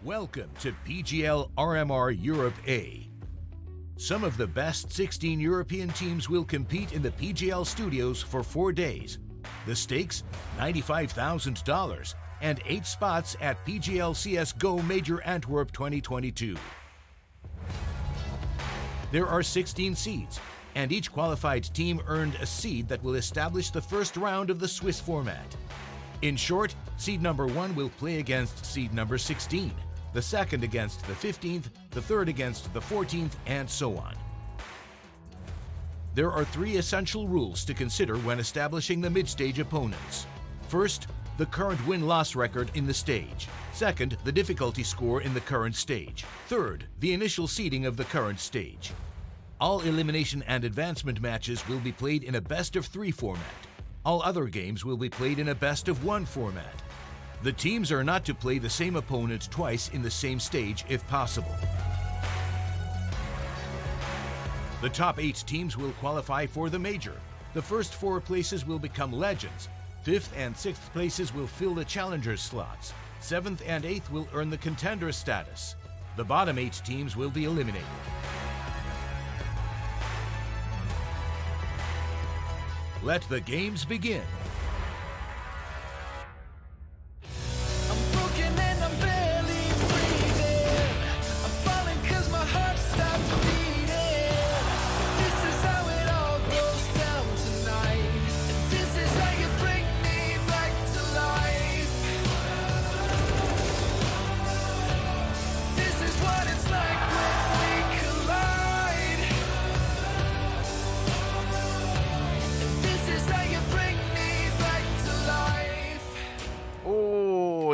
Welcome to PGL RMR Europe A. Some of the best 16 European teams will compete in the PGL studios for 4 days. The stakes, $95,000 and 8 spots at PGL CS:GO Major Antwerp 2022. There are 16 seeds, and each qualified team earned a seed that will establish the first round of the Swiss format. In short, seed number 1 will play against seed number 16, the second against the 15th, the third against the 14th, and so on. There are 3 essential rules to consider when establishing the mid-stage opponents. First, the current win-loss record in the stage. Second, the difficulty score in the current stage. Third, the initial seeding of the current stage. All elimination and advancement matches will be played in a best-of-3 format. All other games will be played in a best-of-1 format. The teams are not to play the same opponent twice in the same stage if possible. The top 8 teams will qualify for the major. The first 4 places will become legends. 5th and 6th places will fill the challengers slots. 7th and 8th will earn the contender status. The bottom 8 teams will be eliminated. Let the games begin.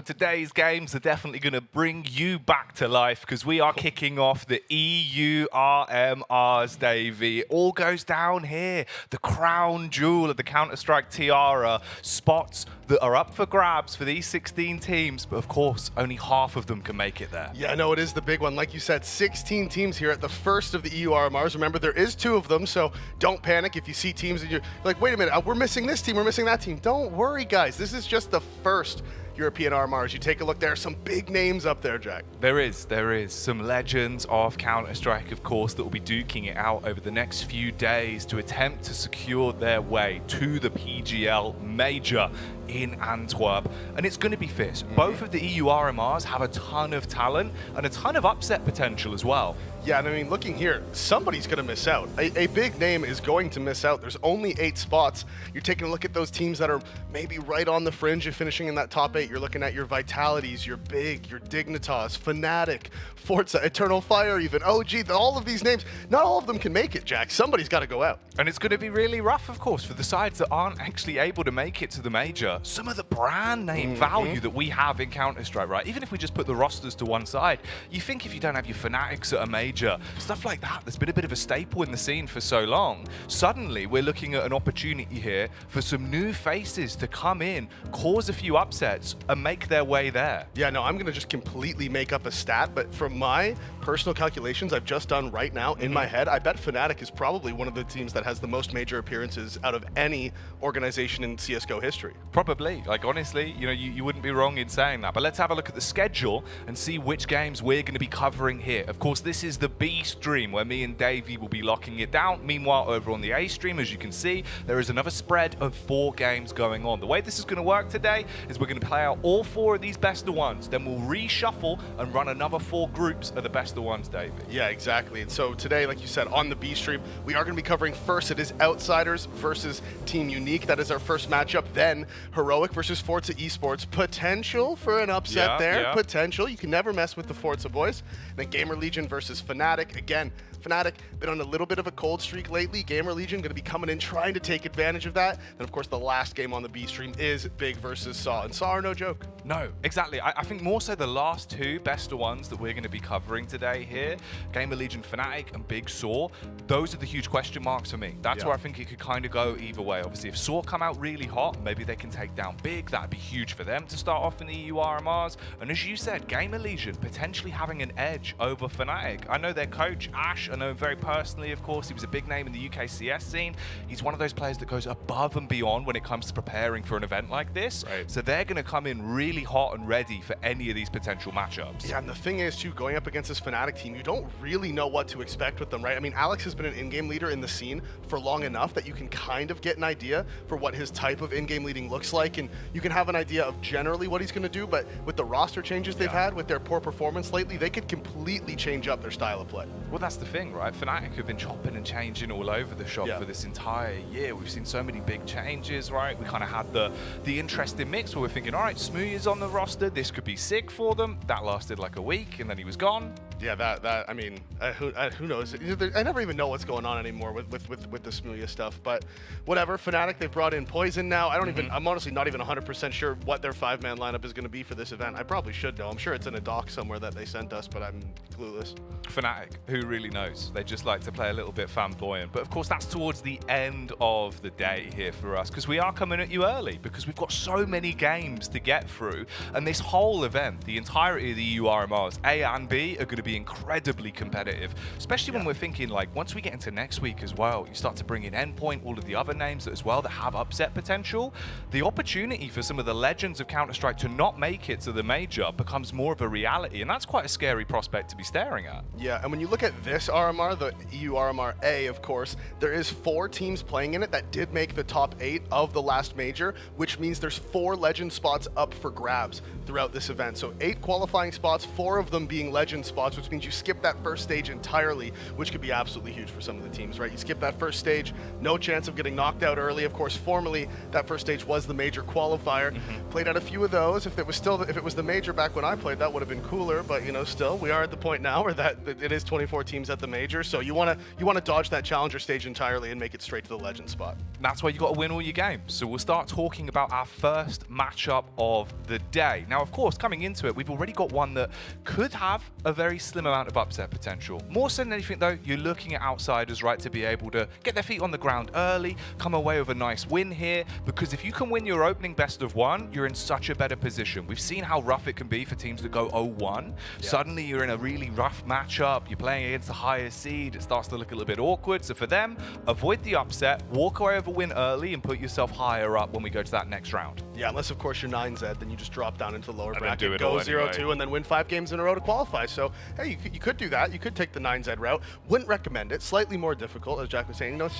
Today's games are definitely going to bring you back to life because we are kicking off the EU RMRs, Davey. It all goes down here. The crown jewel of the Counter-Strike tiara. Spots that are up for grabs for these 16 teams, but of course, only half of them can make it there. Yeah, no, it is the big one. Like you said, 16 teams here at the first of the EU RMRs. Remember, there is 2 of them, so don't panic if you see teams and you're like, wait a minute, we're missing this team, we're missing that team. Don't worry, guys. This is just the first European RMRs. You take a look, there are some big names up there, Jack. There is some legends of Counter-Strike, of course, that will be duking it out over the next few days to attempt to secure their way to the PGL Major in Antwerp, and it's going to be fierce. Both of the EU RMRs have a ton of talent and a ton of upset potential as well. Yeah, and I mean, looking here, somebody's going to miss out. A big name is going to miss out. There's only 8 spots. You're taking a look at those teams that are maybe right on the fringe of finishing in that top 8. You're looking at your Vitalities, your Big, your Dignitas, Fnatic, Forza, Eternal Fire, even OG. All of these names, not all of them can make it, Jack. Somebody's got to go out. And it's going to be really rough, of course, for the sides that aren't actually able to make it to the major. Some of the brand name value that we have in Counter-Strike, right? Even if we just put the rosters to one side, you think if you don't have your Fnatics at a major, stuff like that, there's been a bit of a staple in the scene for so long. Suddenly, we're looking at an opportunity here for some new faces to come in, cause a few upsets, and make their way there. Yeah, no, I'm going to just completely make up a stat, but from my personal calculations I've just done right now in my head, I bet Fnatic is probably one of the teams that has the most major appearances out of any organization in CSGO history. Probably. Like, honestly, you wouldn't be wrong in saying that. But let's have a look at the schedule and see which games we're going to be covering here. Of course, this is the B stream where me and Davey will be locking it down. Meanwhile, over on the A stream, as you can see, there is another spread of 4 games going on. The way this is going to work today is we're going to play out all 4 of these best of ones. Then we'll reshuffle and run another 4 groups of the best of ones, Davey. Yeah, exactly. And so today, like you said, on the B stream, we are going to be covering first, it is Outsiders versus Team Unique. That is our first matchup. Then Heroic versus Forza Esports. Potential for an upset there. Yeah. Potential. You can never mess with the Forza boys. And then Gamer Legion versus Fnatic. Again, Fnatic been on a little bit of a cold streak lately. Gamer Legion going to be coming in trying to take advantage of that. And of course, the last game on the B stream is Big versus Saw. And Saw are no joke. No, exactly. I think more so the last 2 best of ones that we're going to be covering today here, Gamer Legion Fnatic and Big Saw, those are the huge question marks for me. That's where I think it could kind of go either way. Obviously, if Saw come out really hot, maybe they can take down Big. That'd be huge for them to start off in the EU RMRs. And as you said, Gamer Legion potentially having an edge over Fnatic. I know their coach, Ash, Josh, I know him very personally, of course. He was a big name in the UKCS scene. He's one of those players that goes above and beyond when it comes to preparing for an event like this. Right. So they're going to come in really hot and ready for any of these potential matchups. Yeah, and the thing is, too, going up against this Fnatic team, you don't really know what to expect with them, right? I mean, Alex has been an in-game leader in the scene for long enough that you can kind of get an idea for what his type of in-game leading looks like, and you can have an idea of generally what he's going to do, but with the roster changes they've had, with their poor performance lately, they could completely change up their style of play. Well, that's the thing, right? Fnatic have been chopping and changing all over the shop for this entire year. We've seen so many big changes, right? We kind of had the interesting mix where we're thinking, all right, Smooth is on the roster. This could be sick for them. That lasted like a week, and then he was gone. Yeah, I mean, who knows? I never even know what's going on anymore with the Smoothia stuff. But whatever, Fnatic, they've brought in Poison now. I don't even. I'm honestly not even 100% sure what their 5-man lineup is going to be for this event. I probably should know. I'm sure it's in a doc somewhere that they sent us, but I'm clueless. Fnatic, who really knows? They just like to play a little bit flamboyant. But of course, that's towards the end of the day here for us, because we are coming at you early, because we've got so many games to get through. And this whole event, the entirety of the EU RMRs, A and B, are going to be incredibly competitive, especially when we're thinking, like, once we get into next week as well, you start to bring in Endpoint, all of the other names as well that have upset potential. The opportunity for some of the legends of Counter-Strike to not make it to the major becomes more of a reality, and that's quite a scary prospect to be staring at. Yeah, and when you look at this RMR, the EU RMR A, of course, there is 4 teams playing in it that did make the top 8 of the last major, which means there's 4 legend spots up for grabs throughout this event. So 8 qualifying spots, 4 of them being legend spots, which means you skip that first stage entirely, which could be absolutely huge for some of the teams, right? You skip that first stage, no chance of getting knocked out early. Of course, formerly, that first stage was the major qualifier. Played out a few of those. If it was the major back when I played, that would have been cooler, but you know, still, we are at the point now where that it is 24 teams at the major, so you want to dodge that challenger stage entirely and make it straight to the legend spot. That's why you got to win all your games. So we'll start talking about our first matchup of the day. Now, of course, coming into it, we've already got one that could have a very slim amount of upset potential. More so than anything, though, you're looking at outsiders, right, to be able to get their feet on the ground early, come away with a nice win here, because if you can win your opening best of 1, you're in such a better position. We've seen how rough it can be for teams that go 0-1. Suddenly, you're in a really rough matchup. You're playing against the highest seed. It starts to look a little bit awkward. So for them, avoid the upset, walk away with a win early, and put yourself higher up when we go to that next round. Yeah, unless, of course, you're 9Z, then you just drop down into the lower bracket, go 0-2, and then win 5 games in a row to qualify. So, hey, you could do that. You could take the 9Z route. Wouldn't recommend it. Slightly more difficult, as Jack was saying. You know, it's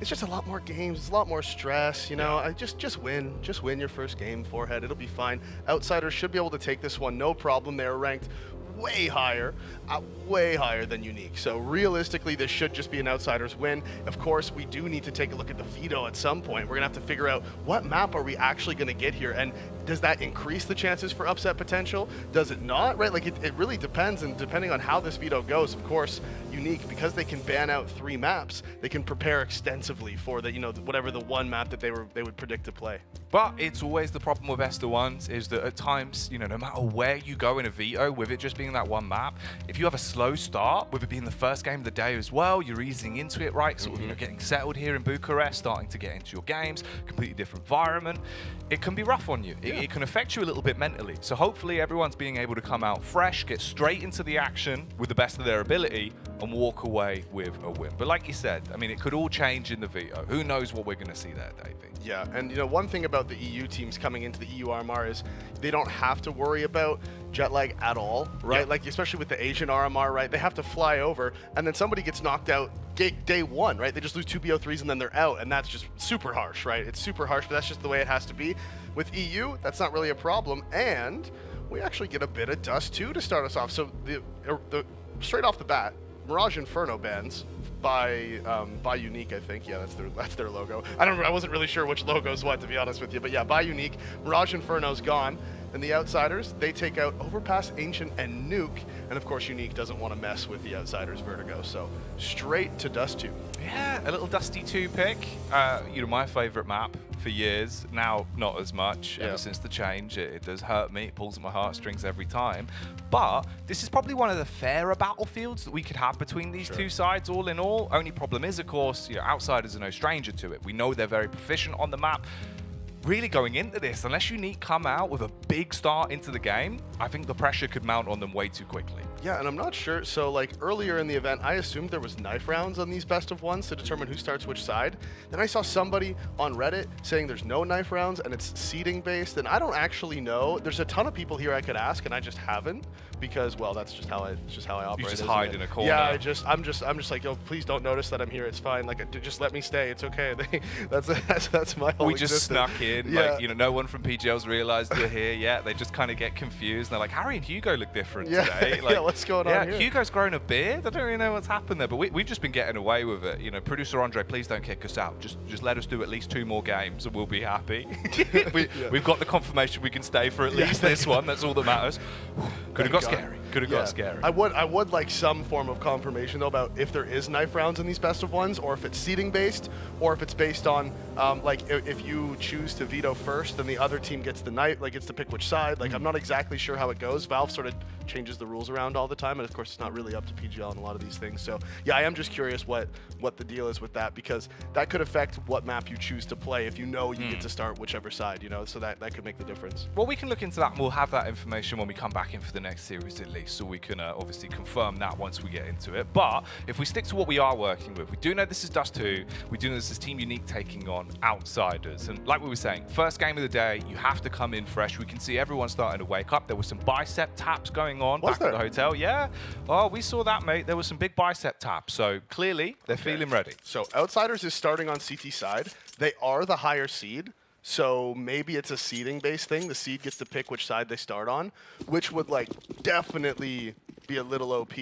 just a lot more games. It's a lot more stress. You know, just win your first game, forehead. It'll be fine. Outsiders should be able to take this one, no problem. They're ranked way higher than Unique. So realistically, this should just be an outsider's win. Of course, we do need to take a look at the veto at some point. We're gonna have to figure out what map are we actually gonna get here, and does that increase the chances for upset potential? Does it not, right? Like it really depends, and depending on how this veto goes, of course, Unique, because they can ban out 3 maps, they can prepare extensively for the, you know, whatever the one map that they would predict to play. But it's always the problem with best of ones is that at times, you know, no matter where you go in a veto, with it just being that one map, if you have a slow start, with it being the first game of the day as well, you're easing into it, right? Sort of, you know, getting settled here in Bucharest, starting to get into your games, completely different environment. It can be rough on you. It can affect you a little bit mentally. So hopefully everyone's being able to come out fresh, get straight into the action with the best of their ability, and walk away with a win. But like you said, I mean, it could all change in the veto. Who knows what we're going to see there, Davey? Yeah, and you know, one thing about the EU teams coming into the EU RMR is they don't have to worry about jet lag at all, right? Yeah. Like, especially with the Asian RMR, right? They have to fly over, and then somebody gets knocked out day 1, right? They just lose 2 BO3s and then they're out, and that's just super harsh, right? It's super harsh, but that's just the way it has to be. With EU, that's not really a problem, and we actually get a bit of dust too to start us off. So the straight off the bat, Mirage Inferno bans by Unique, I think. Yeah, that's their logo. I wasn't really sure which logo's what, to be honest with you, but yeah, by Unique, Mirage Inferno's gone. And the outsiders, they take out Overpass, Ancient, and Nuke. And of course, Unique doesn't want to mess with the outsiders' Vertigo. So straight to Dust 2. Yeah, a little Dusty 2 pick. You know, my favorite map for years. Now, not as much ever since the change. It does hurt me. It pulls at my heartstrings every time. But this is probably one of the fairer battlefields that we could have between these two sides, all in all. Only problem is, of course, you know, outsiders are no stranger to it. We know they're very proficient on the map. really going into this, unless Unique come out with a big start into the game, I think the pressure could mount on them way too quickly. Yeah, and I'm not sure. So, like, earlier in the event, I assumed there was knife rounds on these best of ones to determine who starts which side. Then I saw somebody on Reddit saying there's no knife rounds and it's seeding based, and I don't actually know. There's a ton of people here I could ask, and I just haven't because, well, that's just how I operate. You just hide in a corner. Yeah, I'm just like, yo, please don't notice that I'm here. It's fine. Like, just let me stay. It's okay. that's my whole We just existence. snuck in. Yeah. Like, you know, no one from PGL's realized you're here yet. They just kind of get confused. They're like, Harry and Hugo look different today. Like, yeah, what's going on here? Hugo's grown a beard. I don't really know what's happened there, but we've just been getting away with it. You know, producer Andre, please don't kick us out. Just let us do at least 2 more games and we'll be happy. We've got the confirmation we can stay for at least this one. That's all that matters. Could have got scary. Could have got scary. I would like some form of confirmation though about if there is knife rounds in these best of ones, or if it's seeding based, or if it's based on like if you choose to veto first, then the other team gets the knife, like gets to pick which side. Like I'm not exactly sure how it goes. Valve sort of changes the rules around all the time, and of course it's not really up to PGL in a lot of these things. So yeah, I am just curious what the deal is with that, because that could affect what map you choose to play if you know you get to start whichever side, you know. So that could make the difference. Well, we can look into that, and we'll have that information when we come back in for the next series at least, so we can obviously confirm that once we get into it. But if we stick to what we are working with, we do know this is Dust 2, we do know this is Team Unique taking on Outsiders, and like we were saying, first game of the day, you have to come in fresh. We can see everyone starting to wake up. There were some bicep taps going on back at the hotel. Yeah, oh, we saw that, mate. There was some big bicep taps, so clearly they're feeling ready. So Outsiders is starting on CT side. They are the higher seed, so maybe it's a seeding based thing. The seed gets to pick which side they start on, which would like definitely be a little OP,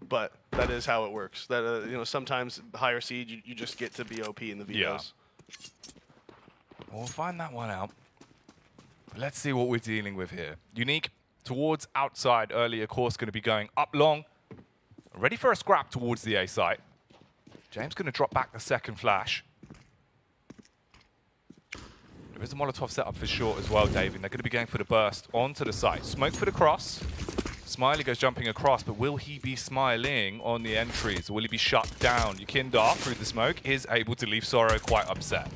but that is how it works. That you know, sometimes higher seed you just get to be OP in the vetoes. Yeah. We'll find that one out. Let's see what we're dealing with here. Unique towards outside early, of course, going to be going up long. Ready for a scrap towards the A site. James going to drop back the second flash. There is a Molotov setup for short as well, David. They're going to be going for the burst onto the site. Smoke for the cross. Smiley goes jumping across, but will he be smiling on the entries? Or will he be shut down? Yukindar, through the smoke, is able to leave Sorrow quite upset.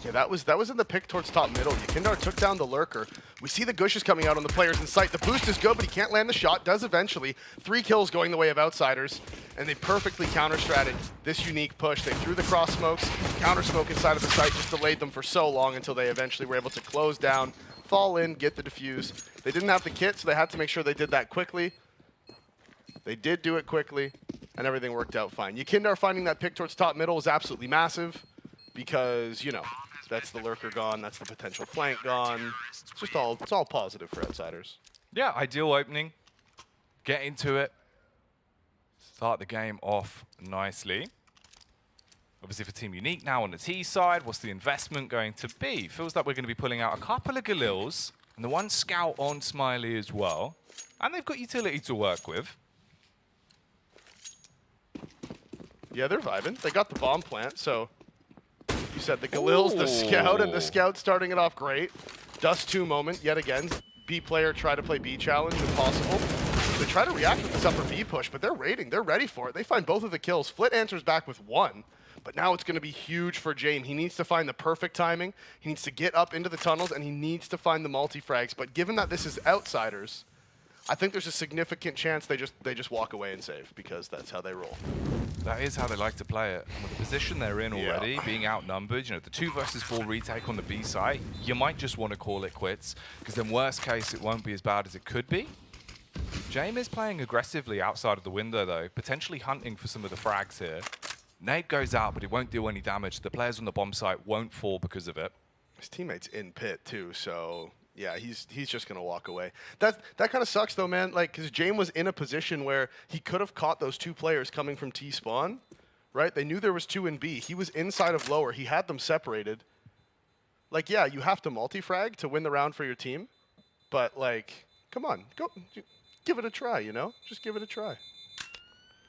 Yeah, that was in the pick towards top middle. Yukindar took down the lurker. We see the gushes coming out on the players in sight. The boost is good, but he can't land the shot. Does eventually. 3 kills going the way of Outsiders, and they perfectly counter-stratted this Unique push. They threw the cross smokes, counter smoke inside of the site, just delayed them for so long until they eventually were able to close down, fall in, get the defuse. They didn't have the kit, so they had to make sure they did that quickly. They did do it quickly, and everything worked out fine. Yukindar finding that pick towards top middle was absolutely massive, because, you know, that's the lurker gone, that's the potential flank gone. It's all positive for Outsiders. Yeah, ideal opening. Get into it. Start the game off nicely. Obviously for Team Unique now on the T side, what's the investment going to be? Feels like we're going to be pulling out a couple of Galils and the one scout on Smiley as well. And they've got utility to work with. Yeah, they're vibing. They got the bomb plant, so you said the Galils, the scout, and the scout starting it off great. Dust 2 moment, yet again. B player try to play B challenge if possible. They try to react with this upper B push, but they're raiding. They're ready for it. They find both of the kills. Flit answers back with 1, but now it's going to be huge for James. He needs to find the perfect timing. He needs to get up into the tunnels, and he needs to find the multi-frags. But given that this is Outsiders, I think there's a significant chance they just walk away and save, because that's how they roll. That is how they like to play it. And with the position they're in already, being outnumbered, you know, the 2 versus 4 retake on the B site, you might just want to call it quits, because then worst case, it won't be as bad as it could be. James is playing aggressively outside of the window, though, potentially hunting for some of the frags here. Nade goes out, but it won't do any damage. The players on the bomb site won't fall because of it. His teammate's in pit, too, so yeah, he's just going to walk away. That kind of sucks, though, man, like, because James was in a position where he could have caught those 2 players coming from T-spawn, right? They knew there was 2 in B. He was inside of lower. He had them separated. Like, yeah, you have to multi-frag to win the round for your team, but, like, come on, go give it a try, you know? Just give it a try.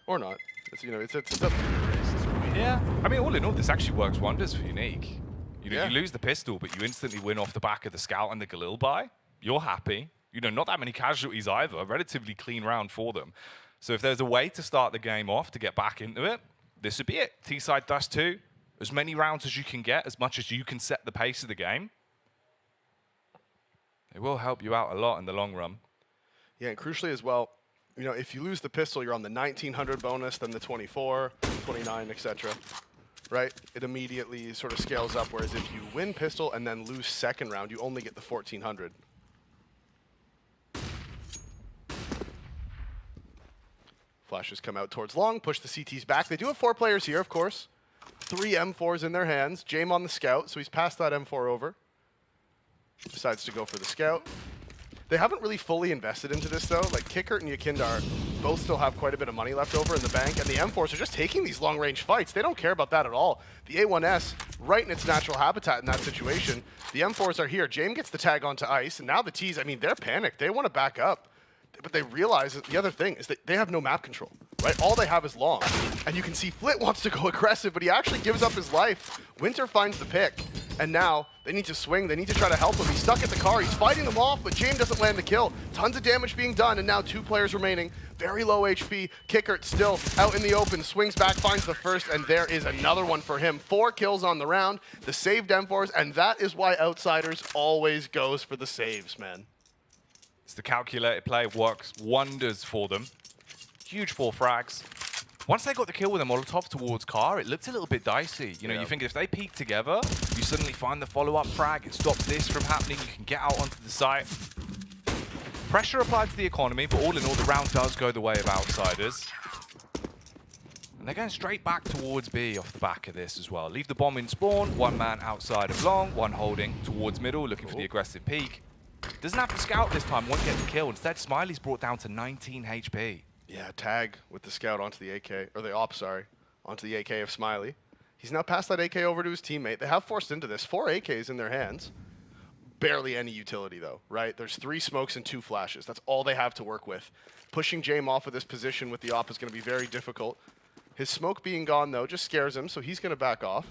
Or not. It's, you know, it's up to you. Yeah, I mean, all in all, this actually works wonders for Unique. You know, Yeah. you lose the pistol, but you instantly win off the back of the scout and the Galil buy. You're happy. You know, not that many casualties either. Relatively clean round for them. So if there's a way to start the game off to get back into it, this would be it. T-side Dust 2. As many rounds as you can get, as much as you can set the pace of the game. It will help you out a lot in the long run. Yeah, and crucially as well, you know, if you lose the pistol, you're on the 1900 bonus, then the 24, 29, etc. Right? It immediately sort of scales up, whereas if you win pistol and then lose second round, you only get the 1400. Flashes come out towards long, push the CTs back. They do have 4 players here, of course. 3 M4s in their hands. Jame on the scout, so he's passed that M4 over. Decides to go for the scout. They haven't really fully invested into this, though. Like, Kickert and Yakindar both still have quite a bit of money left over in the bank, and the M4s are just taking these long-range fights. They don't care about that at all. The A1S, right in its natural habitat in that situation. The M4s are here. Jame gets the tag onto ice, and now the Ts, I mean, they're panicked. They want to back up. But they realize that the other thing is that they have no map control, right? All they have is long. And you can see Flit wants to go aggressive, but he actually gives up his life. Winter finds the pick. And now they need to swing. They need to try to help him. He's stuck at the car. He's fighting them off, but Jame doesn't land the kill. Tons of damage being done, and now 2 players remaining. Very low HP. Kickert still out in the open. Swings back, finds the first, and there is another one for him. 4 kills on the round. The saved M4s, and that is why Outsiders always goes for the saves, man. It's the calculated play, works wonders for them. Huge 4 frags. Once they got the kill with a Molotov towards car, it looked a little bit dicey. You know, you think if they peek together, you suddenly find the follow-up frag, it stops this from happening, you can get out onto the site. Pressure applied to the economy, but all in all, the round does go the way of Outsiders. And they're going straight back towards B off the back of this as well. Leave the bomb in spawn, 1 man outside of long, 1 holding towards middle, looking for the aggressive peek. Doesn't have to scout this time, won't get the kill. Instead, Smiley's brought down to 19 HP. Yeah, tag with the scout onto the AK, or the op, sorry, onto the AK of Smiley. He's now passed that AK over to his teammate. They have forced into this. 4 AKs in their hands. Barely any utility, though, right? There's 3 smokes and 2 flashes. That's all they have to work with. Pushing Jame off of this position with the op is going to be very difficult. His smoke being gone, though, just scares him, so he's going to back off.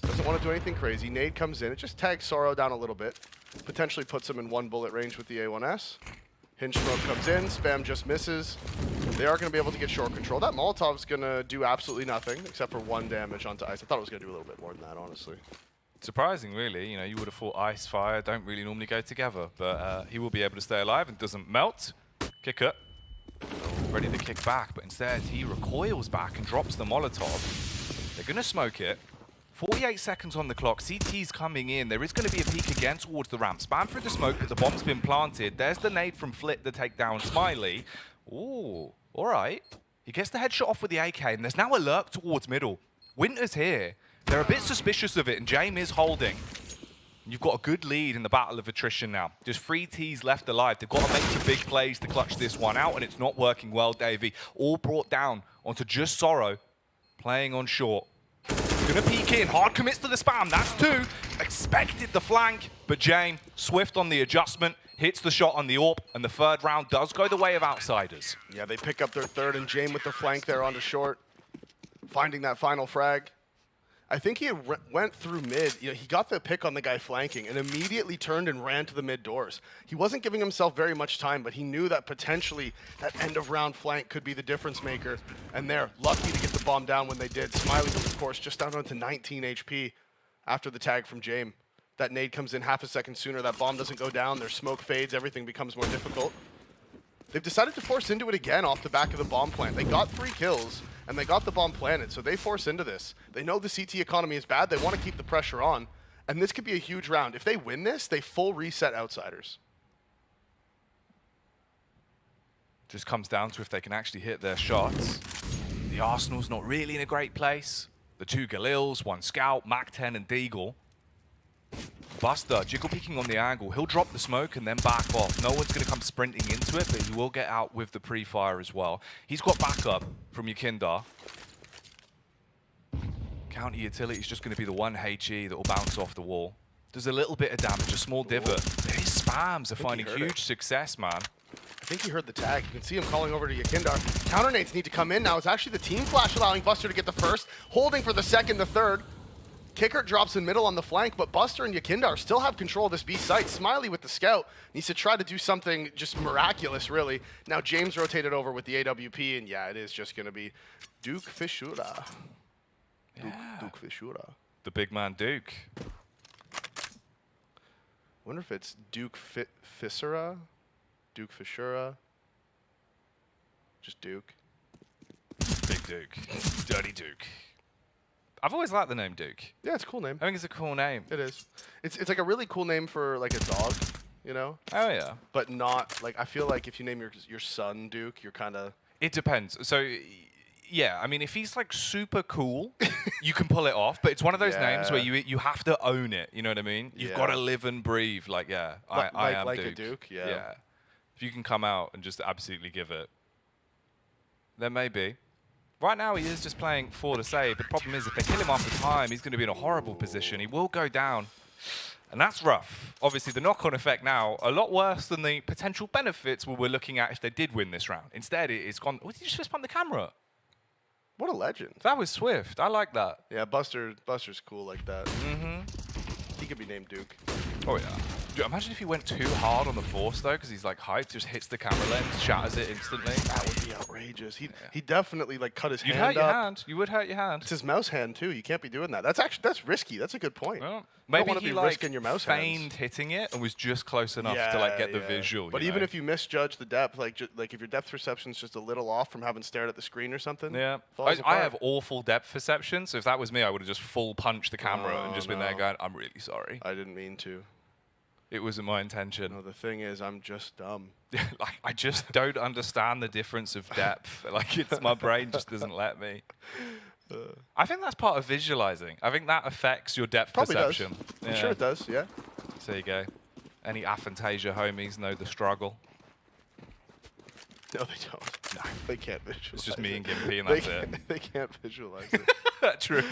Doesn't want to do anything crazy. Nade comes in. It just tags Sorrow down a little bit. Potentially puts him in 1 bullet range with the A1S. Hinge smoke comes in. Spam just misses. They are going to be able to get short control. That Molotov's going to do absolutely nothing except for 1 damage onto ice. I thought it was going to do a little bit more than that, honestly. Surprising, really. You know, you would have thought ice, fire don't really normally go together, but he will be able to stay alive and doesn't melt. Kicker. Ready to kick back, but instead he recoils back and drops the Molotov. They're going to smoke it. 48 seconds on the clock. CT's coming in. There is going to be a peek again towards the ramp. Spam through the smoke, but the bomb's been planted. There's the nade from Flit to take down Smiley. Ooh, all right. He gets the headshot off with the AK, and there's now a lurk towards middle. Winter's here. They're a bit suspicious of it, and Jame is holding. You've got a good lead in the battle of attrition now. Just 3 Ts left alive. They've got to make some big plays to clutch this one out, and it's not working well, Davey. All brought down onto just Sorrow, playing on short. Gonna peek in, hard commits to the spam, that's 2. Expected the flank, but Jame, swift on the adjustment, hits the shot on the AWP, and the 3rd round does go the way of Outsiders. Yeah, they pick up their 3rd, and Jame with the flank there onto short, finding that final frag. I think he went through mid. You know, he got the pick on the guy flanking and immediately turned and ran to the mid doors. He wasn't giving himself very much time, but he knew that potentially that end of round flank could be the difference maker. And they're lucky to get the bomb down when they did. Smiley was, of course, just down to 19 HP after the tag from Jame. That nade comes in half a second sooner. That bomb doesn't go down. Their smoke fades. Everything becomes more difficult. They've decided to force into it again off the back of the bomb plant. They got 3 kills. And they got the bomb planted, so they force into this. They know the CT economy is bad. They want to keep the pressure on. And this could be a huge round. If they win this, they full reset Outsiders. Just comes down to if they can actually hit their shots. The Arsenal's not really in a great place. The 2 Galils, 1 Scout, Mac-10 and Deagle. Buster, jiggle peeking on the angle. He'll drop the smoke and then back off. No one's going to come sprinting into it, but he will get out with the pre-fire as well. He's got backup from Yakindar. Counter utility is just going to be the 1 HE that will bounce off the wall. Does a little bit of damage, a small divot. His spams are finding huge success, man. I think he heard the tag. You can see him calling over to Yakindar. Counter nades need to come in now. It's actually the team flash allowing Buster to get the first, holding for the 2nd, the 3rd. Kickert drops in middle on the flank, but Buster and Yakindar still have control of this B site. Smiley with the scout needs to try to do something just miraculous, really. Now James rotated over with the AWP, and yeah, it is just going to be Duke Fishura. Yeah. Duke Fishura. The big man Duke. wonder if it's Duke Fissura? Duke Fissura? Just Duke. Big Duke. Dirty Duke. I've always liked the name Duke. Yeah, it's a cool name. I think it's a cool name. It is. It's like a really cool name for like a dog, you know? Oh, yeah. But not, like, I feel like if you name your son Duke, you're kind of... It depends. So, yeah, I mean, if he's like super cool, you can pull it off. But it's one of those names where you have to own it. You know what I mean? You've got to live and breathe. Like, yeah, I am like Duke. a Duke, yeah. Yeah. If you can come out and just absolutely give it, then maybe. Right now, he is just playing for the save. But the problem is, if they kill him after time, he's going to be in a horrible position. He will go down. And that's rough. Obviously, the knock-on effect now, a lot worse than the potential benefits we were looking at if they did win this round. Instead, it's gone... Oh, did you just fist bump the camera? What a legend. That was swift. I like that. Yeah, Buster's cool like that. Mm-hmm. He could be named Duke. Oh, yeah. Dude, imagine if he went too hard on the force, though, because he's, like, hyped, just hits the camera lens, shatters it instantly. That would be outrageous. He definitely, like, cut his You'd hand hurt your up. hand. You would hurt your hand. It's his mouse hand, too. You can't be doing that. That's risky. That's a good point. Well, you don't maybe want to he, be like, risking your mouse feigned hands. hitting it and was just close enough to, like, get the visual. But even if you misjudge the depth, like if your depth perception's just a little off from having stared at the screen or something, yeah. falls I apart. have awful depth perception, so if that was me, I would have just full punched the camera and just been there no. going, I'm really sorry. I didn't mean to. It wasn't my intention. No, the thing is, I'm just dumb. Like, I just don't understand the difference of depth. Like, it's my brain just doesn't let me. I think that's part of visualizing. I think that affects your depth Probably perception. does. I'm sure it does, yeah. So there you go. Any Aphantasia homies know the struggle. No, they don't. No. They can't visualize It's just me and Gimpy, and They that's it. They can't visualize it. True.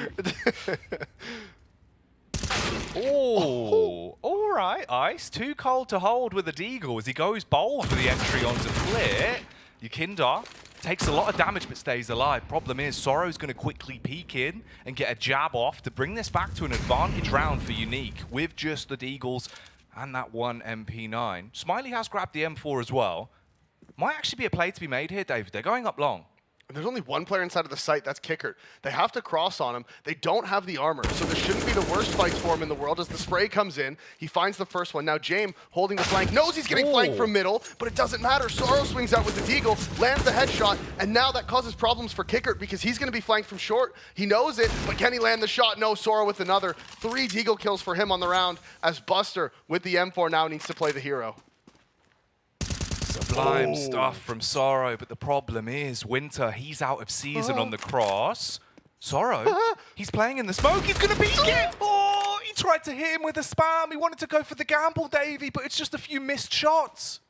Oh, all right, Ice. Too cold to hold with the Deagle as he goes bold for the entry onto Flit. Yukinda takes a lot of damage but stays alive. Problem is, Sorrow's going to quickly peek in and get a jab off to bring this back to an advantage round for Unique with just the Deagles and that one MP9. Smiley has grabbed the M4 as well. Might actually be a play to be made here, David. They're going up long. And there's only one player inside of the site, that's Kickert. They have to cross on him. They don't have the armor, so this shouldn't be the worst fights for him in the world as the spray comes in. He finds the first one. Now James, holding the flank, knows he's getting flanked from middle, but it doesn't matter. Sorrow swings out with the Deagle, lands the headshot, and now that causes problems for Kickert because he's going to be flanked from short. He knows it, but can he land the shot? No, Sorrow with another. 3 Deagle kills for him on the round as Buster with the M4 now needs to play the hero. Sublime stuff from Sorrow, but the problem is, Winter, he's out of season on the cross. Sorrow, he's playing in the smoke, he's going to peek it! Oh, he tried to hit him with a spam, he wanted to go for the gamble, Davey, but it's just a few missed shots.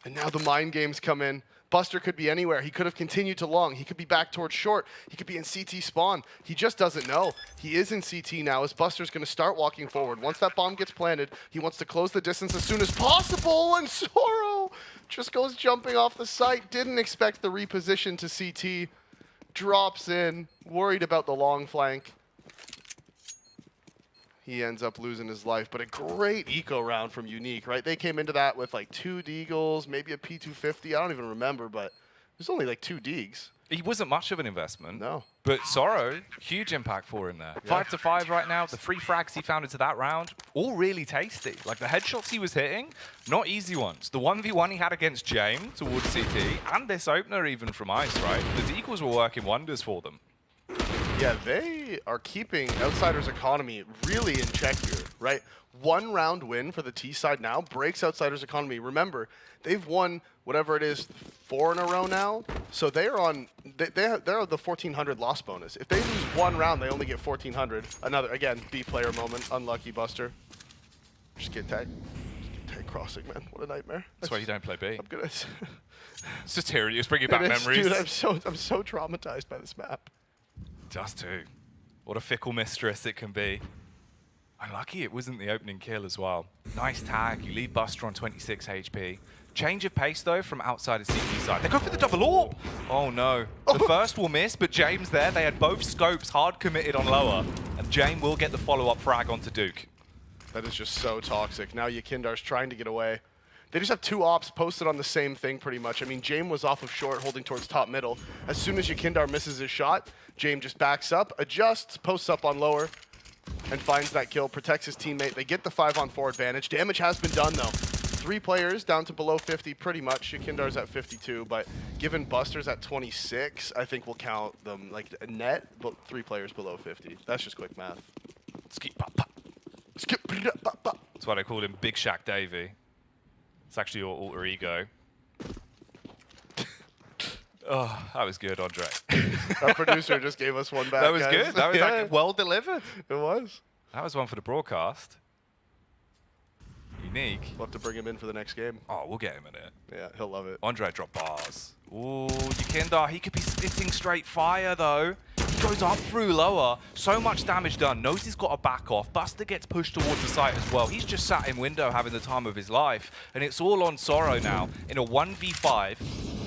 And now the mind games come in. Buster could be anywhere. He could have continued to long. He could be back towards short. He could be in CT spawn. He just doesn't know. He is in CT now as Buster's going to start walking forward. Once that bomb gets planted, he wants to close the distance as soon as possible. And Sorrow just goes jumping off the site. Didn't expect the reposition to CT. Drops in, worried about the long flank. He ends up losing his life, but a great eco round from Unique, right? They came into that with like 2 Deagles, maybe a P250. I don't even remember, but there's only like 2 Deags. He wasn't much of an investment. No. But Sorrow, huge impact for him there. Yeah. 5-5 right now. The 3 frags he found into that round, all really tasty. Like the headshots he was hitting, not easy ones. The 1v1 he had against James towards CT, and this opener even from Ice, right? The Deagles were working wonders for them. Yeah, they are keeping Outsiders' economy really in check here, right? 1 round win for the T side now breaks Outsiders' economy. Remember, they've won whatever it is 4 in a row now, so they're on they're the 1400 loss bonus. If they lose 1 round, they only get 1400. Another again B player moment. Unlucky Buster. Just get tag crossing, man. What a nightmare. That's why you don't play B. I'm gonna. It's just tyranny. It's bringing back memories. Dude, I'm so traumatized by this map. Just too. What a fickle mistress it can be. Unlucky it wasn't the opening kill as well. Nice tag. You leave Buster on 26 HP. Change of pace, though, from outside of CT side. They go for the double AWP. Oh, no. The first will miss, but James there, they had both scopes hard committed on lower. And James will get the follow-up frag onto Duke. That is just so toxic. Now Yukindar's trying to get away. They just have 2 ops posted on the same thing pretty much. I mean, James was off of short, holding towards top middle. As soon as Yukindar misses his shot, James just backs up, adjusts, posts up on lower. and finds that kill, protects his teammate. They get the 5-on-4 advantage. Damage has been done, though. 3 players down to below 50 pretty much. Yakindar's at 52, but given Buster's at 26, I think we'll count them like a net, but 3 players below 50. That's just quick math. Skip, pop, pop. Skip, pop, pop. That's why they called him Big Shaq Davey. It's actually your alter ego. Oh, that was good, Andre. Our producer just gave us one back. That was guys. good. That was Yeah, like, well delivered. it was. That was one for the broadcast. Unique. We'll have to bring him in for the next game. Oh, we'll get him in it. Yeah, he'll love it. Andre dropped bars. Ooh, Yukindar, he could be spitting straight fire though. He goes up through lower. So much damage done. Knows he's got to back off. Buster gets pushed towards the site as well. He's just sat in window having the time of his life. And it's all on Sorrow now in a 1v5.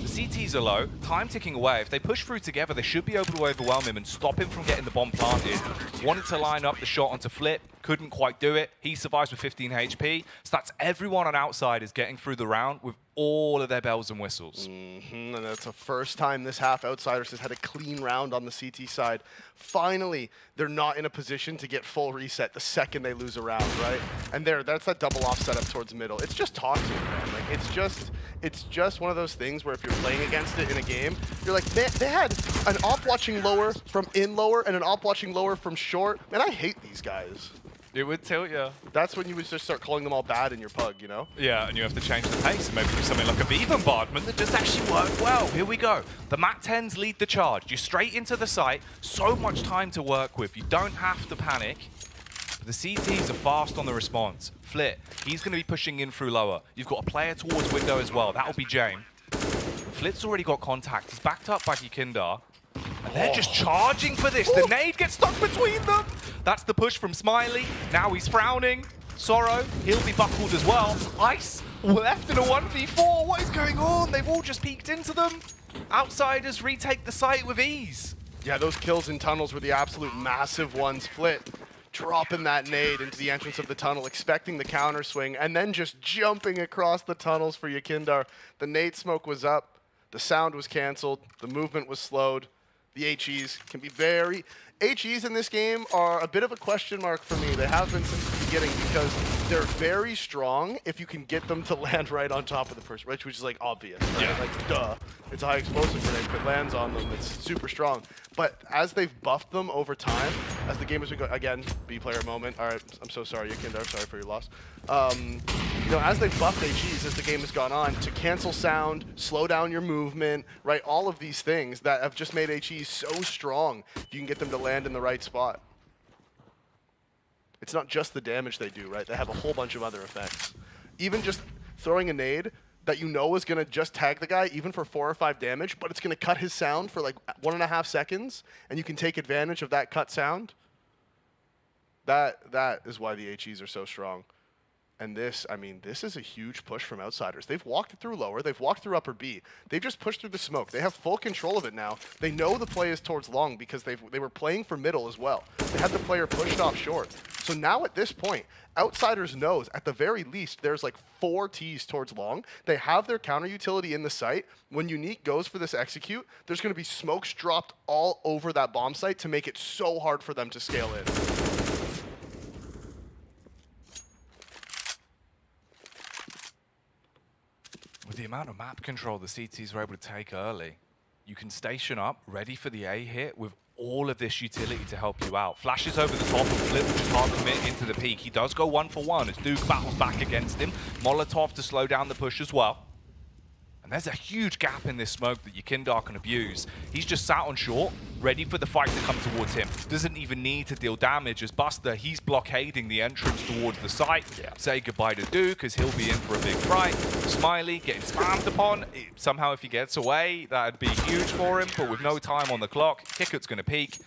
The CTs are low, time ticking away. If they push through together, they should be able to overwhelm him and stop him from getting the bomb planted. Wanted to line up the shot onto Flip, couldn't quite do it. He survives with 15 HP. So that's everyone on outside is getting through the round with all of their bells and whistles. And that's the first time this half Outsiders has had a clean round on the CT side. Finally, they're not in a position to get full reset the second they lose a round, right? And that's that double off setup towards middle. It's just toxic, man. Like it's just one of those things where if you're playing against it in a game, you're like, they had an op watching lower from in lower and an op watching lower from short. Man, I hate these guys. It would tilt you. That's when you would just start calling them all bad in your pug, you know? Yeah, and you have to change the pace and maybe do something like a B bombardment that just actually worked well. Here we go. The MAC-10s lead the charge. You're straight into the site. So much time to work with. You don't have to panic. The CTs are fast on the response. Flit, he's going to be pushing in through lower. You've got a player towards window as well. That'll be Jane. Flit's already got contact. He's backed up by Yukindar. And they're just charging for this. The nade gets stuck between them. That's the push from Smiley. Now he's frowning. Sorrow, he'll be buckled as well. Ice left in a 1v4. What is going on? They've all just peeked into them. Outsiders retake the site with ease. Yeah, those kills in tunnels were the absolute massive ones. Flit dropping that nade into the entrance of the tunnel, expecting the counter swing, and then just jumping across the tunnels for Yukindar. The nade smoke was up. The sound was canceled. The movement was slowed. The HEs can be very... HEs in this game are a bit of a question mark for me. They have been since the beginning because they're very strong if you can get them to land right on top of the person, which is like obvious. Right? Yeah. Like, duh. It's a high explosive grenade. If it lands on them, it's super strong. But as they've buffed them over time, as the game has been going... Again, B-player moment. All right, I'm so sorry, Yukindar. Sorry for your loss. You know, as they've buffed HEs as the game has gone on, to cancel sound, slow down your movement, right? All of these things that have just made HEs so strong if you can get them to land in the right spot. It's not just the damage they do, right? They have a whole bunch of other effects. Even just throwing a nade that you know is going to just tag the guy, even for 4 or 5 damage, but it's going to cut his sound for like 1.5 seconds, and you can take advantage of that cut sound. That is why the HEs are so strong. And this, I mean, this is a huge push from Outsiders. They've walked through lower. They've walked through upper B. They've just pushed through the smoke. They have full control of it now. They know the play is towards long because they were playing for middle as well. They had the player pushed off short. So now at this point, Outsiders knows at the very least there's like 4 Ts towards long. They have their counter utility in the site. When Unique goes for this execute, there's going to be smokes dropped all over that bomb site to make it so hard for them to scale in. With the amount of map control the CTs were able to take early, you can station up, ready for the A hit with all of this utility to help you out. Flashes over the top and Flip, which is hard to commit into the peak. He does go 1 for 1 as Duke battles back against him. Molotov to slow down the push as well. And there's a huge gap in this smoke that Yukindar can abuse. He's just sat on short, ready for the fight to come towards him. Doesn't even need to deal damage as Buster, he's blockading the entrance towards the site. Yeah. Say goodbye to Duke as he'll be in for a big fight. Smiley getting spammed upon. Somehow if he gets away, that'd be huge for him, but with no time on the clock, Kickut's gonna peek.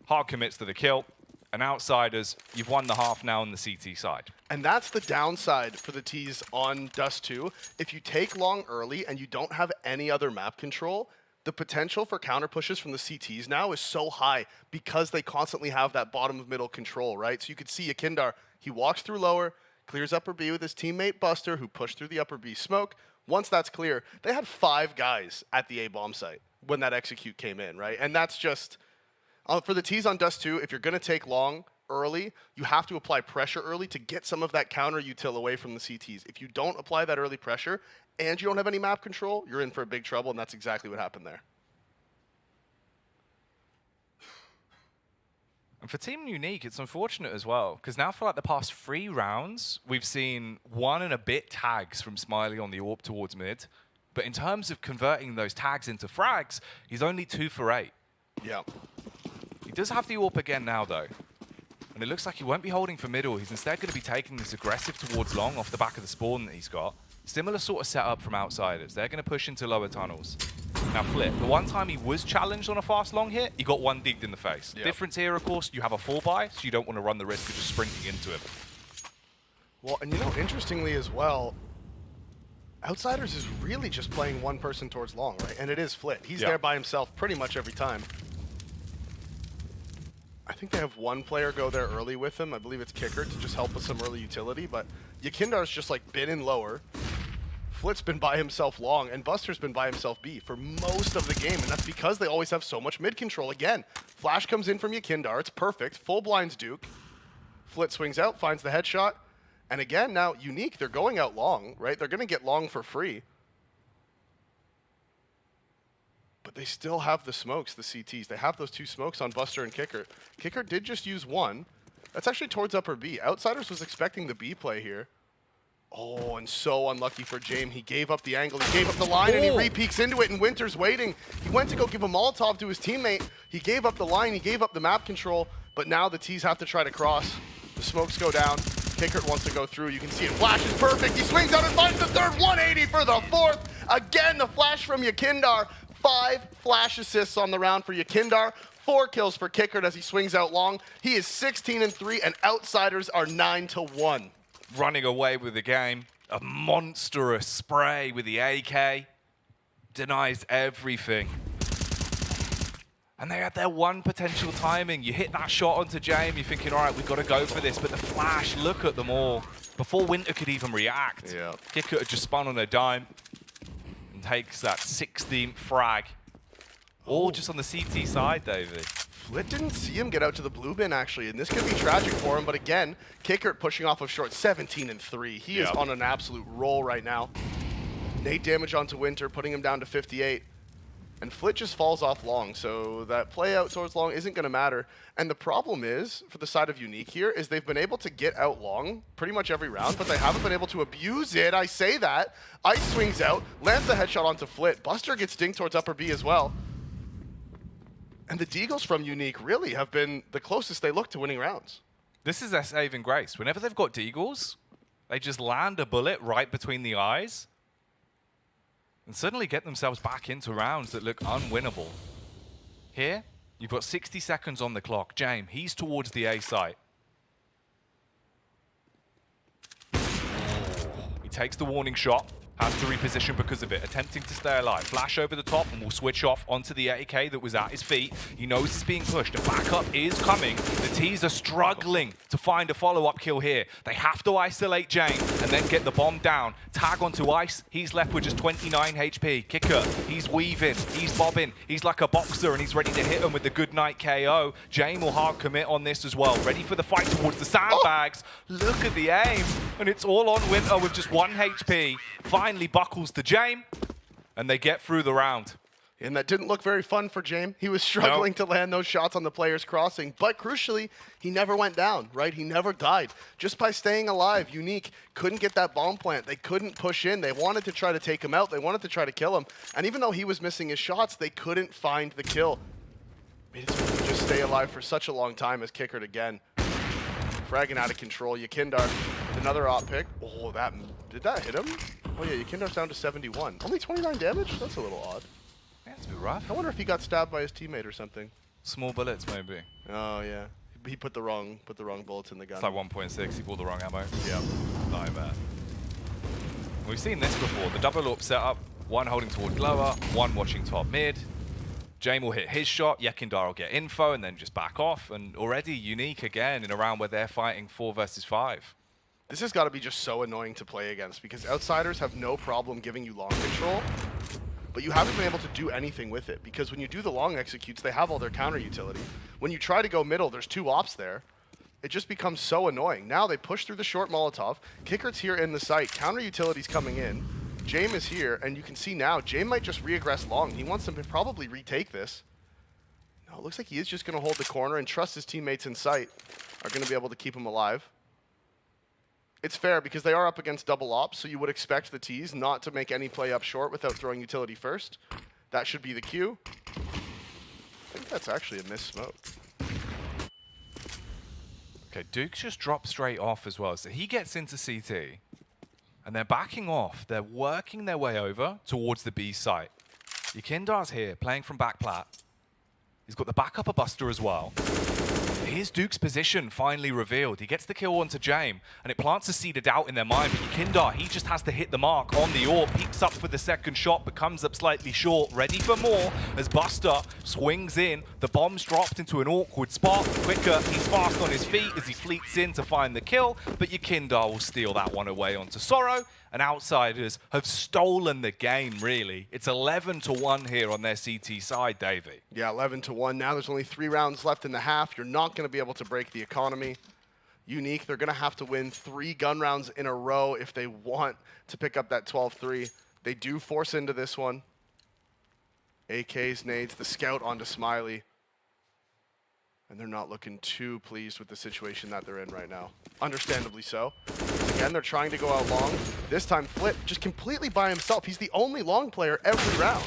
Hard commits to the kill. And Outsiders, you've won the half now on the CT side. And that's the downside for the Ts on Dust 2. If you take long early and you don't have any other map control, the potential for counter pushes from the CTs now is so high because they constantly have that bottom of middle control, right? So you could see Yukindar, he walks through lower, clears upper B with his teammate Buster, who pushed through the upper B smoke. Once that's clear, they had 5 guys at the A bomb site when that execute came in, right? And that's just... for the Ts on Dust 2, if you're going to take long, early. You have to apply pressure early to get some of that counter util away from the CTs. If you don't apply that early pressure and you don't have any map control, you're in for big trouble, and that's exactly what happened there. And for Team Unique, it's unfortunate as well, because now for like the past 3 rounds, we've seen 1 and a bit tags from Smiley on the AWP towards mid. But in terms of converting those tags into frags, he's only 2 for 8. Yeah. He does have the AWP again now, though. And it looks like he won't be holding for middle. He's instead going to be taking this aggressive towards long off the back of the spawn that he's got. Similar sort of setup from outsiders. They're going to push into lower tunnels. Now Flip, the one time he was challenged on a fast long hit, he got 1 digged in the face. Yep. Difference here, of course, you have a full buy, so you don't want to run the risk of just sprinting into him. Well, and you know, interestingly as well, Outsiders is really just playing one person towards long, right? And it is Flit. He's there by himself pretty much every time. I think they have 1 player go there early with him. I believe it's Kicker to just help with some early utility, but Yakindar's just like been in lower. Flit's been by himself long, and Buster's been by himself B for most of the game, and that's because they always have so much mid control. Again, flash comes in from Yakindar, it's perfect, full blinds Duke. Flit swings out, finds the headshot, and again, now Unique, they're going out long, right? They're gonna get long for free. But they still have the smokes, the CTs. They have those 2 smokes on Buster and Kicker. Kicker did just use 1. That's actually towards upper B. Outsiders was expecting the B play here. Oh, and so unlucky for James. He gave up the angle, he gave up the line, and he re-peeks into it, and Winter's waiting. He went to go give a Molotov to his teammate. He gave up the line, he gave up the map control, but now the T's have to try to cross. The smokes go down. Kicker wants to go through. You can see it. Flash is perfect. He swings out and finds the 3rd, 180 for the 4th. Again, the flash from Yakindar. 5 flash assists on the round for Yakindar. 4 kills for Kicker as he swings out long. He is 16-3, and Outsiders are 9-1. Running away with the game. A monstrous spray with the AK. Denies everything. And they had their 1 potential timing. You hit that shot onto James, you're thinking, all right, we've got to go for this. But the flash, look at them all. Before Winter could even react, Kicker had just spun on a dime and takes that 16th frag. All just on the CT side, David. Flit didn't see him get out to the blue bin, actually, and this could be tragic for him. But again, Kicker pushing off of short, 17-3. He is on an absolute roll right now. 8 damage onto Winter, putting him down to 58. And Flit just falls off long, so that play out towards long isn't going to matter. And the problem is, for the side of Unique here, is they've been able to get out long pretty much every round, but they haven't been able to abuse it. I say that. Ice swings out, lands the headshot onto Flit. Buster gets dinged towards upper B as well. And the Deagles from Unique really have been the closest they look to winning rounds. This is their saving grace. Whenever they've got Deagles, they just land a bullet right between the eyes and suddenly get themselves back into rounds that look unwinnable. Here, you've got 60 seconds on the clock. James, he's towards the A site. He takes the warning shot, has to reposition because of it, attempting to stay alive. Flash over the top and will switch off onto the AK that was at his feet. He knows he's being pushed. A backup is coming. The T's are struggling to find a follow-up kill here. They have to isolate James and then get the bomb down. Tag onto Ice. He's left with just 29 HP. Kicker, he's weaving. He's bobbing. He's like a boxer and he's ready to hit him with the goodnight KO. James will hard commit on this as well. Ready for the fight towards the sandbags. Look at the aim. And it's all on Winter with just 1 HP. Finally buckles to James, and they get through the round. And that didn't look very fun for James. He was struggling to land those shots on the players crossing, but crucially, he never went down, right? He never died. Just by staying alive, Unique couldn't get that bomb plant. They couldn't push in. They wanted to try to take him out. They wanted to try to kill him. And even though he was missing his shots, they couldn't find the kill. Made it so he could just stay alive for such a long time as Kickered again. Fragging out of control. Yakindar, another op pick. Oh, did that hit him? Oh yeah, Yakindar's down to 71. Only 29 damage? That's a little odd. Yeah, it's a bit rough. I wonder if he got stabbed by his teammate or something. Small bullets, maybe. Oh yeah, he put the wrong bullets in the gun. It's like 1.6. He pulled the wrong ammo. Yeah, Nightmare. We've seen this before. The double AWP setup. 1 holding towards lower, 1 watching top mid. James will hit his shot. Yakindar will get info and then just back off. And already Unique again in a round where they're fighting 4 versus 5. This has got to be just so annoying to play against because Outsiders have no problem giving you long control, but you haven't been able to do anything with it because when you do the long executes, they have all their counter utility. When you try to go middle, there's 2 ops there. it just becomes so annoying. Now they push through the short Molotov. Kickert's here in the site. Counter utility's coming in. Jame is here, and you can see now, Jame might just re-aggress long. He wants them to probably retake this. No, it looks like he is just going to hold the corner and trust his teammates in sight are going to be able to keep him alive. It's fair because they are up against double ops, so you would expect the T's not to make any play up short without throwing utility first. That should be the cue. I think that's actually a missed smoke. Okay, Duke's just dropped straight off as well. So he gets into CT, and they're backing off. They're working their way over towards the B site. Yakindar's here, playing from back plat. He's got the backup of Buster as well. Here's Duke's position finally revealed. He gets the kill onto Jame, and it plants a seed of doubt in their mind. But Yakindar, he just has to hit the mark on the AWP, peeks up for the second shot, but comes up slightly short, ready for more as Buster swings in. The bomb's dropped into an awkward spot. Quicker, he's fast on his feet as he fleets in to find the kill, but Yakindar will steal that one away onto Sorrow. And Outsiders have stolen the game, really. It's 11-1 here on their CT side, Davey. Yeah, 11-1. Now there's only 3 rounds left in the half. You're not going to be able to break the economy. Unique, they're going to have to win 3 gun rounds in a row if they want to pick up that 12-3. They do force into this one. AKs, nades, the scout onto Smiley. And they're not looking too pleased with the situation that they're in right now. Understandably so. Again, they're trying to go out long. This time, Flip just completely by himself. He's the only long player every round.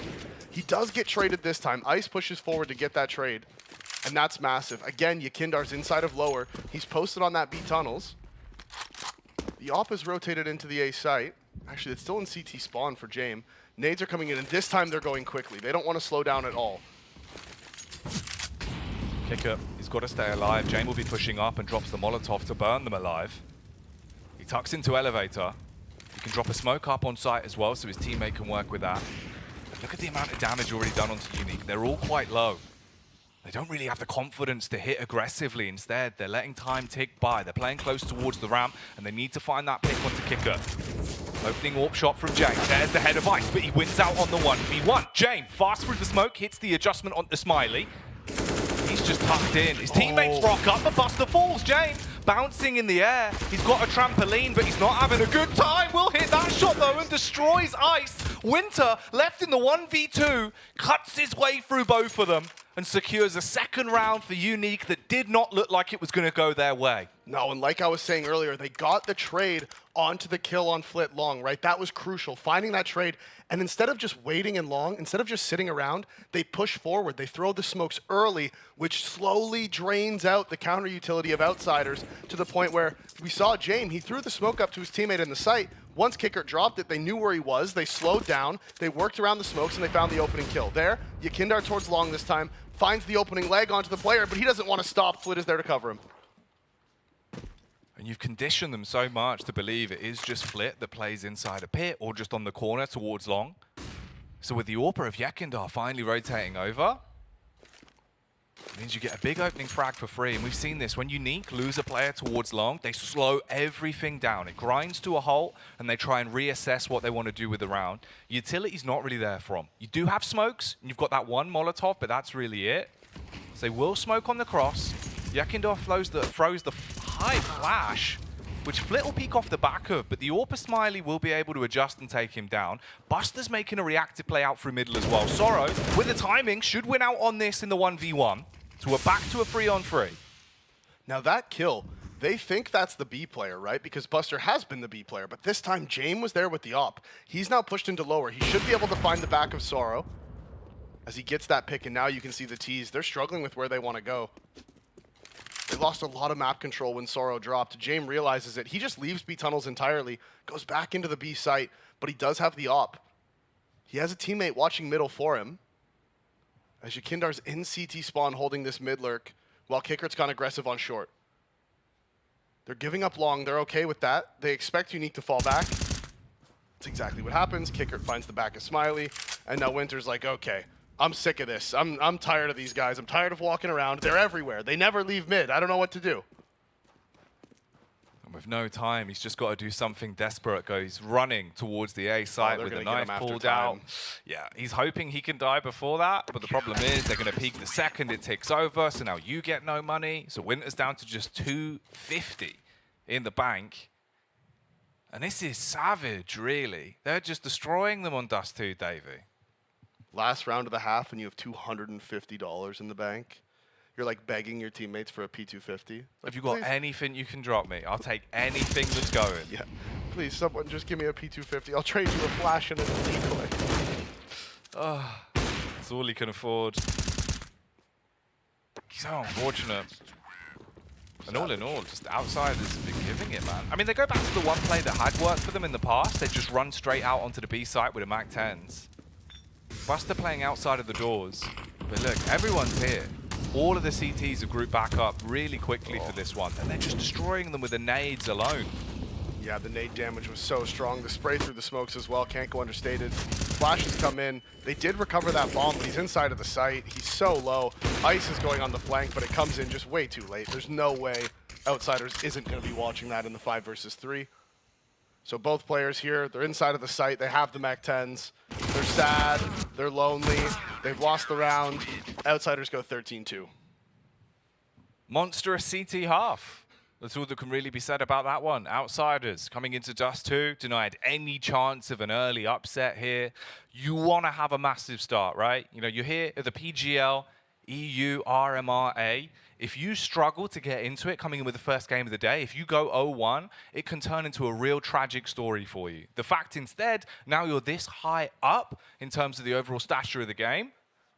He does get traded this time. Ice pushes forward to get that trade. And that's massive. Again, Yakindar's inside of lower. He's posted on that B tunnels. The op is rotated into the A site. Actually, it's still in CT spawn for Jame. Nades are coming in, and this time they're going quickly. They don't want to slow down at all. Kicker, he's got to stay alive. Jame will be pushing up and drops the Molotov to burn them alive. He tucks into elevator. He can drop a smoke up on site as well, so his teammate can work with that. And look at the amount of damage already done onto Unique. They're all quite low. They don't really have the confidence to hit aggressively. Instead, they're letting time tick by. They're playing close towards the ramp, and they need to find that pick onto Kicker. Opening AWP shot from Jame. There's the head of Ice, but he wins out on the 1v1. Jame, fast through the smoke, hits the adjustment onto Smiley. He's just tucked in. His teammates rock up, but Buster falls. Jame bouncing in the air. He's got a trampoline, but he's not having a good time. Will hit that shot, though, and destroys Ice. Winter, left in the 1v2, cuts his way through both of them and secures a second round for Unique that did not look like it was going to go their way. No, and like I was saying earlier, they got the trade onto the kill on Flit long, right? That was crucial, finding that trade. And instead of just waiting in long, instead of just sitting around, they push forward. They throw the smokes early, which slowly drains out the counter utility of Outsiders to the point where we saw Jame, he threw the smoke up to his teammate in the site. Once Kicker dropped it, they knew where he was. They slowed down. They worked around the smokes, and they found the opening kill. There, Yakindar towards long this time, finds the opening leg onto the player, but he doesn't want to stop. Flit is there to cover him. And you've conditioned them so much to believe it is just Flit that plays inside a pit or just on the corner towards long. So with the AWP of Yakindar finally rotating over, it means you get a big opening frag for free. And we've seen this. When Unique lose a player towards long, they slow everything down. It grinds to a halt, and they try and reassess what they want to do with the round. Utility's not really there for them. You do have smokes, and you've got that one Molotov, but that's really it. So they will smoke on the cross. Yakindar throws the high flash, which Flit will peek off the back of, but the AWP Smiley will be able to adjust and take him down. Buster's making a reactive play out through middle as well. Sorrow, with the timing, should win out on this in the 1v1. So we're back to a 3-on-3. Now that kill, they think that's the B player, right? Because Buster has been the B player, but this time Jame was there with the op. He's now pushed into lower. He should be able to find the back of Sorrow as he gets that pick, and now you can see the T's. They're struggling with where they want to go. They lost a lot of map control when Sorrow dropped. Jame realizes it. He just leaves B tunnels entirely, goes back into the B site, but he does have the op. He has a teammate watching middle for him. As Yakindar's in CT spawn holding this mid lurk, while Kickert's gone aggressive on short. They're giving up long. They're okay with that. They expect Unique to fall back. That's exactly what happens. Kickert finds the back of Smiley, and now Winter's like, okay, I'm sick of this. I'm tired of these guys. I'm tired of walking around. They're everywhere. They never leave mid. I don't know what to do. And with no time, he's just got to do something desperate. He's running towards the A site with the knife pulled out. Yeah, he's hoping he can die before that, but the problem is they're going to peek the second it takes over, so now you get no money. So Winter's down to just 250 in the bank. And this is savage, really. They're just destroying them on Dust 2, Davey. Last round of the half and you have $250 in the bank. You're like begging your teammates for a P250. Like, have you got anything you can drop me? I'll take anything that's going. Yeah. Please, someone just give me a P250. I'll trade you a flash and a decoy. That's all he can afford. So unfortunate. And all in all, just Outsiders have been giving it, man. I mean, they go back to the one play that had worked for them in the past. They just run straight out onto the B site with a MAC-10s. Buster playing outside of the doors. But look, everyone's here. All of the CTs have grouped back up really quickly for this one, and they're just destroying them with the nades alone. Yeah, the nade damage was so strong. The spray through the smokes as well can't go understated. Flashes come in. They did recover that bomb, but he's inside of the site. He's so low. Ice is going on the flank, but it comes in just way too late. There's no way Outsiders isn't going to be watching that in the 5 versus 3. So both players here, they're inside of the site. They have the MAC-10s. They're sad. They're lonely. They've lost the round. Outsiders go 13-2. Monstrous CT half. That's all that can really be said about that one. Outsiders coming into Dust 2, denied any chance of an early upset here. You want to have a massive start, right? You know, you're here at the PGL RMR. If you struggle to get into it coming in with the first game of the day, if you go 0-1, it can turn into a real tragic story for you. The fact instead, now you're this high up in terms of the overall stature of the game,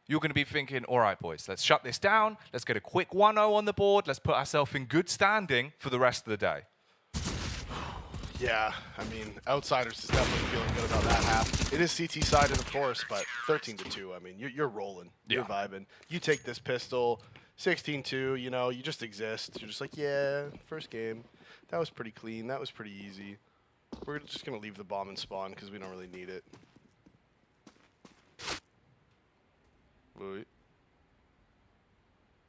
you're going to be thinking, all right, boys, let's shut this down. Let's get a quick 1-0 on the board. Let's put ourselves in good standing for the rest of the day. Yeah, I mean, Outsiders is definitely feeling good about that half. It is CT sided, of course, but 13-2. I mean, you're rolling. You're vibing. You take this pistol, 16-2, you know, you just exist. You're just like, yeah, first game. That was pretty clean. That was pretty easy. We're just going to leave the bomb and spawn because we don't really need it.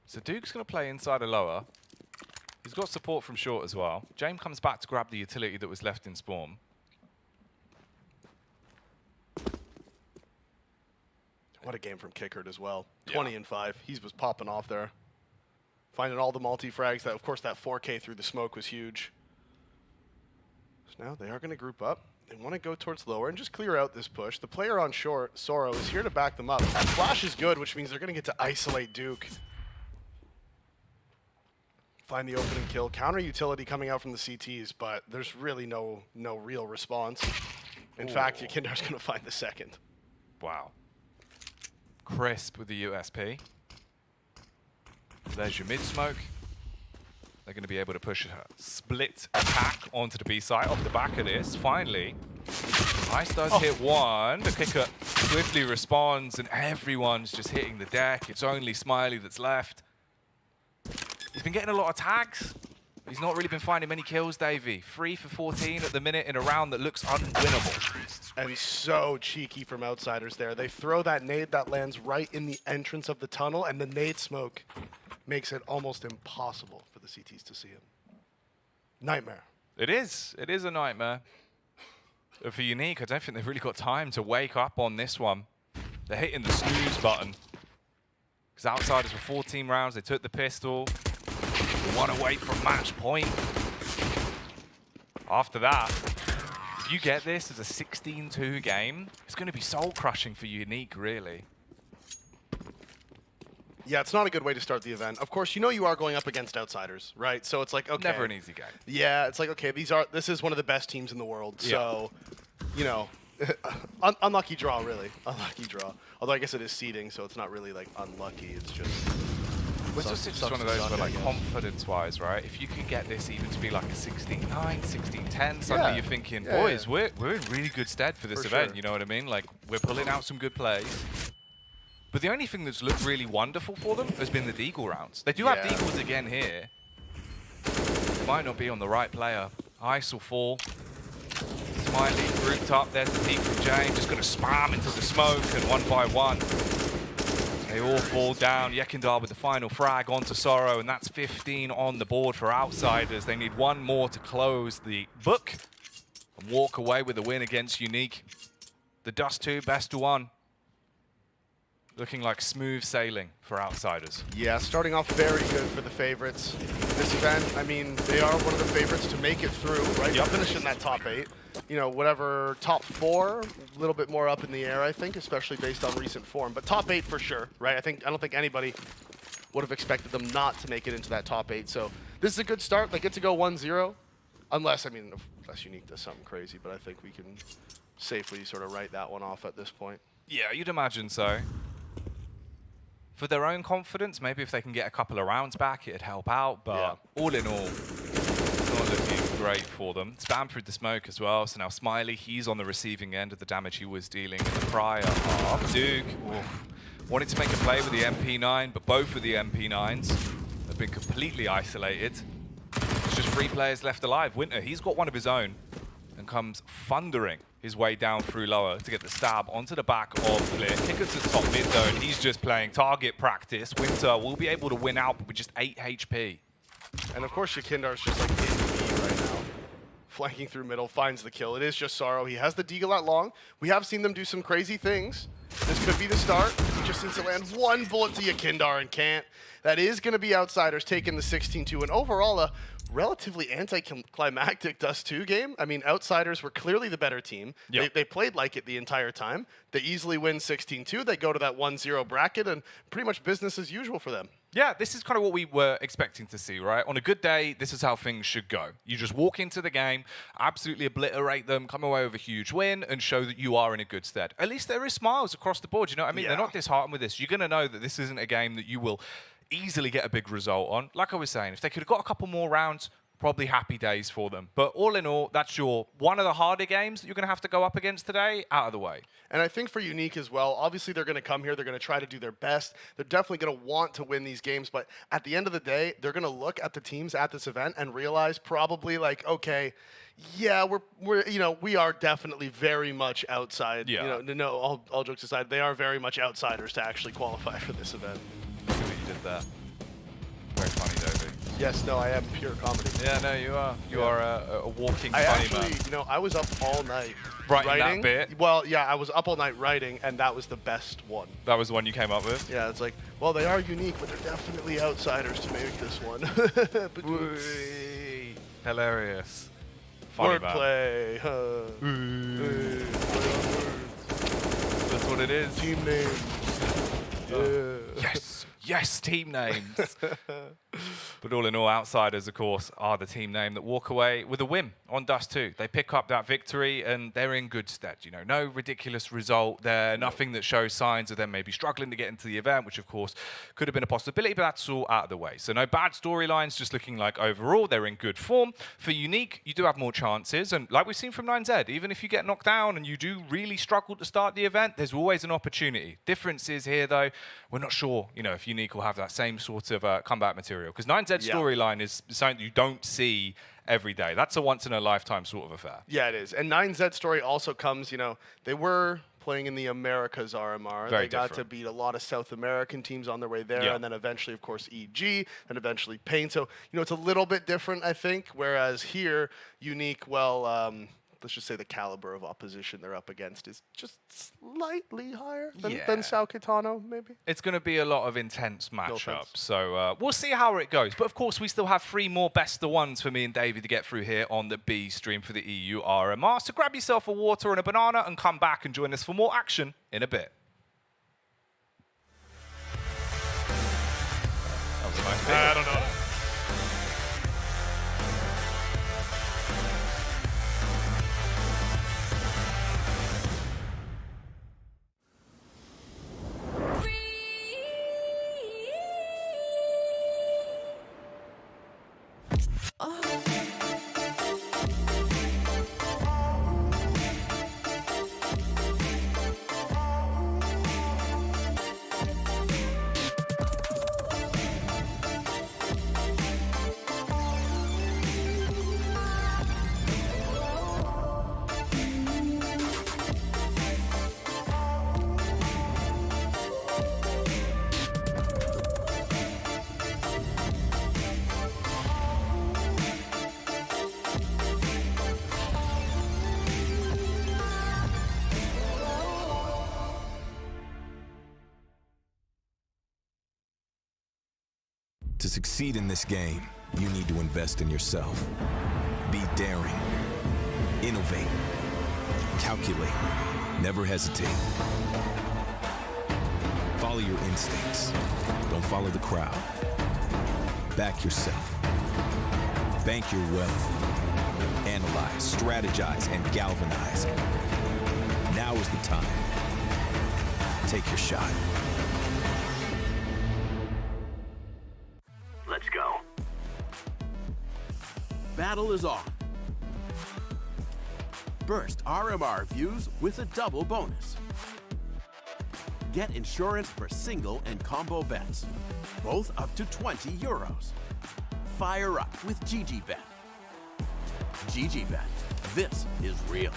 So Duke's going to play inside a lower. He's got support from short as well. James comes back to grab the utility that was left in spawn. What a game from Kickard as well. 20-5. He was popping off there. Finding all the multi-frags. That, of course, that 4K through the smoke was huge. So now they are going to group up. They want to go towards lower and just clear out this push. The player on short, Soro, is here to back them up. Flash is good, which means they're going to get to isolate Duke. Find the opening kill. Counter utility coming out from the CTs, but there's really no real response. In fact, Yakindar's going to find the second. Wow. Crisp with the USP. There's your mid-smoke. They're going to be able to push a split attack onto the B site off the back of this. Finally, Ice does hit one. The kicker swiftly responds, and everyone's just hitting the deck. It's only Smiley that's left. He's been getting a lot of tags. He's not really been finding many kills, Davey. 3 for 14 at the minute in a round that looks unwinnable. And so cheeky from Outsiders there. They throw that nade that lands right in the entrance of the tunnel, and the nade smoke makes it almost impossible for the CTs to see him. Nightmare. It is. It is a nightmare. But for Unique, I don't think they've really got time to wake up on this one. They're hitting the snooze button. Because Outsiders were 14 rounds. They took the pistol. One away from match point. After that, if you get this as a 16-2 game, it's going to be soul-crushing for Unique, really. Yeah, it's not a good way to start the event. Of course, you know you are going up against Outsiders, right? So it's like, okay. Never an easy game. Yeah, it's like, okay, this is one of the best teams in the world. So, you know, unlucky draw, really. Unlucky draw. Although I guess it is seeding, so it's not really like unlucky. It's just... It's just one of those where, like, confidence-wise, right? If you can get this even to be like a 16-9, 16-10, suddenly you're thinking, boys, we're in really good stead for this event, you know what I mean? Like, we're pulling out some good plays. But the only thing that's looked really wonderful for them has been the Deagle rounds. They do have Deagles again here. Might not be on the right player. Ice will fall. Smiley grouped up. There's the peek from Jane. Just going to spam into the smoke and one by one. They all fall down. Yekindar with the final frag onto Sorrow, and that's 15 on the board for Outsiders. They need one more to close the book and walk away with a win against Unique. The Dust 2 best of 1. Looking like smooth sailing for Outsiders. Yeah, starting off very good for the favorites. This event, I mean, they are one of the favorites to make it through, right? Yep. Finish in that top 8. You know, whatever top 4, a little bit more up in the air, I think, especially based on recent form. But top 8 for sure, right? I don't think anybody would have expected them not to make it into that top 8. So this is a good start. They get to go 1-0, unless Unique does something crazy. But I think we can safely sort of write that one off at this point. Yeah, you'd imagine so. For their own confidence, maybe if they can get a couple of rounds back, it'd help out. But all in all, it's not looking great for them. Spam through the smoke as well. So now Smiley, he's on the receiving end of the damage he was dealing in the prior half. Duke wanted to make a play with the MP9, but both of the MP9s have been completely isolated. There's just 3 players left alive. Winter, he's got one of his own and comes thundering his way down through lower to get the stab onto the back of Flick. Kicker to the top mid though, and he's just playing target practice. Winter will be able to win out, but with just 8 HP. And of course, Yakindar's just like in the lead right now. Flanking through middle, finds the kill. It is just Sorrow. He has the deagle at long. We have seen them do some crazy things. This could be the start. He just needs to land one bullet to Yakindar and can't. That is going to be Outsiders taking the 16-2. And overall, a relatively anticlimactic Dust 2 game. I mean, Outsiders were clearly the better team. Yep. They played like it the entire time. They easily win 16-2. They go to that 1-0 bracket, and pretty much business as usual for them. Yeah, this is kind of what we were expecting to see, right? On a good day, this is how things should go. You just walk into the game, absolutely obliterate them, come away with a huge win, and show that you are in a good stead. At least there is smiles across the board, you know what I mean? Yeah. They're not disheartened with this. You're going to know that this isn't a game that you will easily get a big result on. Like I was saying, if they could have got a couple more rounds, probably happy days for them. But all in all, that's one of the harder games that you're going to have to go up against today, out of the way. And I think for Unique as well, obviously they're going to come here, they're going to try to do their best. They're definitely going to want to win these games, but at the end of the day, they're going to look at the teams at this event and realize probably like, okay, yeah, we are definitely very much outside. Yeah. You know, all jokes aside, they are very much outsiders to actually qualify for this event. See what you did there. Very funny, Dovey. Yes, no, I am pure comedy. Yeah, no, you are. You are a walking I funny actually, man. you know, I was up all night Writing that bit? Well, yeah, I was up all night writing, and that was the best one. That was the one you came up with? Yeah, it's like, well, they are unique, but they're definitely outsiders to make this one. Hilarious. Funny man. Wordplay. That's what it is. Team name. Yes, yes, team names. But all in all, Outsiders, of course, are the team name that walk away with a win on Dust 2. They pick up that victory, and they're in good stead. You know, no ridiculous result there, nothing that shows signs of them maybe struggling to get into the event, which, of course, could have been a possibility, but that's all out of the way. So no bad storylines, just looking like overall they're in good form. For Unique, you do have more chances, and like we've seen from 9Z, even if you get knocked down and you do really struggle to start the event, there's always an opportunity. Difference is here, though, we're not sure, you know, if Unique will have that same sort of comeback material, because 9Z storyline is something that you don't see every day. That's a once-in-a-lifetime sort of affair. Yeah, it is. And 9Z story also comes, you know, they were playing in the Americas RMR. Very they got different. to beat a lot of South American teams on their way there, Yeah. and then eventually, of course, EG, and eventually Pain. So, you know, it's a little bit different, I think, whereas here, Unique, well, let's just say the caliber of opposition they're up against is just slightly higher than Sao Caetano, maybe. It's going to be a lot of intense matchups, offense. so we'll see how it goes. But of course, we still have 3 more best of ones for me and Davey to get through here on the B stream for the EU RMR. So grab yourself a water and a banana and come back and join us for more action in a bit. That was a nice bit. I don't know. To succeed in this game, you need to invest in yourself. Be daring. Innovate. Calculate. Never hesitate. Follow your instincts. Don't follow the crowd. Back yourself. Bank your wealth. Analyze, strategize, and galvanize. Now is the time. Take your shot. Let's go. Battle is on. Burst RMR views with a double bonus. Get insurance for single and combo bets, both up to €20. Fire up with GGBet. GGBet, this is real.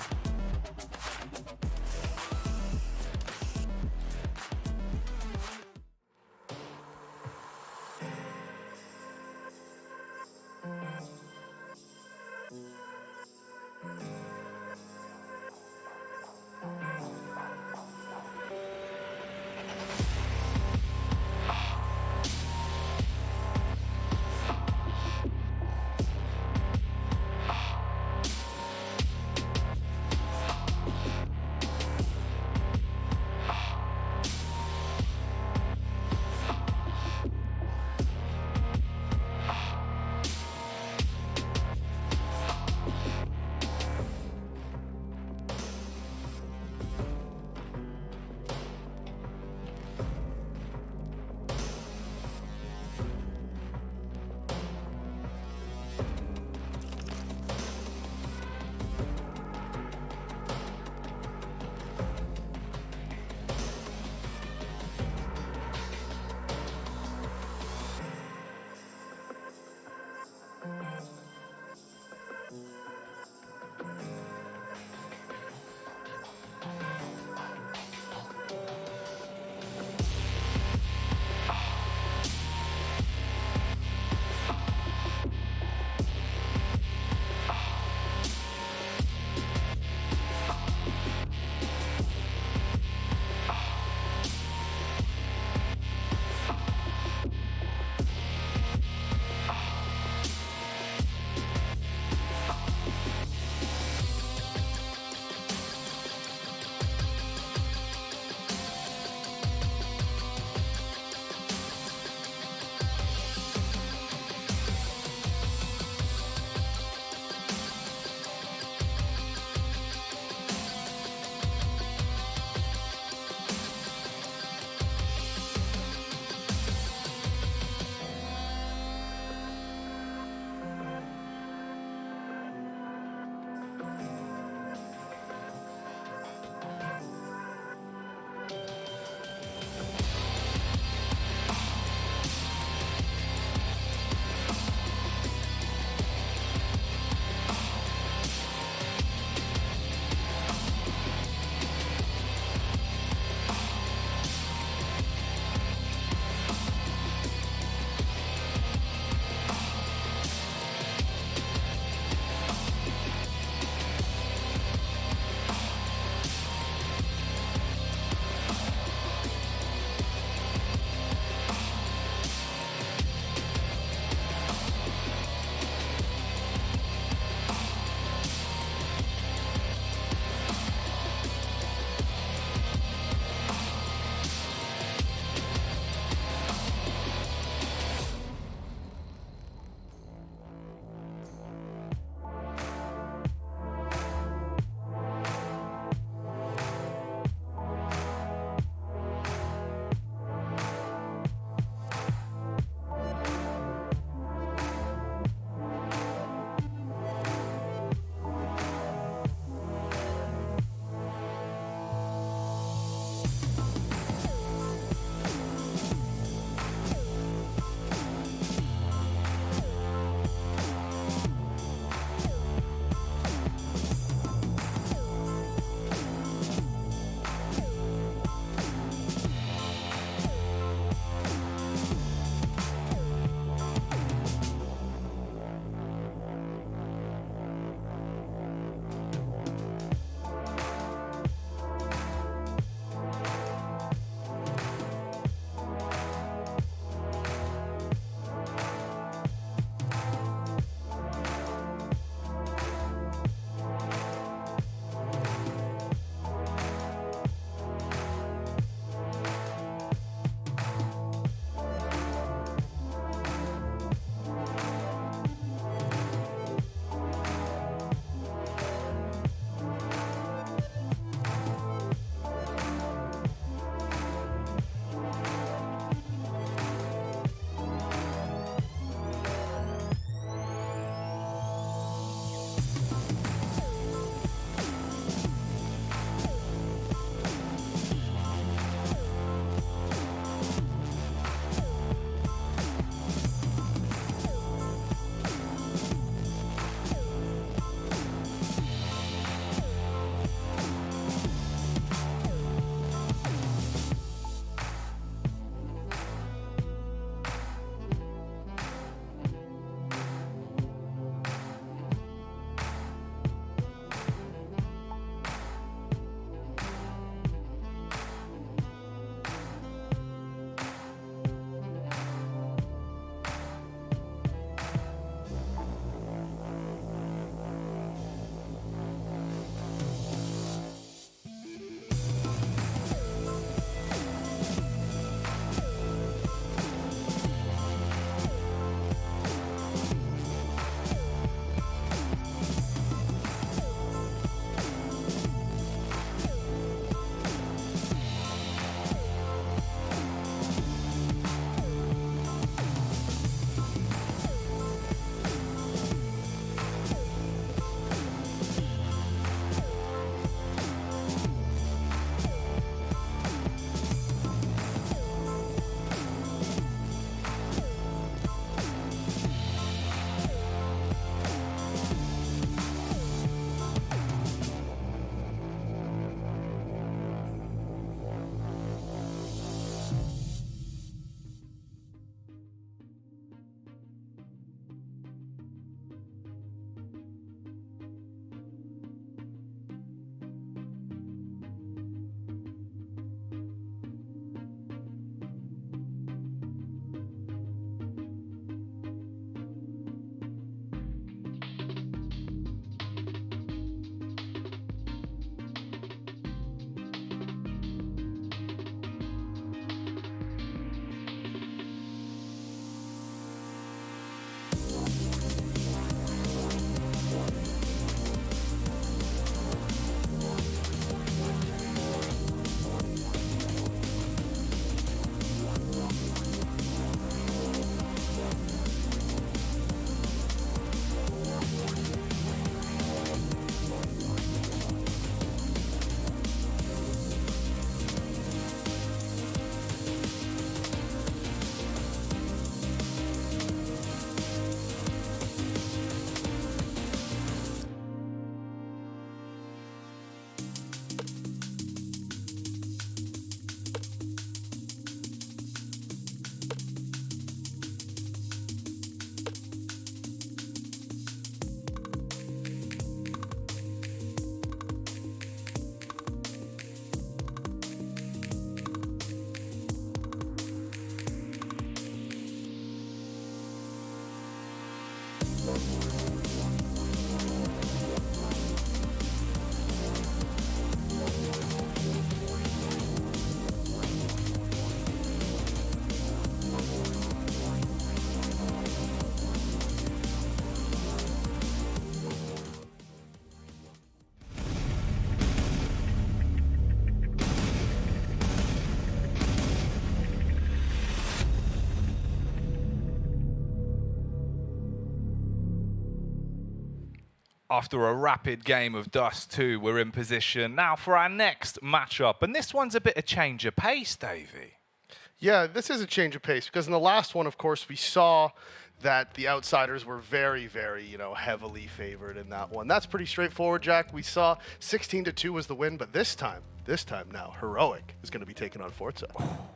After a rapid game of Dust 2, we're in position now for our next matchup. And this one's a bit of change of pace, Davey. Yeah, this is a change of pace because in the last one, of course, we saw that the outsiders were very, very, heavily favored in that one. That's pretty straightforward, Jack. We saw 16-2 was the win, but this time now, Heroic is going to be taking on Forza.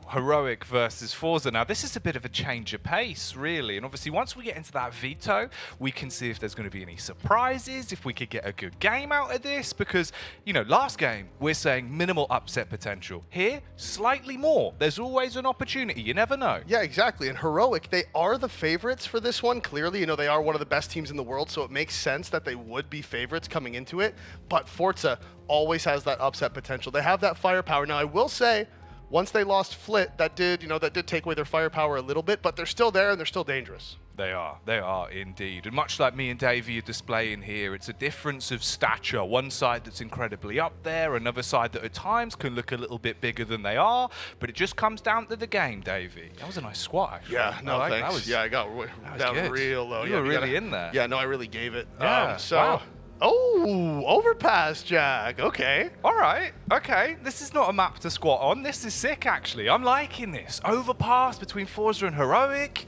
Heroic versus Forza. Now, this is a bit of a change of pace, really. And obviously, once we get into that veto, we can see if there's going to be any surprises, if we could get a good game out of this. Because, last game, we're saying minimal upset potential. Here, slightly more. There's always an opportunity. You never know. Yeah, exactly. And Heroic, they are the favorites for this one. Clearly, they are one of the best teams in the world, so it makes sense that they would be favorites coming into it. But Forza always has that upset potential. They have that firepower. Now, I will say, once they lost Flit, that did take away their firepower a little bit, but they're still there and they're still dangerous. They are indeed. And much like me and Davey are displaying here, it's a difference of stature. One side that's incredibly up there, another side that at times can look a little bit bigger than they are, but it just comes down to the game, Davey. That was a nice squat, actually. Yeah, no, thanks. I got down real low. You were really in there. Yeah, no, I really gave it. Yeah, wow. Oh, overpass, Jack. Okay. All right. Okay. This is not a map to squat on. This is sick, actually. I'm liking this. Overpass between Forza and Heroic.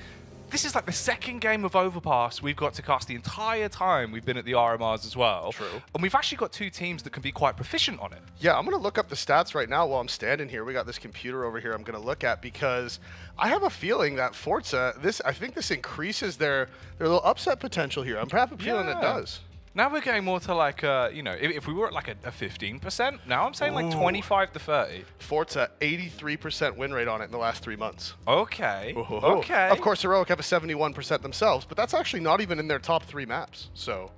This is like the second game of Overpass we've got to cast the entire time we've been at the RMRs as well. True. And we've actually got two teams that can be quite proficient on it. Yeah, I'm going to look up the stats right now while I'm standing here. We got this computer over here I'm going to look at because I have a feeling that Forza, I think this increases their little upset potential here. I'm have a feeling it does. Now we're going more to like, if we were at like a 15%, now I'm saying like 25 to 30. Forza, 83% win rate on it in the last 3 months. Okay. Okay. Of course, Heroic have a 71% themselves, but that's actually not even in their top 3 maps. So,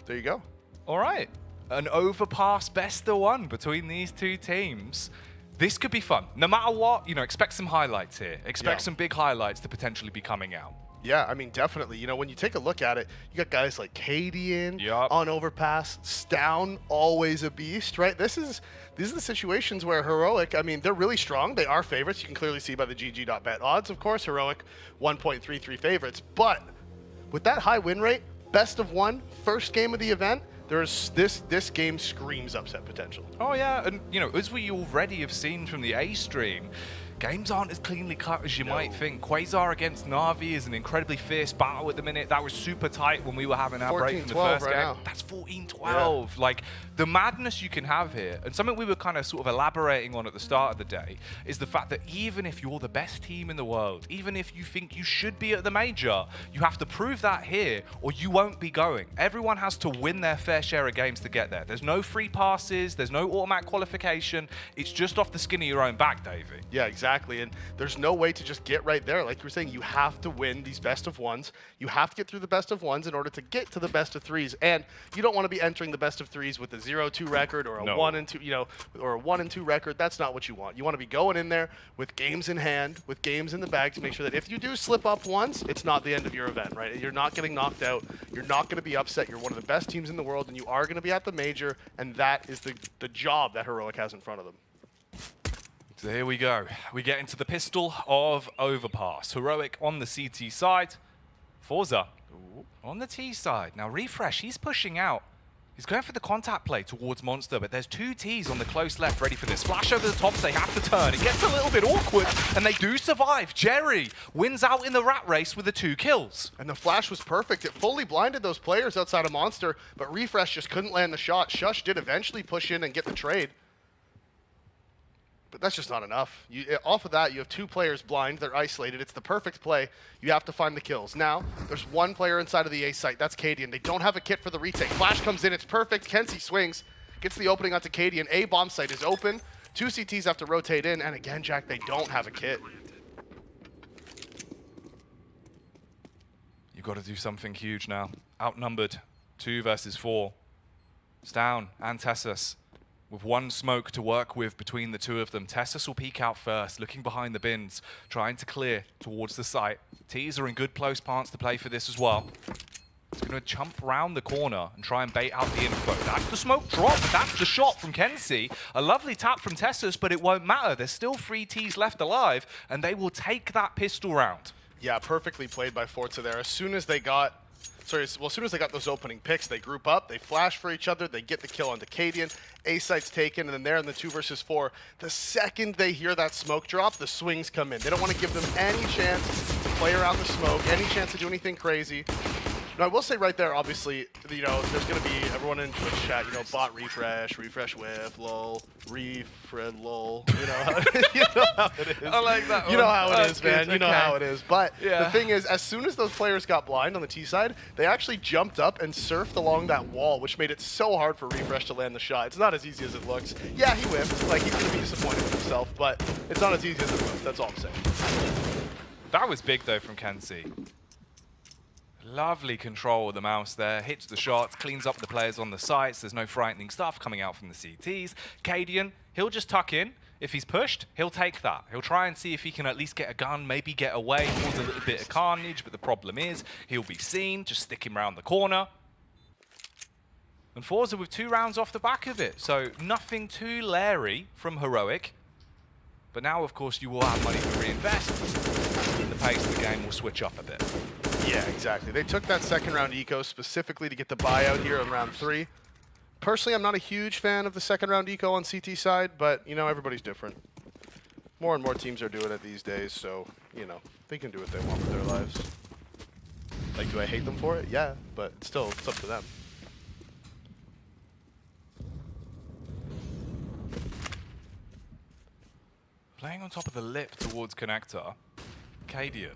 there you go. All right. An overpass best of one between these two teams. This could be fun. No matter what, expect some highlights here. Expect some big highlights to potentially be coming out. Yeah, I mean, definitely. When you take a look at it, you got guys like Cadian on Overpass, Stown, always a beast, right? These are the situations where Heroic, I mean, they're really strong. They are favorites. You can clearly see by the GG.bet odds, of course. Heroic, 1.33 favorites. But with that high win rate, best of one, first game of the event, this game screams upset potential. Oh, yeah. And, as we already have seen from the A stream, games aren't as cleanly cut as you might think. Quasar against Na'Vi is an incredibly fierce battle at the minute. That was super tight when we were having our break from the first game. Now. That's 14-12. Yeah. Like, the madness you can have here, and something we were kind of sort of elaborating on at the start of the day, is the fact that even if you're the best team in the world, even if you think you should be at the major, you have to prove that here or you won't be going. Everyone has to win their fair share of games to get there. There's no free passes. There's no automatic qualification. It's just off the skin of your own back, Davey. Yeah, exactly. And there's no way to just get right there. Like you were saying, you have to win these best of ones. You have to get through the best of ones in order to get to the best of threes. And you don't want to be entering the best of threes with a 0-2 record or a 1-2, or a 1-2 record. That's not what you want. You want to be going in there with games in hand, with games in the bag to make sure that if you do slip up once, it's not the end of your event, right? You're not getting knocked out. You're not going to be upset. You're one of the best teams in the world, and you are going to be at the major, and that is the job that Heroic has in front of them. So here we go. We get into the pistol of Overpass. Heroic on the CT side. Forza on the T side. Now Refresh, he's pushing out. He's going for the contact play towards Monster, but there's two Ts on the close left ready for this. Flash over the top, so they have to turn. It gets a little bit awkward, and they do survive. Jerry wins out in the rat race with the 2 kills. And the flash was perfect. It fully blinded those players outside of Monster, but Refresh just couldn't land the shot. Shush did eventually push in and get the trade. But that's just not enough. Off of that, you have 2 players blind. They're isolated. It's the perfect play. You have to find the kills. Now, there's 1 player inside of the A site. That's Cadian. They don't have a kit for the retake. Flash comes in. It's perfect. Kenzie swings. Gets the opening onto Cadian. A bomb site is open. 2 CTs have to rotate in. And again, Jack, they don't have a kit. You've got to do something huge now. Outnumbered 2 versus 4. Stown and Tessus. With 1 smoke to work with between the 2 of them. Tessus will peek out first, looking behind the bins, trying to clear towards the site. T's are in good close pants to play for this as well. He's going to jump round the corner and try and bait out the info. That's the smoke drop. That's the shot from Kenzie. A lovely tap from Tessus, but it won't matter. There's still 3 T's left alive, and they will take that pistol round. Yeah, perfectly played by Forza there. As soon as they got Sorry, well, as soon as they got those opening picks, they group up, they flash for each other, they get the kill onto Cadian, A site's taken, and then they're in the 2 versus 4. The second they hear that smoke drop, the swings come in. They don't want to give them any chance to play around the smoke, any chance to do anything crazy. Now, I will say right there, obviously, you know, there's going to be everyone in Twitch chat, you know, bot refresh, refresh whiff, lol, refred, lol. You know how it is. I like that You know how it is, man. Good. You know how it is. But Yeah. the thing is, as soon as those players got blind on the T side, they actually jumped up and surfed along that wall, which made it so hard for Refresh to land the shot. It's not as easy as it looks. Yeah, he whiffed. Like, he's going to be disappointed with himself, but it's not as easy as it looks. That's all I'm saying. That was big, though, from Kenzie. Lovely control of the mouse there. Hits the shots, cleans up the players on the sites. There's no frightening stuff coming out from the CTs. Cadian, he'll just tuck in. If he's pushed, he'll take that. He'll try and see if he can at least get a gun, maybe get away, cause a little bit of carnage, but the problem is he'll be seen, just stick him around the corner. And Forza with 2 rounds off the back of it, so nothing too leery from Heroic. But now, of course, you will have money to reinvest, and the pace of the game will switch up a bit. Yeah, exactly. They took that second round eco specifically to get the buyout here in round 3. Personally, I'm not a huge fan of the second round eco on CT side, but, you know, everybody's different. More and more teams are doing it these days, so, you know, they can do what they want with their lives. Like, do I hate them for it? Yeah, but still, it's up to them. Playing on top of the lip towards Connector, Cadian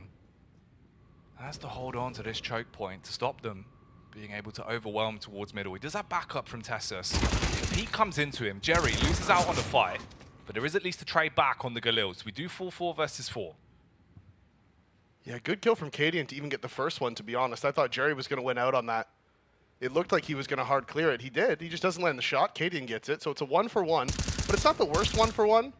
has to hold on to this choke point to stop them being able to overwhelm towards middle. He does have backup from Tessus. If he comes into him, Jerry loses out on the fight, but there is at least a trade back on the Galil. So we do full 4 versus 4. Yeah, good kill from Cadian to even get the first one, to be honest. I thought Jerry was going to win out on that. It looked like he was going to hard clear it. He did. He just doesn't land the shot. Cadian gets it, so it's a 1-for-1. But it's not the worst 1-for-1,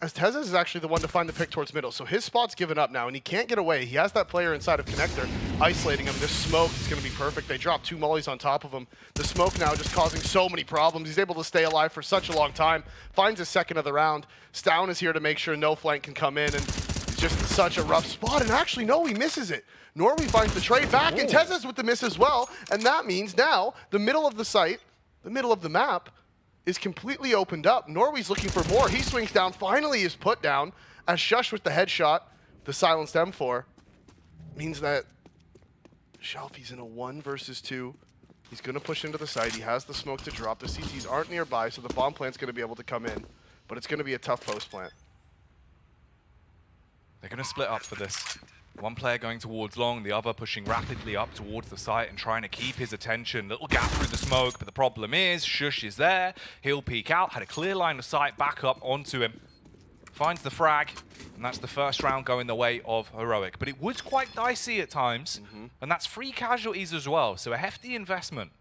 as Tezes is actually the one to find the pick towards middle. So his spot's given up now, and he can't get away. He has that player inside of Connector isolating him. This smoke is going to be perfect. They drop 2 mollies on top of him. The smoke now just causing so many problems. He's able to stay alive for such a long time. Finds his second of the round. Stown is here to make sure no flank can come in, and he's just in such a rough spot. And actually, no, he misses it. Norway finds the trade back, and Tezes with the miss as well. And that means now the middle of the site, the middle of the map, is completely opened up. Norway's looking for more. He swings down, finally is put down, as Shush with the headshot, the silenced M4, means that Shelfie's in a 1 versus 2. He's going to push into the site. He has the smoke to drop. The CTs aren't nearby, so the bomb plant's going to be able to come in, but it's going to be a tough post plant. They're going to split up for this. One player going towards long, the other pushing rapidly up towards the site and trying to keep his attention. Little gap through the smoke, but the problem is Shush is there. He'll peek out, had a clear line of sight back up onto him. Finds the frag, and that's the first round going the way of Heroic. But it was quite dicey at times, and that's 3 casualties as well, so a hefty investment.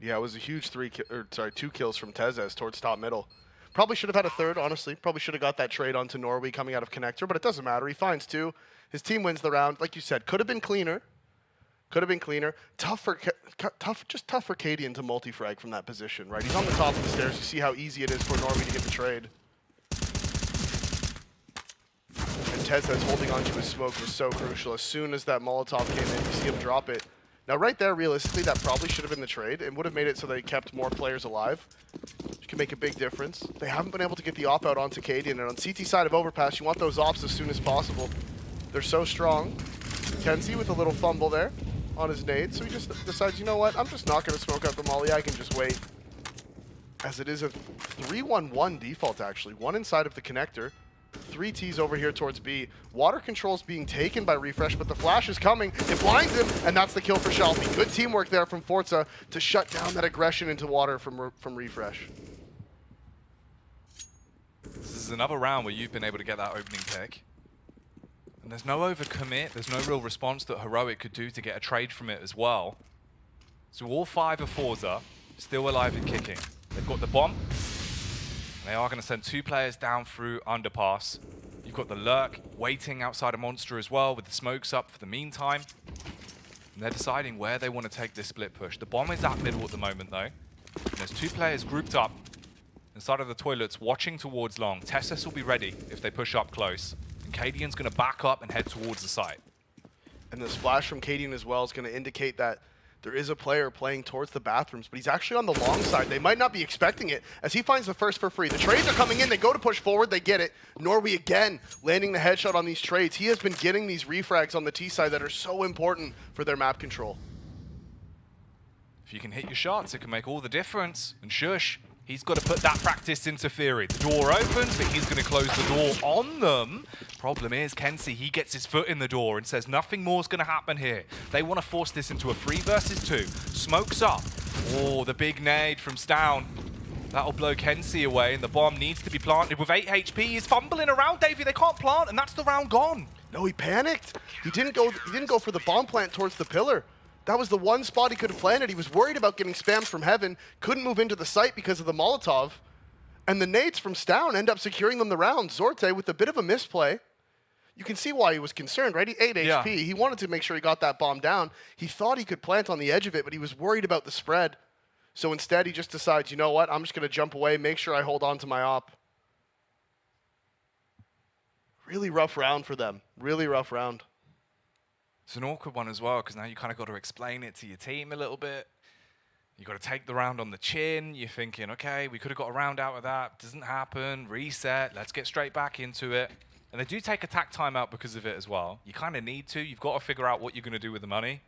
Yeah, it was a huge 2 kills from Tezes towards top middle. Probably should have had a third, honestly. Probably should have got that trade onto Norway coming out of Connector, but it doesn't matter. He finds 2. His team wins the round. Like you said, could have been cleaner. Could have been cleaner. Tough for Cadian to multi-frag from that position, right? He's on the top of the stairs. You see how easy it is for Norway to get the trade. And Tezes holding onto his smoke was so crucial. As soon as that Molotov came in, you see him drop it. Now, right there, realistically, that probably should have been the trade. It would have made it so they kept more players alive. Which can make a big difference. They haven't been able to get the op out onto Cadian. And on CT side of Overpass, you want those ops as soon as possible. They're so strong. Kenzie with a little fumble there on his nade. So he just decides, you know what? I'm just not going to smoke out the molly. I can just wait. As it is a 3-1-1 default, actually. 1 inside of the connector. 3 Ts over here towards B. Water control's being taken by Refresh, but the flash is coming. It blinds him, and that's the kill for Shelfie. Good teamwork there from Forza to shut down that aggression into water from Refresh. This is another round where you've been able to get that opening pick. And there's no overcommit, there's no real response that Heroic could do to get a trade from it as well. So all 5 of Forza still alive and kicking. They've got the bomb. They are going to send 2 players down through underpass. You've got the Lurk waiting outside a monster as well with the smokes up for the meantime. And they're deciding where they want to take this split push. The bomb is at middle at the moment though. And there's 2 players grouped up inside of the toilets watching towards long. Tessus will be ready if they push up close. And Cadian's going to back up and head towards the site. And the splash from Cadian as well is going to indicate that there is a player playing towards the bathrooms, but he's actually on the long side. They might not be expecting it as he finds the first for free. The trades are coming in. They go to push forward. They get it. Norway again landing the headshot on these trades. He has been getting these refrags on the T side that are so important for their map control. If you can hit your shots, it can make all the difference. And Shush, he's got to put that practice into theory. The door opens, but he's going to close the door on them. Problem is, Kenzie, he gets his foot in the door and says nothing more is going to happen here. They want to force this into a 3 versus 2. Smokes up. Oh, the big nade from Stown. That'll blow Kenzie away, and the bomb needs to be planted with 8 HP. He's fumbling around, Davey. They can't plant, and that's the round gone. No, he panicked. He didn't go for the bomb plant towards the pillar. That was the one spot he could have planted. He was worried about getting spammed from heaven, couldn't move into the site because of the Molotov. And the nades from Stown end up securing them the round. Zorte with a bit of a misplay. You can see why he was concerned, right? He 8 Yeah. HP. He wanted to make sure he got that bomb down. He thought he could plant on the edge of it, but he was worried about the spread. So instead, he just decides, you know what? I'm just going to jump away, make sure I hold on to my op. Really rough round for them. Really rough round. It's an awkward one as well, because now you kind of got to explain it to your team a little bit. You got to take the round on the chin. You're thinking, okay, we could have got a round out of that. Doesn't happen. Reset. Let's get straight back into it. And they do take attack timeout because of it as well. You kind of need to. You've got to figure out what you're going to do with the money.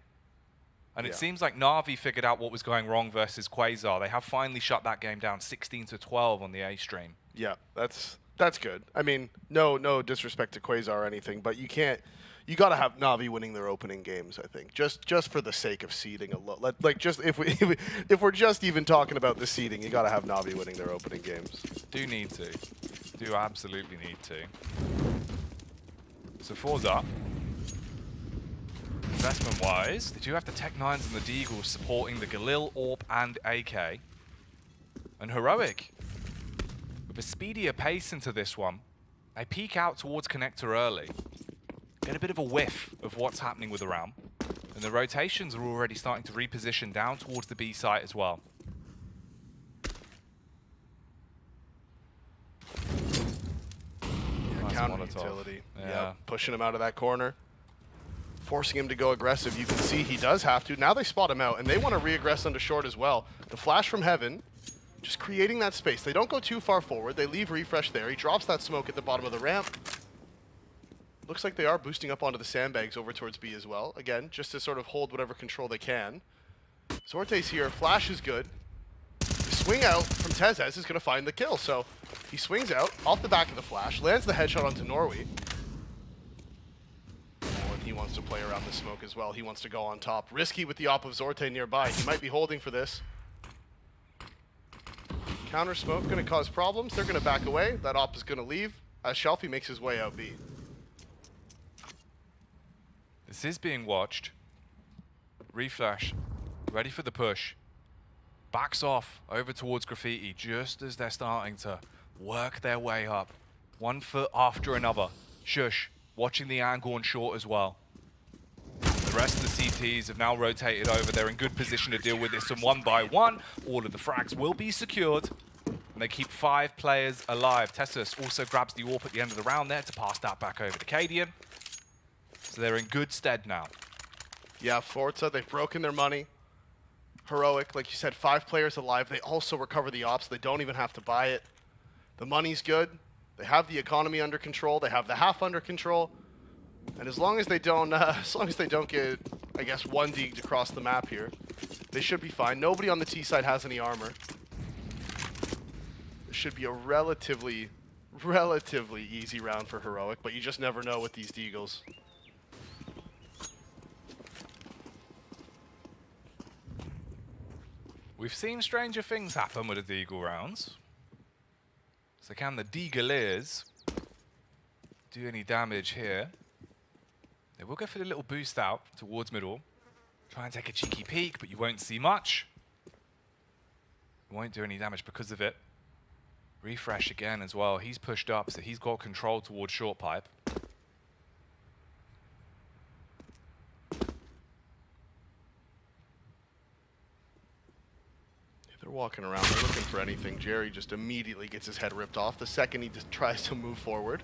And it seems like Na'Vi figured out what was going wrong versus Quasar. They have finally shut that game down 16-12 on the A stream. Yeah, that's good. I mean, no disrespect to Quasar or anything, but you can't. You got to have Na'Vi winning their opening games. I think just for the sake of seeding alone. Like just if we're just even talking about the seeding, you got to have Na'Vi winning their opening games. Do need to. Do absolutely need to. So Forza, investment-wise, they do have the Tech-9s and the Deagles supporting the Galil, AWP, and AK. And Heroic, with a speedier pace into this one, they peek out towards Connector early. Get a bit of a whiff of what's happening with the round. And the rotations are already starting to reposition down towards the B site as well. Counter utility. Yeah, pushing him out of that corner. Forcing him to go aggressive. You can see he does have to. Now they spot him out, and they want to re-aggress onto short as well. The flash from heaven, just creating that space. They don't go too far forward. They leave refresh there. He drops that smoke at the bottom of the ramp. Looks like they are boosting up onto the sandbags over towards B as well. Again, just to sort of hold whatever control they can. Zorte's here. Flash is good. The swing out from Tezes is going to find the kill. So he swings out off the back of the flash, lands the headshot onto Norway. Oh, and he wants to play around the smoke as well. He wants to go on top. Risky with the op of Zorte nearby. He might be holding for this. Counter smoke going to cause problems. They're going to back away. That op is going to leave as Shelfie makes his way out B. This is being watched. Reflash, ready for the push. Backs off over towards Graffiti just as they're starting to work their way up. 1 foot after another. Shush, watching the angle on short as well. The rest of the CTs have now rotated over. They're in good position to deal with this, and 1 by 1, all of the frags will be secured. And they keep 5 players alive. Tessus also grabs the AWP at the end of the round there to pass that back over to Cadian. So they're in good stead now. Yeah, Forza, they've broken their money. Heroic, like you said, 5 players alive. They also recover the ops. They don't even have to buy it. The money's good. They have the economy under control. They have the half under control. And as long as they don't get, I guess, 1 deeked across the map here, they should be fine. Nobody on the T side has any armor. It should be a relatively easy round for Heroic, but you just never know with these Deagles. We've seen stranger things happen with the Deagle rounds. So can the Deagleers do any damage here? They will go for the little boost out towards middle. Try and take a cheeky peek, but you won't see much. Won't do any damage because of it. Refresh again as well. He's pushed up, so he's got control towards short pipe. They're walking around, they're looking for anything. Jerry just immediately gets his head ripped off the second he just tries to move forward.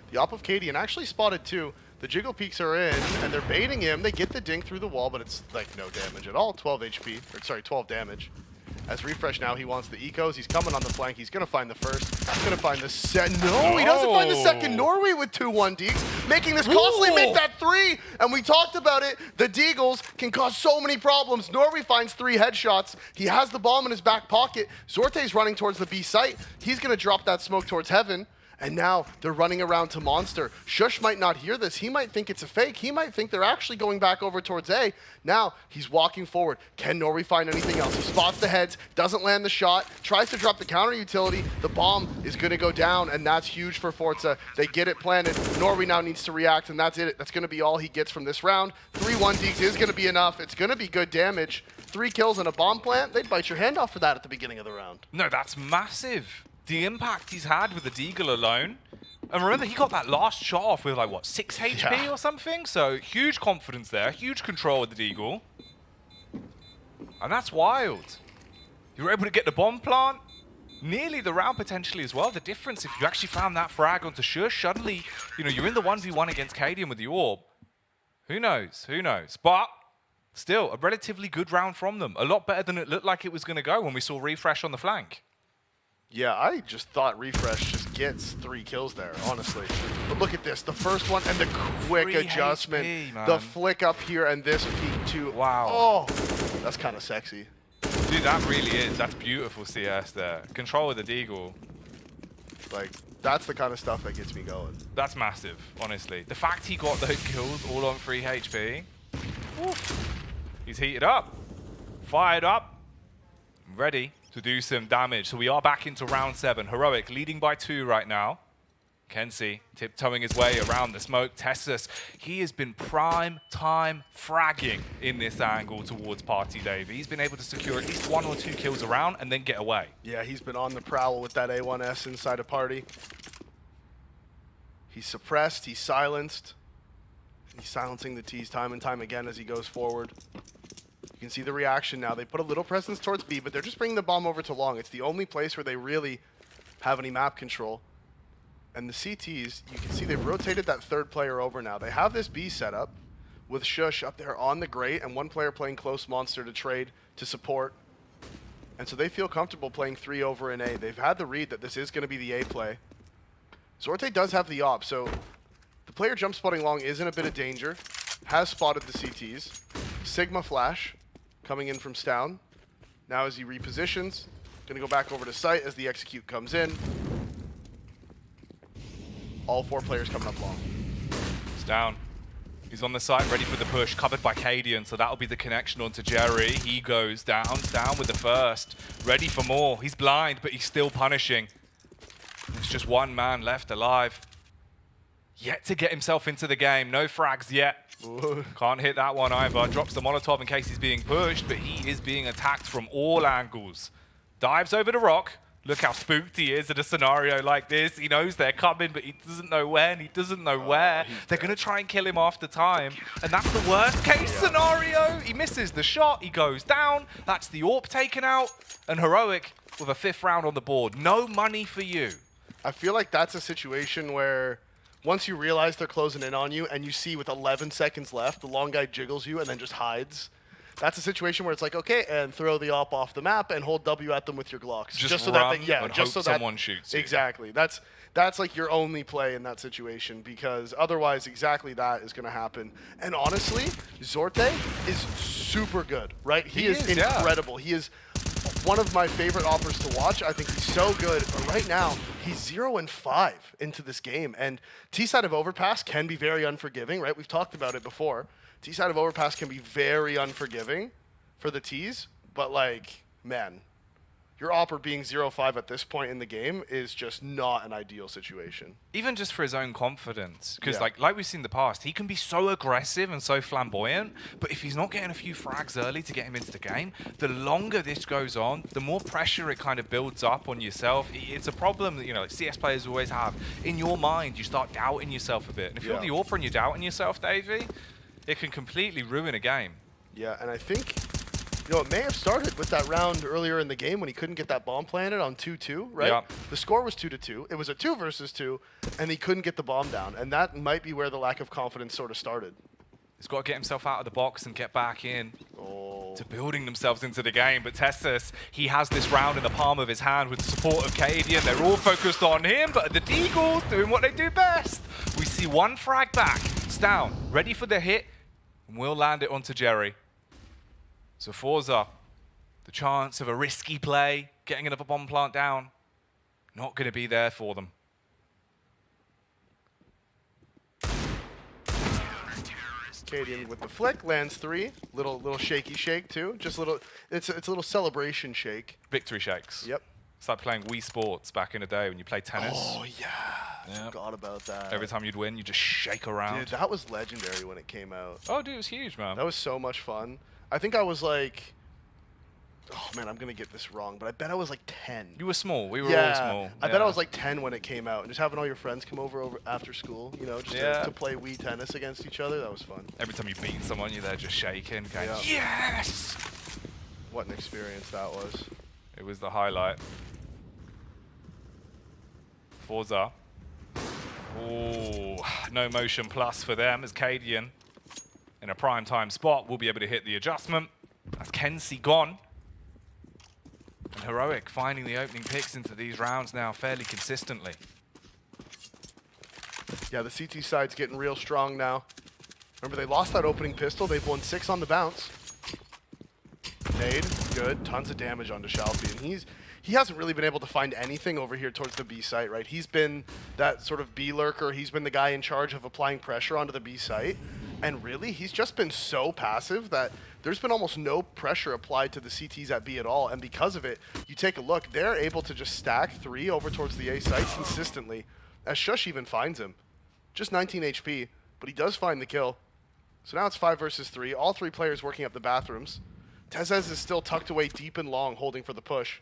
The op of Cadian actually spotted 2. The Jiggle Peaks are in, and they're baiting him. They get the dink through the wall, but it's like no damage at all. 12 HP, or sorry, 12 damage. As Refresh now, he wants the ecos. He's coming on the flank. He's going to find the first. He's going to find the second. No, he doesn't find the second. Norway with 2-1 deeks, making this costly. Make that 3. And we talked about it. The Deagles can cause so many problems. Norway finds 3 headshots. He has the bomb in his back pocket. Zorte's running towards the B site. He's going to drop that smoke towards heaven. And now they're running around to Monster. Shush might not hear this. He might think it's a fake. He might think they're actually going back over towards A. Now he's walking forward. Can Norway find anything else? He spots the heads, doesn't land the shot, tries to drop the counter utility. The bomb is going to go down, and that's huge for Forza. They get it planted. Norway now needs to react, and that's it. That's going to be all he gets from this round. 3-1 deeks is going to be enough. It's going to be good damage. 3 kills and a bomb plant. They'd bite your hand off for that at the beginning of the round. No, that's massive. The impact he's had with the Deagle alone. And remember, he got that last shot off with, like, what, 6 HP or something? So, huge confidence there, huge control with the Deagle. And that's wild. You were able to get the bomb plant, nearly the round potentially as well. The difference, if you actually found that frag onto Shush, suddenly, you know, you're in the 1v1 against Cadian with the orb. Who knows? Who knows? But still, a relatively good round from them. A lot better than it looked like it was going to go when we saw Refresh on the flank. Yeah, I just thought Refresh just gets 3 kills there, honestly. But look at this, the first one and the quick adjustment. HP, the flick up here and this peak too. Wow. Oh, that's kind of sexy. Dude, that really is. That's beautiful CS there. Control with the Deagle. Like, that's the kind of stuff that gets me going. That's massive, honestly. The fact he got those kills all on 3 HP. Oof. He's heated up. Fired up. Ready to do some damage. So we are back into round 7. Heroic leading by 2 right now. Kenzie tiptoeing his way around the smoke. Tessus, he has been prime time fragging in this angle towards Party Dave. He's been able to secure at least 1 or 2 kills around and then get away. Yeah, he's been on the prowl with that A1S inside a Party. He's suppressed, he's silenced. He's silencing the T's time and time again as he goes forward. You can see the reaction now. They put a little presence towards B, but they're just bringing the bomb over to long. It's the only place where they really have any map control. And the CTs, you can see they've rotated that 3rd player over now. They have this B set up with Shush up there on the grate and 1 player playing close Monster to trade, to support. And so they feel comfortable playing 3 over in A. They've had the read that this is going to be the A play. Zorte does have the op, so the player jump spotting long is in a bit of danger. Has spotted the CTs. Sigma flash coming in from Stown. Now as he repositions, going to go back over to site as the execute comes in. All 4 players coming up long. It's down. He's on the site, ready for the push, covered by Cadian, so that'll be the connection onto Jerry. He goes down with the first, ready for more. He's blind, but he's still punishing. There's just 1 man left alive. Yet to get himself into the game. No frags yet. Ooh. Can't hit that one either. Drops the Molotov in case he's being pushed, but he is being attacked from all angles. Dives over the rock. Look how spooked he is in a scenario like this. He knows they're coming, but he doesn't know when. He doesn't know where. They're going to try and kill him after time. And that's the worst case scenario. He misses the shot. He goes down. That's the AWP taken out. And Heroic with a 5th round on the board. No money for you. I feel like that's a situation where once you realize they're closing in on you and you see with 11 seconds left, the long guy jiggles you and then just hides. That's a situation where it's like, okay, and throw the op off the map and hold W at them with your Glocks. Just so that someone shoots you. Exactly. That's like your only play in that situation, because otherwise exactly that is going to happen. And honestly, Zorte is super good, right? He is incredible. Yeah. He is one of my favorite offers to watch. I think he's so good. But right now, he's 0-5 into this game. And T-side of Overpass can be very unforgiving, right? We've talked about it before. T-side of Overpass can be very unforgiving for the T's, but like, man, your Opper being 0-5 at this point in the game is just not an ideal situation. Even just for his own confidence, because like we've seen in the past, he can be so aggressive and so flamboyant, but if he's not getting a few frags early to get him into the game, the longer this goes on, the more pressure it kind of builds up on yourself. It's a problem that, you know, like CS players always have. In your mind, you start doubting yourself a bit. And if you're the Orper and you're doubting yourself, Davey, it can completely ruin a game. Yeah, and I think You know, it may have started with that round earlier in the game when he couldn't get that bomb planted on 2-2, right? Yeah. The score was 2-2. It was a 2 versus 2, and he couldn't get the bomb down. And that might be where the lack of confidence sort of started. He's got to get himself out of the box and get back in to building themselves into the game. But Tessus, he has this round in the palm of his hand with the support of Cadian. They're all focused on him, but the Deagles doing what they do best. We see one frag back. Stown, ready for the hit, and we'll land it onto Jerry. So Forza, the chance of a risky play, getting another bomb plant down, not going to be there for them. Cadian with the flick, lands 3. Little shaky shake too. Just little, it's a little celebration shake. Victory shakes. Yep. It's like playing Wii Sports back in the day when you played tennis. Oh yeah, I forgot about that. Every time you'd win, you just shake around. Dude, that was legendary when it came out. Oh, dude, it was huge, man. That was so much fun. I think I was like, oh man, I'm gonna get this wrong, but I bet I was like 10. You were small. We were all small. I bet I was like 10 when it came out, and just having all your friends come over after school, you know, just Yeah. to play Wii tennis against each other. That was fun. Every time you beat someone, you're there just shaking, going, Yeah. yes! What an experience that was. It was the highlight. Forza. Oh, no motion plus for them as Cadian in a prime time spot will be able to hit the adjustment. That's Kenzie gone. And Heroic finding the opening picks into these rounds now fairly consistently. Yeah, the CT side's getting real strong now. Remember, they lost that opening pistol. They've won 6 on the bounce. Nade, good. Tons of damage onto Shalfie. And he hasn't really been able to find anything over here towards the B site, right? He's been that sort of B lurker. He's been the guy in charge of applying pressure onto the B site. And really, he's just been so passive that there's been almost no pressure applied to the CTs at B at all. And because of it, you take a look, they're able to just stack 3 over towards the A site consistently, as Shush even finds him. Just 19 HP, but he does find the kill. So now it's 5 versus 3. All 3 players working up the bathrooms. Tezez is still tucked away deep and long, holding for the push.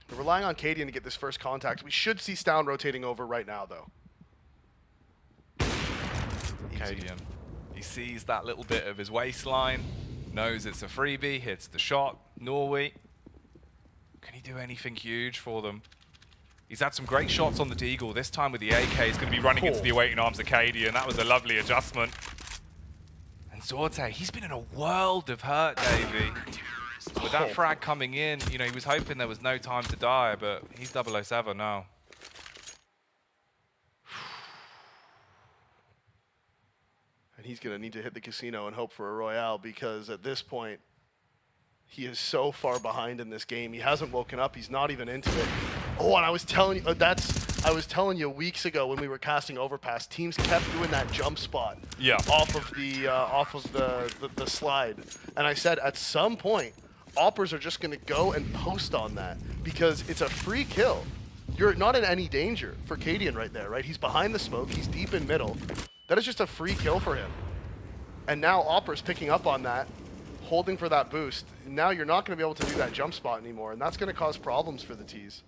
They're relying on Cadian to get this first contact. We should see Stown rotating over right now, though. Cadian. He sees that little bit of his waistline, knows it's a freebie, hits the shot. Norway. Can he do anything huge for them? He's had some great shots on the Deagle. This time with the AK, he's going to be running into the awaiting arms of Cadian. That was a lovely adjustment. And Zorte, he's been in a world of hurt, Davey. With that frag coming in, you know, he was hoping there was no time to die, but he's 007 now. And he's going to need to hit the casino and hope for a Royale, because at this point, he is so far behind in this game. He hasn't woken up. He's not even into it. Oh, and I was telling you, I was telling you weeks ago when we were casting Overpass, teams kept doing that jump spot off of the slide. And I said at some point, Oppers are just going to go and post on that because it's a free kill. You're not in any danger for Cadian right there, right? He's behind the smoke. He's deep in middle. That is just a free kill for him. And now Oppers picking up on that, holding for that boost. Now you're not going to be able to do that jump spot anymore, and that's going to cause problems for the T's.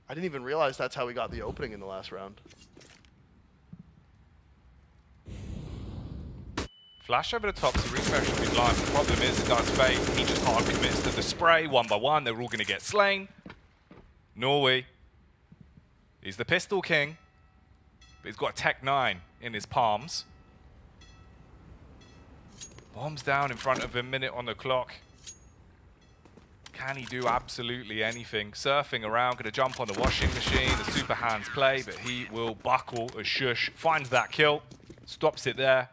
I didn't even realize that's how we got the opening in the last round. Flash over the top to refresh will be blind. The problem is it does fade. He just hard commits to the spray. 1 by 1, they're all going to get slain. Norway. He's the pistol king. But he's got a Tech 9 in his palms. Bombs down in front of him, minute on the clock. Can he do absolutely anything? Surfing around, going to jump on the washing machine. The super hands play, but he will buckle as Shush finds that kill. Stops it there.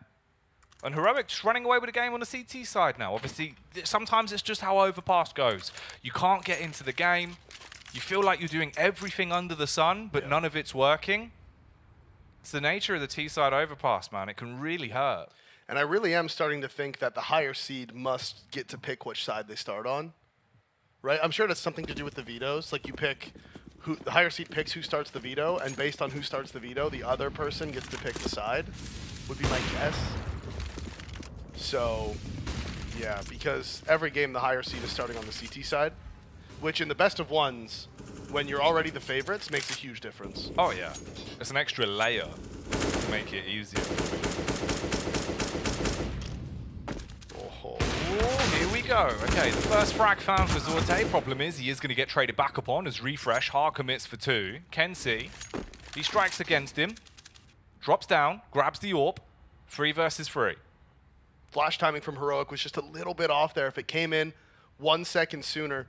And Heroic just running away with the game on the CT side now. Obviously, sometimes it's just how Overpass goes. You can't get into the game. You feel like you're doing everything under the sun, but none of it's working. It's the nature of the T-side Overpass, man. It can really hurt. And I really am starting to think that the higher seed must get to pick which side they start on. Right? I'm sure that's something to do with the vetoes. Like you pick who, the higher seed picks who starts the veto, and based on who starts the veto, the other person gets to pick the side, would be my guess. So, yeah, because every game the higher seed is starting on the CT side, which in the best of ones, when you're already the favorites, makes a huge difference. Oh, yeah. It's an extra layer to make it easier. Oh, Oh, here we go. Okay, the first frag found for Zorte. Problem is, he is going to get traded back upon as Refresh hard commits for 2. Kenzie, he strikes against him, drops down, grabs the AWP. 3 versus 3. Flash timing from Heroic was just a little bit off there. If it came in 1 second sooner,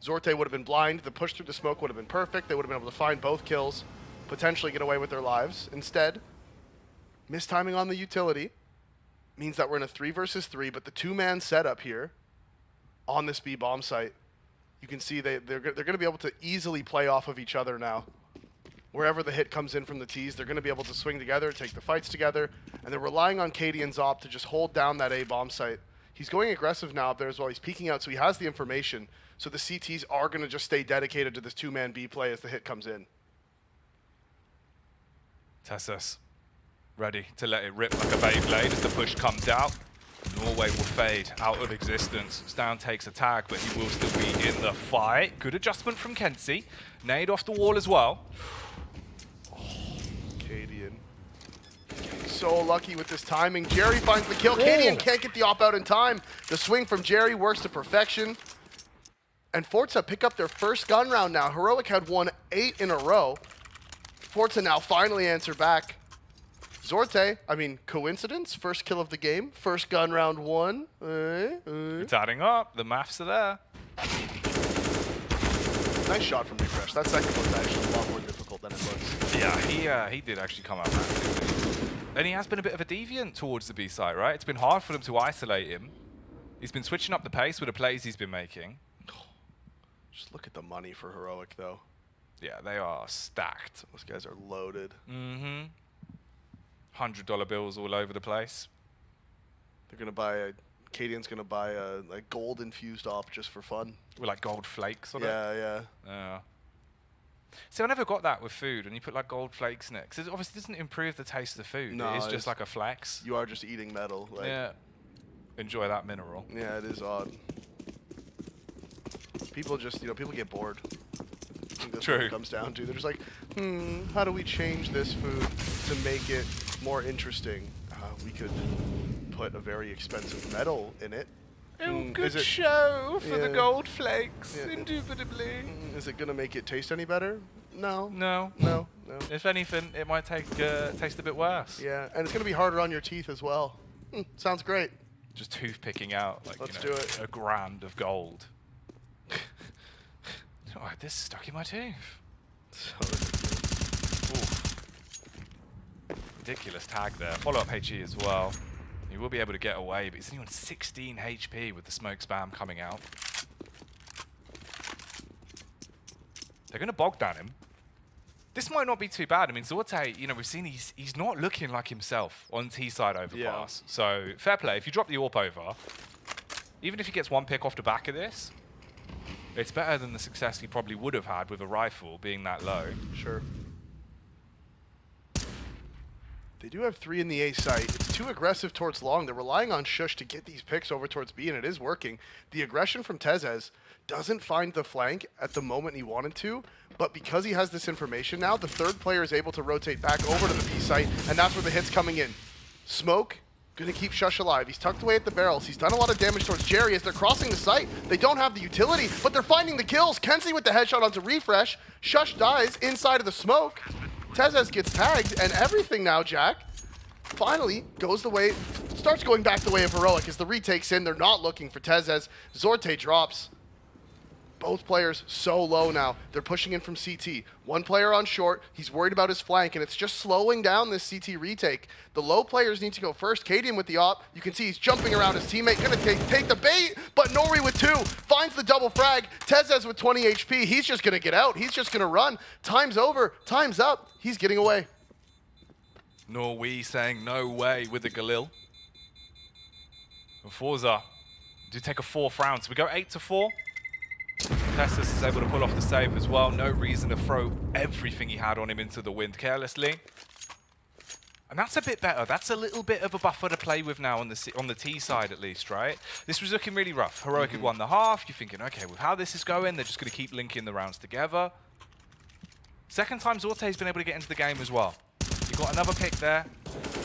Zorte would have been blind. The push through the smoke would have been perfect. They would have been able to find both kills, potentially get away with their lives. Instead, mistiming on the utility means that we're in a 3 versus 3, but the 2-man setup here on this B bomb site, you can see they're going to be able to easily play off of each other now. Wherever the hit comes in from the T's, they're going to be able to swing together, take the fights together, and they're relying on KD and Zop to just hold down that A bomb site. He's going aggressive now up there as well. He's peeking out, so he has the information. So the CTs are going to just stay dedicated to this 2-man B play as the hit comes in. Tessus ready to let it rip like a Beyblade as the push comes out. Norway will fade out of existence. Stan takes a tag, but he will still be in the fight. Good adjustment from Kenzie. Nade off the wall as well. Cadian so lucky with this timing. Jerry finds the kill. Cadian can't get the op out in time. The swing from Jerry works to perfection. And Forza pick up their first gun round now. Heroic had won 8 in a row. Forza now finally answer back. Zorte, I mean, coincidence? First kill of the game. First gun round 1. It's adding up. The maths are there. Nice shot from Refresh. That second one was actually a lot more difficult than it looks. Yeah, he did actually come out massively. And he has been a bit of a deviant towards the B site, right? It's been hard for them to isolate him. He's been switching up the pace with the plays he's been making. Just look at the money for Heroic, though. Yeah, they are stacked. Those guys are loaded. Mm-hmm. $100 bills all over the place. They're gonna buy Cadian's gonna buy a gold-infused op just for fun. With like gold flakes on it. Yeah. See, I never got that with food, and you put like gold flakes in it. Because it obviously doesn't improve the taste of the food. No, it's just like a flex. You are just eating metal. Like, Yeah. Enjoy that mineral. Yeah, it is odd. People just, people get bored. I think that's what it comes down to. They're just like, how do we change this food to make it more interesting? We could put a very expensive metal in it. Oh, good show for the Yeah. gold flakes, Yeah. indubitably. Is it gonna make it taste any better? No. No. No. If anything, it might taste a bit worse. Yeah, and it's gonna be harder on your teeth as well. Sounds great. Just toothpicking out like Let's do it. a grand of gold. Oh, this is stuck in my tooth. Ridiculous tag there. Follow up HE as well. He will be able to get away, but he's only on 16 HP with the smoke spam coming out. They're going to bog down him. This might not be too bad. I mean, Zorte, we've seen he's not looking like himself on T-side overpass. Yeah. So, fair play. If you drop the AWP over, even if he gets one pick off the back of this, it's better than the success he probably would have had with a rifle being that low. Sure. They do have 3 in the A site. It's too aggressive towards long. They're relying on Shush to get these picks over towards B, and it is working. The aggression from Tezez doesn't find the flank at the moment he wanted to, but because he has this information now, the third player is able to rotate back over to the B site, and that's where the hit's coming in. Smoke, gonna keep Shush alive. He's tucked away at the barrels. He's done a lot of damage towards Jerry as they're crossing the site. They don't have the utility, but they're finding the kills. Kenzie with the headshot onto Refresh. Shush dies inside of the smoke. Tezez gets tagged, and everything now, Jack, finally goes the way, starts going back the way of Heroic as the retake's in. They're not looking for Tezez. Zorte drops. Both players so low now. They're pushing in from CT. One player on short. He's worried about his flank, and it's just slowing down this CT retake. The low players need to go first. Cadian with the op. You can see he's jumping around his teammate. Gonna take the bait, but Nori with 2. Finds the double frag. Tezez with 20 HP. He's just gonna get out. He's just gonna run. Time's over. Time's up. He's getting away. Norway saying no way with the Galil. And Forza do take a 4th round. So we go 8-4. Tessus is able to pull off the save as well. No reason to throw everything he had on him into the wind carelessly. And that's a bit better. That's a little bit of a buffer to play with now on the T side at least, right? This was looking really rough. Heroic had won the half. You're thinking, okay, with how this is going, they're just going to keep linking the rounds together. Second time Zorte's been able to get into the game as well. He got another pick there.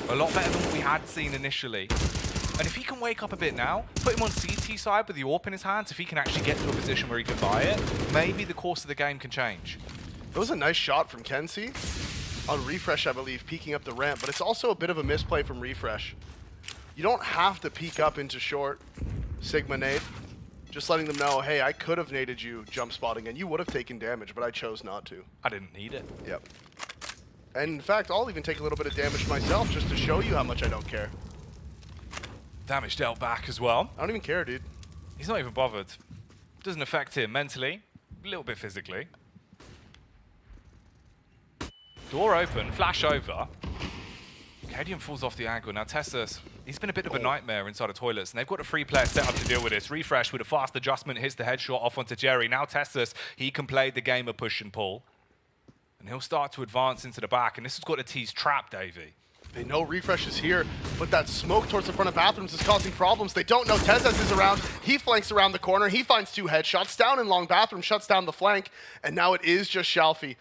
A lot better than what we had seen initially. And if he can wake up a bit now, put him on CT side with the AWP in his hands, if he can actually get to a position where he can buy it, maybe the course of the game can change. It was a nice shot from Kenzie on Refresh, I believe, peeking up the ramp, but it's also a bit of a misplay from Refresh. You don't have to peek up into short Sigma nade. Just letting them know, hey, I could have naded you jump spotting and you would have taken damage, but I chose not to. I didn't need it. Yep. And in fact, I'll even take a little bit of damage myself just to show you how much I don't care. Damage dealt back as well. I don't even care, dude. He's not even bothered. Doesn't affect him mentally, a little bit physically. Door open, flash over. Cadian falls off the angle. Now Tessus, he's been a bit of a nightmare inside of toilets, and they've got a 3-player setup to deal with this. Refresh with a fast adjustment hits the headshot off onto Jerry. Now Tessus, he can play the game of push and pull. And he'll start to advance into the back, and this has got a tease trap, Davey. They know Refresh is here, but that smoke towards the front of bathrooms is causing problems. They don't know Tezes is around. He flanks around the corner. He finds 2 headshots. Down in long bathroom, shuts down the flank, and now it is just Shalfie.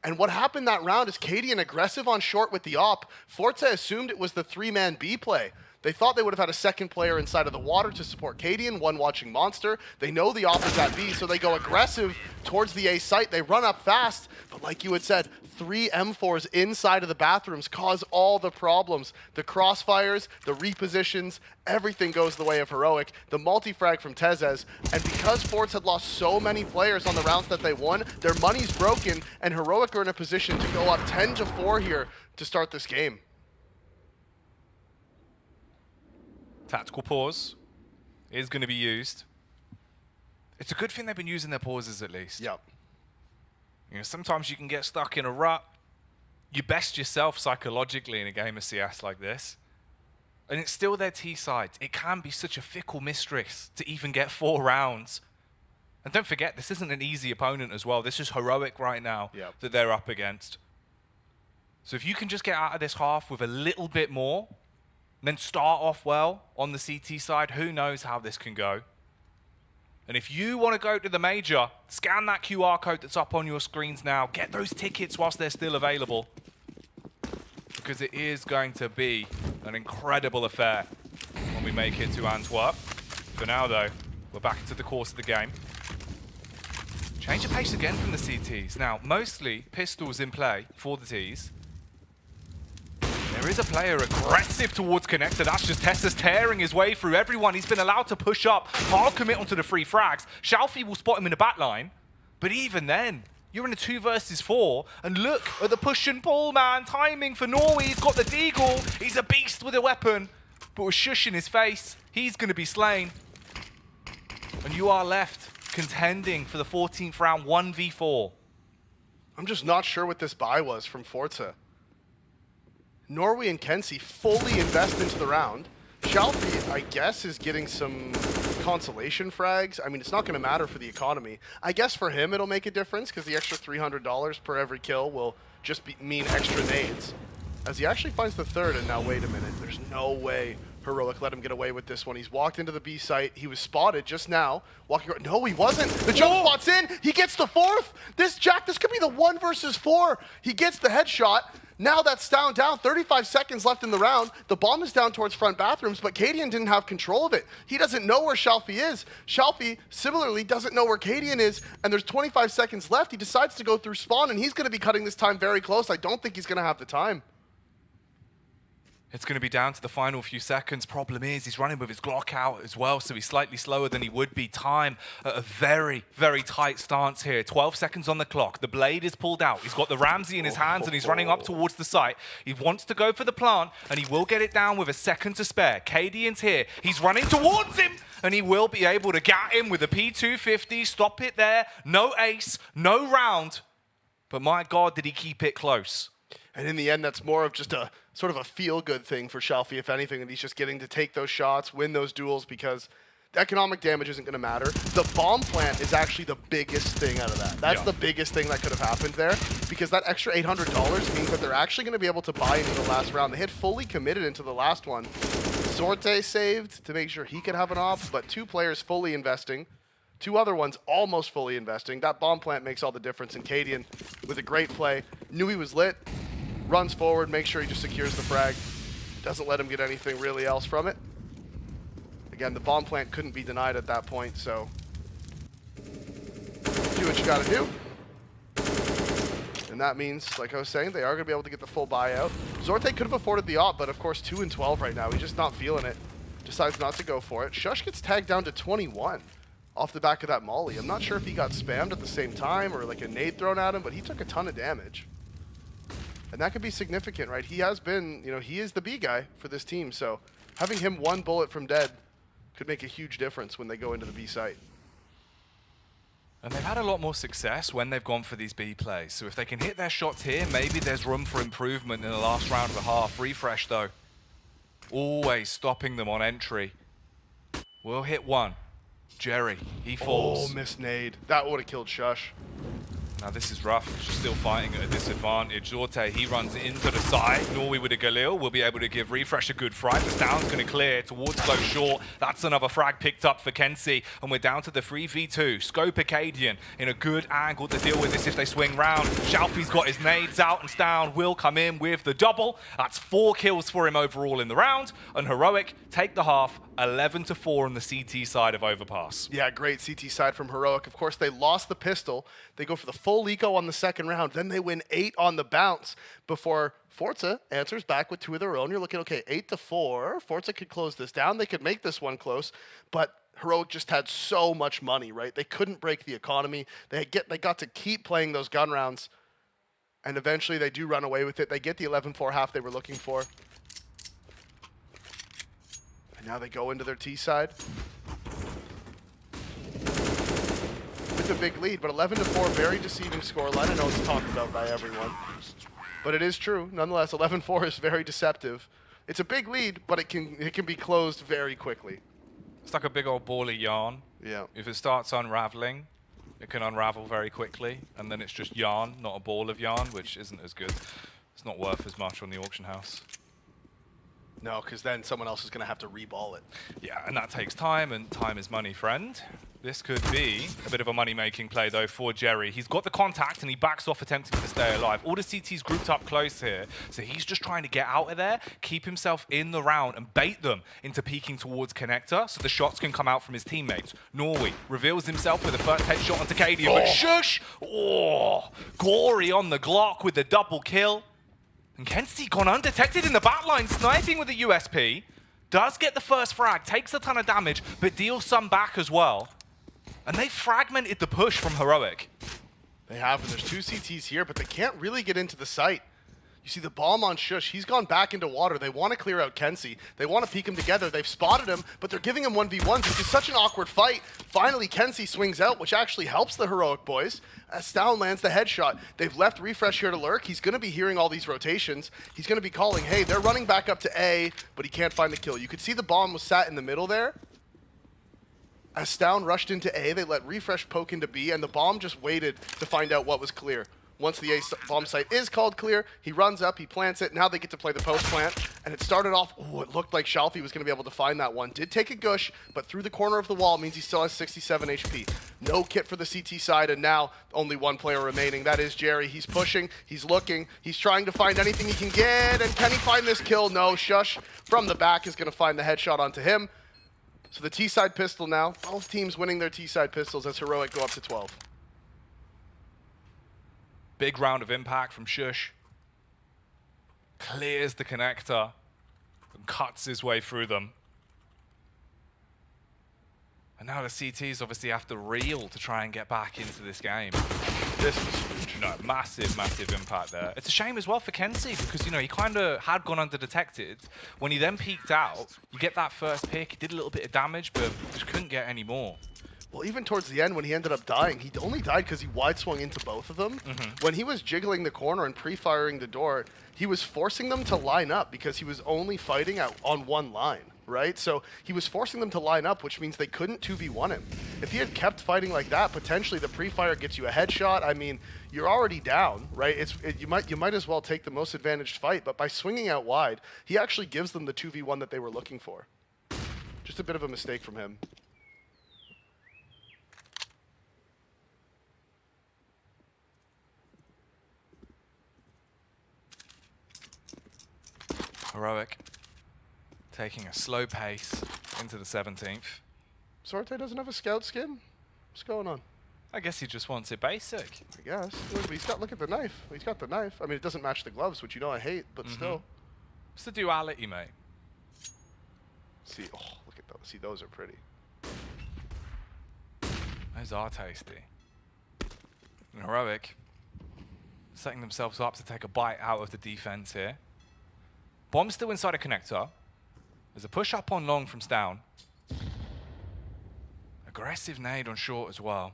And what happened that round is Cadian aggressive on short with the op. Forza assumed it was the 3-man B play. They thought they would have had a second player inside of the water to support Cadian, one watching Monster. They know the op is at B, so they go aggressive towards the A site. They run up fast, but like you had said, 3 M4s inside of the bathrooms cause all the problems. The crossfires, the repositions, everything goes the way of Heroic. The multi-frag from Tezes, and because Forts had lost so many players on the rounds that they won, their money's broken, and Heroic are in a position to go up 10-4 here to start this game. Tactical pause is going to be used. It's a good thing they've been using their pauses at least. Yep. You know, sometimes you can get stuck in a rut. You best yourself psychologically in a game of CS like this. And it's still their T side. It can be such a fickle mistress to even get 4 rounds. And don't forget, this isn't an easy opponent as well. This is Heroic right now that they're up against. So if you can just get out of this half with a little bit more, then start off well on the CT side, who knows how this can go. And if you want to go to the major, scan that QR code that's up on your screens now. Get those tickets whilst they're still available. Because it is going to be an incredible affair when we make it to Antwerp. For now, though, we're back into the course of the game. Change of pace again from the CTs. Now, mostly pistols in play for the Ts. There is a player aggressive towards connector. That's just Tessus tearing his way through everyone. He's been allowed to push up, hard commit onto the 3 frags. Shalfie will spot him in the back line. But even then, you're in a 2 versus 4. And look at the push and pull, man. Timing for Norway. He's got the deagle. He's a beast with a weapon. But with Shush in his face, he's going to be slain. And you are left contending for the 14th round 1v4. I'm just not sure what this buy was from Forza. Norway and Kenzie fully invest into the round. Shalfie, I guess, is getting some consolation frags. I mean, it's not going to matter for the economy. I guess for him it'll make a difference because the extra $300 per every kill will just mean extra nades. As he actually finds the 3rd, and now wait a minute, there's no way Heroic let him get away with this one. He's walked into the B site. He was spotted just now. Walking around. No, he wasn't. The jump spot's in. He gets the 4th. This could be the 1 versus 4. He gets the headshot. Now that's down. 35 seconds left in the round. The bomb is down towards front bathrooms, but Cadian didn't have control of it. He doesn't know where Shalfie is. Shalfie, similarly, doesn't know where Cadian is, and there's 25 seconds left. He decides to go through spawn, and he's going to be cutting this time very close. I don't think he's going to have the time. It's going to be down to the final few seconds. Problem is, he's running with his Glock out as well, so he's slightly slower than he would be. Time at a very, very tight stance here. 12 seconds on the clock. The blade is pulled out. He's got the Ramsey in his hands, and he's running up towards the site. He wants to go for the plant, and he will get it down with a second to spare. Cadian's here. He's running towards him, and he will be able to get him with a P250. Stop it there. No ace, no round. But my God, did he keep it close. And in the end, that's more of just a sort of a feel-good thing for Shalfie, if anything, that he's just getting to take those shots, win those duels, because the economic damage isn't going to matter. The bomb plant is actually the biggest thing out of that. That's the biggest thing that could have happened there, because that extra $800 means that they're actually going to be able to buy into the last round. They had fully committed into the last one. Sorte saved to make sure he could have an op, but 2 players fully investing. 2 other ones almost fully investing. That bomb plant makes all the difference, and Cadian, with a great play, knew he was lit, runs forward, makes sure he just secures the frag, doesn't let him get anything really else from it. Again, the bomb plant couldn't be denied at that point, so do what you gotta do. And that means, like I was saying, they are gonna be able to get the full buyout. Zorte could have afforded the op, but of course 2 and 12 right now. He's just not feeling it. Decides not to go for it. Shush gets tagged down to 21 off the back of that molly. I'm not sure if he got spammed at the same time or like a nade thrown at him, but he took a ton of damage. And that could be significant, right? He has been, you know, he is the B guy for this team, so having him 1 bullet from dead could make a huge difference when they go into the B site. And they've had a lot more success when they've gone for these B plays. So if they can hit their shots here, maybe there's room for improvement in the last round of the half. Refresh, though. Always stopping them on entry. We'll hit one. Jerry, he falls. Oh, miss nade. That would have killed Shush. Now this is rough. She's still fighting at a disadvantage. Zorte, he runs into the side. Norway with a Galil will be able to give Refresh a good fright. The Stound's going to clear towards close short. That's another frag picked up for Kenzie. And we're down to the 3v2. Scope Acadian in a good angle to deal with this if they swing round. Shalfie's got his nades out and Stound will come in with the double. That's 4 kills for him overall in the round. And Heroic take the half 11-4 on the CT side of Overpass. Yeah, great CT side from Heroic. Of course, they lost the pistol. They go for the full eco on the second round. Then they win 8 on the bounce before Forza answers back with 2 of their own. You're looking, okay, 8-4. Forza could close this down. They could make this one close, but Heroic just had so much money, right? They couldn't break the economy. They got to keep playing those gun rounds, and eventually they do run away with it. They get the 11-4 half they were looking for. And now they go into their T side with a big lead, but 11-4, very deceiving scoreline. I know it's talked about by everyone, but it is true. Nonetheless, 11-4 is very deceptive. It's a big lead, but it can be closed very quickly. It's like a big old ball of yarn. Yeah. If it starts unraveling, it can unravel very quickly, and then it's just yarn, not a ball of yarn, which isn't as good. It's not worth as much on the auction house. No, because then someone else is going to have to reball it. Yeah, and that takes time, and time is money, friend. This could be a bit of a money-making play, though, for Jerry. He's got the contact, and he backs off, attempting to stay alive. All the CTs grouped up close here, so he's just trying to get out of there, keep himself in the round, and bait them into peeking towards Connector, so the shots can come out from his teammates. Norway reveals himself with a first headshot onto Cadian, but shush! Oh, Gory on the Glock with the double kill. And Kenzie gone undetected in the backline, sniping with a USP. Does get the first frag, takes a ton of damage, but deals some back as well. And they fragmented the push from Heroic. They have, and there's 2 CTs here, but they can't really get into the site. You see the bomb on Shush. He's gone back into water. They want to clear out Kenzie. They want to peek him together. They've spotted him, but they're giving him 1v1s. This is such an awkward fight. Finally, Kenzie swings out, which actually helps the Heroic boys. As Stound lands the headshot. They've left Refresh here to lurk. He's going to be hearing all these rotations. He's going to be calling, hey, they're running back up to A, but he can't find the kill. You could see the bomb was sat in the middle there. As Stound rushed into A, they let Refresh poke into B, and the bomb just waited to find out what was clear. Once the A bomb site is called clear, he runs up, he plants it. Now they get to play the post plant. And it started off, oh, it looked like Shalfie was going to be able to find that one. Did take a gush, but through the corner of the wall means he still has 67 HP. No kit for the CT side, and now only 1 player remaining. That is Jerry. He's pushing, he's looking, he's trying to find anything he can get. And can he find this kill? No, Shush from the back is going to find the headshot onto him. So the T-side pistol now, both teams winning their T-side pistols as Heroic go up to 12. Big round of impact from Shush. Clears the Connector and cuts his way through them. And now the CTs obviously have to reel to try and get back into this game. This was huge. No, massive, massive impact there. It's a shame as well for Kenzie because, you know, he kind of had gone undetected. When he then peeked out, you get that first pick, he did a little bit of damage, but just couldn't get any more. Well, even towards the end when he ended up dying, he only died because he wide swung into both of them. When he was jiggling the corner and pre-firing the door, he was forcing them to line up because he was only fighting on one line, right? So he was forcing them to line up, which means they couldn't 2v1 him. If he had kept fighting like that, potentially the pre-fire gets you a headshot. I mean, you're already down, right? You might as well take the most advantaged fight, but by swinging out wide, he actually gives them the 2v1 that they were looking for. Just a bit of a mistake from him. Heroic taking a slow pace, into the 17th. Sorte doesn't have a scout skin? What's going on? I guess he just wants it basic. I guess. Look, he's got, look at the knife. He's got the knife. I mean, it doesn't match the gloves, which you know I hate, but still. It's the duality, mate. See, oh, look at those. See, those are pretty. Those are tasty. And Heroic setting themselves up to take a bite out of the defense here. Bomb still inside a connector. There's a push up on long from Stown. Aggressive nade on short as well.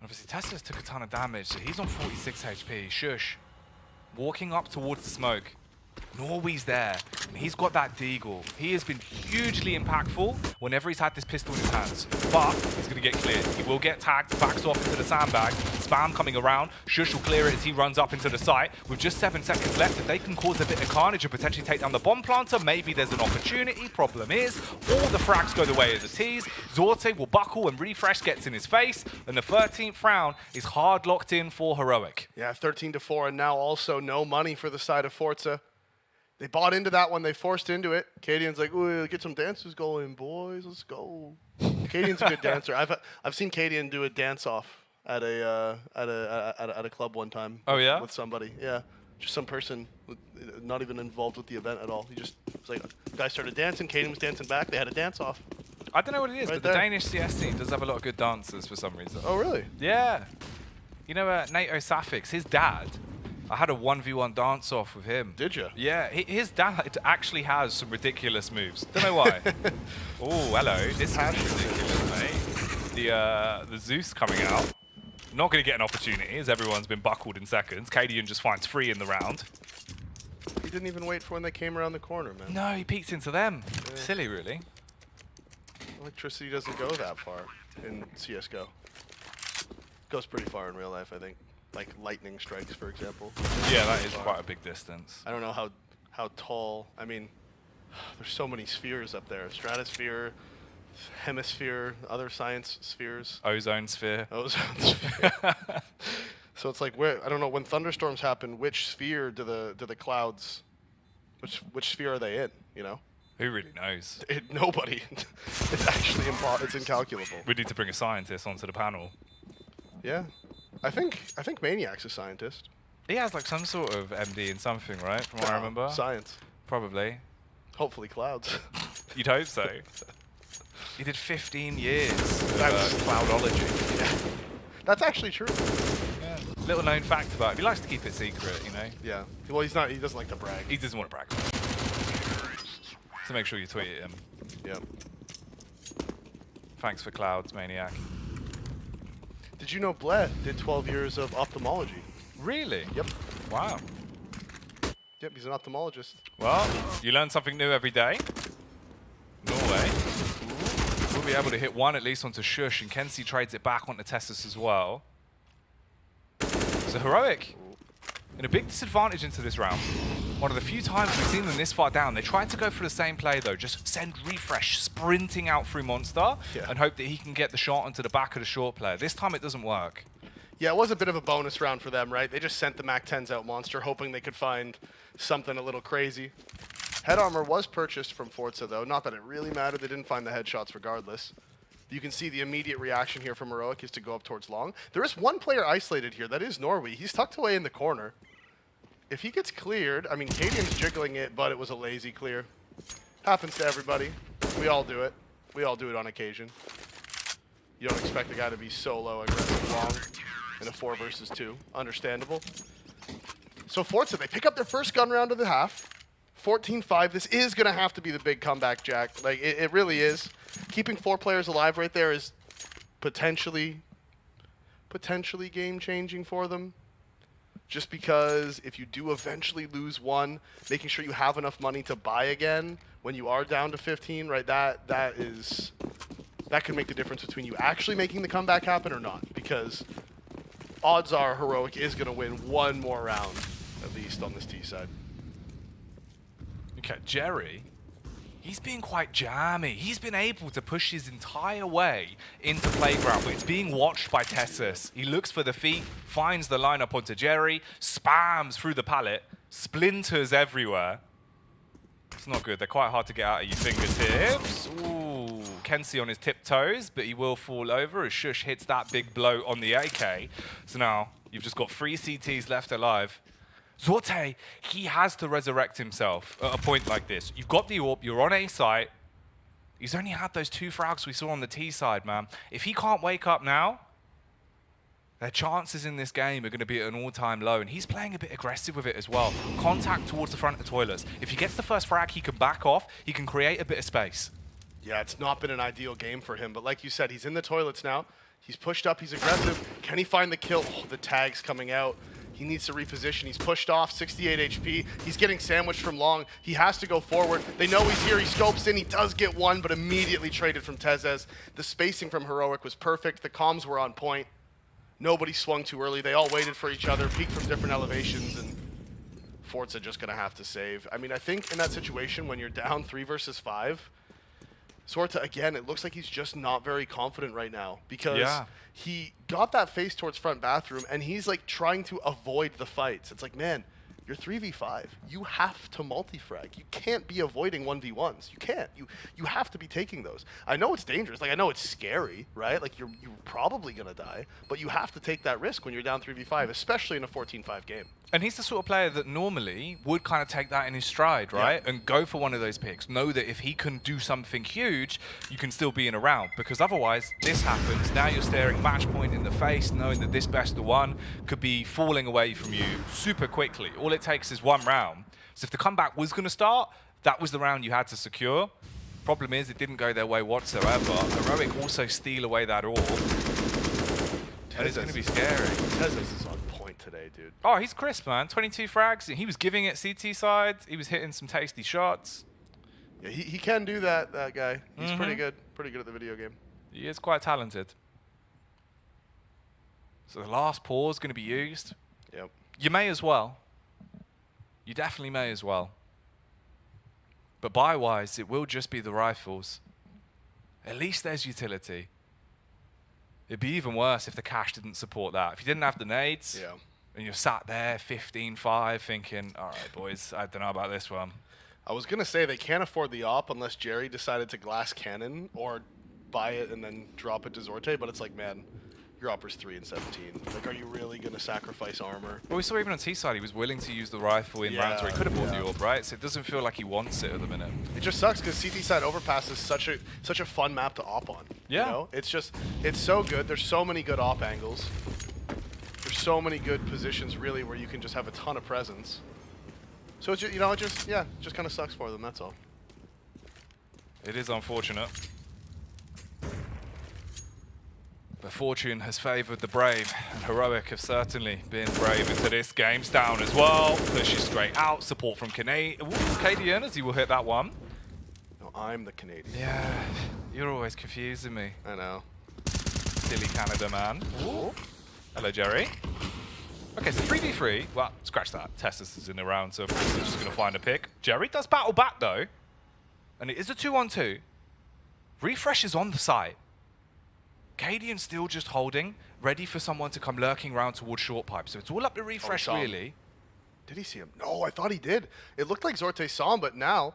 And obviously Tesla's took a ton of damage, so he's on 46 HP. Shush. Walking up towards the smoke. Norway's there, and he's got that deagle. He has been hugely impactful whenever he's had this pistol in his hands. But he's going to get cleared. He will get tagged, backs off into the sandbags. Spam coming around. Shush will clear it as he runs up into the site. With just 7 seconds left, if they can cause a bit of carnage and potentially take down the bomb planter, maybe there's an opportunity. Problem is, all the frags go the way of the T's. Zorte will buckle and refresh gets in his face. And the 13th round is hard locked in for Heroic. Yeah, 13-4, and now also no money for the side of Forza. They bought into that one. They forced into it. Cadian's like, ooh, get some dances going, boys. Let's go. Cadian's a good dancer. I've seen Cadian do a dance off at a club one time. Oh yeah? With somebody. Yeah, just some person not even involved with the event at all. He just was like, the guy started dancing. Cadian was dancing back. They had a dance off. I don't know what it is, Right but there. the Danish CS team does have a lot of good dancers for some reason. Oh really? Yeah. You know, NATO Safix, his dad, I had a 1v1 dance off with him. Did you? Yeah, his dad actually has some ridiculous moves. Don't know why. Oh, hello. This is ridiculous, mate. The Zeus coming out. Not going to get an opportunity as everyone's been buckled in seconds. Cadian just finds 3 in the round. He didn't even wait for when they came around the corner, man. No, he peeked into them. Silly, really. Electricity doesn't go that far in CSGO. Goes pretty far in real life, I think. Like lightning strikes, for example. Yeah, that is quite a big distance. I don't know how tall. I mean, there's so many spheres up there. Stratosphere, hemisphere, other science spheres. Ozone sphere. Ozone sphere. So it's like, where, I don't know, when thunderstorms happen, which sphere do the clouds, which sphere are they in, you know? Who really knows? Nobody. It's actually it's incalculable. We need to bring a scientist onto the panel. Yeah. I think Maniac's a scientist. He has like some sort of MD in something, right? From what I remember. Science. Probably. Hopefully clouds. You'd hope so. He did 15 years of That's- cloudology. Yeah. That's actually true. Yeah. Little known fact about him. He likes to keep it secret, you know? Yeah. Well, he doesn't like to brag. He doesn't want to brag about it. So make sure you tweet at him. Yeah. Thanks for clouds, Maniac. Did you know Bled did 12 years of ophthalmology? Really? Yep. Wow. Yep, he's an ophthalmologist. Well, you learn something new every day. Norway. We'll be able to hit one at least onto Shush, and Kenzie trades it back onto Tessus as well. So Heroic in a big disadvantage into this round. One of the few times we've seen them this far down. They tried to go for the same play though, just send Refresh sprinting out through Monster and hope that he can get the shot onto the back of the short player. This time it doesn't work. Yeah, it was a bit of a bonus round for them, right? They just sent the MAC-10s out Monster, hoping they could find something a little crazy. Head armor was purchased from Forza though. Not that it really mattered. They didn't find the headshots regardless. You can see the immediate reaction here from Heroic is to go up towards long. There is one player isolated here. That is Norway. He's tucked away in the corner. If he gets cleared, I mean, Cadian's jiggling it, but it was a lazy clear. Happens to everybody. We all do it. We all do it on occasion. You don't expect a guy to be solo aggressive long in a 4 versus 2. Understandable. So Forza, they pick up their first gun round of the half. 14-5. This is going to have to be the big comeback, Jack. Like, it really is. Keeping 4 players alive right there is potentially game-changing for them. Just because if you do eventually lose one, making sure you have enough money to buy again when you are down to 15, right? That could make the difference between you actually making the comeback happen or not. Because odds are Heroic is going to win one more round, at least on this T side. Okay, Jerry, he's been quite jammy. He's been able to push his entire way into playground, but it's being watched by Tessus. He looks for the feet, finds the lineup onto Jerry, spams through the pallet, splinters everywhere. It's not good. They're quite hard to get out of your fingertips. Ooh, Kenzie on his tiptoes, but he will fall over as Shush hits that big blow on the AK. So now you've just got 3 CTs left alive. Zorte, he has to resurrect himself at a point like this. You've got the AWP, you're on A site. He's only had those 2 frags we saw on the T side, man. If he can't wake up now, their chances in this game are going to be at an all-time low, and he's playing a bit aggressive with it as well. Contact towards the front of the toilets. If he gets the first frag, he can back off. He can create a bit of space. Yeah, it's not been an ideal game for him, but like you said, he's in the toilets now. He's pushed up, he's aggressive. Can he find the kill? Oh, the tag's coming out. He needs to reposition. He's pushed off, 68 HP. He's getting sandwiched from long. He has to go forward. They know he's here. He scopes in. He does get one, but immediately traded from Tezes. The spacing from Heroic was perfect. The comms were on point. Nobody swung too early. They all waited for each other, peeked from different elevations, and Forza just going to have to save. I mean, I think in that situation, when you're down 3 versus 5, Sorta, again, it looks like he's just not very confident right now because he got that face towards front bathroom, and he's, like, trying to avoid the fights. It's like, man, you're 3v5. You have to multi-frag. You can't be avoiding 1v1s. You can't. You have to be taking those. I know it's dangerous. Like, I know it's scary, right? Like, you're probably going to die, but you have to take that risk when you're down 3v5, especially in a 14-5 game. And he's the sort of player that normally would kind of take that in his stride, right? And go for one of those picks. Know that if he can do something huge, you can still be in a round. Because otherwise, this happens. Now you're staring match point in the face, knowing that this best of one could be falling away from you super quickly. All it takes is one round. So if the comeback was going to start, that was the round you had to secure. Problem is, it didn't go their way whatsoever. Heroic also steal away that orb. And it's going to be scary. Tezes is on point today, dude. Oh, he's crisp, man. 22 frags. He was giving it CT side. He was hitting some tasty shots. Yeah, he can do that guy. He's pretty good at the video game. He is quite talented. So the last pause going to be used. Yep. You may as well. You definitely may as well. But buy-wise, it will just be the rifles. At least there's utility. It'd be even worse if the cash didn't support that. If you didn't have the nades, and you're sat there 15-5 thinking, all right, boys, I don't know about this one. I was going to say they can't afford the op unless Jerry decided to glass cannon or buy it and then drop it to Zorte, but it's like, man, your opper's 3 and 17. Like, are you really going to sacrifice armor? Well, we saw even on T-side, he was willing to use the rifle in rounds where he could have bought the orb, right? So it doesn't feel like he wants it at the minute. It just sucks because CT side overpass is such a fun map to op on. Yeah. You know? It's so good. There's so many good op angles. There's so many good positions, really, where you can just have a ton of presence. So, it's just, it just kind of sucks for them, that's all. It is unfortunate. But fortune has favoured the brave, and Heroic have certainly been brave into this game. Down as well, pushes straight out, support from Canadian as he will hit that one. No, I'm the Canadian. Yeah, you're always confusing me. I know. Silly Canada man. Ooh. Hello, Jerry. Okay, so 3v3, well, scratch that. Tessus is in the round, so of course he's just going to find a pick. Jerry does battle back though, and it is a 2-on-2. Refresh is on the site. Cadian still just holding, ready for someone to come lurking around towards short pipe. So it's all up to Refresh, really. Did he see him? No, I thought he did. It looked like Zorte saw him, but now...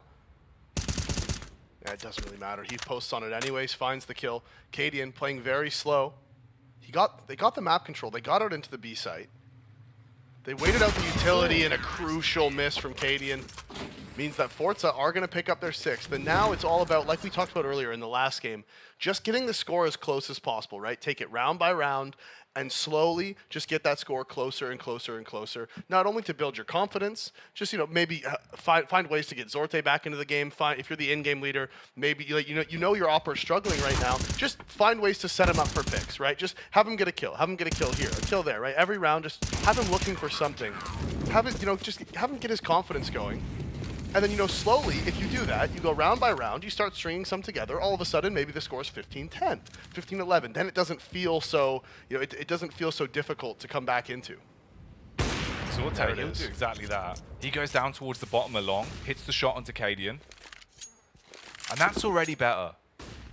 Yeah, it doesn't really matter. He posts on it anyways, finds the kill. Cadian playing very slow. They got the map control. They got out into the B site. They waited out the utility, and a crucial miss from Cadian means that Forza are going to pick up their 6th. And now it's all about, like we talked about earlier in the last game, just getting the score as close as possible, right? Take it round by round and slowly just get that score closer and closer and closer. Not only to build your confidence, just, maybe find ways to get Zorte back into the game. If you're the in-game leader, maybe you know your opera's struggling right now. Just find ways to set him up for picks, right? Just have him get a kill. Have him get a kill here, a kill there, right? Every round, just have him looking for something. Have it, just have him get his confidence going. And then, slowly, if you do that, you go round by round, you start stringing some together, all of a sudden, maybe the score is 15-10, 15-11. Then it doesn't feel so, it doesn't feel so difficult to come back into. Zorte, he'll do exactly that. He goes down towards the bottom along, hits the shot onto Cadian. And that's already better.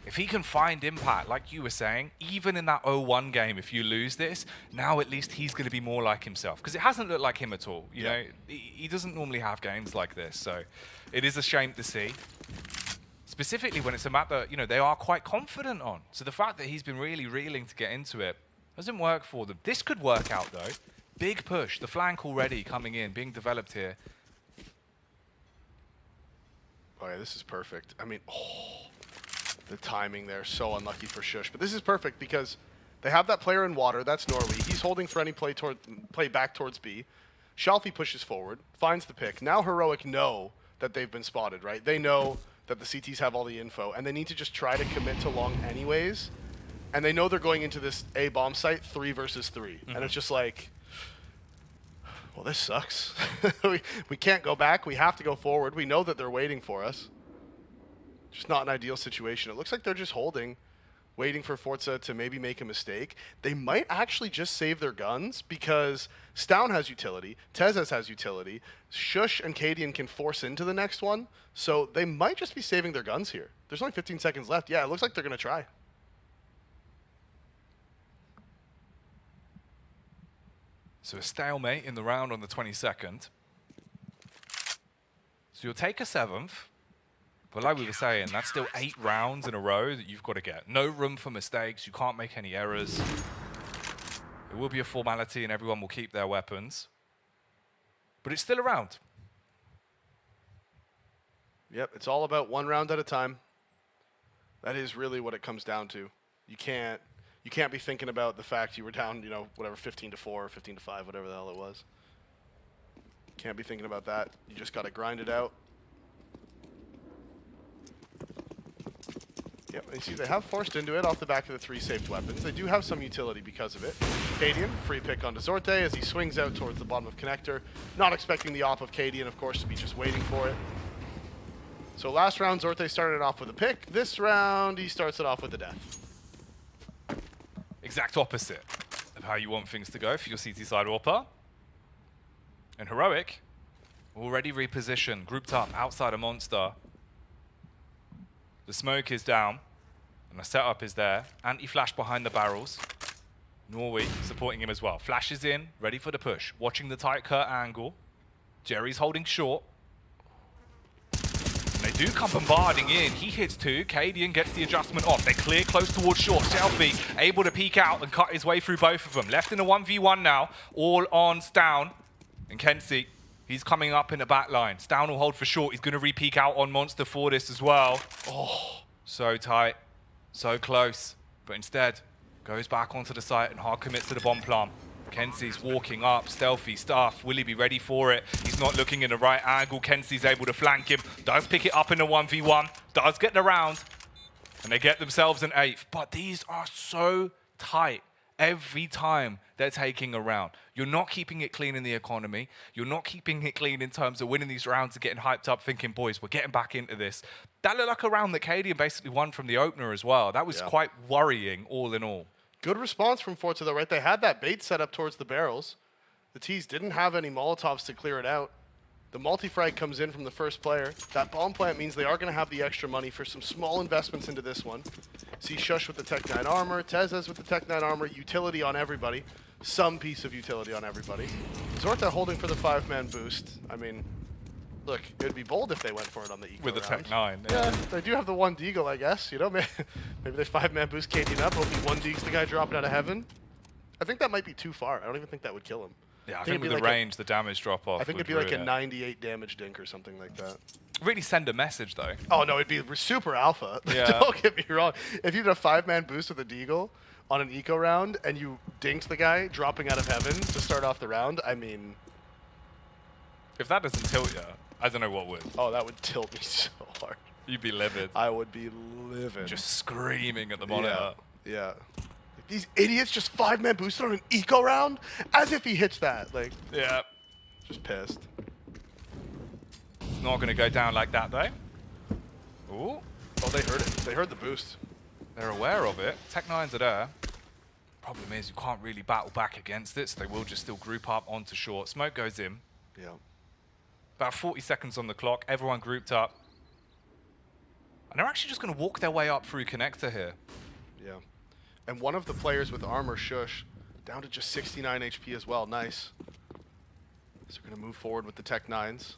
If he can find impact, like you were saying, even in that 0-1 game, if you lose this, now at least he's going to be more like himself. Because it hasn't looked like him at all. You know, he doesn't normally have games like this. So it is a shame to see. Specifically when it's a map that, you know, they are quite confident on. So the fact that he's been really reeling to get into it doesn't work for them. This could work out, though. Big push. The flank already coming in, being developed here. Oh, yeah, this is perfect. I mean, the timing there, so unlucky for Shush. But this is perfect because they have that player in water. That's Norway. He's holding for any play back towards B. Shalfie pushes forward, finds the pick. Now Heroic know that they've been spotted, right? They know that the CTs have all the info, and they need to just try to commit to long anyways. And they know they're going into this A bomb site 3 versus 3. And it's just like, well, this sucks. we can't go back. We have to go forward. We know that they're waiting for us. Just not an ideal situation. It looks like they're just holding, waiting for Forza to maybe make a mistake. They might actually just save their guns because Stown has utility, Tezes has utility, Shush and Cadian can force into the next one, so they might just be saving their guns here. There's only 15 seconds left. Yeah, it looks like they're going to try. So a stalemate in the round on the 22nd. So you'll take a 7th. But like we were saying, that's still 8 rounds in a row that you've got to get. No room for mistakes. You can't make any errors. It will be a formality and everyone will keep their weapons. But it's still a round. Yep, it's all about 1 round at a time. That is really what it comes down to. You can't be thinking about the fact you were down, you know, whatever, 15-4 or 15-5, whatever the hell it was. Can't be thinking about that. You just got to grind it out. Yep, and you see they have forced into it off the back of the 3 saved weapons. They do have some utility because of it. Cadian, free pick onto Zorte as he swings out towards the bottom of connector. Not expecting the op of Cadian, of course, to be just waiting for it. So last round, Zorte started off with a pick. This round, he starts it off with a death. Exact opposite of how you want things to go for your CT side AWPer. And Heroic, already repositioned, grouped up outside a monster. The smoke is down, and the setup is there. Anti-flash behind the barrels. Norway supporting him as well. Flashes in, ready for the push. Watching the tight Kurt angle. Jerry's holding short. And they do come bombarding in. He hits 2. Cadian gets the adjustment off. They clear close towards short. Selfie able to peek out and cut his way through both of them. Left in a 1v1 now. All on Stown. And Kenzie, he's coming up in the back line. Stown will hold for short. He's going to re-peek out on Monster for this as well. Oh, so tight. So close. But instead, goes back onto the site and hard commits to the bomb plant. Kenzie's walking up, stealthy stuff. Will he be ready for it? He's not looking in the right angle. Kenzie's able to flank him. Does pick it up in the 1v1. Does get the round. And they get themselves an 8th. But these are so tight. Every time they're taking a round. You're not keeping it clean in the economy. You're not keeping it clean in terms of winning these rounds and getting hyped up thinking, boys, we're getting back into this. That looked like a round that Cadian basically won from the opener as well. That was quite worrying all in all. Good response from Forza though, right? They had that bait set up towards the barrels. The T's didn't have any Molotovs to clear it out. The multi-frag comes in from the first player. That bomb plant means they are going to have the extra money for some small investments into this one. See Shush with the Tech 9 armor, Tezes with the Tech 9 armor, utility on everybody. Some piece of utility on everybody. Zorta holding for the 5-man boost. I mean, look, it would be bold if they went for it on the eco with the Tech 9. Yeah, they do have the 1 deagle, I guess. You know, maybe they 5-man boost Cadian up, hopefully 1 deag's the guy dropping out of heaven. I think that might be too far. I don't even think that would kill him. Yeah, I think with the range, the damage drop-off. I think it'd be like a 98 damage dink or something like that. Really send a message, though. Oh, no, it'd be super alpha. Yeah. Don't get me wrong. If you did a 5-man boost with a deagle on an eco round and you dinked the guy dropping out of heaven to start off the round, I mean... If that doesn't tilt you, I don't know what would. Oh, that would tilt me so hard. You'd be livid. I would be livid. Just screaming at the monitor. Yeah. These idiots just 5-man boosted on an eco round? As if he hits that. Like, yeah. Just pissed. It's not going to go down like that, though. Ooh. Oh, they heard it. They heard the boost. They're aware of it. Tech 9s are there. Problem is, you can't really battle back against it, so they will just still group up onto short. Smoke goes in. Yeah. About 40 seconds on the clock. Everyone grouped up. And they're actually just going to walk their way up through connector here. Yeah. And one of the players with armor, Shush, down to just 69 HP as well. Nice. So we're going to move forward with the Tech 9s.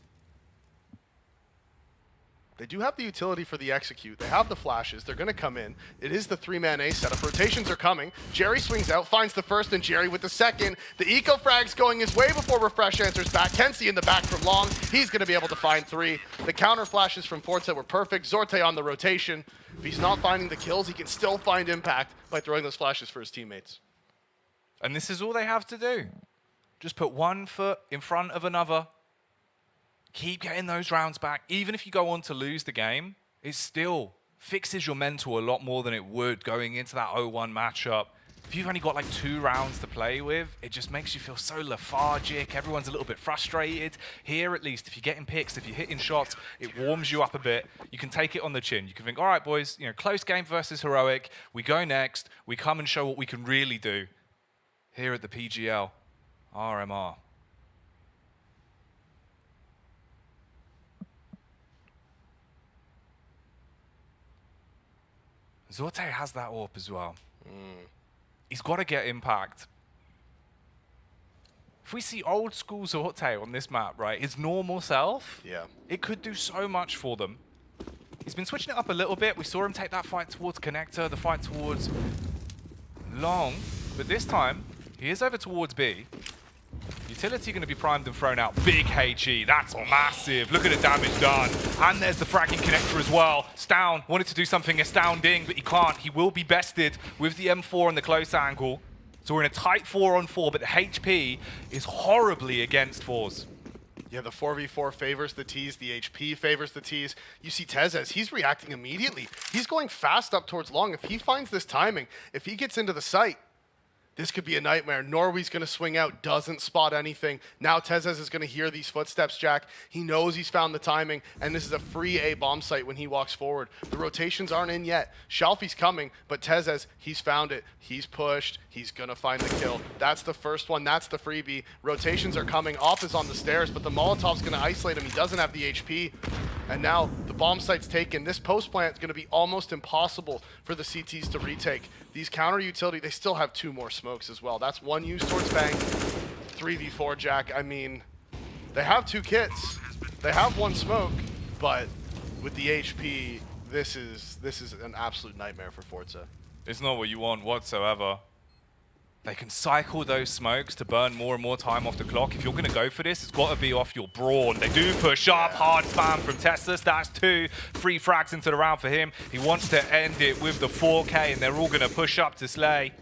They do have the utility for the execute. They have the flashes. They're going to come in. It is the 3-man A setup. Rotations are coming. Jerry swings out, finds the first, and Jerry with the second. The eco frag's going his way before Refresh answers back. Kenzie in the back from long. He's going to be able to find 3. The counter flashes from Forza were perfect. Zorte on the rotation. If he's not finding the kills, he can still find impact by throwing those flashes for his teammates. And this is all they have to do. Just put one foot in front of another. Keep getting those rounds back. Even if you go on to lose the game, it still fixes your mental a lot more than it would going into that 0-1 matchup. If you've only got like 2 rounds to play with, it just makes you feel so lethargic. Everyone's a little bit frustrated. Here, at least, if you're getting picks, if you're hitting shots, it warms you up a bit. You can take it on the chin. You can think, all right, boys, close game versus Heroic. We go next. We come and show what we can really do here at the PGL RMR. Zorte has that AWP as well. He's got to get impact. If we see old school Zorte on this map, right, his normal self, it could do so much for them. He's been switching it up a little bit. We saw him take that fight towards connector, the fight towards long, but this time he is over towards B. Utility going to be primed and thrown out. Big HE, that's massive. Look at the damage done. And there's the fragging connector as well. Stown wanted to do something astounding, but he can't. He will be bested with the M4 and the close angle. So we're in a tight 4-on-4, but the HP is horribly against fours. Yeah, the 4v4 favors the T's, the HP favors the T's. You see Tezes, he's reacting immediately. He's going fast up towards long. If he finds this timing, if he gets into the site, this could be a nightmare. Norwe's going to swing out, doesn't spot anything. Now Tezes is going to hear these footsteps, Jack. He knows he's found the timing, and this is a free A bomb site when he walks forward. The rotations aren't in yet. Shalfie's coming, but Tezes, he's found it. He's pushed. He's going to find the kill. That's the first one. That's the freebie. Rotations are coming. Off is on the stairs, but the Molotov's going to isolate him. He doesn't have the HP. And now the bomb site's taken. This post plant is going to be almost impossible for the CTs to retake. These counter utility, they still have 2 more smokes as well. That's 1 used towards Bang. 3v4, Jack. I mean, they have 2 kits. They have 1 smoke, but with the HP, this is an absolute nightmare for Forza. It's not what you want whatsoever. They can cycle those smokes to burn more and more time off the clock. If you're going to go for this, it's got to be off your brawn. They do push up, hard spam from Teslas. That's 2 free frags into the round for him. He wants to end it with the 4K, and they're all going to push up to Slay.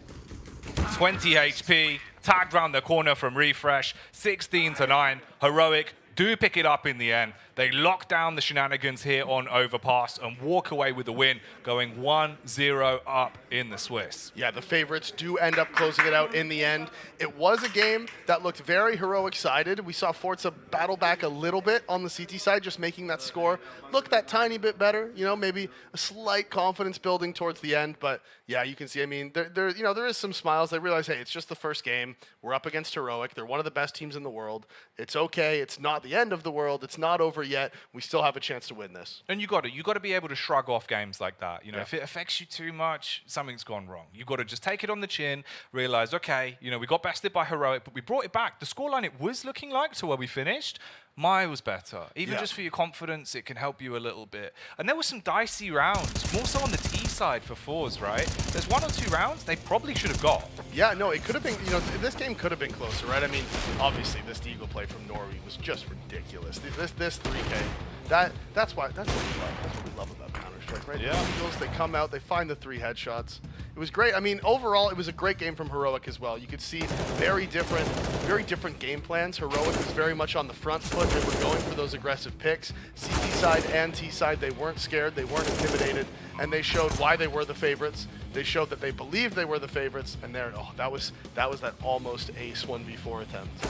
20 HP, tagged round the corner from Refresh, 16-9. Heroic do pick it up in the end. They lock down the shenanigans here on Overpass and walk away with the win, going 1-0 up in the Swiss. Yeah, the favorites do end up closing it out in the end. It was a game that looked very Heroic-sided. We saw Forza battle back a little bit on the CT side, just making that score look that tiny bit better. Maybe a slight confidence building towards the end. But yeah, you can see, I mean, there is some smiles. They realize, hey, it's just the first game. We're up against Heroic. They're one of the best teams in the world. It's okay. It's not the end of the world. It's not over yet. We still have a chance to win this. And you got to be able to shrug off games like that. If it affects you too much, something's gone wrong. You got to just take it on the chin, realize, okay, we got bested by Heroic, but we brought it back. The scoreline it was looking like to where we finished, was better. Even just for your confidence, it can help you a little bit. And there were some dicey rounds, more so on the T side for fours, right? There's 1 or 2 rounds they probably should have got. Yeah, no, it could have been, this game could have been closer, right? I mean, obviously this Deagle play from Norway was just ridiculous. This 3K, that's what we love. That's what we love about Counter-Strike, right? Yeah. The Eagles, they come out, they find the 3 headshots. It was great. I mean, overall, it was a great game from Heroic as well. You could see very different game plans. Heroic was very much on the front foot. They were going for those aggressive picks. CT side and T side, they weren't scared. They weren't intimidated. And they showed why they were the favorites. They showed that they believed they were the favorites. And that was that almost ace 1v4 attempt.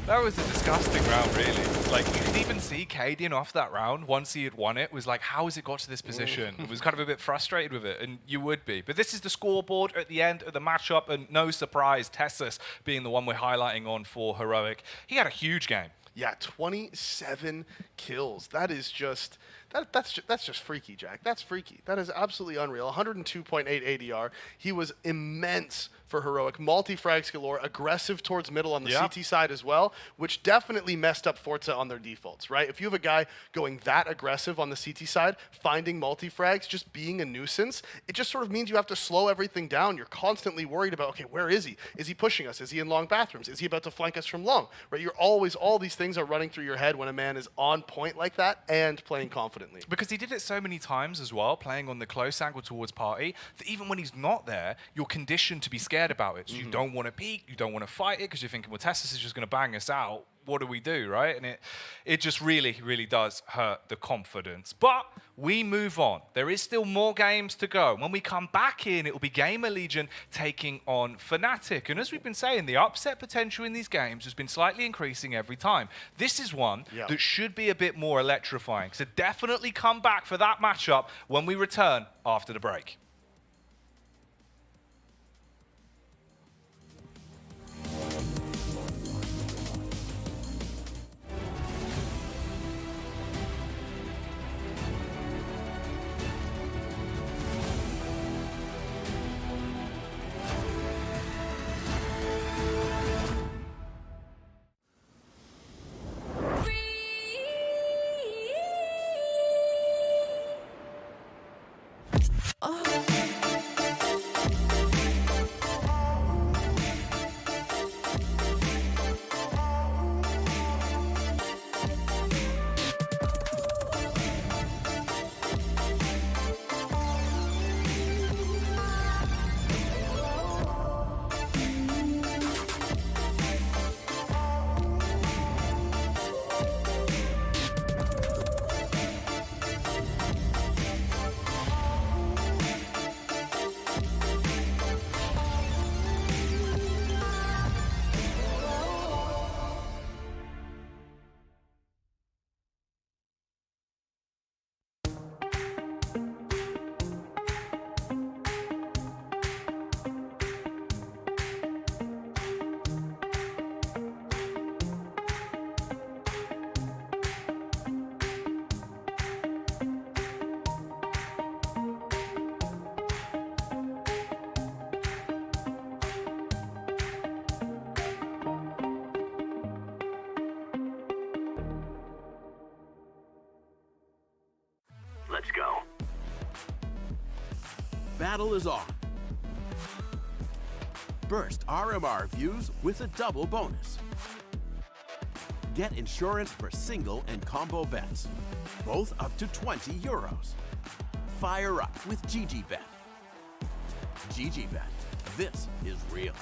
That was a disgusting round, really. Like, you could even see Cadian off that round, once he had won it, was like, how has it got to this position? It was kind of a bit frustrated with it, and you would be. But this is the scoreboard at the end of the matchup, and no surprise, Tessus being the one we're highlighting on for Heroic. He had a huge game. Yeah, 27 kills. That is just that's just freaky, Jack. That's freaky. That is absolutely unreal. 102.8 ADR. He was immense for Heroic. Multi-frags galore, aggressive towards middle on the CT side as well, which definitely messed up Forza on their defaults, right? If you have a guy going that aggressive on the CT side, finding multi-frags, just being a nuisance, it just sort of means you have to slow everything down. You're constantly worried about, okay, where is he? Is he pushing us? Is he in long bathrooms? Is he about to flank us from long? Right? You're always, all these things are running through your head when a man is on point like that and playing confidently. Because he did it so many times as well, playing on the close angle towards party, that even when he's not there, you're conditioned to be scared about it. So you don't want to peek, you don't want to fight it, because you're thinking, well, Tessus is just going to bang us out. What do we do, right? And it just really, really does hurt the confidence. But we move on. There is still more games to go. When we come back in, it will be Gamer Legion taking on Fnatic. And as we've been saying, the upset potential in these games has been slightly increasing every time. This is one that should be a bit more electrifying. So definitely come back for that matchup when we return after the break. Let's go. Battle is on. Burst RMR views with a double bonus. Get insurance for single and combo bets, both up to 20 euros. Fire up with GGBet. GGBet, this is real.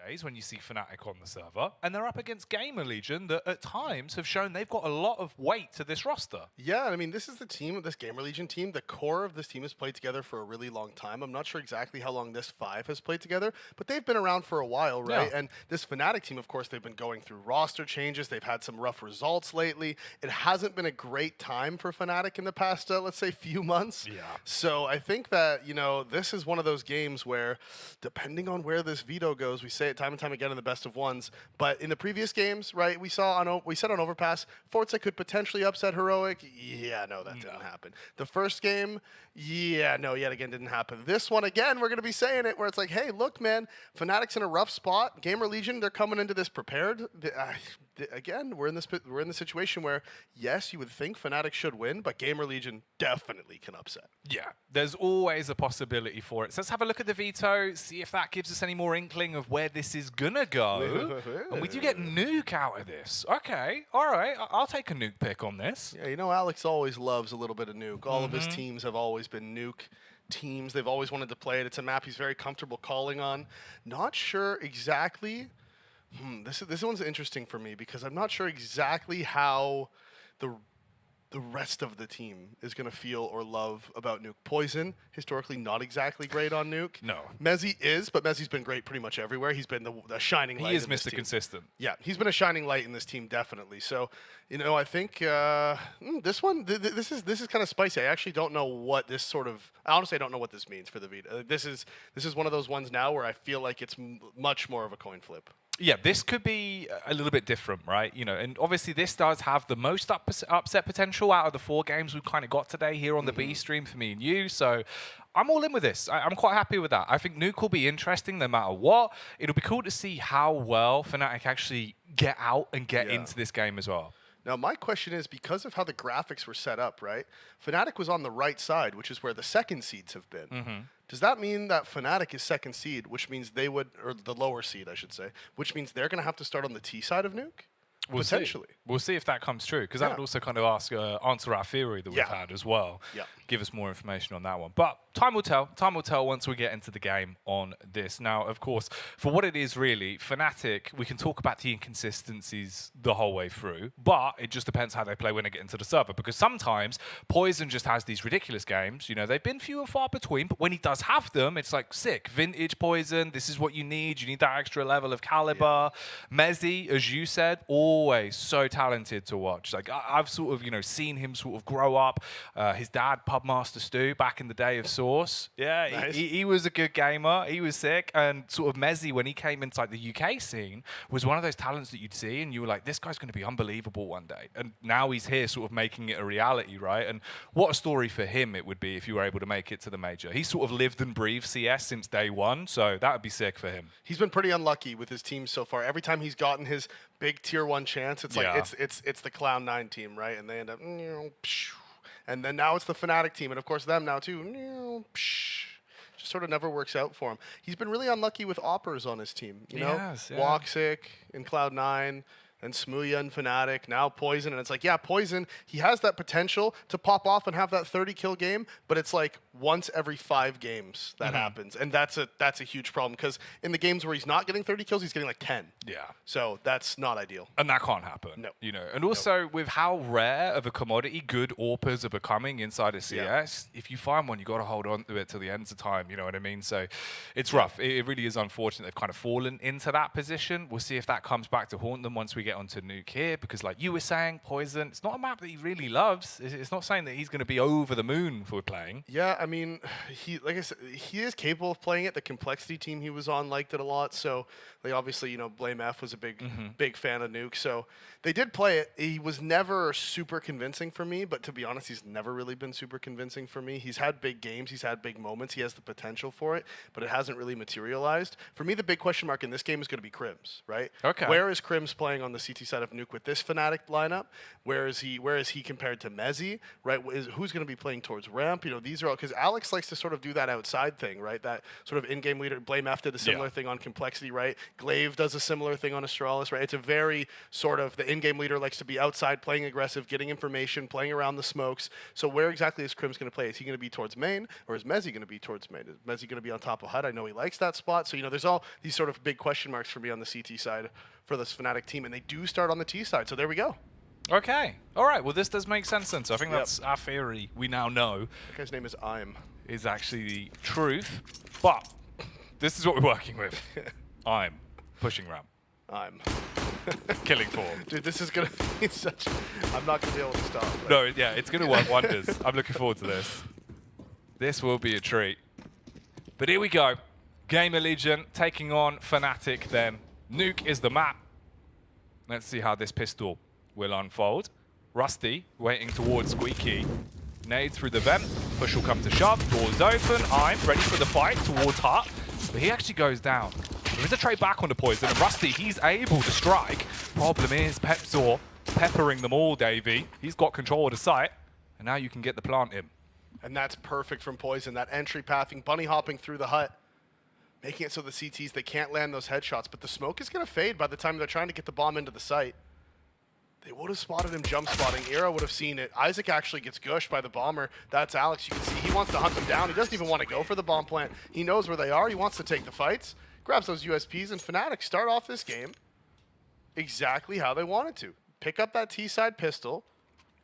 days when you see Fnatic on the server, and they're up against Gamer Legion that at times have shown they've got a lot of weight to this roster. Yeah, I mean, this is the team, this Gamer Legion team. The core of this team has played together for a really long time. I'm not sure exactly how long this 5 has played together, but they've been around for a while, right? Yeah. And this Fnatic team, of course, they've been going through roster changes. They've had some rough results lately. It hasn't been a great time for Fnatic in the past, let's say, few months. Yeah. So I think that, this is one of those games where, depending on where this veto goes, we say it time and time again in the best of ones, but in the previous games, right, we said on Overpass, Forza could potentially upset Heroic. Yeah, no, that didn't happen. The first game, yeah, no, yet again didn't happen. This one, again, we're going to be saying it where it's like, hey, look, man, Fnatic's in a rough spot. Gamer Legion, they're coming into this prepared. Again, we're in the situation where, yes, you would think Fnatic should win, but Gamer Legion definitely can upset. Yeah, there's always a possibility for it. So let's have a look at the veto, see if that gives us any more inkling of where this is gonna go. And we do get Nuke out of this. Okay, all right, I'll take a Nuke pick on this. Yeah, Alex always loves a little bit of Nuke. All of his teams have always been Nuke teams. They've always wanted to play it. It's a map he's very comfortable calling on. Not sure exactly. This one's interesting for me because I'm not sure exactly how the rest of the team is going to feel or love about Nuke. Poison, historically not exactly great on Nuke. No. Mezzi is, but Mezzi's been great pretty much everywhere. He's been the shining light. He is in this Mr. team. Consistent. Yeah, he's been a shining light in this team, definitely. So, I think this one, this is kind of spicy. I actually don't know what this sort of. Honestly, I don't know what this means for the veto. This is one of those ones now where I feel like it's much more of a coin flip. Yeah, this could be a little bit different, right? And obviously this does have the most upset potential out of the 4 games we've kind of got today here on the B stream for me and you. So I'm all in with this. I'm quite happy with that. I think Nuke will be interesting no matter what. It'll be cool to see how well Fnatic actually get out and get into this game as well. Now, my question is, because of how the graphics were set up, right? Fnatic was on the right side, which is where the second seeds have been. Does that mean that Fnatic is second seed, which means they would, or the lower seed, I should say, which means they're going to have to start on the T side of Nuke? Potentially. We'll see if that comes true, because that would also kind of answer our theory that we've had as well. Yeah. Give us more information on that one. But time will tell. Time will tell once we get into the game on this. Now, of course, for what it is really, Fnatic, we can talk about the inconsistencies the whole way through, but it just depends how they play when they get into the server, because sometimes Poison just has these ridiculous games. They've been few and far between, but when he does have them, it's like sick. Vintage Poison, this is what you need. You need that extra level of caliber. Mezzi, as you said, always so talented to watch. Like I've sort of, seen him sort of grow up. His dad, Pubmaster Stu, back in the day of Source. Yeah, nice. he was a good gamer. He was sick. And sort of Mezzi, when he came into like the UK scene, was one of those talents that you'd see and you were like, this guy's going to be unbelievable one day. And now he's here sort of making it a reality, right? And what a story for him it would be if you were able to make it to the major. He sort of lived and breathed CS since day one, so that would be sick for him. He's been pretty unlucky with his team so far. Every time he's gotten his big tier 1 chance, it's like it's the Cloud9 team, right? And they end up and then now it's the Fnatic team, and of course them now too. Just sort of never works out for him. He's been really unlucky with Oppers on his team. Woxic in Cloud9. And Smooya and Fnatic, now Poison, and it's like, Poison, he has that potential to pop off and have that 30-kill game, but it's like once every 5 games that happens, and that's a huge problem, because in the games where he's not getting 30 kills, he's getting like 10. Yeah. So that's not ideal. And that can't happen. No. And also with how rare of a commodity good AWPers are becoming inside of CS, if you find one, you got to hold on to it till the end of time, you know what I mean? So it's rough. It really is unfortunate they've kind of fallen into that position. We'll see if that comes back to haunt them once we get onto Nuke here, because like you were saying, Poison, it's not a map that he really loves. It's not saying that he's going to be over the moon for playing. Yeah, I mean, like I said, he is capable of playing it. The Complexity team he was on liked it a lot, so they obviously, Blame F was a big fan of Nuke, so they did play it. He was never super convincing for me, but to be honest, he's never really been super convincing for me. He's had big games, he's had big moments, he has the potential for it, but it hasn't really materialized. For me, the big question mark in this game is going to be Crims, right? Okay. Where is Crims playing on the CT side of Nuke with this Fnatic lineup. Where is he compared to Mezzy, right? Who's going to be playing towards ramp? You know, these are all, because Alex likes to sort of do that outside thing, right? That sort of in-game leader. Blame F did a similar thing on Complexity, right? Glaive does a similar thing on Astralis, right? It's a very sort of, the in-game leader likes to be outside, playing aggressive, getting information, playing around the smokes. So where exactly is Crim's going to play? Is he going to be towards main, or is Mezzy going to be towards main? Is Mezzy going to be on top of HUD? I know he likes that spot. So, you know, there's all these sort of big question marks for me on the CT side for this Fnatic team, and they do start on the T side. So there we go. Okay. All right. Well, this does make sense then. So I think that's our theory. We now know That guy's name is Im. is actually the truth. But this is what we're working with. I'm pushing ramp. Im. Killing form. Dude, this is going to be such... I'm not going to be able to stop. Like, No, yeah, it's going to work wonders. I'm looking forward to this. This will be a treat. But here we go. Gamer Legion taking on Fnatic then. Nuke is the map. Let's see how this pistol will unfold. Rusty waiting towards Squeaky. Nade through the vent. Push will come to shove. Doors open. I'm ready for the fight towards Hut. But he actually goes down. There is a trade back on the poison. And Rusty, he's able to strike. Problem is, Pepzor peppering them all, Davey. He's got control of the site. And now you can get the plant in. And that's perfect from Poison. That entry pathing, bunny hopping through the hut, making it so the CTs, they can't land those headshots. But the smoke is going to fade by the time they're trying to get the bomb into the site. They would have spotted him jump spotting. Era would have seen it. Isaac actually gets gushed by the bomber. That's Alex. You can see he wants to hunt them down. He doesn't even want to go for the bomb plant. He knows where they are. He wants to take the fights. Grabs those USPs, and Fnatic start off this game exactly how they wanted to. Pick up that T-side pistol.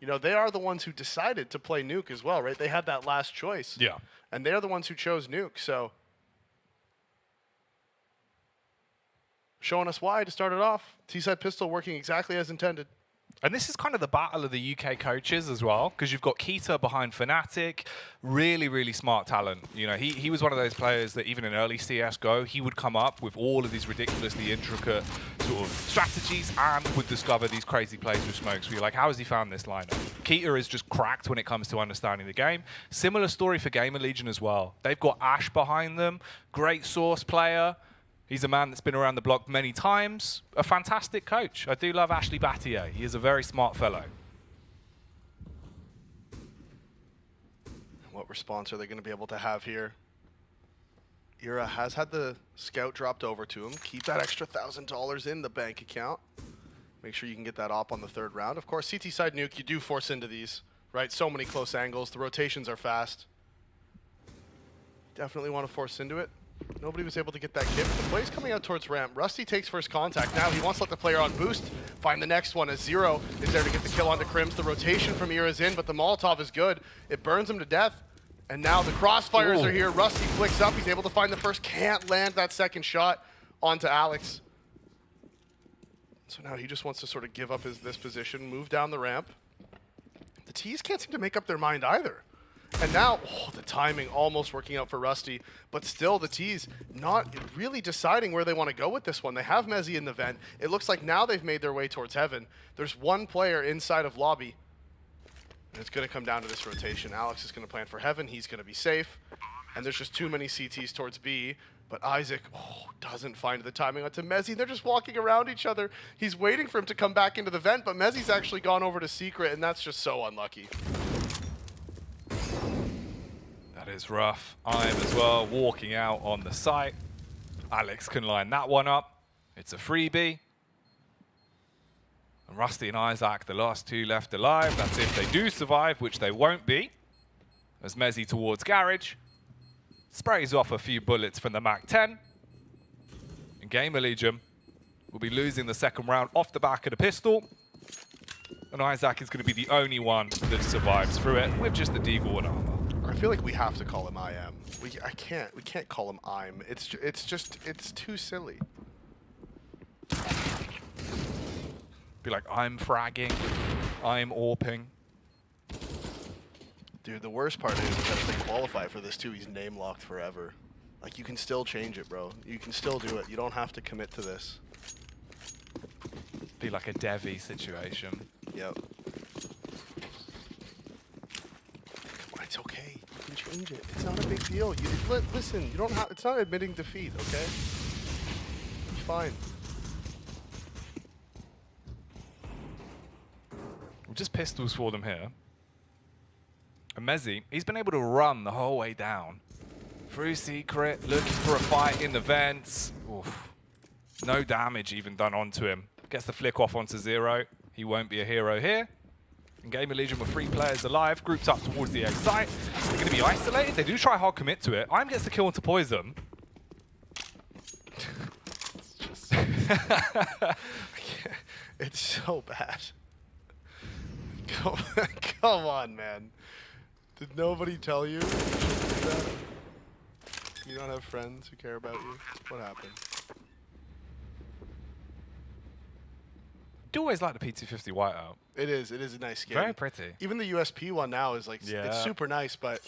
You know, they are the ones who decided to play Nuke as well, right? They had that last choice. Yeah. And they're the ones who chose Nuke, so... showing us why to start it off. T-side pistol working exactly as intended. And this is kind of the battle of the UK coaches as well, because you've got Keita behind Fnatic, really, really smart talent. You know, he was one of those players that even in early CSGO, he would come up with all of these ridiculously intricate sort of strategies and would discover these crazy plays with smokes. Where you're like, how has he found this lineup? Keita is just cracked when it comes to understanding the game. Similar story for Gamer Legion as well. They've got Ash behind them, great source player. He's a man that's been around the block many times. A fantastic coach. I do love Ashley Battier. He is a very smart fellow. What response are they going to be able to have here? Era has had the scout dropped over to him. Keep that extra $1,000 in the bank account. Make sure you can get that op on the third round. Of course, CT side Nuke, you do force into these, right? So many close angles. The rotations are fast. Definitely want to force into it. Nobody was able to get that kit. The play's coming out towards ramp. Rusty takes first contact. Now he wants to let the player on boost. Find the next one as Zero is there to get the kill onto Crims. The rotation from Era's in, but the Molotov is good. It burns him to death. And now the crossfires are here. Rusty flicks up. He's able to find the first. Can't land that second shot onto Alex. So now he just wants to sort of give up this position, move down the ramp. The T's can't seem to make up their mind either. And now, the timing almost working out for Rusty, but still the T's not really deciding where they want to go with this one. They have Mezzy in the vent. It looks like now they've made their way towards Heaven. There's one player inside of lobby, and it's going to come down to this rotation. Alex is going to plan for Heaven. He's going to be safe, and there's just too many CTs towards B. But Isaac doesn't find the timing onto Mezzy. They're just walking around each other. He's waiting for him to come back into the vent, but Mezzy's actually gone over to Secret, and that's just so unlucky. That is rough. I'm as well walking out on the site. Alex can line that one up. It's a freebie. And Rusty and Isaac, the last two left alive. That's if they do survive, which they won't be. As Mezzy towards Garage. Sprays off a few bullets from the MAC-10. And Gamer Legion will be losing the second round off the back of the pistol. And Isaac is going to be the only one that survives through it with just the deagle and armor. I feel like we have to call him IM. We can't call him I'm. It's too silly. Be like, I'm fragging, I'm AWPing. Dude, the worst part is that if they qualify for this too, he's name locked forever. Like, you can still change it, bro. You can still do it. You don't have to commit to this. Be like a Devi situation. Yep. It's okay. You can change it. It's not a big deal. Listen, you don't have. It's not admitting defeat, okay? It's fine. Just pistols for them here. And Mezzi, he's been able to run the whole way down. Through secret, looking for a fight in the vents. Oof. No damage even done onto him. Gets the flick off onto Zero. He won't be a hero here. And Gamer Legion with 3 players alive, grouped up towards the A site. They're going to be isolated. They do try hard commit to it. I'm gets the kill into Poison. It's so bad. Come on, man. Did nobody tell you? That? You don't have friends who care about you? What happened? Do always like the P250 whiteout. It is a nice skin. Very pretty. Even the USP one now is like, it's super nice, but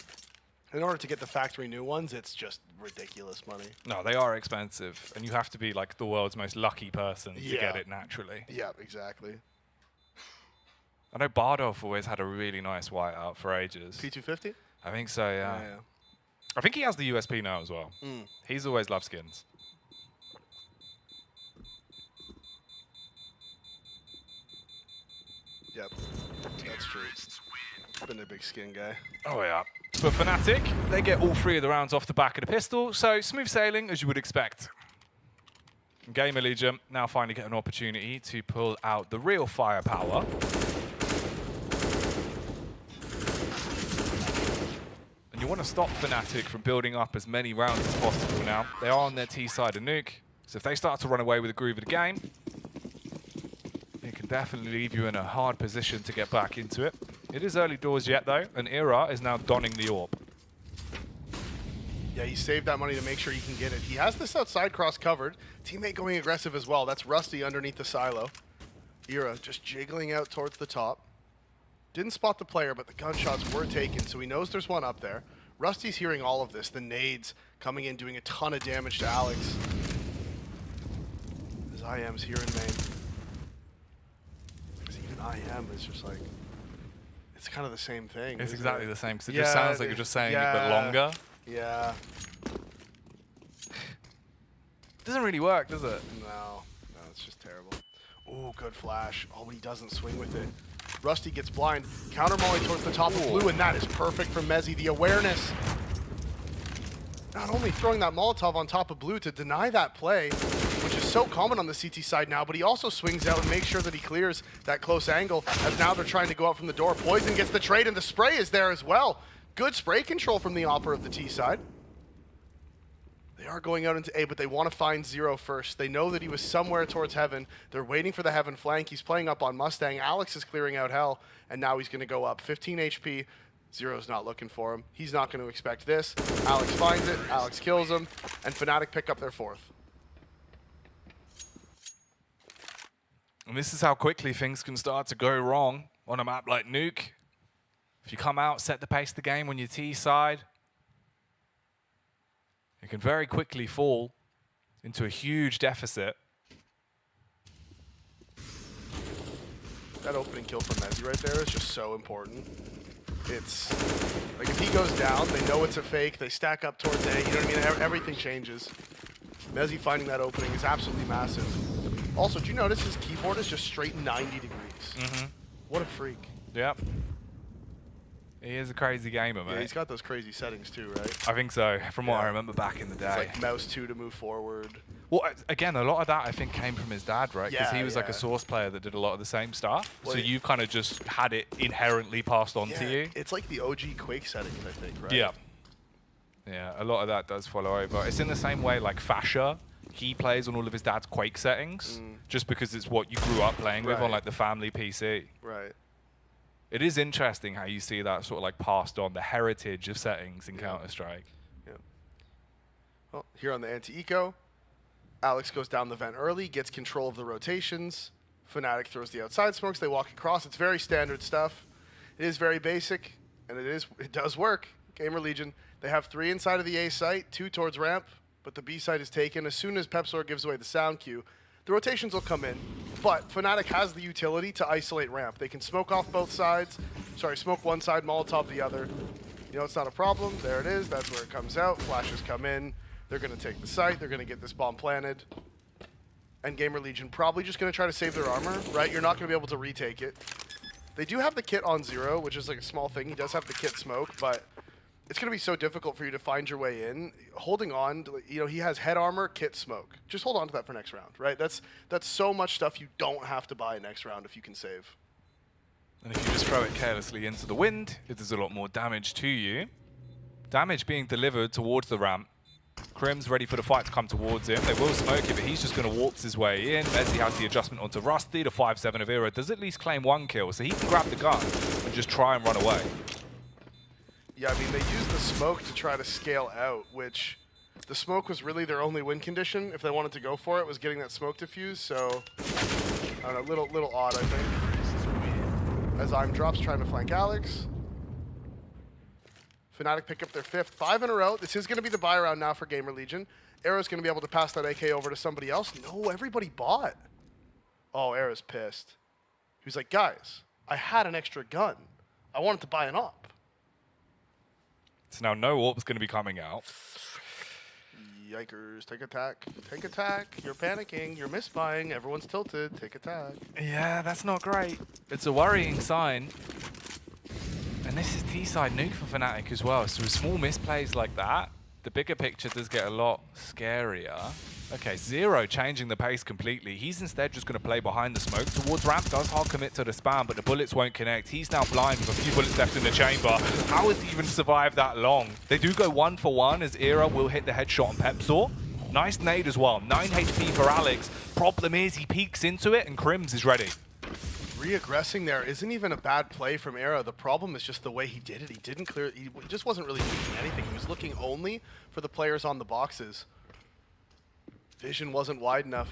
in order to get the factory new ones, it's just ridiculous money. No, they are expensive, and you have to be like the world's most lucky person to get it naturally. Yeah, exactly. I know Bardolph always had a really nice whiteout for ages. P250? I think so, yeah. I think he has the USP now as well. He's always loved skins. Yep, that's true. Been a big skin guy. Oh yeah. But Fnatic, they get all 3 of the rounds off the back of the pistol, so smooth sailing as you would expect. Gamer Legion now finally get an opportunity to pull out the real firepower. And you want to stop Fnatic from building up as many rounds as possible now. They are on their T side of nuke, so if they start to run away with the groove of the game, it can definitely leave you in a hard position to get back into it. It is early doors yet, though, and Ira is now donning the AWP. Yeah, he saved that money to make sure he can get it. He has this outside cross covered. Teammate going aggressive as well. That's Rusty underneath the silo. Ira just jiggling out towards the top. Didn't spot the player, but the gunshots were taken, so he knows there's one up there. Rusty's hearing all of this. The nades coming in, doing a ton of damage to Alex. As IM's here in main. Because even IM is just like... It's kind of the same thing. It's exactly the same, because it Yeah, just sounds like you're just saying it, but longer. Yeah. Doesn't really work, does it? No, it's just terrible. Ooh, good flash. Oh, he doesn't swing with it. Rusty gets blind. Counter molly towards the top of blue, and that is perfect from Mezzi. The awareness. Not only throwing that Molotov on top of blue to deny that play, which is so common on the CT side now, but he also swings out and makes sure that he clears that close angle, as now they're trying to go out from the door. Poison gets the trade, and the spray is there as well. Good spray control from the Opera of the T side. They are going out into A, but they want to find Zero first. They know that he was somewhere towards Heaven. They're waiting for the Heaven flank. He's playing up on Mustang. Alex is clearing out Hell, and now he's going to go up. 15 HP. Zero's not looking for him. He's not going to expect this. Alex finds it. Alex kills him, and Fnatic pick up their 4th. And this is how quickly things can start to go wrong on a map like Nuke. If you come out, set the pace of the game on your T side, it can very quickly fall into a huge deficit. That opening kill from Mezzi right there is just so important. It's like if he goes down, they know it's a fake. They stack up towards A. You know what I mean? Everything changes. Mezzi finding that opening is absolutely massive. Also, did you notice his keyboard is just straight 90 degrees? What a freak. Yep. He is a crazy gamer, mate. Yeah, he's got those crazy settings too, right? I think so, from what I remember back in the day. It's like mouse 2 to move forward. Well, again, a lot of that I think came from his dad, right? Because Yeah, he was like a yeah. Source player that did a lot of the same stuff. Well, so you've kind of just had it inherently passed on to you. It's like the OG Quake settings, I think, right? Yeah. Yeah, a lot of that does follow over. It's in the same way like Fasher, he plays on all of his dad's Quake settings, just because it's what you grew up playing with on Right. like the family PC. Right. It is interesting how you see that sort of like passed on, the heritage of settings in Counter-Strike. Yeah. Well, here on the anti-eco, Alex goes down the vent early, gets control of the rotations. Fnatic throws the outside smokes. They walk across. It's very standard stuff. It is very basic, and it does work. Gamer Legion, they have 3 inside of the A site, 2 towards ramp, but the B site is taken. As soon as Pepsor gives away the sound cue, the rotations will come in, but Fnatic has the utility to isolate ramp. They can smoke off both sides. Sorry, smoke one side, Molotov the other. You know, it's not a problem. There it is. That's where it comes out. Flashes come in. They're going to take the site. They're going to get this bomb planted. And Gamer Legion probably just going to try to save their armor, right? You're not going to be able to retake it. They do have the kit on 0, which is like a small thing. He does have the kit smoke, but it's going to be so difficult for you to find your way in. Holding on, to, you know, he has head armor, kit, smoke. Just hold on to that for next round, right? That's so much stuff you don't have to buy next round if you can save. And if you just throw it carelessly into the wind, it does a lot more damage to you. Damage being delivered towards the ramp. Crim's ready for the fight to come towards him. They will smoke it, but he's just going to waltz his way in. Messi has the adjustment onto Rusty. The 5-7 of Era does at least claim 1 kill, so he can grab the gun and just try and run away. Yeah, I mean, they used the smoke to try to scale out, which the smoke was really their only win condition. If they wanted to go for it, was getting that smoke diffuse. So, I don't know, little odd, I think. As I'm drops trying to flank Alex. Fnatic pick up their 5th, 5 in a row. This is going to be the buy round now for Gamer Legion. Arrow's going to be able to pass that AK over to somebody else. No, everybody bought. Oh, Arrow's pissed. He was like, guys, I had an extra gun. I wanted to buy an op. So now no AWP's going to be coming out. Yikers, take attack. Take attack. You're panicking. You're misbuying. Everyone's tilted. Take attack. Yeah, that's not great. It's a worrying sign. And this is T-side nuke for Fnatic as well. So with small misplays like that, the bigger picture does get a lot scarier. Okay, Zero changing the pace completely. He's instead just going to play behind the smoke towards ramp. Does hard commit to the spam, but the bullets won't connect. He's now blind with a few bullets left in the chamber. How has he even survived that long? They do go 1 for 1 as Era will hit the headshot on Pepsaw. Nice nade as well. 9 HP for Alex. Problem is he peeks into it and Crims is ready. Re-aggressing there isn't even a bad play from Era. The problem is just the way he did it. He didn't clear. He just wasn't really doing anything. He was looking only for the players on the boxes. Vision wasn't wide enough.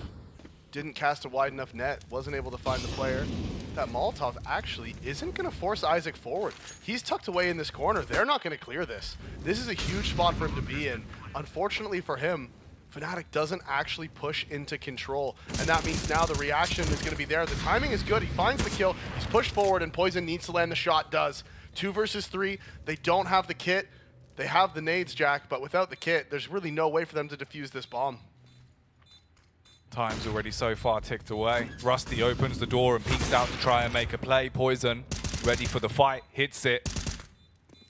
Didn't cast a wide enough net. Wasn't able to find the player. That Molotov actually isn't going to force Isaac forward. He's tucked away in this corner. They're not going to clear this. This is a huge spot for him to be in. Unfortunately for him, Fnatic doesn't actually push into control. And that means now the reaction is going to be there. The timing is good. He finds the kill. He's pushed forward and Poison needs to land the shot. Does. 2 versus 3. They don't have the kit. They have the nades, Jack, but without the kit, there's really no way for them to defuse this bomb. Time's already so far ticked away. Rusty opens the door and peeks out to try and make a play. Poison ready for the fight, hits it.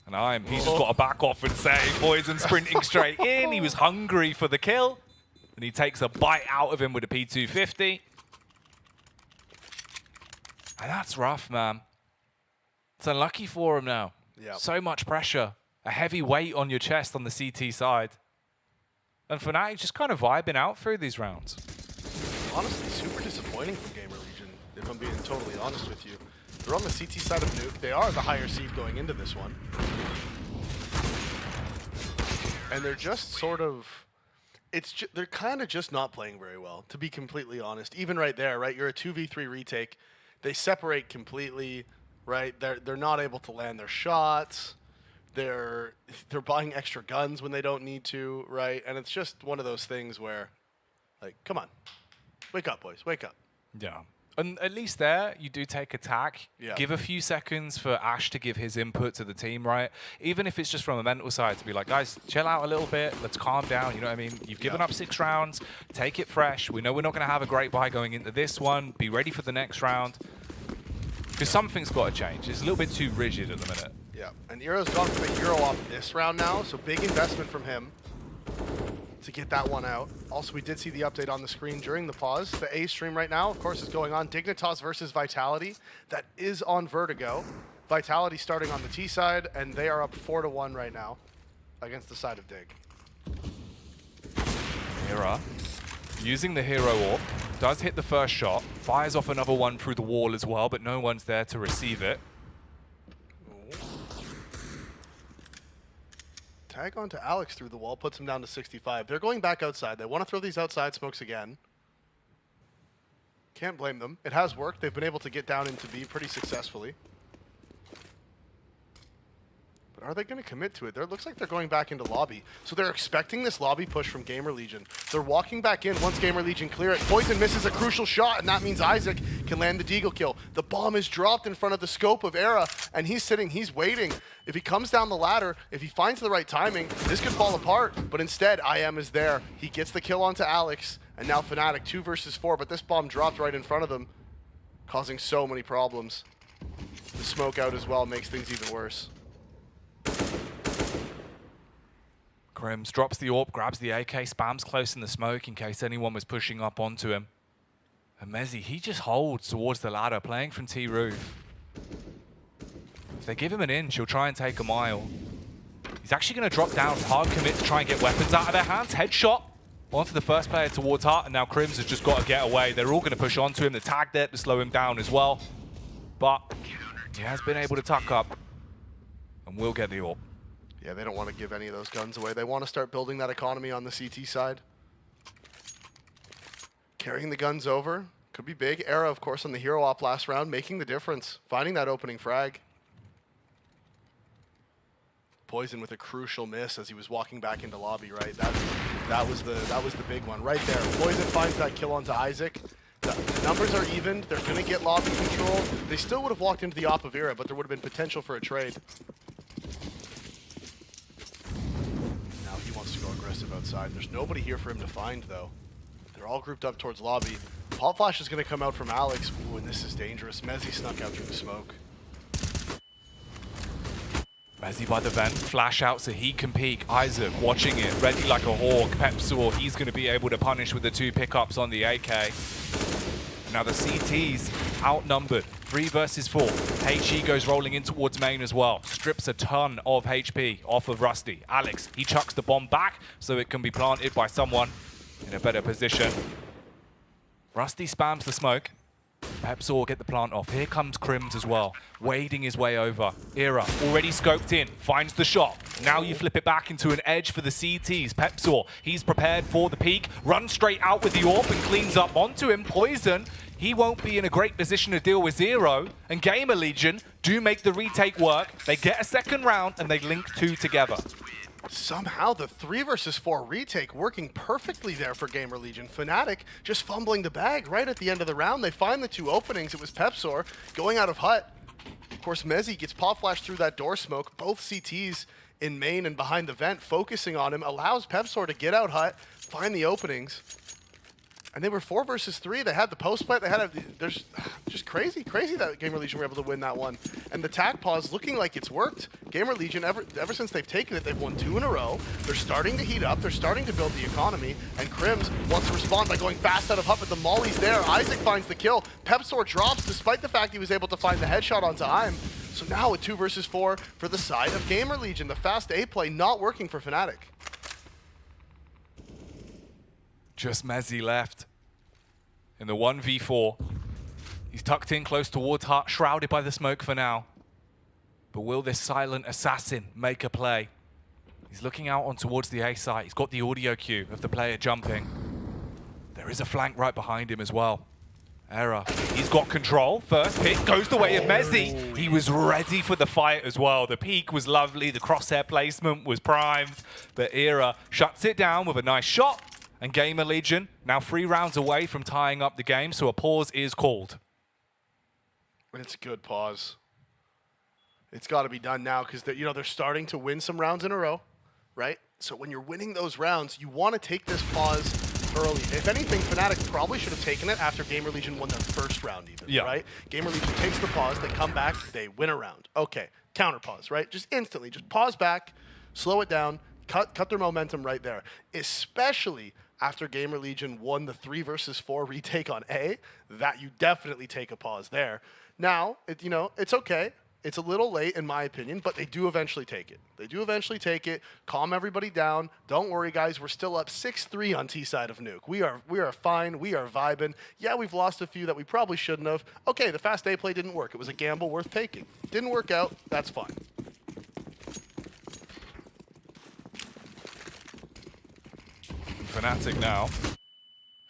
And he's just got to back off and say, Poison sprinting straight in. He was hungry for the kill. And he takes a bite out of him with a P250. And that's rough, man. It's unlucky for him now. Yep. So much pressure. A heavy weight on your chest on the CT side. And Fnatic just kind of vibing out through these rounds. Honestly, super disappointing for Gamer Legion, if I'm being totally honest with you. They're on the CT side of Nuke. They are the higher seed going into this one. And they're just sort of... they're kind of just not playing very well, to be completely honest. Even right there, right? You're a 2v3 retake. They separate completely, right? They're not able to land their shots. They're buying extra guns when they don't need to, right? And it's just one of those things where, like, come on. Wake up, boys. Wake up. Yeah. And at least there, you do take attack. Yeah. Give a few seconds for Ash to give his input to the team, right? Even if it's just from a mental side to be like, guys, chill out a little bit. Let's calm down. You know what I mean? You've given up 6 rounds. Take it fresh. We know we're not going to have a great buy going into this one. Be ready for the next round. Because something's got to change. It's a little bit too rigid at the minute. Yeah. And Eero's gone for the Euro off this round now, so big investment from him to get that one out. Also, we did see the update on the screen during the pause. The A stream right now, of course, is going on. Dignitas versus Vitality. That is on Vertigo. Vitality starting on the T side, and they are up 4-1 right now against the side of Dig. Era using the hero AWP. Does hit the first shot. Fires off another one through the wall as well, but no one's there to receive it. Tag onto Alex through the wall, puts him down to 65. They're going back outside. They want to throw these outside smokes again. Can't blame them. It has worked. They've been able to get down into B pretty successfully. But are they going to commit to it? It looks like they're going back into lobby. So they're expecting this lobby push from Gamer Legion. They're walking back in once Gamer Legion clear it. Poison misses a crucial shot, and that means Isaac can land the deagle kill. The bomb is dropped in front of the scope of Era, and he's sitting, he's waiting. If he comes down the ladder, if he finds the right timing, this could fall apart. But instead, IM is there. He gets the kill onto Alex, and now Fnatic 2 versus 4, but this bomb dropped right in front of them, causing so many problems. smoke out as well makes things even worse. Crims drops the AWP, grabs the AK, spams close in the smoke in case anyone was pushing up onto him. And Mezzi, he just holds towards the ladder, playing from T-Roof. If they give him an inch, he'll try and take a mile. He's actually going to drop down, hard commit to try and get weapons out of their hands. Headshot onto the first player towards Hart, and now Crims has just got to get away. They're all going to push onto him. The tag there to slow him down as well. But he has been able to tuck up and will get the AWP. Yeah, they don't want to give any of those guns away. They want to start building that economy on the CT side. Carrying the guns over could be big. Era, of course, on the hero op last round, making the difference, finding that opening frag. Poison with a crucial miss as he was walking back into lobby, right? That was the big one right there. Poison finds that kill onto Isaac. The numbers are evened. They're going to get lobby control. They still would have walked into the op of Era, but there would have been potential for a trade. Now he wants to go aggressive outside. There's nobody here for him to find, though. They're all grouped up towards lobby. Pop Flash is going to come out from Alex. Ooh, and this is dangerous. Mezzi snuck out through the smoke. Mezzi by the vent, flash out so he can peek. Isaac watching it, ready like a hawk. Pepsaw, he's going to be able to punish with the 2 pickups on the AK. Now the CT's outnumbered, 3 versus 4. HE goes rolling in towards main as well. Strips a ton of HP off of Rusty. Alex, he chucks the bomb back so it can be planted by someone in a better position. Rusty spams the smoke. Pepsaw get the plant off. Here comes Crims as well, wading his way over. Era already scoped in, finds the shot. Now you flip it back into an edge for the CTs. Pepsaw, he's prepared for the peak, runs straight out with the AWP and cleans up onto him. Poison, he won't be in a great position to deal with Zero. And Gamer Legion do make the retake work. They get a second round and they link 2 together. Somehow the 3 versus 4 retake working perfectly there for Gamer Legion. Fnatic just fumbling the bag right at the end of the round. They find the 2 openings. It was Pepsaw going out of hut. Of course, Mezzi gets pop flash through that door smoke. Both CTs in main and behind the vent focusing on him. Allows Pepsaw to get out hut, find the openings. And they were 4 versus 3. They had the post plant. They had there's just crazy that Gamer Legion were able to win that one. And the tag pause looking like it's worked. Gamer Legion, ever since they've taken it, they've won 2 in a row. They're starting to heat up. They're starting to build the economy. And Crims wants to respond by going fast out of hut, but the molly's there. Isaac finds the kill. Pepsaw drops despite the fact he was able to find the headshot onto Im. So now a 2 versus 4 for the side of Gamer Legion. The fast A play not working for Fnatic. Just Mezzi left in the 1v4. He's tucked in close towards Hart, shrouded by the smoke for now. But will this silent assassin make a play? He's looking out on towards the A site. He's got the audio cue of the player jumping. There is a flank right behind him as well. Era, he's got control. First pick goes the way of Mezzi. He was ready for the fight as well. The peak was lovely. The crosshair placement was primed. But Era shuts it down with a nice shot. And Gamer Legion now 3 rounds away from tying up the game, so a pause is called. It's a good pause. It's got to be done now because they're starting to win some rounds in a row, right? So when you're winning those rounds, you want to take this pause early. If anything, Fnatic probably should have taken it after Gamer Legion won their first round even, right? Gamer Legion takes the pause, they come back, they win a round. Okay, counter pause, right? Just instantly, just pause back, slow it down, cut their momentum right there. Especially after Gamer Legion won the 3 versus 4 retake on A, that you definitely take a pause there. Now, it's okay. It's a little late in my opinion, but they do eventually take it. They do eventually take it, calm everybody down. Don't worry guys, we're still up 6-3 on T side of Nuke. We are fine, we are vibing. Yeah, we've lost a few that we probably shouldn't have. Okay, the fast A play didn't work. It was a gamble worth taking. Didn't work out, that's fine. Fnatic now,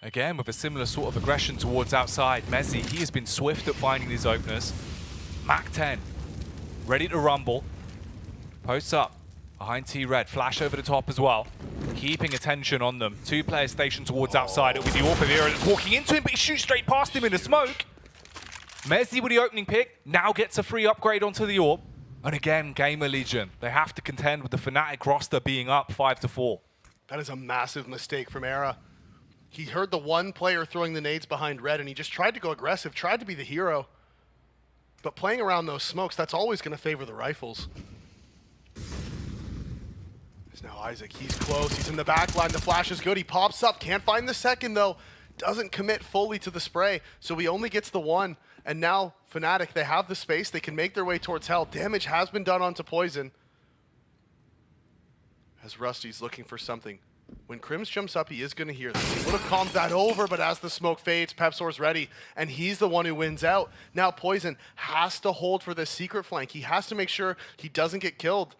again with a similar sort of aggression towards outside. Mezzi, he has been swift at finding these openers. Mac 10, ready to rumble. Posts up behind T-Red, flash over the top as well. Keeping attention on them. 2 players stationed towards outside. It'll be the AWP of Era that's walking into him, but he shoots straight past him in the smoke. Mezzi with the opening pick, now gets a free upgrade onto the AWP. And again, Gamer Legion, they have to contend with the Fnatic roster being up 5-4. That is a massive mistake from Era. He heard the one player throwing the nades behind Red, and he just tried to go aggressive, tried to be the hero. But playing around those smokes, that's always going to favor the rifles. There's now Isaac. He's close. He's in the back line. The flash is good. He pops up. Can't find the second, though. Doesn't commit fully to the spray, so he only gets the one. And now Fnatic, they have the space. They can make their way towards Hell. Damage has been done onto Poison. As Rusty's looking for something. When Crims jumps up, he is going to hear this. He would have calmed that over, but as the smoke fades, Pepsor's ready, and he's the one who wins out. Now Poison has to hold for this secret flank. He has to make sure he doesn't get killed.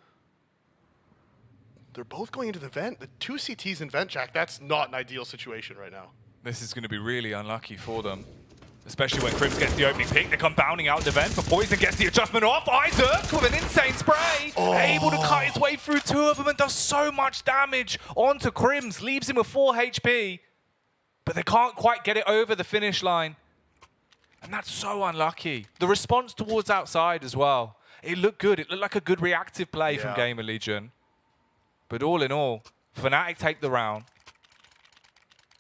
They're both going into the vent. The two CTs in vent, Jack, that's not an ideal situation right now. This is going to be really unlucky for them. Especially when Crims gets the opening pick, they come bounding out the vent, but Poison gets the adjustment off. Isaac with an insane spray, able to cut his way through two of them and does so much damage onto Crims, leaves him with 4 HP, but they can't quite get it over the finish line. And that's so unlucky. The response towards outside as well. It looked good. It looked like a good reactive play from Gamer Legion. But all in all, Fnatic take the round.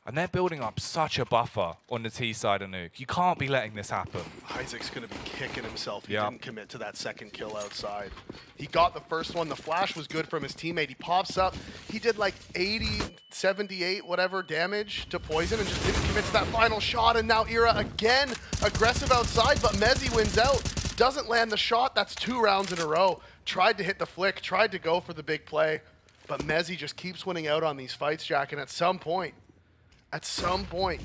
And they're building up such a buffer on the T side of Nuke. You can't be letting this happen. Isaac's going to be kicking himself. He didn't commit to that second kill outside. He got the first one. The flash was good from his teammate. He pops up. He did like 80, 78, whatever damage to Poison and just didn't commit to that final shot. And now Era again aggressive outside, but Mezzi wins out. Doesn't land the shot. That's 2 rounds in a row. Tried to hit the flick, tried to go for the big play. But Mezzi just keeps winning out on these fights, Jack. And at some point,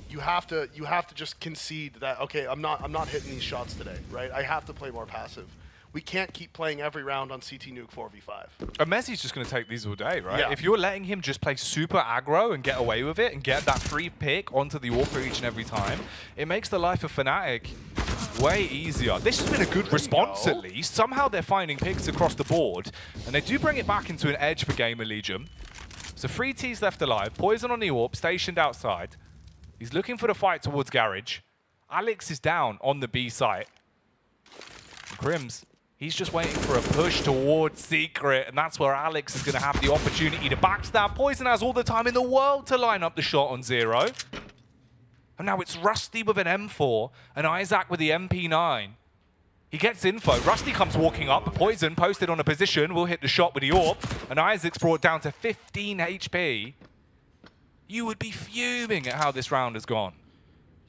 you have to just concede that, okay, I'm not hitting these shots today, right? I have to play more passive. We can't keep playing every round on CT Nuke 4v5. And Messi's just going to take these all day, right? Yeah. If you're letting him just play super aggro and get away with it and get that free pick onto the AWP each and every time, it makes the life of Fnatic way easier. This has been a good response at least. Somehow they're finding picks across the board, and they do bring it back into an edge for Gamer Legion. So 3 Ts left alive. Poison on the AWP, stationed outside. He's looking for the fight towards Garage. Alex is down on the B site. And Crims, he's just waiting for a push towards Secret, and that's where Alex is going to have the opportunity to backstab. Poison has all the time in the world to line up the shot on 0. And now it's Rusty with an M4 and Isaac with the MP9. He gets info. Rusty comes walking up. Poison posted on a position. Will hit the shot with the AWP. And Isaac's brought down to 15 HP. You would be fuming at how this round has gone.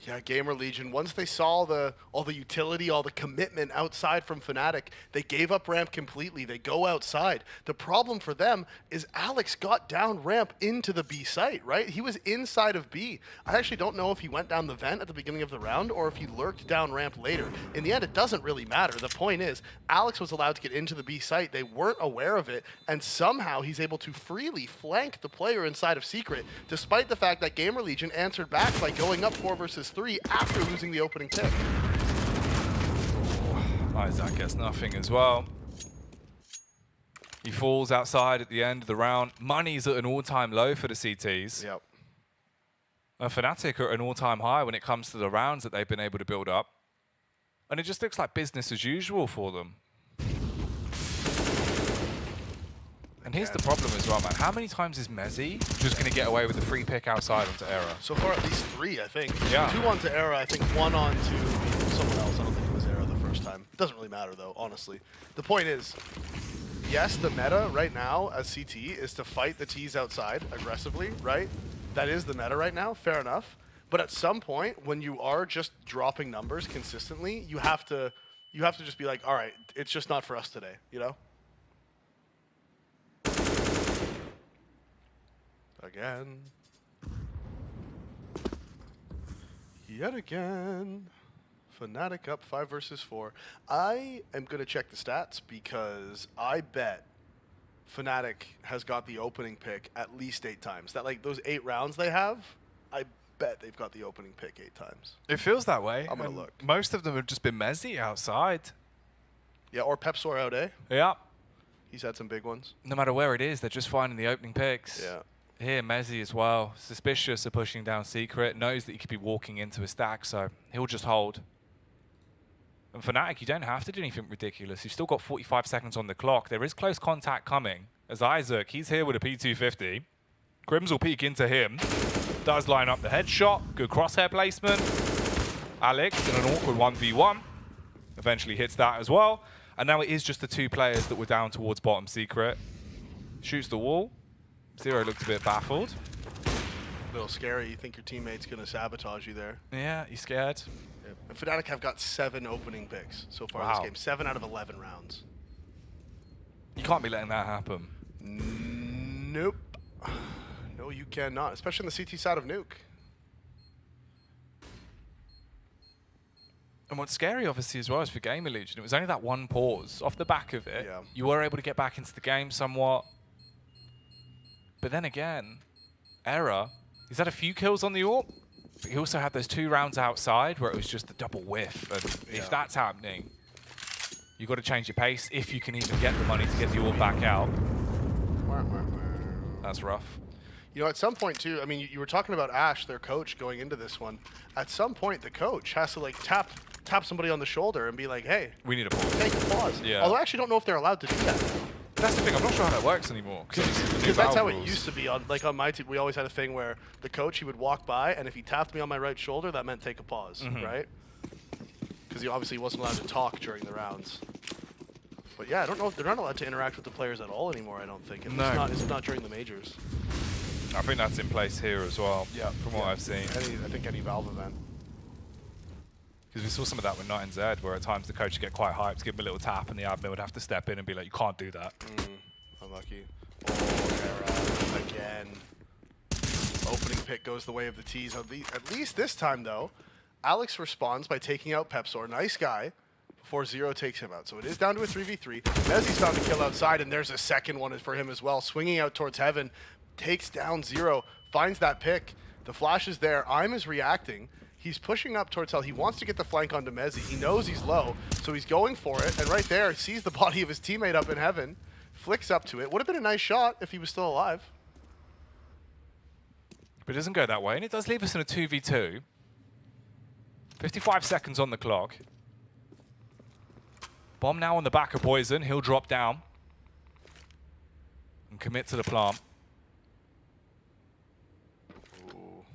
Yeah, Gamer Legion, once they saw all the utility, all the commitment outside from Fnatic, they gave up ramp completely. They go outside. The problem for them is Alex got down ramp into the B site, right? He was inside of B. I actually don't know if he went down the vent at the beginning of the round or if he lurked down ramp later. In the end, it doesn't really matter. The point is, Alex was allowed to get into the B site. They weren't aware of it, and somehow he's able to freely flank the player inside of Secret, despite the fact that Gamer Legion answered back by going up 4 versus 3 after losing the opening pick. Isaac gets nothing as well. He falls outside at the end of the round. Money's at an all-time low for the CTs. Yep. Fnatic are at an all-time high when it comes to the rounds that they've been able to build up. And it just looks like business as usual for them. And here's the problem as well, man. How many times is Mezzi just going to get away with the free pick outside onto Era? So far, at least 3, I think. Yeah. 2 onto Era, I think 1 onto someone else. I don't think it was Era the first time. It doesn't really matter, though, honestly. The point is, yes, the meta right now as CT is to fight the Ts outside aggressively, right? That is the meta right now, fair enough. But at some point, when you are just dropping numbers consistently, you have to just be like, all right, it's just not for us today, you know? Again. Yet again. Fnatic up 5 versus 4. I am going to check the stats because I bet Fnatic has got the opening pick at least 8 times. That, like, those 8 rounds they have, I bet they've got the opening pick 8 times. It feels that way. I'm going to look. Most of them have just been Mezzi outside. Yeah, or Pepsor out, eh? Yeah. He's had some big ones. No matter where it is, they're just finding the opening picks. Yeah. Here, Mezzi as well. Suspicious of pushing down Secret. Knows that he could be walking into a stack, so he'll just hold. And Fnatic, you don't have to do anything ridiculous. You've still got 45 seconds on the clock. There is close contact coming. As Isaac, he's here with a P250. Crims will peek into him. Does line up the headshot. Good crosshair placement. Alex in an awkward 1v1. Eventually hits that as well. And now it is just the 2 players that were down towards bottom secret. Shoots the wall. Zero looked a bit baffled. A little scary. You think your teammate's going to sabotage you there. Yeah, he's scared. Yeah. And Fnatic have got 7 opening picks so far in this game. 7 out of 11 rounds. You can't be letting that happen. Nope. No, you cannot. Especially on the CT side of Nuke. And what's scary, obviously, as well, is for Gamer Legion, it was only that one pause. Off the back of it, you were able to get back into the game somewhat. But then again, Error, he's had a few kills on the AWP, but he also had those 2 rounds outside where it was just a double whiff. And if that's happening, you've got to change your pace if you can even get the money to get the AWP back out. That's rough. You know, at some point, too, I mean, you were talking about Ash, their coach, going into this one. At some point, the coach has to, like, tap somebody on the shoulder and be like, hey, we need a pause. Take a pause. Yeah. Although I actually don't know if they're allowed to do that. That's the thing, I'm not sure how that works anymore. Because that's how it used to be. On my team, we always had a thing where the coach, he would walk by, and if he tapped me on my right shoulder, that meant take a pause, right? Because he obviously wasn't allowed to talk during the rounds. But yeah, I don't know if they're not allowed to interact with the players at all anymore, I don't think. It's not during the majors. I think that's in place here as well, from what I've seen. I think any Valve event. Because we saw some of that with Night and Zed, where at times the coach would get quite hyped, give him a little tap, and the admin would have to step in and be like, you can't do that. Unlucky. Oh, Era again. Opening pick goes the way of the T's. At least this time, though, Alex responds by taking out Pepsor. Nice guy. Before Zero takes him out. So it is down to a 3v3. Mezzi's found a kill outside, and there's a second one for him as well. Swinging out towards Heaven. Takes down Zero. Finds that pick. The flash is there. I'm is reacting. He's pushing up towards Hell. He wants to get the flank onto Mezzi. He knows he's low, so he's going for it. And right there, sees the body of his teammate up in Heaven. Flicks up to it. Would have been a nice shot if he was still alive. But it doesn't go that way, and it does leave us in a 2v2. 55 seconds on the clock. Bomb now on the back of Poison. He'll drop down and commit to the plant.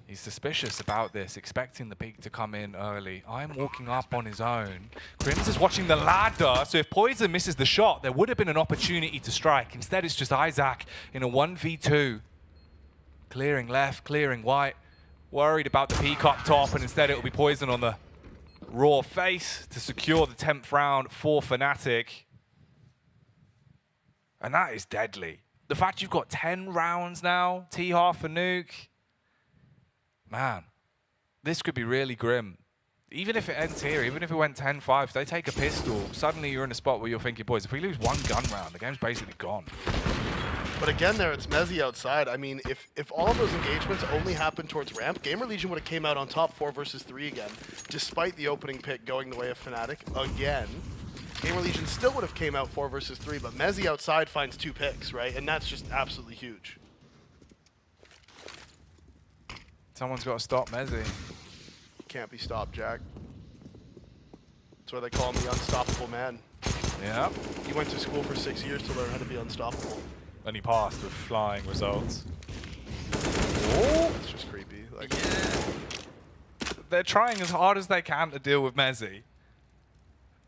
He's suspicious about this, expecting the peak to come in early. I'm walking up on his own. Crims is watching the ladder, so if Poison misses the shot, there would have been an opportunity to strike. Instead, it's just Isaac in a 1v2. Clearing left, clearing right. Worried about the peak up top, and instead it will be Poison on the raw face to secure the 10th round for Fnatic. And that is deadly. The fact you've got 10 rounds now, T-Half for Nuke. Man, this could be really grim. Even if it ends here, even if it went 10-5, if they take a pistol, suddenly you're in a spot where you're thinking, boys, if we lose one gun round, the game's basically gone. But again there, it's Mezzi outside. I mean, if all of those engagements only happened towards ramp, Gamer Legion would have came out on top 4 versus 3 again, despite the opening pick going the way of Fnatic again. Gamer Legion still would have came out 4 versus 3, but Mezzi outside finds 2 picks, right? And that's just absolutely huge. Someone's got to stop Mezzi. Can't be stopped, Jack. That's why they call him the unstoppable man. Yeah. He went to school for 6 years to learn how to be unstoppable. And he passed with flying results. Oh, it's just creepy. Like, they're trying as hard as they can to deal with Mezzi.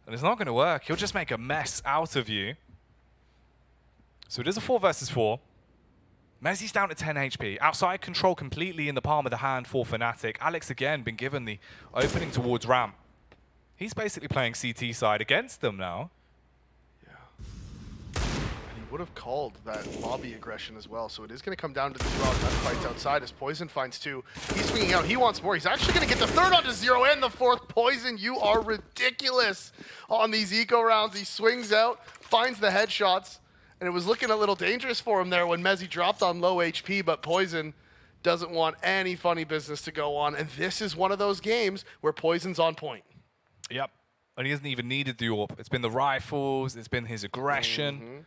And it's not going to work. He'll just make a mess out of you. So it is a 4 versus 4. Mezzi's down to 10 HP. Outside control completely in the palm of the hand for Fnatic. Alex again been given the opening towards ramp. He's basically playing CT side against them now. Yeah. And he would have called that lobby aggression as well. So it is going to come down to these raw gun fights outside as Poison finds 2. He's swinging out. He wants more. He's actually going to get the 3rd onto Zero and the 4th. Poison, you are ridiculous on these eco rounds. He swings out, finds the headshots. And it was looking a little dangerous for him there when Mezzi dropped on low HP, but Poison doesn't want any funny business to go on. And this is one of those games where Poison's on point. Yep. And he hasn't even needed the AWP. It's been the rifles. It's been his aggression.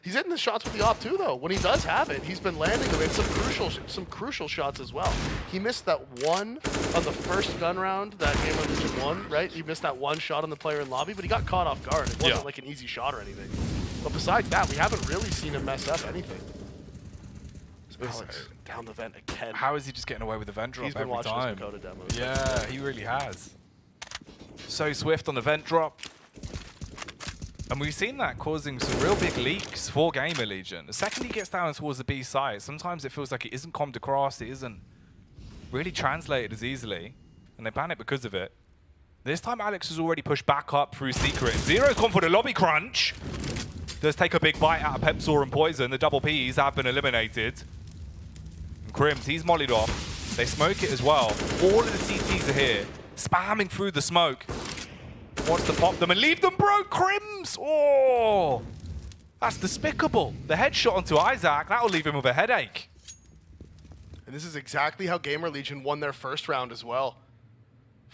He's hitting the shots with the AWP too, though. When he does have it, he's been landing them in some crucial shots as well. He missed that one on the first gun round that Gamer Legion won, right? He missed that one shot on the player in lobby, but he got caught off guard. It wasn't like an easy shot or anything. But besides that, we haven't really seen him mess up anything. So Alex down the vent again. How is he just getting away with the vent drop every time? He's been watching his Dakota demos. Yeah, he really has. So swift on the vent drop. And we've seen that causing some real big leaks for Gamer Legion. The second he gets down towards the B side, sometimes it feels like it isn't commed across, it isn't really translated as easily, and they ban it because of it. This time Alex has already pushed back up through Secret. Zero's gone for the lobby crunch. Does take a big bite out of Pepsaw and Poison. The double Ps have been eliminated. And Crims, he's mollied off. They smoke it as well. All of the CTs are here, spamming through the smoke. Wants to pop them and leave them broke, Crims! Oh! That's despicable. The headshot onto Isaac, that'll leave him with a headache. And this is exactly how Gamer Legion won their first round as well.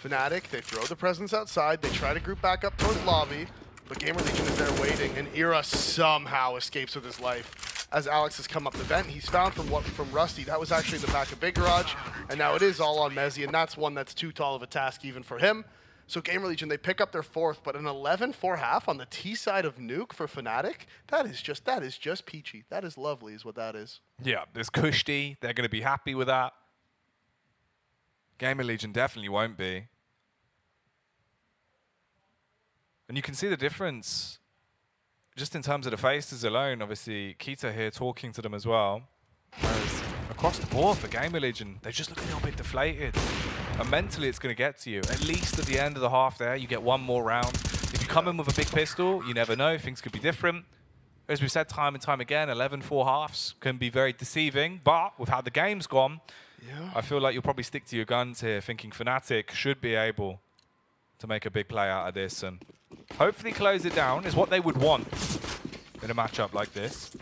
Fnatic, they throw the presence outside, they try to group back up towards lobby, but Gamer Legion is there waiting, and Era somehow escapes with his life. As Alex has come up the vent, he's found from Rusty. That was actually in the back of Big Garage, and now it is all on Mezzy, and that's one that's too tall of a task even for him. So Gamer Legion, they pick up their fourth, but an 11-4 half on the T side of Nuke for Fnatic, that is just peachy. That is lovely is what that is. Yeah, there's Kushti. They're going to be happy with that. Gamer Legion definitely won't be. And you can see the difference just in terms of the faces alone. Obviously, Kita here talking to them as well. Whereas across the board for Gamer Legion, they just look a little bit deflated. And mentally, it's going to get to you. At least at the end of the half there, you get one more round. If you come in with a big pistol, you never know. Things could be different. As we've said time and time again, 11-4 halves can be very deceiving. But with how the game's gone, yeah, I feel like you'll probably stick to your guns here, thinking Fnatic should be able to make a big play out of this. And hopefully close it down is what they would want in a matchup like this.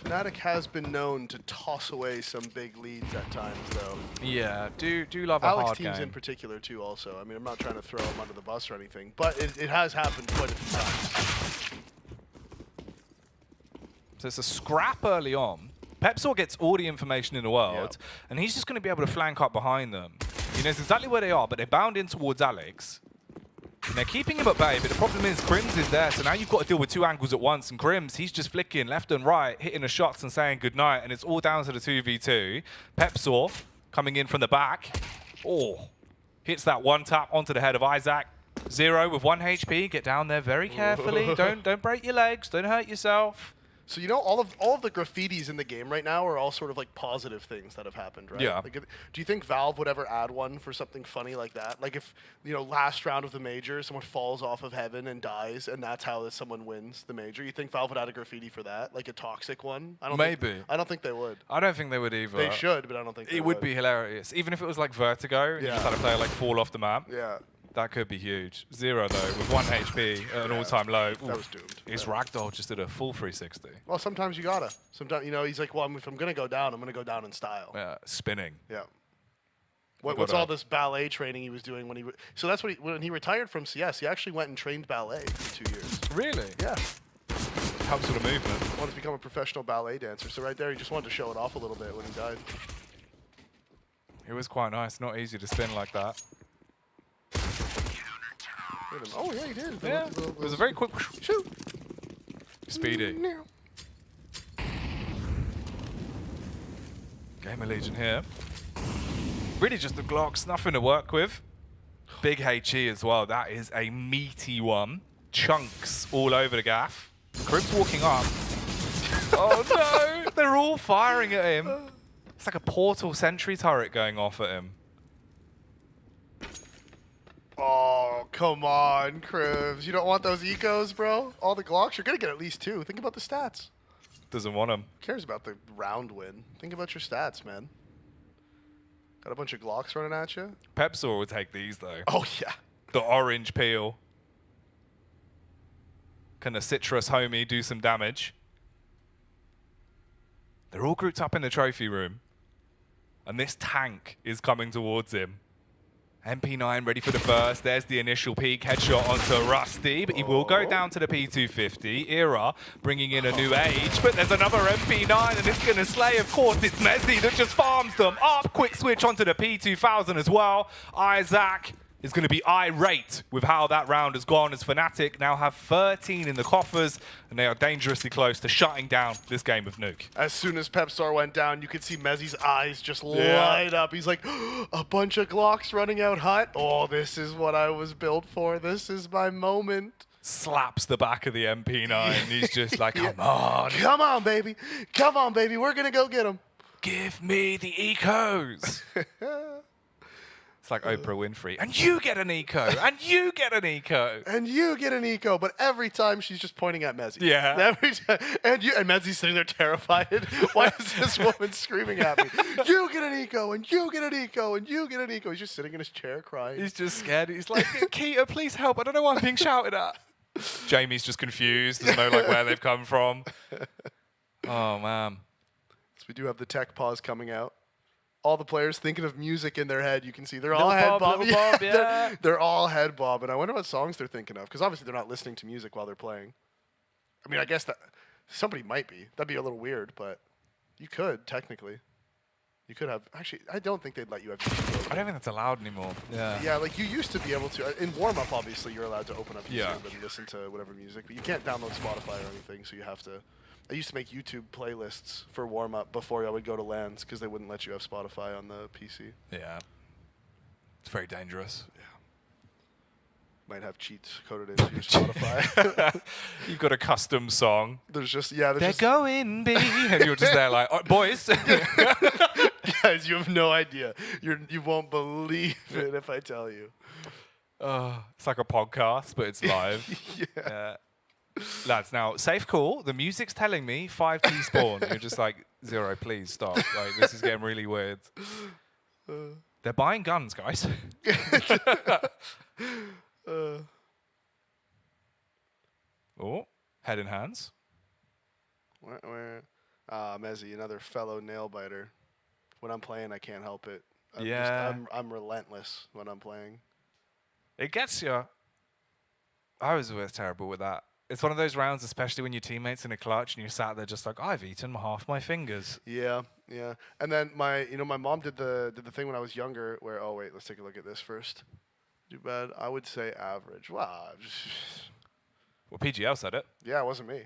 Fnatic has been known to toss away some big leads at times, though. Yeah, do love a Alex hard teams game. in particular, too, also. I mean, I'm not trying to throw him under the bus or anything, but it has happened quite a few times. So it's a scrap early on. Pepsaw gets all the information in the world, and he's just going to be able to flank up behind them. He knows exactly where they are, but they bound in towards Alex. And they're keeping him at bay, but the problem is Crims is there, so now you've got to deal with two angles at once, and Crims, he's just flicking left and right, hitting the shots and saying goodnight, and it's all down to the 2v2. Pepsaw coming in from the back. Oh, hits that one tap onto the head of Isaac. Zero with 1 HP, get down there very carefully. Don't break your legs, don't hurt yourself. So, you know, all of the graffitis in the game right now are all sort of like positive things that have happened, right? Yeah. Like, do you think Valve would ever add one for something funny like that? Like if, you know, last round of the major, someone falls off of heaven and dies, and that's how someone wins the major. You think Valve would add a graffiti for that? Like a toxic one? I don't I don't think they would. I don't think they would either. They should, but I don't think they would. It would be hilarious. Even if it was like Vertigo, and you just had a player like fall off the map. Yeah. That could be huge. Zero, though, with 1 HP at an all-time low. That was doomed. His ragdoll just did a full 360. Well, sometimes you gotta. Sometimes, you know, he's like, well, if I'm going to go down, I'm going to go down in style. Yeah, spinning. Yeah. What's all this ballet training he was doing when he... So that's what when he retired from CS, he actually went and trained ballet for 2 years. Really? Yeah. Helps with the movement. Wanted to become a professional ballet dancer. So right there, he just wanted to show it off a little bit when he died. It was quite nice. Not easy to spin like that. Oh, yeah, he did. Yeah, it was a very quick shoot. Speedy. Gamer Legion here. Really just the Glocks, nothing to work with. Big HE as well. That is a meaty one. Chunks all over the gaff. Crims walking up. Oh no! They're all firing at him. It's like a portal sentry turret going off at him. Oh, come on, Crims. You don't want those ecos, bro? All the Glocks? You're going to get at least 2. Think about the stats. Doesn't want them. Who cares about the round win? Think about your stats, man. Got a bunch of Glocks running at you? Pepsaw will take these, though. Oh, yeah. The orange peel. Can the citrus homie do some damage? They're all grouped up in the trophy room. And this tank is coming towards him. MP9 ready for the first. There's the initial peek. Headshot onto Rusty, but he will go down to the P250. Era bringing in a new age, but there's another MP9 and it's going to slay. Of course, it's Mezzy that just farms them up. Quick switch onto the P2000 as well. Isaac is going to be irate with how that round has gone, as Fnatic now have 13 in the coffers, and they are dangerously close to shutting down this game of Nuke. As soon as Pepstar went down, you could see Mezzy's eyes just light up. He's like, a bunch of Glocks running out hot. Oh, this is what I was built for. This is my moment. slaps the back of the MP9. He's just like, come on. Come on, baby. Come on, baby. We're going to go get him. Give me the ecos. It's like Oprah Winfrey. And you get an eco. And you get an eco. And you get an eco. But every time she's just pointing at Mezzi. Yeah. Every time. And Mezzi's sitting there terrified. Why is this woman screaming at me? You get an eco. And you get an eco. And you get an eco. He's just sitting in his chair crying. He's just scared. He's like, Keita, please help. I don't know why I'm being shouted at. Jamie's just confused. Doesn't know like where they've come from. Oh, man. So we do have the tech pause coming out. All the players thinking of music in their head. You can see they're all head bobbing. Yeah. They're all head bobbing. I wonder what songs they're thinking of, because obviously they're not listening to music while they're playing. I mean, I guess that somebody might be. That'd be a little weird, but you could technically. You could have. Actually, I don't think they'd let you have music. I don't think that's allowed anymore. Yeah. Yeah, like you used to be able to. In warm up, obviously, you're allowed to open up YouTube Yeah. and listen to whatever music, but you can't download Spotify or anything, so you have to. I used to make YouTube playlists for warm up before I would go to LANs because they wouldn't let you have Spotify on the PC. Yeah. It's very dangerous. Might have cheats coded into your Spotify. You've got a custom song. There's just They're going, B. And you're just there like, oh, boys. guys, you have no idea. You won't believe it if I tell you. It's like a podcast, but it's live. Yeah. Lads, now, safe call. The music's telling me 5T spawn. You're just like, 0, please stop. Like, this is getting really weird. They're buying guns, guys. Oh, head in hands. Mezzi, another fellow nail biter. When I'm playing, I can't help it. I'm relentless when I'm playing. It gets you. I was always terrible with that. It's one of those rounds, especially when your teammate's in a clutch and you're sat there just like, I've eaten half my fingers. Yeah. And then my mom did the thing when I was younger where, oh wait, let's take a look at this first. Too bad. I would say average. Wow. Well, PGL said it. Yeah, it wasn't me.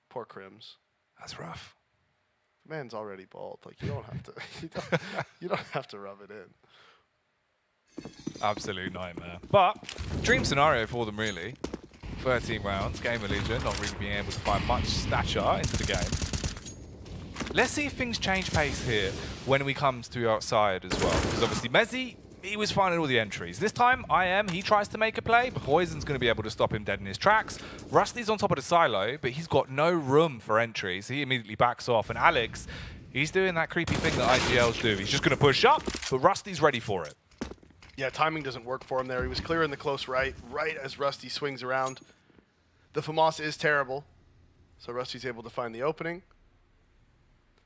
Poor Crims. That's rough. The man's already bald. Like you don't have to. You don't have to rub it in. Absolute nightmare. But dream scenario for them, really. 13 rounds, Game of Legion, not really being able to find much stature into the game. Let's see if things change pace here when we come to outside as well. Because obviously Mezzi, he was finding all the entries. This time, he tries to make a play, but Poison's going to be able to stop him dead in his tracks. Rusty's on top of the silo, but he's got no room for entries. He immediately backs off. And Alex, he's doing that creepy thing that IGLs do. He's just going to push up, but Rusty's ready for it. Yeah, timing doesn't work for him there. He was clear in the close right as Rusty swings around. The FAMAS is terrible, so Rusty's able to find the opening.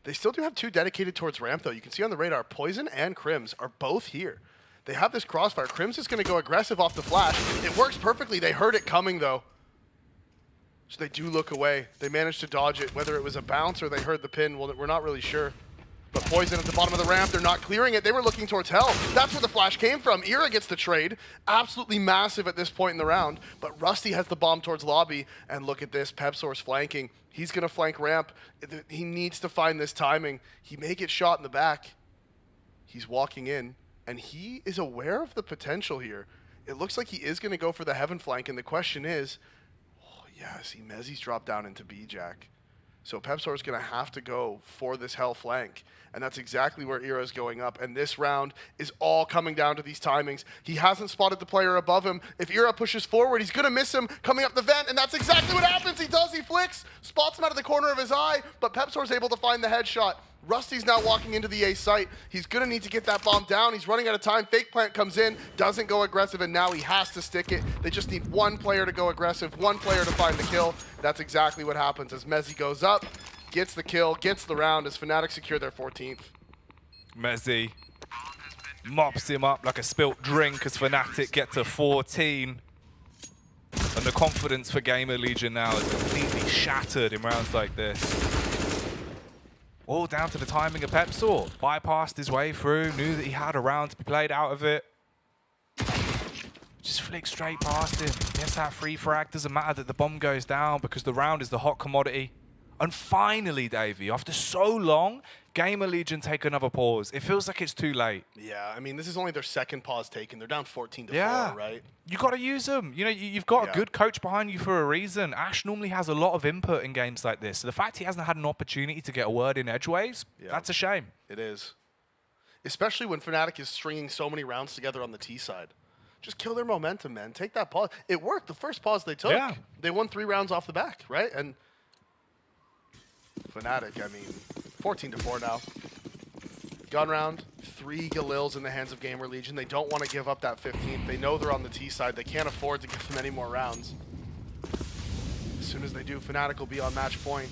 They still do have two dedicated towards ramp, though. You can see on the radar, Poison and Crims are both here. They have this crossfire. Crims is going to go aggressive off the flash. It works perfectly. They heard it coming, though. So they do look away. They managed to dodge it. Whether it was a bounce or they heard the pin, well, we're not really sure. But Poison at the bottom of the ramp, they're not clearing it. They were looking towards Hell. That's where the flash came from. Ira gets the trade. Absolutely massive at this point in the round. But Rusty has the bomb towards lobby. And look at this, Pepsour's flanking. He's going to flank ramp. He needs to find this timing. He may get shot in the back. He's walking in. And he is aware of the potential here. It looks like he is going to go for the heaven flank. And the question is, see, Mezzi's dropped down into B-Jack. So Pepsor is going to have to go for this Hell flank. And that's exactly where Ira's going up. And this round is all coming down to these timings. He hasn't spotted the player above him. If Ira pushes forward, he's going to miss him coming up the vent. And that's exactly what happens. He does. He flicks, spots him out of the corner of his eye. But Pepsor's able to find the headshot. Rusty's now walking into the A site. He's going to need to get that bomb down. He's running out of time. Fake plant comes in, doesn't go aggressive, and now he has to stick it. They just need one player to go aggressive, one player to find the kill. That's exactly what happens as Mezzi goes up, gets the kill, gets the round as Fnatic secure their 14th. Mezzi mops him up like a spilt drink as Fnatic get to 14. And the confidence for Gamer Legion now is completely shattered in rounds like this. All down to the timing of Pepsor. Bypassed his way through, knew that he had a round to be played out of it. Just flicked straight past him. Gets that free frag. Doesn't matter that the bomb goes down because the round is the hot commodity. And finally, Davey, after so long, Gamer Legion take another pause. It feels like it's too late. Yeah, I mean, this is only their second pause taken. They're down 14 to 4, right? You got to use them. You know, you've got a good coach behind you for a reason. Ash normally has a lot of input in games like this. So the fact he hasn't had an opportunity to get a word in edgeways, that's a shame. It is. Especially when Fnatic is stringing so many rounds together on the T side. Just kill their momentum, man. Take that pause. It worked. The first pause they took, they won 3 rounds off the back, right? And Fnatic, I mean, 14 to 4 now. Gun round, 3 Galils in the hands of Gamer Legion. They don't want to give up that 15th. They know they're on the T side. They can't afford to give them any more rounds. As soon as they do, Fnatic will be on match point.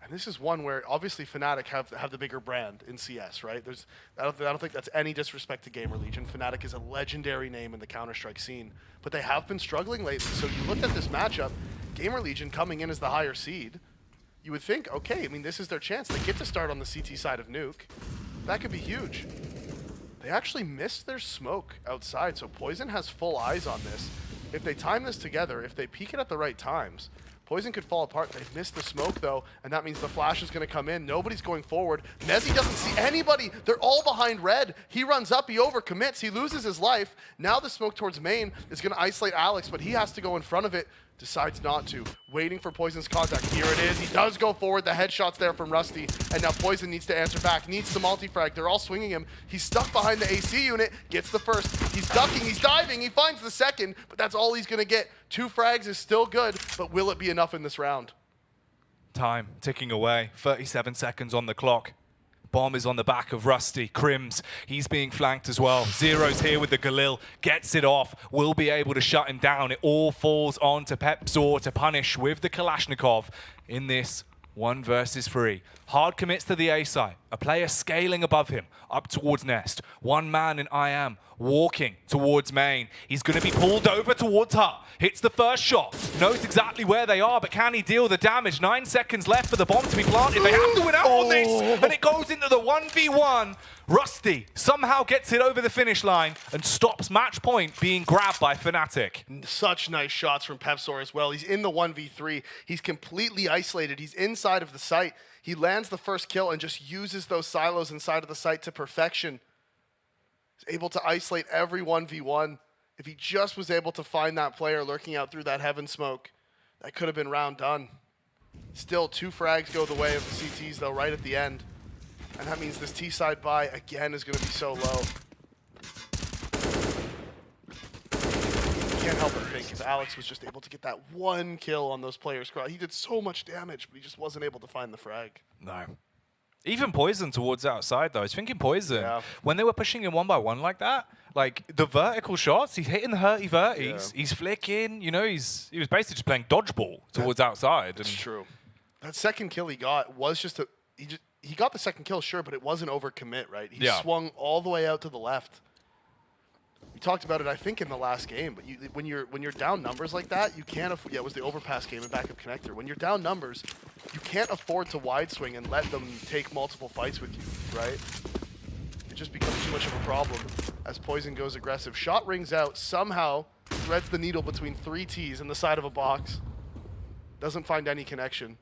And this is one where obviously Fnatic have the bigger brand in CS, right? I don't think that's any disrespect to Gamer Legion. Fnatic is a legendary name in the Counter-Strike scene, but they have been struggling lately. So you looked at this matchup, Gamer Legion coming in as the higher seed. You would think, okay, I mean, this is their chance. They get to start on the CT side of Nuke. That could be huge. They actually missed their smoke outside, so Poison has full eyes on this. If they time this together, if they peek it at the right times, Poison could fall apart. They've missed the smoke, though, and that means the flash is going to come in. Nobody's going forward. Mezzy doesn't see anybody. They're all behind red. He runs up. He overcommits. He loses his life. Now the smoke towards main is going to isolate Alex, but he has to go in front of it. Decides not to. Waiting for Poison's contact. Here it is. He does go forward. The headshot's there from Rusty, and now Poison needs to answer back. Needs the multi-frag. They're all swinging him. He's stuck behind the AC unit. Gets the first. He's ducking. He's diving. He finds the second, but that's all he's going to get. 2 frags is still good, but will it be enough in this round? Time ticking away. 37 seconds on the clock. Bomb is on the back of Rusty. Crims, he's being flanked as well. Zero's here with the Galil, gets it off, will be able to shut him down. It all falls on to Pepzor to punish with the Kalashnikov in this 1 versus 3. Hard commits to the A site. A player scaling above him, up towards Nest. 1 man in IAM, walking towards main. He's going to be pulled over towards Hut. Hits the first shot. Knows exactly where they are, but can he deal the damage? 9 seconds left for the bomb to be planted. They have to win out on this, and it goes into the 1v1. Rusty somehow gets it over the finish line and stops match point being grabbed by Fnatic. Such nice shots from Pepzor as well. He's in the 1v3. He's completely isolated. He's inside of the site. He lands the first kill and just uses those silos inside of the site to perfection. He's able to isolate every 1v1. If he just was able to find that player lurking out through that heaven smoke, that could have been round done. Still, 2 frags go the way of the CTs, though, right at the end. And that means this T-side buy, again, is going to be so low. Can't help but think if Alex was just able to get that 1 kill on those players. He did so much damage, but he just wasn't able to find the frag. No. Even Poison towards outside, though. I was thinking Poison, when they were pushing him 1 by 1 like that, like the vertical shots, he's hitting the hurty verties, he's flicking, you know, he was basically just playing dodgeball towards outside. That's true. That second kill he got was just a, he got the second kill, sure, but it wasn't overcommit, right? He swung all the way out to the left. We talked about it, I think, in the last game, but when you're down numbers like that, you can't. It was the overpass game and backup connector. When you're down numbers, you can't afford to wide swing and let them take multiple fights with you, right? It just becomes too much of a problem as Poison goes aggressive. Shot rings out, somehow threads the needle between 3 Ts in the side of a box. Doesn't find any connection.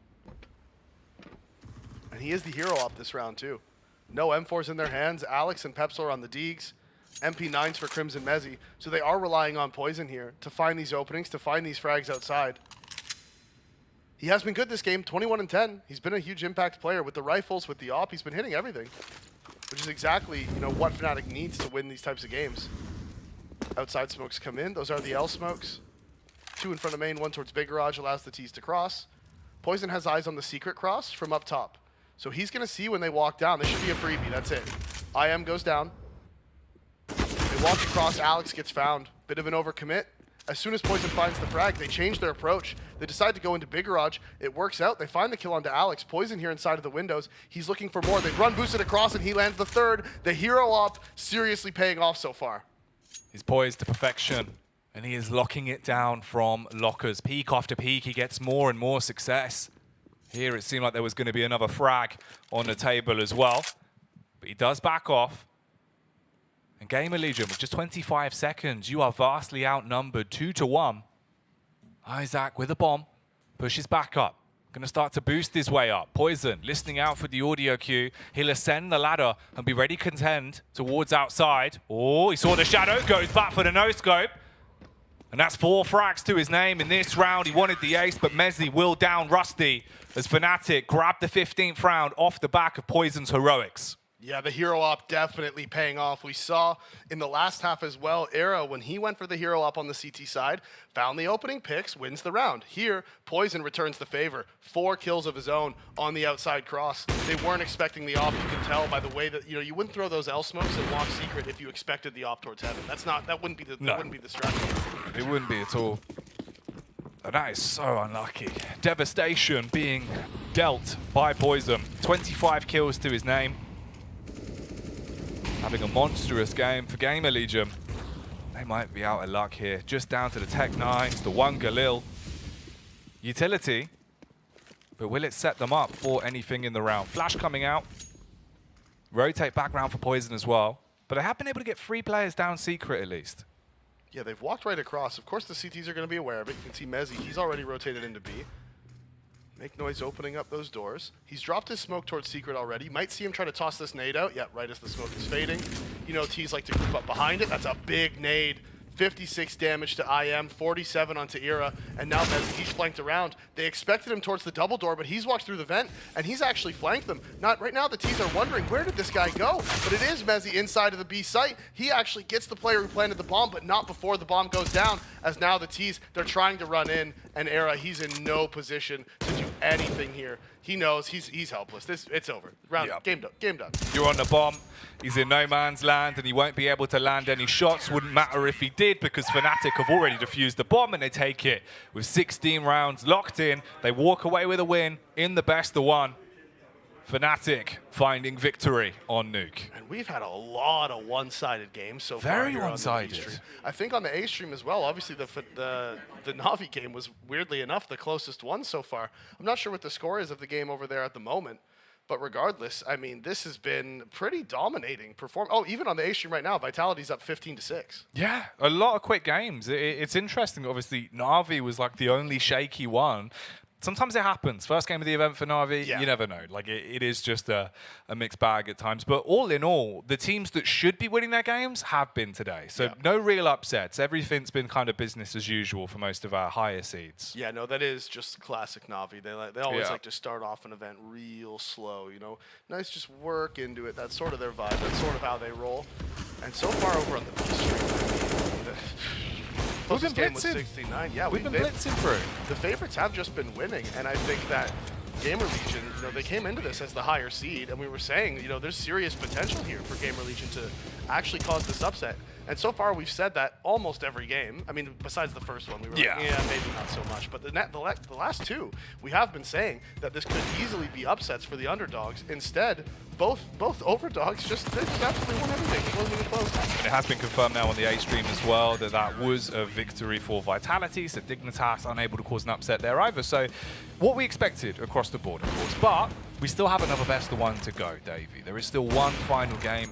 And he is the hero up this round, too. No M4s in their hands. Alex and Pepzor on the Deegs. MP9s for Crimson Mezzy. So they are relying on Poison here to find these openings, to find these frags outside. He has been good this game, 21 and 10. He's been a huge impact player with the rifles, with the AWP. He's been hitting everything, which is exactly, you know, what Fnatic needs to win these types of games. Outside smokes come in. Those are the L smokes. 2 in front of main, 1 towards Big Garage, allows the Ts to cross. Poison has eyes on the secret cross from up top. So he's going to see when they walk down. This should be a freebie. That's it. IM goes down. They walk across. Alex gets found. Bit of an overcommit. As soon as Poison finds the frag, they change their approach. They decide to go into Big Garage. It works out. They find the kill onto Alex. Poison here inside of the windows. He's looking for more. They run boosted across, and he lands the 3rd. The hero op seriously paying off so far. He's poised to perfection, and he is locking it down from lockers. Peak after peak, he gets more and more success. Here it seemed like there was going to be another frag on the table as well, but he does back off. And Gamer Legion, with just 25 seconds, you are vastly outnumbered 2-1. Isaac with a bomb, pushes back up. Going to start to boost his way up. Poison, listening out for the audio cue. He'll ascend the ladder and be ready to contend towards outside. Oh, he saw the shadow, goes back for the no-scope. And that's 4 frags to his name in this round. He wanted the ace, but Mezzi will down Rusty as Fnatic grabbed the 15th round off the back of Poison's heroics. Yeah, the hero op definitely paying off. We saw in the last half as well, Era, when he went for the hero op on the CT side, found the opening picks, wins the round. Here, Poison returns the favor. 4 kills of his own on the outside cross. They weren't expecting the op. You can tell by the way that, you wouldn't throw those L smokes and walk secret if you expected the op towards heaven. That wouldn't be the strategy. It wouldn't be at all. And that is so unlucky. Devastation being dealt by Poison. 25 kills to his name. Having a monstrous game for Gamer Legion. They might be out of luck here. Just down to the Tech 9s, the 1 Galil. Utility. But will it set them up for anything in the round? Flash coming out. Rotate back round for Poison as well. But they have been able to get 3 players down secret at least. Yeah, they've walked right across. Of course, the CTs are going to be aware of it. You can see Mezzi, he's already rotated into B. Make noise opening up those doors. He's dropped his smoke towards secret already. Might see him try to toss this nade out. Yeah, right as the smoke is fading. T's like to group up behind it. That's a big nade. 56 damage to IM, 47 onto Era, and now Mezzi, he's flanked around. They expected him towards the double door, but he's walked through the vent, and he's actually flanked them. Right now, the T's are wondering, where did this guy go? But it is Mezzi inside of the B site. He actually gets the player who planted the bomb, but not before the bomb goes down, as now the T's, they're trying to run in, and Era, he's in no position to do anything here. He knows he's helpless. It's over. Game done. You're on the bomb. He's in no man's land, and he won't be able to land any shots. Wouldn't matter if he did, because Fnatic have already defused the bomb, and they take it with 16 rounds locked in. They walk away with a win in the best of 1. Fnatic finding victory on Nuke. And we've had a lot of one-sided games so far. Very here one-sided. On the B stream. I think on the A stream as well, obviously the Na'Vi game was, weirdly enough, the closest one so far. I'm not sure what the score is of the game over there at the moment. But regardless, I mean, this has been pretty dominating performance. Oh, even on the A stream right now, Vitality's up 15-6. Yeah, a lot of quick games. It's interesting. Obviously, Na'Vi was like the only shaky one. Sometimes it happens. First game of the event for Na'Vi, you never know. Like, it is just a mixed bag at times. But all in all, the teams that should be winning their games have been today. So no real upsets. Everything's been kind of business as usual for most of our higher seeds. Yeah, no, that is just classic Na'Vi. They always like to start off an event real slow, Nice, just work into it. That's sort of their vibe. That's sort of how they roll. And so far over on the B stream, we've been game was blitzing. 69. Yeah, we've been blitzing through. The favorites have just been winning, and I think that Gamer Legion, they came into this as the higher seed, and we were saying, there's serious potential here for Gamer Legion to actually cause this upset. And so far, we've said that almost every game. I mean, besides the first one, we were like, maybe not so much. But the last 2, we have been saying that this could easily be upsets for the underdogs. Instead, both overdogs they just absolutely won everything. It wasn't even close. And it has been confirmed now on the A stream as well that was a victory for Vitality. So Dignitas unable to cause an upset there either. So what we expected across the board, of course. But we still have another best of 1 to go, Davey. There is still one final game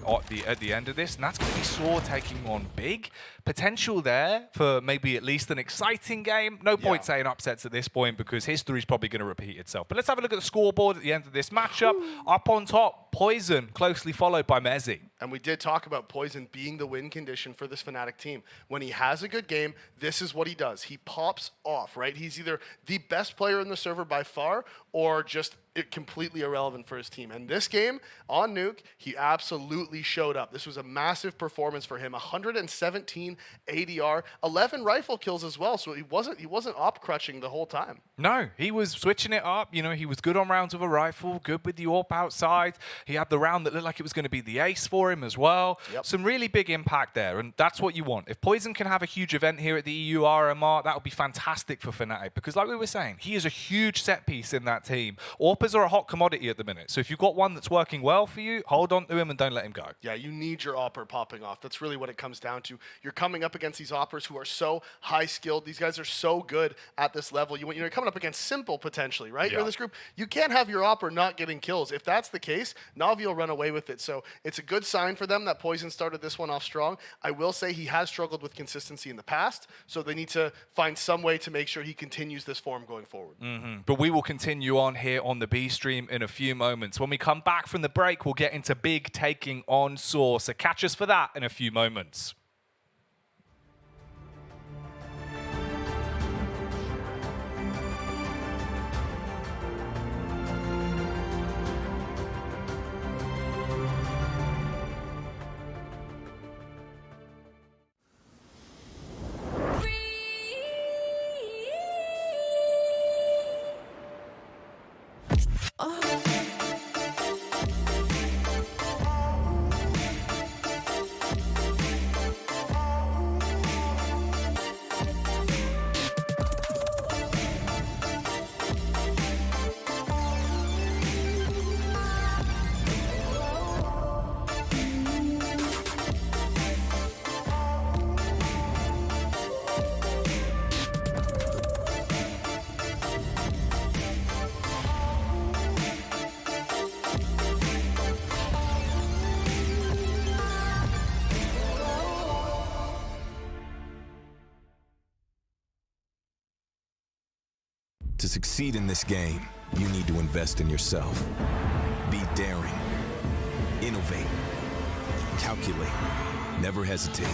at the end of this, and that's going to be Saw taking on Big. Potential there for maybe at least an exciting game. No point saying upsets at this point because history's probably going to repeat itself. But let's have a look at the scoreboard at the end of this matchup. Up on top, Poison, closely followed by Mezzi. And we did talk about Poison being the win condition for this Fnatic team. When he has a good game, this is what he does. He pops off, right? He's either the best player in the server by far or just completely irrelevant for his team. And this game on Nuke, he absolutely showed up. This was a massive performance for him. 117 ADR, 11 rifle kills as well. So he wasn't op crutching the whole time. No, he was switching it up. He was good on rounds with a rifle, good with the AWP outside. He had the round that looked like it was going to be the ace for him as well. Some really big impact there, and that's what you want. If Poison can have a huge event here at the EU RMR, that would be fantastic for Fnatic, because like we were saying, he is a huge set piece in that team. AWPers are a hot commodity at the minute, so if you've got one that's working well for you, hold on to him and don't let him go. Yeah, you need your AWPer popping off. That's really what it comes down to. You're coming up against these AWPers who are so high-skilled. These guys are so good at this level. You're coming up against Simple, potentially, right? You're in this group. You can't have your AWPer not getting kills. If that's the case, Na'Vi will run away with it. So it's a good sign for them that Poison started this one off strong. I will say he has struggled with consistency in the past, so they need to find some way to make sure he continues this form going forward. But we will continue continue on here on the B stream in a few moments. When we come back from the break, we'll get into Big taking on Soar. So catch us for that in a few moments. To succeed in this game, you need to invest in yourself. Be daring. Innovate. Calculate. Never hesitate.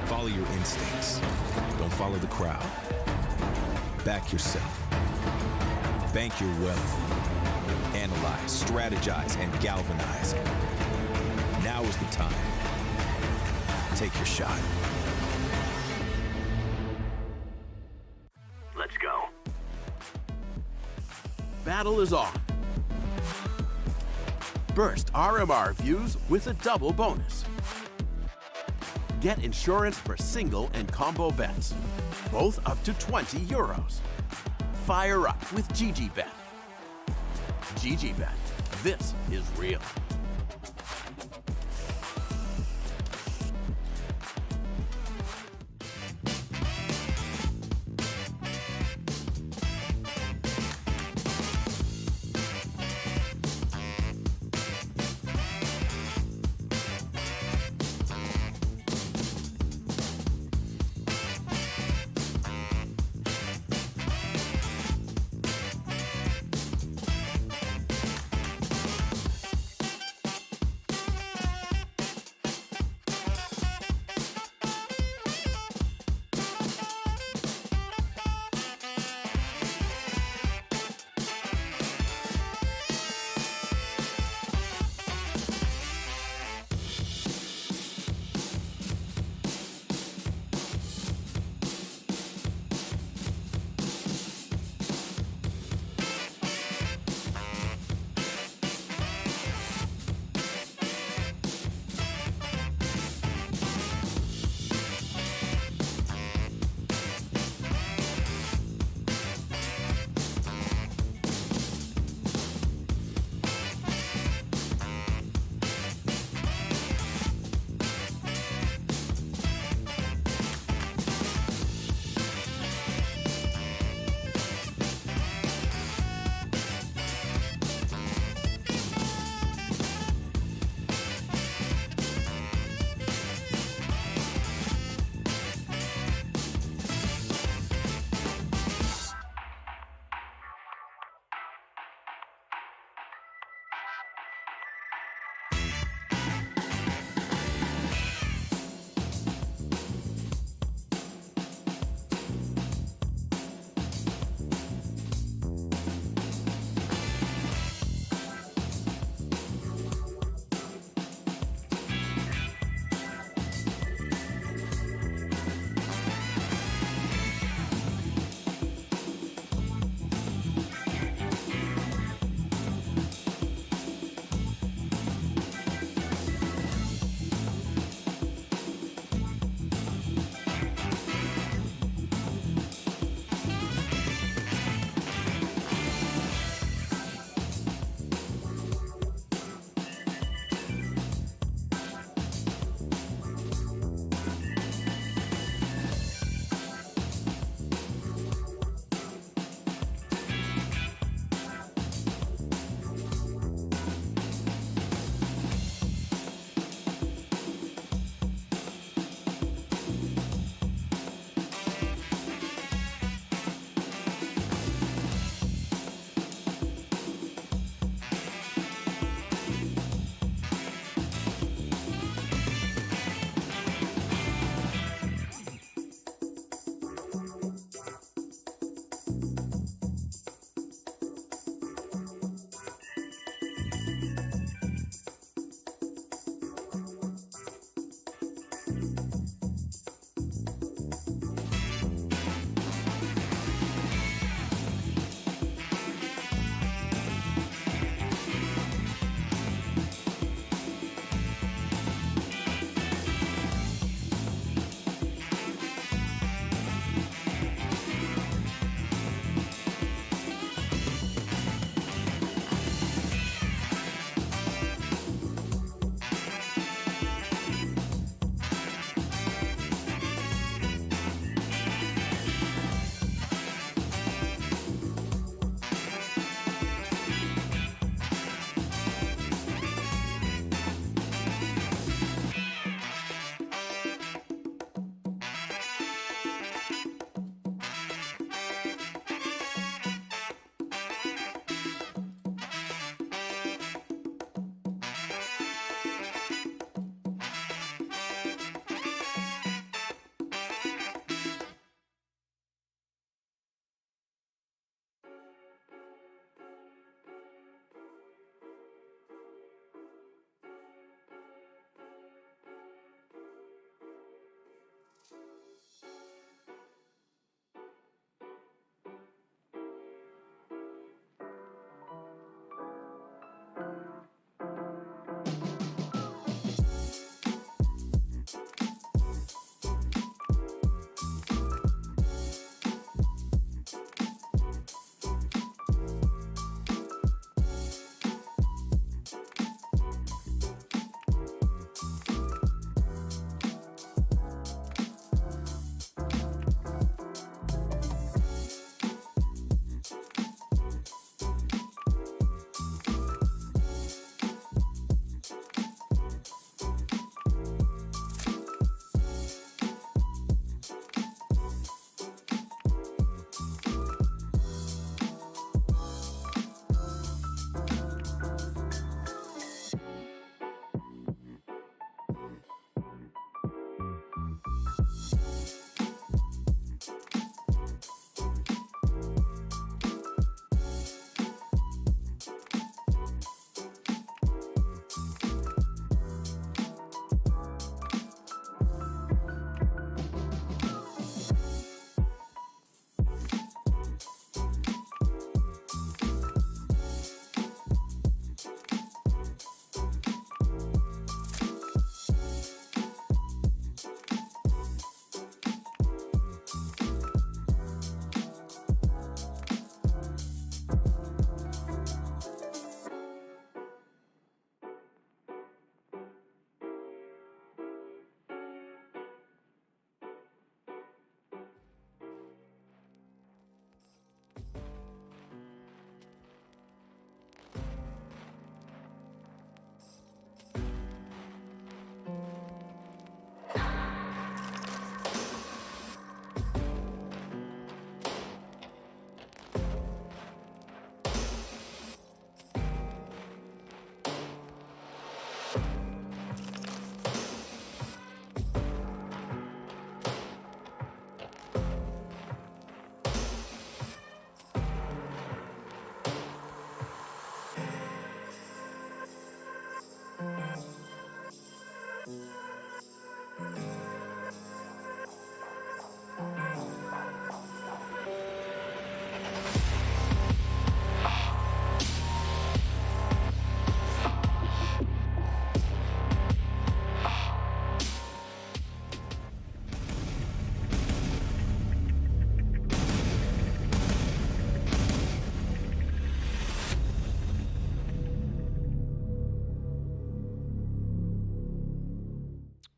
Follow your instincts. Don't follow the crowd. Back yourself. Bank your wealth. Analyze, strategize, and galvanize. Now is the time. Take your shot. Let's go. Battle is on. Burst RMR views with a double bonus. Get insurance for single and combo bets, both up to 20 euros. Fire up with GGBet. GGBet, this is real.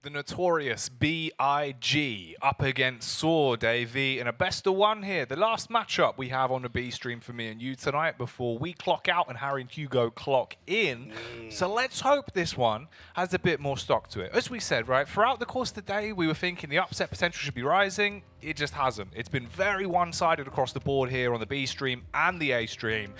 the notorious BIG up against Saw, Davey, in a best of one here. The last matchup we have on the B stream for me and you tonight before we clock out and Harry and Hugo clock in. So let's hope this one has a bit more stock to it. As we said, right, throughout the course of the day, we were thinking the upset potential should be rising. It just hasn't. It's been very one-sided across the board here on the B stream and the A stream.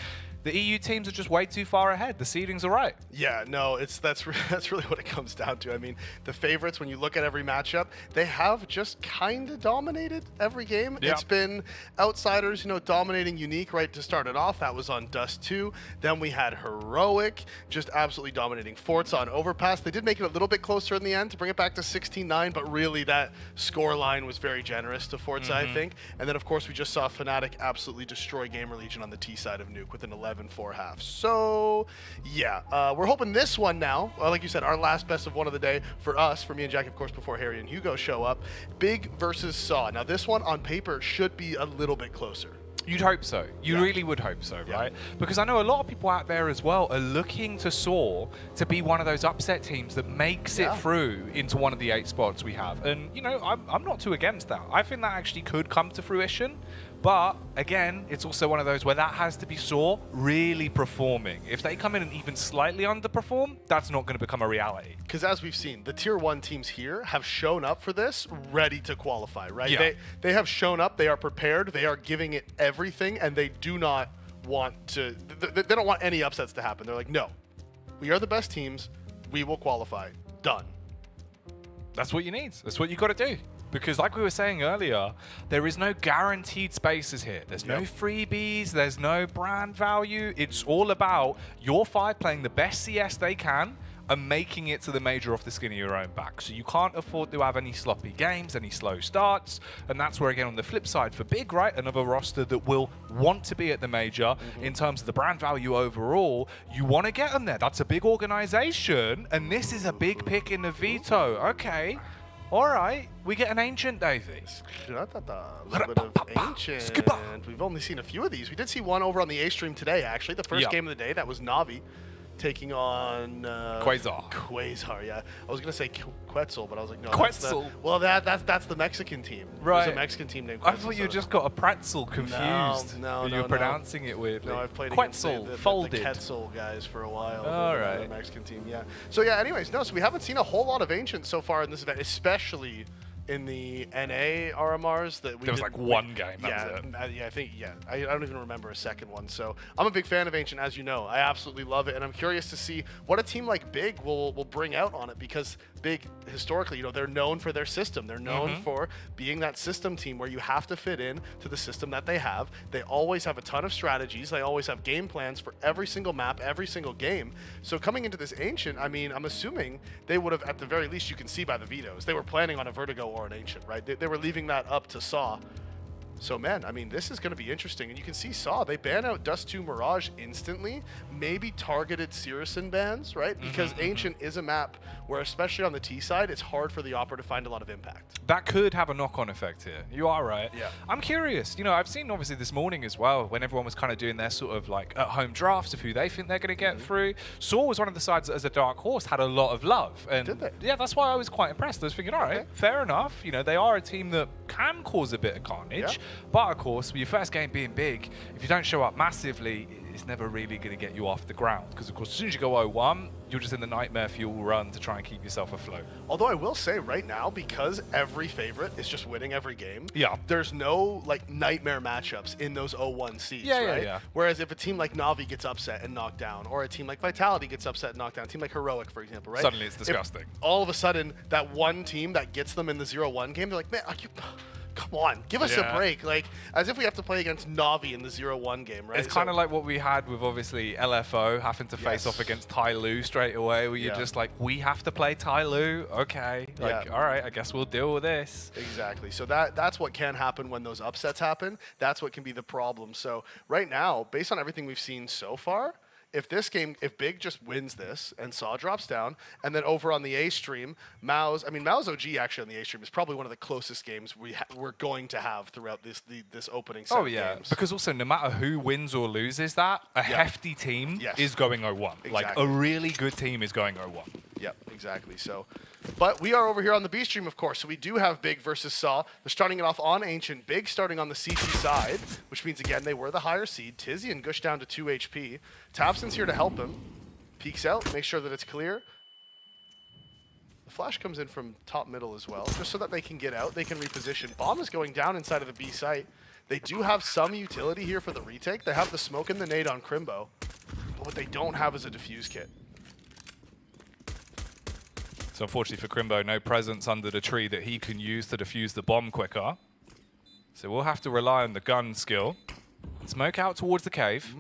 The EU teams are just way too far ahead. The seedings are right. Yeah, no, that's really what it comes down to. I mean, the favorites, when you look at every matchup, they have just kind of dominated every game. Yep. It's been outsiders, you know, dominating Unique right to start it off. That was on Dust 2. Then we had Heroic just absolutely dominating Forza on Overpass. They did make it a little bit closer in the end to bring it back to 16-9, but really that score line was very generous to Forza, I think. And then, of course, we just saw Fnatic absolutely destroy Gamer Legion on the T side of Nuke with an 11-4 half. So, yeah, we're hoping this one now, like you said, our last best of one of the day for us, for me and Jack, of course, before Harry and Hugo show up. Big versus Saw. Now, this one on paper should be a little bit closer. You'd hope so. You really would hope so, right? Because I know a lot of people out there as well are looking to Saw to be one of those upset teams that makes it through into one of the 8 spots we have. And, you know, I'm not too against that. I think that actually could come to fruition. But, again, it's also one of those where that has to be Saw really performing. If they come in and even slightly underperform, that's not going to become a reality. Because as we've seen, the Tier 1 teams here have shown up for this ready to qualify, right? Yeah. They have shown up, they are prepared, they are giving it everything, and they do not want to, they don't want any upsets to happen. They're like, no, we are the best teams, we will qualify. Done. That's what you need. That's what you got to do. Because like we were saying earlier, there is no guaranteed spaces here. There's no freebies, there's no brand value. It's all about your 5 playing the best CS they can and making it to the major off the skin of your own back. So you can't afford to have any sloppy games, any slow starts. And that's where, again, on the flip side for Big, right, another roster that will want to be at the major in terms of the brand value overall, you want to get them there. That's a big organization. And this is a big pick in the veto. Okay. All right, we get an Ancient, Davey. A little bit of Ancient. We've only seen a few of these. We did see one over on the A stream today, actually. The first game of the day, that was Navi taking on Quasar, yeah. I was gonna say Quetzal, but I was like, no. Quetzal. Well, that's the Mexican team. Right. There's a Mexican team named Quetzal. I thought you just got a pretzel confused. No, you were pronouncing it weirdly. No, I've played Quetzal, against folded. the Quetzal guys for a while. All right. The Mexican team, yeah. So yeah, anyways, no. So we haven't seen a whole lot of Ancient so far in this event, especially in the NA RMRs that we There was like one game, that was it. I think, I don't even remember a second one. So I'm a big fan of Ancient, as you know. I absolutely love it, and I'm curious to see what a team like Big will bring out on it, because Big, historically, you know, they're known for their system. They're known for being that system team where you have to fit in to the system that they have. They always have a ton of strategies. They always have game plans for every single map, every single game. So coming into this Ancient, I mean, I'm assuming they would have, at the very least, you can see by the vetoes, they were planning on a Vertigo or an Ancient, right? They were leaving that up to Saw. So, man, I mean, this is going to be interesting. And you can see Saw, they ban out Dust 2 Mirage instantly, maybe targeted Sirison bans, right? Because Ancient is a map where, especially on the T side, it's hard for the Opera to find a lot of impact. That could have a knock-on effect here. You are right. Yeah. I'm curious. You know, I've seen, obviously, this morning as well, when everyone was kind of doing their sort of, like, at-home drafts of who they think they're going to get through. Saw was one of the sides that, as a dark horse, had a lot of love. And Did they? yeah, that's why I was quite impressed. I was thinking, all right, fair enough. You know, they are a team that can cause a bit of carnage. But, of course, with your first game being Big, if you don't show up massively, it's never really going to get you off the ground. Because, of course, as soon as you go 0-1, you're just in the nightmare fuel run to try and keep yourself afloat. Although I will say right now, because every favorite is just winning every game, there's no like nightmare matchups in those 0-1 seeds, right? Whereas if a team like Navi gets upset and knocked down, or a team like Vitality gets upset and knocked down, a team like Heroic, for example, right? Suddenly it's disgusting. If all of a sudden, that one team that gets them in the 0-1 game, they're like, man, come on, give us a break. Like, as if we have to play against Navi in the 0-1 game, right? It's kind of like what we had with, obviously, LFO having to face off against Tai Lu straight away, where you're just like, we have to play Tai Lu, okay. Like, all right, I guess we'll deal with this. Exactly. So that's what can happen when those upsets happen. That's what can be the problem. So right now, based on everything we've seen so far, if Big just wins this and Saw drops down, and then over on the A stream, Mao's OG actually on the A stream is probably one of the closest games we're going to have throughout this opening set of games. Because also no matter who wins or loses that, a hefty team is going 0-1. Exactly. Like a really good team is going 0-1. Yep, exactly. So, but we are over here on the B stream, of course. So we do have Big versus Saw. They're starting it off on Ancient. Big starting on the CT side, which means, again, they were the higher seed. Tizzy and Gush down to 2 HP. Tabson's here to help him. Peeks out, make sure that it's clear. The flash comes in from top middle as well, just so that they can get out. They can reposition. Bomb is going down inside of the B site. They do have some utility here for the retake. They have the smoke and the nade on Crimbo. But what they don't have is a defuse kit. So unfortunately for Crimbo, no presence under the tree that he can use to defuse the bomb quicker. So we'll have to rely on the gun skill. Smoke out towards the cave.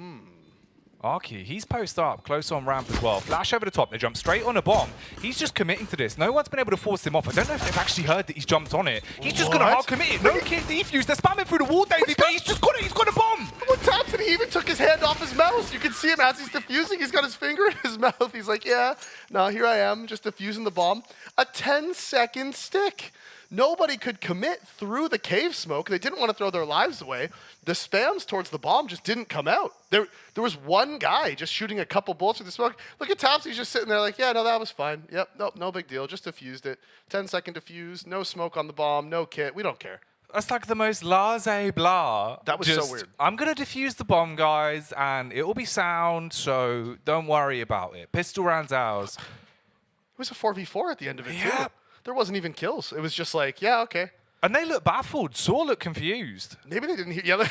Arky, he's post up, close on ramp as well. Flash over the top, they jump straight on a bomb. He's just committing to this. No one's been able to force him off. I don't know if they've actually heard that he's jumped on it. He's just going to hard commit it. No kit defuse. They're spamming through the wall, Davey, but he's just got it. He's got a bomb. What Tabson, he even took his hand off his mouse. You can see him as he's defusing. He's got his finger in his mouth. He's like, yeah, no, here I am, just defusing the bomb. A 10-second stick. Nobody could commit through the cave smoke. They didn't want to throw their lives away. The spams towards the bomb just didn't come out. There was one guy just shooting a couple bullets with the smoke. Look at Tops, he's just sitting there like, yeah, no, that was fine. Yep, nope, no big deal. Just defused it. 10-second defuse, no smoke on the bomb, no kit. We don't care. That's like the most laissez blah. That was so weird. I'm going to defuse the bomb, guys, and it will be sound, so don't worry about it. Pistol rounds ours. It was a 4v4 at the end of it, Yeah. too. There wasn't even kills. It was just like, yeah, okay. And they look baffled. Saw look confused. Maybe they didn't hear. Yeah, look,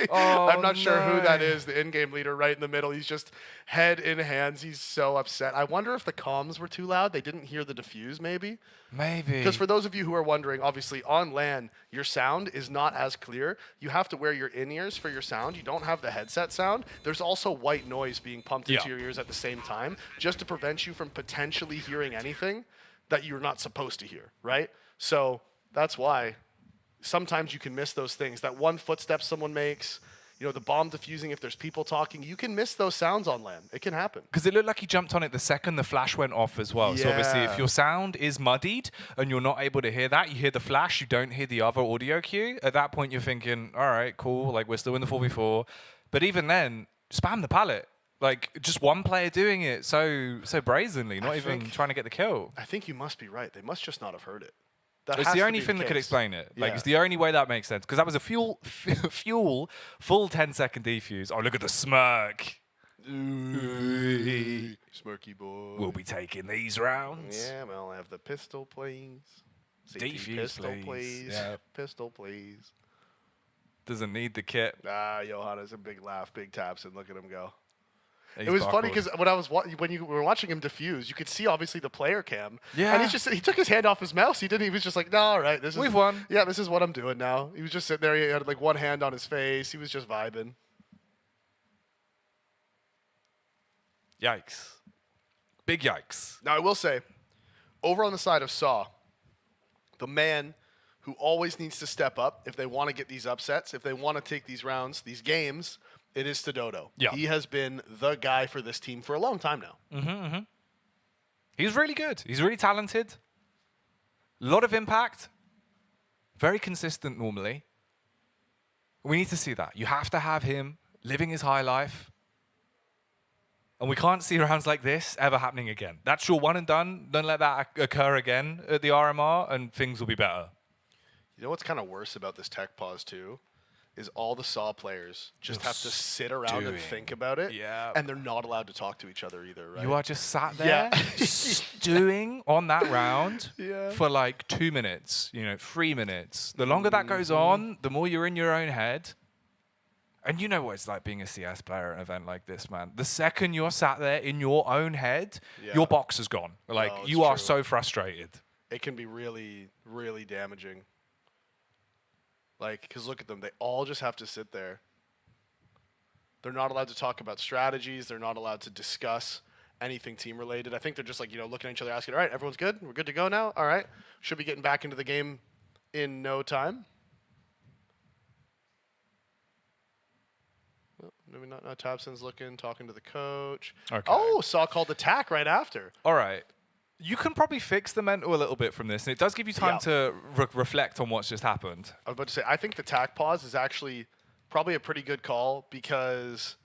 Oh, I'm not sure who that no. is, the in-game leader right in the middle. He's just head in hands. He's so upset. I wonder if the comms were too loud. They didn't hear the defuse, maybe. Maybe. Because for those of you who are wondering, obviously on LAN, your sound is not as clear. You have to wear your in-ears for your sound. You don't have the headset sound. There's also white noise being pumped into your ears at the same time, just to prevent you from potentially hearing anything that you're not supposed to hear, right? So that's why sometimes you can miss those things. That one footstep someone makes, you know, the bomb diffusing, if there's people talking, you can miss those sounds on LAN. It can happen. Because it looked like he jumped on it the second the flash went off as well. So obviously if your sound is muddied and you're not able to hear that, you hear the flash, you don't hear the other audio cue. At that point, you're thinking, all right, cool, like we're still in the 4v4. But even then, spam the pallet. Like, just one player doing it so brazenly, not even trying to get the kill. I think you must be right. They must just not have heard it. That It's has the to only be thing that could case. explain it. Like, Yeah. it's the only way that makes sense. Because that was a full 10-second defuse. Oh, look at the smirk. Smirky boy. We'll be taking these rounds. Yeah, well, I have the pistol, please. CT Defuse, pistol, please. please. Yeah. Pistol, please. Doesn't need the kit. Ah, Johanna's a big laugh, big taps, and look at him go. He's It was funny buckled. because when you were watching him defuse, you could see obviously the player cam. Yeah. And he took his hand off his mouse. He was just like, no, all right, We've won. Yeah, this is what I'm doing now. He was just sitting there. He had like one hand on his face. He was just vibing. Yikes. Big yikes. Now I will say, over on the side of Saw, the man who always needs to step up if they want to get these upsets, if they want to take these rounds, these games, it is Stododo. Yeah. He has been the guy for this team for a long time now. He's really good. He's really talented. A lot of impact. Very consistent normally. We need to see that. You have to have him living his high life. And we can't see rounds like this ever happening again. That's your one and done. Don't let that occur again at the RMR and things will be better. You know what's kind of worse about this tech pause too? Is all the Saw players just have to sit around and stewing. think about it. Yeah. And they're not allowed to talk to each other either, right? You are just sat there Yeah. stewing on that round Yeah. for like 2 minutes, 3 minutes. The longer that goes on, the more you're in your own head. And you know what it's like being a CS player at an event like this, man. The second you're sat there in your own head, Yeah. your box is gone. Like, No, it's you are true. so frustrated. It can be really, really damaging. Like, because look at them. They all just have to sit there. They're not allowed to talk about strategies. They're not allowed to discuss anything team related. I think they're just like, looking at each other asking, all right, everyone's good? We're good to go now? All right. Should be getting back into the game in no time. Well, maybe not. No, Tabson's looking, talking to the coach. Okay. Oh, Saw called attack right after. All right. You can probably fix the mental a little bit from this, and it does give you time Yeah. to reflect on what's just happened. I was about to say, I think the tack pause is actually probably a pretty good call because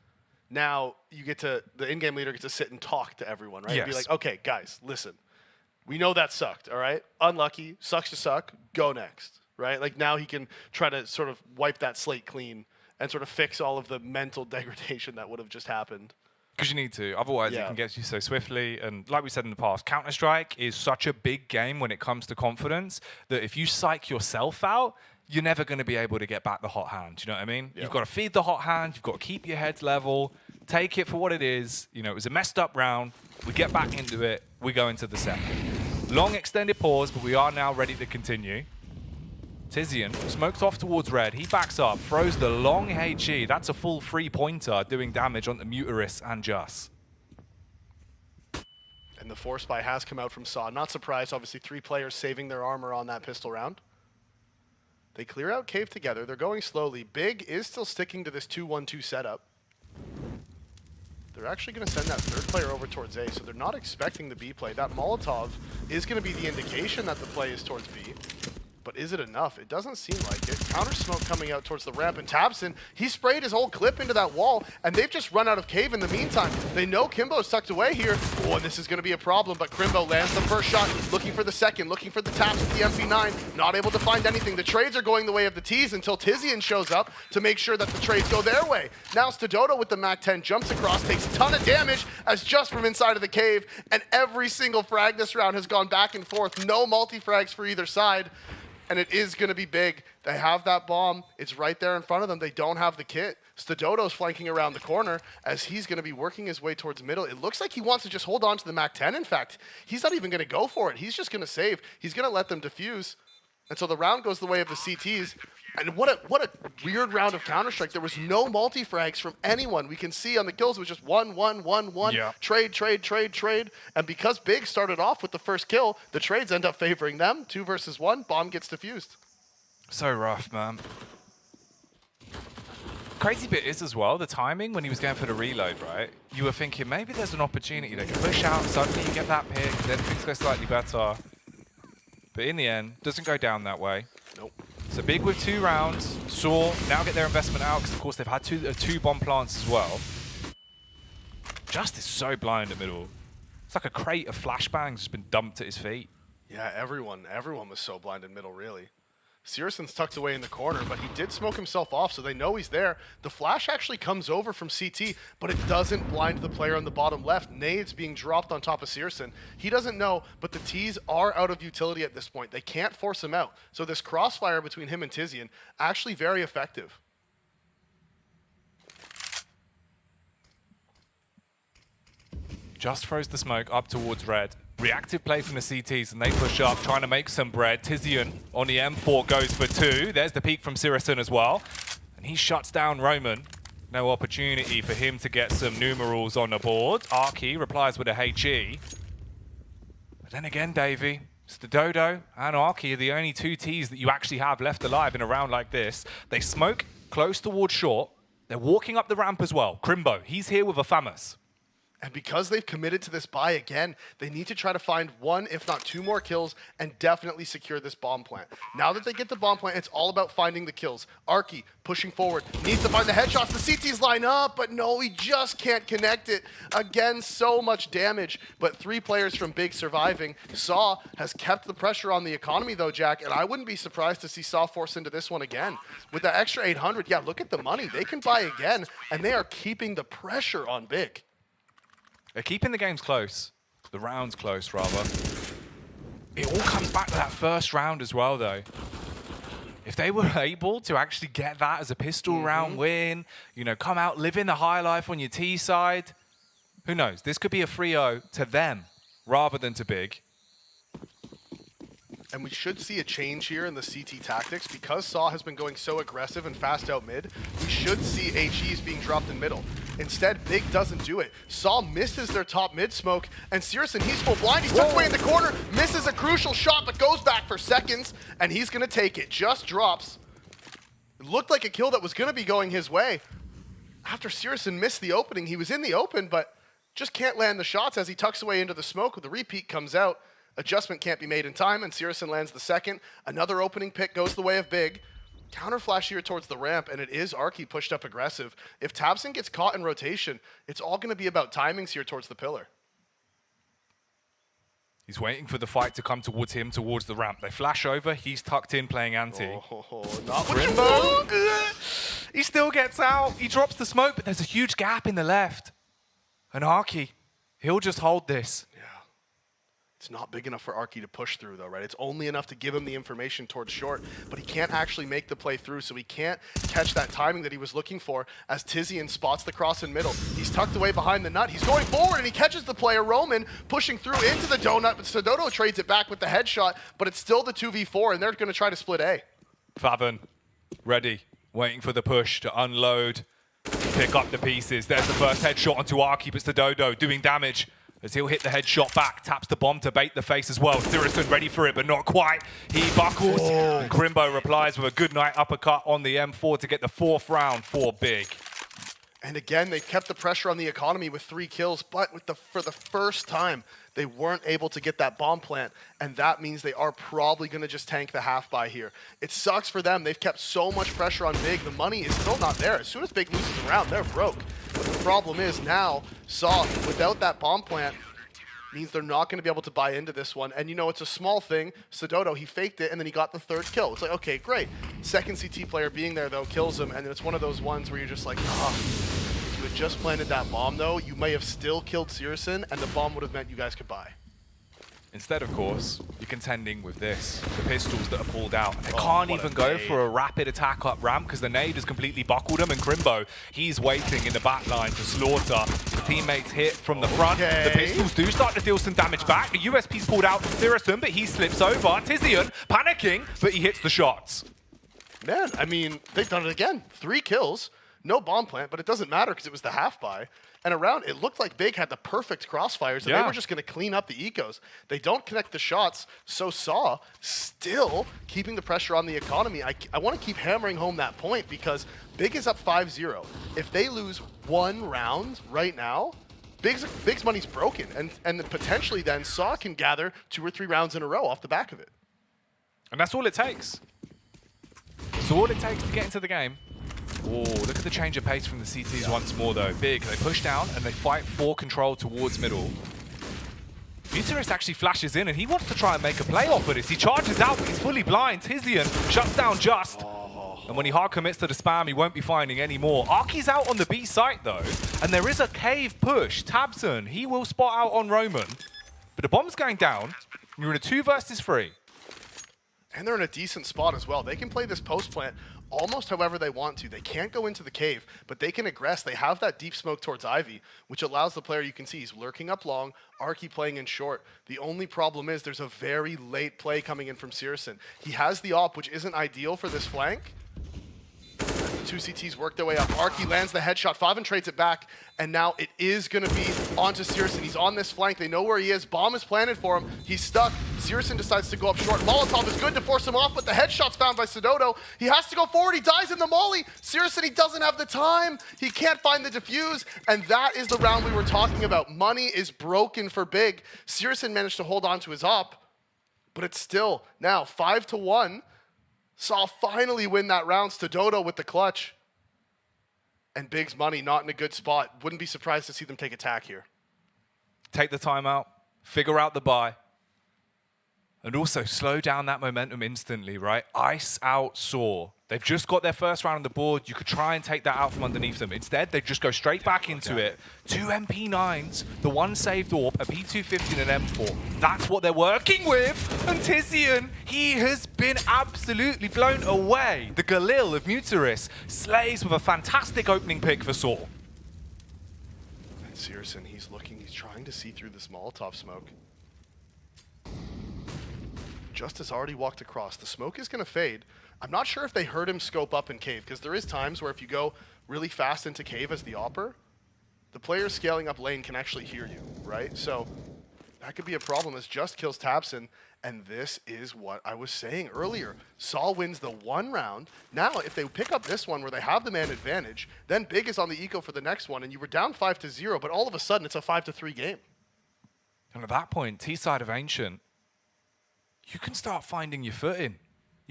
now you get to, the in-game leader gets to sit and talk to everyone, right? And be Yes. like, okay, guys, listen. We know that sucked, all right? Unlucky, sucks to suck, go next, right? Like now he can try to sort of wipe that slate clean and sort of fix all of the mental degradation that would have just happened. Because you need to, otherwise it can get you so swiftly. And like we said in the past, Counter-Strike is such a big game when it comes to confidence that if you psych yourself out, you're never going to be able to get back the hot hand. You know what I mean? Yeah. You've got to feed the hot hand. You've got to keep your heads level. Take it for what it is. You know, it was a messed up round. We get back into it. We go into the second. Long extended pause, but we are now ready to continue. Tizian smokes off towards red. He backs up, throws the long HE. That's a full 3-pointer doing damage on the Muteris and Just. And the force buy has come out from Saw. Not surprised, obviously 3 players saving their armor on that pistol round. They clear out Cave together. They're going slowly. Big is still sticking to this 2-1-2 setup. They're actually going to send that third player over towards A, so they're not expecting the B play. That Molotov is going to be the indication that the play is towards B. But is it enough? It doesn't seem like it. Counter smoke coming out towards the ramp, and Tabson, he sprayed his whole clip into that wall, and they've just run out of Cave in the meantime. They know Kimbo's tucked away here. Oh, and this is going to be a problem, but Crimbo lands the first shot, looking for the second, looking for the taps with the MP9, not able to find anything. The trades are going the way of the T's until Tizian shows up to make sure that the trades go their way. Now Stadodo with the MAC-10 jumps across, takes a ton of damage as just from inside of the cave, and every single frag this round has gone back and forth. No multi-frags for either side. And it is going to be big. They have that bomb. It's right there in front of them. They don't have the kit. Stadodo's flanking around the corner as he's going to be working his way towards middle. It looks like he wants to just hold on to the MAC-10. In fact, he's not even going to go for it. He's just going to save. He's going to let them defuse. And so the round goes the way of the CTs. And what a weird round of Counter-Strike. There was no multi-frags from anyone. We can see on the kills it was just 1, 1, 1, 1. Yeah. Trade, trade, trade, trade. And because Big started off with the first kill, the trades end up favoring them. 2 versus 1. Bomb gets defused. So rough, man. Crazy bit is as well, the timing when he was going for the reload, right? You were thinking maybe there's an opportunity. They can push out, suddenly you get that pick, then things go slightly better. But in the end, doesn't go down that way. Nope. So Big with 2 rounds. Saw now get their investment out because of course they've had two bomb plants as well. Just is so blind at middle. It's like a crate of flashbangs just been dumped at his feet. Yeah, everyone was so blind in middle, really. Searson's tucked away in the corner, but he did smoke himself off, so they know he's there. The flash actually comes over from CT, but it doesn't blind the player on the bottom left. Nades being dropped on top of Searson. He doesn't know, but the T's are out of utility at this point. They can't force him out. So this crossfire between him and Tizian, actually very effective. Just throws the smoke up towards red. Reactive play from the CTs, and they push up, trying to make some bread. Tizian on the M4 goes for 2. There's the peek from Searson as well. And he shuts down Roman. No opportunity for him to get some numerals on the board. Arky replies with a HE. But then again, Davey, Stadodo and Arky are the only 2 Ts that you actually have left alive in a round like this. They smoke close towards short. They're walking up the ramp as well. Crimbo, he's here with a FAMAS. And because they've committed to this buy again, they need to try to find 1, if not 2 more kills and definitely secure this bomb plant. Now that they get the bomb plant, it's all about finding the kills. Arky pushing forward, needs to find the headshots. The CTs line up, but no, he just can't connect it. Again, so much damage, but 3 players from Big surviving. Saw has kept the pressure on the economy though, Jack, and I wouldn't be surprised to see Saw force into this one again. With that extra 800, yeah, look at the money. They can buy again, and they are keeping the pressure on Big. They're keeping the games close. The rounds close, rather. It all comes back to that first round as well, though. If they were able to actually get that as a pistol round win, you know, come out living the high life on your T side, who knows? This could be a 3-0 to them rather than to Big. And we should see a change here in the CT tactics. Because Saw has been going so aggressive and fast out mid, we should see HEs being dropped in middle. Instead, Big doesn't do it. Saw misses their top mid smoke, and Searson, he's full blind. He's tucked away in the corner, misses a crucial shot, but goes back for seconds, and he's going to take it. Just drops. It looked like a kill that was going to be going his way. After Searson missed the opening, he was in the open, but just can't land the shots as he tucks away into the smoke. The repeat comes out. Adjustment can't be made in time, and Searson lands the second. Another opening pick goes the way of Big. Counter flash here towards the ramp, and it is Arky pushed up aggressive. If Tabson gets caught in rotation, it's all going to be about timings here towards the pillar. He's waiting for the fight to come towards him, towards the ramp. They flash over. He's tucked in playing anti. Not what you want. He still gets out. He drops the smoke, but there's a huge gap in the left. And Arky, he'll just hold this. Yeah. It's not big enough for Arky to push through, though, right? It's only enough to give him the information towards short, but he can't actually make the play through, so he can't catch that timing that he was looking for as Tizian spots the cross in middle. He's tucked away behind the nut. He's going forward, and he catches the player, Roman, pushing through into the donut, but Sododo trades it back with the headshot, but it's still the 2v4, and they're going to try to split A. Favon, ready, waiting for the push to unload, pick up the pieces. There's the first headshot onto Arky, but Sododo doing damage. As he'll hit the headshot back, taps the bomb to bait the face as well. Sirison ready for it, but not quite. He buckles, and Crimbo replies with a good night uppercut on the M4 to get the 4th round for Big. And again, they kept the pressure on the economy with 3 kills, but for the first time, they weren't able to get that bomb plant, and that means they are probably going to just tank the half-buy here. It sucks for them. They've kept so much pressure on Big. The money is still not there. As soon as Big loses a round, they're broke. But the problem is now, Saw, without that bomb plant, means they're not going to be able to buy into this one. And you know, it's a small thing. Sododo, he faked it, and then he got the 3rd kill. It's like, okay, great. Second CT player being there, though, kills him, and then it's one of those ones where you're just like, if you had just planted that bomb, though, you may have still killed Sirison, and the bomb would have meant you guys could buy. Instead, of course, you're contending with this. The pistols that are pulled out. And they can't even go for a rapid attack up ramp because the nade has completely buckled him. And Crimbo, he's waiting in the back line to slaughter. His teammates hit from the front. The pistols do start to deal some damage back. The USP's pulled out from Sirison, but he slips over. Tizian panicking, but he hits the shots. Man, I mean, they've done it again. 3 kills, no bomb plant, but it doesn't matter because it was the half-buy. And around, it looked like Big had the perfect crossfires, and they were just going to clean up the ecos. They don't connect the shots, so Saw still keeping the pressure on the economy. I want to keep hammering home that point because Big is up 5-0. If they lose 1 round right now, Big's money's broken, and potentially then Saw can gather 2 or 3 rounds in a row off the back of it. And that's all it takes. That's all it takes to get into the game. Oh, look at the change of pace from the CTs once more, though. Big, they push down and they fight for control towards middle. Mutarist actually flashes in and he wants to try and make a play off of this. He charges out, but he's fully blind. Tizian shuts down Just. And when he hard commits to the spam, he won't be finding any more. Arky's out on the B site, though, and there is a cave push. Tabson, he will spot out on Roman. But the bomb's going down. You're in a 2 versus 3. And they're in a decent spot as well. They can play this post plant almost however they want to. They can't go into the cave, but they can aggress. They have that deep smoke towards Ivy, which allows the player, you can see, he's lurking up long, Arky playing in short. The only problem is there's a very late play coming in from Sirison. He has the op, which isn't ideal for this flank. The 2 CTs work their way up. Arky lands the headshot. Favon trades it back, and now it is going to be onto Sirison. He's on this flank. They know where he is. Bomb is planted for him. He's stuck. Sirison decides to go up short. Molotov is good to force him off, but the headshot's found by Sododo. He has to go forward. He dies in the molly. Sirison, he doesn't have the time. He can't find the defuse, and that is the round we were talking about. Money is broken for Big. Sirison managed to hold on to his op, but it's still now 5-1. Saw finally win that round. Sododo with the clutch. And Big's money not in a good spot. Wouldn't be surprised to see them take attack here. Take the timeout, figure out the buy, and also slow down that momentum instantly, right? Ice out Saw. They've just got their first round on the board. You could try and take that out from underneath them. Instead, they just go straight back into it. 2 MP9s, the 1 saved AWP, a P250 and an M4. That's what they're working with. And Tizian, he has been absolutely blown away. The Galil of Mutaris slays with a fantastic opening pick for Saw. And Sirison, he's looking, he's trying to see through this Molotov smoke. Justice already walked across. The smoke is going to fade. I'm not sure if they heard him scope up in cave, because there is times where if you go really fast into cave as the opper, the player scaling up lane can actually hear you, right? So that could be a problem as Just kills Tabson, and this is what I was saying earlier. Saul wins the 1 round. Now, if they pick up this one where they have the man advantage, then Big is on the eco for the next one, and you were down 5-0, but all of a sudden it's a 5-3 game. And at that point, T-side of Ancient, you can start finding your footing.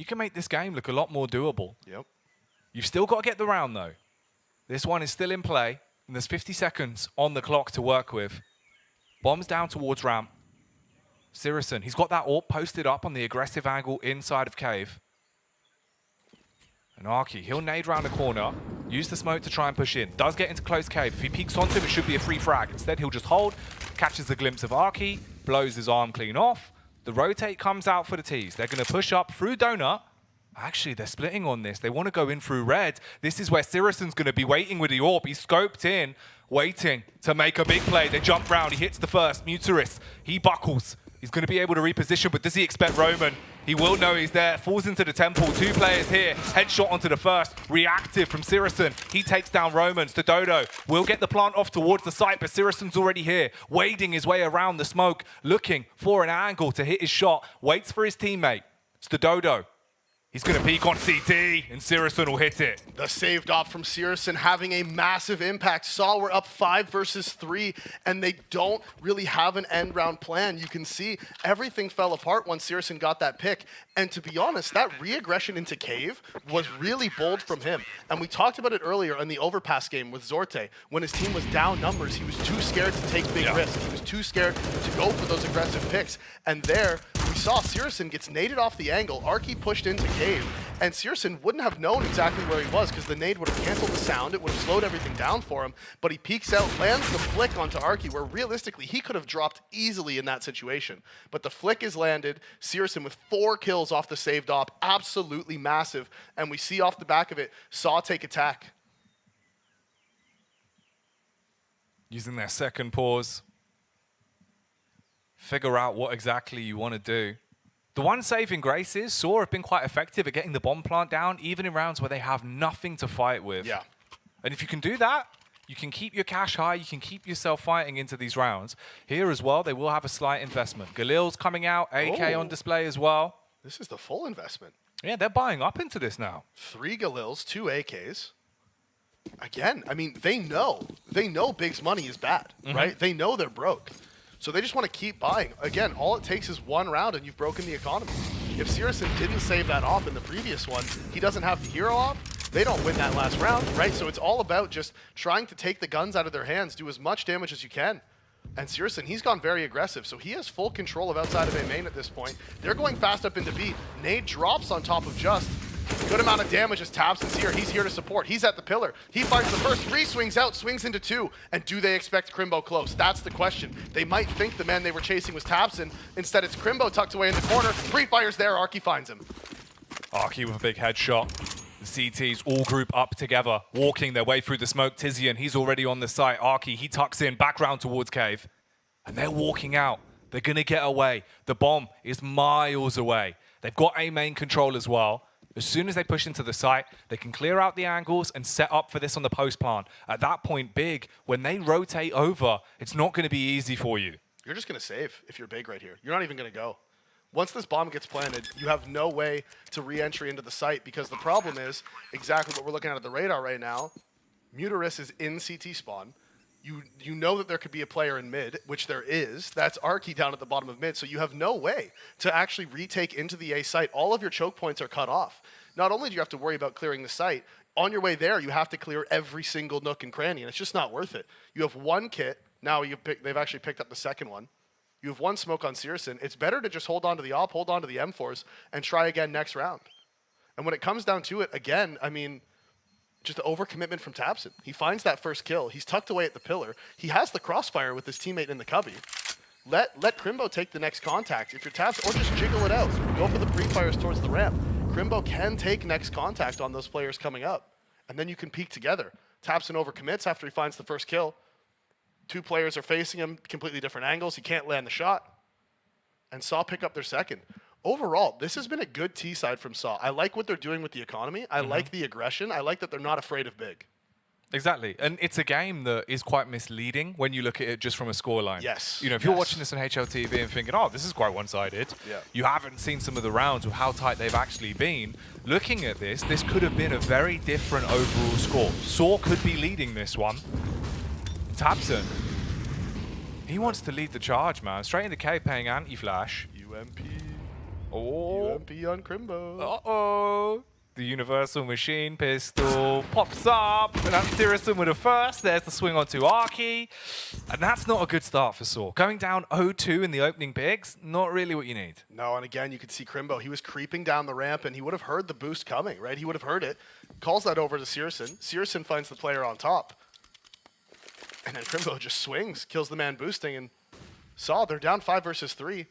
you can make this game look a lot more doable. Yep. You've still got to get the round, though. This one is still in play, and there's 50 seconds on the clock to work with. Bombs down towards ramp. Sirison, he's got that AWP posted up on the aggressive angle inside of cave. And Arky, he'll nade round the corner, use the smoke to try and push in. Does get into close cave. If he peeks onto him, it should be a free frag. Instead, he'll just hold, catches the glimpse of Arky, blows his arm clean off. The rotate comes out for the T's. They're going to push up through Donut. Actually, they're splitting on this. They want to go in through red. This is where Sirison's going to be waiting with the AWP. He's scoped in, waiting to make a big play. They jump round. He hits the first. Muturis, he buckles. He's going to be able to reposition, but does he expect Roman? He will know he's there. Falls into the temple. 2 players here. Headshot onto the first. Reactive from Sirison. He takes down Roman. Stododo will get the plant off towards the site, but Sirison's already here. Wading his way around the smoke, looking for an angle to hit his shot. Waits for his teammate. Stododo. He's going to peek on CT, and Sirison will hit it. The saved op from Sirison having a massive impact. Saw we're up 5 versus 3, and they don't really have an end round plan. You can see everything fell apart once Sirison got that pick. And to be honest, that re-aggression into cave was really bold from him. And we talked about it earlier in the overpass game with Zorte. When his team was down numbers, he was too scared to take big risks. He was too scared to go for those aggressive picks. And there, we saw Sirison gets naded off the angle. Arky pushed into cave, and Sirison wouldn't have known exactly where he was because the nade would have canceled the sound. It would have slowed everything down for him. But he peeks out, lands the flick onto Arky, where realistically he could have dropped easily in that situation. But the flick is landed. Sirison with 4 kills off the saved op, absolutely massive. And we see off the back of it, Saw take attack. Using their second pause. Figure out what exactly you want to do. The one saving grace is Saw have been quite effective at getting the bomb plant down, even in rounds where they have nothing to fight with. Yeah. And if you can do that, you can keep your cash high, you can keep yourself fighting into these rounds. Here as well, they will have a slight investment. Galil's coming out, AK on display as well. This is the full investment. Yeah, they're buying up into this now. 3 Galils, 2 AKs. Again, I mean, they know Big's money is bad, right? They know they're broke. So they just want to keep buying. Again, all it takes is 1 round and you've broken the economy. If Sirison didn't save that op in the previous one, he doesn't have the hero op, they don't win that last round, right? So it's all about just trying to take the guns out of their hands, do as much damage as you can. And Sirison, he's gone very aggressive, so he has full control of outside of A main at this point. They're going fast up into B. Nade drops on top of Just. Good amount of damage as Tabson's here. He's here to support. He's at the pillar. He finds the first, 3 swings out, swings into 2. And do they expect Crimbo close? That's the question. They might think the man they were chasing was Tabson. Instead, it's Crimbo tucked away in the corner. Pre-fire's there. Arky finds him. Arky with a big headshot. The CTs all group up together, walking their way through the smoke. Tizian, he's already on the site. Arky, he tucks in, back round towards cave. And they're walking out. They're going to get away. The bomb is miles away. They've got A main control as well. As soon as they push into the site, they can clear out the angles and set up for this on the post plant. At that point, Big, when they rotate over, it's not going to be easy for you. You're just going to save if you're Big right here. You're not even going to go. Once this bomb gets planted, you have no way to re-entry into the site because the problem is exactly what we're looking at the radar right now. Muturis is in CT spawn. You know that there could be a player in mid, which there is. That's Arky down at the bottom of mid, so you have no way to actually retake into the A site. All of your choke points are cut off. Not only do you have to worry about clearing the site, on your way there, you have to clear every single nook and cranny, and it's just not worth it. You have 1 kit. Now they've actually picked up the second one. You have 1 smoke on Sirison. It's better to just hold on to the op, hold on to the M4s, and try again next round. And when it comes down to it, again, I mean, just the overcommitment from Tabson. He finds that first kill. He's tucked away at the pillar. He has the crossfire with his teammate in the cubby. Let Crimbo take the next contact. If you're Tabson, or just jiggle it out. Go for the pre-fires towards the ramp. Crimbo can take next contact on those players coming up. And then you can peek together. Tabson overcommits after he finds the first kill. 2 players are facing him, completely different angles. He can't land the shot. And Saw pick up their second. Overall, this has been a good T side from Saw. I like what they're doing with the economy. I like the aggression. I like that they're not afraid of Big. Exactly. And it's a game that is quite misleading when you look at it just from a scoreline. Yes. You know, if you're watching this on HLTV and thinking, oh, this is quite one-sided, you haven't seen some of the rounds of how tight they've actually been. Looking at this could have been a very different overall score. Saw could be leading this one. Tabson, he wants to lead the charge, man. Straight in the cave paying anti-flash. UMP. Oh. UMP on Crimbo. Uh-oh. The Universal Machine Pistol pops up, and that's Sirison with a first. There's the swing onto Arky, and that's not a good start for Saw. Going down 0-2 in the opening bigs, not really what you need. No, and again, you could see Crimbo. He was creeping down the ramp, and he would have heard the boost coming, right? He would have heard it. Calls that over to Sirison. Sirison finds the player on top. And then Crimbo just swings, kills the man boosting, and Saw, they're down 5 versus 3.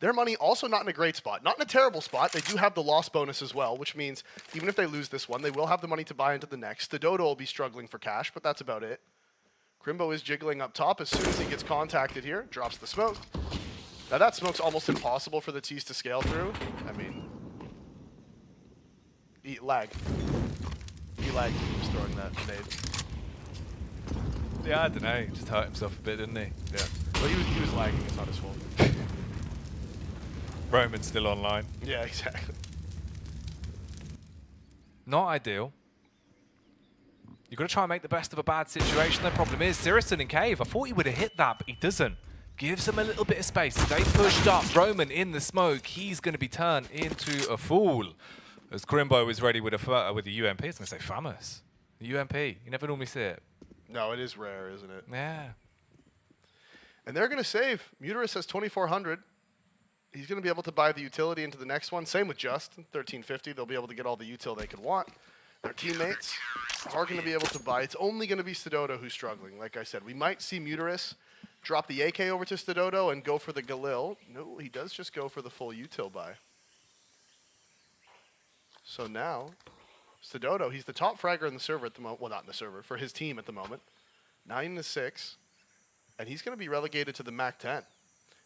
Their money also not in a great spot. Not in a terrible spot. They do have the loss bonus as well, which means even if they lose this one, they will have the money to buy into the next. Stododo will be struggling for cash, but that's about it. Crimbo is jiggling up top. As soon as he gets contacted here, drops the smoke. Now that smoke's almost impossible for the T's to scale through. I mean, lag. He lagged. He was throwing that grenade. Yeah, I don't know. He just hurt himself a bit, didn't he? Yeah. Well, he was lagging. It's not his fault. Roman's still online. Yeah, exactly. Not ideal. You've got to try and make the best of a bad situation. The problem is, Sirison in cave. I thought he would have hit that, but he doesn't. Gives him a little bit of space. They pushed up. Roman in the smoke. He's going to be turned into a fool. As Crimbo is ready with a UMP. I was going to say famous. The UMP. You never normally see it. No, it is rare, isn't it? Yeah. And they're going to save. Muterus has 2,400. He's going to be able to buy the utility into the next one. Same with Just, 1350. They'll be able to get all the util they could want. Their teammates are going to be able to buy. It's only going to be Stododo who's struggling. Like I said, we might see Muterus drop the AK over to Stododo and go for the Galil. No, he does just go for the full util buy. So now, Stododo, he's the top fragger in the server at the moment. Well, not in the server, for his team at the moment. 9-6. And he's going to be relegated to the MAC-10.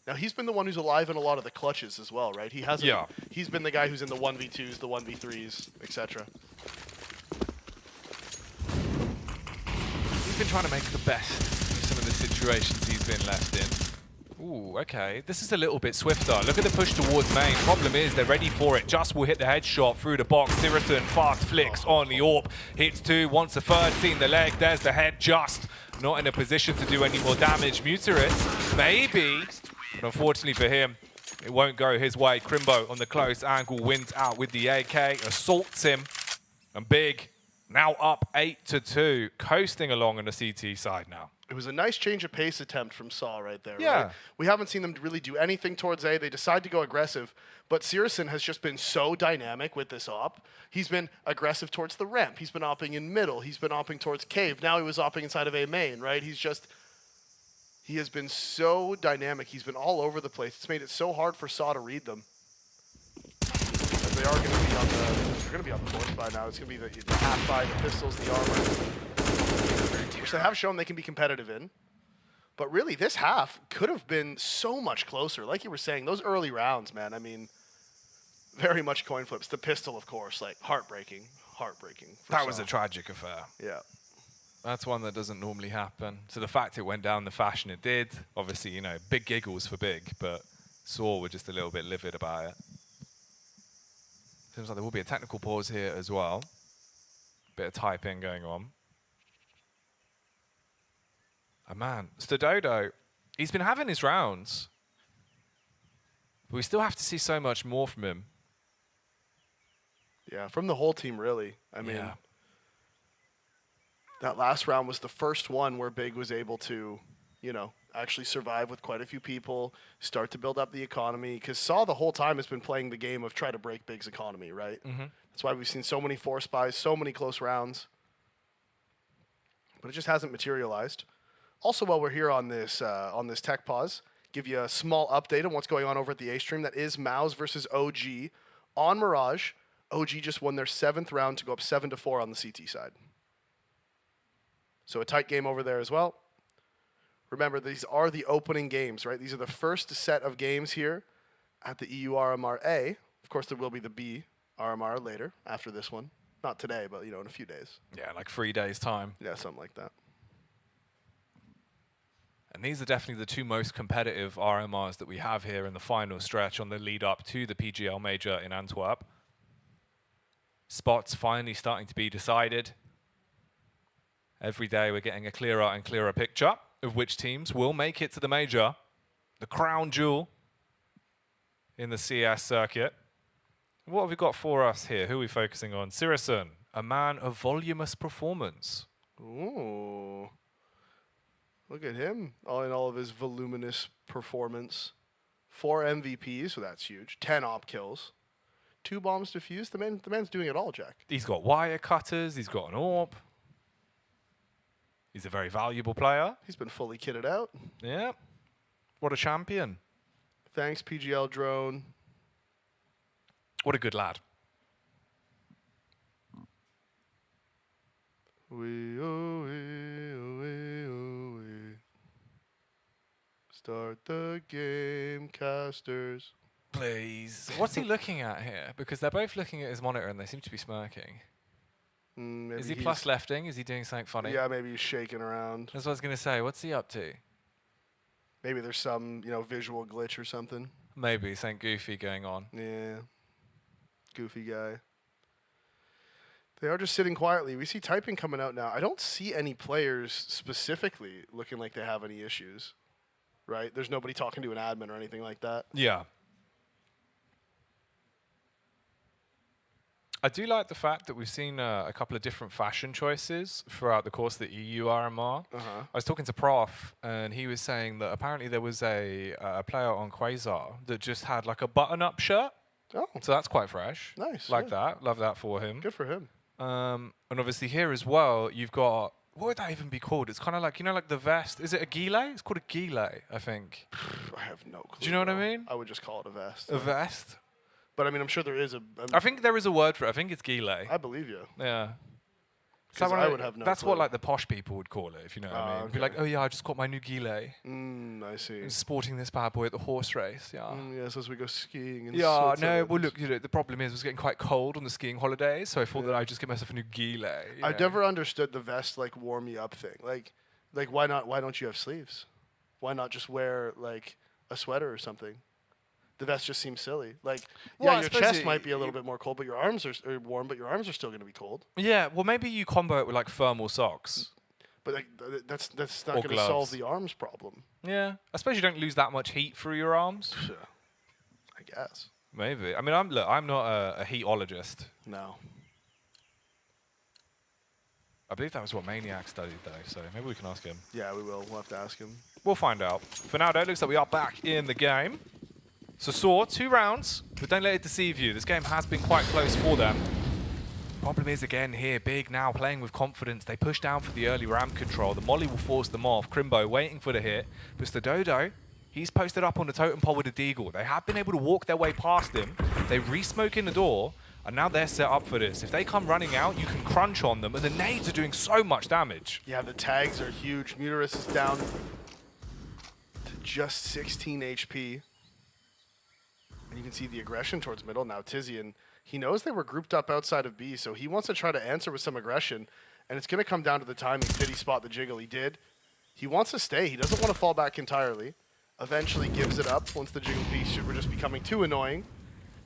Now, he's been the one who's alive in a lot of the clutches as well, right? He hasn't. Yeah. He's been the guy who's in the 1v2s, the 1v3s, etc. He's been trying to make the best of some of the situations he's been left in. Ooh, okay. This is a little bit swifter. Look at the push towards main. Problem is, they're ready for it. Just will hit the headshot through the box. Sirison fast flicks on the AWP. Hits 2, wants a third, seen the leg. There's the head. Just not in a position to do any more damage. Muterus, maybe. But unfortunately for him, it won't go his way. Crimbo on the close angle wins out with the AK, assaults him, and Big now up 8-2, coasting along on the CT side now. It was a nice change of pace attempt from Saw right there. Yeah. Right? We haven't seen them really do anything towards A. They decide to go aggressive, but Sirison has just been so dynamic with this op. He's been aggressive towards the ramp. He's been opping in middle. He's been opping towards cave. Now he was opping inside of A main, right? He has been so dynamic. He's been all over the place. It's made it so hard for Saw to read them. As they are going to be on the force buy now. It's going to be the half buy, the pistols, the armor, which they have shown they can be competitive in. But really, this half could have been so much closer. Like you were saying, those early rounds, man. I mean, very much coin flips. The pistol, of course, like heartbreaking. That was a tragic affair. Yeah. That's one that doesn't normally happen. So the fact it went down the fashion it did, obviously, you know, big giggles for Big, but Saw were just a little bit livid about it. Seems like there will be a technical pause here as well. Bit of typing going on. Oh man, Stododo, he's been having his rounds, but we still have to see so much more from him. Yeah, from the whole team, really. I mean, Yeah. That last round was the first one where Big was able to, you know, actually survive with quite a few people, start to build up the economy. Because Saw the whole time has been playing the game of try to break Big's economy, right? Mm-hmm. That's why we've seen so many force buys, so many close rounds. But it just hasn't materialized. Also, while we're here on this tech pause, give you a small update on what's going on over at the A stream. That is Mouse versus OG on Mirage. OG just won their 7th round to go up 7-4 on the CT side. So a tight game over there as well. Remember, these are the opening games, right? These are the first set of games here at the EU RMR A. Of course, there will be the B RMR later after this one. Not today, but, you know, in a few days. Yeah, like 3 days' time. Yeah, something like that. And these are definitely the two most competitive RMRs that we have here in the final stretch on the lead up to the PGL Major in Antwerp. Spots finally starting to be decided. Every day we're getting a clearer and clearer picture of which teams will make it to the Major. The crown jewel. in the CS circuit. What have we got for us here? Who are we focusing on? Sirison, a man of voluminous performance. Ooh. Look at him, in all of his voluminous performance. 4 MVPs, so that's huge. 10 op kills. 2 bombs defused. The man's doing it all, Jack. He's got wire cutters. He's got an AWP. He's a very valuable player. He's been fully kitted out. Yeah. What a champion. Thanks, PGL Drone. What a good lad. Start the game, casters. Please. What's he looking at here? Because they're both looking at his monitor and they seem to be smirking. Is he plus lefting? Is he doing something funny? Yeah, maybe he's shaking around. That's what I was going to say. What's he up to? Maybe there's some, visual glitch or something. Maybe something goofy going on. Yeah. Goofy guy. They are just sitting quietly. We see typing coming out now. I don't see any players specifically looking like they have any issues, right? There's nobody talking to an admin or anything like that. Yeah. I do like the fact that we've seen a couple of different fashion choices throughout the course of the EU RMR. I was talking to Prof, and he was saying that apparently there was a player on Quasar that just had like a button-up shirt. Oh. So that's quite fresh. Nice. Like that. Love that for him. Good for him. And obviously here as well, you've got, what would that even be called? It's kind of like, like the vest. Is it a gilet? It's called a gilet, I think. I have no clue. Do you know what I mean? I would just call it a vest. A vest? But I mean, I'm sure there is a... I think there is a word for it. I think it's gilet. I believe you. Yeah. Because I would have no That's clue. what like the posh people would call it, if you know what I mean. Okay. Be like, oh yeah, I just got my new gilet. I see. I'm sporting this bad boy at the horse race. Yeah. Yes, as we go skiing. Yeah, no, well look, the problem is it was getting quite cold on the skiing holidays, so I thought that I'd just get myself a new gilet. I've never understood the vest like warm me up thing. Like why not? Why don't you have sleeves? Why not just wear like a sweater or something? The vest just seems silly. Like, well, yeah, your chest might be a little bit more cold, but your arms are warm, but your arms are still going to be cold. Yeah, well maybe you combo it with like thermal socks. But like, that's not Or going to solve the arms problem. Yeah, I suppose you don't lose that much heat through your arms. I guess. Maybe. I mean, I'm not a heatologist. No. I believe that was what Maniac studied though, so maybe we can ask him. Yeah, we will. We'll have to ask him. We'll find out. For now, though, it looks like we are back in the game. So Saw, 2 rounds, but don't let it deceive you. This game has been quite close for them. Problem is, again, here, Big now playing with confidence. They push down for the early ramp control. The molly will force them off. Crimbo waiting for the hit. But Dodo, he's posted up on the totem pole with a deagle. They have been able to walk their way past him. They re-smoke in the door, and now they're set up for this. If they come running out, you can crunch on them, and the nades are doing so much damage. Yeah, the tags are huge. Muterus is down to just 16 HP. And you can see the aggression towards middle. Now Tizian, he knows they were grouped up outside of B, so he wants to try to answer with some aggression. And it's going to come down to the timing. Did he spot the jiggle? He did. He wants to stay. He doesn't want to fall back entirely. Eventually gives it up once the jiggle piece were just becoming too annoying.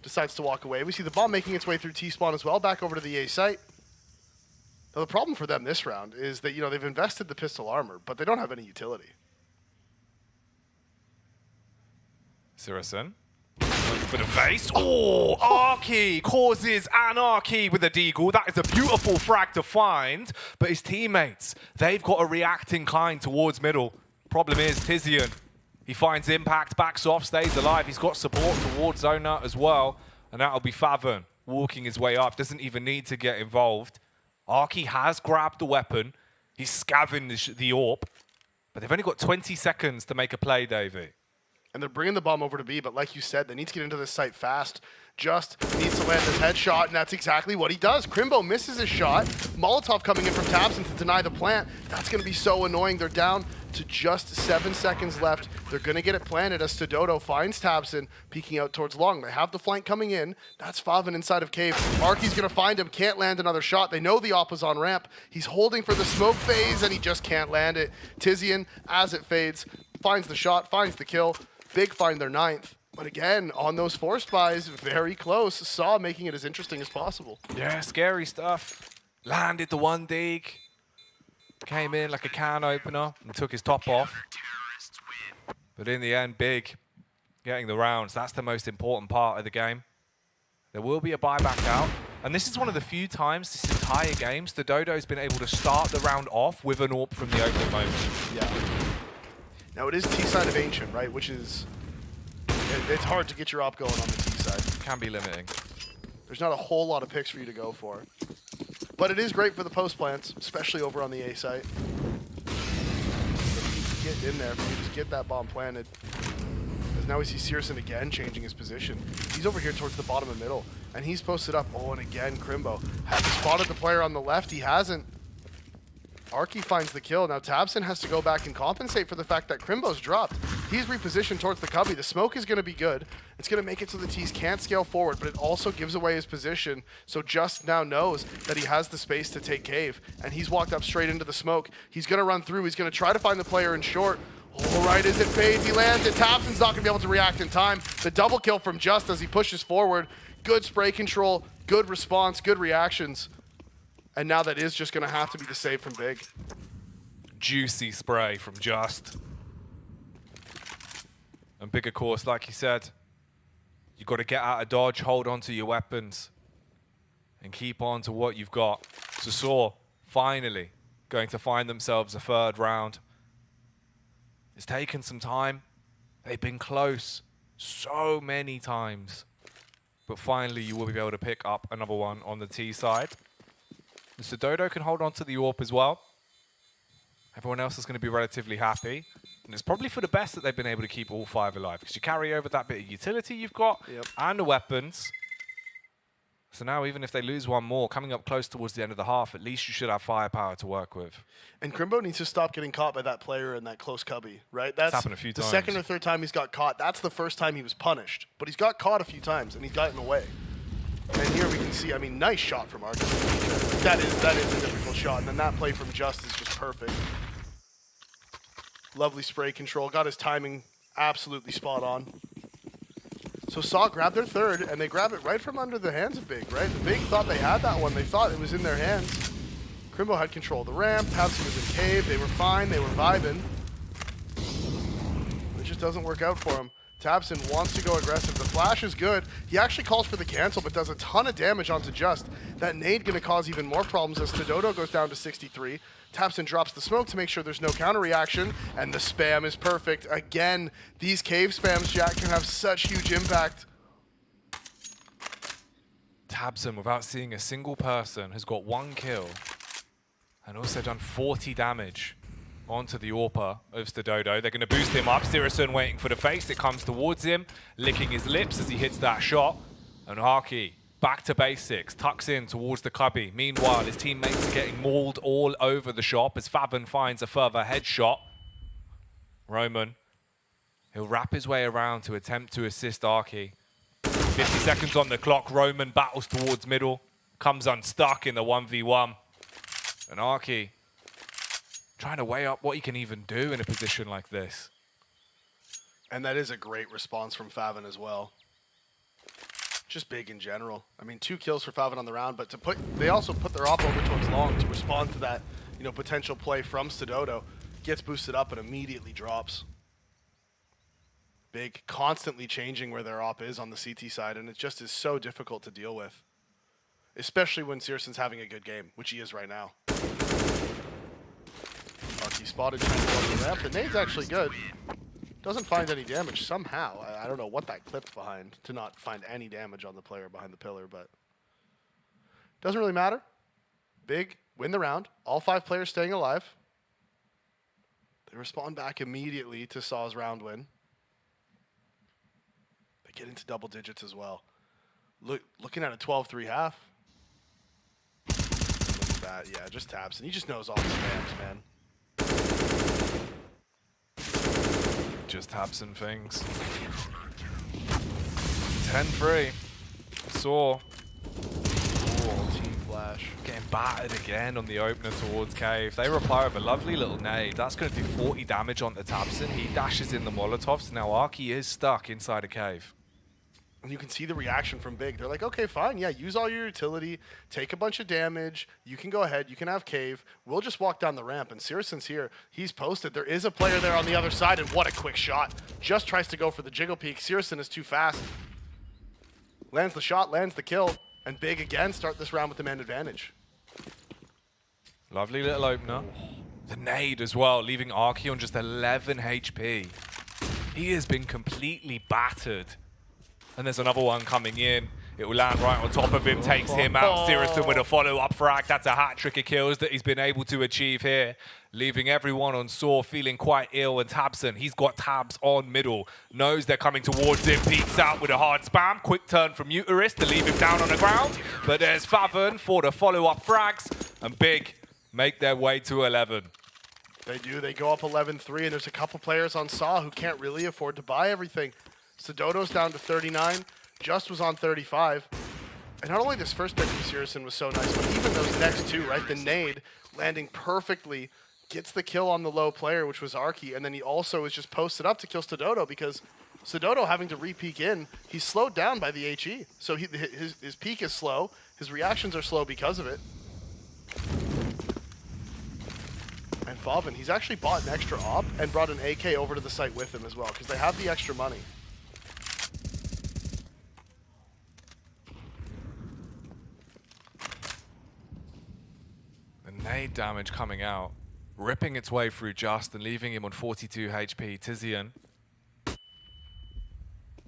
Decides to walk away. We see the bomb making its way through T-spawn as well, back over to the A site. Now the problem for them this round is that, they've invested the pistol armor, but they don't have any utility. Sirison. For the face. Oh, Arky causes anarchy with a deagle. That is a beautiful frag to find. But his teammates, they've got a reacting kind towards middle. Problem is, Tizian, he finds impact, backs off, stays alive. He's got support towards Zona as well. And that'll be Favon walking his way up. Doesn't even need to get involved. Arky has grabbed the weapon. He's scavenged the AWP. But they've only got 20 seconds to make a play, Davey. And they're bringing the bomb over to B, but like you said, they need to get into this site fast. Just needs to land this headshot, and that's exactly what he does. Crimbo misses his shot. Molotov coming in from Tabson to deny the plant. That's going to be so annoying. They're down to just 7 seconds left. They're going to get it planted as Stododo finds Tabson, peeking out towards long. They have the flank coming in. That's Favon inside of cave. Arky's going to find him, can't land another shot. They know the op was on ramp. He's holding for the smoke phase, and he just can't land it. Tizian, as it fades, finds the shot, finds the kill. Big find their 9th. But again, on those forced buys, very close. Saw making it as interesting as possible. Yeah, scary stuff. Landed the one dig. Came in like a can opener and took his top off. But in the end, Big getting the rounds. That's the most important part of the game. There will be a buyback out. And this is one of the few times this entire game the Dodo's been able to start the round off with an AWP from the opening moment. Yeah. Now it is T-side of Ancient, right? Which is, it's hard to get your AWP going on the T-side. It can be limiting. There's not a whole lot of picks for you to go for. But it is great for the post plants, especially over on the A site. Get in there, if you just get that bomb planted. Because now we see Searson again changing his position. He's over here towards the bottom and middle, and he's posted up. Oh, and again, Crimbo has spotted the player on the left. He hasn't. Arky finds the kill. Now Tabson has to go back and compensate for the fact that Crimbo's dropped. He's repositioned towards the cubby. The smoke is going to be good. It's going to make it so the T's can't scale forward, but it also gives away his position. So Just now knows that he has the space to take cave, and he's walked up straight into the smoke. He's going to run through. He's going to try to find the player in short. All right, as it fades, he lands it. Tabson's not going to be able to react in time. The double kill from Just as he pushes forward. Good spray control, good response, good reactions. And now that is just going to have to be the save from Big. Juicy spray from Just. And Big, of course, like he said, you've got to get out of dodge, hold on to your weapons, and keep on to what you've got. So Saw, finally, going to find themselves a third round. It's taken some time. They've been close so many times. But finally, you will be able to pick up another one on the T side. So Dodo can hold on to the AWP as well. Everyone else is going to be relatively happy. And it's probably for the best that they've been able to keep all 5 alive, because you carry over that bit of utility you've got and the weapons. So now even if they lose one more, coming up close towards the end of the half, at least you should have firepower to work with. And Crimbo needs to stop getting caught by that player in that close cubby, right? That's happened a few times. The second or third time he's got caught, that's the first time he was punished. But he's got caught a few times, and he's gotten away. And here we can see, I mean, nice shot from Arky. That is a difficult shot, and then that play from Just is just perfect. Lovely spray control, got his timing absolutely spot on. So Saw grabbed their third, and they grab it right from under the hands of Big, right? The Big thought they had that one. They thought it was in their hands. Crimbo had control of the ramp. Tabson was in cave. They were fine. They were vibing. It just doesn't work out for him. Tabson wants to go aggressive. The flash is good. He actually calls for the cancel, but does a ton of damage onto Just. That nade going to cause even more problems as Dodo goes down to 63. Tabson drops the smoke to make sure there's no counter reaction, and the spam is perfect. Again, these cave spams, Jack, can have such huge impact. Tabson, without seeing a single person, has got 1 kill and also done 40 damage onto the AWPer of Dodo. They're going to boost him up. Searson waiting for the face. It comes towards him, licking his lips as he hits that shot. And Arky, back to basics, tucks in towards the cubby. Meanwhile, his teammates are getting mauled all over the shop as Favon finds a further headshot. Roman, he'll wrap his way around to attempt to assist Arky. 50 seconds on the clock. Roman battles towards middle, comes unstuck in the 1v1. And Arky trying to weigh up what he can even do in a position like this. And that is a great response from Favon as well. Just Big in general. I mean, 2 kills for Favon on the round, but they also put their op over towards long to respond to that, potential play from Dodo. Gets boosted up and immediately drops. Big constantly changing where their op is on the CT side, and it just is so difficult to deal with. Especially when Searson's having a good game, which he is right now. Arky spotted trying to go on the ramp. The nade's actually good. Doesn't find any damage somehow. I don't know what that clipped behind to not find any damage on the player behind the pillar, but doesn't really matter. Big, win the round. All 5 players staying alive. They respond back immediately to Saw's round win. They get into double digits as well. Looking at a 12-3 half. Look at that. Yeah, just Tabson. He just knows all the spams, man. Just Tabson things. 10-3. Saw. Oh, team flash. Getting battered again on the opener towards cave. They reply with a lovely little nade. That's going to do 40 damage onto Tabson. He dashes in the Molotovs. Now Arky is stuck inside a cave. And you can see the reaction from Big. They're like, okay, fine, yeah, use all your utility, take a bunch of damage, you can go ahead, you can have cave, we'll just walk down the ramp. And Searson's here, he's posted. There is a player there on the other side, and what a quick shot. Just tries to go for the jiggle peek. Searson is too fast. Lands the shot, lands the kill, and Big again start this round with the man advantage. Lovely little opener. The nade as well, leaving Arky on just 11 HP. He has been completely battered. And there's another one coming in. It will land right on top of him, takes him out. Searson with a follow-up frag. That's a hat trick of kills that he's been able to achieve here, leaving everyone on Saw feeling quite ill. And Tabson, he's got tabs on middle. Knows they're coming towards him. Peeks out with a hard spam. Quick turn from Uterus to leave him down on the ground. But there's Favon for the follow-up frags. And Big make their way to 11. They do. They go up 11-3, and there's a couple players on Saw who can't really afford to buy everything. Sedoto's down to 39. Just was on 35. And not only this first pick from Searson was so nice, but even those next two, right? The nade landing perfectly, gets the kill on the low player, which was Arky, and then he also is just posted up to kill Sedoto because Sedoto having to re-peek in, he's slowed down by the HE. So his peek is slow, his reactions are slow because of it. And Favon, he's actually bought an extra op and brought an AK over to the site with him as well because they have the extra money. Nade damage coming out, ripping its way through Just and leaving him on 42 HP. Tizian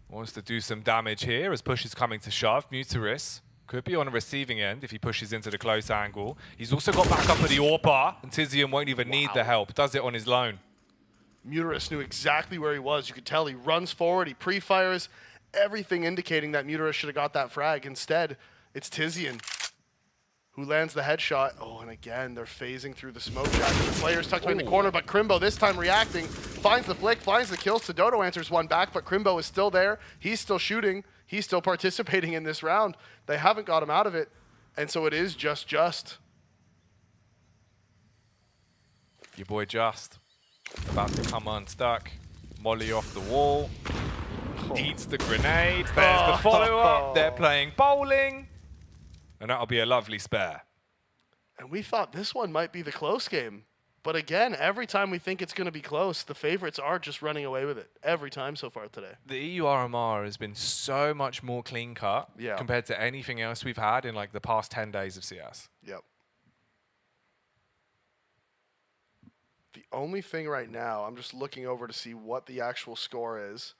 wants to do some damage here as push is coming to shove. Muteris could be on a receiving end if he pushes into the close angle. He's also got back up at the AWP, and Tizian won't even need the help. Does it on his own. Muteris knew exactly where he was. You could tell he runs forward, he pre-fires, everything indicating that Muteris should have got that frag. Instead, it's Tizian who lands the headshot. Oh, and again, they're phasing through the smoke jacket. The player's tucked away in the corner, but Crimbo this time reacting, finds the flick, finds the kill. Sedoto answers one back, but Crimbo is still there. He's still shooting. He's still participating in this round. They haven't got him out of it, and so it is just. Your boy Just, about to come unstuck. Molly off the wall. Eats the grenade. There's the follow-up. They're playing bowling. And that'll be a lovely spare. And we thought this one might be the close game. But again, every time we think it's going to be close, the favorites are just running away with it. Every time so far today. The EU RMR has been so much more clean-cut compared to anything else we've had in like the past 10 days of CS. Yep. The only thing right now, I'm just looking over to see what the actual score is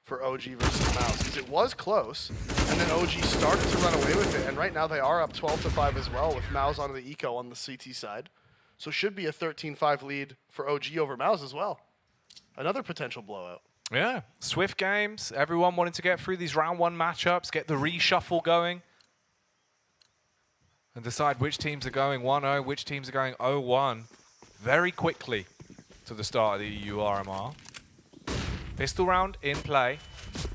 for OG versus Mouse, because it was close, and then OG started to run away with it, and right now they are up 12-5 as well, with Mouse onto the eco on the CT side. So should be a 13-5 lead for OG over Mouse as well. Another potential blowout. Yeah, swift games, everyone wanting to get through these round one matchups, get the reshuffle going, and decide which teams are going 1-0, which teams are going 0-1 very quickly to the start of the EU RMR. Pistol round in play.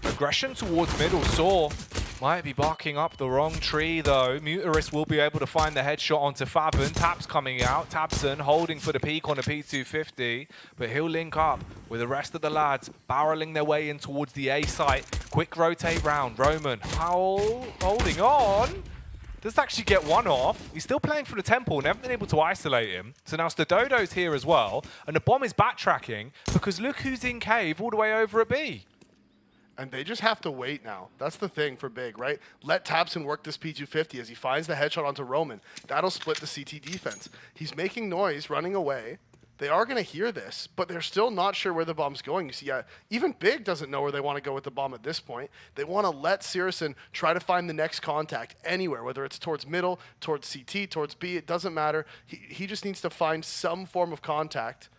Aggression towards middle. Saw might be barking up the wrong tree though. Muteris will be able to find the headshot onto Favon. Taps coming out. Tabson holding for the peak on the P250, but he'll link up with the rest of the lads, barreling their way in towards the A site. Quick rotate round. Roman holding on. Does actually get one off. He's still playing for the temple, never been able to isolate him. So now Stododo's here as well, and the bomb is backtracking because look who's in cave all the way over at B. And they just have to wait now. That's the thing for Big, right? Let Tabson work this P250 as he finds the headshot onto Roman. That'll split the CT defense. He's making noise, running away. They are going to hear this, but they're still not sure where the bomb's going. You see, even Big doesn't know where they want to go with the bomb at this point. They want to let Searson try to find the next contact anywhere, whether it's towards middle, towards CT, towards B, it doesn't matter. He just needs to find some form of contact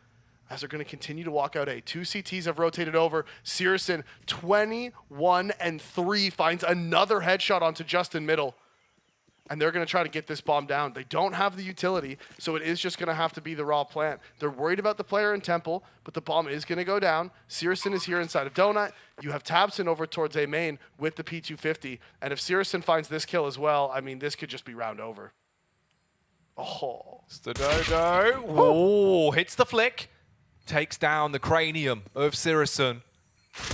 as they're going to continue to walk out A. Two CTs have rotated over. Searson, 21-3, finds another headshot onto Justin middle. And they're going to try to get this bomb down. They don't have the utility, so it is just going to have to be the raw plant. They're worried about the player in Temple, but the bomb is going to go down. Searson is here inside of Donut. You have Tabson over towards A main with the P250. And if Searson finds this kill as well, I mean, this could just be round over. Oh. Stododo. Oh, hits the flick. Takes down the cranium of Searson.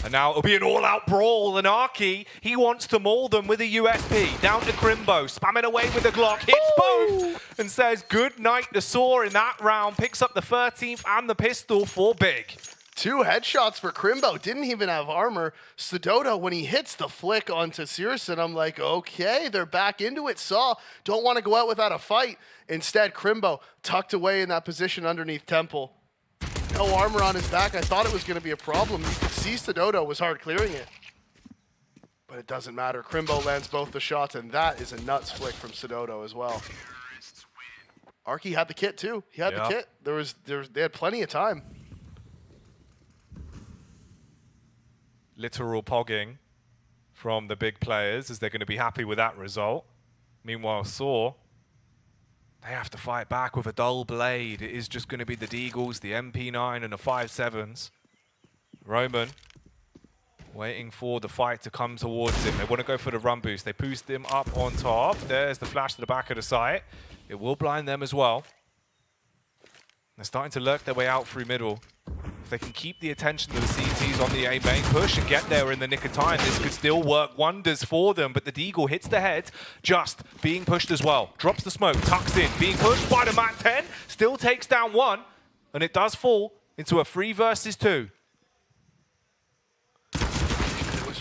And now it'll be an all-out brawl, and Arky, he wants to maul them with a USP. Down to Crimbo, spamming away with the Glock, hits both, and says good night to Saw in that round. Picks up the 13th and the pistol for Big. 2 headshots for Crimbo. Didn't even have armor. Sudodo, when he hits the flick onto Searson, I'm like, okay, they're back into it. Saw, don't want to go out without a fight. Instead, Crimbo tucked away in that position underneath Temple. No armor on his back. I thought it was going to be a problem. You could see Sudodo was hard clearing it. But it doesn't matter. Crimbo lands both the shots, and that is a nuts flick from Sudodo as well. Arky had the kit, too. He had the kit. They had plenty of time. Literal pogging from the big players, as they're going to be happy with that result. Meanwhile, Saw, they have to fight back with a dull blade. It is just going to be the Deagles, the MP9, and the 5.7s. Roman waiting for the fight to come towards him. They want to go for the run boost. They boost him up on top. There's the flash to the back of the site. It will blind them as well. They're starting to lurk their way out through middle. If they can keep the attention of the CTs on the A main push and get there in the nick of time, this could still work wonders for them. But the Deagle hits the head, just being pushed as well. Drops the smoke, tucks in, being pushed by the Mat 10, still takes down 1, and it does fall into a 3 versus 2.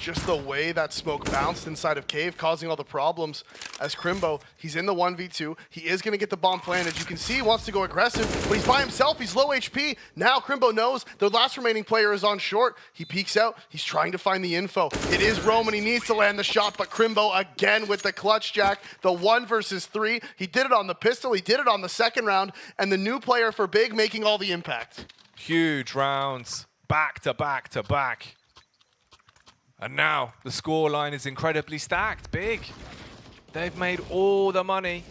Just the way that smoke bounced inside of Cave, causing all the problems as Crimbo, he's in the 1v2. He is going to get the bomb planted. You can see he wants to go aggressive, but he's by himself. He's low HP. Now Crimbo knows the last remaining player is on short. He peeks out. He's trying to find the info. It is Roman. He needs to land the shot, but Crimbo again with the clutch jack. The 1 versus 3. He did it on the pistol. He did it on the second round, and the new player for Big making all the impact. Huge rounds, back to back to back. And now the scoreline is incredibly stacked. Big. They've made all the money,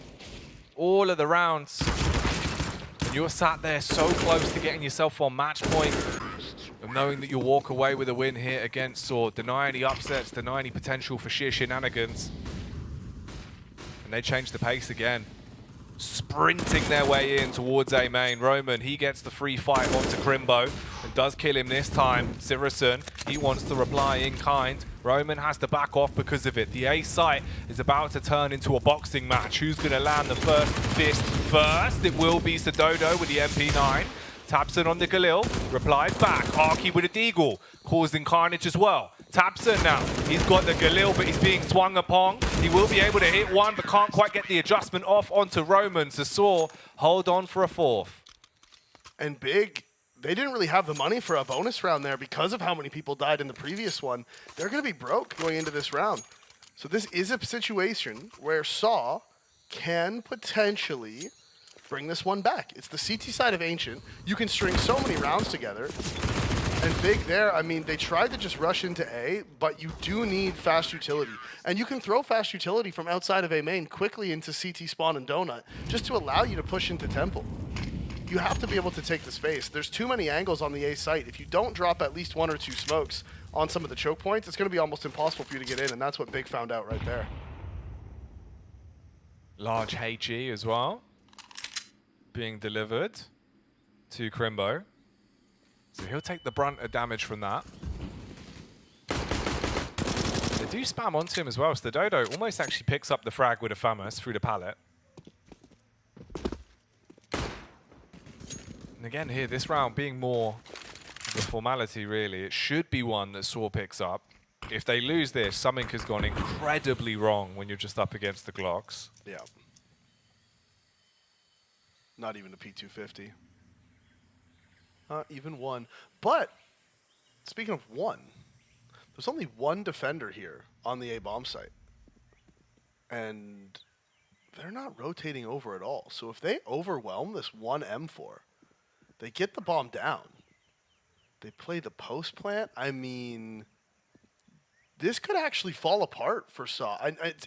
all of the rounds. And you're sat there so close to getting yourself on match point, of knowing that you'll walk away with a win here against Sword. Deny any upsets, deny any potential for sheer shenanigans. And they change the pace again. Sprinting their way in towards A main. Roman, he gets the free fight onto Crimbo and does kill him this time. Sirison, he wants to reply in kind. Roman has to back off because of it. The A site is about to turn into a boxing match. Who's going to land the first fist first? It will be Sudodo with the MP9. Tapson on the Galil, replies back. Arky with a Deagle, causing carnage as well. Tapson now, he's got the Galil, but he's being swung upon. He will be able to hit 1, but can't quite get the adjustment off onto Roman. So Saw, hold on for a 4th. And Big, they didn't really have the money for a bonus round there because of how many people died in the previous one. They're going to be broke going into this round. So this is a situation where Saw can potentially bring this one back. It's the CT side of Ancient. You can string so many rounds together. And Big there, I mean, they tried to just rush into A, but you do need fast utility. And you can throw fast utility from outside of A main quickly into CT spawn and Donut, just to allow you to push into Temple. You have to be able to take the space. There's too many angles on the A site. If you don't drop at least 1 or 2 smokes on some of the choke points, it's going to be almost impossible for you to get in, and that's what Big found out right there. Large HE as well, being delivered to Crimbo. So he'll take the brunt of damage from that. They do spam onto him as well, so the Dodo almost actually picks up the frag with a Famous through the pallet. And again here, this round being more of a formality really, it should be one that Saw picks up. If they lose this, something has gone incredibly wrong when you're just up against the Glocks. Yeah. Not even a P250. Not even 1. But, speaking of 1, there's only 1 defender here on the A bomb site. And they're not rotating over at all. So if they overwhelm this 1 M4, they get the bomb down. They play the post plant. I mean, this could actually fall apart for Saw.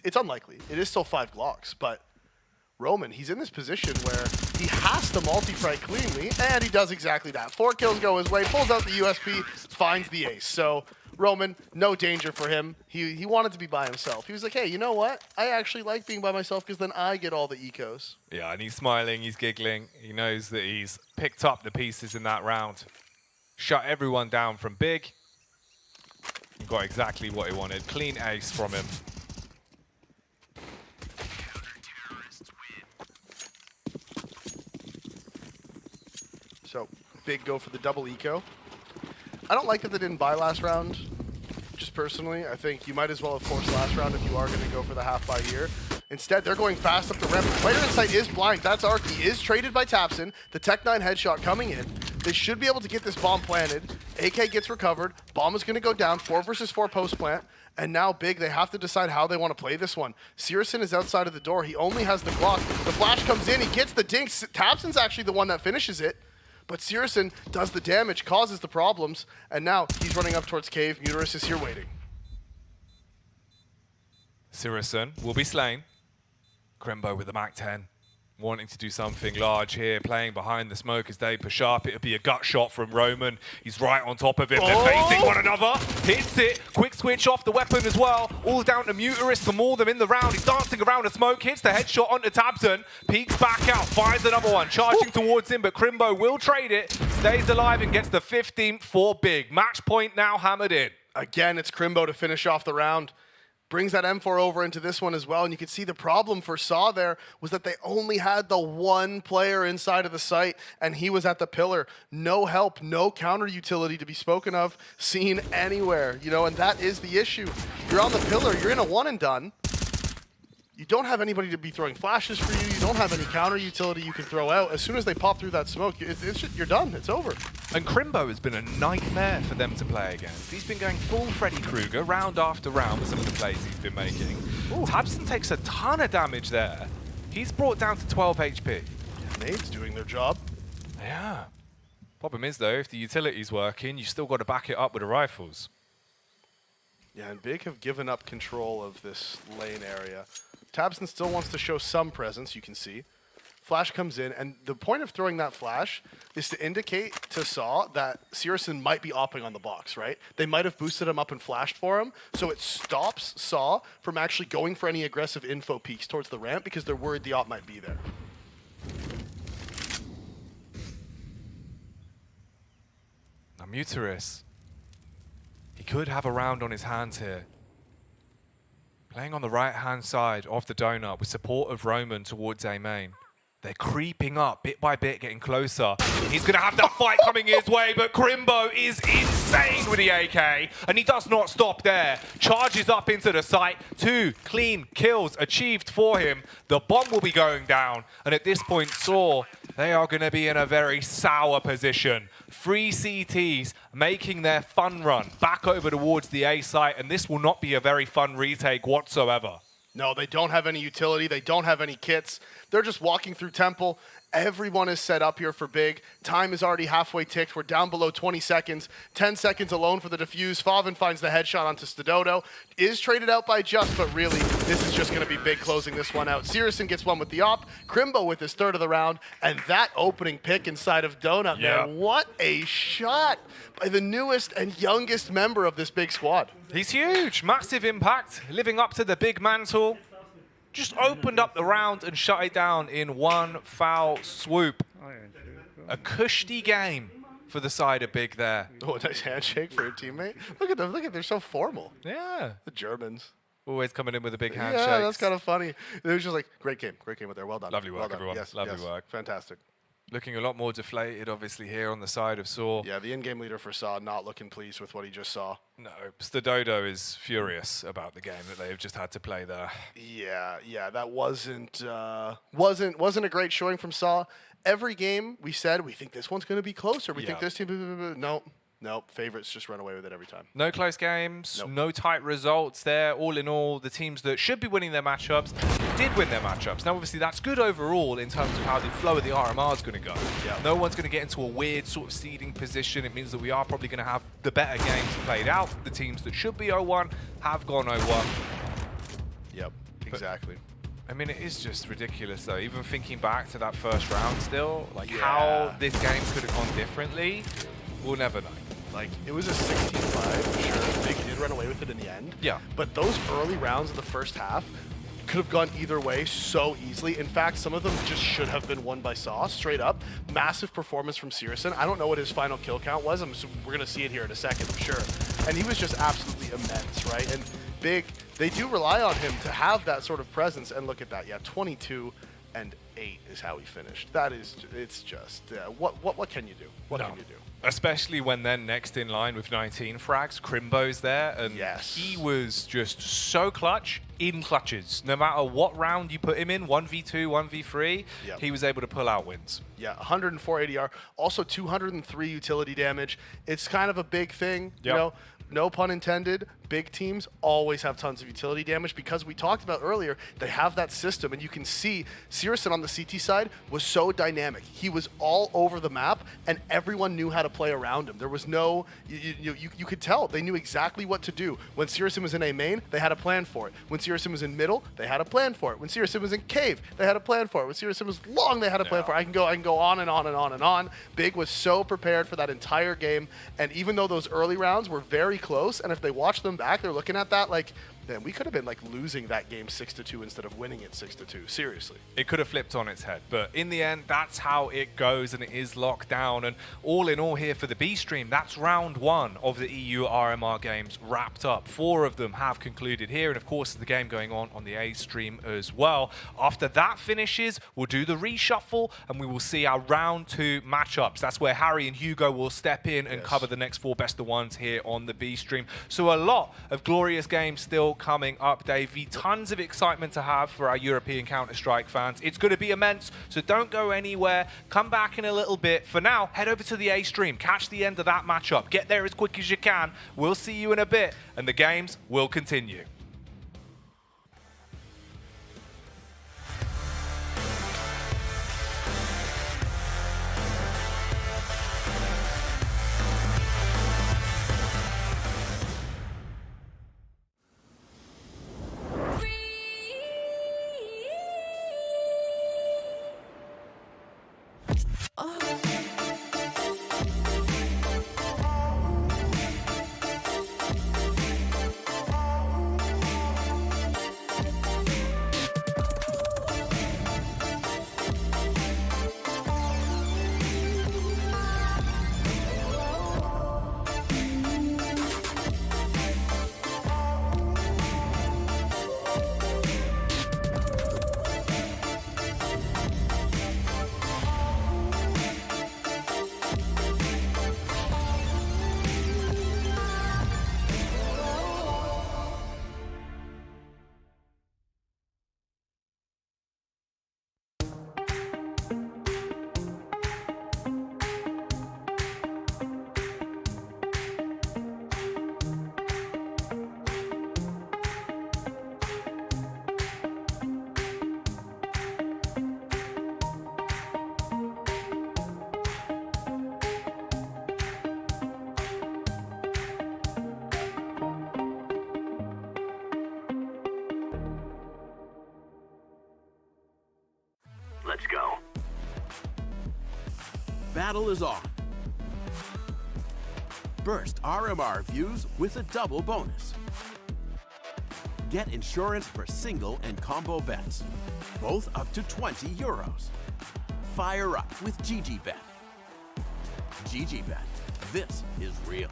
It's unlikely. It is still 5 Glocks, but Roman, he's in this position where he has to multi-frag cleanly, and he does exactly that. 4 kills go his way, pulls out the USP, finds the ace. So Roman, no danger for him. He wanted to be by himself. He was like, hey, you know what? I actually like being by myself because then I get all the ecos. Yeah, and he's smiling, he's giggling. He knows that he's picked up the pieces in that round. Shut everyone down from Big. Got exactly what he wanted. Clean ace from him. So, big go for the double eco. I don't like that they didn't buy last round, just personally. I think you might as well have forced last round if you are going to go for the half buy here. Instead, they're going fast up the ramp. Player in sight is blind. That's Arky. Is traded by Tapson. The Tech-9 headshot coming in. They should be able to get this bomb planted. AK gets recovered. Bomb is going to go down. 4 versus 4 post plant. And now Big, they have to decide how they want to play this one. Searson is outside of the door. He only has the Glock. The flash comes in. He gets the dink. Tapson's actually the one that finishes it. But Searson does the damage, causes the problems, and now he's running up towards cave. Muterus is here waiting. Searson will be slain. Crimbo with the MAC-10, wanting to do something large here, playing behind the smoke as they push up. It'll be a gut shot from Roman. He's right on top of him. They're facing one another. Hits it. Quick switch off the weapon as well. All down to Muterus to maul them in the round. He's dancing around the smoke. Hits the headshot onto Tabson. Peeks back out. Finds another one. Charging towards him, but Crimbo will trade it. Stays alive and gets the 15th for Big. Match point now hammered in. Again, it's Crimbo to finish off the round. Brings that M4 over into this one as well, and you can see the problem for Saw there was that they only had the one player inside of the site, and he was at the pillar. No help, no counter utility to be spoken of, seen anywhere, you know, and that is the issue. You're on the pillar, you're in a one and done. You don't have anybody to be throwing flashes for you. You don't have any counter utility you can throw out. As soon as they pop through that smoke, you're done. It's over. And Crimbo has been a nightmare for them to play against. He's been going full Freddy Krueger round after round with some of the plays he's been making. Tabson takes a ton of damage there. He's brought down to 12 HP. Nade's doing their job. Yeah. Problem is, though, if the utility's working, you still got to back it up with the rifles. Yeah, and Big have given up control of this lane area. Tabson still wants to show some presence, you can see. Flash comes in, and the point of throwing that flash is to indicate to Saw that Searson might be opping on the box, right? They might have boosted him up and flashed for him, so it stops Saw from actually going for any aggressive info peeks towards the ramp because they're worried the op might be there. Now Muterus, he could have a round on his hands here. Playing on the right-hand side of the donut with support of Roman towards A main. They're creeping up bit by bit, getting closer. He's going to have that fight coming his way, but Crimbo is insane with the AK, and he does not stop there. Charges up into the site. 2 clean kills achieved for him. The bomb will be going down, and at this point, Saw, they are going to be in a very sour position. 3 CTs making their fun run back over towards the A site, and this will not be a very fun retake whatsoever. No, they don't have any utility. They don't have any kits. They're just walking through Temple. Everyone is set up here for Big. Time is already halfway ticked. We're down below 20 seconds. 10 seconds alone for the defuse. Favin finds the headshot onto Stododo. Is traded out by Just, but really, this is just going to be Big closing this one out. Searson gets one with the op. Crimbo with his third of the round. And that opening pick inside of Donut, man. What a shot by the newest and youngest member of this Big squad. He's huge. Massive impact. Living up to the big mantle. Just opened up the round and shut it down in one foul swoop. A cushy game for the side of Big there. Oh, nice handshake for your teammate. Look at them. Look at they're so formal. Yeah. The Germans. Always coming in with a big handshake. Yeah, that's kind of funny. It was just like, great game with there. Well done. Lovely work, well done. everyone. Yes, Lovely yes. work. Fantastic. Looking a lot more deflated, obviously, here on the side of Saw. Yeah, the in-game leader for Saw not looking pleased with what he just saw. No, Stododo is furious about the game that they've just had to play there. Yeah, that wasn't a great showing from Saw. Every game we said we think this one's going to be closer. We think this team. Nope. Favorites just run away with it every time. No close games, no tight results there. All in all, the teams that should be winning their matchups did win their matchups. Now, obviously, that's good overall in terms of how the flow of the RMR is going to go. Yeah. No one's going to get into a weird sort of seeding position. It means that we are probably going to have the better games played out. The teams that should be 0-1 have gone 0-1. Yep, exactly. I mean, it is just ridiculous, though. Even thinking back to that first round still, like how this game could have gone differently, we'll never know. Like, it was a 16-5, sure. They did run away with it in the end. Yeah. But those early rounds of the first half could have gone either way so easily. In fact, some of them just should have been won by Sauce, straight up. Massive performance from Searson. I don't know what his final kill count was. We're going to see it here in a second, I'm sure. And he was just absolutely immense, right? And Big, they do rely on him to have that sort of presence. And look at that, yeah, 22 and 8 is how he finished. That is, it's just, what can you do? What can you do? Especially when then next in line with 19 frags, Crimbo's there, and Yes. he was just so clutch in clutches. No matter what round you put him in, 1v2, 1v3, Yep. he was able to pull out wins. Yeah, 104 ADR, also 203 utility damage. It's kind of a big thing, you Yep. know, no pun intended. Big teams always have tons of utility damage because we talked about earlier, they have that system, and you can see Searson on the CT side was so dynamic. He was all over the map, and everyone knew how to play around him. There was no, you could tell, they knew exactly what to do. When Searson was in A main, they had a plan for it. When Searson was in middle, they had a plan for it. When Searson was in cave, they had a plan for it. When Searson was long, they had a plan for it. I can go on and on and on and on. Big was so prepared for that entire game, and even though those early rounds were very close, and if they watch them back, they're looking at that like, man, we could have been like losing that game 6-2 instead of winning it 6-2. Seriously. It could have flipped on its head, but in the end, that's how it goes, and it is locked down. And all in all here for the B stream, that's round 1 of the EU RMR games wrapped up. 4 of them have concluded here, and of course, the game going on the A stream as well. After that finishes, we'll do the reshuffle, and we will see our round 2 matchups. That's where Harry and Hugo will step in and cover the next 4 best of ones here on the B stream. So a lot of glorious games still coming up, Davey. Tons of excitement to have for our European Counter-Strike fans. It's going to be immense, so don't go anywhere. Come back in a little bit. For now, head over to the A stream. Catch the end of that matchup. Get there as quick as you can. We'll see you in a bit, and the games will continue. Let's go. Battle is on. Burst RMR views with a double bonus. Get insurance for single and combo bets, both up to 20 euros. Fire up with GGBet. GGBet, this is real.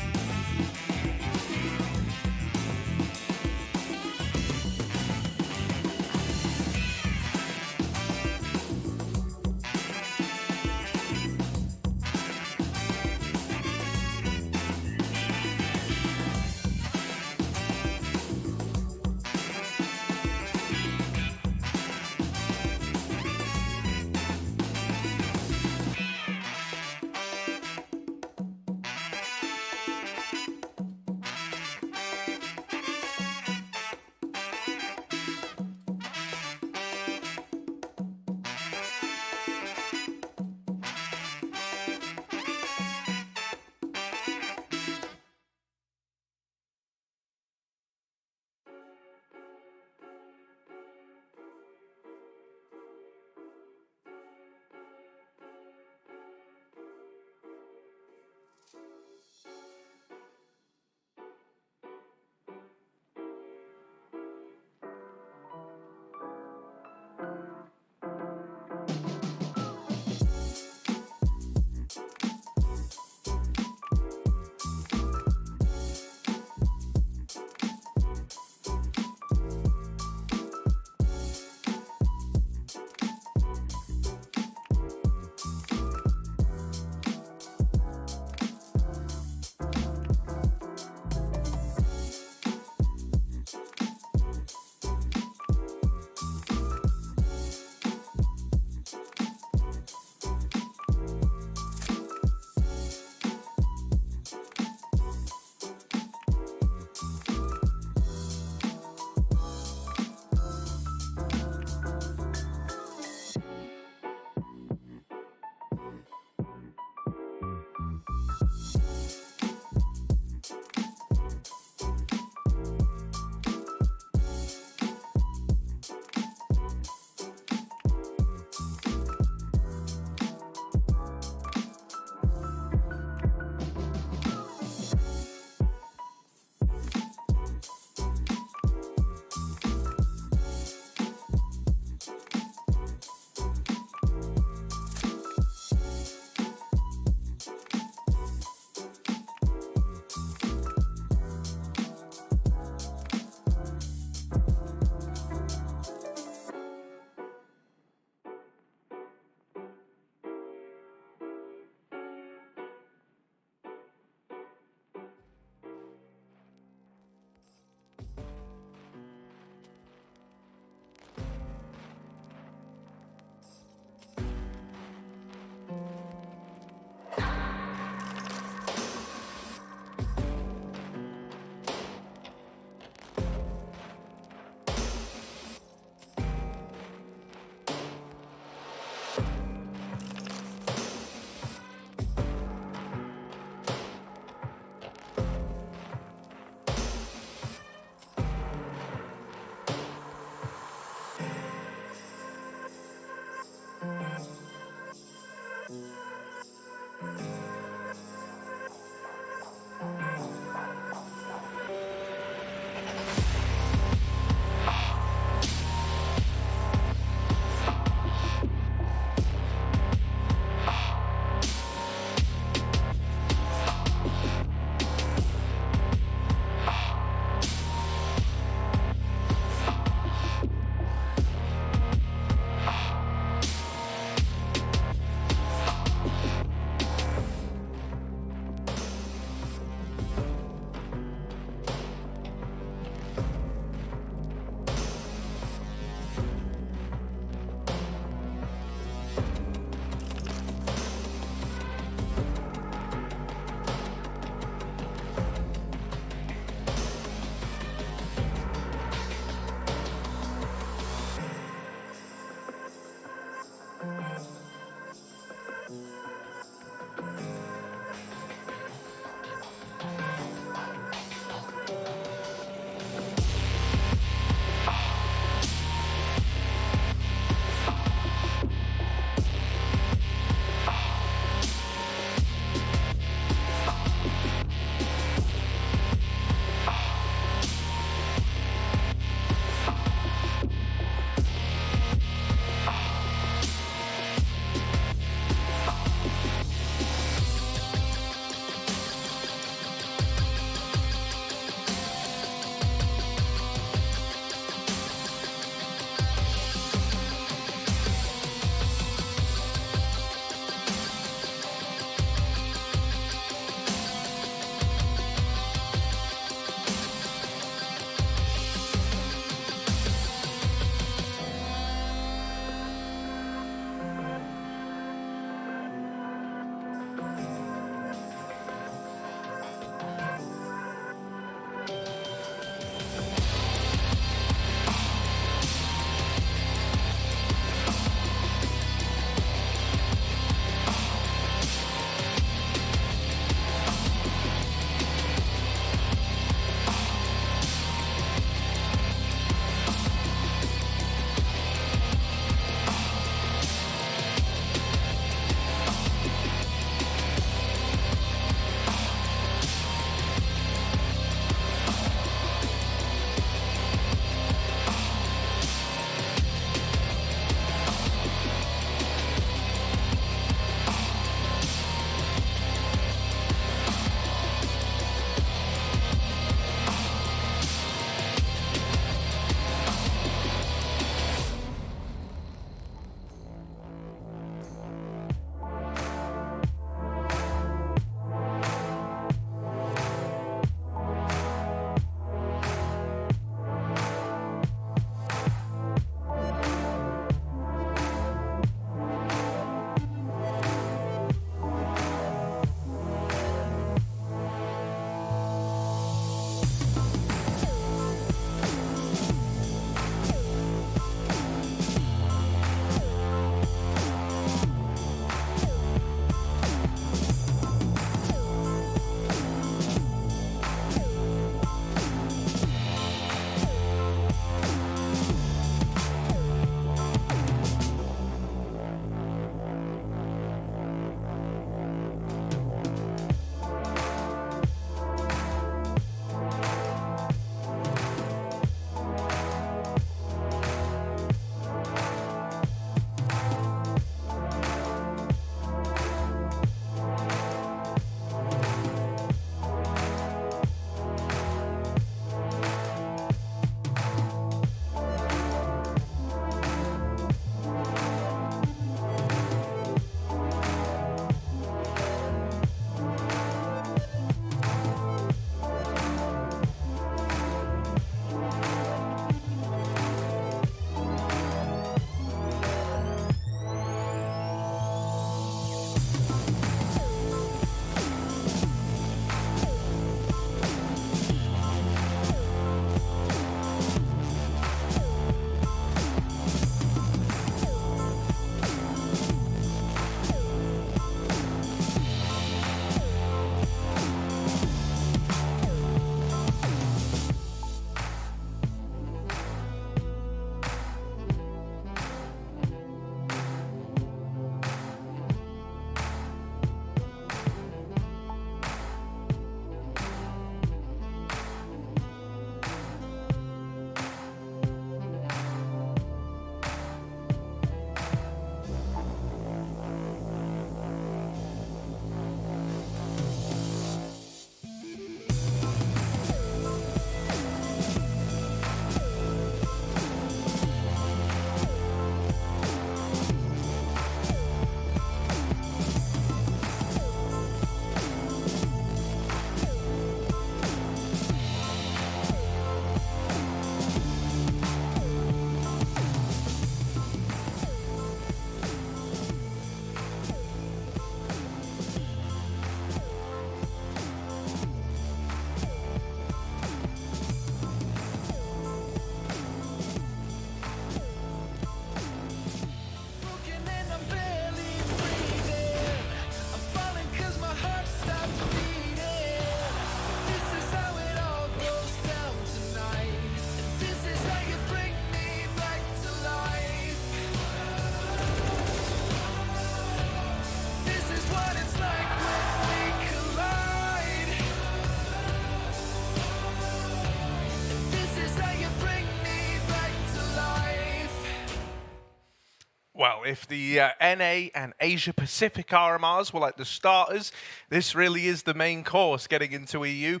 Well, if the NA and Asia Pacific RMRs were like the starters, this really is the main course getting into EU.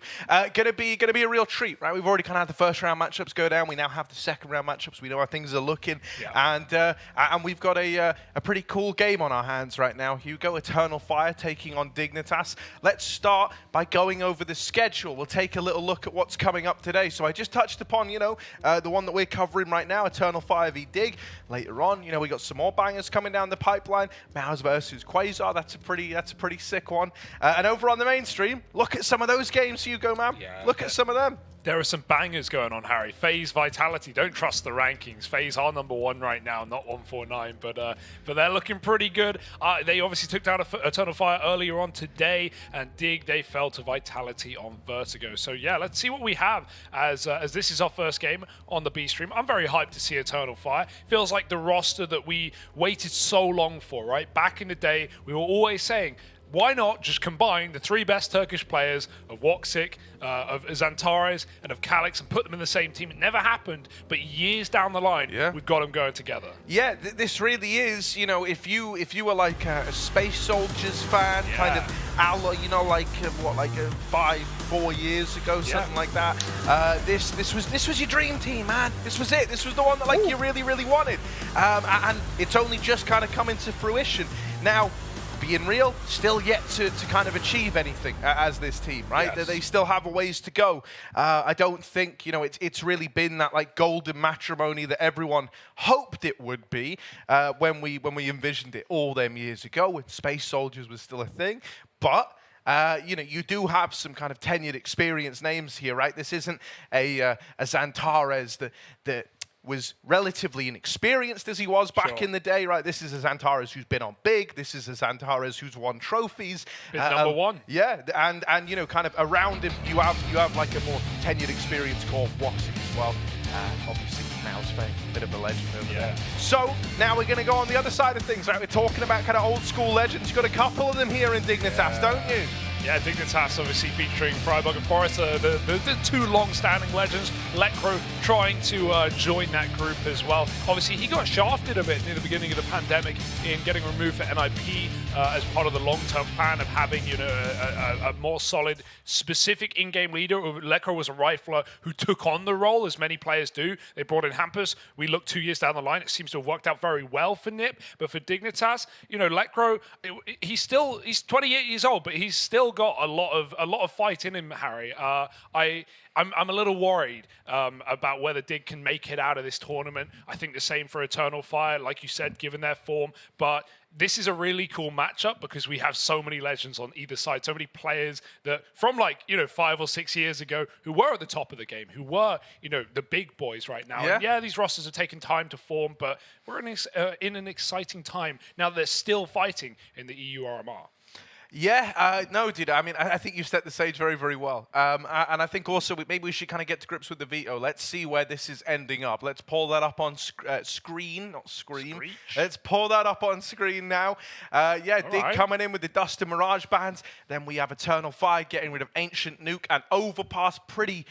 Gonna be a real treat, right? We've already kind of had the first round matchups go down. We now have the second round matchups. We know how things are looking, and we've got a pretty cool game on our hands right now. Hugo, Eternal Fire taking on Dignitas. Let's start by going over the schedule. We'll take a little look at what's coming up today. So I just touched upon, the one that we're covering right now, Eternal Fire v Dig. Later on, we got some more bangers coming down the pipeline. Mouse versus Quasar, that's a pretty sick one. And over on the mainstream, look at some of those games, Hugo, man. Yeah, look at some of them. There are some bangers going on, Harry. FaZe Vitality, don't trust the rankings. FaZe are #1 right now, not 149, but they're looking pretty good. They obviously took down Eternal Fire earlier on today, and Dig, they fell to Vitality on Vertigo. So yeah, let's see what we have as this is our first game on the B stream. I'm very hyped to see Eternal Fire. Feels like the roster that we waited so long for, right? Back in the day, we were always saying, why not just combine the 3 best Turkish players of Woksik, of Zantares, and of Calix and put them in the same team? It never happened, but years down the line, we've got them going together. Yeah, this really is, if you were like a Space Soldiers fan, kind of ally, like 4 years ago, something like that. This was your dream team, man. This was it. This was the one that you really, really wanted, and it's only just kind of coming to fruition now. Being real, still yet to kind of achieve anything as this team, right? Yes. They still have a ways to go. I don't think, it's really been that golden matrimony that everyone hoped it would be when we envisioned it all them years ago when Space Soldiers was still a thing. But you do have some kind of tenured, experienced names here, right? This isn't a Zantares that was relatively inexperienced as he was back in the day, right? This is a Zantares who's been on big. This is a Zantares who's won trophies. Been #1. Yeah, and kind of around him, you have like a more tenured, experienced core of Woksik as well. Obviously, Mouse fame, bit of a legend over there. So now we're going to go on the other side of things, right? We're talking about kind of old school legends. You've got a couple of them here in Dignitas, don't you? Yeah, Dignitas obviously featuring Freiburg and Forest, the 2 long-standing legends. Lekro trying to join that group as well. Obviously, he got shafted a bit near the beginning of the pandemic in getting removed for NIP as part of the long-term plan of having, a more solid, specific in-game leader. Lekro was a rifler who took on the role, as many players do. They brought in Hampus. We look 2 years down the line. It seems to have worked out very well for NIP. But for Dignitas, Lekro, he's 28 years old, but he's still got a lot of fight in him, Harry. I'm a little worried about whether Dig can make it out of this tournament. I think the same for Eternal Fire, like you said, given their form. But this is a really cool matchup because we have so many legends on either side, so many players that from 5 or 6 years ago who were at the top of the game, who were, the big boys right now. Yeah. And these rosters have taken time to form, but we're in an exciting time now that they're still fighting in the EU RMR. Yeah, no, dude. I mean, I think you've set the stage very, very well. And I think also maybe we should kind of get to grips with the veto. Let's see where this is ending up. Let's pull that up on screen, not scream. Screech. Let's pull that up on screen now. Dig coming in with the Dust and Mirage bans. Then we have Eternal Fire getting rid of Ancient Nuke and Overpass. Pretty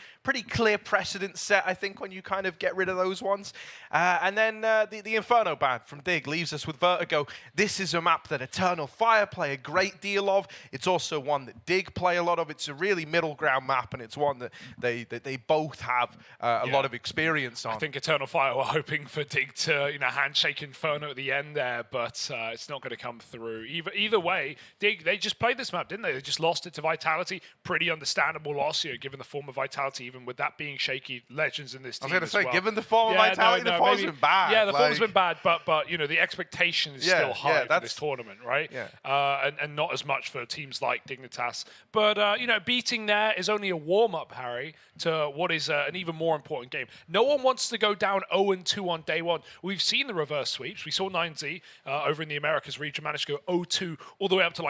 clear precedent set, I think, when you kind of get rid of those ones. And then the Inferno ban from Dig leaves us with Vertigo. This is a map that Eternal Fire play a great deal of. It's also one that Dig play a lot of. It's a really middle ground map, and it's one that they both have a lot of experience on. I think Eternal Fire were hoping for Dig to handshake Inferno at the end there, but it's not going to come through. Either way, Dig, they just played this map, didn't they? They just lost it to Vitality. Pretty understandable loss here, given the form of Vitality, even with that being shaky. Legends in this team. I was going to say, well. given the form of Vitality, the form's been bad. Yeah, the form's been bad, but the expectation is still high for this tournament, right? Yeah. And not as much for teams like Dignitas. But, beating there is only a warm-up, Harry, to what is an even more important game. No one wants to go down 0-2 on day one. We've seen the reverse sweeps. We saw 9Z over in the Americas region manage to go 0-2 all the way up to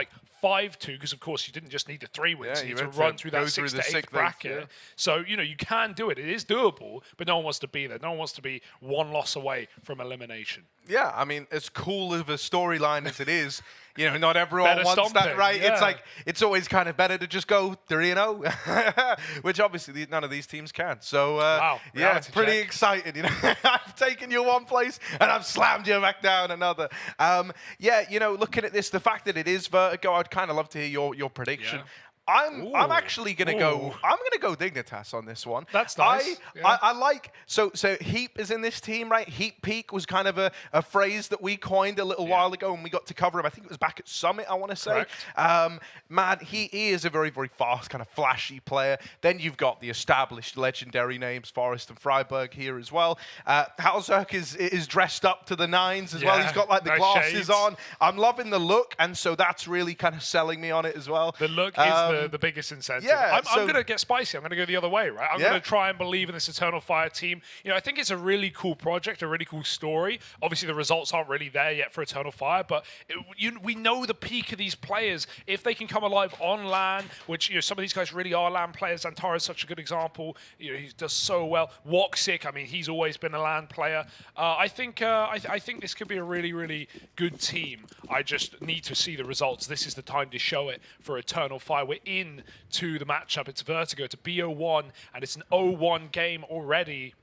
5-2, because, of course, you didn't just need the 3 wins. You need to run through that 6 to 8 bracket. Yeah. So, you can do it. It is doable, but no one wants to be there. No one wants to be one loss away from elimination. Yeah, I mean, as cool of a storyline as it is, not everyone wants that right? Yeah. It's like, it's always kind of better to just go 3-0, which obviously none of these teams can. So, Wow, yeah, reality pretty check. excited. You know, I've taken you one place and I've slammed you back down another. Yeah, you know, looking at this, the fact that it is Vertigo, I'd kind of love to hear your prediction. Yeah. I'm actually gonna go. Ooh. I'm gonna go Dignitas on this one. That's nice. I like so Heap is in this team, right? Heap Peak was kind of a phrase that we coined a little while ago when we got to cover him. I think it was back at Summit, I want to say. Man, he is a very, very fast, kind of flashy player. Then you've got the established legendary names, Forrest and Freiberg here as well. Halzerk is dressed up to the nines as well. He's got like the nice glasses shades. on. I'm loving the look, and so that's really kind of selling me on it as well. The look is the biggest incentive. yeah, I'm going to get spicy. I'm going to go the other way, right? I'm Yeah. going to try and believe in this Eternal Fire team. You know, I think it's a really cool project, a really cool story. Obviously, the results aren't really there yet for Eternal Fire, but we know the peak of these players. If they can come alive on LAN, which, you know, some of these guys really are LAN players. Antara is such a good example. You know, he does so well. Woxic, I mean, he's always been a LAN player. I think this could be a really, really good team. I just need to see the results. This is the time to show it for Eternal Fire. We're in to the matchup. It's Vertigo. It's a BO1, and it's an 0-1 game already.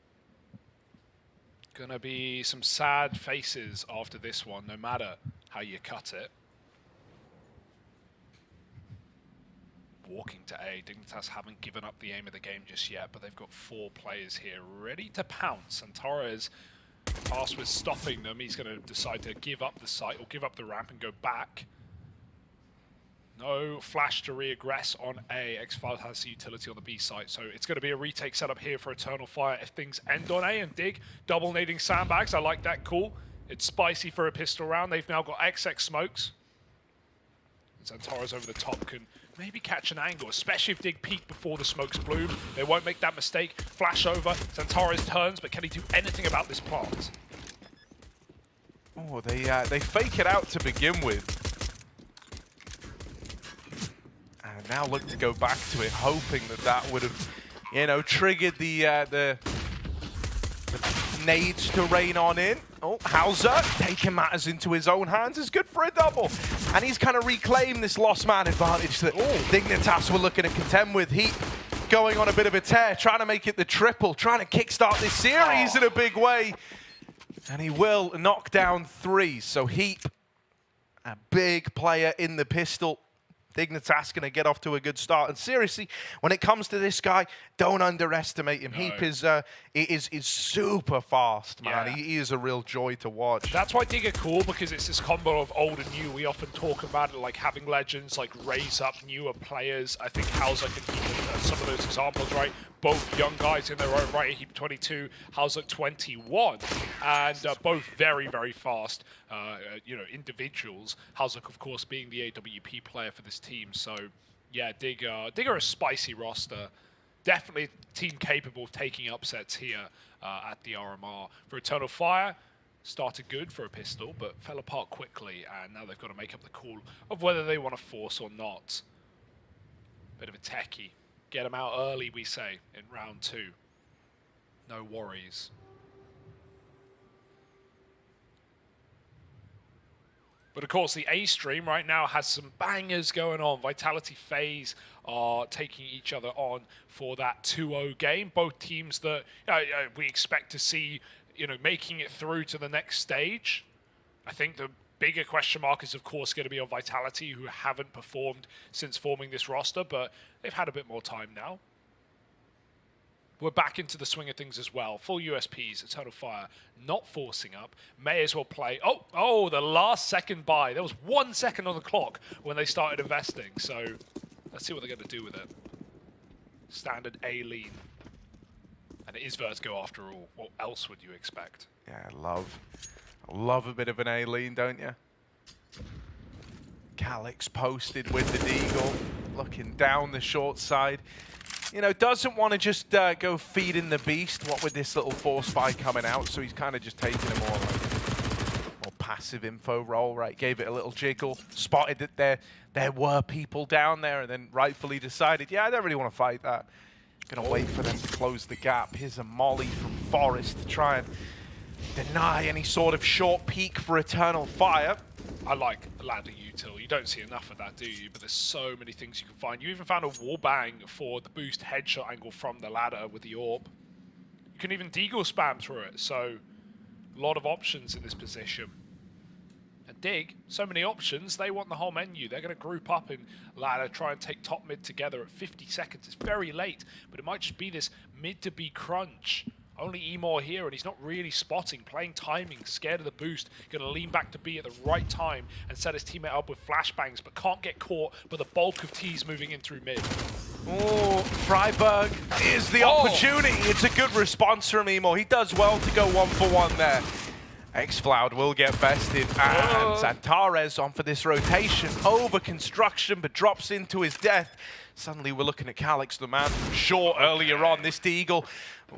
Gonna be some sad faces after this one, no matter how you cut it. Walking to A. Dignitas haven't given up the aim of the game just yet, but they've got 4 players here ready to pounce. Antara is tasked with stopping them. He's going to decide to give up the site or give up the ramp and go back. No flash to reaggress on A. X-Files has the utility on the B site, so it's going to be a retake setup here for Eternal Fire if things end on A. And Dig double nading sandbags. I like that call. It's spicy for a pistol round. They've now got XX smokes. Xantara's over the top can maybe catch an angle, especially if Dig peek before the smokes bloom. They won't make that mistake. Flash over. Xantara's turns, but can he do anything about this plant? Oh, they fake it out to begin with. And now look to go back to it, hoping that would have, you know, triggered the nades to rain on in. Oh, Hauser taking matters into his own hands is good for a double. And he's kind of reclaimed this lost man advantage that Dignitas were looking to contend with. Heat going on a bit of a tear, trying to make it the triple, trying to kickstart this series in a big way. And he will knock down 3. So Heat, a big player in the pistol. Dignitas going to get off to a good start. And seriously, when it comes to this guy, don't underestimate him. No. Heap is super fast, man. Yeah. He is a real joy to watch. That's why Dig are cool, because it's this combo of old and new. We often talk about it like having legends, like raise up newer players. I think Hauser can keep some of those examples, right? Both young guys in their own right. Heap 22, Hauser 21, and both very, very fast, you know, individuals. Hauser, of course, being the AWP player for this team. So, yeah, Dig are a spicy roster. Definitely a team capable of taking upsets here at the RMR. For Eternal Fire, started good for a pistol, but fell apart quickly, and now they've got to make up the call of whether they want to force or not. Bit of a techie. Get them out early, we say, in round 2. No worries. But of course, the A stream right now has some bangers going on. Vitality FaZe are taking each other on for that 2-0 game. Both teams that we expect to see, you know, making it through to the next stage. I think the bigger question mark is, of course, going to be on Vitality, who haven't performed since forming this roster, but they've had a bit more time now. We're back into the swing of things as well. Full USPs, Eternal Fire not forcing up. May as well play. Oh, the last second buy. There was 1 second on the clock when they started investing. So let's see what they're going to do with it. Standard A lean. And it is Vertigo after all. What else would you expect? Yeah, I love a bit of an A-lean, don't you? Calyx posted with the Deagle, looking down the short side. You know, doesn't want to just go feeding the beast, what with this little force buy coming out, so he's kind of just taking a more passive info role, right? Gave it a little jiggle, spotted that there were people down there, and then rightfully decided, yeah, I don't really want to fight that. Gonna wait for them to close the gap. Here's a molly from Forrest to try and deny any sort of short peek for Eternal Fire. I like ladder util. You don't see enough of that, do you? But there's so many things you can find. You even found a wallbang for the boost headshot angle from the ladder with the AWP. You can even deagle spam through it, so a lot of options in this position. And Dig, so many options, they want the whole menu. They're going to group up in ladder, try and take top mid together at 50 seconds. It's very late, but it might just be this mid to B crunch. Only Emor here, and he's not really spotting, playing timing, scared of the boost, going to lean back to B at the right time and set his teammate up with flashbangs, but can't get caught, but the bulk of T's moving in through mid. Oh, Freiburg is the opportunity. It's a good response from Emor. He does well to go 1-for-1 there. Xfloud will get bested, and Xantares on for this rotation. Over construction, but drops into his death. Suddenly we're looking at Calix, the man short earlier on. This Deagle,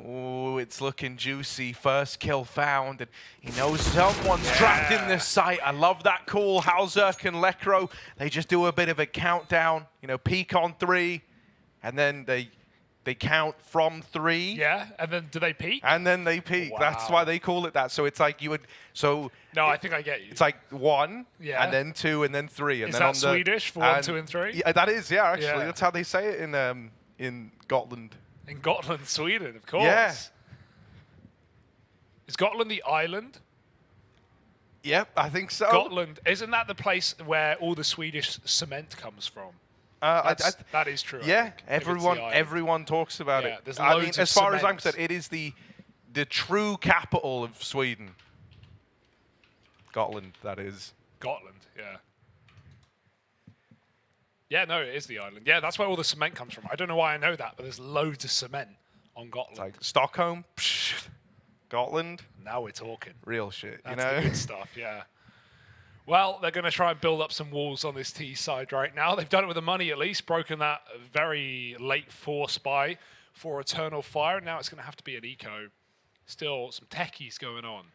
oh, it's looking juicy. First kill found, and he knows someone's trapped in this site. I love that call. Halzerk and Lekro, they just do a bit of a countdown. You know, peak on 3, and then they count from 3. Yeah, and then do they peak? And then they peak. Wow. That's why they call it that. So it's like you would. So no, I think I get you. It's like 1, yeah, and then 2, and then 3. And is then that on Swedish for 1, 2, and 3? Yeah, that is. Yeah, actually, yeah. that's how they say it in Gotland. In Gotland, Sweden, of course. Yeah. Is Gotland the island? Yep, I think so. Gotland, isn't that the place where all the Swedish cement comes from? That is true. Yeah, everyone talks about it. I mean, as far as I'm concerned, it is the true capital of Sweden. Gotland, that is. Gotland, yeah. Yeah, no, it is the island. Yeah, that's where all the cement comes from. I don't know why I know that, but there's loads of cement on Gotland. It's like Stockholm, psh, Gotland. Now we're talking. Real shit, that's you know? The good stuff, yeah. Well, they're going to try and build up some walls on this T side right now. They've done it with the money at least, broken that very late force buy for Eternal Fire. Now it's going to have to be an eco. Still some techies going on.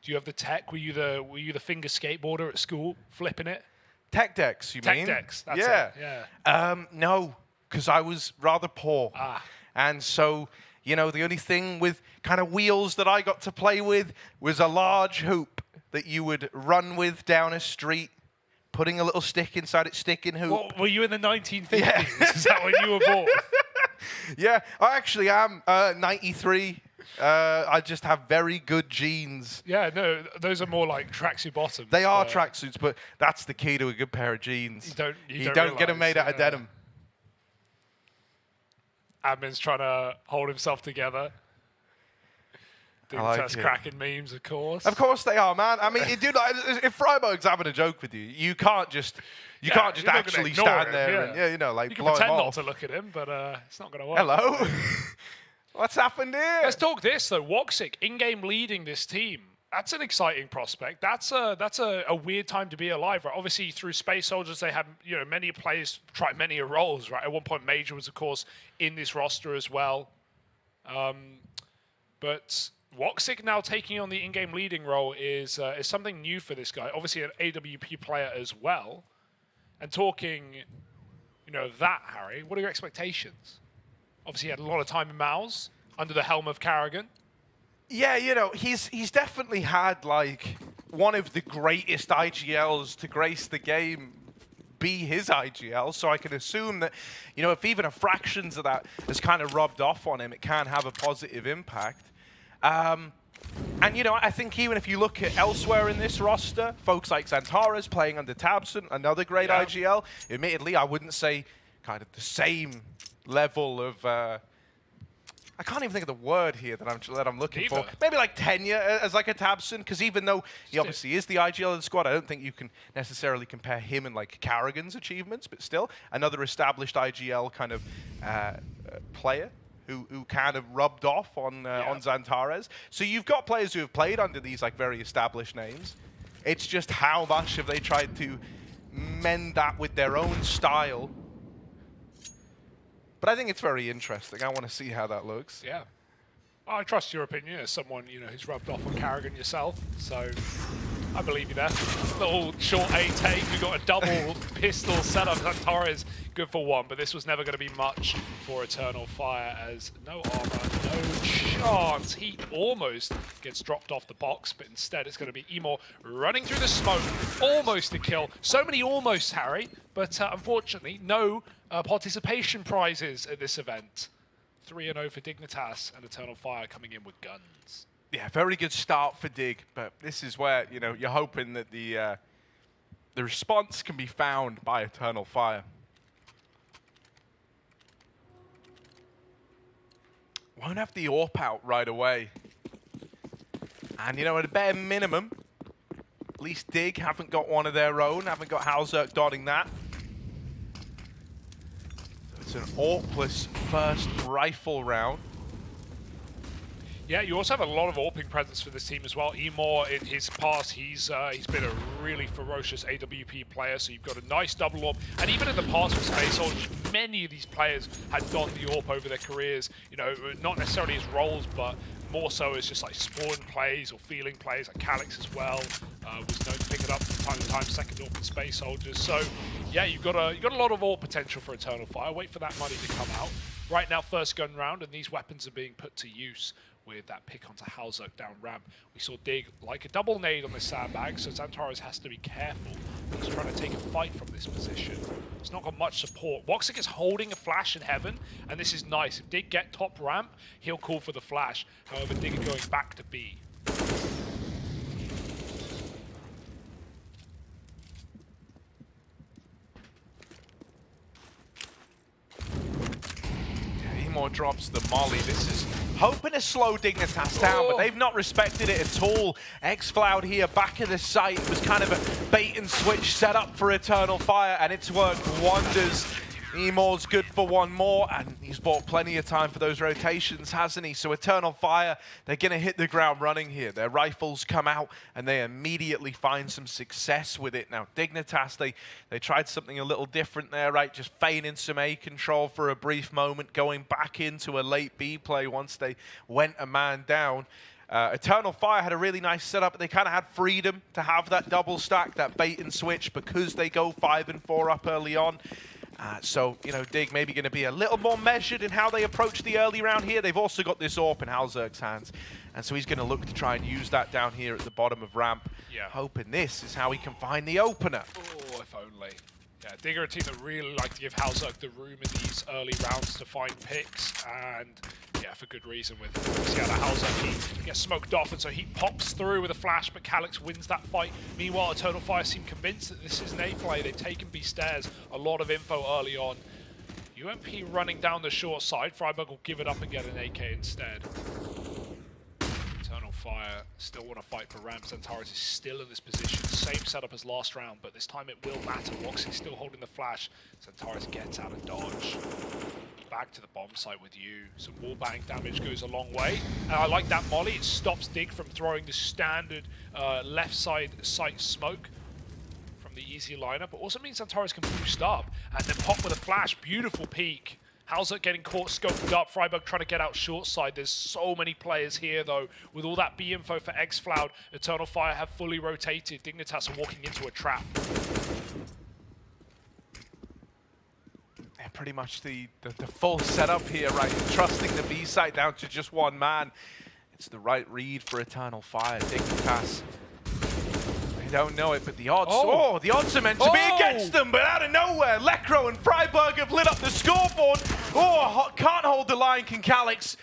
Do you have the tech? Were you the finger skateboarder at school, flipping it? Tech decks, you mean? Tech decks, that's yeah. it. Yeah. No, because I was rather poor. And so, you know, the only thing with kind of wheels that I got to play with was a large hoop that you would run with down a street, putting a little stick inside it, sticking hoop. What, were you in the 1950s? Yeah. Is that when you were born? Yeah, I actually am 93. I just have very good genes. Yeah, no, those are more like tracksuit bottoms. They are tracksuits, but that's the key to a good pair of jeans. You don't get them made out of denim. Admin's trying to hold himself together. Test cracking memes, of course. Of course they are, man. I mean, dude, if Freiburg's having a joke with you, you can't just actually stand there and you know, like you can blow pretend him not off. to look at him, but it's not going to work. Hello. What's happened here? Let's talk this though. Woxic in-game leading this team. That's an exciting prospect. That's a weird time to be alive, right? Obviously, through Space Soldiers, they have many players try many roles, right? At one point, Major was of course in this roster as well, but Woxic now taking on the in-game leading role is something new for this guy. Obviously, an AWP player as well, and talking, that Harry. What are your expectations? Obviously, he had a lot of time in Mouse under the helm of Carrigan. Yeah, he's definitely had like one of the greatest IGLs to grace the game be his IGL, so I can assume that, if even a fractions of that has kind of rubbed off on him, it can have a positive impact. And I think even if you look at elsewhere in this roster, folks like Xantares playing under Tabson, another great IGL. Admittedly, I wouldn't say kind of the same level of I can't even think of the word here that I'm looking for. Maybe like tenure as like a Tabson, because even though he obviously is the IGL of the squad, I don't think you can necessarily compare him and like Carrigan's achievements, but still another established IGL kind of player who kind of rubbed off on Xantares. So you've got players who have played under these like very established names. It's just how much have they tried to mend that with their own style. But I think it's very interesting. I want to see how that looks. Yeah. I trust your opinion as someone, who's rubbed off on Carrigan yourself. So I believe you there. Little short A take. We got a double pistol setup. Xantares good for one, but this was never going to be much for Eternal Fire as no armor, no chance. He almost gets dropped off the box, but instead it's going to be Emor running through the smoke. Almost a kill. So many almost, Harry, but unfortunately no participation prizes at this event. 3-0 for Dignitas and Eternal Fire coming in with guns. Yeah, very good start for Dig, but this is where, you know, you're hoping that the response can be found by Eternal Fire. Won't have the AWP out right away. And, you know, at a bare minimum, at least Dig haven't got one of their own, haven't got Halzerk dotting that. So it's an AWPless first rifle round. Yeah, you also have a lot of AWPing presence for this team as well. Emor, in his past, he's been a really ferocious AWP player, so you've got a nice double AWP. And even in the past with Space Soldiers, many of these players had donned the AWP over their careers. You know, not necessarily as roles, but more so as just like spawn plays or feeling plays, like Calix as well. Was known to pick it up from time to time, second AWP in Space Soldiers. So, yeah, you've got a lot of AWP potential for Eternal Fire. Wait for that money to come out. Right now, first gun round, and these weapons are being put to use with that pick onto Halzerk down ramp. We saw Dig like a double nade on this sandbag, so Xantares has to be careful. He's trying to take a fight from this position. It's not got much support. Woxic is holding a flash in heaven, and this is nice. If Dig get top ramp, he'll call for the flash. However, Dig are going back to B. Emor drops the molly. This is hoping to slow Dignitas down, but they've not respected it at all. Xfloud here back in the site. It was kind of a bait and switch setup for Eternal Fire, and it's worked wonders. Emor's good for one more, and he's bought plenty of time for those rotations, hasn't he? So Eternal Fire, they're going to hit the ground running here. Their rifles come out, and they immediately find some success with it. Now, Dignitas, they tried something a little different there, right? Just feigning some A control for a brief moment, going back into a late B play once they went a man down. Eternal Fire had a really nice setup, but they kind of had freedom to have that double stack, that bait and switch, because they go 5 and 4 up early on. So, you know, Dig maybe going to be a little more measured in how they approach the early round here. They've also got this AWP in Halzerk's hands, and so he's going to look to try and use that down here at the bottom of ramp, hoping this is how he can find the opener. Oh, if only. Yeah, Dig are a team that really like to give Halzerk the room in these early rounds to find picks, and yeah, for good reason. With Halzerk, he gets smoked off, and so he pops through with a flash, but Calix wins that fight. Meanwhile, Eternal Fire seem convinced that this is an A play. They've taken B stairs, a lot of info early on. UMP running down the short side. Freiburg will give it up and get an AK instead. Eternal Fire still want to fight for ramp. Xantares is still in this position. Same setup as last round, but this time it will matter. Woxi's still holding the flash. Xantares gets out of dodge. Back to the bomb site with you. Some wallbang damage goes a long way. And I like that molly. It stops Dig from throwing the standard left side sight smoke from the easy lineup, but also means Xantares can boost up and then pop with a flash. Beautiful peek. Halzerk getting caught, scoped up. Freiburg trying to get out short side. There's so many players here, though. With all that B info for Xfloud, Eternal Fire have fully rotated. Dignitas are walking into a trap. Yeah, pretty much the full setup here, right? Trusting the B site down to just one man. It's the right read for Eternal Fire. Dignitas, they don't know it, but the odds, the odds are meant to be against them, but out of nowhere, Lekro and Freiburg have lit up the scoreboard. Oh, can't hold the line, can Calix.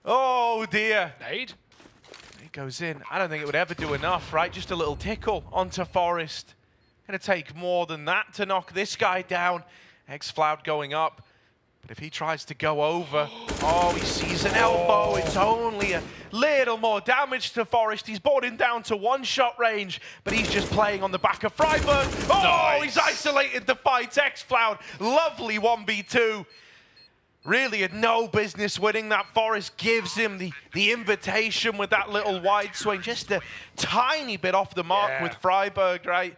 Oh dear. Nade? It goes in. I don't think it would ever do enough, right? Just a little tickle onto Forest. Gonna take more than that to knock this guy down. Xfloud going up. But if he tries to go over, he sees an elbow. It's only a little more damage to Forest. He's brought him down to one-shot range, but he's just playing on the back of Freiburg. Oh, nice. He's isolated the fight. Xfloud, lovely 1v2. Really had no business winning that. Forest gives him the invitation with that little wide swing. Just a tiny bit off the mark with Freiburg, right?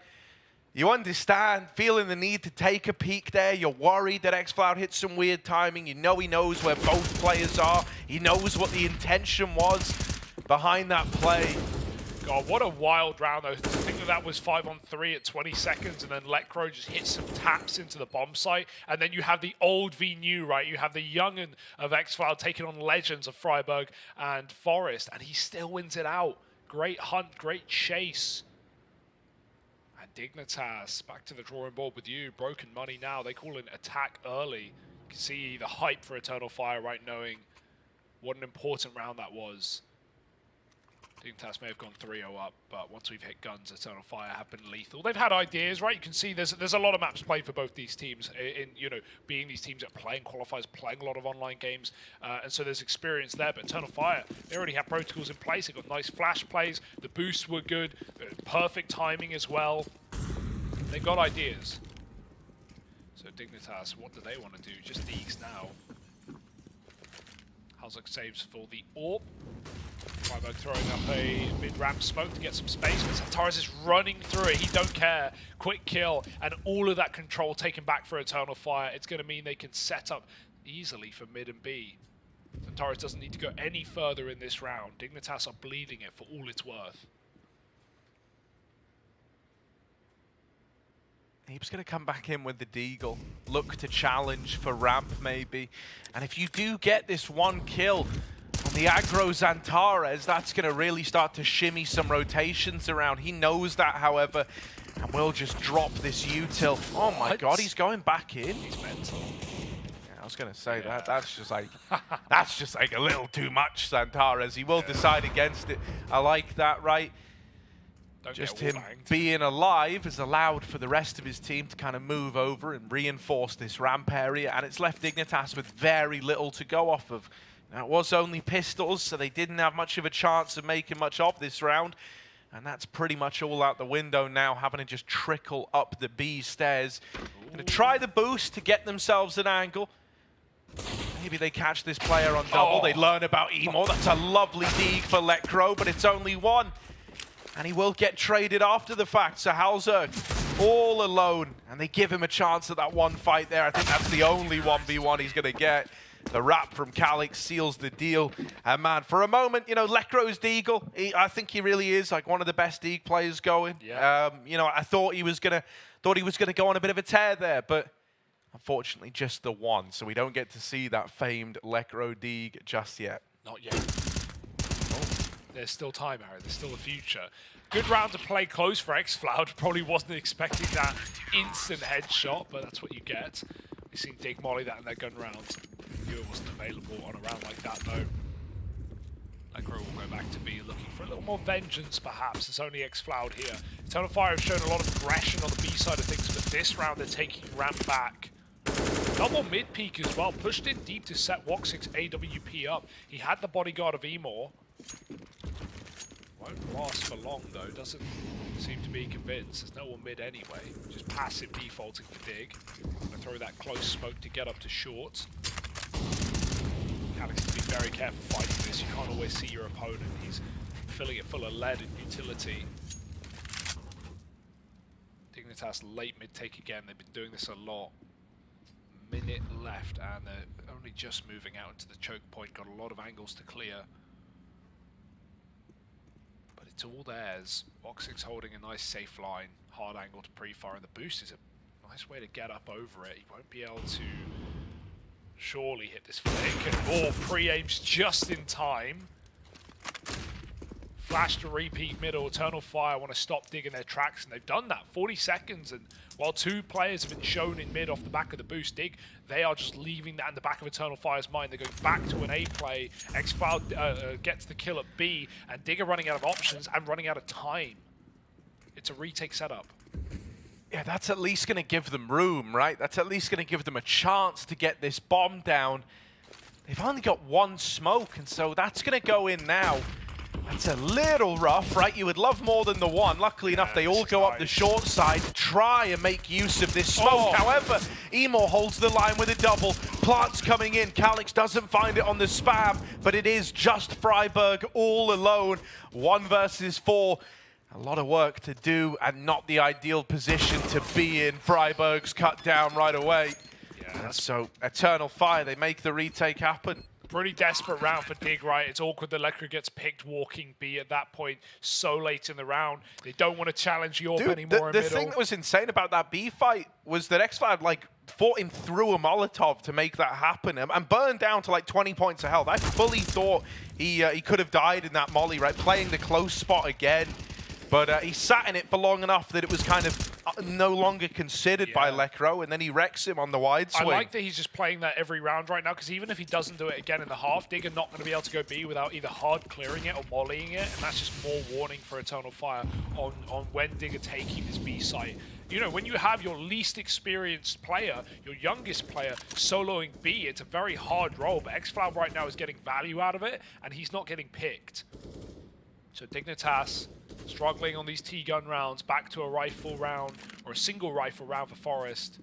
You understand, feeling the need to take a peek there. You're worried that Xfloud hit some weird timing. You know he knows where both players are. He knows what the intention was behind that play. God, what a wild round though. To think that was 5-on-3 at 20 seconds, and then Lecro just hits some taps into the bomb site, and then you have the old v new, right? You have the young'un of xFloud taking on legends of Freiburg and Forest, and he still wins it out. Great hunt, great chase. And Dignitas, back to the drawing board with you. Broken money now. They call it attack early. You can see the hype for Eternal Fire, right, knowing what an important round that was. Dignitas may have gone 3-0 up, but once we've hit guns, Eternal Fire have been lethal. They've had ideas, right? You can see there's a lot of maps played for both these teams in being these teams that play in qualifiers, playing a lot of online games, and so there's experience there. But Eternal Fire, they already have protocols in place. They've got nice flash plays. The boosts were good, perfect timing as well. They've got ideas. So Dignitas, what do they want to do? Just Deeks now. Halzuk saves for the AWP. Freiburg throwing up a mid-ramp smoke to get some space, but Santaris is running through it. He don't care. Quick kill, and all of that control taken back for Eternal Fire. It's going to mean they can set up easily for mid and B. Santaris doesn't need to go any further in this round. Dignitas are bleeding it for all it's worth. He's going to come back in with the Deagle, look to challenge for ramp maybe. And if you do get this one kill on the aggro Xantares, that's going to really start to shimmy some rotations around. He knows that, however, and will just drop this util. Oh my god, he's going back in. He's mental. Yeah, I was going to say that's just like a little too much, Xantares. He will decide against it. I like that, right? Just him being alive has allowed for the rest of his team to kind of move over and reinforce this ramp area, and it's left Dignitas with very little to go off of. Now, it was only pistols, so they didn't have much of a chance of making much of this round, and that's pretty much all out the window now, having to just trickle up the B stairs. Going to try the boost to get themselves an angle. Maybe they catch this player on double. They learn about Emo. That's a lovely dig for Lecro, but it's only one. And he will get traded after the fact. So Halzuk all alone, and they give him a chance at that one fight there. I think that's the only 1v1 he's going to get. The wrap from Calix seals the deal. And man, for a moment, Lecro's Deagle, I think he really is like one of the best Deagle players going. Yeah. I thought he was gonna go on a bit of a tear there, but unfortunately just the one. So we don't get to see that famed Lecro Deagle just yet. Not yet. There's still time, Harry. There's still a future. Good round to play close for xFloud. Probably wasn't expecting that instant headshot, but that's what you get. We've seen Dig molly that in their gun round. Viewer wasn't available on a round like that, though. Lecro will go back to B, looking for a little more vengeance, perhaps. It's only xFloud here. Eternal Fire have shown a lot of aggression on the B side of things, but this round they're taking ramp back. Double mid peak as well. Pushed in deep to set Woxic's AWP up. He had the bodyguard of Emor. Won't last for long though, doesn't seem to be convinced. There's no one mid anyway, just passive defaulting for Dig. Gonna throw that close smoke to get up to short. Calix has to be very careful fighting this. You can't always see your opponent. He's filling it full of lead and utility. Dignitas late mid take again. They've been doing this a lot. Minute left and they're only just moving out into the choke point. Got a lot of angles to clear. It's all theirs. Woxic's holding a nice safe line, hard angle to pre-fire, and the boost is a nice way to get up over it. He won't be able to surely hit this flick, and pre-aims just in time. Flash to repeat middle. Eternal Fire want to stop digging their tracks, and they've done that. 40 seconds, and while two players have been shown in mid off the back of the boost Dig, they are just leaving that in the back of Eternal Fire's mind. They're going back to an A play. xFloud gets the kill at B, and Dig are running out of options and running out of time. It's a retake setup. Yeah, that's at least going to give them room, right? That's at least going to give them a chance to get this bomb down. They've only got one smoke, and so that's going to go in now. That's a little rough, right? You would love more than the one. Luckily enough, they all go up the short side to try and make use of this smoke. However, Emo holds the line with a double. Plants coming in. Calix doesn't find it on the spam, but it is just Freiburg all alone. 1 versus 4. A lot of work to do and not the ideal position to be in. Freiburg's cut down right away. Yeah, and so Eternal Fire, they make the retake happen. Pretty desperate round for Dig, right? It's awkward that Lekra gets picked walking B at that point so late in the round. They don't want to challenge Yorp anymore in the middle. thing that was insane about that B fight was that X5 like fought him through a Molotov to make that happen and burned down to like 20 points of health. I fully thought he could have died in that molly, right? Playing the close spot again. But he sat in it for long enough that it was kind of no longer considered by Lekro, and then he wrecks him on the wide swing. I like that he's just playing that every round right now, because even if he doesn't do it again in the half, Dig are not going to be able to go B without either hard clearing it or mollying it, and that's just more warning for Eternal Fire on when Dig are taking this B site. You know, when you have your least experienced player, your youngest player, soloing B, it's a very hard role, but X-Floud right now is getting value out of it, and he's not getting picked. So Dignitas struggling on these T-gun rounds, back to a rifle round, or a single rifle round for Forest.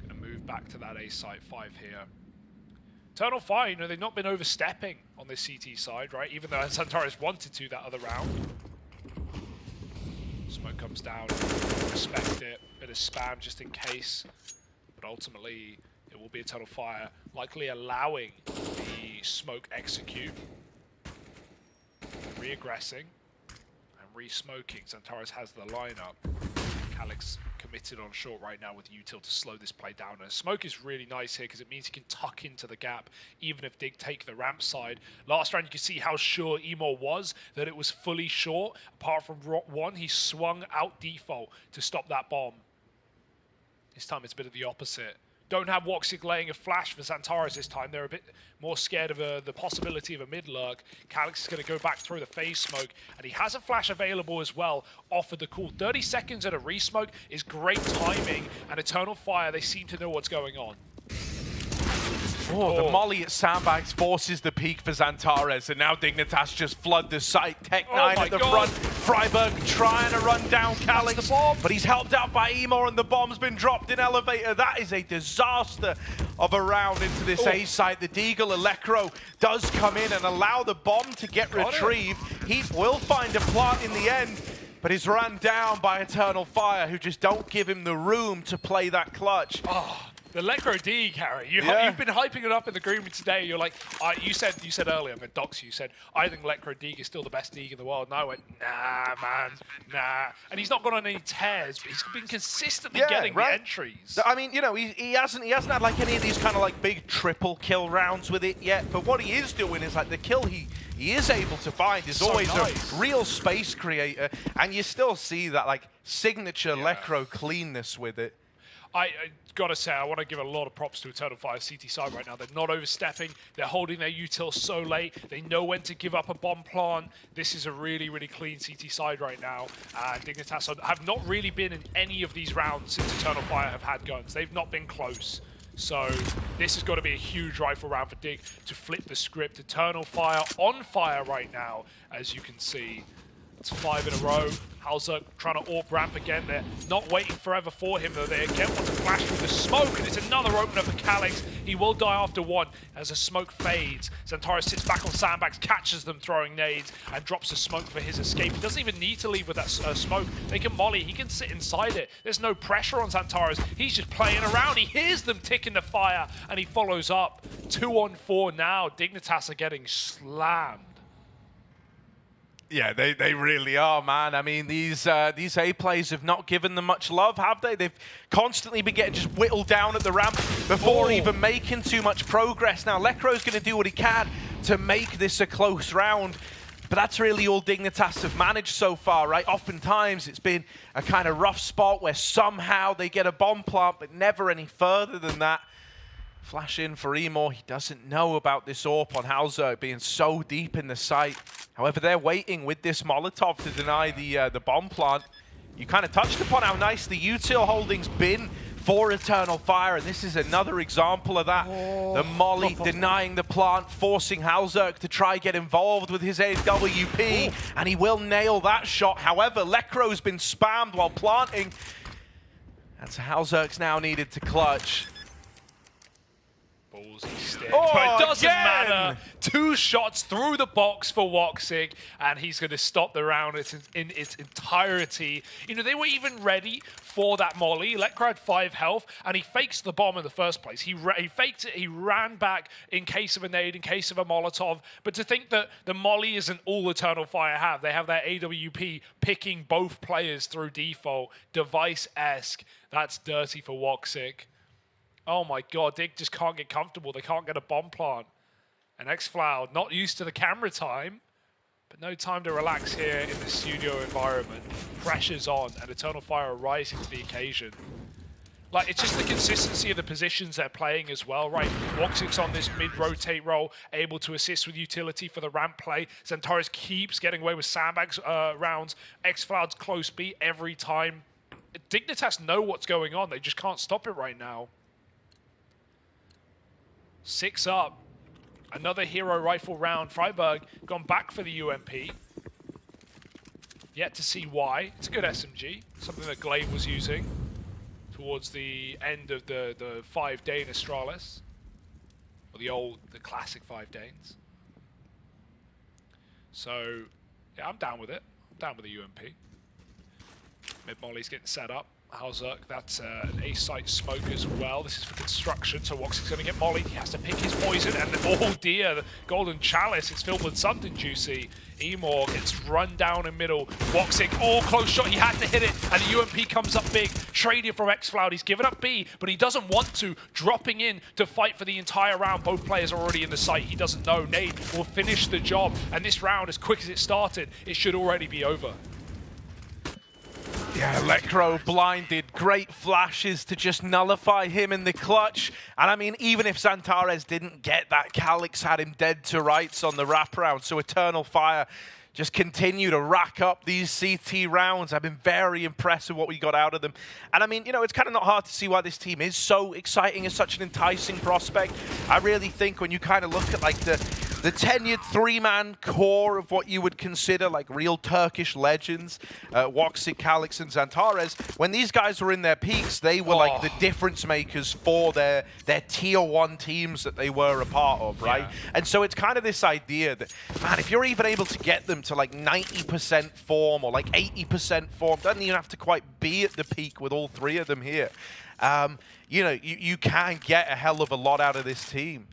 Gonna move back to that A site 5 here. Eternal Fire, you know, they've not been overstepping on this CT side, right? Even though Santaris wanted to that other round. Smoke comes down, respect it, bit of spam just in case. But ultimately, it will be Eternal Fire, likely allowing the smoke execute. Re-aggressing. Re-smoking. Santaris has the lineup. Calix committed on short right now with util to slow this play down. And smoke is really nice here because it means he can tuck into the gap even if Dig take the ramp side. Last round you can see how sure Emo was that it was fully short. Apart from one, he swung out default to stop that bomb. This time it's a bit of the opposite. Don't have Woxic laying a flash for Santaris this time. They're a bit more scared of the possibility of a mid-lurk. Calix is going to go back through the phase smoke, and he has a flash available as well off of the cool. 30 seconds at a re-smoke is great timing, and Eternal Fire, they seem to know what's going on. Oh, the molly at Sandbags forces the peak for Xantares, and now Dignitas just flood the site. Tech9 at the front. Freiburg trying to run down Calix, but he's helped out by Emo, and the bomb's been dropped in elevator. That is a disaster of a round into this A site. The Deagle Electro does come in and allow the bomb to get retrieved. He will find a plant in the end, but is run down by Eternal Fire, who just don't give him the room to play that clutch. The Lekro D, Harry. You've been hyping it up in the green room today. You're like, you said earlier, I'm going to dox you. You said, I think Lekro D is still the best Deeg in the world. And I went, nah, man, nah. And he's not gone on any tears, but he's been consistently getting the entries. I mean, you know, he hasn't had like any of these kind of like big triple kill rounds with it yet. But what he is doing is like the kill he is able to find is always a real space creator. And you still see that like signature Lekro cleanness with it. I gotta say, I want to give a lot of props to Eternal Fire CT side right now. They're not overstepping. They're holding their util so late. They know when to give up a bomb plant. This is a really, really clean CT side right now. Dignitas have not really been in any of these rounds since Eternal Fire have had guns. They've not been close. So this has got to be a huge rifle round for Dig to flip the script. Eternal Fire on fire right now, as you can see. It's 5 in a row. Halzerk trying to AWP ramp again. They're not waiting forever for him, though. They again want to flash through the smoke, and it's another opener for Calix. He will die after one as the smoke fades. Xantaris sits back on sandbags, catches them throwing nades, and drops a smoke for his escape. He doesn't even need to leave with that smoke. They can molly. He can sit inside it. There's no pressure on Xantaris. He's just playing around. He hears them ticking the fire, and he follows up. 2 on 4 now. Dignitas are getting slammed. Yeah, they really are, man. I mean, these A plays have not given them much love, have they? They've constantly been getting just whittled down at the ramp before even making too much progress. Now, Lekro's going to do what he can to make this a close round, but that's really all Dignitas have managed so far, right? Oftentimes, it's been a kind of rough spot where somehow they get a bomb plant, but never any further than that. Flash in for Emor. He doesn't know about this AWP on Halzerk being so deep in the site. However, they're waiting with this Molotov to deny the bomb plant. You kind of touched upon how nice the util holding's been for Eternal Fire, and this is another example of that. The molly denying the plant, forcing Halzerk to try get involved with his AWP, and he will nail that shot. However, Lekro's been spammed while planting, and so Halzerk's now needed to clutch. ballsy stick. Oh, but it doesn't again! matter. 2 shots through the box for Woxic, and he's going to stop the round in its entirety. You know, they were even ready for that molly. Lekra had 5 health, and he fakes the bomb in the first place. He faked it, he ran back in case of a nade, in case of a Molotov. But to think that the molly isn't all Eternal Fire have. They have their AWP picking both players through default. Device-esque. That's dirty for Woxic. Oh my god, Dig just can't get comfortable. They can't get a bomb plant. And xFloud, not used to the camera time, but no time to relax here in the studio environment. Pressure's on, and Eternal Fire are rising to the occasion. Like, it's just the consistency of the positions they're playing as well, right? Woxic's on this mid-rotate role, able to assist with utility for the ramp play. Xantares keeps getting away with sandbags rounds. xFloud's close beat every time. Dignitas know what's going on. They just can't stop it right now. 6 up. Another hero rifle round. Freiburg gone back for the UMP. Yet to see why. It's a good SMG. Something that Glaive was using towards the end of the 5 Dane Astralis. Or the classic 5 Danes. So, yeah, I'm down with it. I'm down with the UMP. Mid-molly's getting set up. Halzerk, that's an A-site smoke as well. This is for construction, so Woxic's going to get mollied. He has to pick his poison, and oh dear, the Golden Chalice is filled with something juicy. Emor gets run down in middle. Woxic, close shot, he had to hit it, and the UMP comes up big. Traded from xFloud, he's given up B, but he doesn't want to. Dropping in to fight for the entire round. Both players are already in the site. He doesn't know. Nade will finish the job, and this round, as quick as it started, it should already be over. Yeah, Lekro blinded. Great flashes to just nullify him in the clutch. And I mean, even if Xantares didn't get that, Calix had him dead to rights on the wraparound. So Eternal Fire just continue to rack up these CT rounds. I've been very impressed with what we got out of them. And I mean, you know, it's kind of not hard to see why this team is so exciting and such an enticing prospect. I really think when you kind of look at like the tenured 3-man core of what you would consider like real Turkish legends, Woxic, Calix, and Xantares, when these guys were in their peaks, they were like the difference makers for their tier 1 teams that they were a part of, right? Yeah. And so it's kind of this idea that, man, if you're even able to get them to like 90% form or like 80% form, doesn't even have to quite be at the peak with all 3 of them here. You know, you can get a hell of a lot out of this team.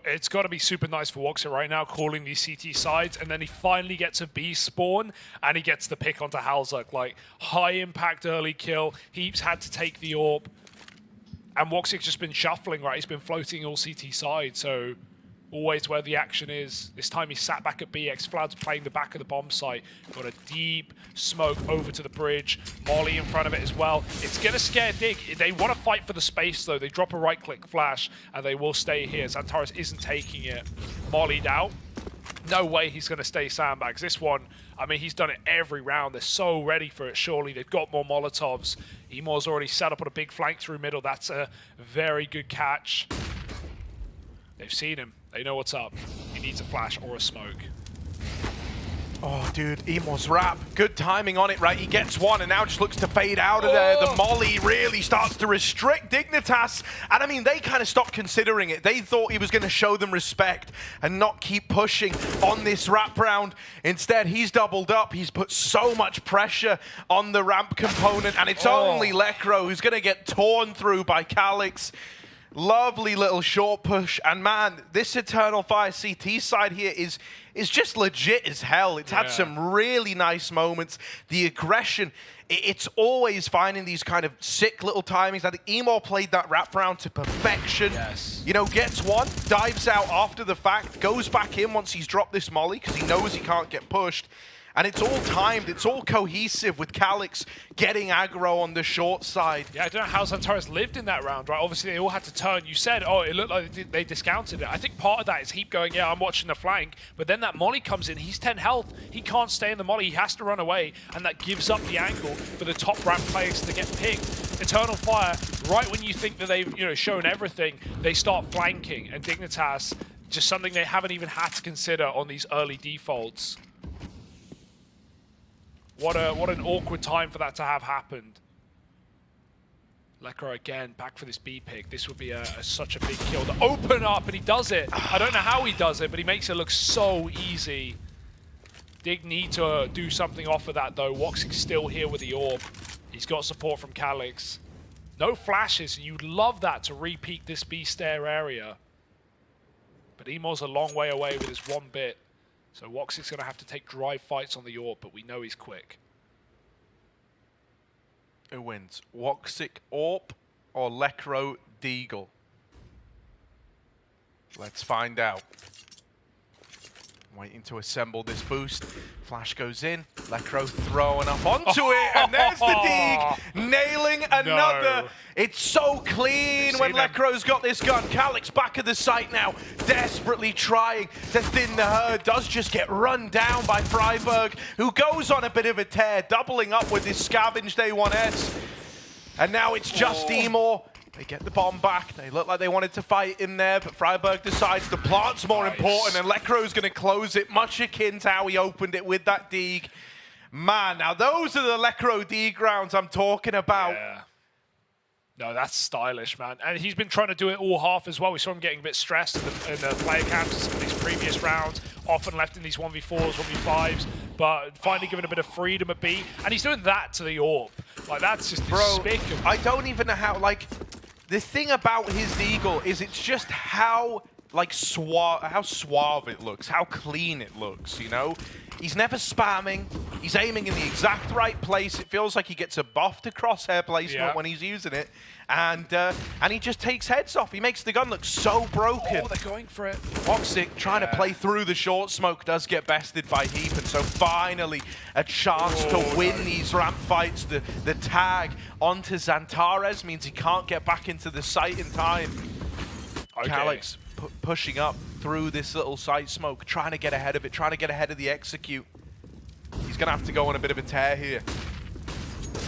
It's got to be super nice for Woxic right now, calling these CT sides, and then he finally gets a B spawn, and he gets the pick onto Halzerk. Like, high impact early kill. Heaps had to take the AWP, and Woxic's just been shuffling, right? He's been floating all CT sides, so always where the action is. This time he sat back at B. xFloud's playing the back of the bomb site. Got a deep smoke over to the bridge. Molly in front of it as well. It's going to scare Dig. They want to fight for the space, though. They drop a right-click flash, and they will stay here. Xantares isn't taking it. Mollied out. No way he's going to stay sandbags. This one, I mean, he's done it every round. They're so ready for it, surely. They've got more Molotovs. Emor's already set up on a big flank through middle. That's a very good catch. They've seen him. They know what's up. He needs a flash or a smoke. Oh, dude, Emor's wrap. Good timing on it, right? He gets one and now just looks to fade out of there. The molly really starts to restrict Dignitas. And I mean, they kind of stopped considering it. They thought he was going to show them respect and not keep pushing on this wrap round. Instead, he's doubled up. He's put so much pressure on the ramp component. And it's only Lekro who's going to get torn through by Calix. Lovely little short push, and man, this Eternal Fire CT side here is just legit as hell. It's had some really nice moments. The aggression, it's always finding these kind of sick little timings. I think Emor played that wrap round to perfection. Yes. You know, gets one, dives out after the fact, goes back in once he's dropped this molly because he knows he can't get pushed. And it's all timed, it's all cohesive with Calix getting aggro on the short side. Yeah, I don't know how Xantares lived in that round, right? Obviously, they all had to turn. You said, oh, it looked like they discounted it. I think part of that is Heap going, yeah, I'm watching the flank. But then that molly comes in. He's 10 health. He can't stay in the molly. He has to run away. And that gives up the angle for the top ramp players to get picked. Eternal Fire, right when you think that they've shown everything, they start flanking. And Dignitas, just something they haven't even had to consider on these early defaults. What an awkward time for that to have happened. Lekra again, back for this B pick. This would be such a big kill to open up, and he does it. I don't know how he does it, but he makes it look so easy. Dig need to do something off of that, though. Woxic's still here with the orb. He's got support from Calix. No flashes, and you'd love that to re-peek this B stair area. But Emo's a long way away with his 1 bit. So Woxic's going to have to take drive fights on the orb, but we know he's quick. Who wins? Woxic Orp or Lekro Deagle? Let's find out. Waiting to assemble this boost. Flash goes in. Lekro throwing up onto it. And there's the Deag. Nailing another. No. It's so clean when Lekro's got this gun. Calix back at the site now. Desperately trying to thin the herd. Does just get run down by Freiburg, who goes on a bit of a tear. Doubling up with this scavenged A1S. And now it's just Emo. They get the bomb back. They look like they wanted to fight in there, but Freiburg decides the plant's more important, and Lekro's going to close it, much akin to how he opened it with that Deag. Man, now those are the Lekro Deag rounds I'm talking about. Yeah. No, that's stylish, man. And he's been trying to do it all half as well. We saw him getting a bit stressed in the player camps in these previous rounds, often left in these 1v4s, 1v5s, but finally given a bit of freedom at B. And he's doing that to the AWP. Like, that's just despicable. I don't even know how, like, the thing about his Deagle is it's just how, like, how suave it looks, how clean it looks, you know? He's never spamming. He's aiming in the exact right place. It feels like he gets a buff to crosshair placement when he's using it. And he just takes heads off. He makes the gun look so broken. Oh, they're going for it. Woxic trying to play through the short smoke does get bested by Heap, and so finally a chance to win these ramp fights. The tag onto Xantares means he can't get back into the site in time. Okay. Calix pushing up through this little site smoke, trying to get ahead of it, trying to get ahead of the execute. He's going to have to go on a bit of a tear here.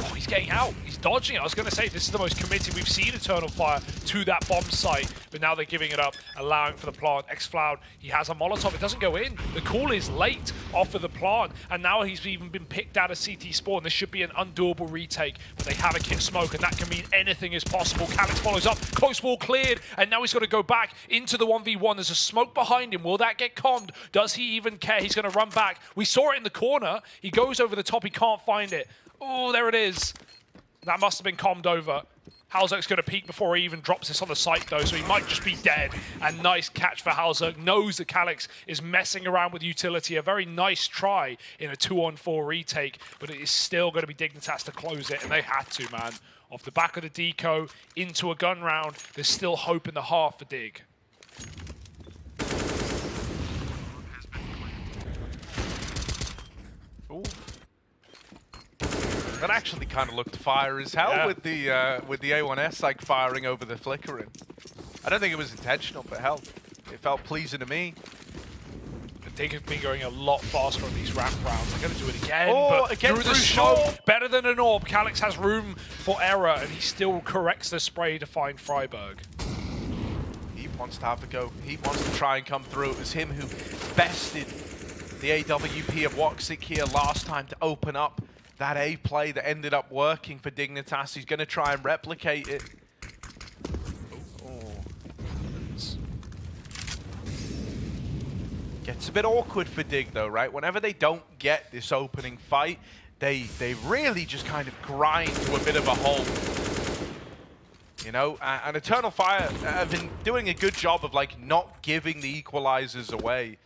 Oh, he's getting out. He's dodging it. I was going to say, this is the most committed we've seen Eternal Fire to that bomb site, but now they're giving it up, allowing for the plant. X-Floud, he has a Molotov. It doesn't go in. The call is late off of the plant, and now he's even been picked out of CT spawn. This should be an undoable retake, but they have a kit smoke, and that can mean anything is possible. Calix follows up. Close wall cleared, and now he's got to go back into the 1v1. There's a smoke behind him. Will that get commed? Does he even care? He's going to run back. We saw it in the corner. He goes over the top. He can't find it. Oh, there it is. That must have been commed over. Halzerk's going to peek before he even drops this on the site, though, so he might just be dead. And nice catch for Halzerk. Knows that Calix is messing around with utility. A very nice try in a 2-on-4 retake, but it is still going to be Dignitas to close it, and they had to, man. Off the back of the deco, into a gun round. There's still hope in the half for Dig. Ooh. That actually kind of looked fire as hell with the A1S like firing over the flickering. I don't think it was intentional, but hell, it felt pleasing to me. Dig have been going a lot faster on these ramp rounds. They're going to do it again, but again through the smoke, better than an AWP. Calix has room for error, and he still corrects the spray to find Freiburg. He wants to have a go. He wants to try and come through. It was him who bested the AWP of Woxic here last time to open up that A play that ended up working for Dignitas. He's going to try and replicate it. Gets a bit awkward for Dig though, right? Whenever they don't get this opening fight, they really just kind of grind to a bit of a halt. You know, and Eternal Fire have been doing a good job of like not giving the equalizers away.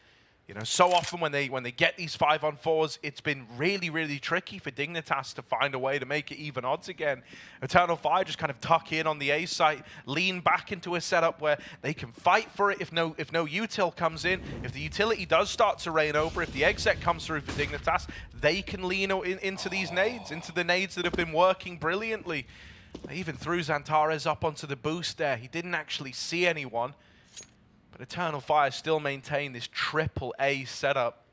You know, so often when they get these 5-on-4s, it's been really, really tricky for Dignitas to find a way to make it even odds again. Eternal Fire just kind of tuck in on the A site, lean back into a setup where they can fight for it if no util comes in. If the utility does start to rain over, if the exec comes through for Dignitas, they can lean into these nades, into the nades that have been working brilliantly. They even threw Xantares up onto the boost there. He didn't actually see anyone. But Eternal Fire still maintain this triple A setup.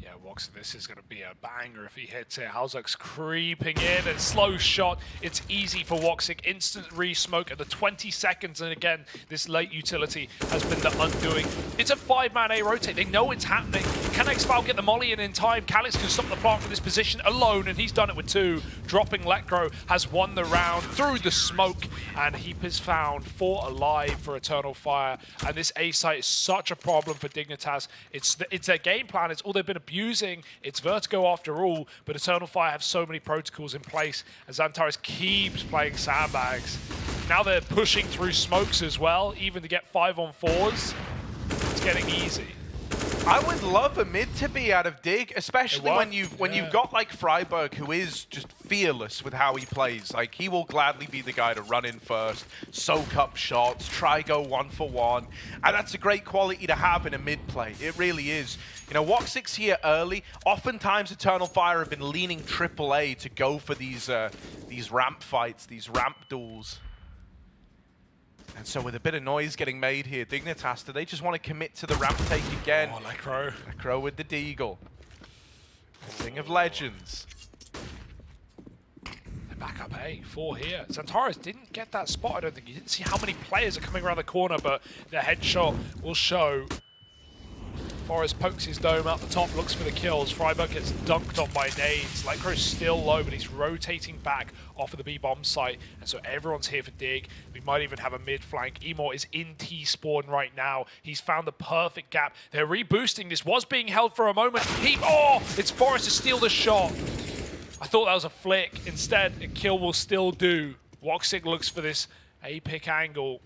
Yeah, Wox, this is going to be a banger if he hits it. Halzuk's creeping in and slow shot. It's easy for Woxic. Instant re-smoke at the 20 seconds. And again, this late utility has been the undoing. It's a 5-man A rotate. They know it's happening. Can X-File get the molly in time? Calyx can stop the plant from this position alone, and he's done it with 2. Dropping Lekro has won the round through the smoke, and Heap is found 4 alive for Eternal Fire. And this A site is such a problem for Dignitas. It's their game plan. It's all they've been abusing. It's Vertigo after all, but Eternal Fire have so many protocols in place, and Xantares keeps playing sandbags. Now they're pushing through smokes as well, even to get 5-on-4s. It's getting easy. I would love a mid to be out of Dig, especially when you've got like Freiburg, who is just fearless with how he plays. Like, he will gladly be the guy to run in first, soak up shots, try go 1-for-1, and that's a great quality to have in a mid play. It really is. You know, Woxic's here early. Oftentimes, Eternal Fire have been leaning AAA to go for these ramp fights, these ramp duels. And so with a bit of noise getting made here, Dignitas, do they just want to commit to the ramp take again? Oh, Lekro. Lekro with the Deagle. Thing of legends. They're back up A, 4 here. Xantares didn't get that spot, I don't think. You didn't see how many players are coming around the corner, but the headshot will show. Forrest pokes his dome out the top, looks for the kills. Freiburg gets dunked on by nades. Lekro's still low, but he's rotating back off of the B-bomb site. And so everyone's here for Dig. We might even have a mid-flank. Emor is in T-spawn right now. He's found the perfect gap. They're reboosting. This was being held for a moment. Oh, it's Forrest to steal the shot. I thought that was a flick. Instead, a kill will still do. Woxic looks for this A-pick angle.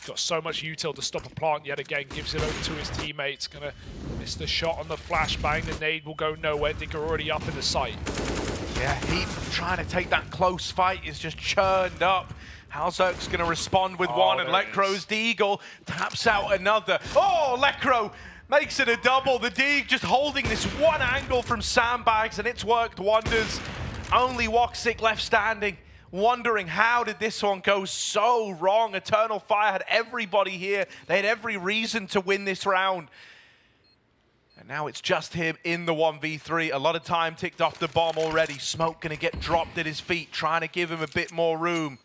Got so much util to stop a plant yet again, gives it over to his teammates. Gonna miss the shot on the flashbang. The nade will go nowhere. Digger already up in the site. Yeah, Heap trying to take that close fight is just churned up. Halzuk's gonna respond with one, and Lekro's Deagle taps out another. Oh, Lekro makes it a double. The Deagle just holding this one angle from sandbags, and it's worked wonders. Only Woxic left standing, wondering how did this one go so wrong. Eternal Fire had everybody here. They had every reason to win this round. And now it's just him in the 1v3. A lot of time ticked off the bomb already. Smoke going to get dropped at his feet, trying to give him a bit more room.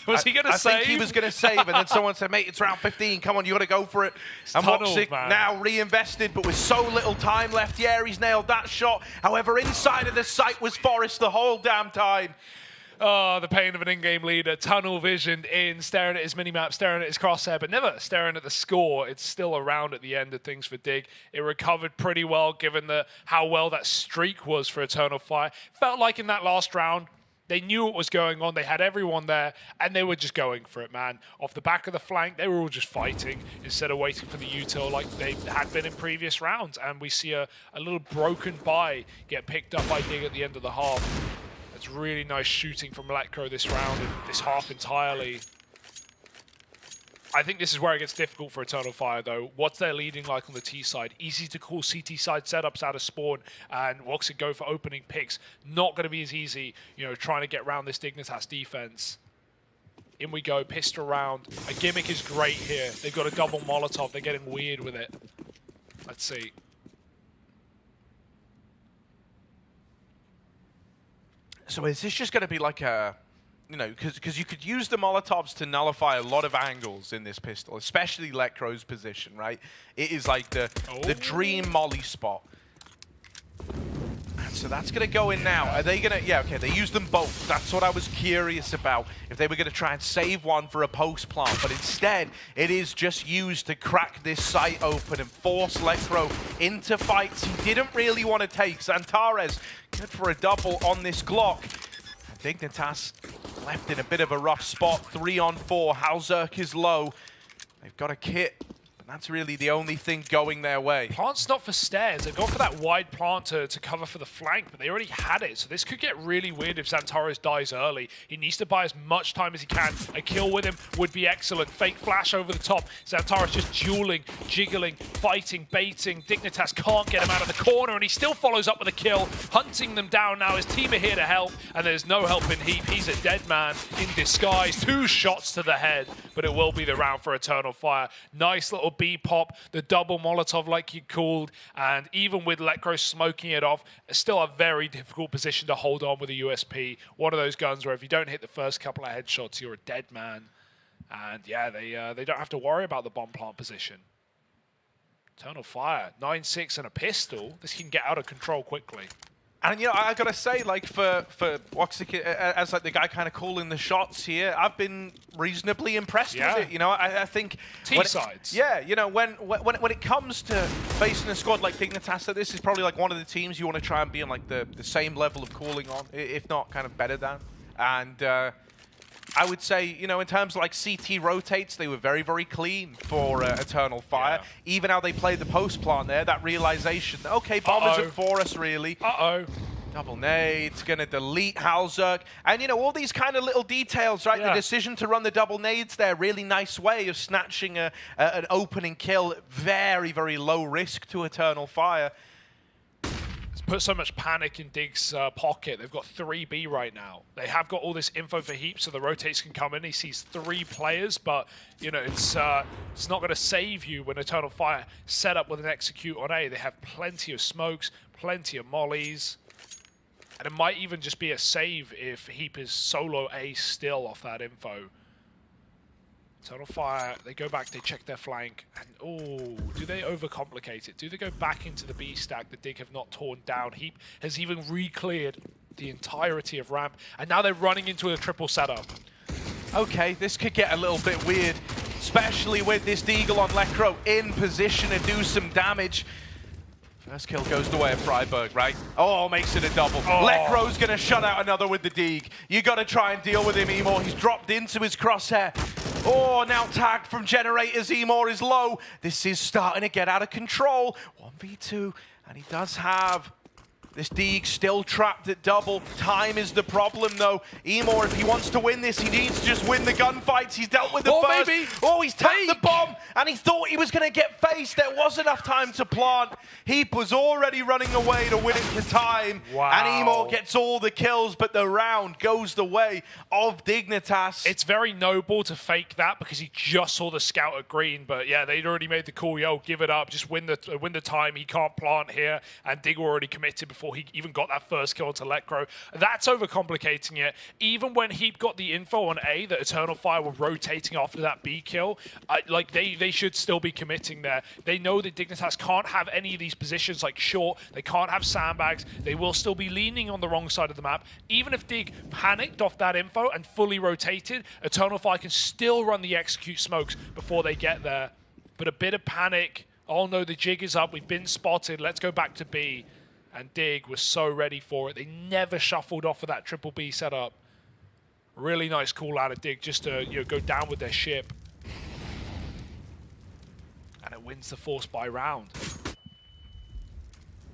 Was he going to save? I think he was going to save, and then someone said, mate, it's round 15. Come on, you got to go for it. And Woxic now reinvested, but with so little time left. Yeah, he's nailed that shot. However, inside of the site was Forrest the whole damn time. Oh, the pain of an in-game leader. Tunnel visioned in, staring at his minimap, staring at his crosshair, but never staring at the score. It's still around at the end of things for Dig. It recovered pretty well, given how well that streak was for Eternal Fire. Felt like in that last round, they knew what was going on. They had everyone there, and they were just going for it, man. Off the back of the flank, they were all just fighting instead of waiting for the util like they had been in previous rounds. And we see a little broken buy get picked up by Dig at the end of the half. It's really nice shooting from Lekro this round and this half entirely. I think this is where it gets difficult for Eternal Fire, though. What's their leading like on the T side? Easy to call CT side setups out of spawn, and Woxic go for opening picks. Not going to be as easy, you know, trying to get around this Dignitas defense. In we go, pistol round. A gimmick is great here. They've got a double Molotov. They're getting weird with it. Let's see. So is this just going to be like a, you know, because you could use the Molotovs to nullify a lot of angles in this pistol, especially Lekro's position, right? It is like the dream molly spot. And so that's going to go in now. Are they going to, yeah, okay, they use them both. That's what I was curious about, if they were going to try and save one for a post plant. But instead, it is just used to crack this site open and force Lekro into fights he didn't really want to take. Xantares good for a double on this Glock. And Dignitas left in a bit of a rough spot. 3-on-4. Halzuk is low. They've got a kit. That's really the only thing going their way. Plant's not for stairs. They've gone for that wide plant to cover for the flank, but they already had it. So this could get really weird if Xantares dies early. He needs to buy as much time as he can. A kill with him would be excellent. Fake flash over the top. Xantares just dueling, jiggling, fighting, baiting. Dignitas can't get him out of the corner, and he still follows up with a kill, hunting them down now. His team are here to help, and there's no help in Heap. He's a dead man in disguise. 2 shots to the head, but it will be the round for Eternal Fire. Nice little B pop, the double Molotov like you called, and even with Lekro smoking it off, it's still a very difficult position to hold on with a USP. One of those guns where if you don't hit the first couple of headshots, you're a dead man. And yeah, they don't have to worry about the bomb plant position. Eternal Fire, 9-6 and a pistol. This can get out of control quickly. And you know, I gotta say, like for Woxic, as like the guy kind of calling the shots here, I've been reasonably impressed with it. You know, I think T-sides. Yeah, you know, when it comes to facing a squad like Dignitas, this is probably like one of the teams you want to try and be on like the same level of calling on, if not kind of better than. And I would say, you know, in terms of like CT rotates, they were very, very clean for Eternal Fire. Yeah. Even how they played the post plant there, that realization, okay, bomb isn't for us really. Double nades, gonna delete Halzerk. And you know, all these kind of little details, right? Yeah. The decision to run the double nades there, really nice way of snatching an opening kill. Very, very low risk to Eternal Fire. Put so much panic in Dig's pocket. They've got 3B right now. They have got all this info for Heap, so the rotates can come in. He sees 3 players, but you know it's not going to save you when Eternal Fire set up with an execute on A. They have plenty of smokes, plenty of mollies, and it might even just be a save if Heap is solo A still off that info. Eternal Fire, they go back, they check their flank, and oh, do they overcomplicate it? Do they go back into the B stack that Dig have not torn down? Heap has even re-cleared the entirety of ramp, and now they're running into a triple setup. Okay, this could get a little bit weird, especially with this Deagle on Lekro in position to do some damage. First kill goes the way of Freiburg, right? Oh, makes it a double. Oh. Lekro's gonna shut out another with the Deag. You gotta try and deal with him, Emor. He's dropped into his crosshair. Oh, now tagged from Generators. Emor is low. This is starting to get out of control. 1v2, and he does have this Deag still trapped at double. Time is the problem, though. Emor, if he wants to win this, he needs to just win the gunfights. He's dealt with the first. Maybe. Oh, he's tapped the bomb, and he thought he was going to get faced. There was enough time to plant. Heap was already running away to win it to time. Wow. And Emor gets all the kills, but the round goes the way of Dignitas. It's very noble to fake that because he just saw the scout at green. But yeah, they'd already made the call. Yo, give it up. Just win the time. He can't plant here. And Dig already committed before he even got that first kill to Lekro. That's overcomplicating it. Even when Heap got the info on A that Eternal Fire were rotating after that B kill, like they should still be committing there. They know that Dignitas can't have any of these positions like short. They can't have sandbags. They will still be leaning on the wrong side of the map. Even if Dig panicked off that info and fully rotated, Eternal Fire can still run the execute smokes before they get there. But a bit of panic. Oh no, the jig is up. We've been spotted. Let's go back to B. And Dig was so ready for it. They never shuffled off of that triple B setup. Really nice call out of Dig just to go down with their ship. And it wins the force by round.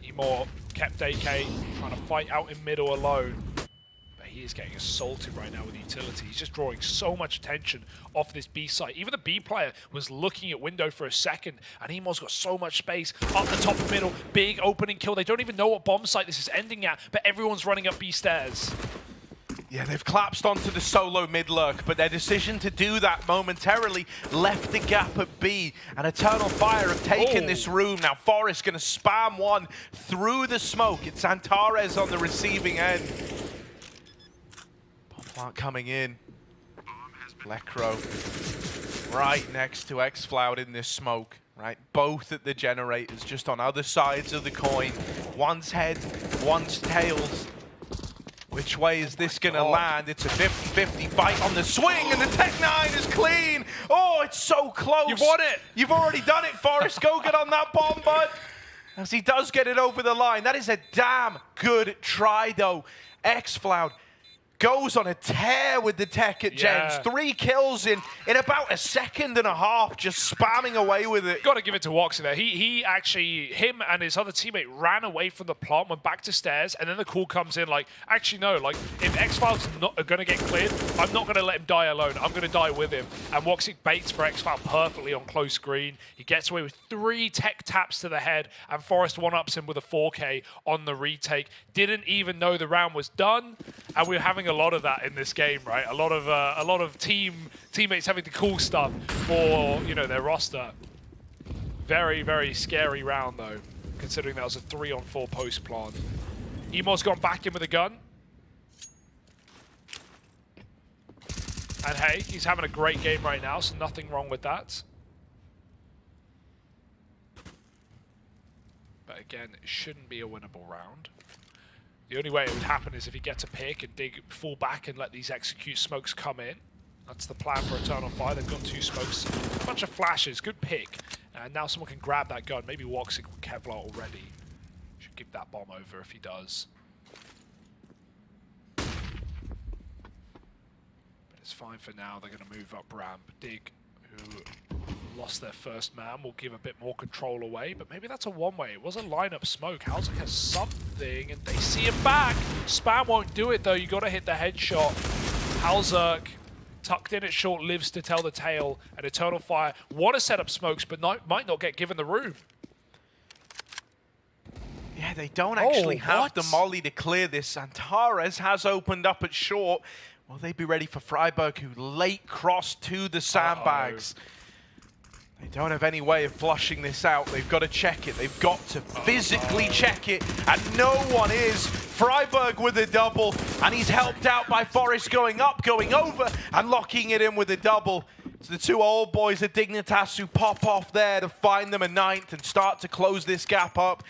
Emor kept AK, trying to fight out in middle alone. But he is getting assaulted right now with utility. He's just drawing so much attention off this B site. Even the B player was looking at window for a second, and Emor's got so much space up the top of middle. Big opening kill. They don't even know what bomb site this is ending at, but everyone's running up B stairs. Yeah, they've collapsed onto the solo mid-lurk, but their decision to do that momentarily left the gap at B. And Eternal Fire have taken this room. Now Forrest going to spam one through the smoke. It's Antares on the receiving end. Bomb plant coming in. Lekro right next to Xfloud in this smoke. Right, both at the generators, just on other sides of the coin. One's head, one's tails. Which way is this going to land? It's a 50-50 fight on the swing, and the Tech-9 is clean. Oh, it's so close. You've won it. You've already done it, Forrest. Go get on that bomb, bud. As he does get it over the line. That is a damn good try, though. Xfloud goes on a tear with the tech at Gens. 3 kills in about a second and a half, just spamming away with it. Got to give it to Woxy there. He actually, him and his other teammate ran away from the plant, went back to stairs, and then the call comes in like, actually no, like if Xfloud's not going to get cleared, I'm not going to let him die alone. I'm going to die with him. And Woxy baits for Xfloud perfectly on close screen. He gets away with 3 tech taps to the head, and Forrest one-ups him with a 4K on the retake. Didn't even know the round was done, and we were having a lot of that in this game, right? A lot of teammates having to call stuff for their roster. Very, very scary round, though, considering that was a 3-on-4 post plant. Emo's gone back in with a gun. And hey, he's having a great game right now, so nothing wrong with that. But again, it shouldn't be a winnable round. The only way it would happen is if he gets a pick and fall back and let these execute smokes come in. That's the plan for Eternal Fire. They've got 2 smokes, a bunch of flashes, good pick. And now someone can grab that gun. Maybe Woxic with Kevlar already. Should give that bomb over if he does. But it's fine for now. They're going to move up ramp. Dig, who lost their first man, will give a bit more control away. But maybe that's a one-way. It was a lineup smoke. Halzak has something, and they see him back. Spam won't do it, though. You got to hit the headshot. Halzak, tucked in at short, lives to tell the tale, and Eternal Fire want to set up smokes, but might not get given the room. Yeah, they don't actually have the molly to clear this. Antares has opened up at short. Will they be ready for Freiburg, who late crossed to the sandbags? They don't have any way of flushing this out. They've got to check it. They've got to physically check it, and no one is. Freiburg with a double, and he's helped out by Forest going up, going over, and locking it in with a double. It's the 2 old boys at Dignitas who pop off there to find them a 9th and start to close this gap up.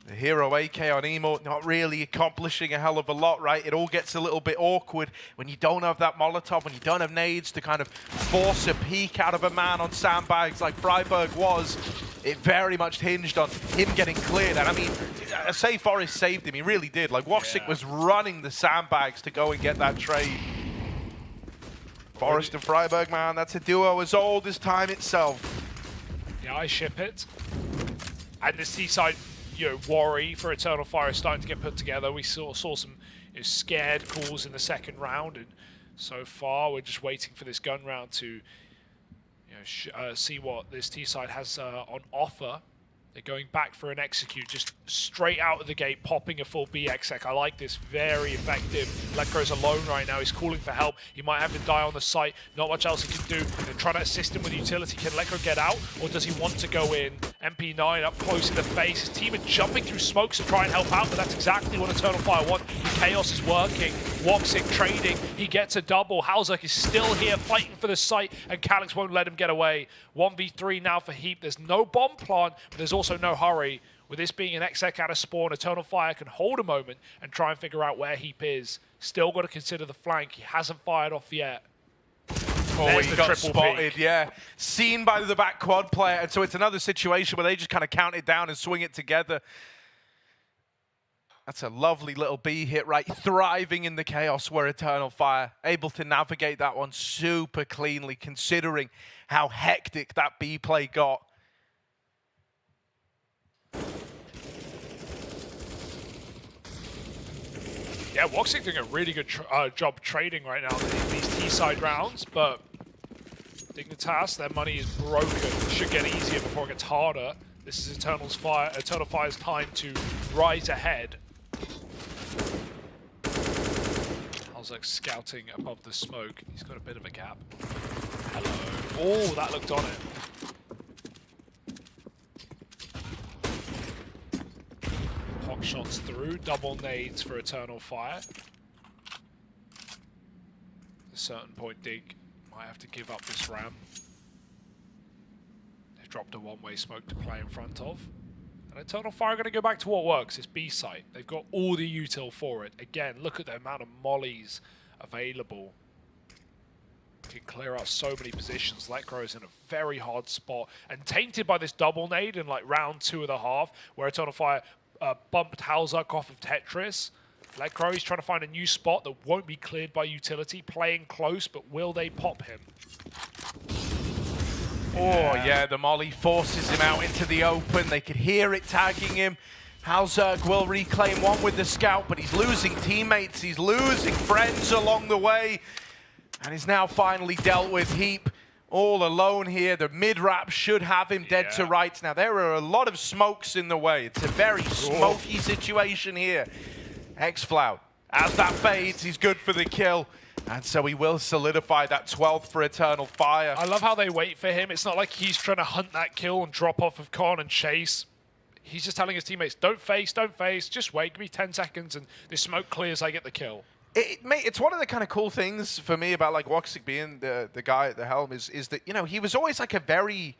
The hero AK on Emo not really accomplishing a hell of a lot, right? It all gets a little bit awkward when you don't have that Molotov, when you don't have nades to kind of force a peek out of a man on sandbags like Freiburg was. It very much hinged on him getting cleared. And I mean, I say Forest saved him, he really did. Like, Woxic was running the sandbags to go and get that trade. Forest and Freiburg, man, that's a duo as old as time itself. Yeah, I ship it. And this T-side, worry for Eternal Fire is starting to get put together. We saw some scared calls in the second round, and so far we're just waiting for this gun round to see what this T-side has on offer. They're going back for an execute, just straight out of the gate, popping a full BXX. I like this, very effective. Lekro's alone right now, he's calling for help. He might have to die on the site, not much else he can do. They're trying to assist him with utility. Can Lekro get out, or does he want to go in? MP9 up close in the face. His team are jumping through smokes to try and help out, but that's exactly what Eternal Fire want. Chaos is working. Woxic trading. He gets a double. Halzak is still here fighting for the site, and Calyx won't let him get away. 1v3 now for Heap. There's no bomb plant, but there's also no hurry. With this being an exec out of spawn, Eternal Fire can hold a moment and try and figure out where Heap is. Still got to consider the flank. He hasn't fired off yet. Oh, he got spotted, yeah. Seen by the back quad player, and so it's another situation where they just kind of count it down and swing it together. That's a lovely little B hit, right? Thriving in the chaos where Eternal Fire able to navigate that one super cleanly, considering how hectic that B play got. Yeah, Woxic doing a really good job trading right now in these T-side rounds, but Dignitas, their money is broken. It should get easier before it gets harder. This is Eternal Fire's time to rise ahead. Halzak scouting above the smoke. He's got a bit of a gap. Hello. Oh, that looked on it. Hawk shots through, double nades for Eternal Fire. At a certain point, Dig might have to give up this ram. They've dropped a one-way smoke to play in front of. And Eternal Fire are going to go back to what works, it's B site. They've got all the util for it. Again, look at the amount of mollies available. Can clear out so many positions. Lekro's in a very hard spot and tainted by this double nade in like round 2.5, where Eternal Fire bumped Halzak off of Tetris. Lekro is trying to find a new spot that won't be cleared by utility, playing close, but will they pop him? Oh, yeah, the molly forces him out into the open. They could hear it tagging him. Halzak will reclaim one with the scout, but he's losing teammates. He's losing friends along the way. And is now finally dealt with. Heap all alone here. The mid-wrap should have him dead to rights. Now, there are a lot of smokes in the way. It's a very smoky situation here. Xflout, as that fades, he's good for the kill. And so he will solidify that 12th for Eternal Fire. I love how they wait for him. It's not like he's trying to hunt that kill and drop off of Con and chase. He's just telling his teammates, don't face, just wait, give me 10 seconds and this smoke clears, I get the kill. It's one of the kind of cool things for me about like Woxic being the guy at the helm is that, you know, he was always like a very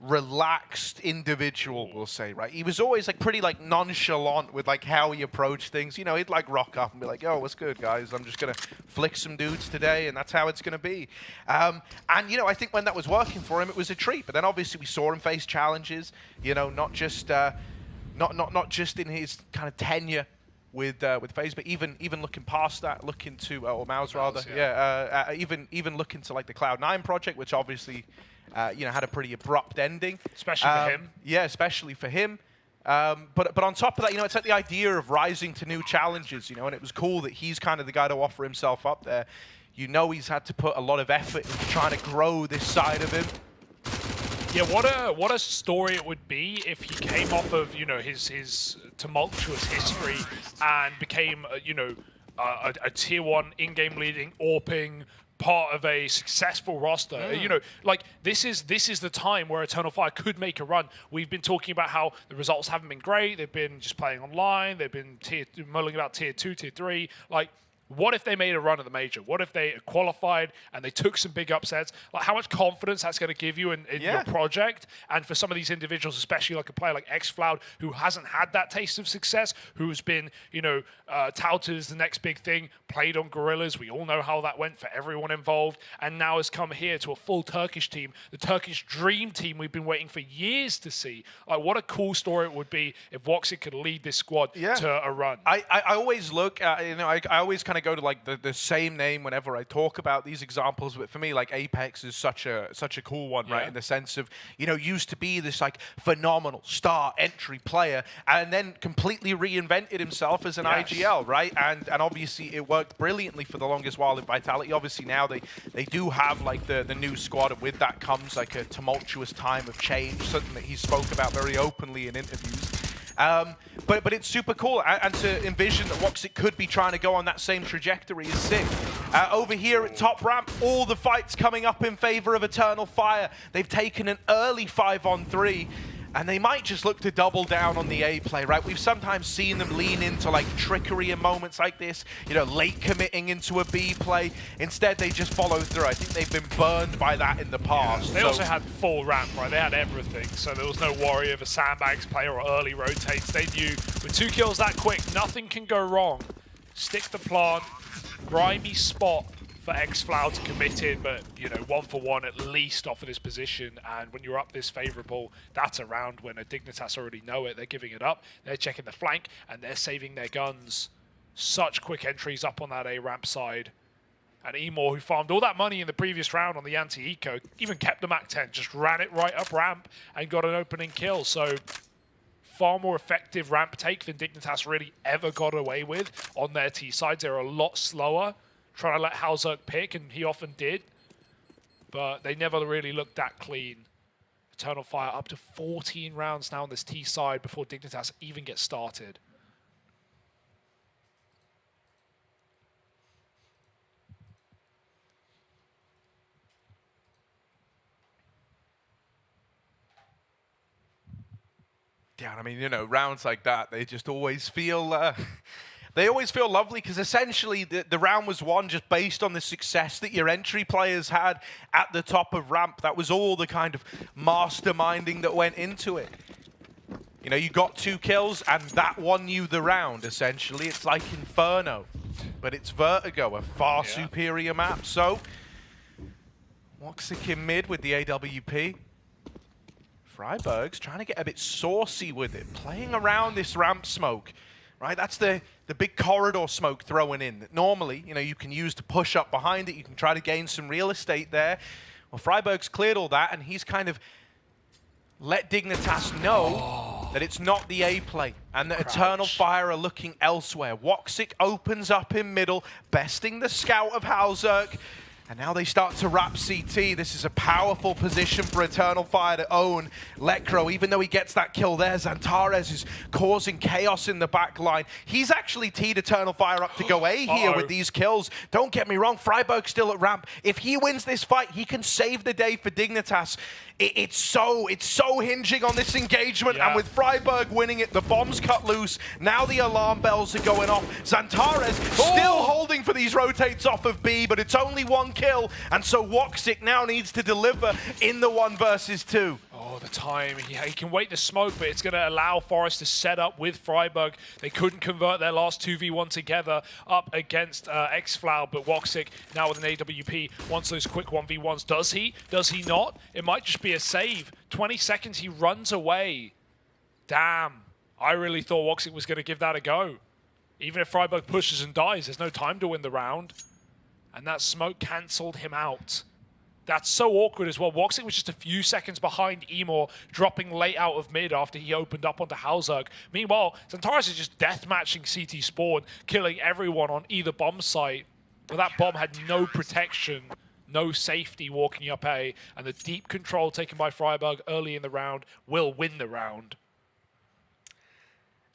relaxed individual, we'll say, right? He was always like pretty like nonchalant with like how he approached things. You know, he'd like rock up and be like, yo, what's good, guys? I'm just gonna flick some dudes today, and that's how it's gonna be. And you know, I think when that was working for him, it was a treat. But then obviously we saw him face challenges, you know, not just not just in his kind of tenure with FaZe, but even looking past that, looking to or Mouse rather, even looking to like the Cloud9 project, which obviously you know, had a pretty abrupt ending, especially for him. Yeah, especially for him. But on top of that, you know, it's like the idea of rising to new challenges, you know, and it was cool that he's kind of the guy to offer himself up there. You know, he's had to put a lot of effort into trying to grow this side of him. Yeah, what a story it would be if he came off of, you know, his tumultuous history and became, you know, a tier 1 in-game leading AWPing part of a successful roster. You know, like this is the time where Eternal Fire could make a run. We've been talking about how the results haven't been great. They've been just playing online. They've been mulling about tier 2, tier 3. Like, what if they made a run at the major? What if they qualified and they took some big upsets? Like, how much confidence that's going to give you in your project? And for some of these individuals, especially like a player like xFloud, who hasn't had that taste of success, who's been, you know, touted as the next big thing, played on Gorillas. We all know how that went for everyone involved. And now has come here to a full Turkish team, the Turkish dream team we've been waiting for years to see. Like, what a cool story it would be if Woxic could lead this squad to a run. I always look at, you know, I always kind of go to like the same name whenever I talk about these examples, but for me, like Apex is such a cool one, right? In the sense of, you know, used to be this like phenomenal star entry player and then completely reinvented himself as an IGL, right? And obviously it worked brilliantly for the longest while in Vitality. Obviously now they do have like the new squad, and with that comes like a tumultuous time of change, something that he spoke about very openly in interviews. But it's super cool, and to envision that Woxic could be trying to go on that same trajectory is sick. Over here at top ramp, all the fights coming up in favor of Eternal Fire. They've taken an early 5-on-3, and they might just look to double down on the A play, right? We've sometimes seen them lean into like trickery in moments like this, you know, late committing into a B play. Instead, they just follow through. I think they've been burned by that in the past. They also had full ramp, right? They had everything, so there was no worry of a sandbags play or early rotates. They knew with 2 kills that quick, nothing can go wrong. Stick the plant, grimy spot for xFloud to commit in, but, you know, 1-for-1 at least off of this position. And when you're up this favorable, that's a round when a Dignitas already know it. They're giving it up. They're checking the flank, and they're saving their guns. Such quick entries up on that A ramp side. And Emor, who farmed all that money in the previous round on the anti-eco, even kept the MAC-10, just ran it right up ramp and got an opening kill. So far more effective ramp take than Dignitas really ever got away with on their T sides. They're a lot slower, trying to let Halzerk pick, and he often did. But they never really looked that clean. Eternal Fire up to 14 rounds now on this T side before Dignitas even gets started. Yeah, I mean, you know, rounds like that, they just always feel... They always feel lovely because essentially the round was won just based on the success that your entry players had at the top of ramp. That was all the kind of masterminding that went into it. You know, you got 2 kills and that won you the round, essentially. It's like Inferno, but it's Vertigo, a far superior map. So, Woxic in mid with the AWP. Freiburg's trying to get a bit saucy with it, playing around this ramp smoke. Right, that's the big corridor smoke throwing in that normally, you know, you can use to push up behind it. You can try to gain some real estate there. Well, Freiburg's cleared all that, and he's kind of let Dignitas know that it's not the A play, and that Eternal Fire are looking elsewhere. Woxic opens up in middle, besting the scout of Halzerk, And now they start to wrap CT. This is a powerful position for Eternal Fire to own. Lekr0, even though he gets that kill there, Xantares is causing chaos in the back line. He's actually teed Eternal Fire up to go A here with these kills. Don't get me wrong, Freiburg's still at ramp. If he wins this fight, he can save the day for Dignitas. It's so hinging on this engagement, and with Freiburg winning it, the bombs cut loose. Now the alarm bells are going off. Xantares still holding for these rotates off of B, but it's only one kill, and so Woxic now needs to deliver in the 1 versus 2. Oh, the time. He can wait to smoke, but it's going to allow Forest to set up with Freiburg. They couldn't convert their last 2v1 together up against Xflow, but Woxic now with an AWP wants those quick 1v1s. Does he? Does he not? It might just be a save. 20 seconds, he runs away. Damn. I really thought Woxic was going to give that a go. Even if Freiburg pushes and dies, there's no time to win the round. And that smoke cancelled him out. That's so awkward as well. Woxic was just a few seconds behind Emor, dropping late out of mid after he opened up onto Halzerg. Meanwhile, Xantares is just deathmatching CT Spawn, killing everyone on either bomb site. But that bomb had no protection, no safety walking up A, and the deep control taken by Freiburg early in the round will win the round.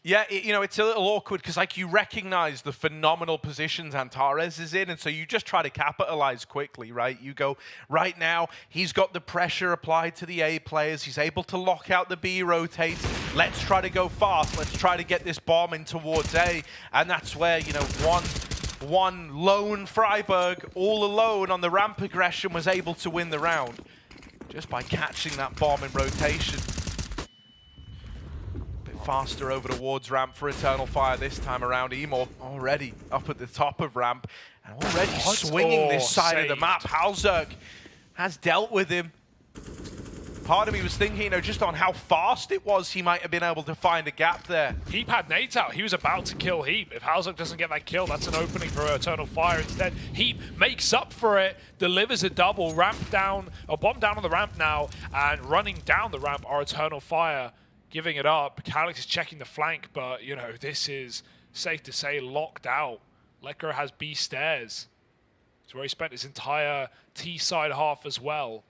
Yeah, it's a little awkward because, like, you recognize the phenomenal positions Xantares is in, and so you just try to capitalize quickly, right? You go, right now, he's got the pressure applied to the A players. He's able to lock out the B rotates. Let's try to go fast. Let's try to get this bomb in towards A, and that's where, one lone Freiburg, all alone on the ramp aggression, was able to win the round just by catching that bomb in rotation. Faster over towards ramp for Eternal Fire this time around. Emor already up at the top of ramp and already swinging this side of the map. Halzerg has dealt with him. Part of me was thinking, just on how fast it was, he might have been able to find a gap there. Heap had nades out. He was about to kill Heap. If Halzerg doesn't get that kill, that's an opening for Eternal Fire. Instead, Heap makes up for it, delivers a double, ramp down, or bomb down on the ramp now, and running down the ramp are Eternal Fire. Giving it up. Calix is checking the flank, but, this is, safe to say, locked out. Lekr0 has B stairs. It's where he spent his entire T side half as well.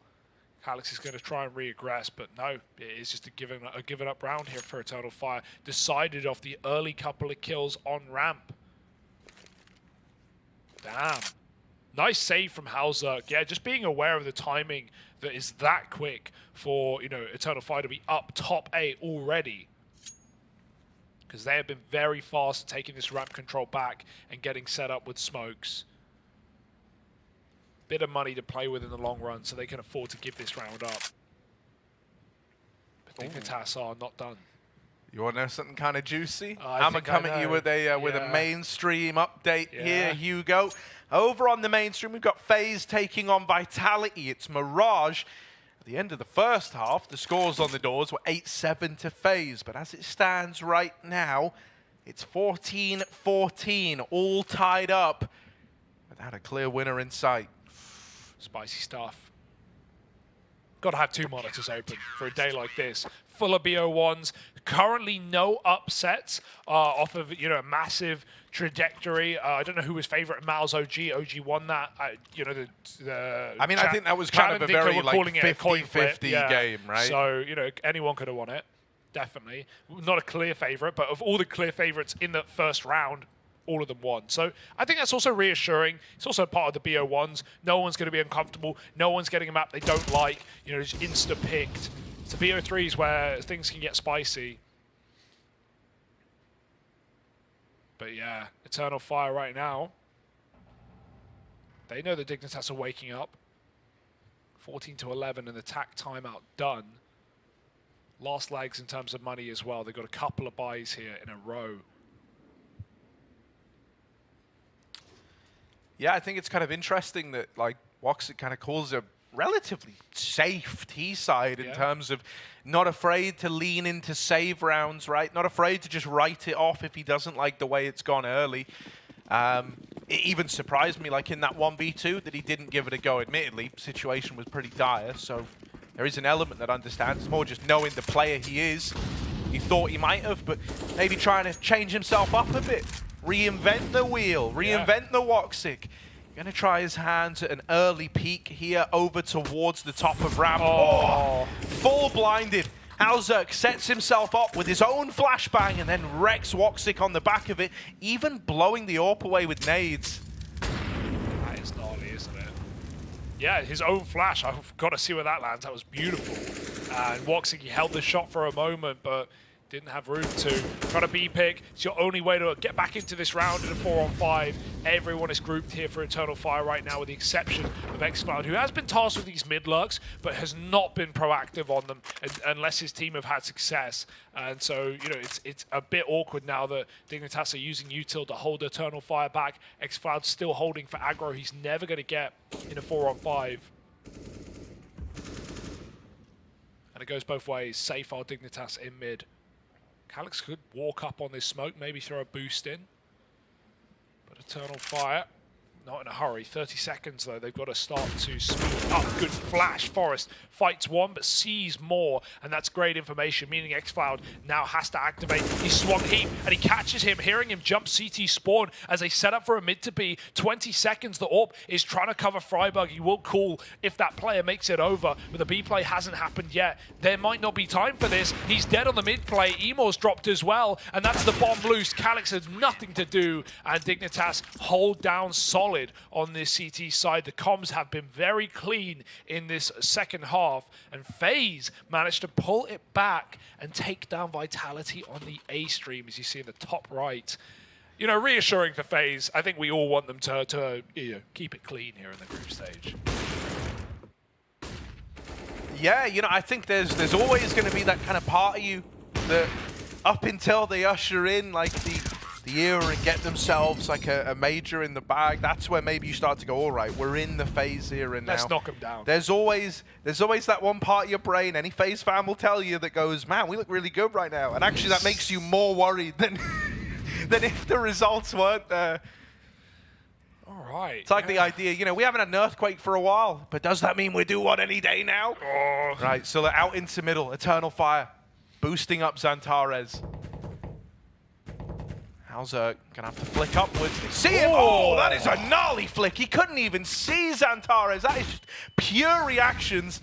Calix is going to try and re-aggress, but no, it is just a given up round here for Eternal Fire. Decided off the early couple of kills on ramp. Damn. Nice save from Halzerg. Yeah, just being aware of the timing that is that quick for, Eternal Fire to be up top A already. Because they have been very fast at taking this ramp control back and getting set up with smokes. Bit of money to play with in the long run, so they can afford to give this round up. But Dignitas are not done. You want to know something kind of juicy? I'm going to come at you with a mainstream update here, Hugo. Over on the mainstream, we've got FaZe taking on Vitality. It's Mirage. At the end of the first half, the scores on the doors were 8-7 to FaZe. But as it stands right now, it's 14-14, all tied up without a clear winner in sight. Spicy stuff. Got to have 2 monitors open for a day like this. Full of BO1s. Currently no upsets off of, a massive trajectory. I don't know who was favorite. Mal's OG. OG won that. I think that was kind of a very 50-50 game, right? So, anyone could have won it. Definitely. Not a clear favorite, but of all the clear favorites in the first round, all of them won. So I think that's also reassuring. It's also part of the BO1s. No one's going to be uncomfortable. No one's getting a map they don't like, just insta-picked. It's the BO3s where things can get spicy. But yeah, Eternal Fire right now. They know the Dignitas are waking up. 14-11 and attack timeout done. Last legs in terms of money as well. They've got a couple of buys here in a row. Yeah, I think it's kind of interesting that, Woxic kind of calls a relatively safe T side in terms of not afraid to lean into save rounds, right? Not afraid to just write it off if he doesn't like the way it's gone early. It even surprised me, in that 1v2, that he didn't give it a go. Admittedly, the situation was pretty dire, so there is an element that understands. It's more just knowing the player he is. He thought he might have, but maybe trying to change himself up a bit. Reinvent the wheel, reinvent the Woxic. Gonna try his hands at an early peek here over towards the top of ramp. Oh. Full blinded. Halzerk sets himself up with his own flashbang and then wrecks Woxic on the back of it, even blowing the AWP away with nades. That is gnarly, isn't it? Yeah, his own flash. I've got to see where that lands. That was beautiful. And Woxic, he held the shot for a moment, but didn't have room to. Got a B pick. It's your only way to get back into this round in a 4-on-5. Everyone is grouped here for Eternal Fire right now, with the exception of xCloud, who has been tasked with these mid lurks, but has not been proactive on them unless his team have had success. And so, you know, it's a bit awkward now that Dignitas are using Util to hold Eternal Fire back. xCloud's still holding for aggro he's never going to get in a 4-on-5. And it goes both ways. Safe our Dignitas in mid. Calyx could walk up on this smoke, maybe throw a boost in. But Eternal Fire, not in a hurry. 30 seconds, though. They've got to start to speed up. Good flash. Forest fights one, but sees more. And that's great information, meaning xCloud now has to activate. He swung heat, and he catches him, hearing him jump CT spawn as they set up for a mid to be. 20 seconds. The AWP is trying to cover Freiburg. He will call if that player makes it over, but the B play hasn't happened yet. There might not be time for this. He's dead on the mid play. Emo's dropped as well, and that's the bomb loose. Calyx has nothing to do, and Dignitas hold down solid on this CT side. The comms have been very clean in this second half, and FaZe managed to pull it back and take down Vitality on the A stream, as you see in the top right. You know, reassuring for FaZe. I think we all want them to you know, keep it clean here in the group stage. Yeah, you know, I think there's always going to be that kind of part of you that up until they usher in like the era and get themselves like a major in the bag, that's where maybe you start to go, all right, we're in the FaZe era now. Let's knock them down. There's always that one part of your brain, any FaZe fan will tell you, that goes, man, we look really good right now. And actually that makes you more worried than than if the results weren't there. All right. It's like the idea, you know, we haven't had an earthquake for a while, but does that mean we do one any day now? Oh. Right, so they're out into middle, Eternal Fire, boosting up Xantares. Halzerk gonna have to flick upwards. See him! Oh, that is a gnarly flick. He couldn't even see Xantares. That is just pure reactions.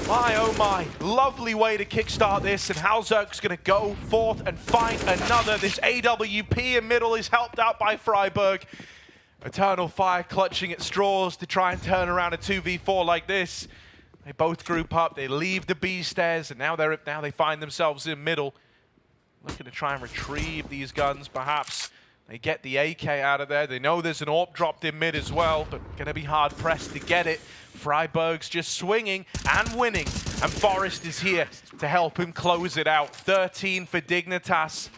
My, oh my. Lovely way to kickstart this, and Halzerk's gonna go forth and find another. This AWP in middle is helped out by Freiburg. Eternal Fire clutching at straws to try and turn around a 2v4 like this. They both group up, they leave the B stairs, and now they find themselves in middle. Looking to try and retrieve these guns, perhaps. They get the AK out of there. They know there's an AWP dropped in mid as well, but going to be hard-pressed to get it. Freiburg's just swinging and winning, and Forest is here to help him close it out. 13 for Dignitas.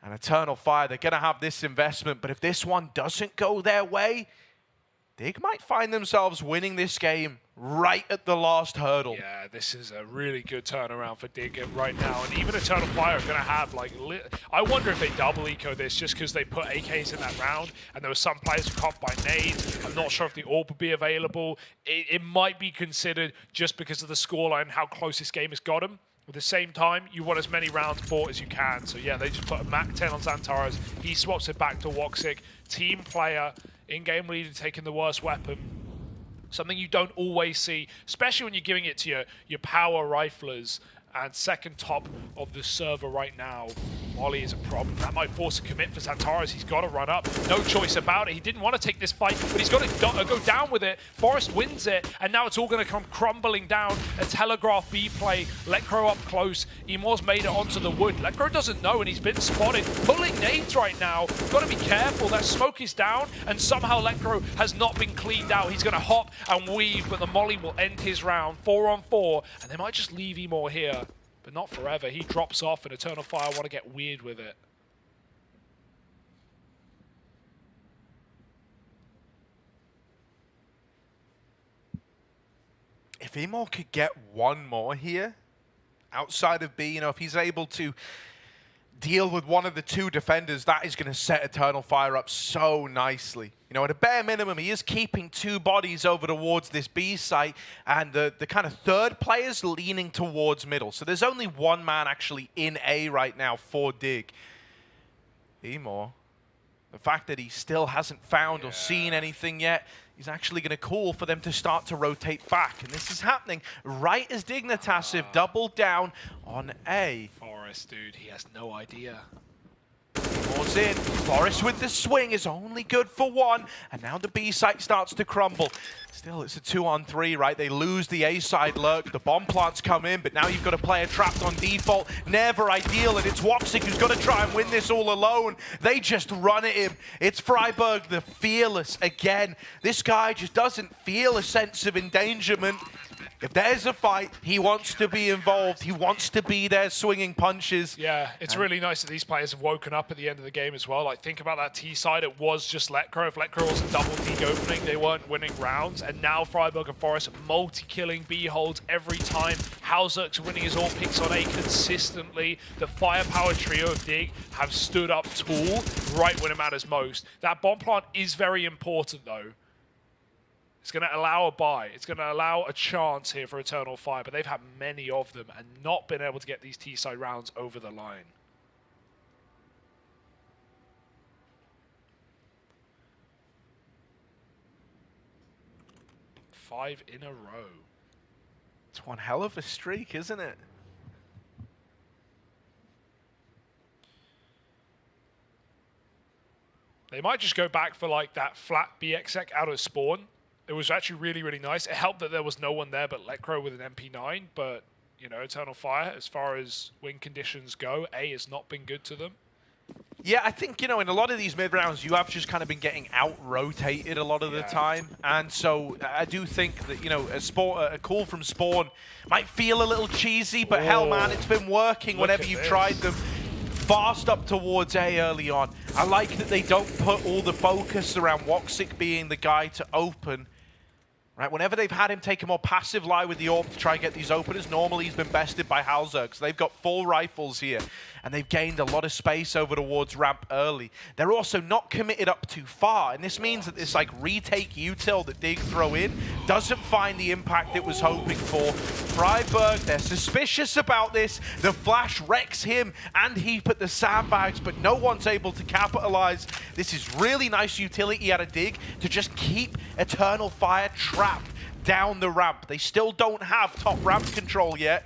And Eternal Fire, they're going to have this investment, but if this one doesn't go their way, Dig might find themselves winning this game right at the last hurdle. Yeah, this is a really good turnaround for Dig right now, and even Eternal Fire are going to have, like, I wonder if they double eco this just because they put AKs in that round, and there were some players who caught by nades. I'm not sure if the AWP would be available. It might be considered just because of the scoreline and how close this game has got them. At the same time, you want as many rounds bought as you can. So yeah, they just put a Mac 10 on Xantares. He swaps it back to Woxic. Team player, in-game leader taking the worst weapon. Something you don't always see, especially when you're giving it to your power riflers. And second top of the server right now, Molly is a problem. That might force a commit for Xantares. He's got to run up. No choice about it. He didn't want to take this fight, but he's got to go down with it. Forest wins it, and now it's all going to come crumbling down. A telegraph B play. Lecro up close. Emor's made it onto the wood. Lecro doesn't know, and he's been spotted. Pulling nades right now. Got to be careful. That smoke is down, and somehow Lecro has not been cleaned out. He's going to hop and weave, but the Molly will end his round. 4-on-4, and they might just leave Emor here. But not forever. He drops off, and Eternal Fire want to get weird with it. If Emor could get one more here, outside of B, you know, if he's able to deal with one of the two defenders, that is going to set Eternal Fire up so nicely. You know, at a bare minimum, he is keeping two bodies over towards this B site, and the kind of third player's leaning towards middle. So there's only one man actually in A right now for Dig. Emor, the The fact that he still hasn't found or seen anything yet, he's actually going to call for them to start to rotate back. And this is happening right as Dignitas have doubled down on A. Forest, dude, he has no idea. Moores in. Forest with the swing is only good for one. And now the B site starts to crumble. Still, it's a 2-on-3, right? They lose the A side lurk. The bomb plants come in, but now you've got a player trapped on default. Never ideal, and it's Woxic who's got to try and win this all alone. They just run at him. It's Freiburg, the fearless again. This guy just doesn't feel a sense of endangerment. If there's a fight, he wants to be involved. He wants to be there swinging punches. Yeah, it's really nice that these players have woken up at the end of the game as well. Like, think about that T side. It was just Letcro. If Letcro was a double dig opening, they weren't winning rounds. And now Freiburg and Forest multi-killing B holds every time. Hauzerk's winning his all picks on A consistently. The firepower trio of Dig have stood up tall right when it matters most. That bomb plant is very important, though. It's going to allow a buy. It's going to allow a chance here for Eternal Fire, but they've had many of them and not been able to get these T-side rounds over the line. Five in a row. It's one hell of a streak, isn't it? They might just go back for like that flat BXX out of spawn. It was actually really, really nice. It helped that there was no one there but Letcro with an MP9, but, you know, Eternal Fire, as far as win conditions go, A has not been good to them. Yeah, I think, you know, in a lot of these mid-rounds, you have just kind of been getting out-rotated a lot of the time. And so I do think that, you know, a call from Spawn might feel a little cheesy, but hell, man, it's been working whenever you've tried them. Fast up towards A early on. I like that they don't put all the focus around Woxic being the guy to open. Right, whenever they've had him take a more passive lie with the AWP to try and get these openers, normally he's been bested by Hauzerk. So they've got full rifles here, and they've gained a lot of space over towards ramp early. They're also not committed up too far, and this means that this like retake util that Dig throw in doesn't find the impact it was hoping for. Freiburg, they're suspicious about this. The flash wrecks him and Heap at the sandbags, but no one's able to capitalize. This is really nice utility out of Dig to just keep Eternal Fire trapped down the ramp. They still don't have top ramp control yet.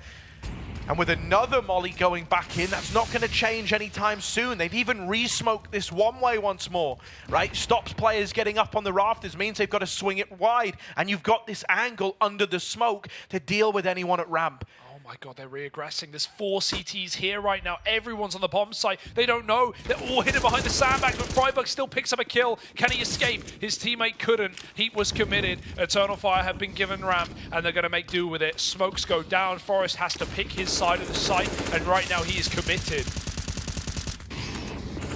And with another molly going back in, that's not going to change anytime soon. They've even re-smoked this one way once more, right? Stops players getting up on the rafters, means they've got to swing it wide. And you've got this angle under the smoke to deal with anyone at ramp. Oh my god, they're re-aggressing. There's 4 CTs here right now. Everyone's on the bomb site. They don't know. They're all hidden behind the sandbags, but Freiburg still picks up a kill. Can he escape? His teammate couldn't. Heat was committed. Eternal Fire have been given ramp, and they're going to make do with it. Smokes go down. Forest has to pick his side of the site, and right now he is committed.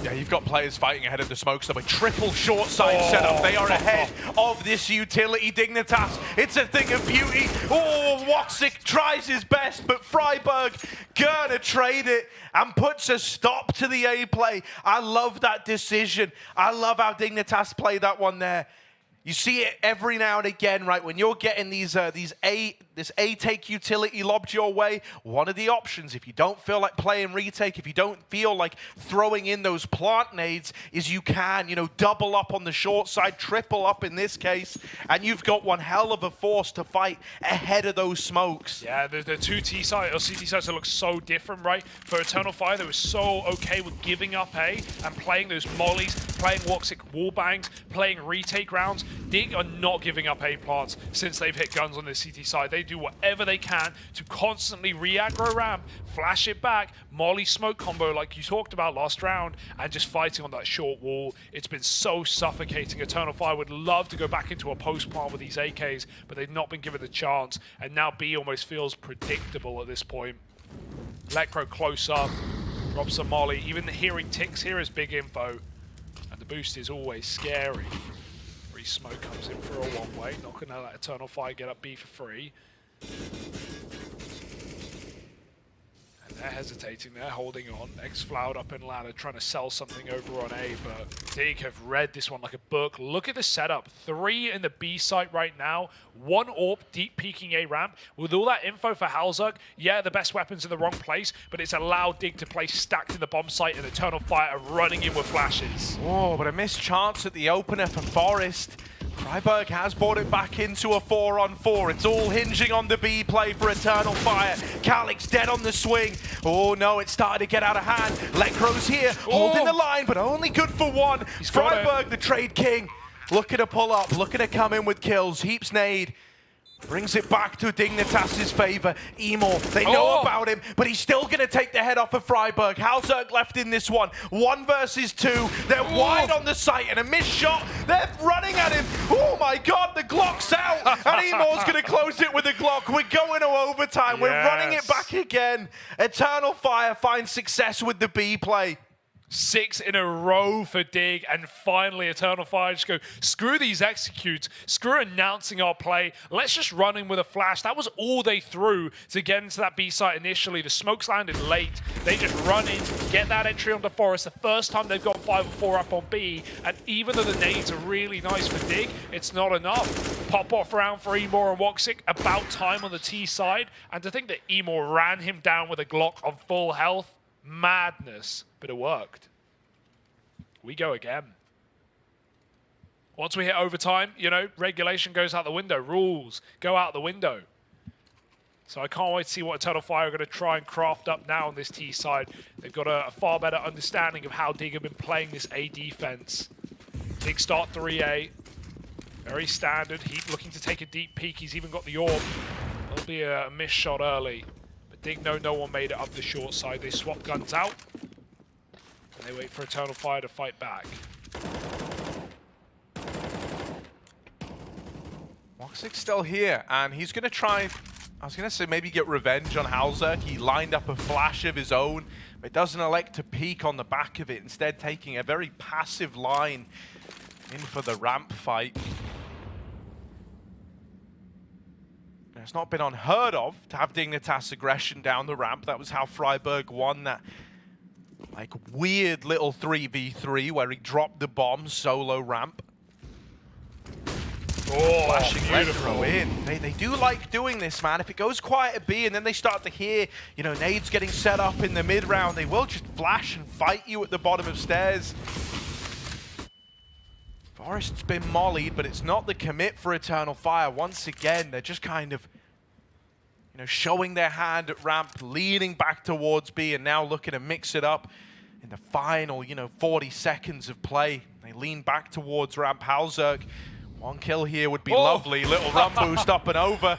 Yeah, you've got players fighting ahead of the smokes. A triple short side setup. They are ahead of this utility Dignitas. It's a thing of beauty. Oh, Woxic tries his best, but Freiburg gonna trade it and puts a stop to the A play. I love that decision. I love how Dignitas played that one there. You see it every now and again, right? When you're getting this A take utility lobbed your way, one of the options, if you don't feel like playing retake, if you don't feel like throwing in those plant nades, is you can, you know, double up on the short side, triple up in this case, and you've got one hell of a force to fight ahead of those smokes. Yeah, the 2 T side or CT sides that look so different, right? For Eternal Fire, they were so okay with giving up A and playing those mollies, playing Woxic wallbangs, playing retake rounds. Dig are not giving up A plants since they've hit guns on the CT side. They do whatever they can to constantly re-aggro ramp, flash it back, molly smoke combo like you talked about last round, and just fighting on that short wall. It's been so suffocating. Eternal Fire would love to go back into a post plant with these AKs, but they've not been given the chance, and now B almost feels predictable at this point. Letcro close up, drops a molly. Even hearing ticks here is big info, and the boost is always scary. Smoke comes in for a one-way, not going to let Eternal Fire get up B for free. And they're hesitating, they're holding on. X-Cloud up in ladder, trying to sell something over on A, but Dig have read this one like a book. Look at the setup. 3 in the B site right now, 1 AWP deep peeking A ramp. With all that info for Halzerg, yeah, the best weapon's in the wrong place, but it's allowed Dig to play stacked in the bomb site and Eternal Fire are running in with flashes. Oh, but a missed chance at the opener for Forest. Freiburg has brought it back into a 4-on-4. It's all hinging on the B play for Eternal Fire. Calyx dead on the swing. Oh no, it started to get out of hand. Lekro's here, holding the line, but only good for 1. Freiburg, the trade king, looking to pull up, looking to come in with kills. Heaps nade. Brings it back to Dignitas's favor. Emo, they know about him, but he's still going to take the head off of Freiburg. Halzerg left in this one. 1 versus 2. They're wide on the site and a missed shot. They're running at him. Oh my God, the Glock's out. And Emo's going to close it with a Glock. We're going to overtime. Yes. We're running it back again. Eternal Fire finds success with the B play. 6 in a row for Dig, and finally Eternal Fire just go, screw these executes, screw announcing our play, let's just run in with a flash. That was all they threw to get into that B site initially. The smokes landed late. They just run in, get that entry onto Forest. The first time they've got 5-4 up on B, and even though the nades are really nice for Dig, it's not enough. Pop-off round for Emor and Woxic, about time on the T side, and to think that Emor ran him down with a Glock on full health, madness, but it worked. We go again. Once we hit overtime, you know, regulation goes out the window, rules go out the window. So I can't wait to see what Eternal Fire are going to try and craft up now on this T side. They've got a far better understanding of how Dig have been playing this A defense. Dig start 3A, very standard. Heat looking to take a deep peek. He's even got the orb. There'll be a missed shot early. Dig know no one made it up the short side. They swap guns out. And they wait for Eternal Fire to fight back. Woxic's still here, and he's going to try, I was going to say maybe get revenge on Halzerg. He lined up a flash of his own, but doesn't elect to peek on the back of it, instead taking a very passive line in for the ramp fight. It's not been unheard of to have Dignitas aggression down the ramp. That was how Freiburg won that like weird little 3v3 where he dropped the bomb solo ramp. Flashing beautiful in. They do like doing this, man. If it goes quiet at B and then they start to hear, you know, nades getting set up in the mid round, they will just flash and fight you at the bottom of stairs. Forest's been mollied, but it's not the commit for Eternal Fire. Once again, they're just kind of, you know, showing their hand at ramp, leaning back towards B, and now looking to mix it up in the final, you know, 40 seconds of play. They lean back towards ramp. Halzerg, 1 kill here would be lovely. Little run boost up and over.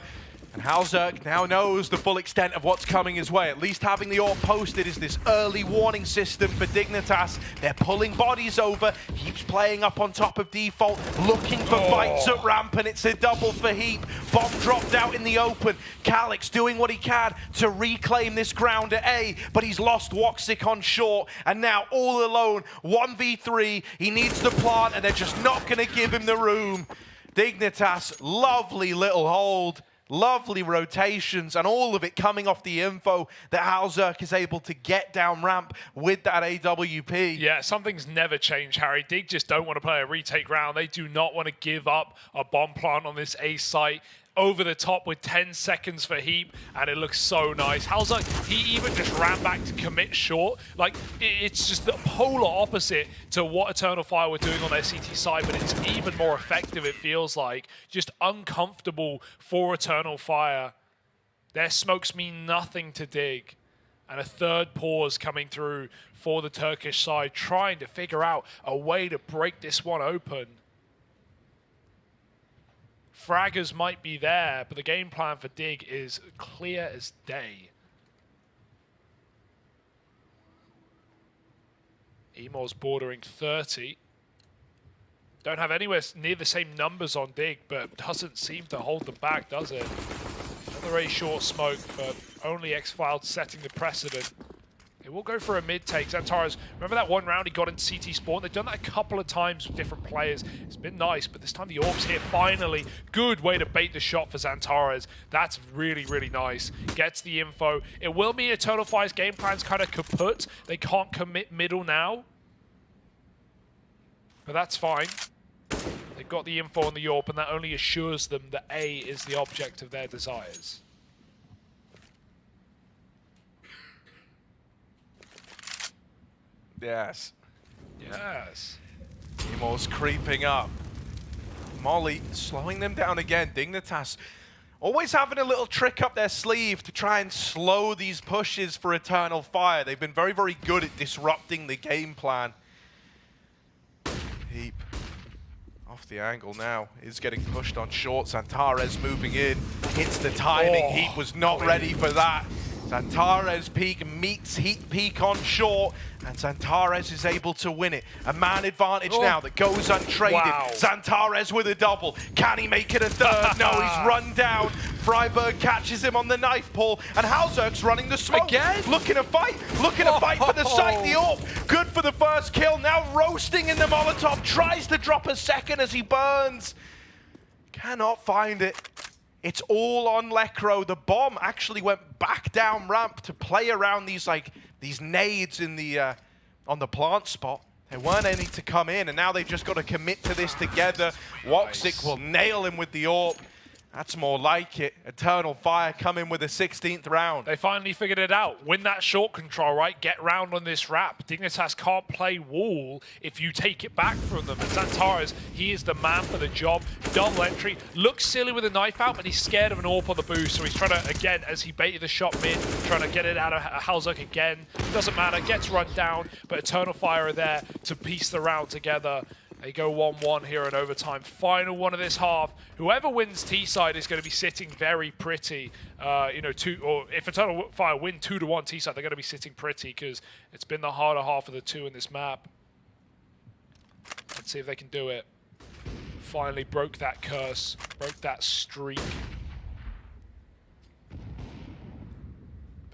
And Halzerg now knows the full extent of what's coming his way. At least having the AWP posted is this early warning system for Dignitas. They're pulling bodies over. Heap's playing up on top of default, looking for fights at ramp, and it's a double for Heap. Bomb dropped out in the open. Calyx doing what he can to reclaim this ground at A, but he's lost Woxic on short, and now all alone, 1v3. He needs the plant, and they're just not going to give him the room. Dignitas, lovely little hold. Lovely rotations, and all of it coming off the info that Halzerg is able to get down ramp with that AWP. Yeah, something's never changed, Harry. Dig just don't want to play a retake round. They do not want to give up a bomb plant on this A site. Over the top with 10 seconds for Heap, and it looks so nice. Halzerg, he even just ran back to commit short. Like, it's just the polar opposite to what Eternal Fire were doing on their CT side, but it's even more effective, it feels like. Just uncomfortable for Eternal Fire. Their smokes mean nothing to Dig. And a third pause coming through for the Turkish side, trying to figure out a way to break this one open. Fraggers might be there, but the game plan for Dig is clear as day. Emor's bordering 30. Don't have anywhere near the same numbers on Dig, but doesn't seem to hold them back, does it? Another A short smoke, but only X-Filed setting the precedent. They will go for a mid take. Xantares, remember that one round he got in CT spawn? They've done that a couple of times with different players. It's been nice, but this time the Orb's here finally. Good way to bait the shot for Xantares. That's really, really nice. Gets the info. It will mean Eternal Fire's game plan's kind of kaput. They can't commit middle now. But that's fine. They've got the info on the AWP, and that only assures them that A is the object of their desires. Yes. Yes. Teamor's creeping up. Molly slowing them down again. Dignitas always having a little trick up their sleeve to try and slow these pushes for Eternal Fire. They've been very, very good at disrupting the game plan. Heap off the angle now is getting pushed on short. Xantares moving in, hits the timing. Oh, Heap was not ready for that. Xantares peak meets Heat peak on short, and Xantares is able to win it. A man advantage now that goes untraded. Wow. Xantares with a double. Can he make it a third? No, he's run down. Freiburg catches him on the knife pull, and Halzerk's running the smoke. Again? Looking to fight for the site. The AWP, good for the first kill. Now roasting in the Molotov, tries to drop a second as he burns. Cannot find it. It's all on Lekr0. The bomb actually went back down ramp to play around these nades in the on the plant spot. There weren't any to come in, and now they've just got to commit to this together. Woxic will nail him with the AWP. That's more like it. Eternal Fire come in with a 16th round. They finally figured it out. Win that short control, right? Get round on this wrap. Dignitas can't play wall if you take it back from them. And Xantares, he is the man for the job. Double entry. Looks silly with a knife out, but he's scared of an AWP on the boost. So he's trying to, again, as he baited the shot mid, trying to get it out of Halzerk again. Doesn't matter. Gets run down, but Eternal Fire are there to piece the round together. They go 1-1 here in overtime. Final one of this half. Whoever wins T-side is going to be sitting very pretty. Or if Eternal Fire win 2-1 T-side, they're going to be sitting pretty because it's been the harder half of the two in this map. Let's see if they can do it. Finally broke that curse, broke that streak.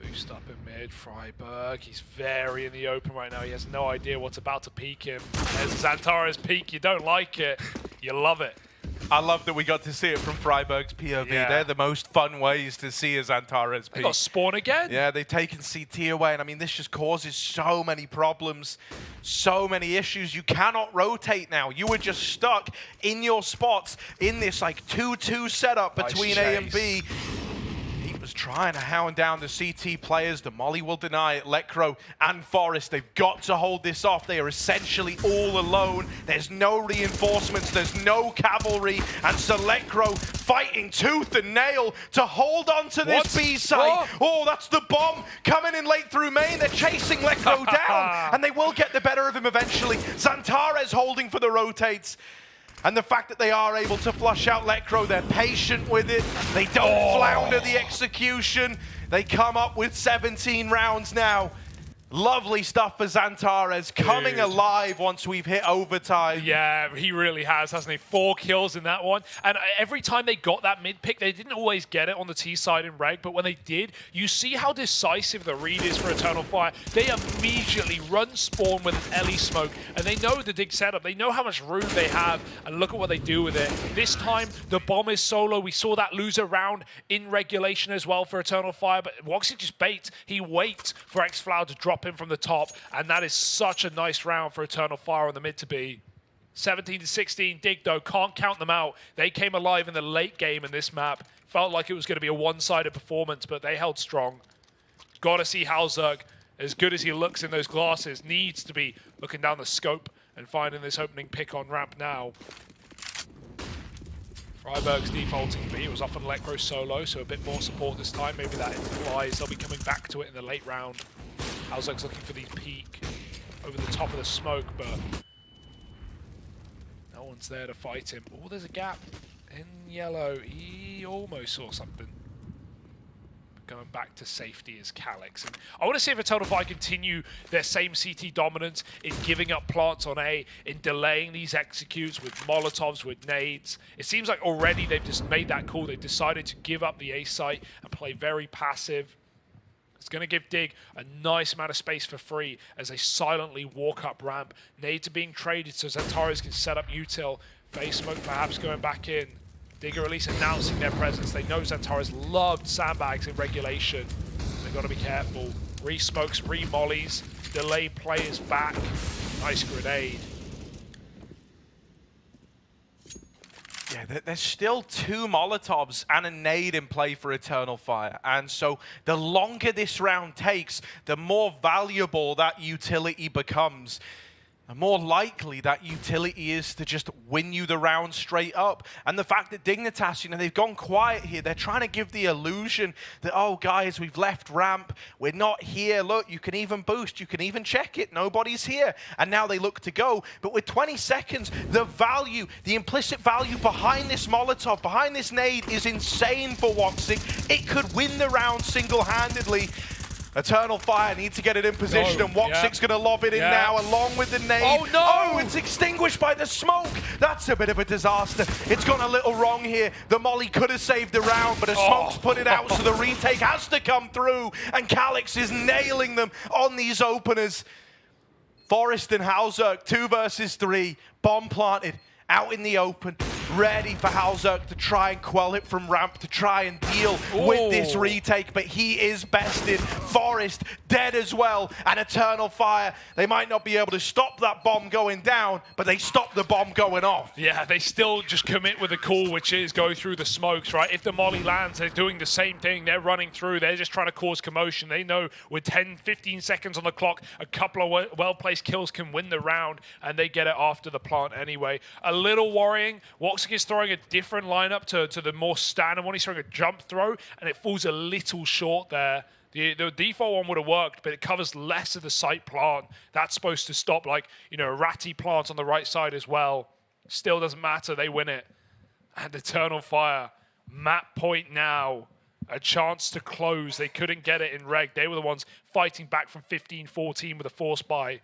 Boost up in mid, Freiburg. He's very in the open right now. He has no idea what's about to peek him. There's Xantares peek. You don't like it. You love it. I love that we got to see it from Freiburg's POV. Yeah. They're the most fun ways to see a Xantares peak. They got spawn again. Yeah, they've taken CT away, and I mean, this just causes so many problems, so many issues. You cannot rotate now. You were just stuck in your spots in this like 2-2 setup between A and B. Was trying to hound down the CT players. The Molly will deny it. Lekr0 and Forest, they've got to hold this off. They are essentially all alone. There's no reinforcements. There's no cavalry. And so Lekr0 fighting tooth and nail to hold on to this B site. Oh, that's the bomb coming in late through main. They're chasing Lekr0 down, and they will get the better of him eventually. Xantares holding for the rotates. And the fact that they are able to flush out Lekr0, they're patient with it. They don't flounder the execution. They come up with 17 rounds now. Lovely stuff for Xantares, coming alive once we've hit overtime. Yeah, he really has, hasn't he? 4 kills in that one. And every time they got that mid pick, they didn't always get it on the T side in reg, but when they did, you see how decisive the read is for Eternal Fire. They immediately run spawn with an Ellie smoke, and they know the dig setup. They know how much room they have, and look at what they do with it. This time, the bomb is solo. We saw that loser round in regulation as well for Eternal Fire, but Woxic just baits. He waits for xFlower to drop in from the top, and that is such a nice round for Eternal Fire on the mid to be. 17-16, Dig though, can't count them out. They came alive in the late game in this map. Felt like it was going to be a one-sided performance, but they held strong. Gotta see Halzerk, as good as he looks in those glasses, needs to be looking down the scope and finding this opening pick on ramp now. Freiburg's defaulting B. It was often Lekr0 solo, so a bit more support this time. Maybe that implies they'll be coming back to it in the late round. Halzerk's looking for the peak over the top of the smoke, but no one's there to fight him. Oh, there's a gap in yellow. He almost saw something. Going back to safety is Calyx. And I want to see if Eternal Fire continue their same CT dominance in giving up plants on A, in delaying these executes with Molotovs, with nades. It seems like already they've just made that call. They've decided to give up the A site and play very passive. It's going to give Dig a nice amount of space for free as they silently walk up ramp. Nades are being traded so Xantares can set up util. Phase smoke perhaps going back in. Dig are at least announcing their presence. They know Xantares loved sandbags in regulation. They've got to be careful. Re-smokes, re-mollies, delay players back. Nice grenade. Yeah, there's still 2 Molotovs and a nade in play for Eternal Fire. And so the longer this round takes, the more valuable that utility becomes. The more likely that utility is to just win you the round straight up. And the fact that Dignitas, you know, they've gone quiet here. They're trying to give the illusion that, oh, guys, we've left ramp. We're not here. Look, you can even boost. You can even check it. Nobody's here. And now they look to go. But with 20 seconds, the value, the implicit value behind this Molotov, behind this nade is insane for Woxic. It could win the round single-handedly. Eternal Fire need to get it in position, and Woxic's going to lob it in now along with the nade. Oh, no! Oh, it's extinguished by the smoke. That's a bit of a disaster. It's gone a little wrong here. The molly could have saved the round, but a smoke's put it out, so the retake has to come through, and Calix is nailing them on these openers. Forest and Halzerk, 2 versus 3, bomb planted, out in the open, ready for Halzerk to try and quell it from ramp, to try and deal with this retake, but he is bested. Forest dead as well, and Eternal Fire, they might not be able to stop that bomb going down, but they stop the bomb going off. Yeah, they still just commit with the call, which is go through the smokes, right? If the molly lands, they're doing the same thing. They're running through. They're just trying to cause commotion. They know with 10, 15 seconds on the clock, a couple of well-placed kills can win the round, and they get it after the plant anyway. A little worrying. Woxic is throwing a different lineup to the more standard one. He's throwing a jump throw, and it falls a little short there. The default one would have worked, but it covers less of the site plant. That's supposed to stop, like, you know, a ratty plant on the right side as well. Still doesn't matter. They win it. And Eternal Fire, map point now. A chance to close. They couldn't get it in reg. They were the ones fighting back from 15-14 with a force buy.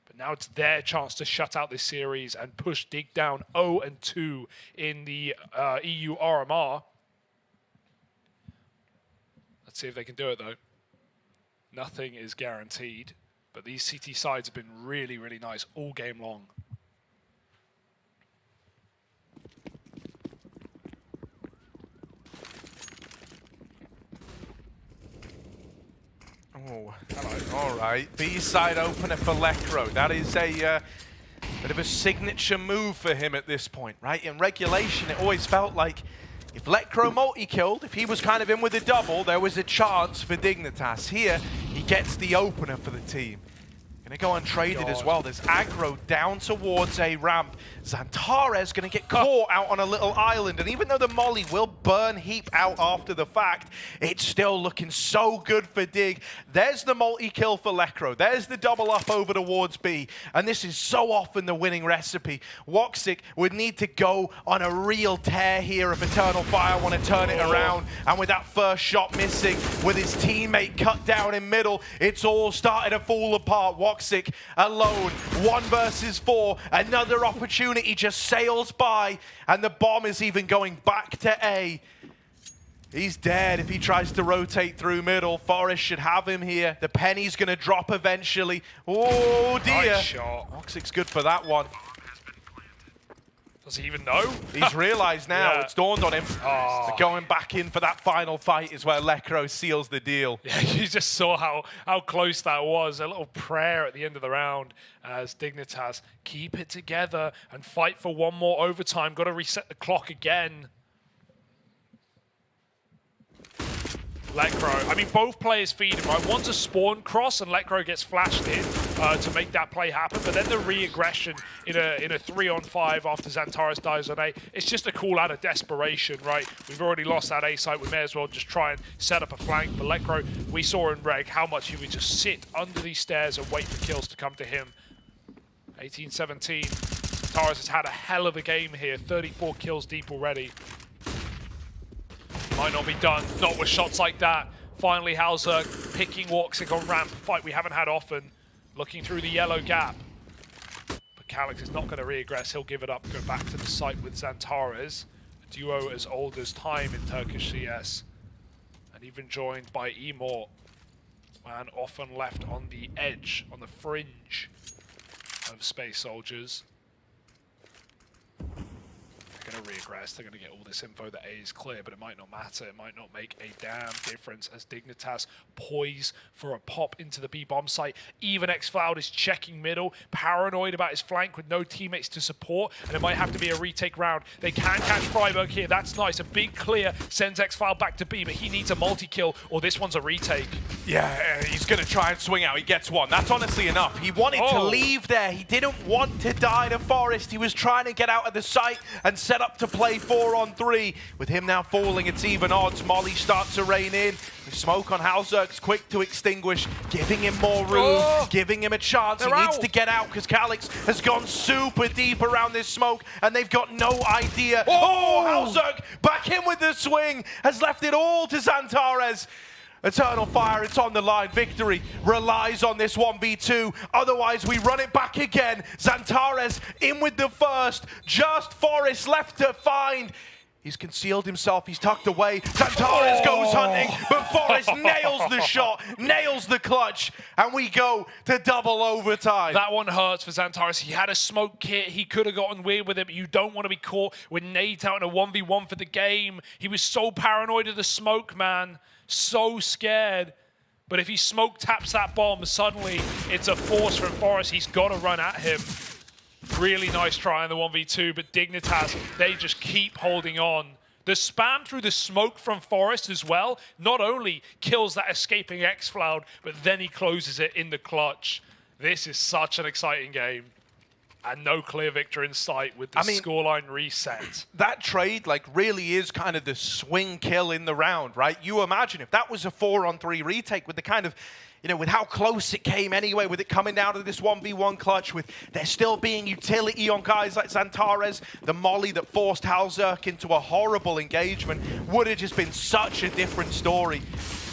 But now it's their chance to shut out this series and push Dig down 0-2 in the EU RMR. Let's see if they can do it, though. Nothing is guaranteed, but these CT sides have been really, really nice all game long. Oh, hello. All right. B-side opener for Lekro. That is a bit of a signature move for him at this point, right? In regulation, it always felt like if Lekro multi-killed, if he was kind of in with a double, there was a chance for Dignitas. Here, he gets the opener for the team. Gonna go untraded as well. There's aggro down towards a ramp. Xantares gonna get caught out on a little island, and even though the molly will burn Heap out after the fact, it's still looking so good for Dig. There's the multi-kill for Lekro. There's the double up over towards B, and this is so often the winning recipe. Woxic would need to go on a real tear here if Eternal Fire want to turn it around, and with that first shot missing, with his teammate cut down in middle, it's all starting to fall apart. Woxic alone, 1 versus 4, another opportunity just sails by, and the bomb is even going back to A. He's dead if he tries to rotate through middle. Forest should have him here. The penny's gonna drop eventually. Oh dear. Nice shot. Woxic's good for that one. Does he even know? He's realized now, Yeah. it's dawned on him. So going back in for that final fight is where Lekro seals the deal. Yeah, you just saw how close that was. A little prayer at the end of the round as Dignitas keep it together and fight for one more overtime. Got to reset the clock again. Lekro, I mean, both players feed him, right? One's a spawn cross and Lekro gets flashed in to make that play happen, but then the re-aggression in a 3-on-5 after Xantares dies on A, it's just a call out of desperation, right? We've already lost that A site, we may as well just try and set up a flank, but Lekro, we saw in reg how much he would just sit under these stairs and wait for kills to come to him. 18-17, Xantares has had a hell of a game here, 34 kills deep already. Might not be done, not with shots like that. Finally, Halzerk picking Woxic on ramp, a fight we haven't had often. Looking through the yellow gap. But Calix is not going to re-aggress, he'll give it up, go back to the site with Xantares. A duo as old as time in Turkish CS. And even joined by Emor. Man often left on the edge, on the fringe of Space Soldiers. They're going to regress, they're going to get all this info that A is clear, but it might not matter, it might not make a damn difference as Dignitas poise for a pop into the B-bomb site. Even xCloud is checking middle, paranoid about his flank with no teammates to support, and it might have to be a retake round. They can catch Freiburg here, that's nice. A big clear sends xCloud back to B, but he needs a multi-kill or this one's a retake. Yeah, he's going to try and swing out. He gets one. That's honestly enough. He wanted to leave there. He didn't want to die to Forest. He was trying to get out of the site and set up to play 4-on-3. With him now falling, it's even odds. Molly starts to rain in. The smoke on Halzerk's quick to extinguish, giving him more room, giving him a chance. He needs to get out because Calix has gone super deep around this smoke and they've got no idea. Halzerk back in with the swing, has left it all to Xantares. Eternal Fire, it's on the line. Victory relies on this 1v2. Otherwise, we run it back again. Xantares in with the first. Just Forest left to find. He's concealed himself. He's tucked away. Xantares goes hunting, but Forest nails the shot, nails the clutch, and we go to double overtime. That one hurts for Xantares. He had a smoke kit. He could have gotten weird with it, but you don't want to be caught with Nate out in a 1v1 for the game. He was so paranoid of the smoke, man. So scared. But if he smoke taps that bomb, suddenly it's a force from Forest. He's got to run at him. Really nice try on the 1v2, but Dignitas, they just keep holding on. The spam through the smoke from Forest as well not only kills that escaping xCloud, but then he closes it in the clutch. This is such an exciting game. And no clear victor in sight with the scoreline reset. That trade, like, really is kind of the swing kill in the round, right? You imagine if that was a 4-on-3 retake with the kind of, you know, with how close it came anyway, with it coming down to this 1v1 clutch, with there still being utility on guys like Xantares, the molly that forced Halzerk into a horrible engagement, would have just been such a different story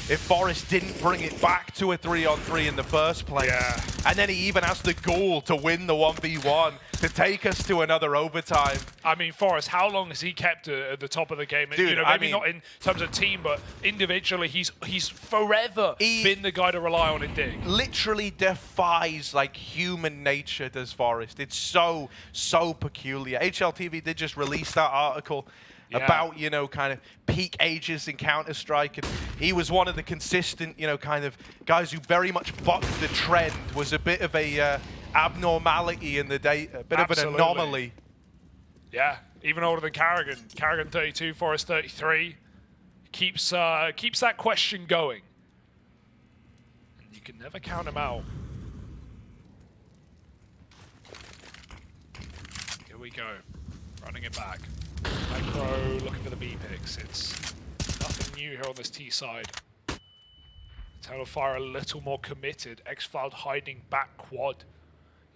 if Forest didn't bring it back to a 3-on-3 in the first place. Yeah. And then he even has the goal to win the 1v1 to take us to another overtime. I mean, Forest, how long has he kept at the top of the game? Dude, you know, maybe not in terms of team, but individually, he's forever been the guy to rely on in Dig. Literally defies, like, human nature, does Forest. It's so peculiar. HLTV did just release that article about, you know, kind of peak ages in Counter-Strike, and he was one of the consistent, you know, kind of guys who very much bucked the trend, was a bit of a abnormality in the day, a bit of an anomaly. Yeah, even older than Carrigan. Carrigan 32, Forest 33. Keeps that question going. And you can never count him out. Here we go, running it back. Micro looking for the B picks. It's nothing new here on this T side. Eternal Fire a little more committed. xCloud hiding back quad.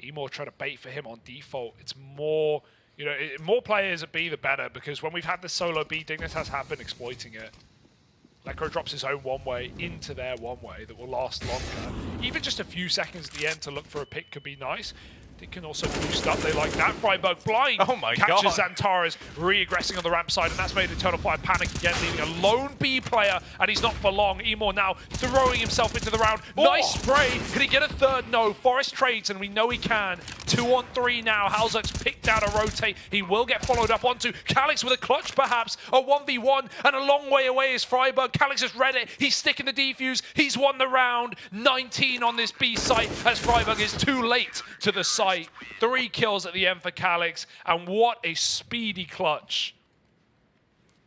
Emor trying to bait for him on default. It's more, you know, more players at B the better, because when we've had this solo B, Dignitas have been exploiting it. Lekro drops his own one-way into their one-way that will last longer. Even just a few seconds at the end to look for a pick could be nice. They can also boost up. They like that. Freiburg blind. Oh my catches God. Xantares re-aggressing on the ramp side, and that's made Eternal Fire panic again, leaving a lone B player, and he's not for long. Emor now throwing himself into the round. Nice spray. Can he get a third? No. Forest trades, and we know he can. 2-on-3 now. Halzerk's picked out a rotate. He will get followed up onto Calix with a clutch, perhaps. A 1v1, and a long way away is Freiburg. Calix has read it. He's sticking the defuse. He's won the round. 19 on this B site, as Freiburg is too late to the site. 3 kills at the end for Calix, and what a speedy clutch.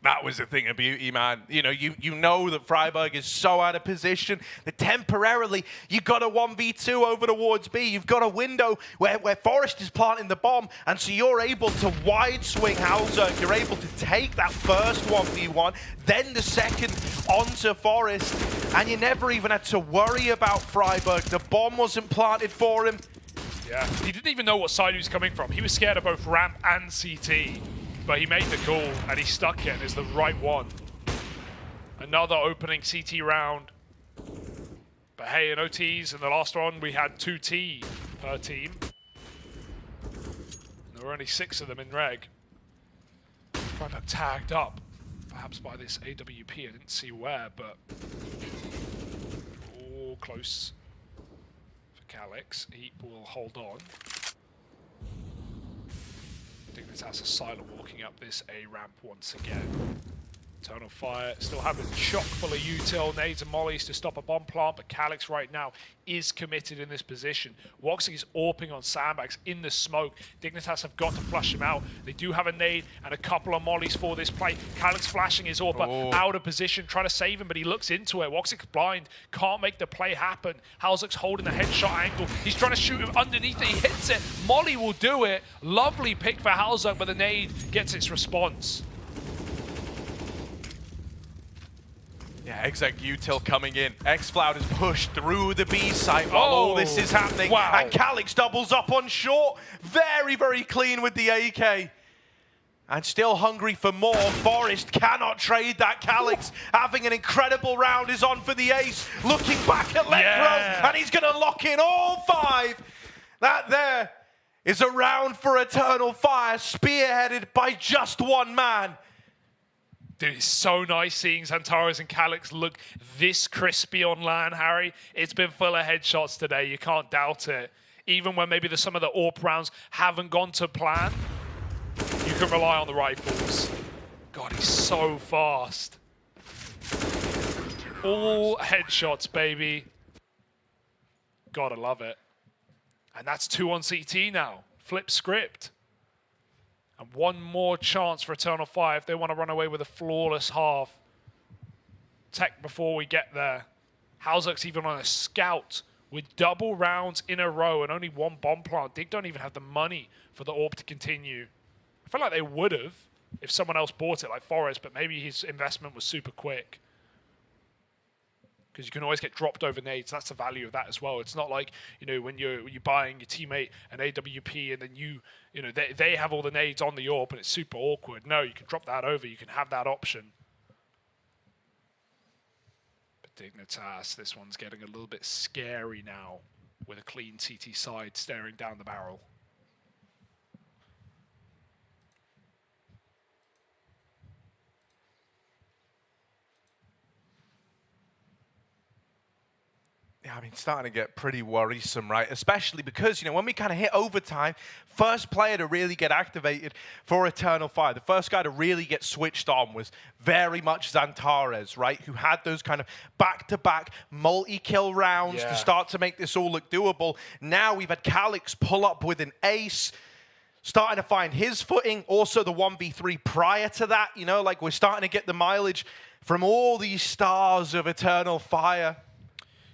That was a thing of beauty, man. You know, you know that Freiburg is so out of position that temporarily you got a 1v2 over towards B. You've got a window where Forest is planting the bomb, and so you're able to wide swing Halzerk. You're able to take that first 1v1, then the second onto Forest, and you never even had to worry about Freiburg. The bomb wasn't planted for him. Yeah, he didn't even know what side he was coming from. He was scared of both ramp and CT, but he made the call and he stuck it, and is the right one. Another opening CT round. But hey, in OTs, in the last one, we had 2T per team. And there were only 6 of them in reg. Freiburg tagged up, perhaps by this AWP. I didn't see where, but... Oh, close for Calix. He will hold on. Dignitas is silent walking up this A ramp once again. Eternal Fire still having chock full of util, nades and mollies to stop a bomb plant, but Calix right now is committed in this position. Woxic is AWPing on sandbags in the smoke. Dignitas have got to flush him out. They do have a nade and a couple of mollies for this play. Calix flashing his AWPer out of position, trying to save him, but he looks into it. Woxic's blind, can't make the play happen. Halzuk's holding the headshot angle. He's trying to shoot him underneath it. He hits it. Molly will do it. Lovely pick for Halzuk, but the nade gets its response. Yeah, exec util coming in. xFloud is pushed through the B site while all this is happening. Wow. And Calix doubles up on short. Very, very clean with the AK. And still hungry for more. Forest cannot trade that. Calix having an incredible round is on for the ace. Looking back at Lecro, and he's going to lock in all 5. That there is a round for Eternal Fire, spearheaded by just one man. Dude, it's so nice seeing Xantares and Calix look this crispy on LAN, Harry. It's been full of headshots today. You can't doubt it. Even when maybe some of the AWP rounds haven't gone to plan, you can rely on the rifles. God, he's so fast. All headshots, baby. Gotta love it. And that's 2 on CT now. Flip script. And one more chance for Eternal Fire if they want to run away with a flawless half. Tech before we get there. Halzuk's even on a scout with double rounds in a row and only 1 bomb plant. Dig don't even have the money for the AWP to continue. I feel like they would have if someone else bought it, like Forest, but maybe his investment was super quick. Because you can always get dropped over nades. That's the value of that as well. It's not like, you know, when you're buying your teammate an AWP and then you know, they have all the nades on the AWP and it's super awkward. No, you can drop that over. You can have that option. But Dignitas, this one's getting a little bit scary now with a clean CT side staring down the barrel. Yeah, I mean, starting to get pretty worrisome, right? Especially because, you know, when we kind of hit overtime, first player to really get activated for Eternal Fire, the first guy to really get switched on was very much Xantares, right? Who had those kind of back-to-back multi-kill rounds to start to make this all look doable. Now we've had Calix pull up with an ace, starting to find his footing. Also the 1v3 prior to that, you know, like we're starting to get the mileage from all these stars of Eternal Fire.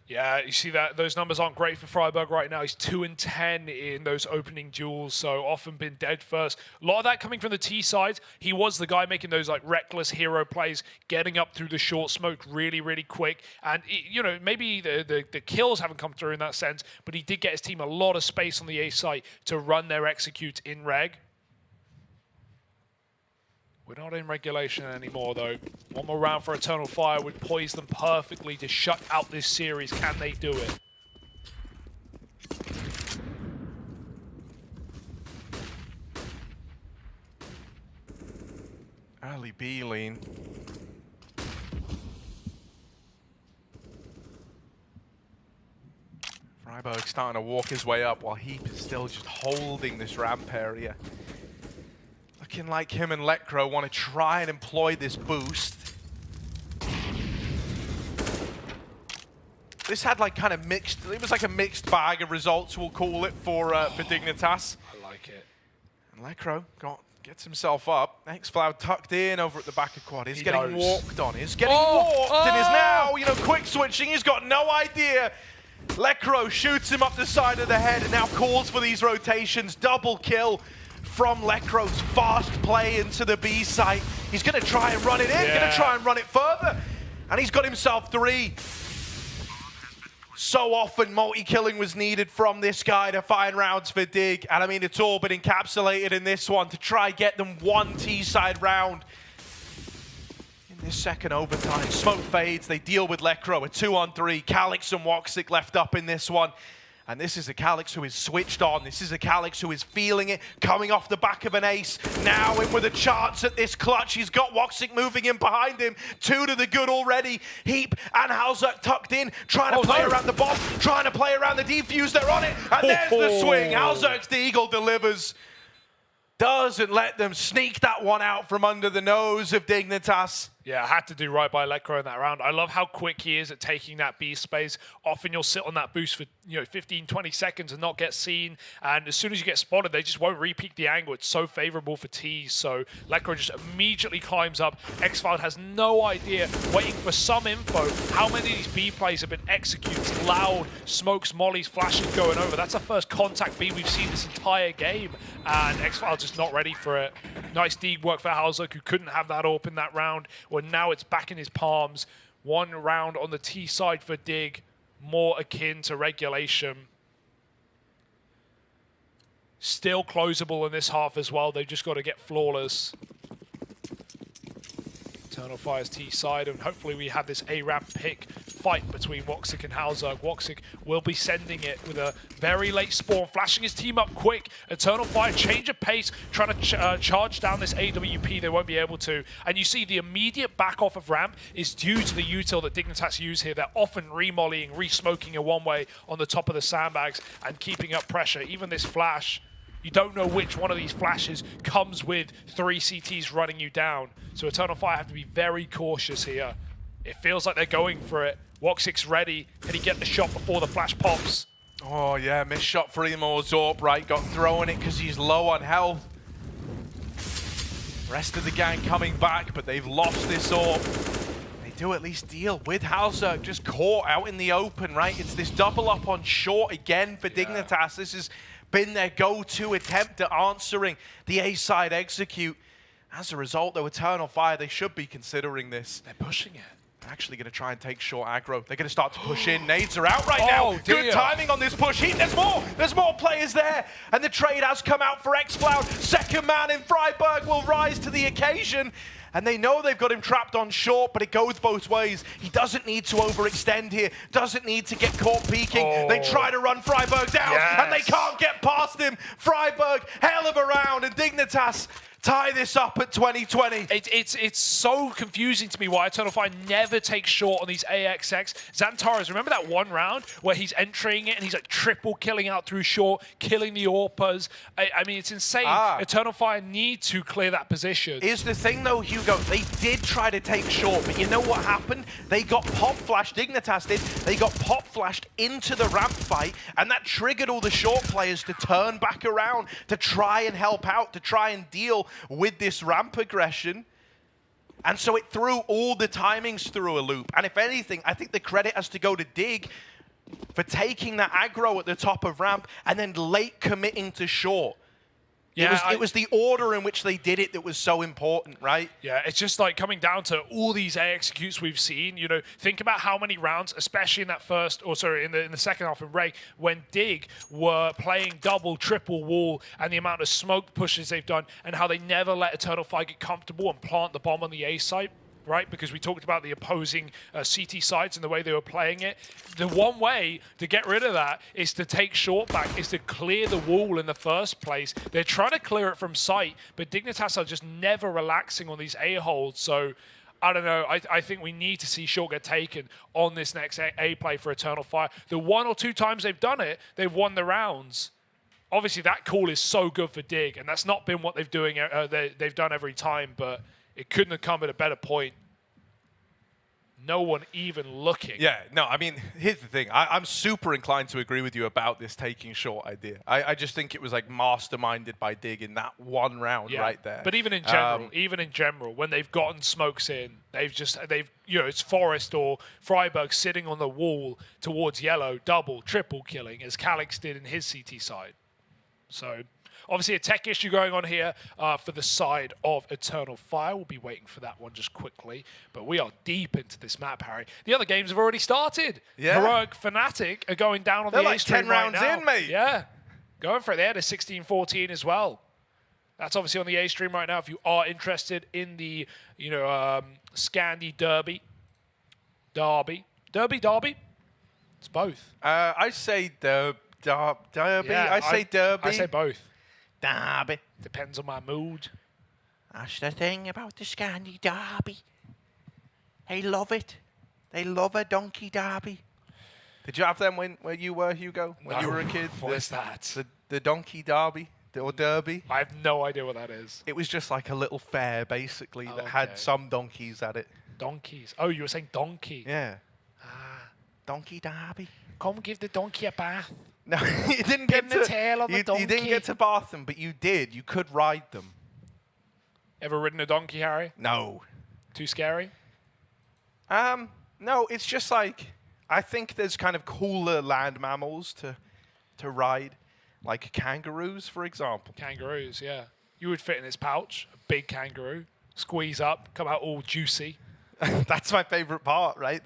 Yeah, you see that those numbers aren't great for Freiburg right now. He's 2 and 10 in those opening duels, so often been dead first. A lot of that coming from the T side. He was the guy making those like reckless hero plays, getting up through the short smoke really, really quick. And you know, maybe the kills haven't come through in that sense, but he did get his team a lot of space on the A site to run their executes in reg. We're not in regulation anymore, though. One more round for Eternal Fire would poise them perfectly to shut out this series. Can they do it? Early B lean. Freiburg starting to walk his way up while Heap is still just holding this ramp area. Looking like him and Lecro want to try and employ this boost. This had like kind of mixed, it was like a mixed bag of results, we'll call it, for Dignitas. I like it. And Lecro gets himself up. xFloud tucked in over at the back of quad. He's getting walked on. He's getting walked and is now, you know, quick switching. He's got no idea. Lecro shoots him up the side of the head and now calls for these rotations. Double kill from Lecro's fast play into the B site. He's going to try and run it in, going to try and run it further. And he's got himself 3. So often multi-killing was needed from this guy to find rounds for Dig. And I mean, it's all been encapsulated in this one to try get them 1 T-side round. In this second overtime, smoke fades, they deal with Lecro, a 2-on-3. Calix and Woxic left up in this one. And this is a Calix who is switched on. This is a Calix who is feeling it, coming off the back of an ace. Now in with a chance at this clutch. He's got Woxic moving in behind him. 2 to the good already. Heap and Halzuk tucked in, trying to play around the bomb, trying to play around the defuse. They're on it, and there's the swing. Halzuk's the Eagle delivers. Doesn't let them sneak that one out from under the nose of Dignitas. Yeah, I had to do right by Lekro in that round. I love how quick he is at taking that B space. Often you'll sit on that boost for 15, 20 seconds and not get seen. And as soon as you get spotted, they just won't re-peek the angle. It's so favorable for T's. So Lekro just immediately climbs up. X-Filed has no idea, waiting for some info. How many of these B plays have been executed? Loud, smokes, mollies, flashes going over. That's the first contact B we've seen this entire game. And X-Filed just not ready for it. Nice D work for Halzuk, who couldn't have that AWP in that round. Well, now it's back in his palms. 1 round on the T side for Dig, more akin to regulation. Still closable in this half as well. They've just got to get flawless. Eternal Fire's T side, and hopefully we have this A-ramp pick fight between Woxic and Halzuk. Woxic will be sending it with a very late spawn, flashing his team up quick. Eternal Fire, change of pace, trying to charge down this AWP. They won't be able to. And you see the immediate back off of ramp is due to the util that Dignitas use here. They're often re-mollying, re-smoking a one-way on the top of the sandbags and keeping up pressure. Even this flash, you don't know which one of these flashes comes with 3 CTs running you down. So Eternal Fire have to be very cautious here. It feels like they're going for it. Woxic's ready. Can he get the shot before the flash pops? Oh yeah, missed shot for Emo Zorp, right? Got thrown it because he's low on health. Rest of the gang coming back, but they've lost this AWP. They do at least deal with Halzuk, just caught out in the open, right? It's this double up on short again for Dignitas. This has been their go-to attempt at answering the A-side execute. As a result, though, Eternal Fire, they should be considering this. They're pushing it. They're actually going to try and take short aggro. They're going to start to push in. Nades are out right now. Good timing on this push. There's more players there. And the trade has come out for X-Cloud. Second man in Freiburg will rise to the occasion. And they know they've got him trapped on short, but it goes both ways. He doesn't need to overextend here. Doesn't need to get caught peeking. They try to run Freiburg down, and they can't get past him. Freiburg, hell of a round, and Dignitas tie this up at 2020. It's so confusing to me why Eternal Fire never takes short on these AXX. Xantaras, remember that one round where he's entering it and he's like triple killing out through short, killing the AWPers? I mean, it's insane. Eternal Fire need to clear that position. Is the thing though, Hugo, they did try to take short, but you know what happened? They got pop flashed, Dignitas did, they got pop flashed into the ramp fight, and that triggered all the short players to turn back around, to try and help out, to try and deal with this ramp aggression. And so it threw all the timings through a loop. And if anything, I think the credit has to go to Dig for taking that aggro at the top of ramp and then late committing to short. Yeah, it was the order in which they did it that was so important, right? Yeah, it's just like coming down to all these A executes we've seen. You know, think about how many rounds, especially in that first, or sorry, in the second half of Ray, when Dig were playing double, triple wall, and the amount of smoke pushes they've done, and how they never let Eternal Fire get comfortable and plant the bomb on the A site. Right, because we talked about the opposing CT sides and the way they were playing it. The one way to get rid of that is to take short back, is to clear the wall in the first place. They're trying to clear it from sight, but Dignitas are just never relaxing on these A-holds. So, I don't know. I think we need to see short get taken on this next A play for Eternal Fire. The 1 or 2 times they've done it, they've won the rounds. Obviously, that call is so good for Dig, and that's not been what they've done every time, but it couldn't have come at a better point. No one even looking. Yeah, no, I mean, here's the thing. I'm super inclined to agree with you about this taking short idea. I just think it was like masterminded by Dig in that one round right there. But even in general, when they've gotten smokes in, they've it's Forest or Freiburg sitting on the wall towards yellow, double, triple killing, as Calix did in his CT side. So obviously a tech issue going on here for the side of Eternal Fire. We'll be waiting for that one just quickly. But we are deep into this map, Harry. The other games have already started. Yeah. Heroic Fnatic are going down on the A stream 10 rounds right now. in, mate. Yeah. Going for it there to 16-14 as well. That's obviously on the A stream right now if you are interested in the, Scandi Derby. Derby. It's both. I say Derby? Yeah, I say derby. I say both. Derby. Depends on my mood. That's the thing about the Scandi derby. They love it. They love a donkey derby. Did you have them where you were, Hugo? When you were a kid? What is that? The donkey derby or derby? I have no idea what that is. It was just like a little fair, basically, that had some donkeys at it. Donkeys. Oh, you were saying donkey. Yeah. Donkey derby. Come give the donkey a bath. No, you didn't Pin get the to tail on the you didn't donkey. get to bath them, but you did. You could ride them. Ever ridden a donkey, Harry? No. Too scary? No, it's just like, I think there's kind of cooler land mammals to ride, like kangaroos, for example. Kangaroos, yeah. You would fit in its pouch, a big kangaroo, squeeze up, come out all juicy. That's my favorite part, right?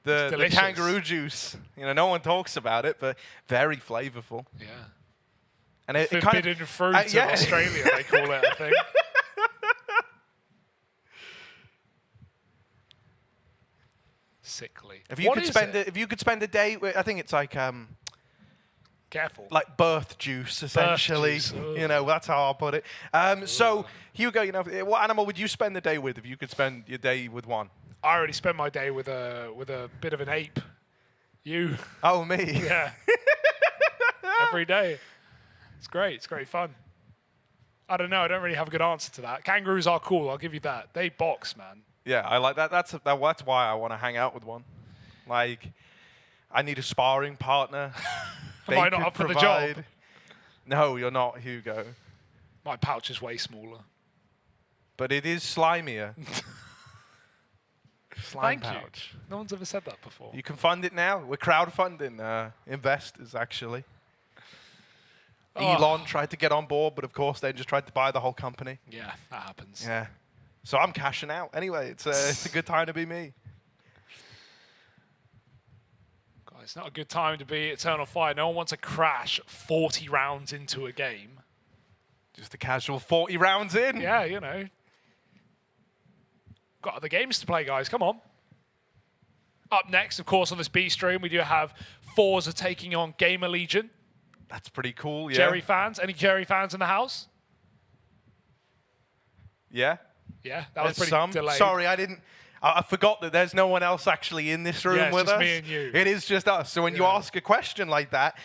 The kangaroo juice. You know, no one talks about it, but very flavorful. Yeah. And it Forbidden kind of, fruit yeah. in Australia, they call it, I think. Sickly. If you could spend a day with, I think it's like Careful. like birth juice, essentially. juice, You know, that's how I'll put it. So, Hugo, you know, what animal would you spend the day with if you could spend your day with one? I already spend my day with a bit of an ape. You. Oh, me? Yeah. Every day. It's great. It's great fun. I don't know. I don't really have a good answer to that. Kangaroos are cool. I'll give you that. They box, man. Yeah, I like that. That's why I want to hang out with one. Like, I need a sparring partner. Am I not up for the job? No, you're not, Hugo. My pouch is way smaller. But it is slimier. Slime Thank pouch. you. No one's ever said that before. You can fund it now. We're crowdfunding investors, actually. Elon tried to get on board, but of course they just tried to buy the whole company. Yeah, that happens. Yeah. So I'm cashing out. Anyway, it's a good time to be me. God, it's not a good time to be Eternal Fire. No one wants to crash 40 rounds into a game. Just a casual 40 rounds in. Yeah, you know. Got other games to play, guys. Come on. Up next, of course, on this B stream, we do have Forza taking on Gamer Legion. That's pretty cool, yeah. Jerry fans? Any Jerry fans in the house? Yeah. Yeah, that was There's pretty delayed. Sorry, I forgot that there's no one else actually in this room Yeah, it's with just us. me and you. It is just us. So when you ask a question like that,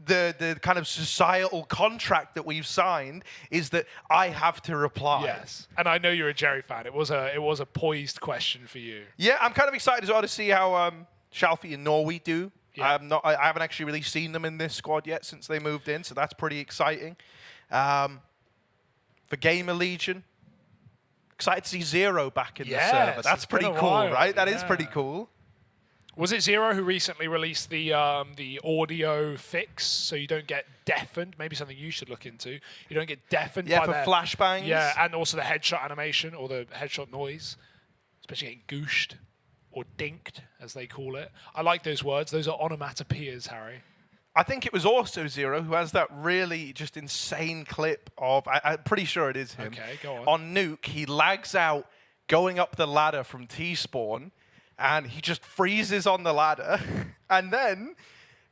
the kind of societal contract that we've signed is that I have to reply. Yes, and I know you're a Jerry fan. It was a poised question for you. Yeah, I'm kind of excited as well to see how Schalfie and Norway do. Yeah. I haven't actually really seen them in this squad yet since they moved in, so that's pretty exciting. For Gamer Legion, excited to see Zero back in the server. That's pretty cool, right? That is pretty cool. Was it Zero who recently released the audio fix so you don't get deafened? Maybe something you should look into. You don't get deafened by for flashbangs. Yeah, and also the headshot animation or the headshot noise, especially getting gooshed or dinked, as they call it. I like those words. Those are onomatopoeias, Harry. I think it was also Zero who has that really just insane clip of, I'm pretty sure it is him. Okay, go on. On Nuke, he lags out going up the ladder from T-spawn, and he just freezes on the ladder, and then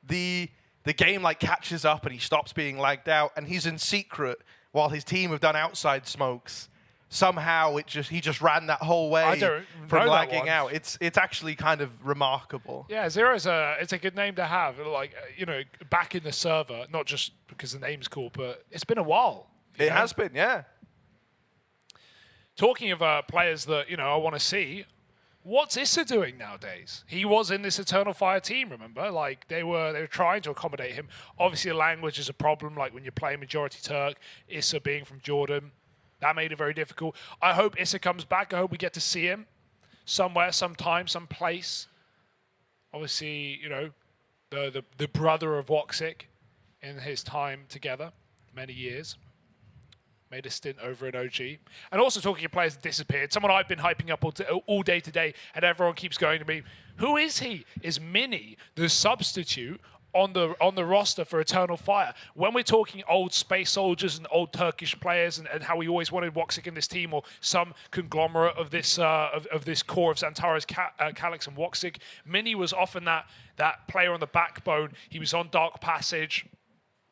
the game like catches up and he stops being lagged out, and he's in secret while his team have done outside smokes. Somehow he just ran that whole way from lagging out. It's actually kind of remarkable. Yeah, Zero's it's a good name to have. Like, you know, back in the server, not just because the name's cool, but it's been a while. It has been, yeah. Talking of players that, you know, I want to see, what's Issa doing nowadays? He was in this Eternal Fire team, remember? Like, they were trying to accommodate him. Obviously, the language is a problem, like when you're playing majority Turk, Issa being from Jordan. That made it very difficult. I hope Issa comes back. I hope we get to see him somewhere, sometime, someplace. Obviously, you know, the brother of Woxic in his time together, many years. Made a stint over in OG. And also talking of players that disappeared, someone I've been hyping up all day today, and everyone keeps going to me, who is he? Is Mini the substitute on the roster for Eternal Fire. When we're talking old Space Soldiers and old Turkish players, and how we always wanted Woxic in this team, or some conglomerate of this of this core of Xantares, Calyx, and Woxic, Mini was often that player on the backbone. He was on Dark Passage.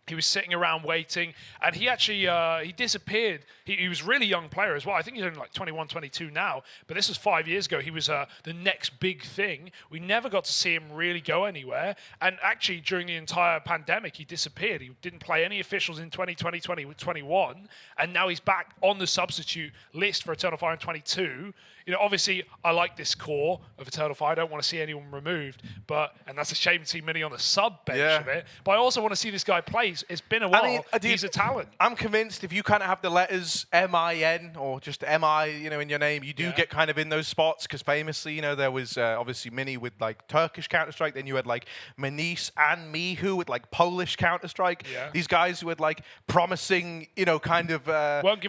He was sitting around waiting, and he actually he disappeared. He was a really young player as well. I think he's only like 21, 22 now, but this was 5 years ago. He was the next big thing. We never got to see him really go anywhere, and actually during the entire pandemic, he disappeared. He didn't play any officials in 2020, 2021, and now he's back on the substitute list for Eternal Fire in 22. You know, obviously, I like this core of Eternal Fire. I don't want to see anyone removed, and that's a shame to see Mini on the sub bench of it. But I also want to see this guy play. It's been a while. I mean, he's a talent. I'm convinced if you kind of have the letters M-I-N or just M-I, in your name, you do get kind of in those spots, because famously, there was obviously Mini with like Turkish Counter-Strike, then you had like Manice and Mihu with like Polish Counter-Strike. Yeah. These guys who had like promising, kind of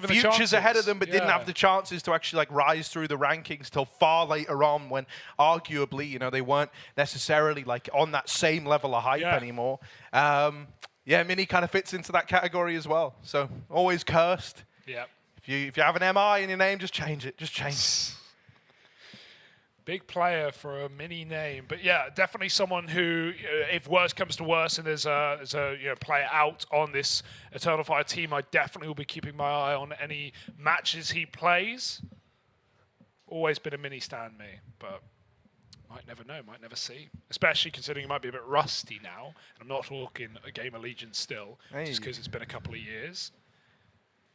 futures ahead of them, but didn't have the chances to actually like rise through the rankings till far later on, when arguably, they weren't necessarily like on that same level of hype anymore. Mini kind of fits into that category as well. So always cursed. Yeah. If you have an MI in your name, just change it. Just change it. Big player for a Mini name, but yeah, definitely someone who, if worse comes to worse, and there's a player out on this Eternal Fire team, I definitely will be keeping my eye on any matches he plays. Always been a Mini stan, me, but might never know, might never see. Especially considering he might be a bit rusty now. And I'm not talking a game of Legion still, just because it's been a couple of years.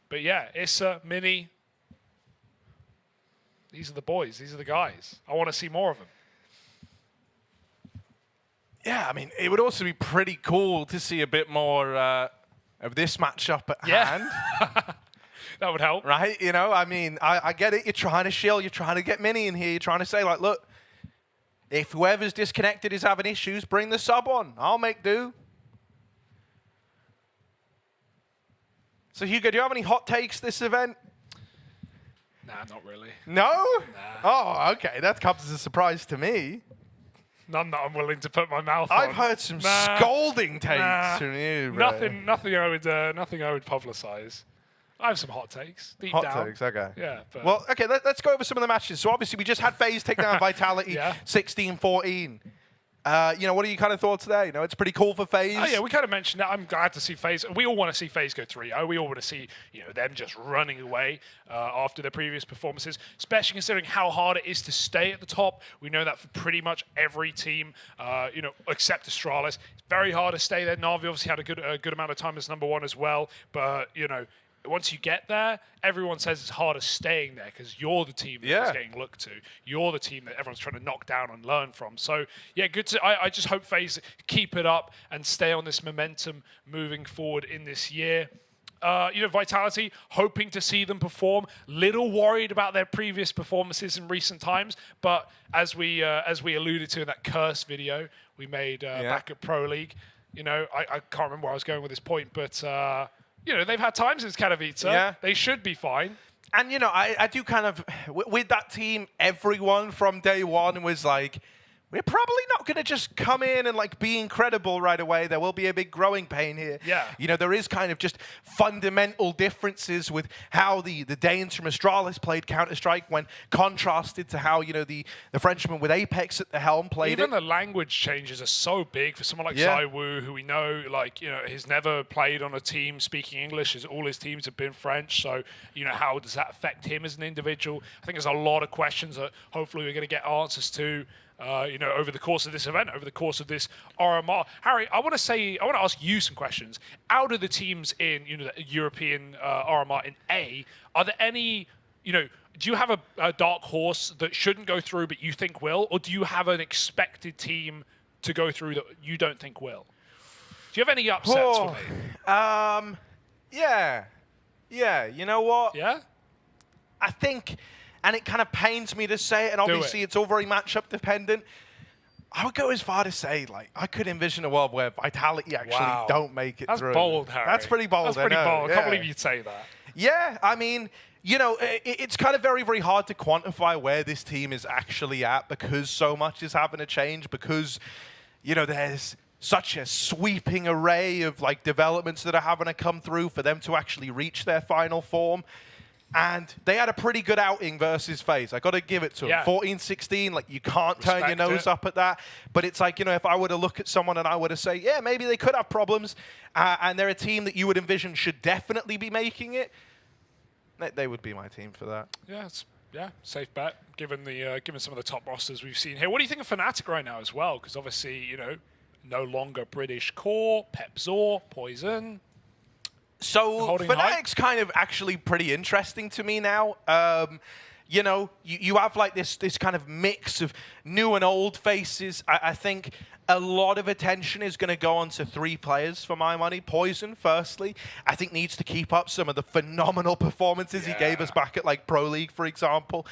But yeah, Issa, Mini. These are the boys. These are the guys. I want to see more of them. Yeah, I mean, it would also be pretty cool to see a bit more of this matchup at hand. That would help. Right? I mean, I get it. You're trying to shill. You're trying to get Mini in here. You're trying to say, like, look, if whoever's disconnected is having issues, bring the sub on. I'll make do. So, Hugo, do you have any hot takes this event? Nah, not really. No? Nah. Oh, okay. That comes as a surprise to me. None that I'm willing to put my mouth on. I've heard some scolding takes from you, bro. Nothing I would publicize. I have some hot takes. Deep down. Hot takes, okay. Yeah. But well, okay, let's go over some of the matches. So obviously we just had FaZe take down Vitality 16-14. What are your kind of thoughts there? It's pretty cool for FaZe. Oh, yeah, we kind of mentioned that. I'm glad to see FaZe. We all want to see FaZe go 3-0. We all want to see, them just running away after their previous performances, especially considering how hard it is to stay at the top. We know that for pretty much every team, except Astralis. It's very hard to stay there. Na'Vi obviously had a good amount of time as number one as well, but, once you get there, everyone says it's harder staying there because you're the team that's getting looked to. You're the team that everyone's trying to knock down and learn from. So, yeah, good to. I just hope FaZe keep it up and stay on this momentum moving forward in this year. Vitality, hoping to see them perform. Little worried about their previous performances in recent times, but as we alluded to in that curse video we made back at Pro League, I can't remember where I was going with this point, but. They've had times since Katowice. Yeah. They should be fine. And, I do kind of, with that team, everyone from day one was like, we're probably not going to just come in and like be incredible right away. There will be a big growing pain here. Yeah. There is kind of just fundamental differences with how the Danes from Astralis played Counter-Strike when contrasted to how, the Frenchman with Apex at the helm played Even the language changes are so big for someone like Zaiwu, who we know, has never played on a team speaking English. All his teams have been French. So, how does that affect him as an individual? I think there's a lot of questions that hopefully we're going to get answers to. Over the course of this event, over the course of this RMR. Harry, I want to ask you some questions. Out of the teams in, the European RMR in A, are there any, do you have a dark horse that shouldn't go through but you think will? Or do you have an expected team to go through that you don't think will? Do you have any upsets for me? Yeah, you know what? Yeah? I think... And it kind of pains me to say it, and obviously it's all very matchup dependent. I would go as far to say, I could envision a world where Vitality actually don't make it through. That's bold, Harry. That's pretty bold. That's pretty bold. I can't believe you'd say that. Yeah, I mean, it's kind of very, very hard to quantify where this team is actually at because so much is having to change, because, there's such a sweeping array of like developments that are having to come through for them to actually reach their final form. And they had a pretty good outing versus FaZe. I got to give it to them. 14-16, like you can't turn your nose up at that. But it's like, you know, if I were to look at someone and I were to say, yeah, maybe they could have problems, and they're a team that you would envision should definitely be making it, they would be my team for that. Yeah, safe bet, given some of the top rosters we've seen here. What do you think of Fnatic right now as well? Because obviously, you know, no longer British core, Pepzor, Poison. So Fnatic's kind of actually pretty interesting to me now. You know, you have like this kind of mix of new and old faces. I think a lot of attention is going to go on to 3 players for my money. Poison, firstly, I think needs to keep up some of the phenomenal performances he gave us back at like Pro League, for example.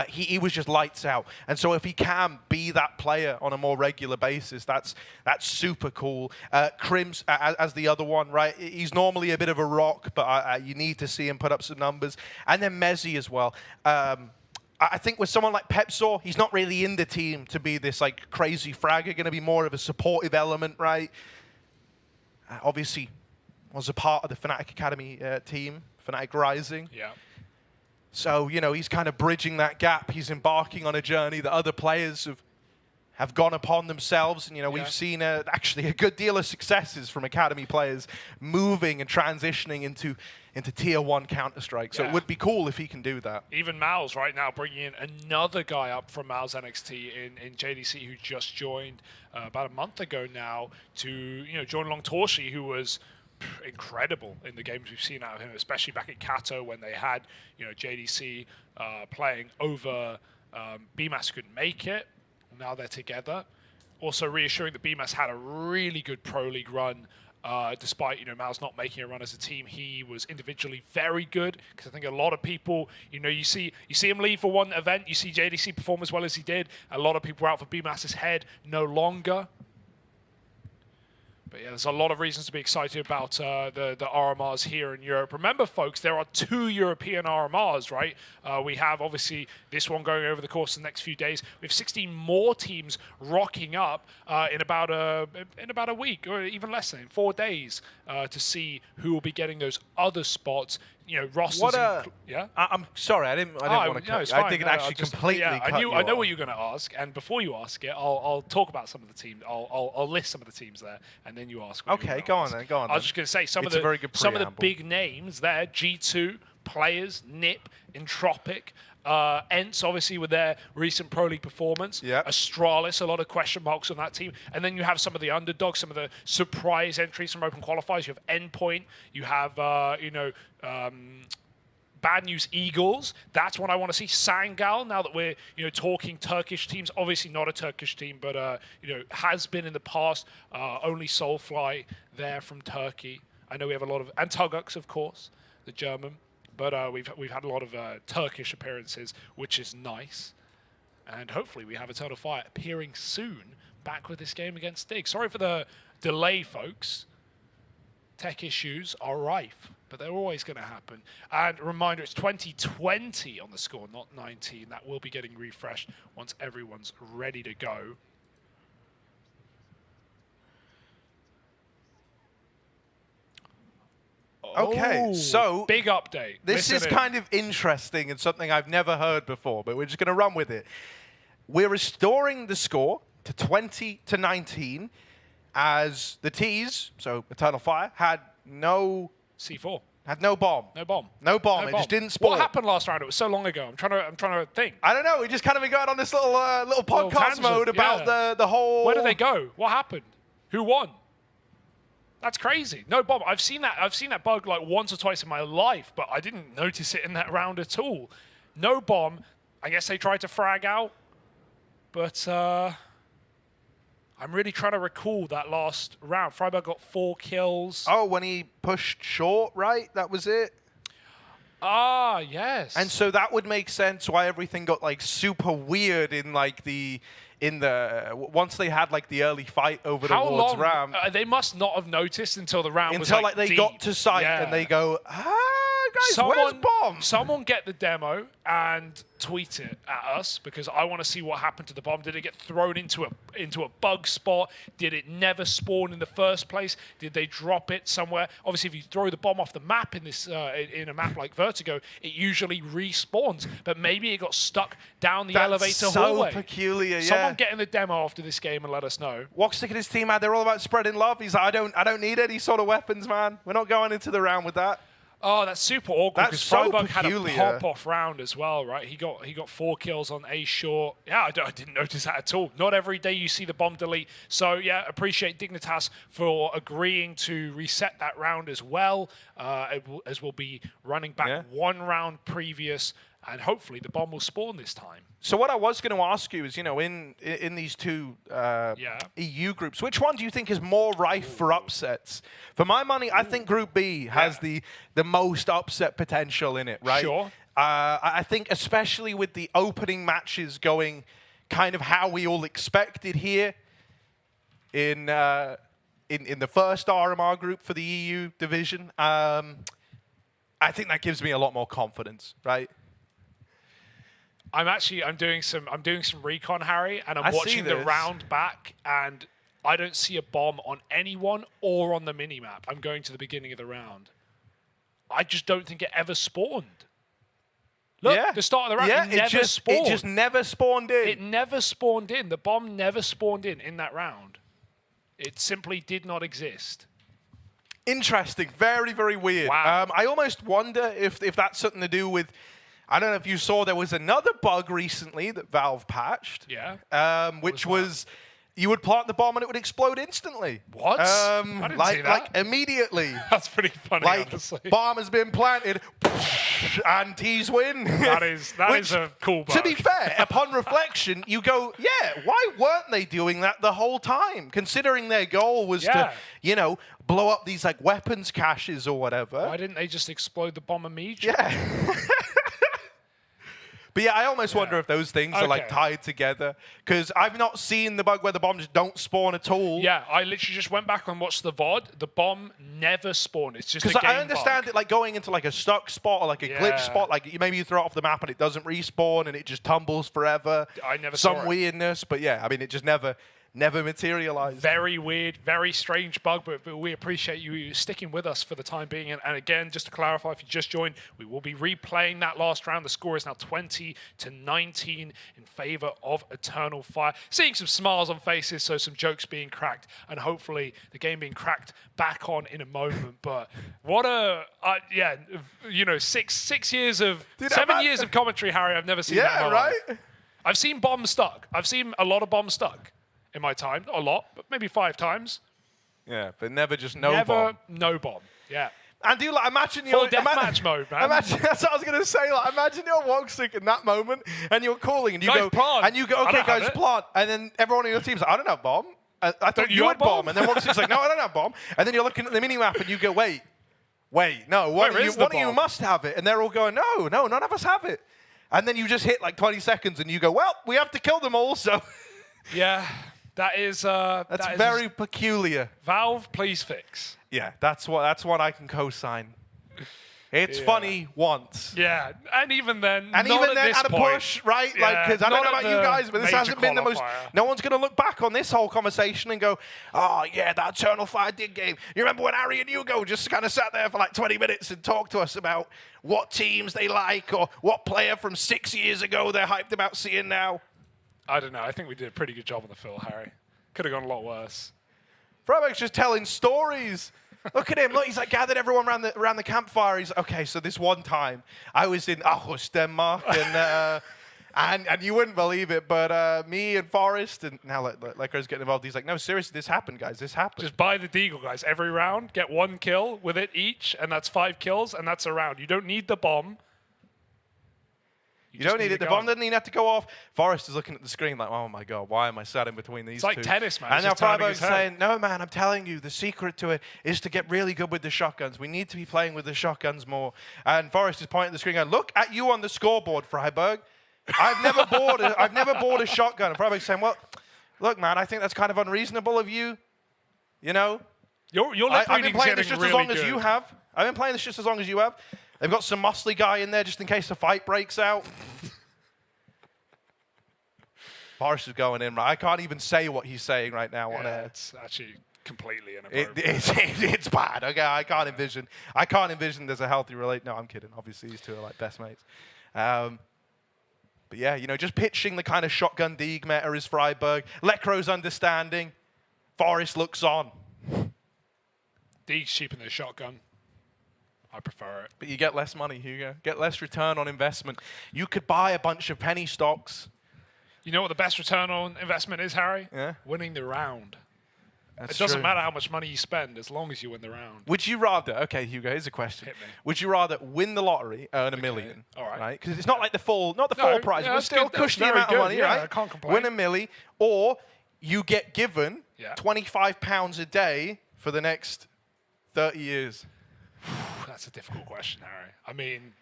He was just lights out. And so if he can be that player on a more regular basis, that's super cool. Crims as the other one, right? He's normally a bit of a rock, but you need to see him put up some numbers. And then Mezzy as well. I think with someone like Pepzor, he's not really in the team to be this like crazy fragger, going to be more of a supportive element, right? Obviously, was a part of the Fnatic Academy team, Fnatic Rising. Yeah. So, you know, he's kind of bridging that gap. He's embarking on a journey that other players have gone upon themselves. And, you know, we've seen actually a good deal of successes from Academy players moving and transitioning into Tier 1 Counter-Strike. So it would be cool if he can do that. Even Mal's right now bringing in another guy up from Mal's NXT in JDC, who just joined about a month ago now to, you know, join along Torshi, who was incredible in the games we've seen out of him, especially back at Kato when they had, you know, JDC playing over BMAS couldn't make it. Now they're together. Also reassuring that BMAS had a really good Pro League run. Despite, you know, Mal's not making a run as a team, he was individually very good. Because I think a lot of people, you know, you see him leave for one event, you see JDC perform as well as he did. A lot of people are out for BMAS's head no longer. But yeah, there's a lot of reasons to be excited about the RMRs here in Europe. Remember, folks, there are 2 European RMRs, right? We have, obviously, this one going over the course of the next few days. We have 16 more teams rocking up in about a week, or even less than 4 days, to see who will be getting those other spots. You know, rosters. I'm sorry, I didn't want to cut you. I didn't actually completely cut you I know off. what you're going to ask, and before you ask it, I'll talk about some of the teams. I'll list some of the teams there, and then you ask. Okay, go on then. I was just going to say some of the big names there: G2, Players, NiP, Entropic. Ents, obviously, with their recent Pro League performance. Astralis, a lot of question marks on that team. And then you have some of the underdogs, some of the surprise entries from Open Qualifiers. You have Endpoint. You have, Bad News Eagles. That's what I want to see. Sangal, now that we're, you know, talking Turkish teams. Obviously not a Turkish team, but, you know, has been in the past. Only Soulfly there from Turkey. I know we have a lot of... And Tugux, of course, the German. But we've had a lot of Turkish appearances, which is nice. And hopefully we have Eternal Fire appearing soon, back with this game against Dig. Sorry for the delay, folks. Tech issues are rife, but they're always going to happen. And a reminder, it's 2020 on the score, not 19. That will be getting refreshed once everyone's ready to go. Okay, so big update. This is kind of interesting and something I've never heard before, but we're just going to run with it. We're restoring the score to 20-19 as the T's, so Eternal Fire, had no C4. Had no bomb. No bomb. No bomb. It just didn't spawn. What happened last round? It was so long ago. I'm trying to think. I don't know. We just kind of been going on this little podcast mode about the whole. Where did they go? What happened? Who won? That's crazy. No bomb. I've seen that bug like once or twice in my life, but I didn't notice it in that round at all. No bomb. I guess they tried to frag out, but I'm really trying to recall that last round. Freiburg got 4 kills. Oh, when he pushed short, right? That was it? Ah, yes. And so that would make sense why everything got like super weird in like once they had like the early fight over towards Ram. They must not have noticed until the round was like they deep. got to site and they go, guys? Where's bomb? Someone get the demo and tweet it at us, because I want to see what happened to the bomb. Did it get thrown into a bug spot? Did it never spawn in the first place? Did they drop it somewhere? Obviously, if you throw the bomb off the map in this in a map like Vertigo, it usually respawns. But maybe it got stuck down the elevator hallway. So peculiar. Yeah. Someone get in the demo after this game and let us know. Walkstick and his team, man, they're all about spreading love. He's like, I don't need any sort of weapons, man. We're not going into the round with that. Oh, that's super awkward, because so Frybug had a peculiar. pop-off round as well, right? He got 4 kills on A short. Yeah, I didn't notice that at all. Not every day you see the bomb delete. So, yeah, appreciate Dignitas for agreeing to reset that round as well, as we'll be running back 1 round previous, and hopefully the bomb will spawn this time. So what I was going to ask you is, you know, in these two EU groups, which one do you think is more rife for upsets? For my money, I think Group B has the most upset potential in it, right? Sure. I think especially with the opening matches going kind of how we all expected here in the first RMR group for the EU division, I think that gives me a lot more confidence, right? I'm doing some recon, Harry, and I'm watching the round back, and I don't see a bomb on anyone or on the minimap. I'm going to the beginning of the round. I just don't think it ever spawned. Look, the start of the round, it never spawned. It just never spawned in. It never spawned in. The bomb never spawned in that round. It simply did not exist. Interesting. Very, very weird. Wow. I almost wonder if that's something to do with... I don't know if you saw there was another bug recently that Valve patched. Yeah. Which was you would plant the bomb and it would explode instantly. What? I didn't see that. Like immediately. That's pretty funny, honestly. Bomb has been planted and T's win. That is a cool bug. To be fair, upon reflection, you go, yeah, why weren't they doing that the whole time? Considering their goal was to, you know, blow up these like weapons caches or whatever. Why didn't they just explode the bomb immediately? Yeah. But yeah, I almost wonder if those things are like tied together, because I've not seen the bug where the bombs don't spawn at all. Yeah, I literally just went back and watched the VOD. The bomb never spawned. It's just a game Because I understand it like going into like a stuck spot or like a glitch spot, like maybe you throw it off the map and it doesn't respawn and it just tumbles forever. I never saw some weirdness, but yeah, I mean it just never materialized. Very weird, very strange bug, but we appreciate you sticking with us for the time being. And again, just to clarify, if you just joined, we will be replaying that last round. The score is now 20-19 in favor of Eternal Fire. Seeing some smiles on faces, so some jokes being cracked, and hopefully the game being cracked back on in a moment. But what a, you know, 7 years of commentary, Harry. I've never seen that in my life. I've seen bombs stuck. I've seen a lot of bombs stuck in my time. Not a lot, but maybe 5 times. Yeah, but never just no bomb. No bomb. Yeah. And do you like imagine full deathmatch mode, man? Imagine, that's what I was gonna say. Like, imagine you're Walkstick in that moment, and you're calling, and you go, plant. and you go, okay, guys, plant, and then everyone on your team's like, I don't have bomb. I thought you had bomb, and then Walkstick's like, no, I don't have bomb, and then you're looking at the mini map, and you go, wait, no, one of you must have it, and they're all going, no, none of us have it, and then you just hit like 20 seconds, and you go, well, we have to kill them all, so yeah. That's very peculiar. Valve, please fix. Yeah, that's what I can co-sign. It's funny once. Yeah, and even then, at a push, right? Yeah, like, because I don't know about you guys, but this hasn't been the most. No one's going to look back on this whole conversation and go, "Oh yeah, that Eternal Fire dig game." You remember when Harry and Hugo just kind of sat there for like 20 minutes and talked to us about what teams they like or what player from 6 years ago they're hyped about seeing now? I don't know. I think we did a pretty good job on the fill, Harry. Could have gone a lot worse. Frybug's just telling stories. Look at him. Look, he's like gathered everyone around the campfire. He's okay. So this one time, I was in Aarhus, Denmark, and you wouldn't believe it, but me and Forrest and now Lekker's getting involved. He's like, no, seriously, this happened, guys. This happened. Just buy the Deagle, guys. Every round, get 1 kill with it each, and that's 5 kills, and that's a round. You don't need the bomb. You don't need it. The bomb doesn't even have to go off. Forrest is looking at the screen like, oh my God, why am I sat in between these two? It's like tennis, man. And now Frybug's saying, no, man, I'm telling you, the secret to it is to get really good with the shotguns. We need to be playing with the shotguns more. And Forrest is pointing at the screen going, look at you on the scoreboard, Frybug. I've never bought a shotgun. And Frybug's saying, well, look, man, I think that's kind of unreasonable of you. You know? Your I've been playing this just really as long as good. you have. I've been playing this just as long as you have. They've got some muscly guy in there just in case the fight breaks out. Forrest is going in, right? I can't even say what he's saying right now on air. It's actually completely inappropriate. It's bad. Okay, I can't envision there's a healthy relate. No, I'm kidding. Obviously, these two are like best mates. But yeah, you know, just pitching the kind of shotgun Deeg meta is Freiburg. Lekro's understanding. Forrest looks on. Deeg's cheaper than a shotgun. I prefer it. But you get less money, Hugo. Get less return on investment. You could buy a bunch of penny stocks. You know what the best return on investment is, Harry? Yeah. Winning the round. That's It doesn't true. matter how much money you spend as long as you win the round. Would you rather, okay, Hugo, here's a question. Hit me. Would you rather win the lottery, earn $1 million, all right. Because it's not like the full No, prize, yeah, but that's still good. That's cushy very amount of good. money, Yeah, right? I can't complain. Win $1 million, or you get given Yeah. £25 a day for the next 30 years. That's a difficult question, Harry. I mean,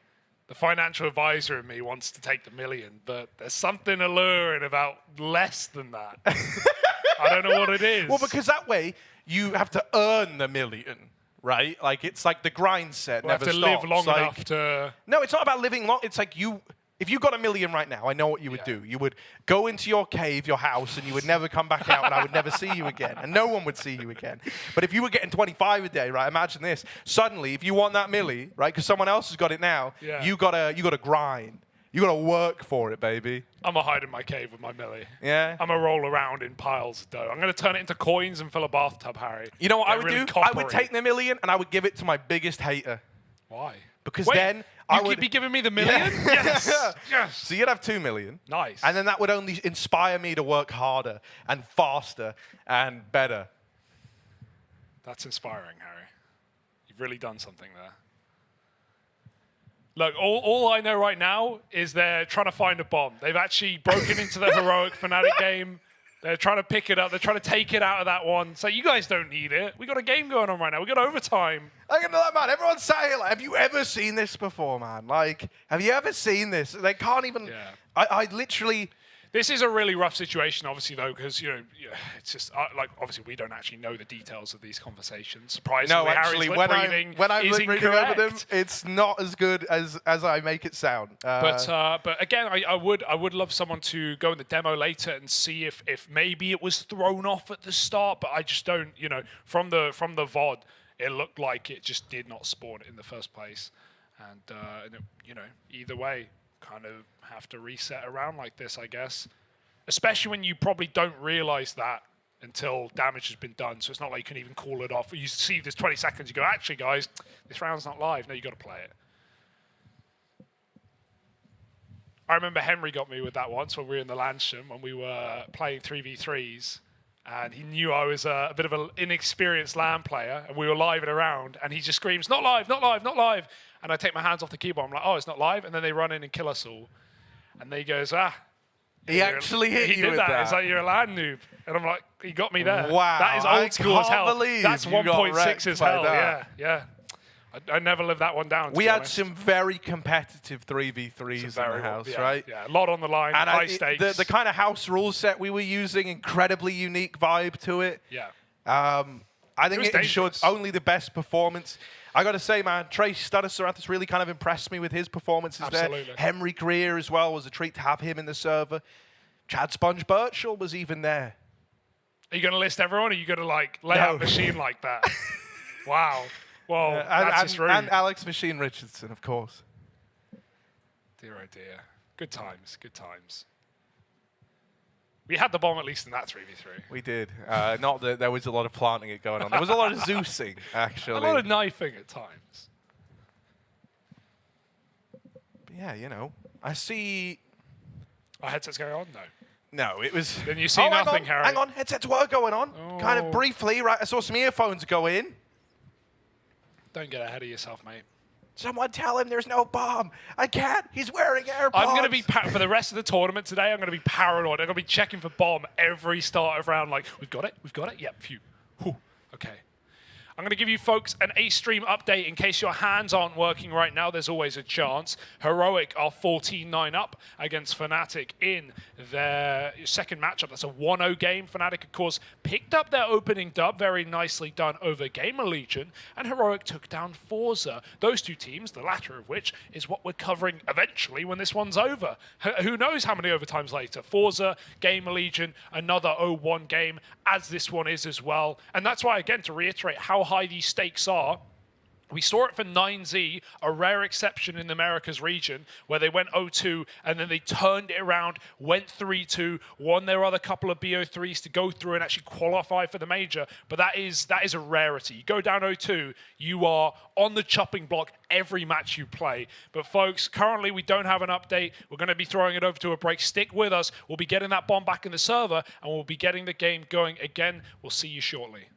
the financial advisor in me wants to take the $1 million, but there's something alluring about less than that. I don't know what it is. Well, because that way you have to earn the $1 million, right? Like it's like the grind set we'll have never to stops. live long Like, enough to... No, it's not about living long. It's like if you got $1 million right now, I know what you would do. You would go into your cave, your house, and you would never come back out, and I would never see you again, and no one would see you again. But if you were getting 25 a day, right? Imagine this. Suddenly, if you want that milli, right? Because someone else has got it now, you gotta grind. You gotta work for it, baby. I'm going to hide in my cave with my milli. Yeah. I'm going to roll around in piles of dough. I'm going to turn it into coins and fill a bathtub, Harry. You know what Get I would really do? I would coppery. take the $1 million and I would give it to my biggest hater. Why? Because Wait, then I would be giving me the $1 million? Yes. Yes. So you'd have $2 million. Nice. And then that would only inspire me to work harder and faster and better. That's inspiring, Harry. You've really done something there. Look, all I know right now is they're trying to find a bomb. They've actually broken into the heroic Fnatic game. They're trying to pick it up. They're trying to take it out of that one. So you guys don't need it. We got a game going on right now. We got overtime. I can know that, man. Everyone's saying, like, have you ever seen this before, man? Like, have you ever seen this? They can't even. Yeah. I literally. This is a really rough situation, obviously, though, because, you know, it's just, like, obviously, we don't actually know the details of these conversations. Surprisingly, No, actually, Harry's when lip reading I'm is lip reading over them, incorrect. it's not as good as I make it sound. But again, I would love someone to go in the demo later and see if maybe it was thrown off at the start, but I just don't, you know, from the VOD, it looked like it just did not spawn in the first place. And you know, either way, kind of have to reset around like this, I guess. Especially when you probably don't realize that until damage has been done. So it's not like you can even call it off. You see this 20 seconds, you go, actually, guys, this round's not live. No, you got to play it. I remember Henry got me with that once when we were in the Landsham when we were playing 3v3s. And he knew I was a bit of an inexperienced LAN player, and we were live in a round, and he just screams, not live, not live, not live. And I take my hands off the keyboard. I'm like, oh, it's not live. And then they run in and kill us all. And he goes, he actually hit he you did with that. that. It's like, you're a LAN noob. And I'm like, he got me there. Wow. That is old school as hell. I can't believe That's you got 1.6 as wrecked by hell. that. Yeah. I never lived that one down. We had some very competitive 3v3s in the house, right? Yeah, a lot on the line, And high stakes. the kind of house rule set we were using, incredibly unique vibe to it. Yeah. I think was it ensured dangerous. only the best performance. I got to say, man, Trace Stutter really kind of impressed me with his performances Absolutely. there. Henry Greer as well was a treat to have him in the server. Chad Sponge Birchall was even there. Are you going to list everyone, or are you going to like lay out Machine like that? Wow. Well, that's just rude. And Alex Machine Richardson, of course. Dear oh dear. Good times, good times. We had the bomb at least in that 3v3. We did. Not that there was a lot of planting it going on. There was a lot of Zeusing, actually. A lot of knifing at times. But yeah, you know, I see. Our headsets going on? No. No, it was. Then you see nothing, Harry. Hang on, headsets were going on. Kind of Oh. briefly, right? I saw some earphones go in. Don't get ahead of yourself, mate. Someone tell him there's no bomb. I can't. He's wearing AirPods. I'm going to be, for the rest of the tournament today, I'm going to be paranoid. I'm going to be checking for bomb every start of round. Like, we've got it, yep, phew. Whew. Okay. I'm going to give you folks an A-Stream update in case your hands aren't working right now. There's always a chance. Heroic are 14-9 up against Fnatic in their second matchup. That's a 1-0 game. Fnatic, of course, picked up their opening dub. Very nicely done over Gamer Legion. And Heroic took down Forza. Those two teams, the latter of which is what we're covering eventually when this one's over. Who knows how many overtimes later? Forza, Gamer Legion, another 0-1 game, as this one is as well. And that's why, again, to reiterate how high these stakes are, we saw it for 9Z, a rare exception in the Americas region, where they went 0-2 and then they turned it around, went 3-2, won their other couple of BO3s to go through and actually qualify for the major. But that is a rarity. You go down 0-2, you are on the chopping block every match you play. But folks, currently we don't have an update. We're going to be throwing it over to a break. Stick with us. We'll be getting that bomb back in the server and we'll be getting the game going again. We'll see you shortly.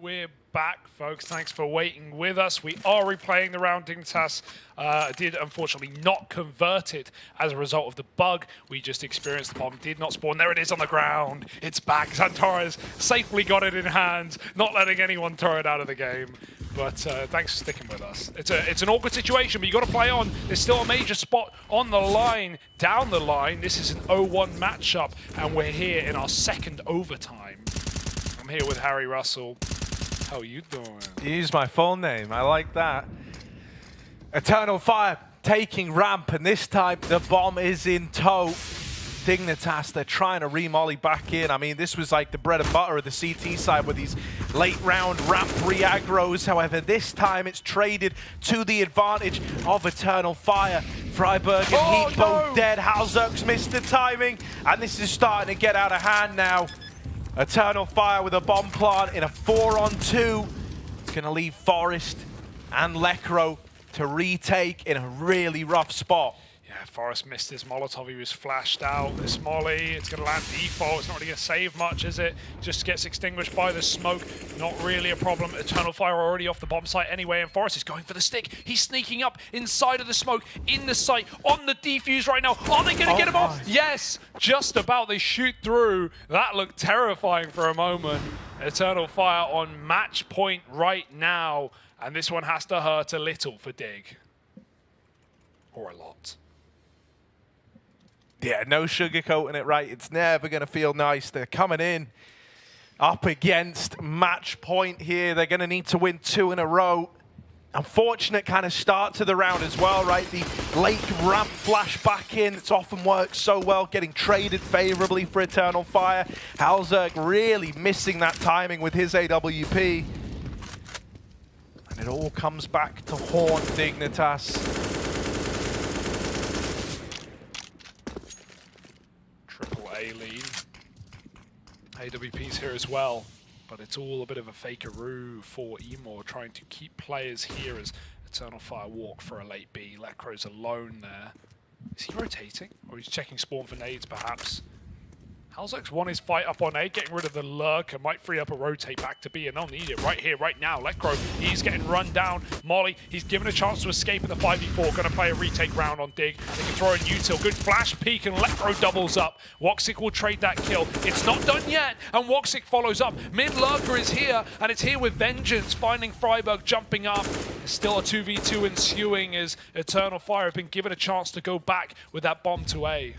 we're back, folks. Thanks for waiting with us. We are replaying the round. Dignitas did unfortunately not convert it as a result of the bug we just experienced. The bomb did not spawn. There it is on the ground. It's back. Xantares safely got it in hand, not letting anyone throw it out of the game. But thanks for sticking with us. It's an awkward situation, but you got to play on. There's still a major spot on the line, down the line. This is an 0-1 matchup, and we're here in our second overtime. I'm here with Harry Russell. How are you doing? Use my full name. I like that. Eternal Fire taking ramp, and this time the bomb is in tow. Dignitas, they're trying to re-molly back in. I mean, this was like the bread and butter of the CT side with these late round ramp re-aggros. However, this time it's traded to the advantage of Eternal Fire. Freiburg and Heat both dead. Halzerk's missed the timing, and this is starting to get out of hand now. Eternal Fire with a bomb plant in a 4-on-2. It's going to leave Forest and Lekro to retake in a really rough spot. Yeah, Forrest missed his Molotov. He was flashed out. This molly, it's going to land default. It's not really going to save much, is it? Just gets extinguished by the smoke. Not really a problem. Eternal Fire already off the bomb site anyway, and Forrest is going for the stick. He's sneaking up inside of the smoke, in the site, on the defuse right now. Are they going to get him off? Yes, just about. They shoot through. That looked terrifying for a moment. Eternal Fire on match point right now, and this one has to hurt a little for Dig. Or a lot. Yeah, no sugarcoating it, right? It's never going to feel nice. They're coming in up against match point here. They're going to need to win 2 in a row. Unfortunate kind of start to the round as well, right? The late ramp flash back in. It's often worked so well, getting traded favorably for Eternal Fire. Halzerk really missing that timing with his AWP. And it all comes back to haunt Dignitas. A lead. AWP's here as well, but it's all a bit of a fakeroo for Emor, trying to keep players here as Eternal Fire walk for a late B. Lekro's alone there. Is he rotating? Or he's checking spawn for nades, perhaps? Halzerk's won his fight up on A, getting rid of the lurker, might free up a rotate back to B, and they'll need it right here, right now. Lekro, he's getting run down. Molly, he's given a chance to escape in the 5v4, gonna play a retake round on Dig. They can throw in util, good flash peek, and Lekro doubles up. Woxic will trade that kill. It's not done yet, and Woxic follows up. Mid lurker is here, and it's here with vengeance, finding Freiburg jumping up. There's still a 2v2 ensuing as Eternal Fire have been given a chance to go back with that bomb to A.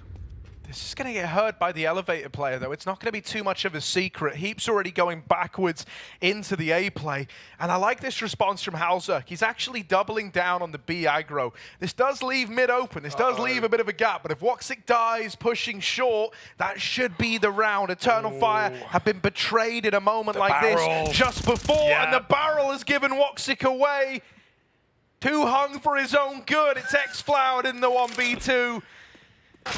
This is going to get heard by the elevator player, though. It's not going to be too much of a secret. Heap's already going backwards into the A play. And I like this response from Halzerk. He's actually doubling down on the B aggro. This does leave mid open. This does leave a bit of a gap. But if Woxic dies pushing short, that should be the round. Eternal Fire have been betrayed in a moment like this just before. And the barrel has given Woxic away. Too hung for his own good. It's X-Flowered in the 1v2.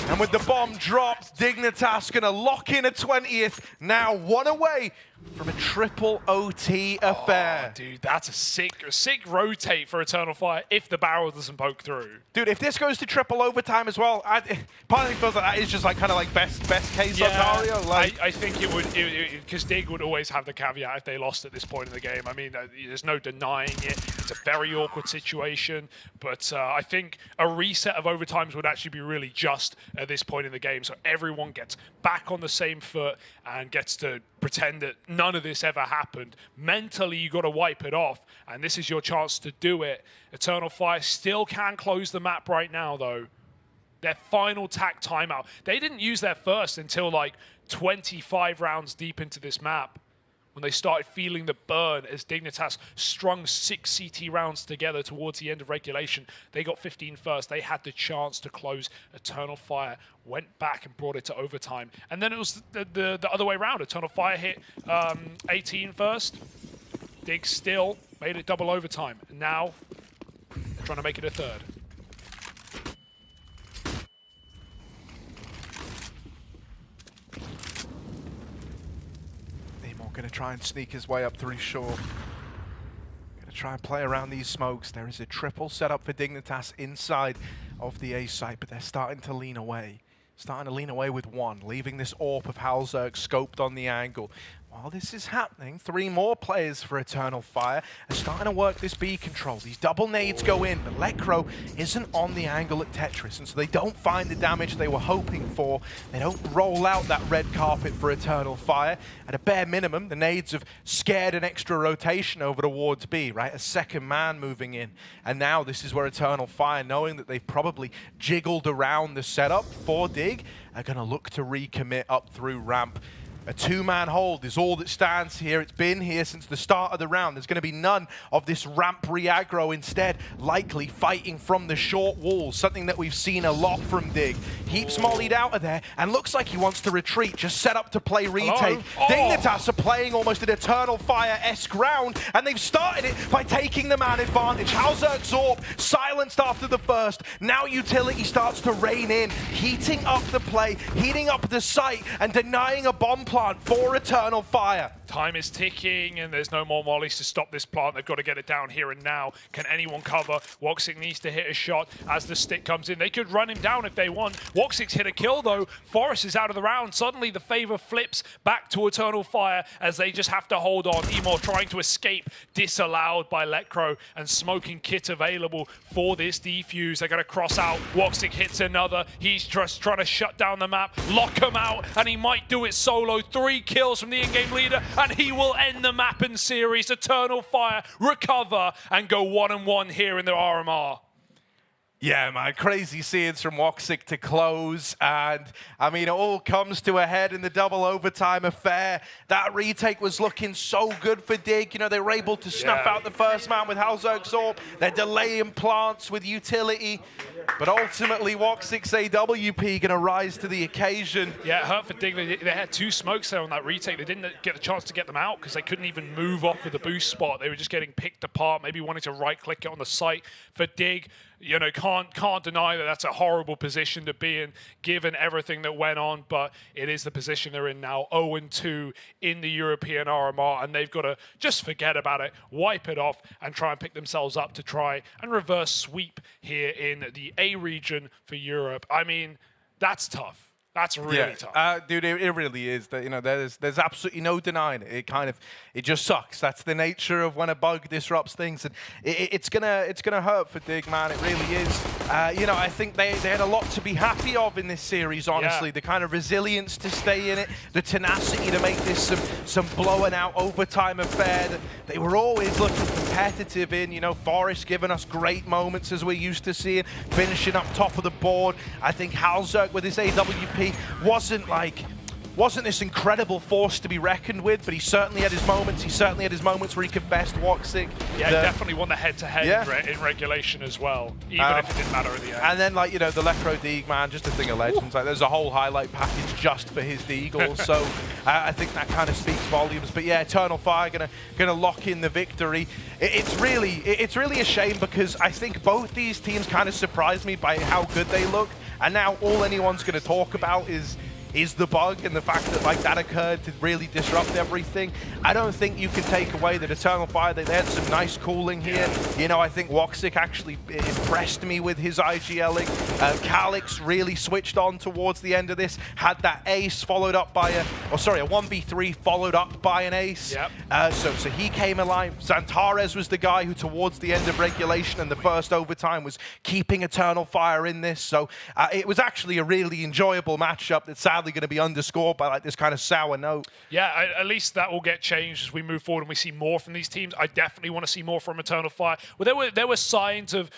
And with the bomb dropped, Dignitas going to lock in a 20th. Now 1 away from a triple OT affair. Oh, dude, that's a sick rotate for Eternal Fire if the barrel doesn't poke through. Dude, if this goes to triple overtime as well, part of me feels like that is just like kind of like best case scenario. Like, I think it would, because Dig would always have the caveat if they lost at this point in the game. I mean, there's no denying it. It's a very awkward situation, but I think a reset of overtimes would actually be really just at this point in the game, so everyone gets back on the same foot and gets to pretend that none of this ever happened. Mentally, you got to wipe it off, and this is your chance to do it. Eternal Fire still can close the map right now, though. Their final tack timeout. They didn't use their first until like 25 rounds deep into this map, when they started feeling the burn as Dignitas strung 6 CT rounds together towards the end of regulation. They got 15 first. They had the chance to close. Eternal Fire went back and brought it to overtime. And then it was the other way around. Eternal Fire hit 18 first. Dig still made it double overtime. And now they're trying to make it a third. going to try and sneak his way up through shore. Going to try and play around these smokes. There is a triple set up for Dignitas inside of the A site, but they're starting to lean away. Starting to lean away with one, leaving this AWP of Halzerk scoped on the angle. while this is happening, 3 more players for Eternal Fire are starting to work this B control. These double nades go in, but Lekro isn't on the angle at Tetris, and so they don't find the damage they were hoping for. They don't roll out that red carpet for Eternal Fire. At a bare minimum, the nades have scared an extra rotation over towards B, right? A second man moving in. And now this is where Eternal Fire, knowing that they've probably jiggled around the setup for Dig, are going to look to recommit up through ramp. A 2-man hold is all that stands here. It's been here since the start of the round. There's going to be none of this ramp re-aggro. Instead, likely fighting from the short walls, something that we've seen a lot from Dig. Heaps mollied out of there and looks like he wants to retreat, just set up to play retake. Dignitas are playing almost an Eternal Fire-esque round, and they've started it by taking the man advantage. Halzerg Zorp silenced after the first. Now Utility starts to rein in, heating up the play, heating up the site, and denying a bomb plant for Eternal Fire. Time is ticking, and there's no more mollies to stop this plant. They've got to get it down here and now. Can anyone cover? Woxic needs to hit a shot as the stick comes in. They could run him down if they want. Woxic's hit a kill, though. Forest is out of the round. Suddenly, the favor flips back to Eternal Fire as they just have to hold on. Emor trying to escape, disallowed by Lekro, and smoking kit available for this defuse. They're going to cross out. Woxic hits another. He's just trying to shut down the map, lock him out, and he might do it solo. 3 kills from the in-game leader, and he will end the map and series. Eternal Fire recover and go 1-1 here in the RMR. Yeah, man, crazy scenes from Woxic to close, and I mean, it all comes to a head in the double overtime affair. That retake was looking so good for Dig. You know, they were able to snuff out the first man with Halzerg Zorp. They're delaying plants with Utility, but ultimately Woxic's AWP gonna rise to the occasion. Yeah, it hurt for Dig. They had 2 smokes there on that retake. They didn't get the chance to get them out because they couldn't even move off with the boost spot. They were just getting picked apart, maybe wanting to right-click it on the site. For Dig, you know, can't deny that that's a horrible position to be in, given everything that went on, but it is the position they're in now, 0-2 in the European RMR, and they've got to just forget about it, wipe it off, and try and pick themselves up to try and reverse sweep here in the A region for Europe. I mean, that's tough. That's really tough. Dude, it really is. That, you know, there's absolutely no denying it. It just sucks. That's the nature of when a bug disrupts things, and it's gonna hurt for Dig, man. It really is. You know, I think they had a lot to be happy of in this series. Honestly, the kind of resilience to stay in it, the tenacity to make this some blowing out overtime affair that they were always looking competitive in. You know, Forest giving us great moments as we're used to seeing, finishing up top of the board. I think Halzerg with his AWP wasn't this incredible force to be reckoned with, but he certainly had his moments. He certainly had his moments where he could best Woxic. Yeah, he definitely won the head-to-head in regulation as well, even if it didn't matter at the end. And then, like, you know, the Lekro Deagle, man, just a thing of legends. Like, there's a whole highlight package just for his Deagle, so I think that kind of speaks volumes. But yeah, Eternal Fire gonna lock in the victory. It's really a shame because I think both these teams kind of surprised me by how good they look, and now all anyone's gonna talk about is the bug and the fact that like that occurred to really disrupt everything. I don't think you can take away that Eternal Fire, they had some nice cooling here. You know, I think Woxic actually impressed me with his IGLing. Calix really switched on towards the end of this, had that ace followed up by a 1v3 followed up by an ace. Yep. So he came alive. Xantares was the guy who towards the end of regulation and the first overtime was keeping Eternal Fire in this. So it was actually a really enjoyable matchup that sadly going to be underscored by like this kind of sour note. Yeah, at least that will get changed as we move forward and we see more from these teams. I definitely want to see more from Eternal Fire. Well, there were signs of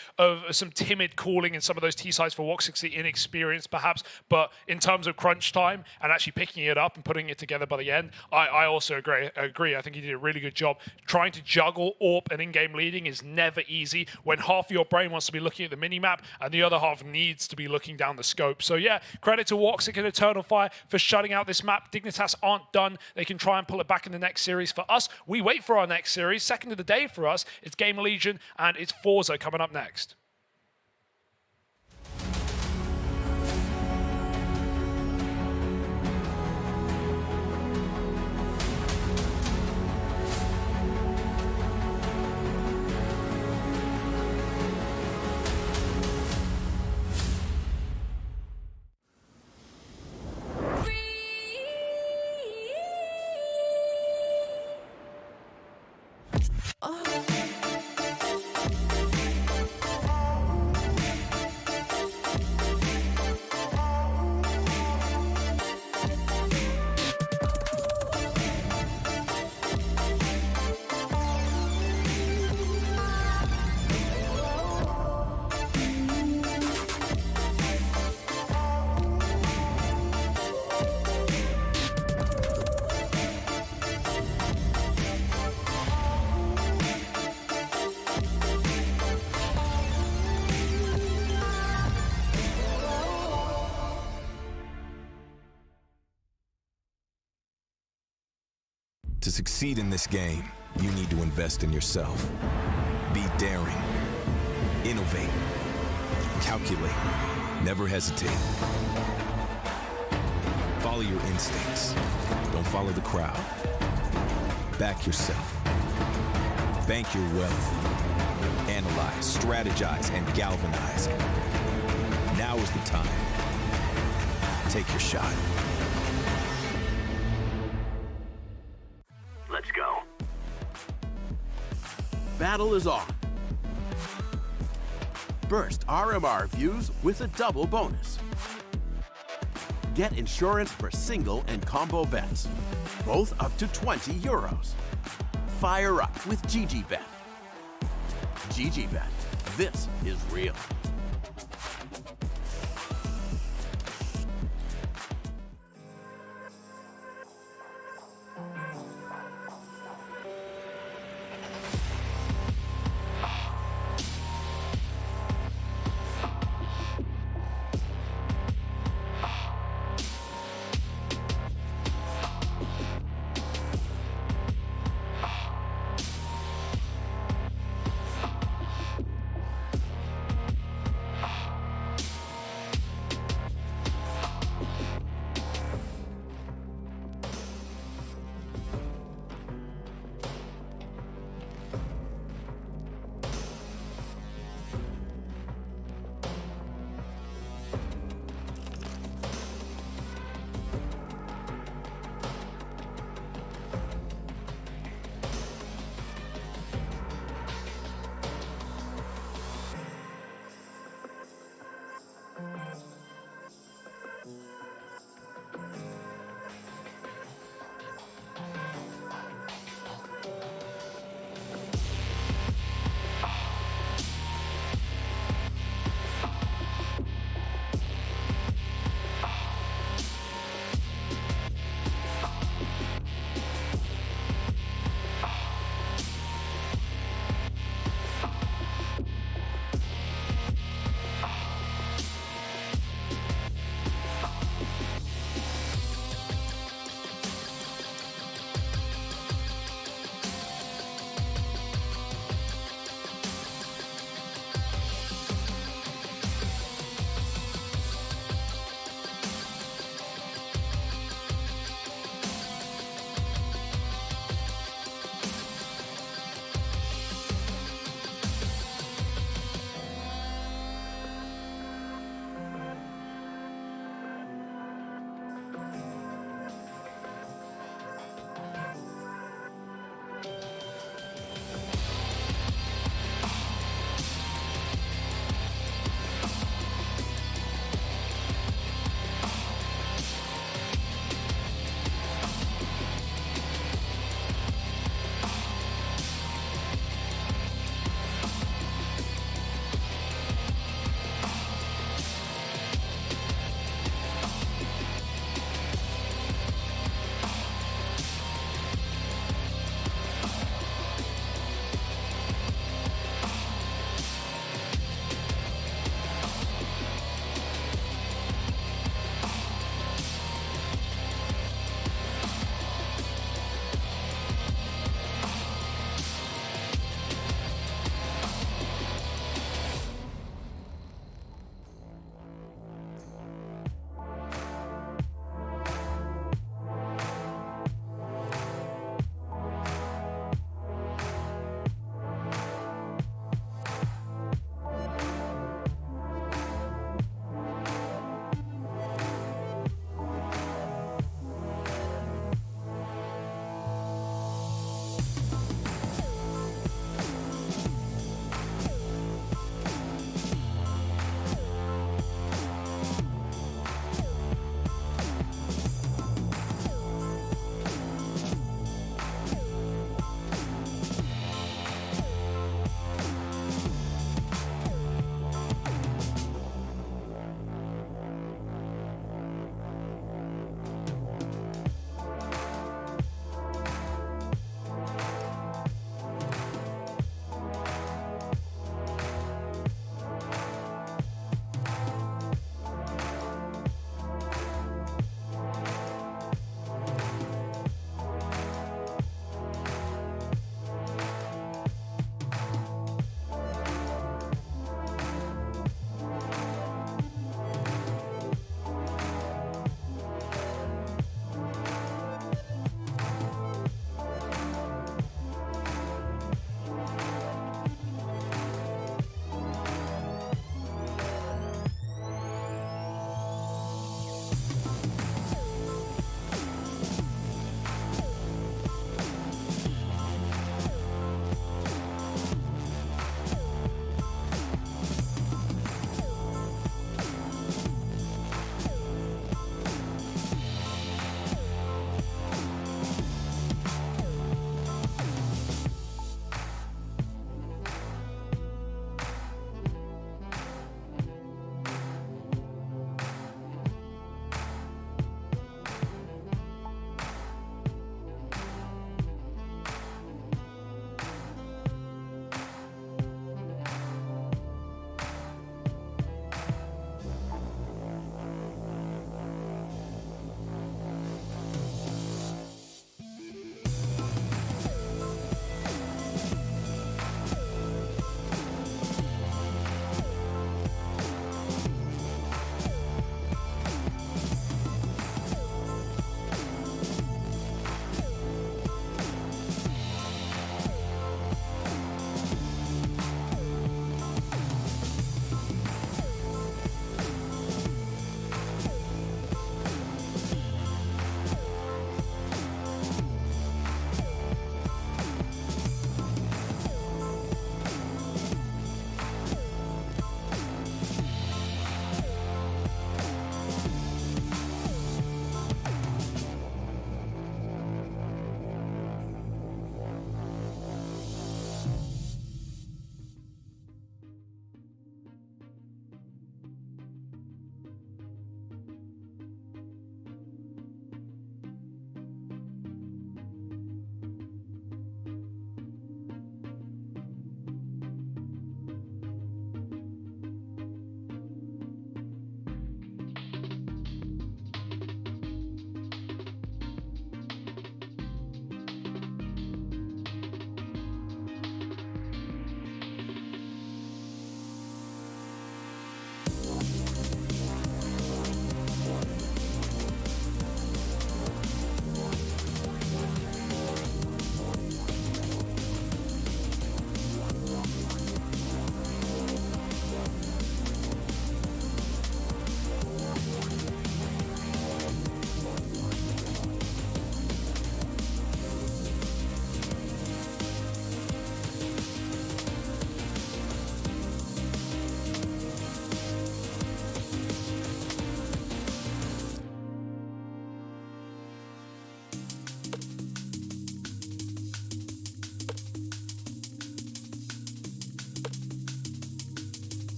some timid calling in some of those T sides for Woxic's the inexperience perhaps, but in terms of crunch time and actually picking it up and putting it together by the end, I also agree. I think he did a really good job. Trying to juggle AWP and in-game leading is never easy when half of your brain wants to be looking at the mini-map and the other half needs to be looking down the scope. So yeah, credit to Woxic and Eternal Fire for shutting out this map. Dignitas aren't done. They can try and pull it back in the next series. For us, we wait for our next series. Second of the day for us, it's Gamer Legion and it's Forza coming up next. To succeed in this game, you need to invest in yourself. Be daring. Innovate. Calculate. Never hesitate. Follow your instincts. Don't follow the crowd. Back yourself. Bank your wealth. Analyze, strategize, and galvanize. Now is the time. Take your shot. Let's go. Battle is on. Burst RMR views with a double bonus. Get insurance for single and combo bets, both up to 20 euros. Fire up with GGBet. GGBet, this is real.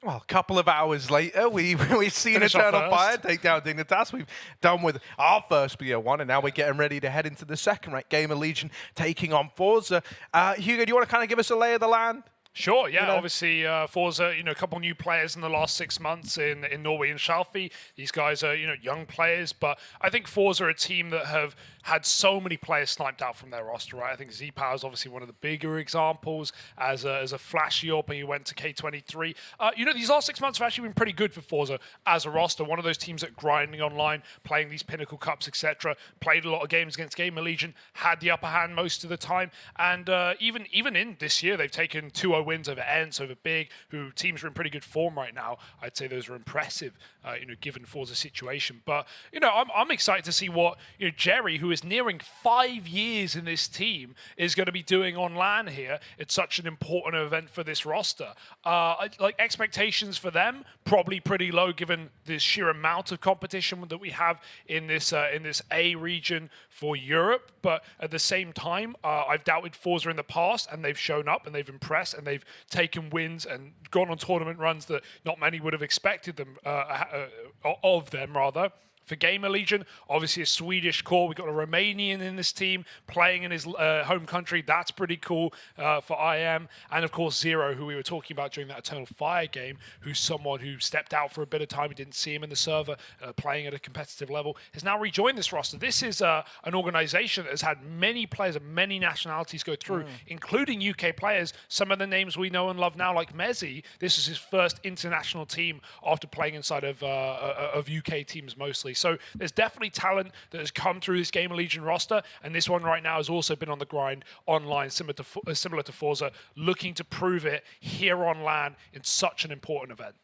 Well, a couple of hours later, we've seen Finish off Eternal Fire first. take down Dignitas. We've done with our first BO1, and now we're getting ready to head into the second, right? Gamer Legion taking on Forza. Hugo, do you want to kind of give us a lay of the land? Sure, yeah. You know? Obviously, Forza, a couple new players in the last 6 months in Norway and Schalfie. These guys are, young players, but I think Forza are a team that have had so many players sniped out from their roster, right? I think Z-Power is obviously one of the bigger examples as a flashy op, he went to K23. These last 6 months have actually been pretty good for Forza as a roster. One of those teams that grinding online, playing these Pinnacle Cups, etc. Played a lot of games against Gamer Legion, had the upper hand most of the time, and even in this year, they've taken 2-0 wins over Ents, over Big, who teams are in pretty good form right now. I'd say those are impressive, given Forza's situation. But, I'm excited to see what, Jerry, who is nearing 5 years in this team, is going to be doing on LAN here. It's such an important event for this roster. Expectations for them, probably pretty low given the sheer amount of competition that we have in this A region for Europe. But at the same time, I've doubted Forza in the past, and they've shown up and they've impressed and they've taken wins and gone on tournament runs that not many would have expected them of them rather. For Gamer Legion, obviously a Swedish core. We've got a Romanian in this team playing in his home country. That's pretty cool for IM. And of course, Zero, who we were talking about during that Eternal Fire game, who's someone who stepped out for a bit of time. We didn't see him in the server playing at a competitive level, has now rejoined this roster. This is an organization that has had many players of many nationalities go through, including UK players. Some of the names we know and love now, like Mezzi. This is his first international team after playing inside of UK teams mostly. So there's definitely talent that has come through this Gamer Legion roster, and this one right now has also been on the grind online, similar to Forza, looking to prove it here on LAN in such an important event.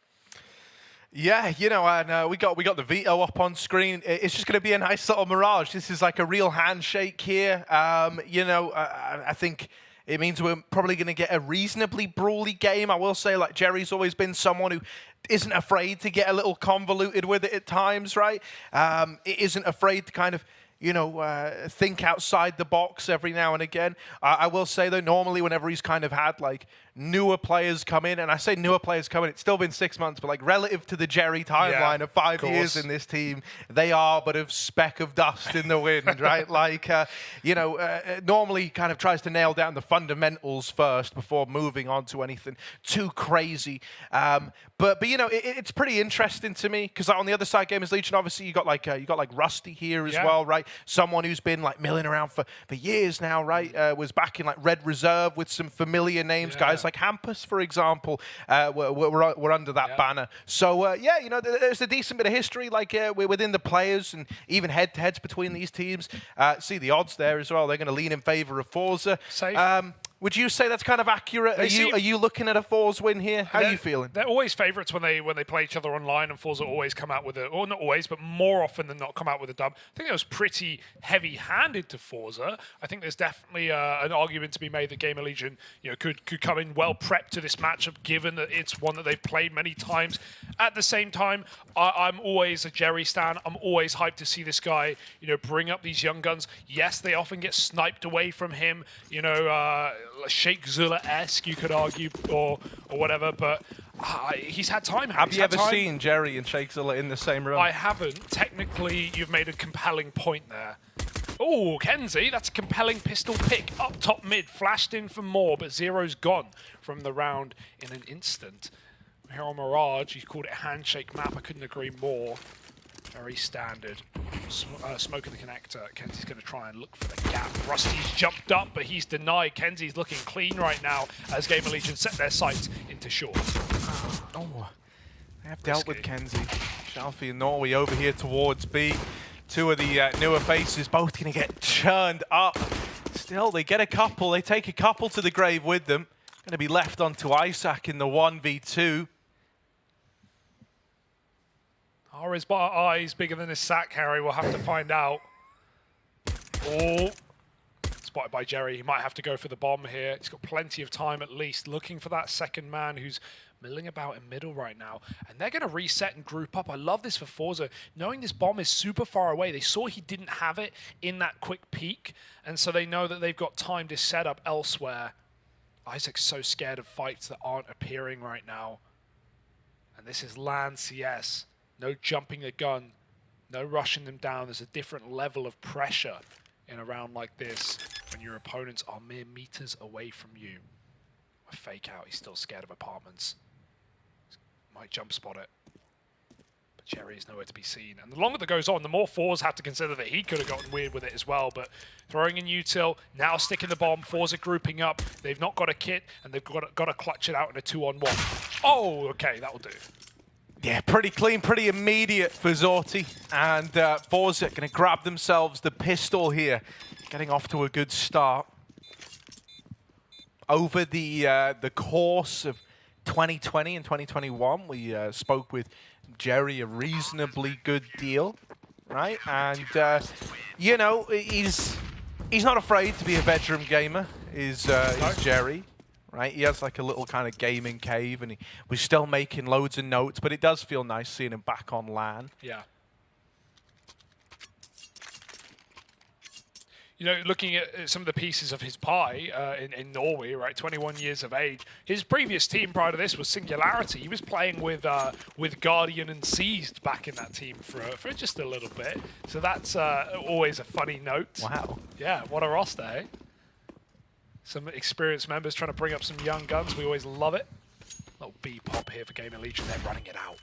Yeah, and we got the Veto up on screen. It's just going to be a nice little mirage. This is like a real handshake here. I think it means we're probably going to get a reasonably brawly game. I will say, like, Jerry's always been someone who isn't afraid to get a little convoluted with it at times, right? It isn't afraid to kind of, think outside the box every now and again. I will say, though, normally whenever he's kind of had, like, newer players come in, and I say newer players come in, it's still been 6 months, but, like, relative to the Jerry timeline of 5 years in this team, they are but a speck of dust in the wind, right? Like, normally kind of tries to nail down the fundamentals first before moving on to anything too crazy. But it's pretty interesting to me, because on the other side, Gamers Legion, obviously you got like Rusty here as well, right? Someone who's been like milling around for years now, right? Was back in like Red Reserve with some familiar names, guys like Hampus, for example, were under that banner. So there's a decent bit of history, like we're within the players and even head-to-heads between these teams. See the odds there as well. They're going to lean in favor of Forza. Safe. Would you say that's kind of accurate? Are you looking at a Forza win here? How are you feeling? They're always favourites when they play each other online, and Forza always come out with or not always, but more often than not come out with a dub. I think it was pretty heavy-handed to Forza. I think there's definitely an argument to be made that Gamer Legion, could come in well prepped to this matchup, given that it's one that they've played many times. At the same time, I'm always a Jerry stan. I'm always hyped to see this guy, bring up these young guns. Yes, they often get sniped away from him, Sheikh Zula-esque, you could argue, or whatever, but he's had time. Have you ever seen Jerry and Sheikh Zula in the same room? I haven't. Technically, you've made a compelling point there. Oh, Kenzie, that's a compelling pistol pick. Up top mid, flashed in for more, but Zero's gone from the round in an instant. Here on Mirage, you called it a handshake map. I couldn't agree more. Very standard. Smoke in the connector. Kenzie's going to try and look for the gap. Rusty's jumped up, but he's denied. Kenzie's looking clean right now as Gamer Legion set their sights into short. Oh, they have dealt with Kenzie. Schalfie and Norway over here towards B. Two of the newer faces both going to get churned up. Still, they get a couple. They take a couple to the grave with them. Going to be left onto Isaac in the 1v2. Are his eyes bigger than his sack, Harry? We'll have to find out. Oh, it's Spotted by Jerry. He might have to go for the bomb here. He's got plenty of time at least, looking for that second man who's milling about in middle right now. And they're going to reset and group up. I love this for Forza. Knowing this bomb is super far away, they saw he didn't have it in that quick peek, and so they know that they've got time to set up elsewhere. Isaac's so scared of fights that aren't appearing right now. And this is LAN CS. No jumping the gun. No rushing them down. There's a different level of pressure in a round like this when your opponents are mere meters away from you. A fake out. He's still scared of apartments. Might jump spot it. But Jerry is nowhere to be seen. And the longer that goes on, the more Forza have to consider that he could have gotten weird with it as well. But throwing in util, now sticking the bomb, Forza grouping up. They've not got a kit, and they've got to clutch it out in a 2-on-1. Oh, okay, that'll do. Yeah, pretty clean, pretty immediate for Zorti. And Forza going to grab themselves the pistol here, getting off to a good start. Over the course of 2020 and 2021, we spoke with Jerry a reasonably good deal, right? And, you know, he's not afraid to be a bedroom gamer, is Jerry. Right, he has like a little kind of gaming cave, and he was still making loads of notes, but it does feel nice seeing him back on LAN. Yeah. You know, looking at some of the pieces of his pie in Norway, right, 21 years of age. His previous team prior to this was Singularity. He was playing with Guardian and Seized back in that team for just a little bit. So that's always a funny note. Wow. Yeah, what a roster, eh? Some experienced members trying to bring up some young guns. We always love it. Little B-pop here for Gaming Legion. They're running it out.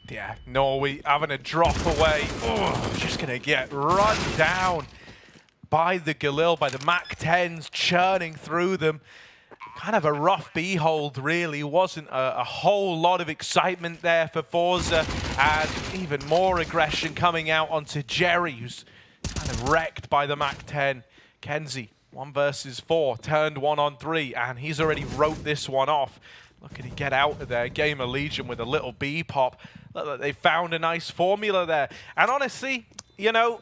Yeah, Norway having a drop away. Oh, just going to get run down by the Galil, by the MAC-10s, churning through them. Kind of a rough B-hold, really. Wasn't a whole lot of excitement there for Forza. And even more aggression coming out onto Jerry, who's kind of wrecked by the MAC-10. Kenzie. 1 versus 4, turned 1 on 3, and he's already wrote this one off. Look at him get out of there. Gamer Legion with a little B-pop. They found a nice formula there. And honestly, you know,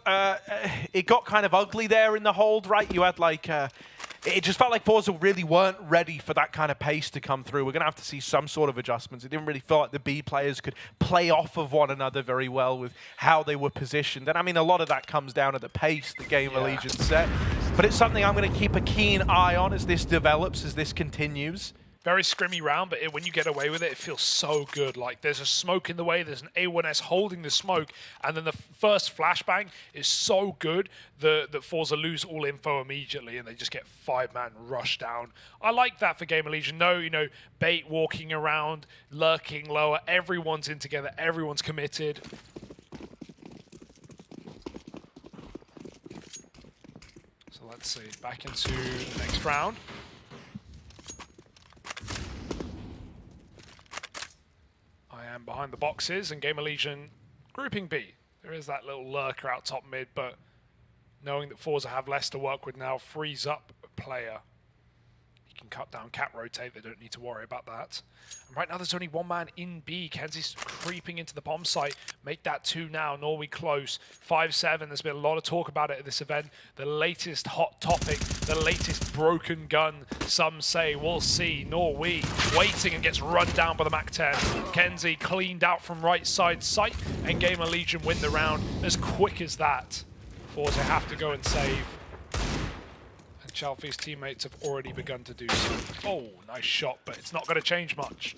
it got kind of ugly there in the hold, right? You had like... it just felt like Forza really weren't ready for that kind of pace to come through. We're going to have to see some sort of adjustments. It didn't really feel like the B players could play off of one another very well with how they were positioned. And I mean, a lot of that comes down to the pace the Gamer Legion set. But it's something I'm going to keep a keen eye on as this develops, as this continues. Very scrimmy round, but when you get away with it, it feels so good. Like, there's a smoke in the way, there's an A1S holding the smoke, and then the first flashbang is so good that Forza lose all info immediately, and they just get 5-man rush down. I like that for Gamer Legion. No, you know, bait walking around, lurking lower, everyone's in together, everyone's committed. So let's see, back into the next round. I am behind the boxes, and Gamer Legion grouping B. There is that little lurker out top mid, but knowing that Forza have less to work with now frees up a player. He can cut down, cat rotate, they don't need to worry about that. And right now there's only 1 man in B. Kenzie's creeping into the bomb site. Make that 2 now, Norway close. 5-7, there's been a lot of talk about it at this event. The latest hot topic, the latest broken gun, some say. We'll see. Norway waiting and gets run down by the MAC-10. Kenzie cleaned out from right side sight, and Gamer Legion win the round as quick as that. Forza have to go and save. Chalfie's teammates have already begun to do so. Oh, nice shot, but it's not going to change much.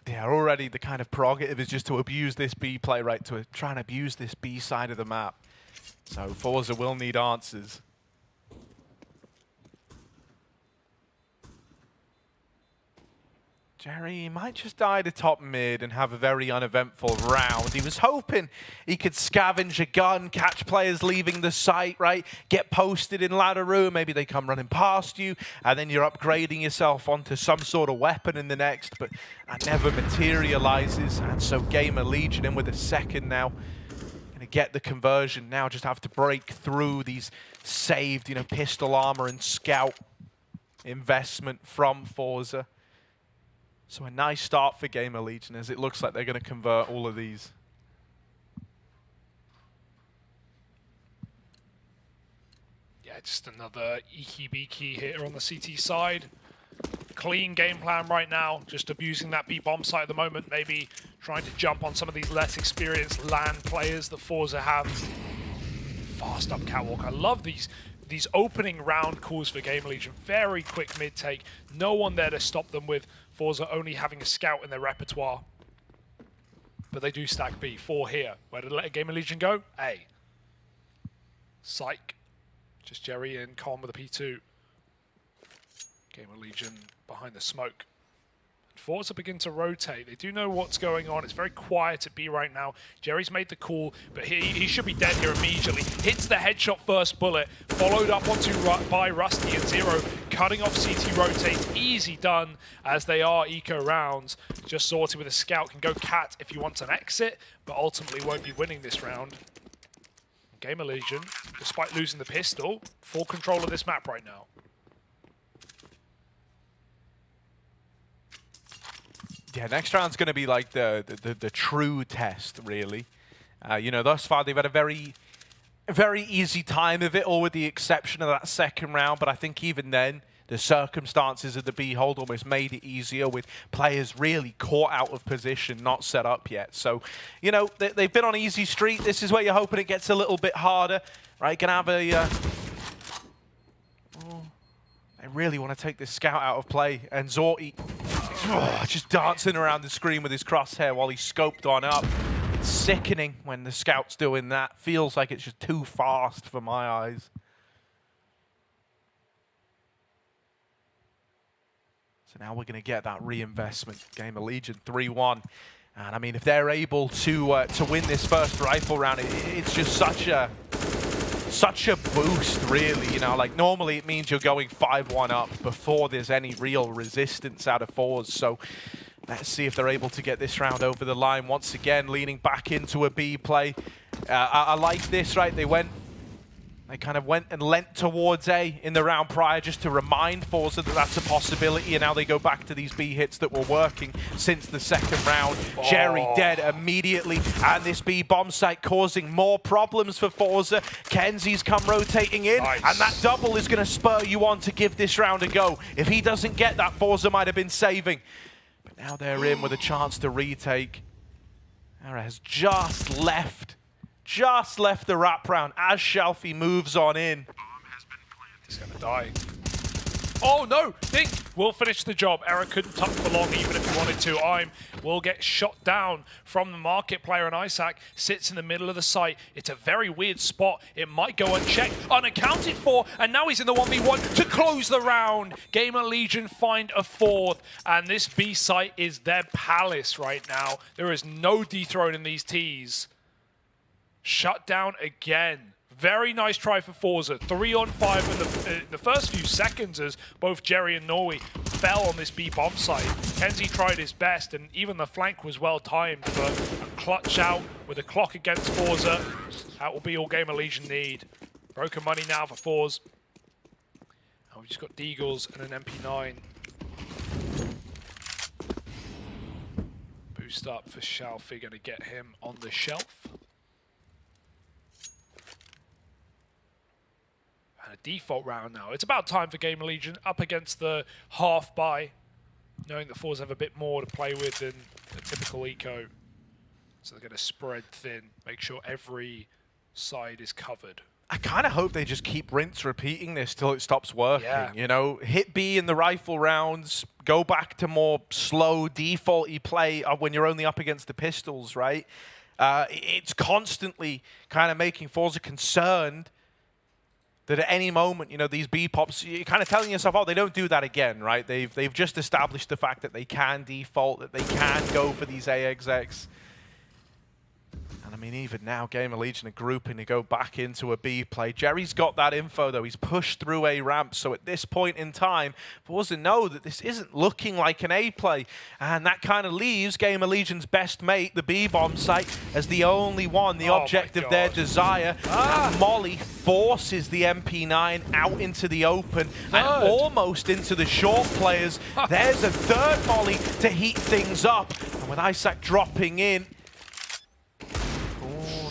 Yeah, already the kind of prerogative is just to abuse this B play, right? To try and abuse this B side of the map. So Forza will need answers. Jerry might just die to top mid and have a very uneventful round. He was hoping he could scavenge a gun, catch players leaving the site, right? Get posted in ladder room, maybe they come running past you, and then you're upgrading yourself onto some sort of weapon in the next, but that never materializes. And so Gamer Legion in with a second now. Gonna get the conversion now, just have to break through these saved, you know, pistol armor and scout investment from Forza. So a nice start for Gamer Legion, as it looks like they're going to convert all of these. Yeah, just another eeky-beaky hitter on the CT side. Clean game plan right now, just abusing that B bomb site at the moment, maybe trying to jump on some of these less experienced LAN players that Forza have. Fast up catwalk. I love these opening round calls for Gamer Legion. Very quick mid take. No one there to stop them with Forza only having a scout in their repertoire. But they do stack B. 4 here. Where did Gamer Legion go? A. Psych. Just Jerry and Con with a P2. Gamer Legion behind the smoke. Forza begin to rotate. They do know what's going on. It's very quiet at B right now. Jerry's made the call, but he should be dead here immediately. Hits the headshot first bullet, followed up onto by Rusty and Zero, cutting off CT rotate. Easy done, as they are eco rounds. Just sorted with a scout. Can go cat if he wants an exit, but ultimately won't be winning this round. Gamer Legion, despite losing the pistol, full control of this map right now. Yeah, next round's going to be like the true test, really. You know, thus far they've had a very easy time of it, all with the exception of that second round. But I think even then, the circumstances of the B hold almost made it easier, with players really caught out of position, not set up yet. So, you know, they've been on easy street. This is where you're hoping it gets a little bit harder, right? Gonna have a... I really want to take this scout out of play, and Zorty just dancing around the screen with his crosshair while he's scoped on up. It's sickening when the scout's doing that. Feels like it's just too fast for my eyes. So now we're going to get that reinvestment. Gamer Legion 3-1. And I mean, if they're able to win this first rifle round, it's just such a boost, really. You know, like normally it means you're going 5-1 up before there's any real resistance out of fours. So let's see if they're able to get this round over the line. Once again, leaning back into a B play. I like this, right? They kind of went and leant towards A in the round prior, just to remind Forza that that's a possibility, and now they go back to these B hits that were working since the second round. Jerry dead immediately, and this B bomb site causing more problems for Forza. Kenzie's come rotating in, and that double is going to spur you on to give this round a go. If he doesn't get that, Forza might have been saving. But now they're in with a chance to retake. Ara has just left the wrap round as Shelfie moves on in. He's gonna die. Oh no! Dink will finish the job. Era couldn't tuck for long even if he wanted to. I'm will get shot down from the market player, and Isaac sits in the middle of the site. It's a very weird spot. It might go unchecked, unaccounted for, and now he's in the 1v1 to close the round. Gamer Legion find a fourth, and this B site is their palace right now. There is no dethroning these Ts. Shut down again. Very nice try for Forza. 3-on-5 in the first few seconds as both Jerry and Norway fell on this B bomb site. Kenzie tried his best, and even the flank was well timed for a clutch out with a clock against Forza. That will be all Gamer Legion need. Broken money now for Forza. And we've just got Deagles and an MP9. Boost up for Shelfie, gonna get him on the shelf. And a default round now. It's about time for Gamer Legion up against the half buy, knowing that Forza have a bit more to play with than the typical eco. So they're going to spread thin, make sure every side is covered. I kind of hope they just keep rinse repeating this till it stops working. Yeah. You know, hit B in the rifle rounds, go back to more slow, default-y play when you're only up against the pistols, right? It's constantly kind of making Forza concerned that at any moment, you know, these B-pops, you're kind of telling yourself, oh, they don't do that again, right? They've just established the fact that they can default, that they can go for these AXX. And I mean, even now, Gamer Legion are grouping to go back into a B play. Jerry's got that info, though. He's pushed through A ramp, so at this point in time, Forza know that this isn't looking like an A play. And that kind of leaves Gamer Legion's best mate, the B bomb site, as the only one, the object of their desire. And Molly forces the MP9 out into the open and almost into the short players. There's a third Molly to heat things up. And with Isaac dropping in,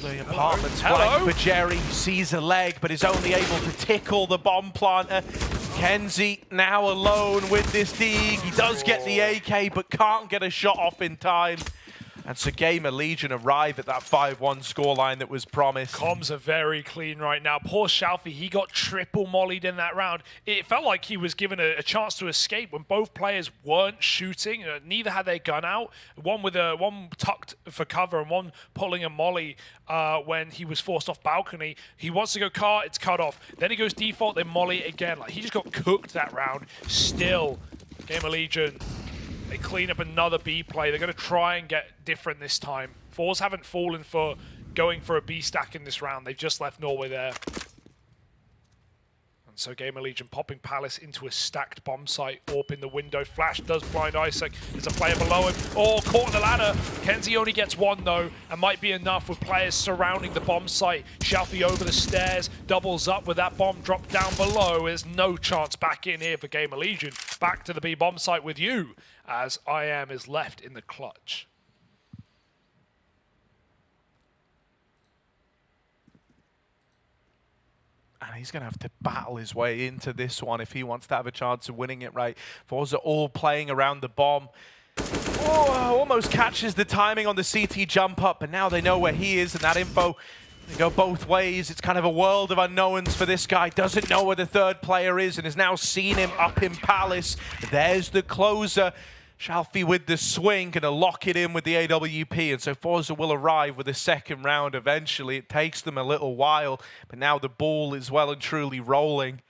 they Apartments Hello. flank for Jerry, sees a leg, but is only able to tickle the bomb planter. Kenzie now alone with this dig. He does get the AK, but can't get a shot off in time. And so Gamer Legion arrive at that 5-1 scoreline that was promised. Comms are very clean right now. Poor Shalfie, he got triple mollied in that round. It felt like he was given a chance to escape when both players weren't shooting. Neither had their gun out. One tucked for cover and one pulling a molly when he was forced off balcony. He wants to go car, it's cut off. Then he goes default, then molly again. Like, he just got cooked that round. Still, Gamer Legion, they clean up another B play. They're going to try and get different this time. Fours haven't fallen for going for a B stack in this round. They've just left Norway there. And so Gamer Legion popping Palace into a stacked bomb site. Orp in the window. Flash does blind Isaac. There's a player below him. Oh, caught on the ladder. Kenzie only gets one though, and might be enough with players surrounding the bomb site. Shalfie over the stairs, doubles up with that bomb dropped down below. There's no chance back in here for Gamer Legion. Back to the B bomb site with you, as IAM is left in the clutch. And he's going to have to battle his way into this one if he wants to have a chance of winning it right. Forza all playing around the bomb. Oh, almost catches the timing on the CT jump up, but now they know where he is, and that info, they go both ways. It's kind of a world of unknowns for this guy. Doesn't know where the third player is and has now seen him up in Palace. There's the closer. Shalfie with the swing, gonna lock it in with the AWP, and so Forza will arrive with a second round eventually. It takes them a little while, but now the ball is well and truly rolling.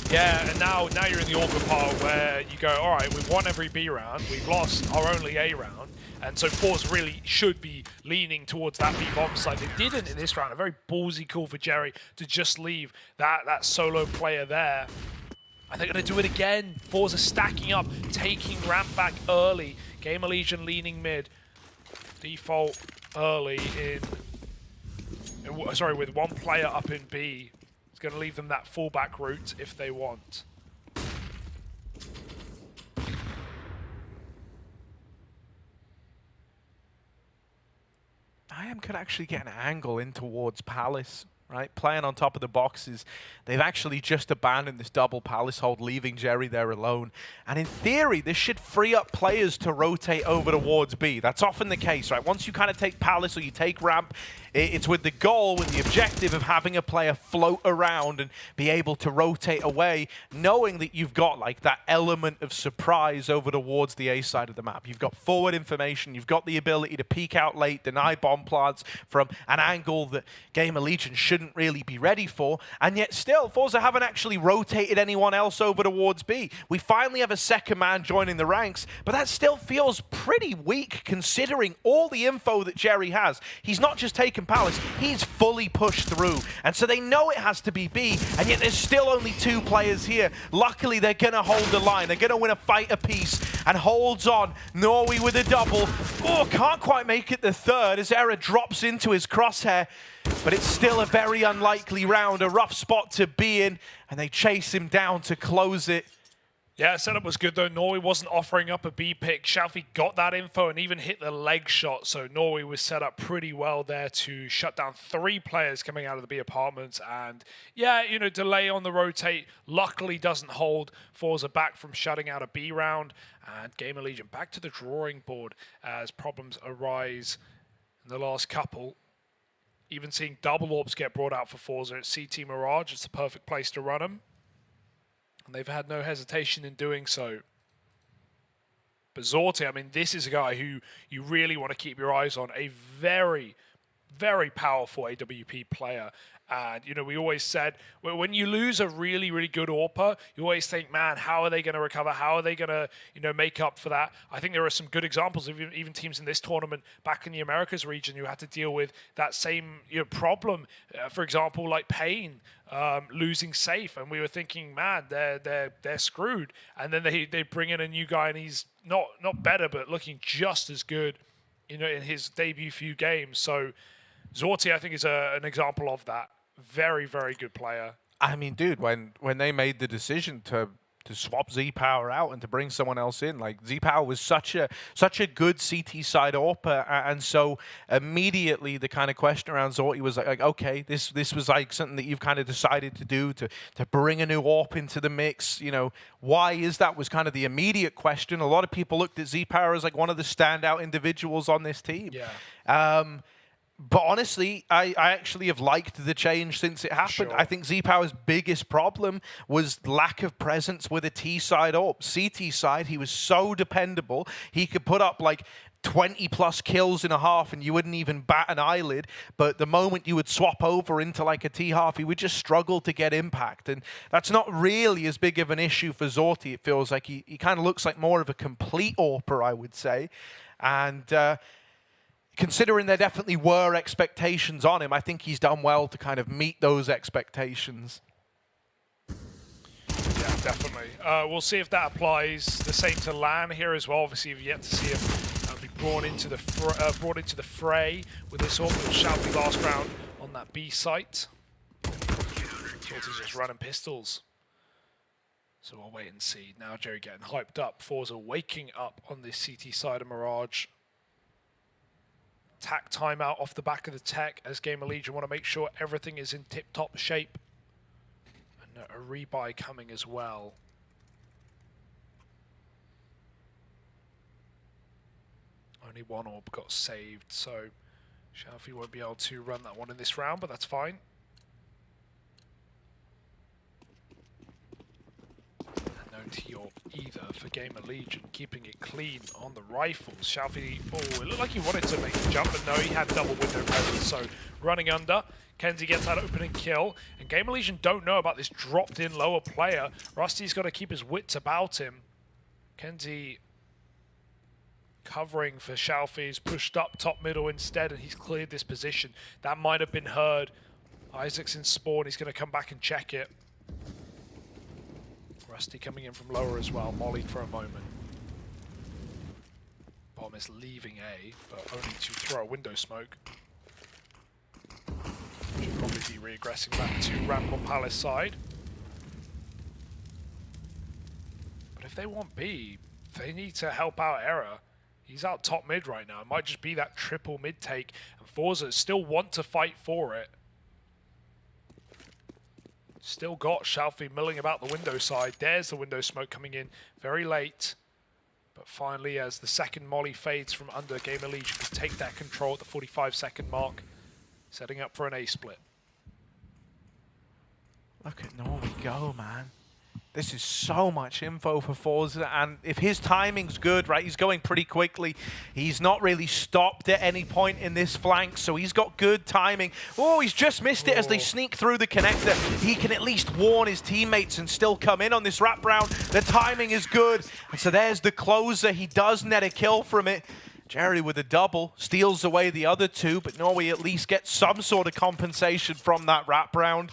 Yeah, and now you're in the awkward part where you go, all right, we've won every B round, we've lost our only A round, and so Force really should be leaning towards that B bomb side. They didn't in this round. A very ballsy call for Jerry to just leave that solo player there. And they're going to do it again. Forza stacking up, taking ramp back early. Gamer Legion leaning mid. Default early with one player up in B. It's going to leave them that fallback route if they want. IAM could actually get an angle in towards Palace, right? Playing on top of the boxes. They've actually just abandoned this double Palace hold, leaving Jerry there alone. And in theory, this should free up players to rotate over towards B. That's often the case, right? Once you kind of take Palace or you take ramp, it's with the goal, with the objective of having a player float around and be able to rotate away, knowing that you've got like that element of surprise over towards the A side of the map. You've got forward information, you've got the ability to peek out late, deny bomb plants from an angle that Gamer Legion shouldn't really be ready for, and yet still, Forza haven't actually rotated anyone else over towards B. We finally have a second man joining the ranks, but that still feels pretty weak considering all the info that Jerry has. He's not just taken Palace, he's fully pushed through, and so they know it has to be B, and yet there's still only two players here. Luckily, they're going to hold the line. They're going to win a fight apiece, and holds on. Norway with a double. Oh, can't quite make it the third as Era drops into his crosshair, but it's still a very unlikely round, a rough spot to be in, and they chase him down to close it. Yeah, setup was good though. Norway wasn't offering up a B pick. Shalfie got that info and even hit the leg shot. So Norway was set up pretty well there to shut down three players coming out of the B apartments. And yeah, you know, delay on the rotate luckily doesn't hold Forza back from shutting out a B round. And Gamer Legion back to the drawing board as problems arise in the last couple. Even seeing double orbs get brought out for Forza at CT Mirage. It's the perfect place to run them. And they've had no hesitation in doing so. But Zorti, I mean, this is a guy who you really want to keep your eyes on. A very, very powerful AWP player. And, you know, we always said, when you lose a really, really good AWPer, you always think, man, how are they going to recover? How are they going to, you know, make up for that? I think there are some good examples of even teams in this tournament back in the Americas region who had to deal with that same, you know, problem. For example, like Payne losing Safe, and we were thinking, man, they're screwed. And then they bring in a new guy, and he's not better, but looking just as good, you know, in his debut few games. So Zorti, I think, is an example of that. Very, very good player. I mean, dude, when they made the decision to swap Z-Power out and to bring someone else in. Like, Z-Power was such a good CT side AWP, and so immediately the kind of question around Zorti was like, okay, this was like something that you've kind of decided to do to bring a new AWP into the mix. You know, why is that? Was kind of the immediate question. A lot of people looked at Z-Power as like one of the standout individuals on this team. Yeah. But honestly, I actually have liked the change since it happened. Sure. I think Z-Power's biggest problem was lack of presence with a T-side AWP. CT side, he was so dependable. He could put up like 20+ kills in a half and you wouldn't even bat an eyelid. But the moment you would swap over into like a T-half, he would just struggle to get impact. And that's not really as big of an issue for Zorti. It feels like he kind of looks like more of a complete AWPer, I would say. And considering there definitely were expectations on him, I think he's done well to kind of meet those expectations. Yeah, definitely. We'll see if that applies the same to Lan here as well. Obviously, we've yet to see him be brought into the fray with this AWP with Shalfie last round on that B site. He's just running pistols. So we'll wait and see. Now Jerry getting hyped up. Forza waking up on this CT side of Mirage. Tack timeout off the back of the tech as Gamer Legion want to make sure everything is in tip-top shape. And a rebuy coming as well. Only one AWP got saved, so Shalfie won't be able to run that one in this round, but that's fine. No T-AWP either for Gamer Legion, keeping it clean on the rifles. Shalfie, it looked like he wanted to make the jump, but no, he had double window presence, so running under. Kenzie gets that opening kill, and Gamer Legion don't know about this dropped-in lower player. Rusty's got to keep his wits about him. Kenzie covering for Shalfie, he's pushed up top middle instead, and he's cleared this position. That might have been heard. Isaac's in spawn, he's going to come back and check it. Rusty coming in from lower as well, mollied for a moment. Bomb is leaving A, but only to throw a window smoke. Should probably be regressing back to ramp on Palace side. But if they want B, they need to help out Error. He's out top mid right now. It might just be that triple mid take, and Forza still want to fight for it. Still got Shalfie milling about the window side. There's the window smoke coming in very late. But finally, as the second molly fades from under, Gamer Legion can take that control at the 45-second mark, setting up for an A split. Look at Norway go, man. This is so much info for Forza, and if his timing's good, right, he's going pretty quickly. He's not really stopped at any point in this flank, so he's got good timing. Oh, he's just missed it as they sneak through the connector. He can at least warn his teammates and still come in on this wrap round. The timing is good, and so there's the closer. He does net a kill from it. Jerry with a double, steals away the other two, but Norway at least gets some sort of compensation from that wrap round.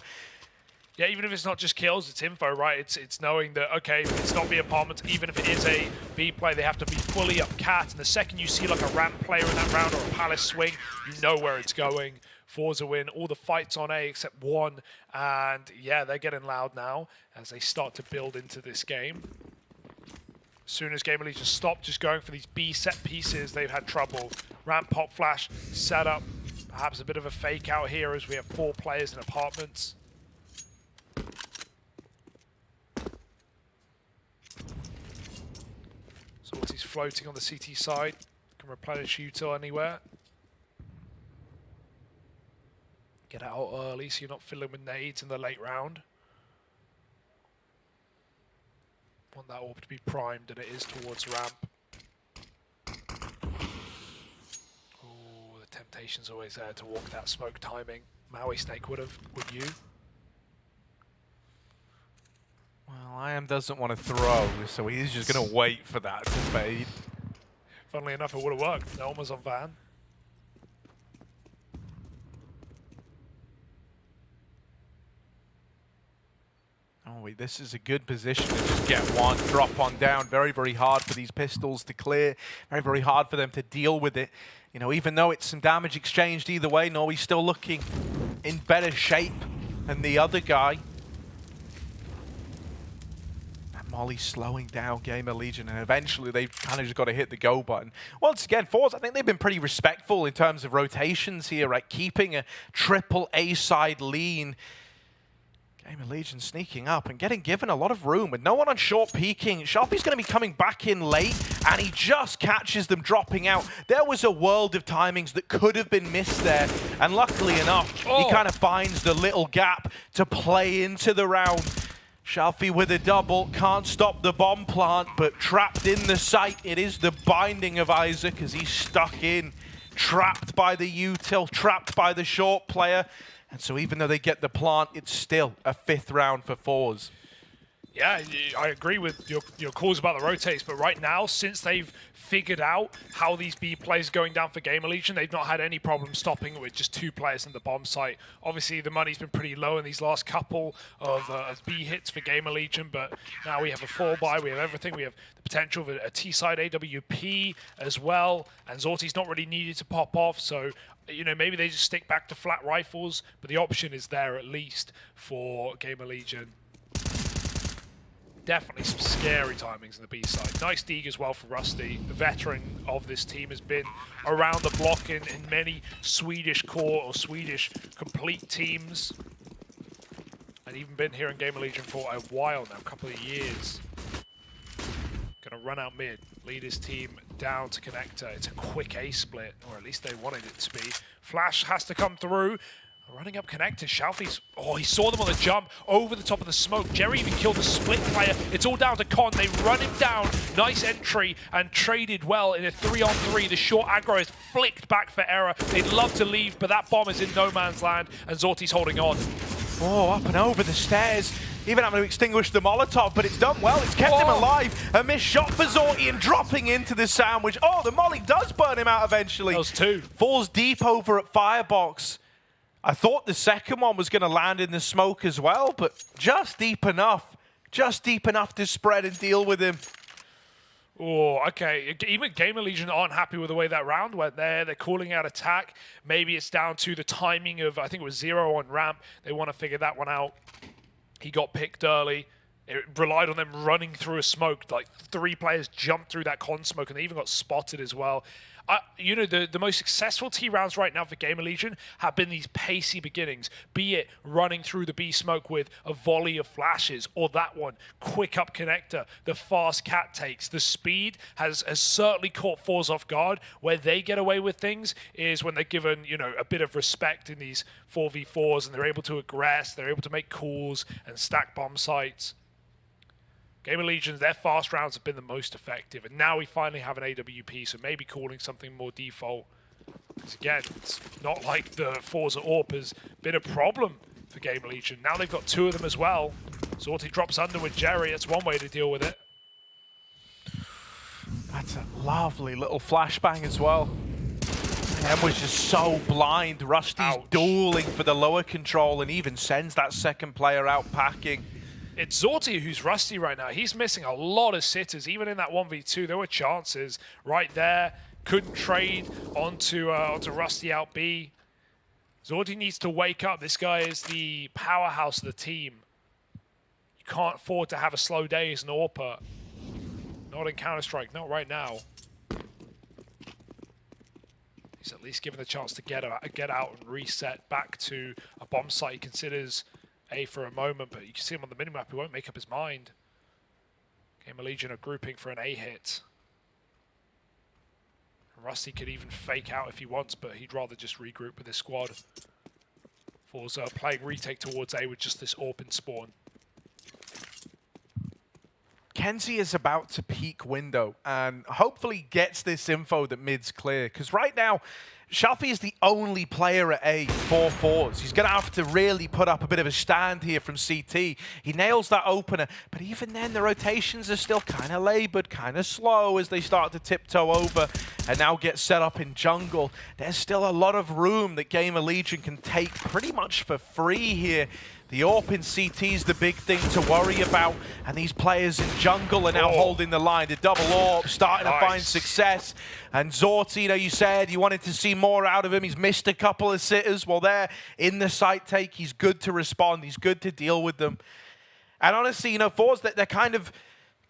Yeah, even if it's not just kills, it's info, right? It's knowing that, okay, it's not the apartment. Even if it is a B play, they have to be fully up cat. And the second you see like a ramp player in that round or a Palace swing, you know where it's going. Forza win all the fights on A except one. And yeah, they're getting loud now as they start to build into this game. As soon as Gamer Legion stop just going for these B set pieces, they've had trouble. Ramp, pop, flash, setup. Perhaps a bit of a fake out here as we have 4 players in apartments. So what he's floating on the CT side, can replenish util anywhere. Get out early so you're not filling with nades in the late round. Want that orb to be primed, and it is towards ramp. Oh, the temptation's always there to walk that smoke timing. Maui Snake would you? Well, IAM doesn't want to throw, so he's just going to wait for that to fade. Funnily enough, it would have worked. No one was on van. Oh, wait, this is a good position to just get one, drop on down. Very, very hard for these pistols to clear. Very, very hard for them to deal with it. You know, even though it's some damage exchanged either way, Norway's still looking in better shape than the other guy. Molly slowing down Gamer Legion, and eventually they've kind of just got to hit the go button. Once again, Force, I think they've been pretty respectful in terms of rotations here, right? Keeping a triple A side lean. Gamer Legion sneaking up and getting given a lot of room with no one on short peeking. Sharpie's going to be coming back in late, and he just catches them dropping out. There was a world of timings that could have been missed there, and luckily enough, he kind of finds the little gap to play into the round. Shalfie with a double, can't stop the bomb plant, but trapped in the site. It is the binding of Isaac as he's stuck in, trapped by the util, trapped by the short player. And so even though they get the plant, it's still a 5th round for Fours. Yeah, I agree with your calls about the rotates, but right now, since they've figured out how these B plays are going down for Gamer Legion, they've not had any problem stopping it with just 2 players in the bomb site. Obviously, the money's been pretty low in these last couple of B hits for Gamer Legion, but now we have a 4-buy, we have everything, we have the potential of a T-side AWP as well, and Zorti's not really needed to pop off, so you know, maybe they just stick back to flat rifles, but the option is there at least for Gamer Legion. Definitely some scary timings in the B side. Nice dig as well for Rusty. The veteran of this team has been around the block in many Swedish core or Swedish complete teams. And even been here in Gamer Legion for a while now, a couple of years. Gonna run out mid, lead his team down to connector. It's a quick A split, or at least they wanted it to be. Flash has to come through. Running up connector, Shalfie's, he saw them on the jump, over the top of the smoke. Jerry even killed the split player. It's all down to Con. They run him down. Nice entry and traded well in a 3-on-3. The short aggro is flicked back for error. They'd love to leave, but that bomb is in no man's land, and Zorti's holding on. Oh, up and over the stairs. Even having to extinguish the Molotov, but it's done well. It's kept him alive. A missed shot for Zorti and dropping into the sandwich. Oh, the Molly does burn him out eventually. Those 2. Falls deep over at Firebox. I thought the second one was going to land in the smoke as well, but just deep enough to spread and deal with him. Oh, okay. Even Gamer Legion aren't happy with the way that round went there. They're calling out attack. Maybe it's down to the timing of, I think it was 0 on ramp. They want to figure that one out. He got picked early. It relied on them running through a smoke. Like 3 players jumped through that con smoke, and they even got spotted as well. You know, the most successful T rounds right now for Gamer Legion have been these pacey beginnings, be it running through the B smoke with a volley of flashes, or that one, quick up connector, the fast cat takes. The speed has certainly caught Fours off guard. Where they get away with things is when they're given, you know, a bit of respect in these 4v4s, and they're able to aggress, they're able to make calls and stack bomb sites. Gamer Legion, their fast rounds have been the most effective, and now we finally have an AWP, so maybe calling something more default. Because again, it's not like the Forza AWP has been a problem for Gamer Legion. Now they've got 2 of them as well. Zorti drops under with Jerry, that's one way to deal with it. That's a lovely little flashbang as well. Em was just so blind. Rusty's dueling for the lower control and even sends that second player out packing. It's Zorti who's rusty right now. He's missing a lot of sitters. Even in that 1v2, there were chances right there. Couldn't trade onto Rusty out B. Zorti needs to wake up. This guy is the powerhouse of the team. You can't afford to have a slow day as an AWPer. Not in Counter-Strike, not right now. He's at least given the chance to get out and reset back to a bomb site he considers A for a moment, but you can see him on the minimap, he won't make up his mind. Gamer Legion are grouping for an A hit. Rusty could even fake out if he wants, but he'd rather just regroup with his squad. Forza playing retake towards A with just this AWP spawn. Kenzie is about to peek window and hopefully gets this info that mid's clear, because right now, Shalfie is the only player at A for Fours. He's going to have to really put up a bit of a stand here from CT. He nails that opener, but even then the rotations are still kind of labored, kind of slow as they start to tiptoe over and now get set up in jungle. There's still a lot of room that Gamer Legion can take pretty much for free here. The AWP in CT is the big thing to worry about, and these players in jungle are now holding the line. The double AWP starting to find success. And Zorti, you know, you said you wanted to see more out of him. He's missed a couple of sitters. Well, they're in the site take. He's good to respond. He's good to deal with them. And honestly, you know, Fours, they're kind of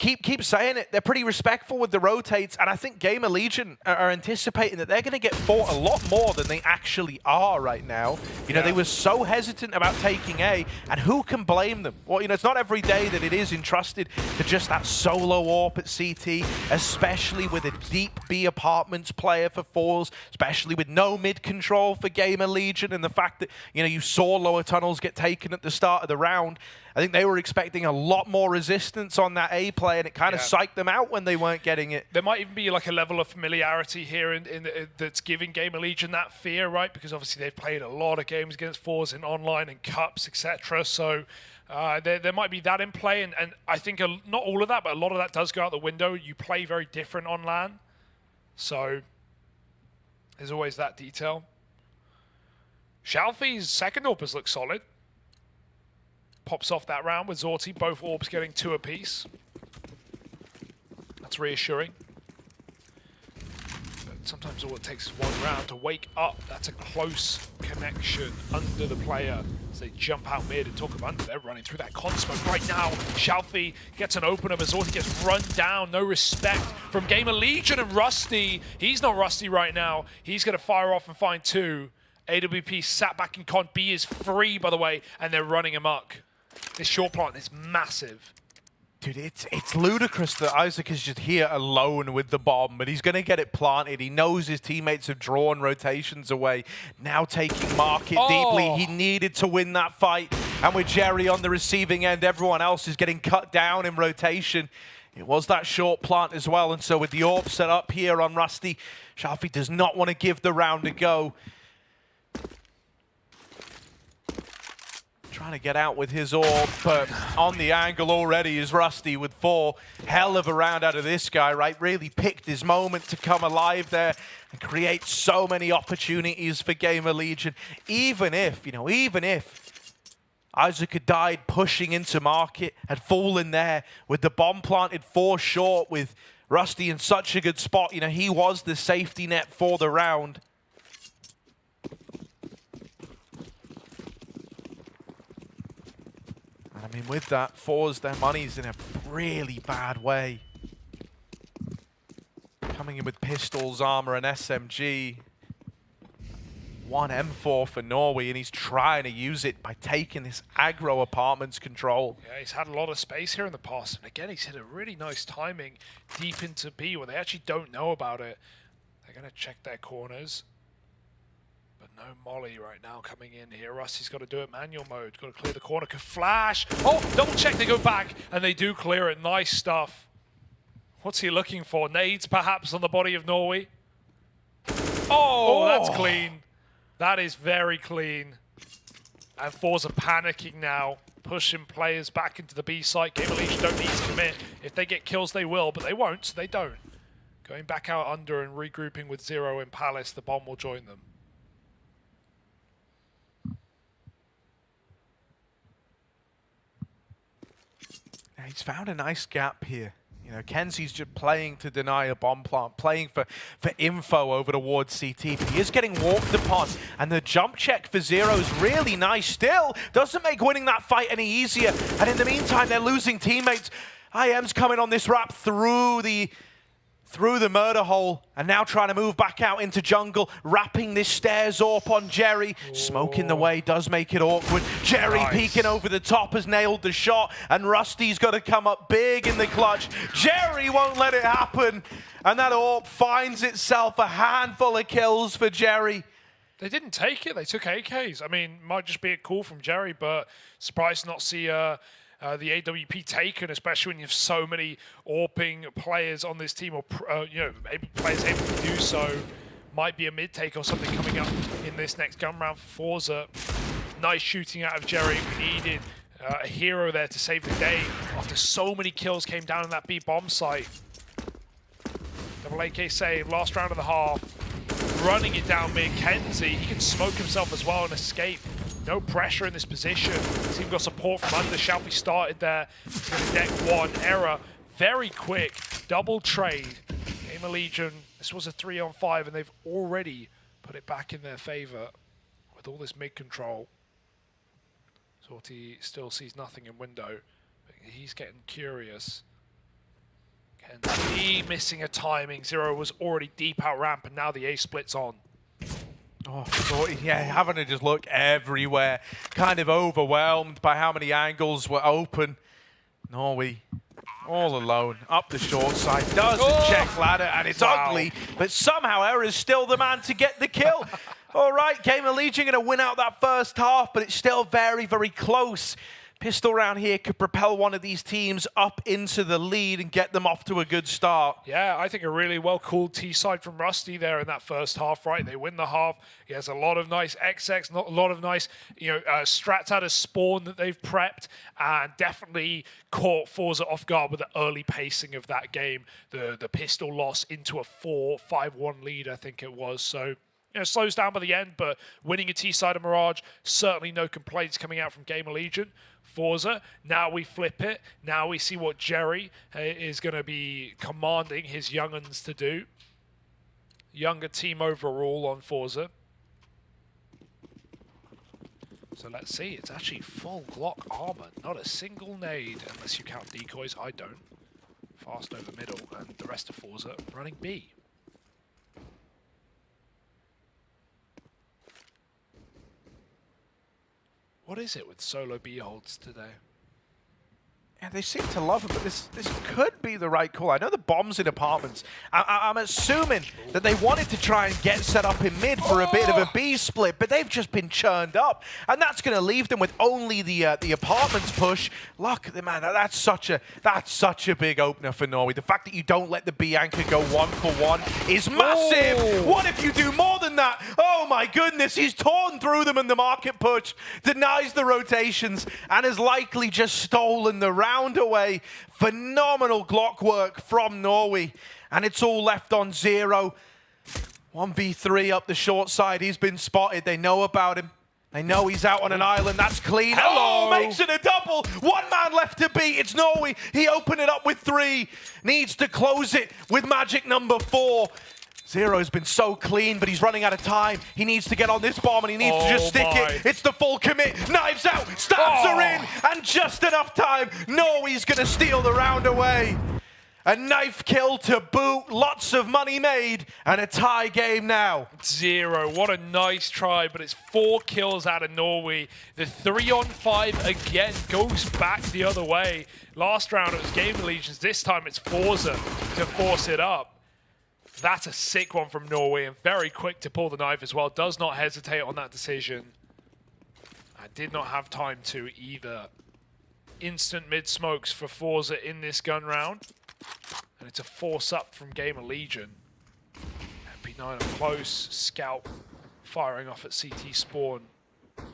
keep saying it. They're pretty respectful with the rotates, and I think Gamer Legion are anticipating that they're going to get fought a lot more than they actually are right now. You know, they were so hesitant about taking A, and who can blame them? Well, you know, it's not every day that it is entrusted to just that solo AWP at CT, especially with a deep B apartments player for Fours, especially with no mid control for Gamer Legion, and the fact that, you know, you saw lower tunnels get taken at the start of the round. I think they were expecting a lot more resistance on that A play, and it kind of psyched them out when they weren't getting it. There might even be like a level of familiarity here that's giving Gamer Legion that fear, right? Because obviously they've played a lot of games against Fours in online and cups, etc. So there might be that in play, and I think not all of that, but a lot of that does go out the window. You play very different on LAN, so there's always that detail. Shalfi's second AWP looks solid. Pops off that round with Zorti, both orbs getting 2 apiece. That's reassuring. But sometimes all it takes is one round to wake up. That's a close connection under the player as they jump out mid and talk of under. They're running through that con smoke right now. Shalfi gets an opener, but Zorti gets run down. No respect from Gamer Legion, and Rusty. He's not Rusty right now. He's going to fire off and find 2. AWP sat back in con. B is free, by the way, and they're running amok. This short plant is massive. Dude, it's ludicrous that Isaac is just here alone with the bomb, but he's going to get it planted. He knows his teammates have drawn rotations away. Now taking market deeply. He needed to win that fight. And with Jerry on the receiving end, everyone else is getting cut down in rotation. It was that short plant as well. And so with the AWP set up here on Rusty, Shalfi does not want to give the round a go. Trying to get out with his AWP, but on the angle already is Rusty with 4. Hell of a round out of this guy, right? Really picked his moment to come alive there and create so many opportunities for Gamer Legion. Even if Isaac had died pushing into market, had fallen there with the bomb planted 4 short with Rusty in such a good spot, you know, he was the safety net for the round. I mean, with that, Fours, their money's in a really bad way. Coming in with pistols, armor, and SMG. 1 M4 for Norway, and he's trying to use it by taking this aggro apartments control. Yeah, he's had a lot of space here in the past, and again, he's hit a really nice timing deep into B where they actually don't know about it. They're going to check their corners. But no Molly right now coming in here. Rusty's got to do it manual mode. Got to clear the corner. Could flash. Oh, double check. They go back and they do clear it. Nice stuff. What's he looking for? Nades perhaps on the body of Norway. Oh, that's clean. That is very clean. And Fours are panicking now. Pushing players back into the B site. Gamer Legion don't need to commit. If they get kills, they will, but they won't, so they don't. Going back out under and regrouping with Zero in Palace. The bomb will join them. He's found a nice gap here. You know, Kenzie's just playing to deny a bomb plant, playing for info over towards CT, but he is getting walked upon, and the jump check for Zero is really nice still. Doesn't make winning that fight any easier, and in the meantime, they're losing teammates. IM's coming on this wrap through the murder hole, and now trying to move back out into jungle, wrapping this stairs AWP on Jerry. Smoke in the way does make it awkward. Jerry peeking over the top has nailed the shot, and Rusty's got to come up big in the clutch. Jerry won't let it happen, and that AWP finds itself a handful of kills for Jerry. They didn't take it, they took AKs. I mean, might just be a call from Jerry, but surprised to not see the AWP taken, especially when you have so many AWPing players on this team, or you know, players able to do so. Might be a mid take or something coming up in this next gun round for Forza. Nice shooting out of Jerry. We needed a hero there to save the day after so many kills came down in that B bomb site. Double AK save, last round of the half. Running it down mid, Kenzie. He can smoke himself as well and escape. No pressure in this position. Team got support from under. Shalfi started there. Deck 1 error. Very quick. Double trade. Gamer Legion. This was a 3-on-5, and they've already put it back in their favor with all this mid control. Sorty still sees nothing in window. But he's getting curious. Kenzie missing a timing. Zero was already deep out ramp, and now the A split's on. Oh, so, yeah, having to just look everywhere. Kind of overwhelmed by how many angles were open. Norway all alone, up the short side, doesn't check ladder, and it's ugly, but somehow Era's still the man to get the kill. All right, Game of Legion going to win out that first half, but it's still very, very close. Pistol round here could propel one of these teams up into the lead and get them off to a good start. Yeah, I think a really well-called T-side from Rusty there in that first half, right? They win the half. He has a lot of nice XX, not a lot of nice, strats out of spawn that they've prepped, and definitely caught Forza off guard with the early pacing of that game. The pistol loss into a 4-5-1 lead, I think it was. So, slows down by the end, but winning a T-side of Mirage, certainly no complaints coming out from Game of Legion. Forza, now we flip it. Now we see what Jerry is going to be commanding his young'uns to do. Younger team overall on Forza. So let's see, it's actually full Glock armor, not a single nade, unless you count decoys. I don't. Fast over middle, and the rest of Forza running B. What is it with solo B holds today? Yeah, they seem to love it, but this could be the right call. I know the bombs in apartments. I'm assuming that they wanted to try and get set up in mid for a bit of a B split, but they've just been churned up, and that's going to leave them with only the apartments push. Look, man, that's such a big opener for Norway. The fact that you don't let the B anchor go 1-for-1 is massive. Oh. What if you do more than that? Oh my goodness, he's torn through them, and the market push denies the rotations and has likely just stolen the round away. Phenomenal Glock work from Norway, and it's all left on Zero. 1v3 up the short side. He's been spotted. They know about him. They know he's out on an island. That's clean. Hello. Oh, makes it a double. One man left to beat. It's Norway. He opened it up with 3. Needs to close it with magic number 4. Zero's been so clean, but he's running out of time. He needs to get on this bomb, and he needs to just stick it. It's the full commit. Knives out. Stabs are in, and just enough time. Norway's going to steal the round away. A knife kill to boot. Lots of money made, and a tie game now. Zero. What a nice try, but it's 4 kills out of Norway. The 3-on-5 again goes back the other way. Last round it was Game of Legions. This time it's Forza to force it up. That's a sick one from Norway, and very quick to pull the knife as well. Does not hesitate on that decision. I did not have time to either. Instant mid smokes for Forza in this gun round. And it's a force up from Game of Legion. MP9 up close. Scout firing off at CT spawn.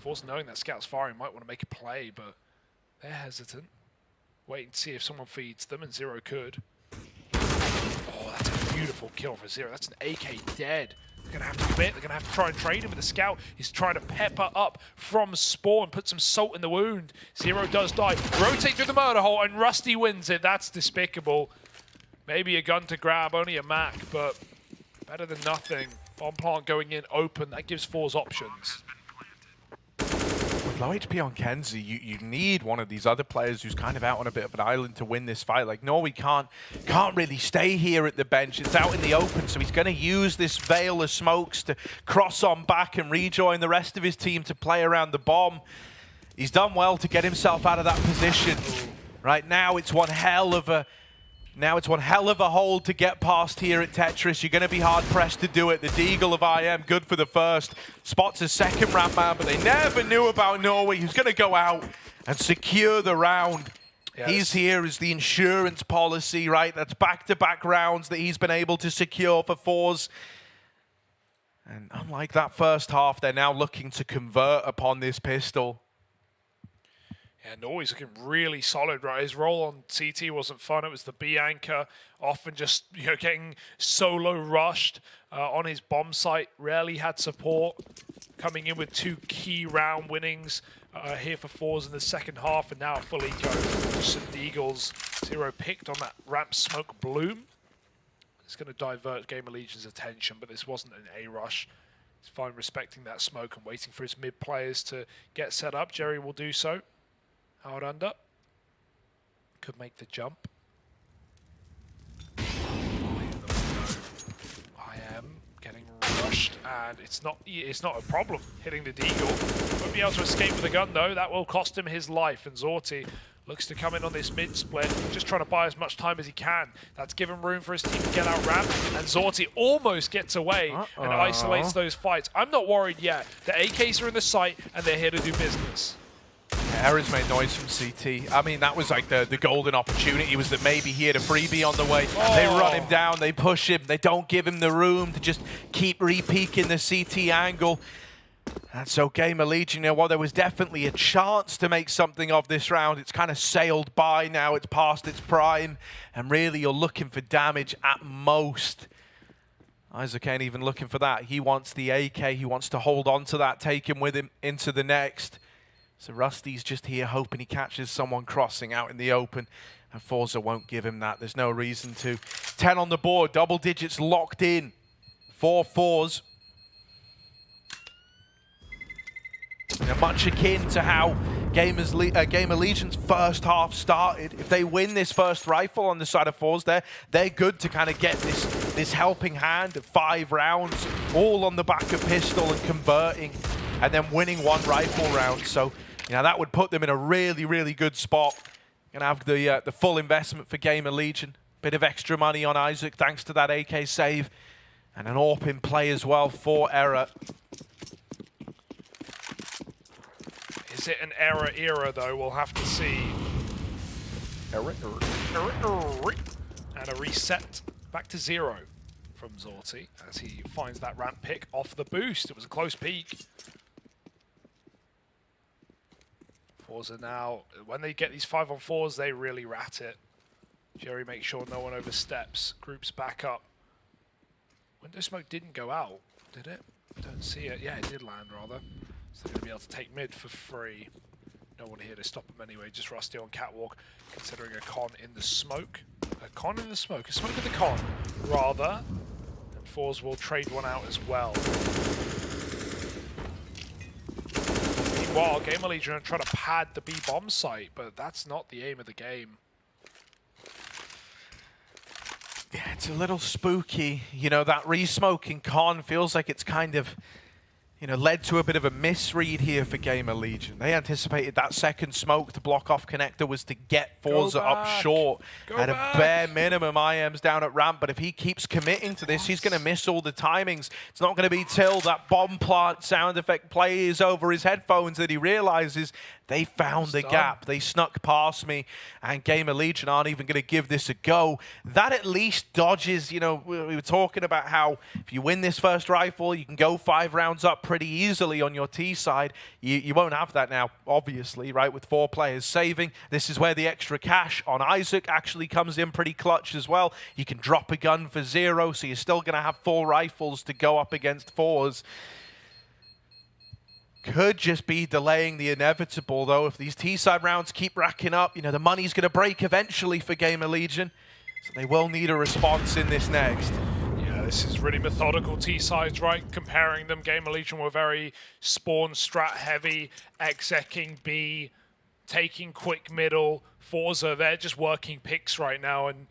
Forza knowing that Scout's firing might want to make a play, but they're hesitant. Waiting to see if someone feeds them, and Zero could. Oh, that's a beautiful kill for Zero. That's an AK dead. They're going to have to commit. They're going to have to try and trade him with the Scout. He's trying to pepper up from spawn, put some salt in the wound. Zero does die. Rotate through the murder hole, and Rusty wins it. That's despicable. Maybe a gun to grab, only a Mac, but better than nothing. Bomb plant going in open. That gives Fours options. With low HP on Kenzie, you need one of these other players who's kind of out on a bit of an island to win this fight. Like, Norway can't really stay here at the bench. It's out in the open, so he's going to use this veil of smokes to cross on back and rejoin the rest of his team to play around the bomb. He's done well to get himself out of that position. Right now, it's one hell of a hold to get past here at Tetris. You're going to be hard-pressed to do it. The Deagle of IM, good for the first. Spots a second ramp man, but they never knew about Norway. He's going to go out and secure the round. Yes. He's here as the insurance policy, right? That's back-to-back rounds that he's been able to secure for Fours. And unlike that first half, they're now looking to convert upon this pistol. And always looking really solid, right? His role on CT wasn't fun. It was the B anchor, often just getting solo rushed on his bomb site. Rarely had support. Coming in with 2 key round winnings here for Fours in the second half, and now full eco. Just the Eagles. Zero picked on that ramp smoke bloom. It's going to divert Game of Legion's attention, but this wasn't an A rush. He's fine respecting that smoke and waiting for his mid players to get set up. Jerry will do so. Hard under. Could make the jump. pushed, and it's not a problem hitting the Deagle. Won't be able to escape with a gun though. That will cost him his life, and Zorti looks to come in on this mid-split, just trying to buy as much time as he can. That's given room for his team to get out ramp, and Zorti almost gets away and isolates those fights. I'm not worried yet. The AKs are in the site, and they're here to do business. Errors made noise from CT. I mean, that was like the golden opportunity, was that maybe he had a freebie on the way. They run him down, they push him, they don't give him the room to just keep re-peeking the CT angle. And so Gamer Legion, you know, while there was definitely a chance to make something of this round, it's kind of sailed by now, it's past its prime, and really you're looking for damage at most. Isaac ain't even looking for that. He wants the AK, he wants to hold on to that, take him with him into the next. So Rusty's just here hoping he catches someone crossing out in the open, and Forza won't give him that. There's no reason to. 10 on the board, double digits locked in. 4 4s. You know, much akin to how Gamer Legion's first half started. If they win this first rifle on the side of 4s, they're good to kind of get this helping hand of 5 rounds, all on the back of pistol and converting, and then winning 1 rifle round. So, you know, that would put them in a really, really good spot. Gonna have the full investment for Gamer Legion. Bit of extra money on Isaac thanks to that AK save, and an AWP in play as well for Error. Is it an error era though? We'll have to see. And a reset back to 0 from Zorti as he finds that ramp pick off the boost. It was a close peek. Forza now, when they get these 5-on-4s, they really rat it. Jerry makes sure no one oversteps. Groups back up. Window smoke didn't go out, did it? Don't see it. Yeah, it did land rather. So they're going to be able to take mid for free. No one here to stop them anyway. Just Rusty on catwalk, considering a con in the smoke. A con in the smoke. A smoke in the con, rather. And 4s will trade one out as well. Meanwhile, Gamer Legion are trying to pad the B-bomb site, but that's not the aim of the game. Yeah, it's a little spooky. You know, that re-smoking con feels like it's kind of, you know, led to a bit of a misread here for Gamer Legion. They anticipated that second smoke to block off connector was to get Forza up short. At a bare minimum, IM's down at ramp, but if he keeps committing to this, he's going to miss all the timings. It's not going to be till that bomb plant sound effect plays over his headphones that he realizes they found the gap. They snuck past me, and Gamer Legion aren't even going to give this a go. That at least dodges, you know, we were talking about how if you win this first rifle, you can go 5 rounds up pretty easily on your T side. You won't have that now, obviously, right, with 4 players saving. This is where the extra cash on Isaac actually comes in pretty clutch as well. You can drop a gun for 0, so you're still going to have 4 rifles to go up against 4s. Could just be delaying the inevitable, though. If these T-side rounds keep racking up, you know, the money's going to break eventually for Gamer Legion. So they will need a response in this next. Yeah, this is really methodical T-sides, right? Comparing them, Gamer Legion were very spawn strat heavy, execing B, taking quick middle. Forza, they're just working picks right now and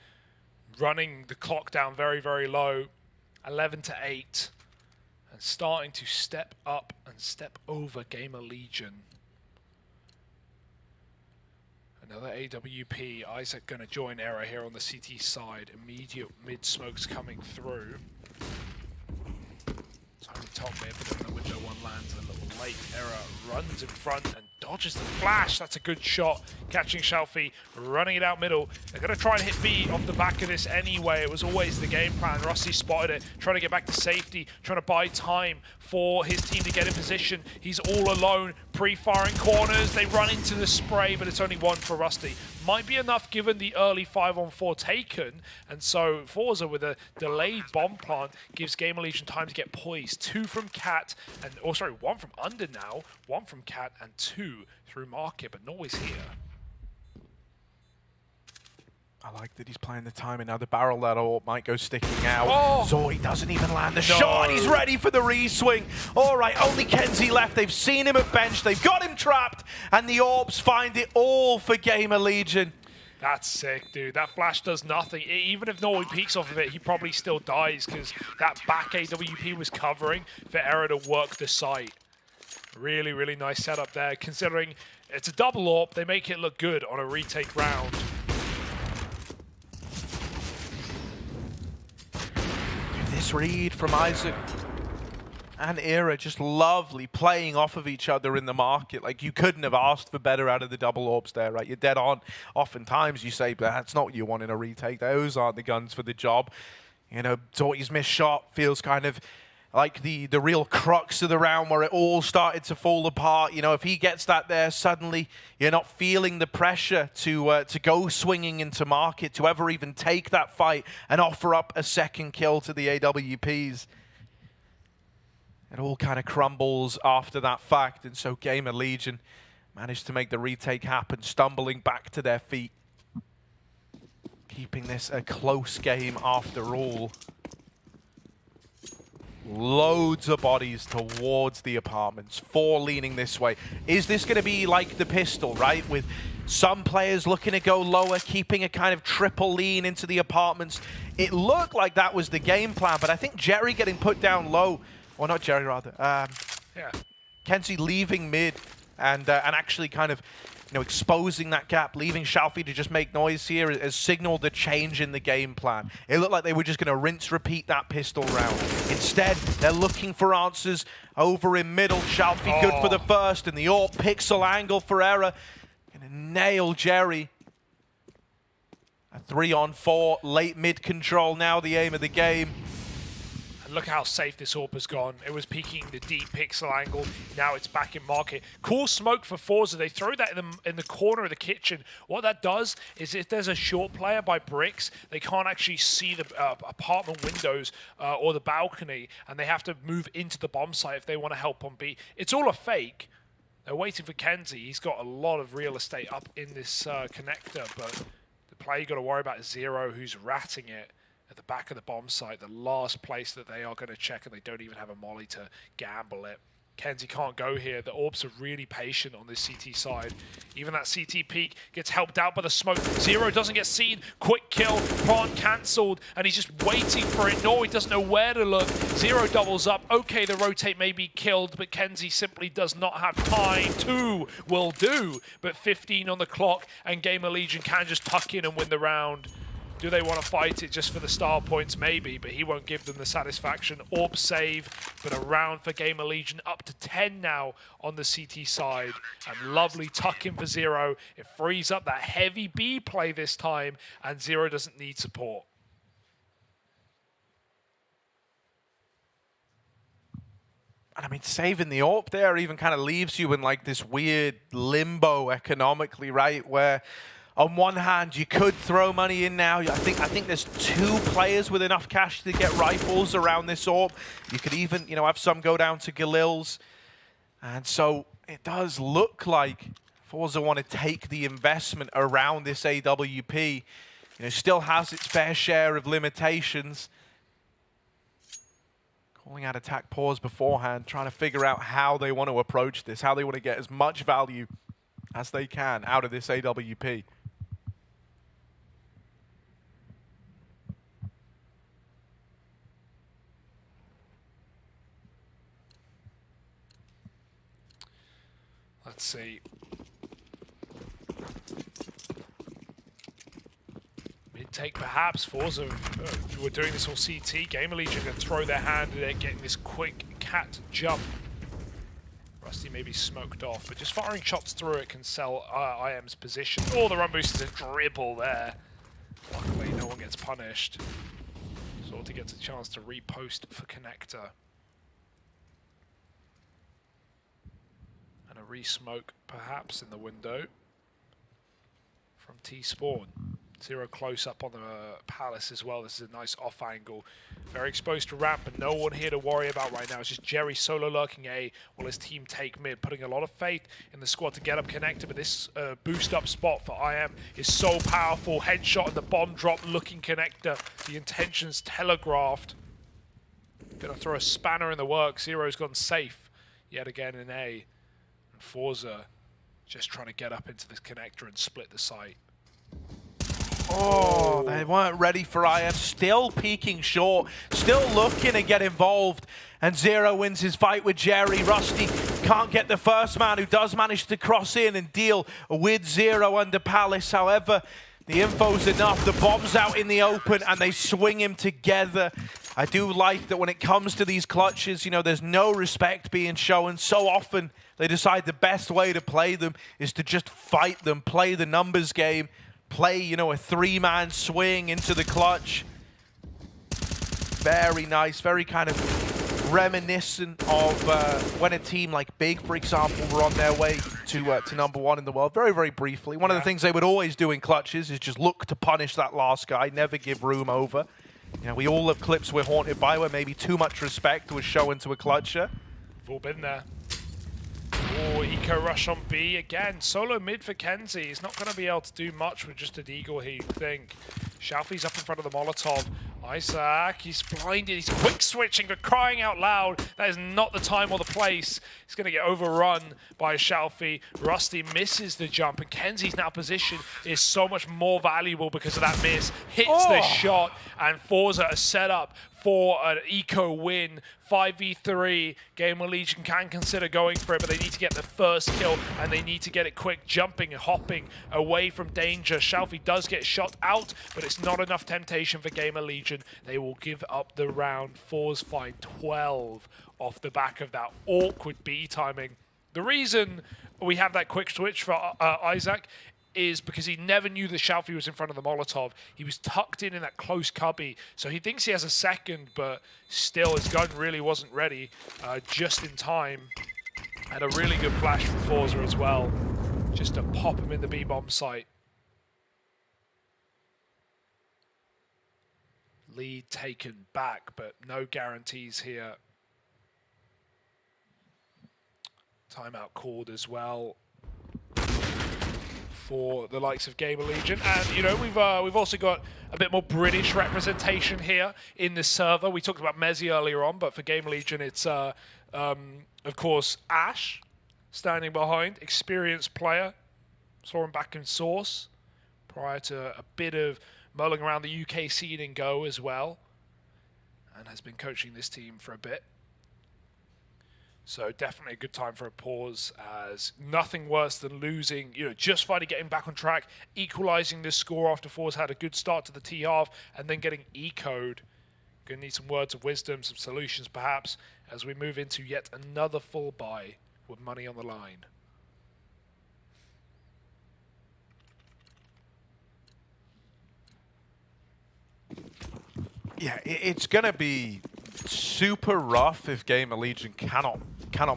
running the clock down very, very low. 11-8. And starting to step up and step over Gamer Legion. Another AWP. Isaac going to join Error here on the CT side. Immediate mid-smokes coming through. Tony top mid, but then the window one lands a little late. Error runs in front and dodges the flash. That's a good shot. Catching Shelfie, running it out middle. They're going to try and hit B off the back of this anyway. It was always the game plan. Rossi spotted it, trying to get back to safety, trying to buy time for his team to get in position. He's all alone, pre-firing corners. They run into the spray, but it's only 1 for Rusty. Might be enough given the early 5-on-4 taken. And so Forza with a delayed bomb plant gives Gamer Legion time to get poised. 2 from Cat, and 1 from Under now, 1 from Cat, and 2 through Market, but Norway's here. I like that he's playing the timing. Now the barrel that might go sticking out. Oh. Zori doesn't even land the shot. He's ready for the re-swing. All right, only Kenzie left. They've seen him at bench. They've got him trapped. And the Orbs find it all for Gamer Legion. That's sick, dude. That flash does nothing. Even if Norway peeks off of it, he probably still dies because that back AWP was covering for Era to work the site. Really, really nice setup there. Considering it's a double AWP, they make it look good on a retake round. This read from Isaac and Era, just lovely, playing off of each other in the market. Like, you couldn't have asked for better out of the double AWPs there, right? You're dead on. Oftentimes you say, but that's not what you want in a retake. Those aren't the guns for the job. You know, Torty's missed shot feels kind of like the real crux of the round where it all started to fall apart. You know, if he gets that there, suddenly you're not feeling the pressure to go swinging into market, to ever even take that fight and offer up a second kill to the AWPs. It all kind of crumbles after that fact, and so Gamer Legion managed to make the retake happen, stumbling back to their feet, keeping this a close game after all. Loads of bodies towards the apartments, 4 leaning this way. Is this going to be like the pistol, right? With some players looking to go lower, keeping a kind of triple lean into the apartments. It looked like that was the game plan, but I think Jerry getting put down low, or not Jerry rather, Yeah. Kenzie leaving mid and actually kind of, you know, exposing that gap, leaving Shalfie to just make noise here has signaled a change in the game plan. It looked like they were just going to rinse, repeat that pistol round. Instead, they're looking for answers over in middle. Shalfie good for the first, and the AWP pixel angle for Era. Gonna nail Jerry. A 3-on-4, late mid control, now the aim of the game. And look how safe this AWP has gone. It was peeking the deep pixel angle. Now it's back in market. Cool smoke for Forza. They throw that in the corner of the kitchen. What that does is if there's a short player by bricks, they can't actually see the apartment windows or the balcony, and they have to move into the bomb site if they want to help on B. It's all a fake. They're waiting for Kenzie. He's got a lot of real estate up in this connector, but the player you got to worry about is Zero, who's ratting it at the back of the bomb site, the last place that they are going to check, and they don't even have a molly to gamble it. Kenzie can't go here. The AWPs are really patient on this CT side. Even that CT peek gets helped out by the smoke. Zero doesn't get seen. Quick kill. Plant cancelled, and he's just waiting for it. Norway doesn't know where to look. Zero doubles up. Okay, the rotate may be killed, but Kenzie simply does not have time. 2 will do, but 15 on the clock, and Gamer Legion can just tuck in and win the round. Do they want to fight it just for the star points? Maybe, but he won't give them the satisfaction. AWP save, but a round for Gamer Legion, up to 10 now on the CT side. And lovely tuck in for Zero. It frees up that heavy B play this time, and Zero doesn't need support. And I mean, saving the AWP there even kind of leaves you in like this weird limbo economically, right? Where on one hand, you could throw money in now. I think there's 2 players with enough cash to get rifles around this AWP. You could even, you know, have some go down to Galil's. And so it does look like Forza want to take the investment around this AWP. You know, still has its fair share of limitations. Calling out attack pause beforehand, trying to figure out how they want to approach this, how they want to get as much value as they can out of this AWP. Let's see. Mid-take perhaps. Forza were doing this on CT. Gamer Legion going to throw their hand at it, getting this quick cat jump. Rusty may be smoked off, but just firing shots through it can sell IM's position. Oh, the run boost is a dribble there. Luckily, no one gets punished. Sort of gets a chance to repost for Connector. And a re-smoke perhaps in the window from T-Spawn. Zero close up on the Palace as well. This is a nice off angle. Very exposed to ramp, but no one here to worry about right now. It's just Jerry solo lurking A while his team take mid, putting a lot of faith in the squad to get up Connector, but this boost up spot for IM is so powerful. Headshot and the bomb drop looking Connector. The intentions telegraphed. Gonna throw a spanner in the works. Zero's gone safe yet again in A. And Forza just trying to get up into this Connector and split the site. Oh, they weren't ready for IM. Still peeking short. Still looking to get involved. And Zero wins his fight with Jerry. Rusty can't get the first man, who does manage to cross in and deal with Zero under Palace. However, the info's enough. The bomb's out in the open and they swing him together. I do like that when it comes to these clutches, you know, there's no respect being shown. So often they decide the best way to play them is to just fight them, play the numbers game, play, you know, a three-man swing into the clutch. Very nice, very kind of reminiscent of when a team like Big, for example, were on their way to #1 in the world. Very, very briefly. One of the things they would always do in clutches is just look to punish that last guy, never give room over. You know, we all have clips we're haunted by where maybe too much respect was shown to a clutcher. We've all been there. Oh, eco rush on B again. Solo mid for Kenzie. He's not going to be able to do much with just a deagle here, you'd think. Shalfie's up in front of the Molotov. Isaac, he's blinded. He's quick switching, but crying out loud. That is not the time or the place. He's going to get overrun by Shalfie. Rusty misses the jump, and Kenzie's now position is so much more valuable because of that miss. Hits the shot, and Forza a setup for an eco win. 5v3, Gamer Legion can consider going for it, but they need to get the first kill, and they need to get it quick, jumping and hopping away from danger. Shalfie does get shot out, but it's not enough temptation for Gamer Legion. They will give up the round. Fours find 12 off the back of that awkward B timing. The reason we have that quick switch for Isaac is because he never knew that Shalfie was in front of the Molotov. He was tucked in that close cubby, so he thinks he has a second, but still his gun really wasn't ready just in time. And a really good flash from Forza as well, just to pop him in the B-bomb site. Lead taken back, but no guarantees here. Timeout called as well for the likes of Gamer Legion. And, you know, we've also got a bit more British representation here in this server. We talked about Mezzi earlier on, but for Gamer Legion, it's, of course, Ash standing behind. Experienced player. Saw him back in Source prior to a bit of mulling around the UK scene and Go as well. And has been coaching this team for a bit. So definitely a good time for a pause, as nothing worse than losing, you know, just finally getting back on track, equalizing this score after Force had a good start to the T-half, and then getting eco'd. Gonna need some words of wisdom, some solutions perhaps, as we move into yet another full buy with money on the line. Yeah, it's gonna be super rough if Gamer Legion cannot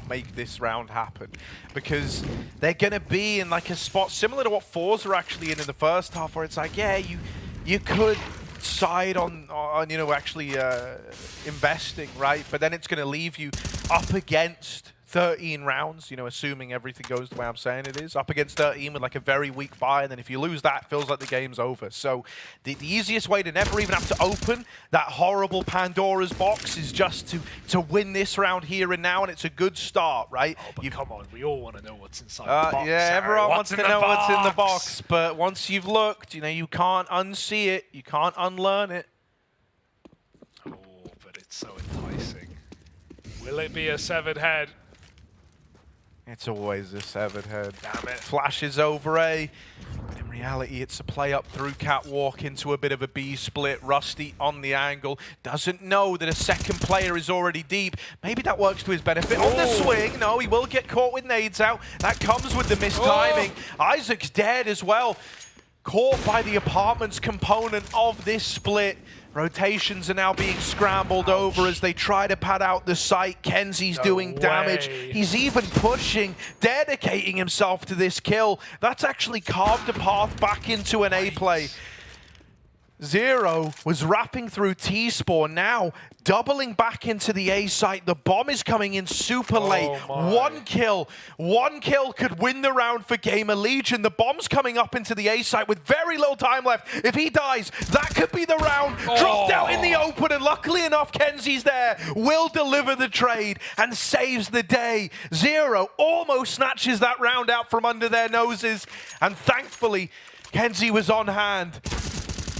make this round happen, because they're gonna be in like a spot similar to what Forza are actually in the first half, where it's like, yeah, you could side on you know, actually investing, right? But then it's gonna leave you up against 13 rounds, you know, assuming everything goes the way I'm saying it is, up against 13 with like a very weak buy, and then if you lose that, it feels like the game's over. So the easiest way to never even have to open that horrible Pandora's box is just to win this round here and now, and it's a good start, right? Oh, but come on, we all want to know what's inside the box. Yeah, everyone wants to know what's in the box, but once you've looked, you know, you can't unsee it, you can't unlearn it. Oh, but it's so enticing. Will it be a severed head? It's always a severed head. Damn it. Flashes over A. But in reality, it's a play up through catwalk into a bit of a B split. Rusty on the angle. Doesn't know that a second player is already deep. Maybe that works to his benefit. On the swing. No, he will get caught with nades out. That comes with the mistiming. Isaac's dead as well. Caught by the apartments component of this split. Rotations are now being scrambled over as they try to pad out the site. Kenzie's doing damage. He's even pushing, dedicating himself to this kill. That's actually carved a path back into an A play. Zero was wrapping through T-Spawn, now doubling back into the A site. The bomb is coming in super late. One kill could win the round for Gamer Legion. The bomb's coming up into the A site with very little time left. If he dies, that could be the round. Dropped out in the open, and luckily enough, Kenzie's there. Will deliver the trade and saves the day. Zero almost snatches that round out from under their noses, and thankfully, Kenzie was on hand.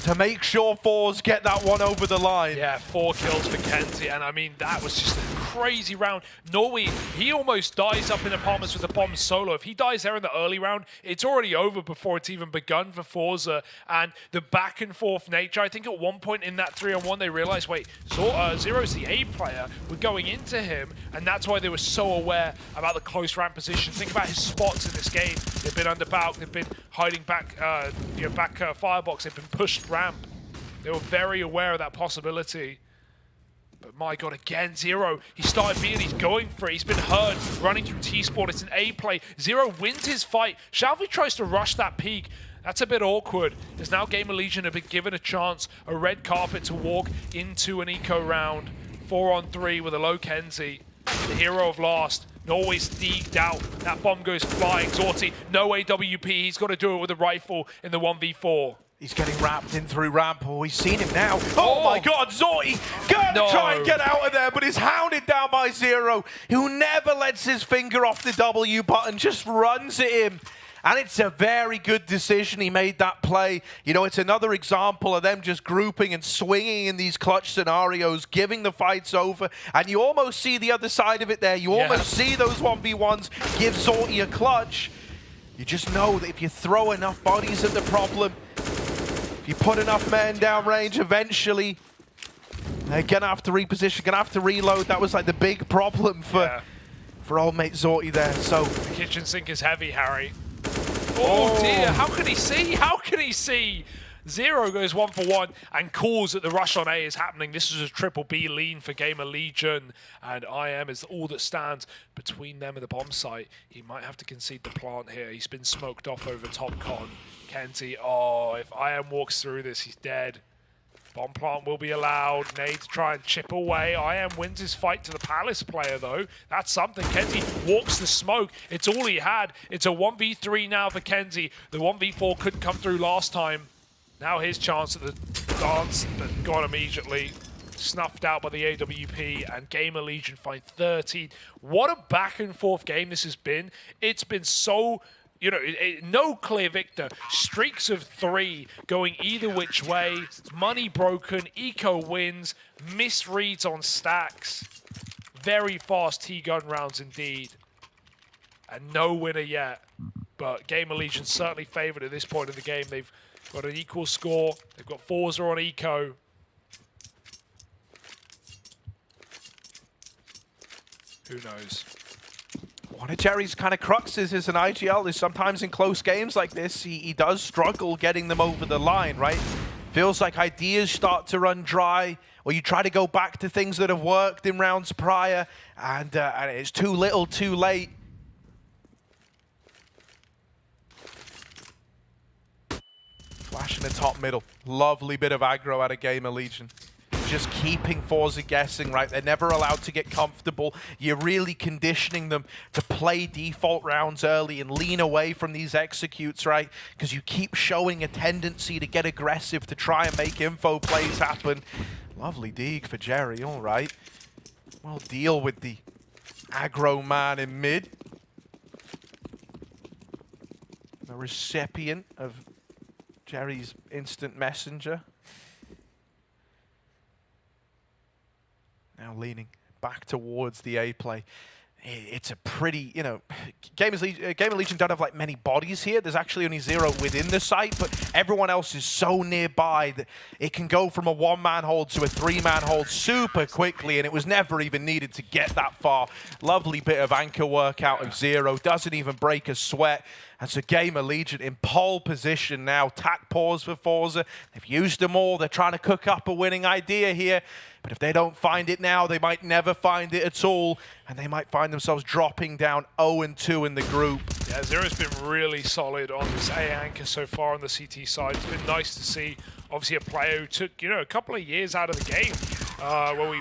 to make sure Fours get that one over the line. Yeah, 4 kills for Kenzie, and I mean, that was just a crazy round. Norway, he almost dies up in apartments with the bomb solo. If he dies there in the early round, it's already over before it's even begun for Forza. And the back and forth nature, I think at one point in that 3-on-1, they realized, wait, Zero's the A player. We're going into him, and that's why they were so aware about the close ramp position. Think about his spots in this game. They've been under Balk, they've been hiding back, firebox, they've been pushed ramp. They were very aware of that possibility. But my god, again, Zero, he started being, he's going for it. He's been heard running through T-Spawn. It's an A play. Zero wins his fight. Shalvi tries to rush that peak. That's a bit awkward. As now Gamer Legion have been given a chance, a red carpet to walk into an eco round. 4-on-3 with a low Kenzie. The hero of last. Always deeked out. That bomb goes flying. Zorti, no AWP. He's got to do it with a rifle in the 1v4. He's getting wrapped in through ramp. Oh, he's seen him now. Oh my god, Zorti gonna try and get out of there, but is hounded down by Zero, who never lets his finger off the W button, just runs at him. And it's a very good decision he made that play. You know, it's another example of them just grouping and swinging in these clutch scenarios, giving the fights over. And you almost see the other side of it there. You almost see those 1v1s give Zorti a clutch. You just know that if you throw enough bodies at the problem, if you put enough men down range, eventually they're going to have to reposition, going to have to reload. That was like the big problem for old mate Zorti there. So the kitchen sink is heavy, Harry. Oh dear, how can he see? How can he see? Zero goes 1-for-1 and calls that the rush on A is happening. This is a triple B lean for Gamer Legion, and IM is all that stands between them and the bomb site. He might have to concede the plant here. He's been smoked off over top con. Kenzie, oh, if IM walks through this, he's dead. Bomb plant will be allowed. Nade to try and chip away. IM wins his fight to the Palace player, though. That's something. Kenzie walks the smoke. It's all he had. It's a 1v3 now for Kenzie. The 1v4 couldn't come through last time. Now his chance at the dance, but gone immediately. Snuffed out by the AWP, and Gamer Legion find 13. What a back and forth game this has been. It's been so... You know, no clear victor. Streaks of 3 going either which way. Money broken. Eco wins. Misreads on stacks. Very fast T-gun rounds indeed. And no winner yet. But Gamer Legion certainly favored at this point in the game. They've got an equal score. They've got Forza on Eco. Who knows? One of Jerry's kind of cruxes is an IGL is sometimes in close games like this, he does struggle getting them over the line, right? Feels like ideas start to run dry, or you try to go back to things that have worked in rounds prior, and it's too little, too late. Flash in the top middle. Lovely bit of aggro out of Gamer Legion. Just keeping Forza guessing, right? They're never allowed to get comfortable. You're really conditioning them to play default rounds early and lean away from these executes, right? Because you keep showing a tendency to get aggressive, to try and make info plays happen. Lovely dig for Jerry, all right. Well, deal with the aggro man in mid. The recipient of Jerry's instant messenger. Now leaning back towards the A play. It's a pretty, you know, Gamer Legion don't have like many bodies here. There's actually only Zero within the site, but everyone else is so nearby that it can go from a 1-man hold to a 3-man hold super quickly, and it was never even needed to get that far. Lovely bit of anchor work out of Zero. Doesn't even break a sweat. And so Gamer Legion in pole position now. Tack pause for Forza. They've used them all. They're trying to cook up a winning idea here. But if they don't find it now, they might never find it at all. And they might find themselves dropping down 0-2 in the group. Yeah, Zero's been really solid on this A anchor so far on the CT side. It's been nice to see, obviously, a player who took, you know, a couple of years out of the game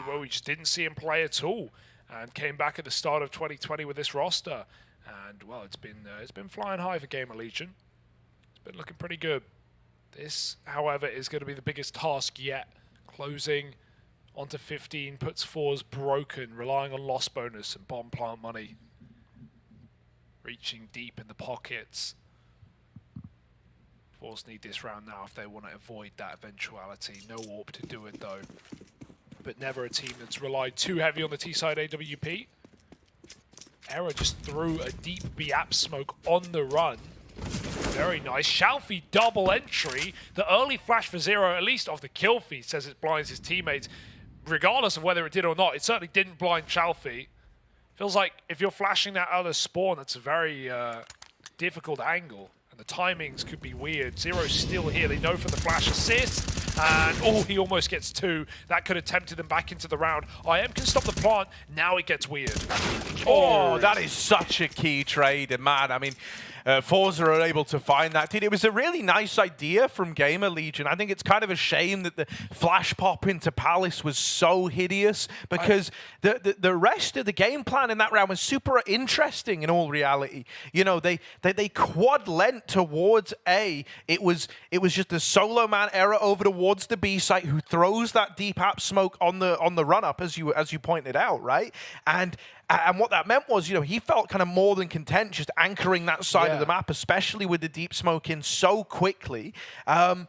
where we just didn't see him play at all, and came back at the start of 2020 with this roster. And, well, it's been flying high for Gamer Legion. It's been looking pretty good. This, however, is going to be the biggest task yet. Closing onto 15 puts Fours broken, relying on loss bonus and bomb plant money. Reaching deep in the pockets Force need this round now if they want to avoid that eventuality. No AWP to do it though. But never a team that's relied too heavy on the T-side AWP. Era just threw a deep BAP smoke on the run. Very nice. Shalfie double entry. The early flash for Zero, at least off the kill feed, says it blinds his teammates. Regardless of whether it did or not, it certainly didn't blind Shalfie. Feels like if you're flashing that out of spawn, that's a very difficult angle. And the timings could be weird. Zero's still here. They know for the flash assist. And, oh, he almost gets 2. That could have tempted them back into the round. IM can stop the plant. Now it gets weird. Oh, that is such a key trade. And, man, I mean, Forza are able to find that. It was a really nice idea from Gamer Legion. I think it's kind of a shame that the flash pop into Palace was so hideous because the rest of the game plan in that round was super interesting in all reality. You know, they quad lent towards A. It was just a solo man Era over towards the B site who throws that deep app smoke on the run up as you pointed out, right? And what that meant was, you know, he felt kind of more than content just anchoring that side of the map, especially with the deep smoke in so quickly. And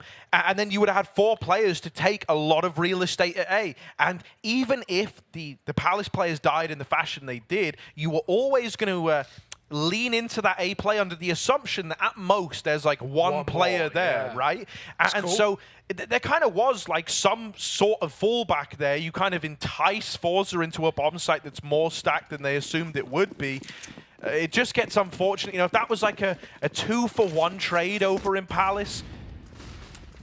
then you would have had 4 players to take a lot of real estate at A. And even if the Palace players died in the fashion they did, you were always going to lean into that A play under the assumption that at most there's like one player more, there, right? And cool. So there kind of was like some sort of fallback there. You kind of entice Forza into a bomb site that's more stacked than they assumed it would be. It just gets unfortunate. You know, if that was like a 2-for-1 trade over in Palace,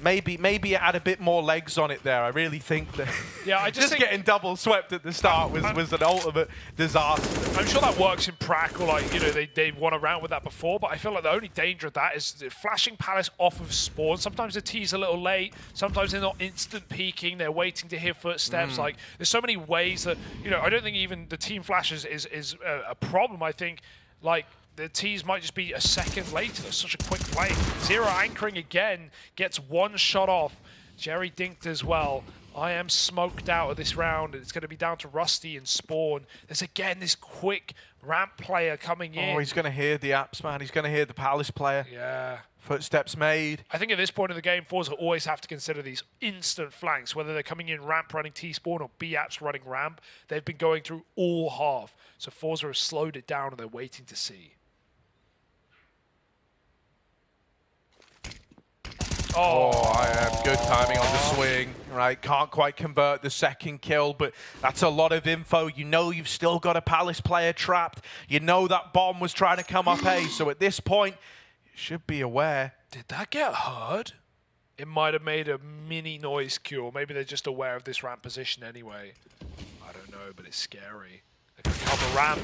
maybe it had a bit more legs on it there. I really think that I just think getting double swept at the start was an ultimate disaster. I'm sure that works in practical, like, you know, they won a round with that before, but I feel like the only danger of that is flashing Palace off of spawn. Sometimes the T's a little late, sometimes they're not instant peeking, they're waiting to hear footsteps. Like, there's so many ways that, you know, I don't think even the team flashes is a problem. I think, like, the T's might just be a second later. That's such a quick play. Zero anchoring again, gets 1 shot off. Jerry dinked as well. I am smoked out of this round, and it's going to be down to Rusty and Spawn. There's again this quick ramp player coming in. Oh, he's going to hear the apps, man. He's going to hear the Palace player. Yeah. Footsteps made. I think at this point in the game, Forza always have to consider these instant flanks, whether they're coming in ramp running T-spawn or B-apps running ramp. They've been going through all half. So Forza has slowed it down, and they're waiting to see. Oh, I am good timing on the swing, right? Can't quite convert the second kill, but that's a lot of info. You know you've still got a Palace player trapped. You know that bomb was trying to come up A, so at this point, you should be aware. Did that get heard? It might have made a mini noise cue, or maybe they're just aware of this ramp position anyway. I don't know, but it's scary. They can cover ramp.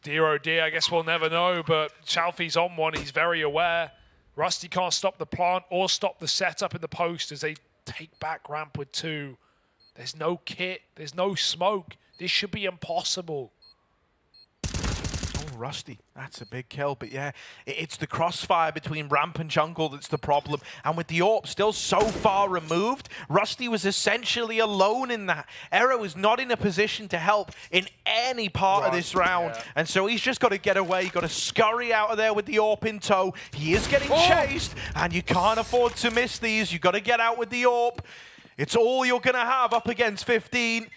Dear oh dear, I guess we'll never know, but Shalfie's on one. He's very aware. Rusty can't stop the plant or stop the setup in the post as they take back ramp with 2. There's no kit. There's no smoke. This should be impossible. Oh, Rusty. That's a big kill. But yeah, it's the crossfire between ramp and jungle that's the problem. And with the AWP still so far removed, Rusty was essentially alone in that. Era was not in a position to help in any part of this round. And so he's just got to get away. Got to scurry out of there with the AWP in tow. He is getting chased, and you can't afford to miss these. You got to get out with the AWP. It's all you're going to have up against 15.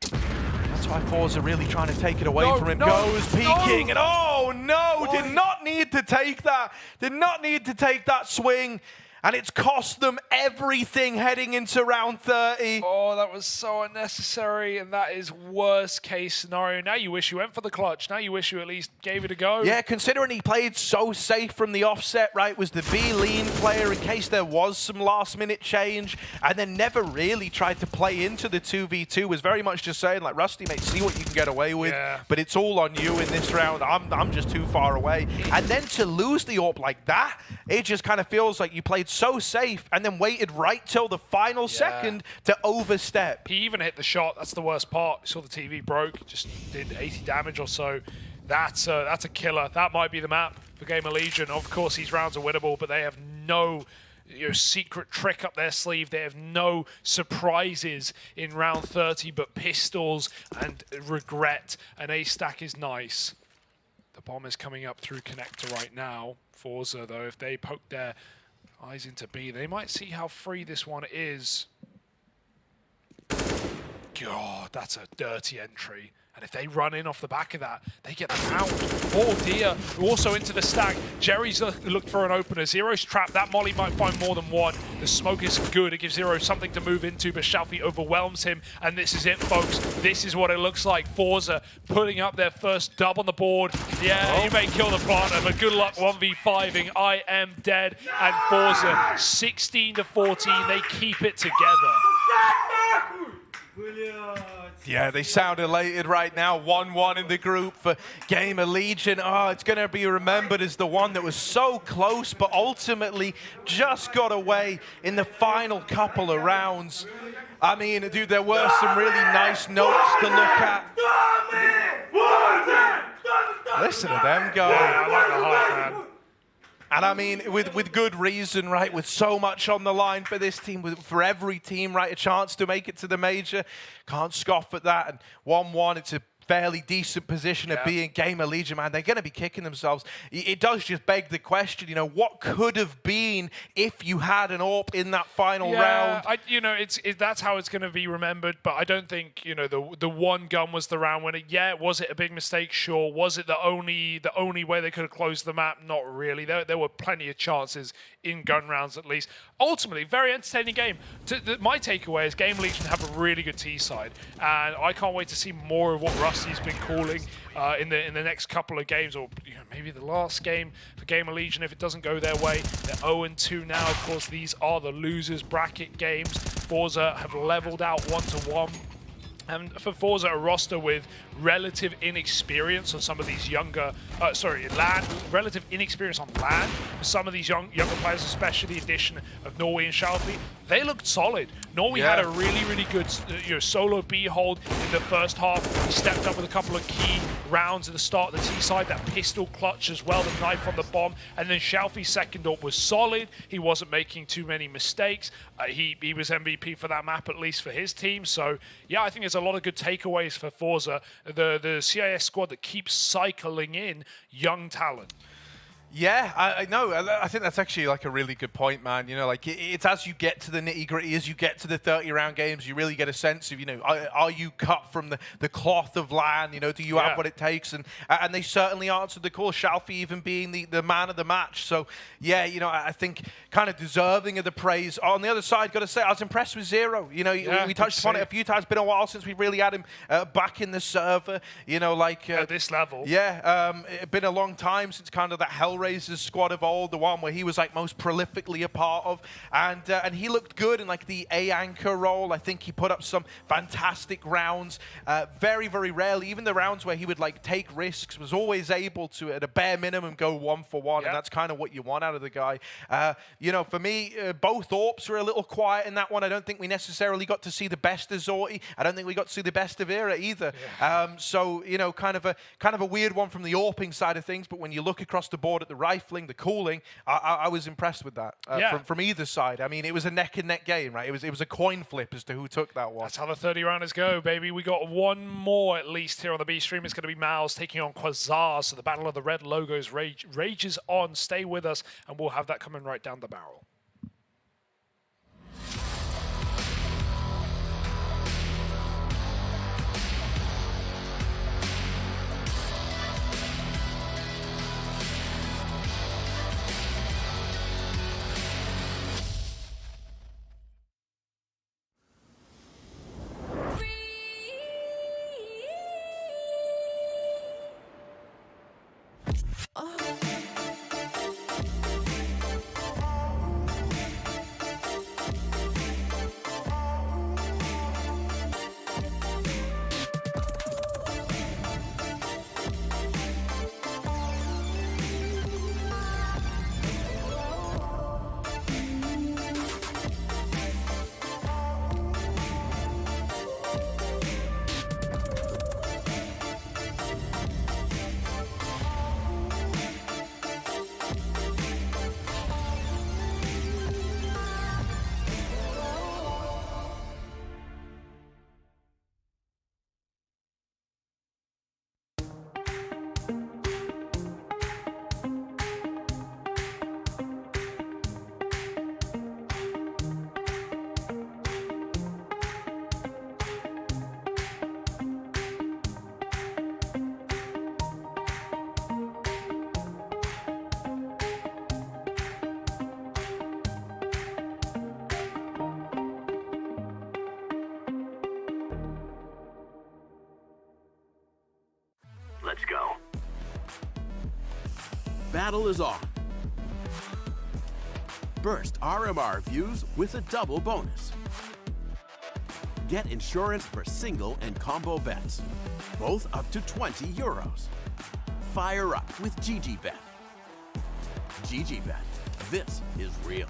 That's why Forza really trying to take it away from him. Goes peeking, and oh no, did not need to take that. Did not need to take that swing. And it's cost them everything heading into round 30. Oh, that was so unnecessary, and that is worst case scenario. Now you wish you went for the clutch. Now you wish you at least gave it a go. Yeah, considering he played so safe from the offset, right, was the B-lean player in case there was some last-minute change, and then never really tried to play into the 2v2, was very much just saying, like, Rusty, mate, see what you can get away with, but it's all on you in this round. I'm just too far away. And then to lose the AWP like that, it just kind of feels like you played so safe and then waited right till the final second to overstep. He even hit the shot. That's the worst part. You saw the TV broke, just did 80 damage or so. That's a killer. That might be the map for Gamer Legion. Of course, these rounds are winnable, but they have no secret trick up their sleeve. They have no surprises in round 30, but pistols and regret. An A stack is nice. The bomb is coming up through connector right now. Forza, though, if they poke their Eyes into B. They might see how free this one is. God, that's a dirty entry. And if they run in off the back of that, they get the round. Oh dear, also into the stack. Jerry's looked for an opener. Zero's trapped. That molly might find more than one. The smoke is good. It gives Zero something to move into, but Shalfie overwhelms him. And this is it, folks. This is what it looks like. Forza putting up their first dub on the board. Yeah, you may kill the planter, but good luck 1v5ing. I am dead. And Forza, 16 to 14. They keep it together. Yeah, they sound elated right now. 1-1 in the group for Gamer Legion. Oh, it's going to be remembered as the one that was so close, but ultimately just got away in the final couple of rounds. I mean, dude, there were some really nice notes to look at. Listen to them go. Yeah, I like the hype, man. And I mean, with good reason, right? With so much on the line for this team, for every team, right? A chance to make it to the major. Can't scoff at that. And 1-1, it's a fairly decent position of being Gamer Legion, man. They're going to be kicking themselves. It does just beg the question, you know, what could have been if you had an AWP in that final round? You know, that's how it's going to be remembered, but I don't think, you know, the one gun was the round winner. Yeah, was it a big mistake? Sure. Was it the only way they could have closed the map? Not really. There were plenty of chances in gun rounds, at least. Ultimately, very entertaining game. My takeaway is Gamer Legion have a really good T side, and I can't wait to see more of what Rusty's been calling in the next couple of games, or you know, maybe the last game for Gamer Legion if it doesn't go their way. They're 0-2 now. Of course, these are the losers bracket games. Forza have leveled out 1-1. And for Forza, a roster with relative inexperience on some of these younger, relative inexperience on LAN. For some of these younger players, especially the addition of Norway and Shalfie, they looked solid. Norway had a really good solo B hold in the first half. He stepped up with a couple of key rounds at the start of the T side, that pistol clutch as well, the knife on the bomb. And then Shalfie's second AWP was solid. He wasn't making too many mistakes. He was MVP for that map, at least for his team. So yeah, I think there's a lot of good takeaways for Forza, the CIS squad that keeps cycling in young talent. Yeah, I know. I think that's actually like a really good point, man. You know, like it's as you get to the nitty-gritty, as you get to the 30-round games, you really get a sense of, you know, are you cut from the cloth of LAN? You know, do you have what it takes? And they certainly answered the call. Shalfie even being the man of the match. So yeah, you know, I think kind of deserving of the praise. On the other side, got to say, I was impressed with Zero. You know, we touched upon it a few times. Been a while since we've really had him back in the server. You know, like at this level. Yeah, it's been a long time since kind of that Hellraiser's squad of old, the one where he was like most prolifically a part of, and he looked good in like the A anchor role. I think he put up some fantastic rounds. Very rarely, even the rounds where he would like take risks, was always able to, at a bare minimum, go 1-for-1, and that's kind of what you want out of the guy. You know, for me, both AWPs were a little quiet in that one. I don't think we necessarily got to see the best of Zorti. I don't think we got to see the best of Era either. So you know, kind of a weird one from the AWPing side of things. But when you look across the board at the rifling, the cooling, I was impressed with that from either side. I mean, it was a neck and neck game, right? It was a coin flip as to who took that one. That's how the 30-rounders go, baby. We got one more at least here on the B stream. It's going to be Miles taking on Quasar. So the battle of the red logos rages on. Stay with us, and we'll have that coming right down the barrel. battle is on. Burst RMR views with a double bonus. Get insurance for single and combo bets, both up to 20 euros. Fire up with GGBet. GGBet, this is real.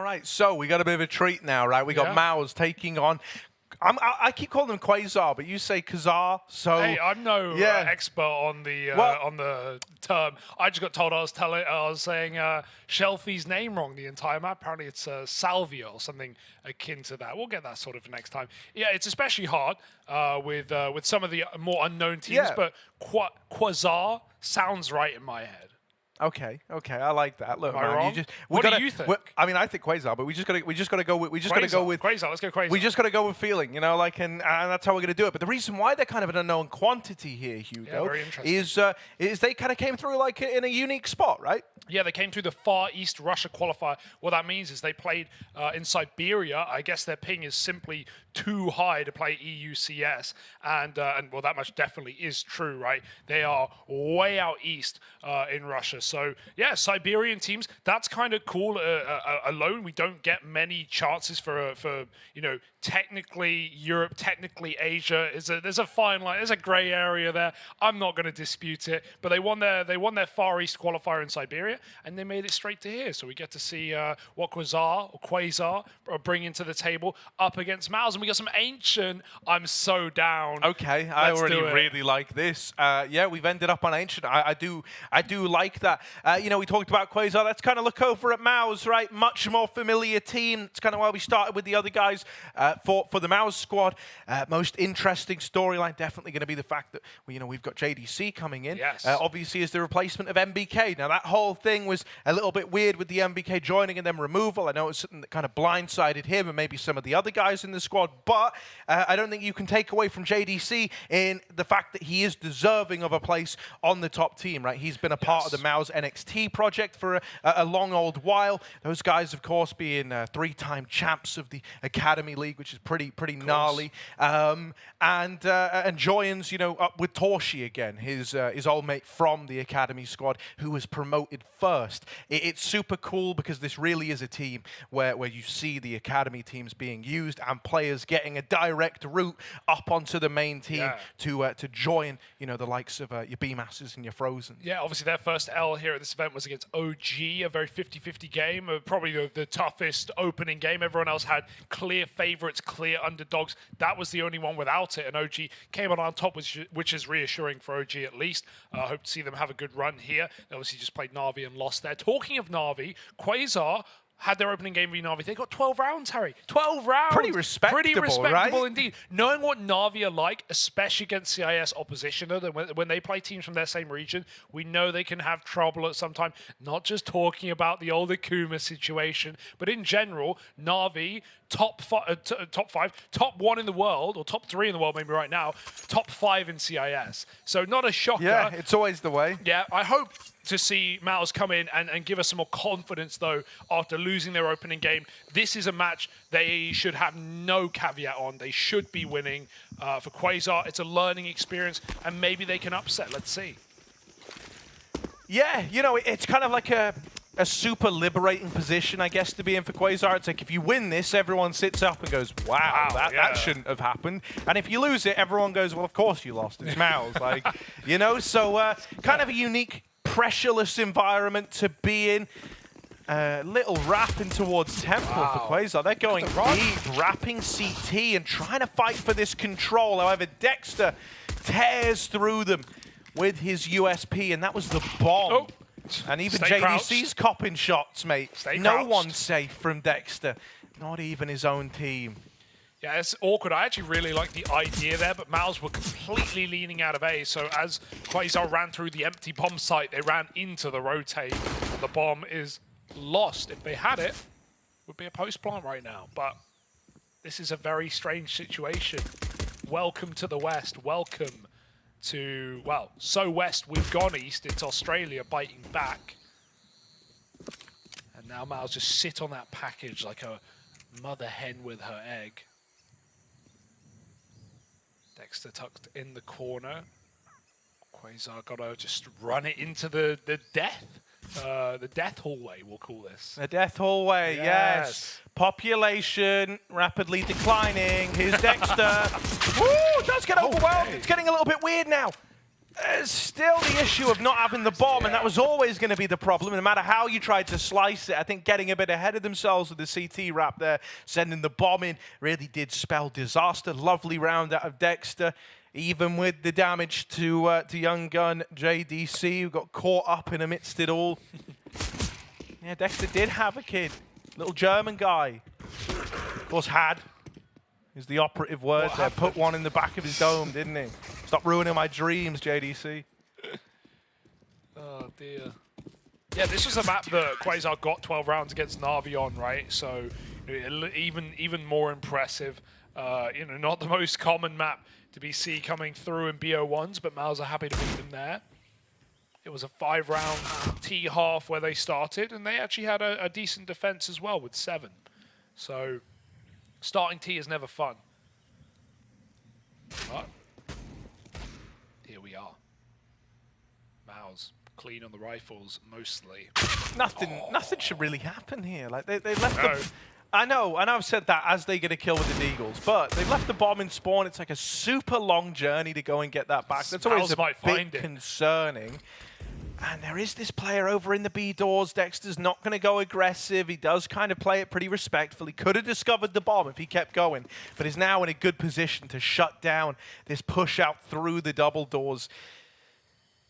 right, so we got a bit of a treat now, right? We got Maus taking on... I keep calling them Quasar, but you say Khazar, so... Hey, I'm no expert on the term. I just got told I was saying Shelfie's name wrong the entire map. Apparently it's Salvia or something akin to that. We'll get that sort of next time. Yeah, it's especially hard with some of the more unknown teams, but Quasar sounds right in my head. Okay, I like that. Look, Am I wrong? What do you think? I mean, I think Quasar, but we just gotta go with Quasar. Let's go Quasar. We just gotta go with feeling, you know, like, and that's how we're gonna do it. But the reason why they're kind of an unknown quantity here, Hugo, is they kind of came through like in a unique spot, right? Yeah, they came through the Far East Russia qualifier. What that means is they played in Siberia. I guess their ping is simply too high to play EUCS, and well, that much definitely is true, right? They are way out east in Russia. So yeah, Siberian teams. That's kind of cool. Alone, we don't get many chances for technically Europe, technically Asia. There's a fine line. There's a grey area there. I'm not going to dispute it. But they won their Far East qualifier in Siberia, and they made it straight to here. So we get to see what Quasar bring to the table up against Maus. And we got some Ancient. I'm so down. Okay, I already really like this. Yeah, we've ended up on Ancient. I do like that. We talked about Quasar. Let's kind of look over at Maus, right? Much more familiar team. It's kind of why we started with the other guys for the Maus squad. Most interesting storyline definitely going to be the fact that we've got JDC coming in. Yes. Obviously, as the replacement of MBK. Now that whole thing was a little bit weird with the MBK joining and then removal. I know it's something that kind of blindsided him and maybe some of the other guys in the squad, but I don't think you can take away from JDC in the fact that he is deserving of a place on the top team, right? He's been a part of the Maus NXT project for a long old while. Those guys, of course, being 3-time champs of the Academy League, which is pretty gnarly. And joins, up with Torshi again, his old mate from the Academy squad, who was promoted first. It's super cool because this really is a team where you see the Academy teams being used and players getting a direct route up onto the main team to join, the likes of your B-Masters and your Frozen. Yeah, obviously their first L here at this event was against OG, a very 50-50 game, probably the toughest opening game. Everyone else had clear favorites, clear underdogs. That was the only one without it, and OG came on top, which is reassuring for OG at least. I hope to see them have a good run here. They obviously just played Na'Vi and lost there. Talking of Na'Vi, Quasar had their opening game v Na'Vi. They got 12 rounds, Harry. 12 rounds. Pretty respectable, right? Indeed. Knowing what Na'Vi are like, especially against CIS opposition, though, when they play teams from their same region, we know they can have trouble at some time. Not just talking about the old Akuma situation, but in general, Na'Vi, top 5, top 1 in the world, or top 3 in the world maybe right now, top 5 in CIS. So not a shocker. Yeah, it's always the way. Yeah, I hope to see Maus come in and give us some more confidence, though, after losing their opening game. This is a match they should have no caveat on. They should be winning. For Quasar, it's a learning experience, and maybe they can upset. Let's see. Yeah, it's kind of like a super liberating position, I guess, to be in for Quasar. It's like if you win this, everyone sits up and goes, wow, that shouldn't have happened. And if you lose it, everyone goes, well, of course you lost. It's Maus. So kind of a unique, pressureless environment to be in. Little wrapping towards Temple for Quasar. They're going deep, wrapping CT and trying to fight for this control. However, Dexter tears through them with his USP, and that was the bomb. Oh. And even JDC's copping shots, mate. No one's safe from Dexter, not even his own team. Yeah, it's awkward. I actually really like the idea there, but Maus were completely leaning out of A. So as Quasar ran through the empty bomb site, they ran into the rotate. The bomb is lost. If they had it, it would be a post plant right now. But this is a very strange situation. Welcome to the West. Welcome to, well, so West, we've gone East. It's Australia biting back. And now Maus just sit on that package like a mother hen with her egg. Dexter tucked in the corner. Quasar got to just run it into the death hallway, we'll call this. The death hallway, yes. Population rapidly declining. Here's Dexter. Woo, does get overwhelmed. It's getting a little bit weird now. Still the issue of not having the bomb, and that was always going to be the problem, no matter how you tried to slice it. I think getting a bit ahead of themselves with the CT wrap there, sending the bomb in, really did spell disaster. Lovely round out of Dexter, even with the damage to young gun JDC, who got caught up in amidst it all. Yeah, Dexter did have a kid, little German guy. Of course, had is the operative word there. Put one in the back of his dome, didn't he? Stop ruining my dreams, JDC. Oh, dear. Yeah, this was a map that Quasar got 12 rounds against Na'Vi on, right? So even more impressive. You know, not the most common map to be see coming through in BO1s, but Mals are happy to beat them there. It was a 5-round T half where they started, and they actually had a decent defense as well with 7. So starting T is never fun. But here we are. Mals clean on the rifles mostly. Nothing should really happen here. Like they left the, I know, and I've said that as they get a kill with the Deagles, but they've left the bomb in spawn. It's like a super long journey to go and get that back. That's always a bit concerning. And there is this player over in the B doors. Dexter's not going to go aggressive. He does kind of play it pretty respectfully. Could have discovered the bomb if he kept going, but is now in a good position to shut down this push out through the double doors.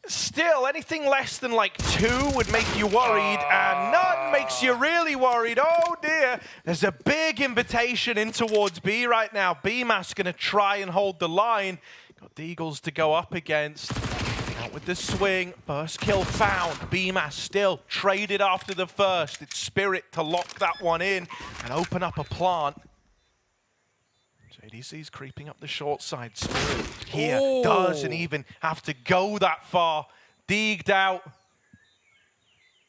Still, anything less than like 2 would make you worried, and none makes you really worried. Oh dear, there's a big invitation in towards B right now. BMAS going to try and hold the line. Got the Eagles to go up against. Out with the swing, first kill found. BMAS still traded after the first. It's Spirit to lock that one in and open up a plant. JDC's creeping up the short side. Spirit here doesn't even have to go that far. Deeged out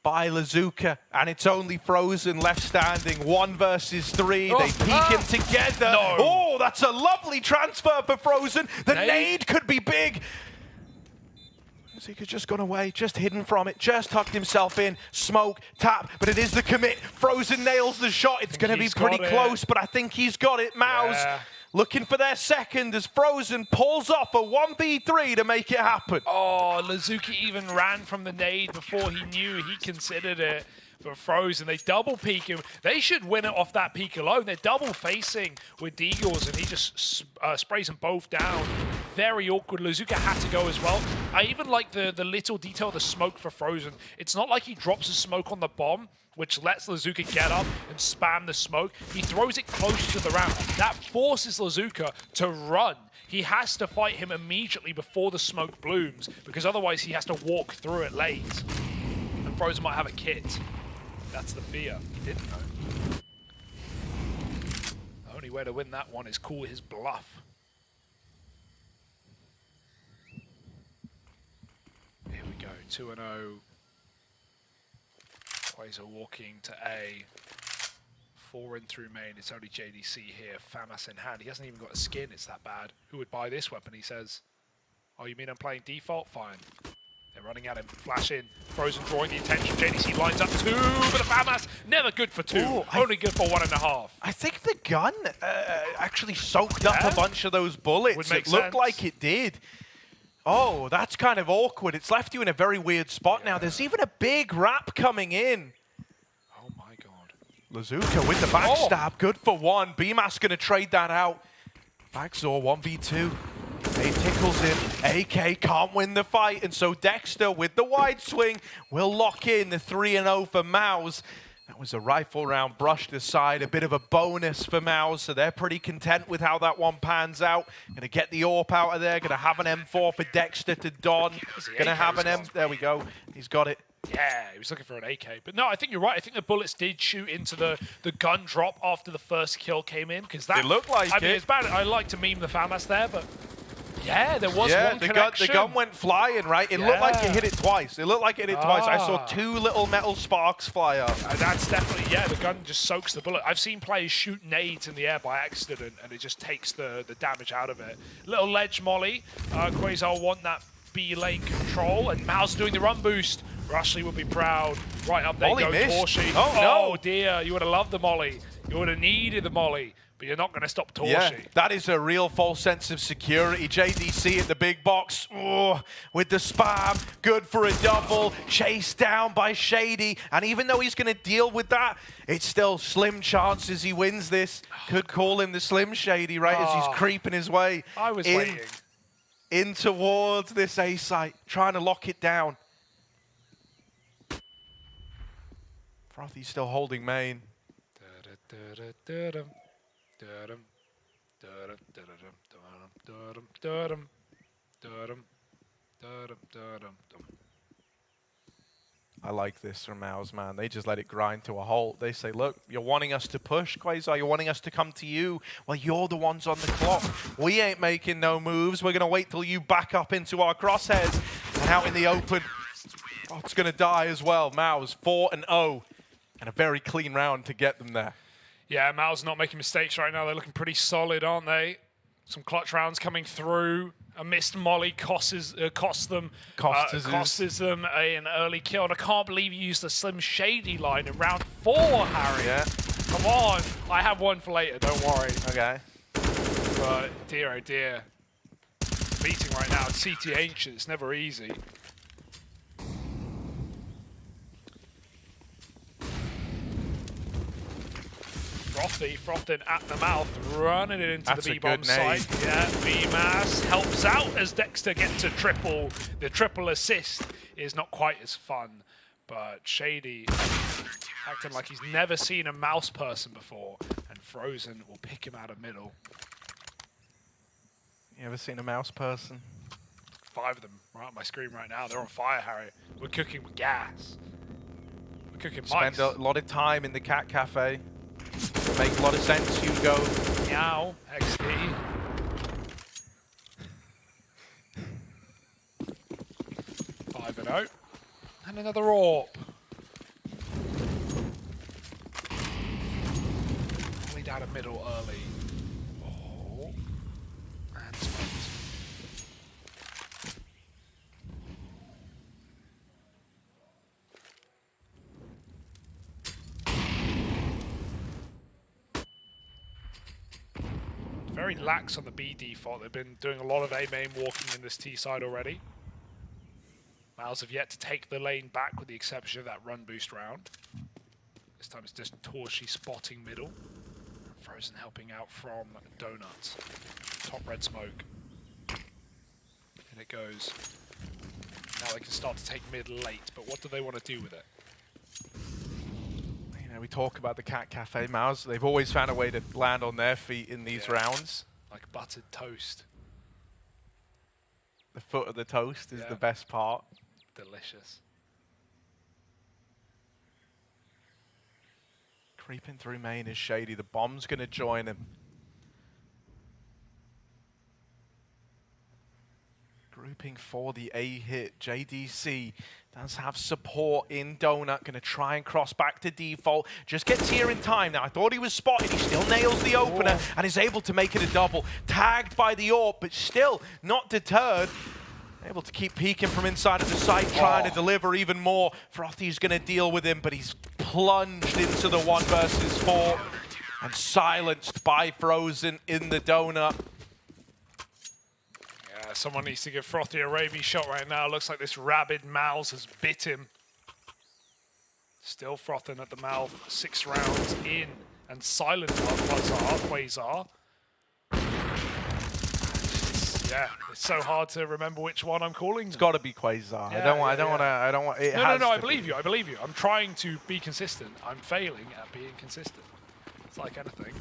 by Lazuka, and it's only Frozen left standing. 1 versus 3. They peek him together. No. Oh, that's a lovely transfer for Frozen. The nade could be big. Lazuka's just gone away, just hidden from it, just tucked himself in. Smoke, tap, but it is the commit. Frozen nails the shot. It's going to be pretty close, but I think he's got it. Mouse looking for their second as Frozen pulls off a 1v3 to make it happen. Oh, Lazuka even ran from the nade before he knew he considered it. But Frozen, they double peek him. They should win it off that peek alone. They're double facing with Deagles, and he just sprays them both down. Very awkward. Lazuka had to go as well. I even like the little detail of the smoke for Frozen. It's not like he drops a smoke on the bomb, which lets Lazuka get up and spam the smoke. He throws it closer to the ramp. That forces Lazuka to run. He has to fight him immediately before the smoke blooms, because otherwise he has to walk through it late. And Frozen might have a kit. That's the fear. He didn't know. The only way to win that one is call his bluff. Here we go, 2-0. Quasar walking to A. 4 in through main. It's only JDC here. FAMAS in hand. He hasn't even got a skin. It's that bad. Who would buy this weapon? He says. Oh, you mean I'm playing default? Fine. They're running at him. Flash in. Frozen drawing the attention. JDC lines up 2 for the FAMAS. Never good for 2. Ooh, only good for 1.5. I think the gun actually soaked up a bunch of those bullets. It looked like it did. Oh, that's kind of awkward. It's left you in a very weird spot now. There's even a big wrap coming in. Oh my god. Lazuka with the backstab. Good for 1. BMAS going to trade that out. Backsaw 1v2. They tickles him. AK can't win the fight, and so Dexter with the wide swing will lock in the 3-0 for Mouse. That was a rifle round brushed aside, a bit of a bonus for Mouse, so they're pretty content with how that one pans out. Gonna get the AWP out of there, gonna have an M4 for Dexter to don. Gonna have an M, there we go, he's got it. Yeah, he was looking for an AK. But no, I think you're right. I think the bullets did shoot into the gun drop after the first kill came in, because that... It looked like I mean, it's bad. I like to meme the FAMAS there, but... Yeah, there was one connection. The gun went flying, right? It looked like it hit it twice. It looked like it hit it twice. I saw 2 little metal sparks fly up. That's definitely, yeah, the gun just soaks the bullet. I've seen players shoot nades in the air by accident, and it just takes the damage out of it. Little ledge molly. Quasar want that B lane control, and Mouse doing the run boost. Rushley would be proud. Right up there goes Torshi. Oh, no. Oh, dear. You would have loved the molly. You would have needed the molly. but you're not going to stop Torshi. Yeah, that is a real false sense of security. JDC at the big box, with the spam, good for a double, chased down by Shady, and even though he's going to deal with that, it's still slim chances he wins this. Could call him the Slim Shady, right, as he's creeping his way in towards this A site, trying to lock it down. Frothy's still holding main. I like this from Mouse, man. They just let it grind to a halt. They say, look, you're wanting us to push, Quasar. You're wanting us to come to you. Well, you're the ones on the clock. We ain't making no moves. We're going to wait till you back up into our crosshairs. And out in the open, it's going to die as well. Mouse 4-0. And a very clean round to get them there. Yeah, Mao's not making mistakes right now. They're looking pretty solid, aren't they? Some clutch rounds coming through. A missed molly costs them an early kill. And I can't believe you used the Slim Shady line in round 4, Harry. Yeah. Come on. I have one for later, don't worry. Okay. But dear, oh dear. Beating right now, CT Ancient, it's never easy. Frothing at the mouth, running it into the B-bomb site. Yeah, VMAS helps out as Dexter gets a triple. The triple assist is not quite as fun, but Shady acting like he's never seen a mouse person before, and Frozen will pick him out of middle. You ever seen a mouse person? 5 of them right on my screen right now. They're on fire, Harry. We're cooking with gas. We're cooking mice. Spend a lot of time in the cat cafe. Make a lot of sense, Hugo. Meow, XD. Five and out. And another AWP. Only down a middle early. Oh. And spent. Very lax on the B default. They've been doing a lot of A main walking in this T side already. Mouse have yet to take the lane back with the exception of that run boost round. This time it's just Torshi spotting middle. Frozen helping out from Donuts. Top red smoke. And it goes. Now they can start to take mid late, but what do they want to do with it? We talk about the Cat Cafe Mouse. They've always found a way to land on their feet in these rounds. Like buttered toast. The foot of the toast is the best part. Delicious. Creeping through main is Shady. The bomb's going to join him. Grouping for the A hit. JDC does have support in Donut. Going to try and cross back to default. Just gets here in time. Now, I thought he was spotted. He still nails the opener and is able to make it a double. Tagged by the AWP, but still not deterred. Able to keep peeking from inside of the site, trying to deliver even more. Frothy's going to deal with him, but he's plunged into the 1 versus 4 and silenced by Frozen in the Donut. Someone needs to give Frothy a Ravy shot right now. Looks like this rabid mouse has bit him. Still frothing at the mouth. 6 rounds in and silent Quasar. Yeah, it's so hard to remember which one I'm calling. It's got to be Quasar. Yeah, I don't want. No, I believe you. I believe you. I'm trying to be consistent. I'm failing at being consistent. It's like anything.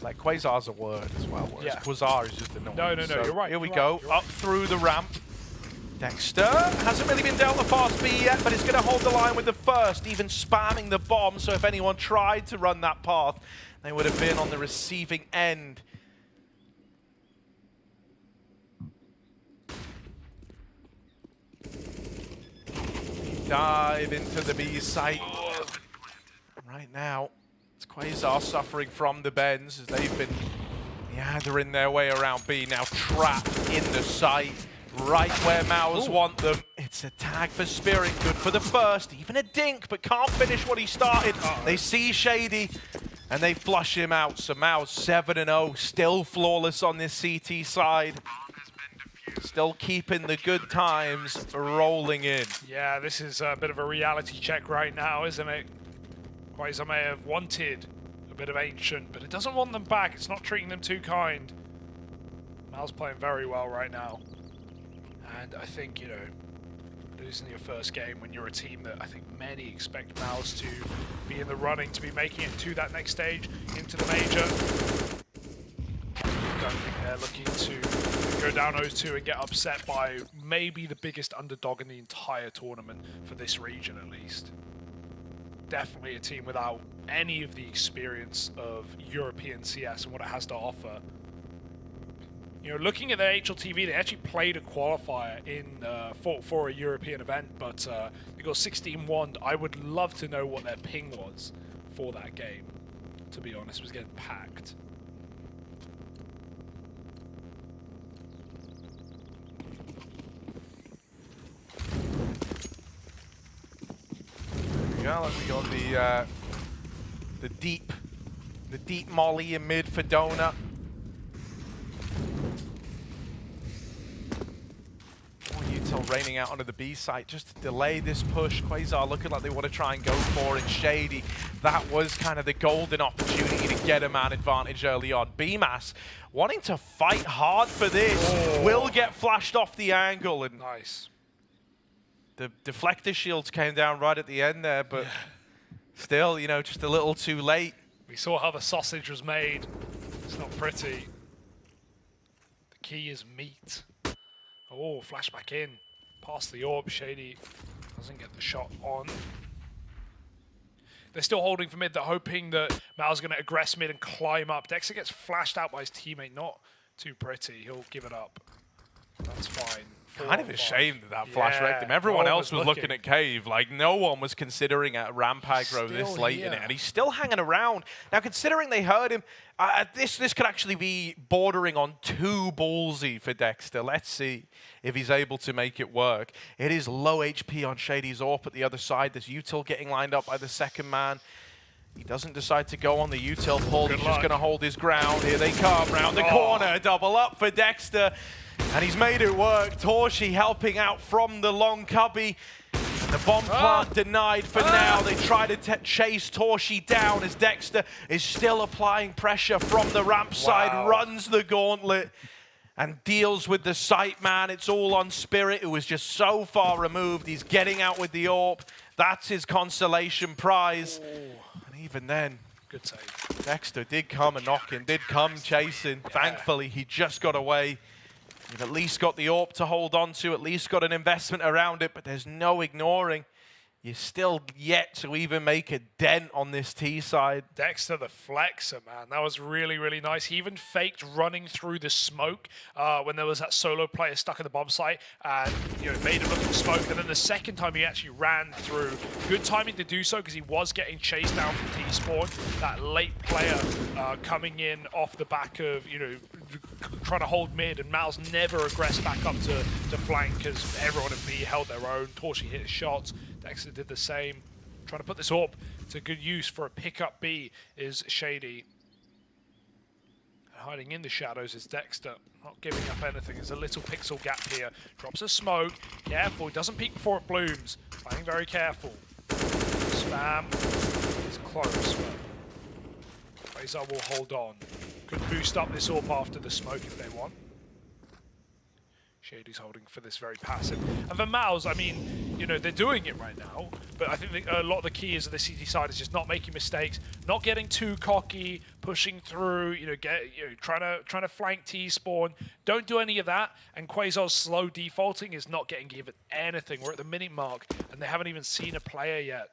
Like Quasar's a word as well, whereas Quasar is just annoying. No, so you're right. Here we go, up through the ramp. Dexter hasn't really been dealt a fast B yet, but it's going to hold the line with the first, even spamming the bomb, so if anyone tried to run that path, they would have been on the receiving end. Dive into the B site. Right now, Quasar suffering from the bends as they've been meandering their way around B, now trapped in the site, right where Maus want them. It's a tag for Spirit, good for the first, even a dink, but can't finish what he started. They see Shady, and they flush him out. So Mao's 7-0, still flawless on this CT side. Still keeping the good times rolling in. Yeah, this is a bit of a reality check right now, isn't it? Quasar may have wanted a bit of Ancient, but it doesn't want them back. It's not treating them too kind. Mal's playing very well right now. And I think, you know, losing your first game when you're a team that I think many expect Mal's to be in the running, to be making it to that next stage, into the major. I don't think they're looking to go down 0-2 and get upset by maybe the biggest underdog in the entire tournament for this region at least. Definitely a team without any of the experience of European CS and what it has to offer. You know, looking at their HLTV, they actually played a qualifier in for a European event, but they got 16-1. I would love to know what their ping was for that game, to be honest. It was getting packed. Yeah, we got the deep molly in mid for Donut. Util raining out onto the B site just to delay this push. Quasar looking like they want to try and go for it. Shady, that was kind of the golden opportunity to get a man advantage early on. BMAS wanting to fight hard for this. Will get flashed off the angle, and Nice. the deflector shields came down right at the end there, but still, you know, just a little too late. We saw how the sausage was made. It's not pretty. The key is meat. Oh, flashback in. Past the orb. Shady doesn't get the shot on. They're still holding for mid. They're hoping that Mal's going to aggress mid and climb up. Dexter gets flashed out by his teammate. Not too pretty. He'll give it up. That's fine. Kind of ashamed that flash wrecked him. Everyone else was looking at Cave. Like, no one was considering a ramp aggro this late in it. And he's still hanging around. Now, considering they heard him, this could actually be bordering on too ballsy for Dexter. Let's see if he's able to make it work. It is low HP on Shady's AWP at the other side. There's Util getting lined up by the second man. He doesn't decide to go on the Util pull. He's just going to hold his ground. Here they come round the corner. Double up for Dexter. And he's made it work. Torshi helping out from the long cubby. The bomb plant denied for now. They try to chase Torshi down as Dexter is still applying pressure from the ramp side, runs the gauntlet and deals with the site man. It's all on Spirit, who was just so far removed. He's getting out with the AWP. That's his consolation prize. And even then, good save. Dexter did come a knocking, did come chasing. Thankfully, he just got away. You've at least got the AWP to hold on to, at least got an investment around it, but there's no ignoring. You're still yet to even make a dent on this T side. Dexter the flexer, man. That was really, really nice. He even faked running through the smoke when there was that solo player stuck in the bomb site and, you know, made it look at smoke. And then the second time he actually ran through. Good timing to do so because he was getting chased down from T-spawn. That late player coming in off the back of, you know, trying to hold mid, and Mal's never aggressed back up to flank because everyone in B held their own. Torshi hit his shots. Dexter did the same. Trying to put this AWP to good use for a pickup B is Shady. Hiding in the shadows is Dexter. Not giving up anything. There's a little pixel gap here. Drops a smoke. Careful. He doesn't peek before it blooms. Playing very careful. Spam is close, but Quasar will hold on. Could boost up this AWP after the smoke if they want. Shady's holding for this very passive. And for Maus, I mean, you know, they're doing it right now, but I think a lot of the key is of the CT side is just not making mistakes, not getting too cocky, pushing through, trying to flank T-spawn. Don't do any of that, and Quasar's slow defaulting is not getting given anything. We're at the minute mark, and they haven't even seen a player yet.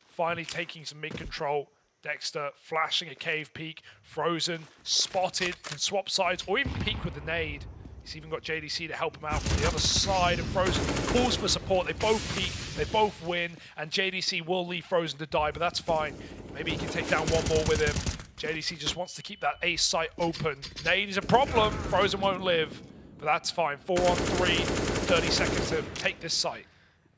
Finally taking some mid-control. Dexter flashing a cave peek, frozen, spotted, can swap sides, or even peek with the nade. He's even got JDC to help him out from the other side, and Frozen calls for support. They both peek, they both win, and JDC will leave Frozen to die, but that's fine. Maybe he can take down one more with him. JDC just wants to keep that ace site open. Nade is a problem. Frozen won't live, but that's fine. 4 on 3, 30 seconds to take this site.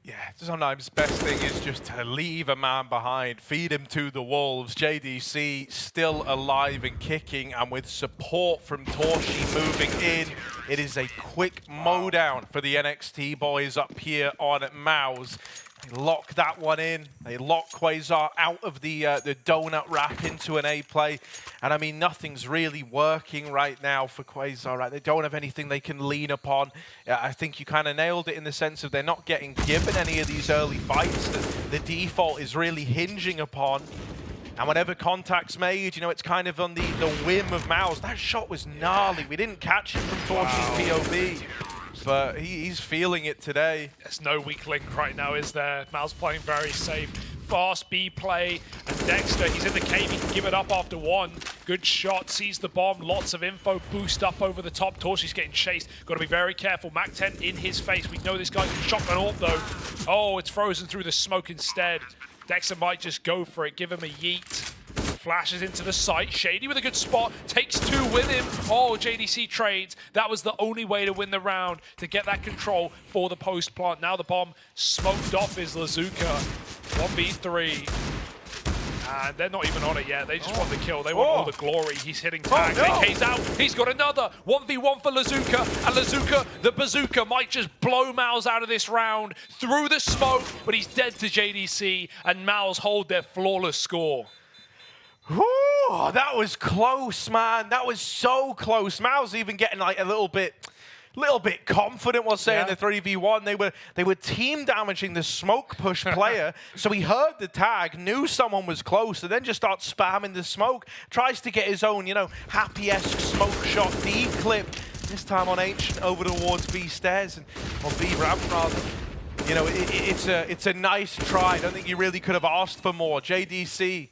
Yeah, sometimes best thing is just to leave a man behind, feed him to the wolves. JDC still alive and kicking, and with support from Torshi moving in, it is a quick mowdown for the NXT boys up here on Mouse. They lock that one in. They lock Quasar out of the donut wrap into an A play. And I mean, nothing's really working right now for Quasar, right? They don't have anything they can lean upon. I think you kind of nailed it in the sense of they're not getting given any of these early fights that the default is really hinging upon. And whenever contact's made, you know, it's kind of on the whim of Mouse. That shot was gnarly. We didn't catch it from Torshi's POV. But he's feeling it today. There's no weak link right now, is there? Mal's playing very safe. Fast B play, and Dexter, he's in the cave, he can give it up after one. Good shot, sees the bomb, lots of info, boost up over the top. Torshi's getting chased, gotta be very careful. Mac-10 in his face, we know this guy can shotgun ult though. Oh, it's frozen through the smoke instead. Dexter might just go for it, give him a yeet. Flashes into the site, Shady with a good spot, takes two with him. Oh, JDC trades. That was the only way to win the round, to get that control for the post plant. Now the bomb smoked off is Lazuka. 1v3. And they're not even on it yet. They just want the kill. They want all the glory. He's hitting tags. AK's out. He's got another 1v1 for Lazuka. And Lazuka, the bazooka, might just blow Mouse out of this round through the smoke, but he's dead to JDC, and Mouse hold their flawless score. Ooh, that was close, man. That was so close. Mouse even getting like a little bit confident while saying the 3v1. They were team damaging the smoke push player, so he heard the tag, knew someone was close, and then just starts spamming the smoke. Tries to get his own, you know, happy-esque smoke shot D clip. This time on Ancient over towards B stairs, or B ramp rather. You know, it's a nice try. I don't think you really could have asked for more. JDC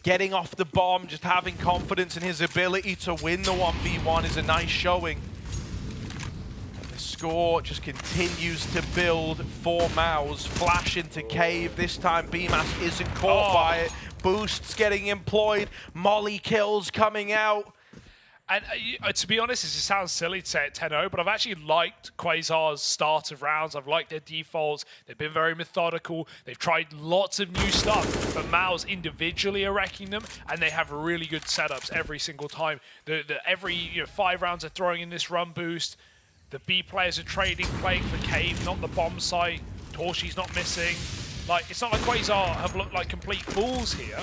getting off the bomb, just having confidence in his ability to win the 1v1 is a nice showing. The score just continues to build for Mouse. Flash into cave. This time BMAS isn't caught by it. Boosts getting employed. Molly kills coming out. And to be honest, it sounds silly to say it 10-0, but I've actually liked Quasar's start of rounds. I've liked their defaults. They've been very methodical. They've tried lots of new stuff, but Mouse individually are wrecking them, and they have really good setups every single time. Every 5 rounds are throwing in this run boost. The B players are trading, playing for cave, not the bomb site. Torshi's not missing. Like, it's not like Quasar have looked like complete fools here.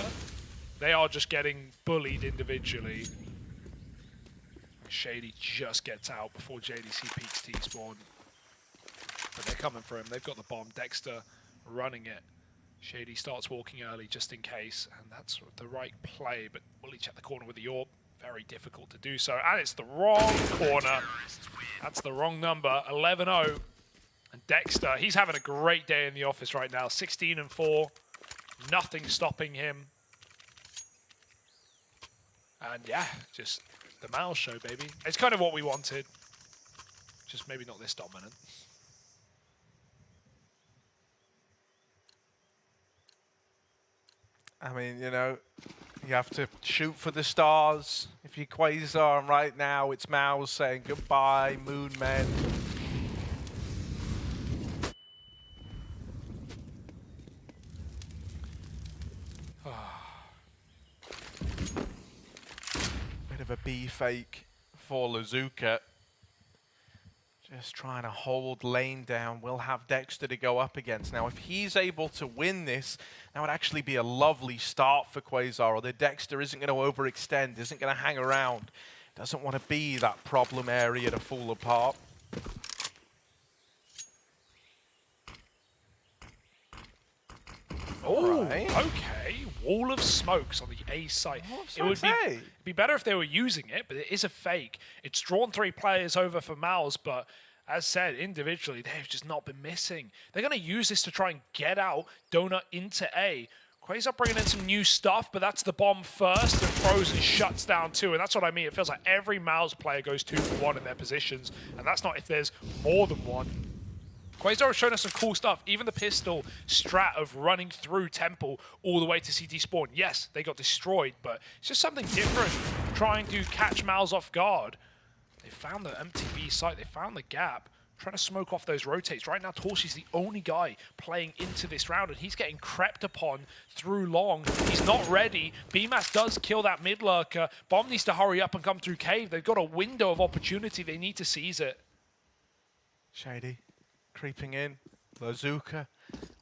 They are just getting bullied individually. Shady just gets out before JDC peeks T-spawn. But they're coming for him. They've got the bomb. Dexter running it. Shady starts walking early just in case, and that's the right play, but will he check the corner with the AWP? Very difficult to do so, and it's the wrong corner. That's the wrong number, 11-0. And Dexter, he's having a great day in the office right now, 16-4. Nothing stopping him. And yeah, just the Mouse show, baby. It's kind of what we wanted. Just maybe not this dominant. I mean, you know, you have to shoot for the stars. If you're Quasar, and right now it's Mouse saying goodbye, Moon Men. Bit of a B fake for Lazuka. Just trying to hold lane down. We'll have Dexter to go up against. Now, if he's able to win this, that would actually be a lovely start for Quasar. Although Dexter isn't going to overextend, isn't going to hang around. Doesn't want to be that problem area to fall apart. Oh, right. Okay. Wall of smokes on the A site. It would be better if they were using it, but it is a fake. It's drawn 3 players over for Mouse, but as said, individually, they've just not been missing. They're going to use this to try and get out Donut into A. Quasar bringing in some new stuff, but that's the bomb first, and Frozen shuts down too, and that's what I mean. It feels like every Mouse player goes 2 for 1 in their positions, and that's not if there's more than one. Quasar has shown us some cool stuff. Even the pistol strat of running through Temple all the way to CT spawn. Yes, they got destroyed, but it's just something different. Trying to catch Mouse off guard. They found the MTB site. They found the gap. trying to smoke off those rotates. Right now, Torshi's the only guy playing into this round, and he's getting crept upon through long. He's not ready. BMAS does kill that mid lurker. Bomb needs to hurry up and come through cave. They've got a window of opportunity. They need to seize it. Shady creeping in. Bazooka.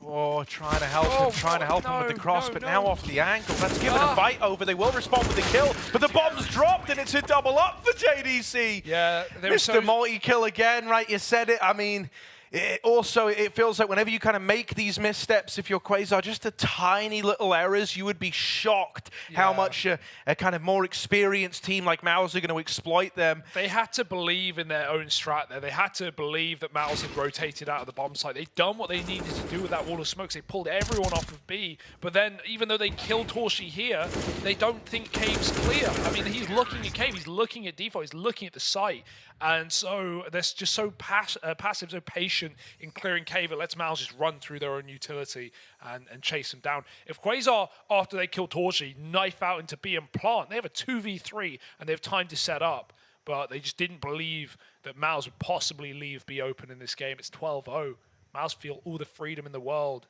Oh, trying to help him with the cross, but now off the angle. That's given a fight over. They will respond with the kill, but the bomb's dropped, and it's a double up for JDC. Yeah, Mr. Multi-kill again, right? You said it. I mean, it feels like whenever you kind of make these missteps, if you're Quasar, just the tiny little errors, you would be shocked how much a kind of more experienced team like Mouse are going to exploit them. They had to believe in their own strat there. They had to believe that Mouse had rotated out of the bomb site. They'd done what they needed to do with that wall of smokes. They pulled everyone off of B, but then even though they killed Torshi here, they don't think Cave's clear. I mean, he's looking at Cave, he's looking at default, he's looking at the site, and so they're just so passive, so patient in clearing Cave. It lets Mouse just run through their own utility and chase him down. If Quasar, after they kill Torshi, knife out into B and plant, they have a 2v3 and they have time to set up, but they just didn't believe that Mouse would possibly leave B open in this game. It's 12-0. Mouse feel all the freedom in the world.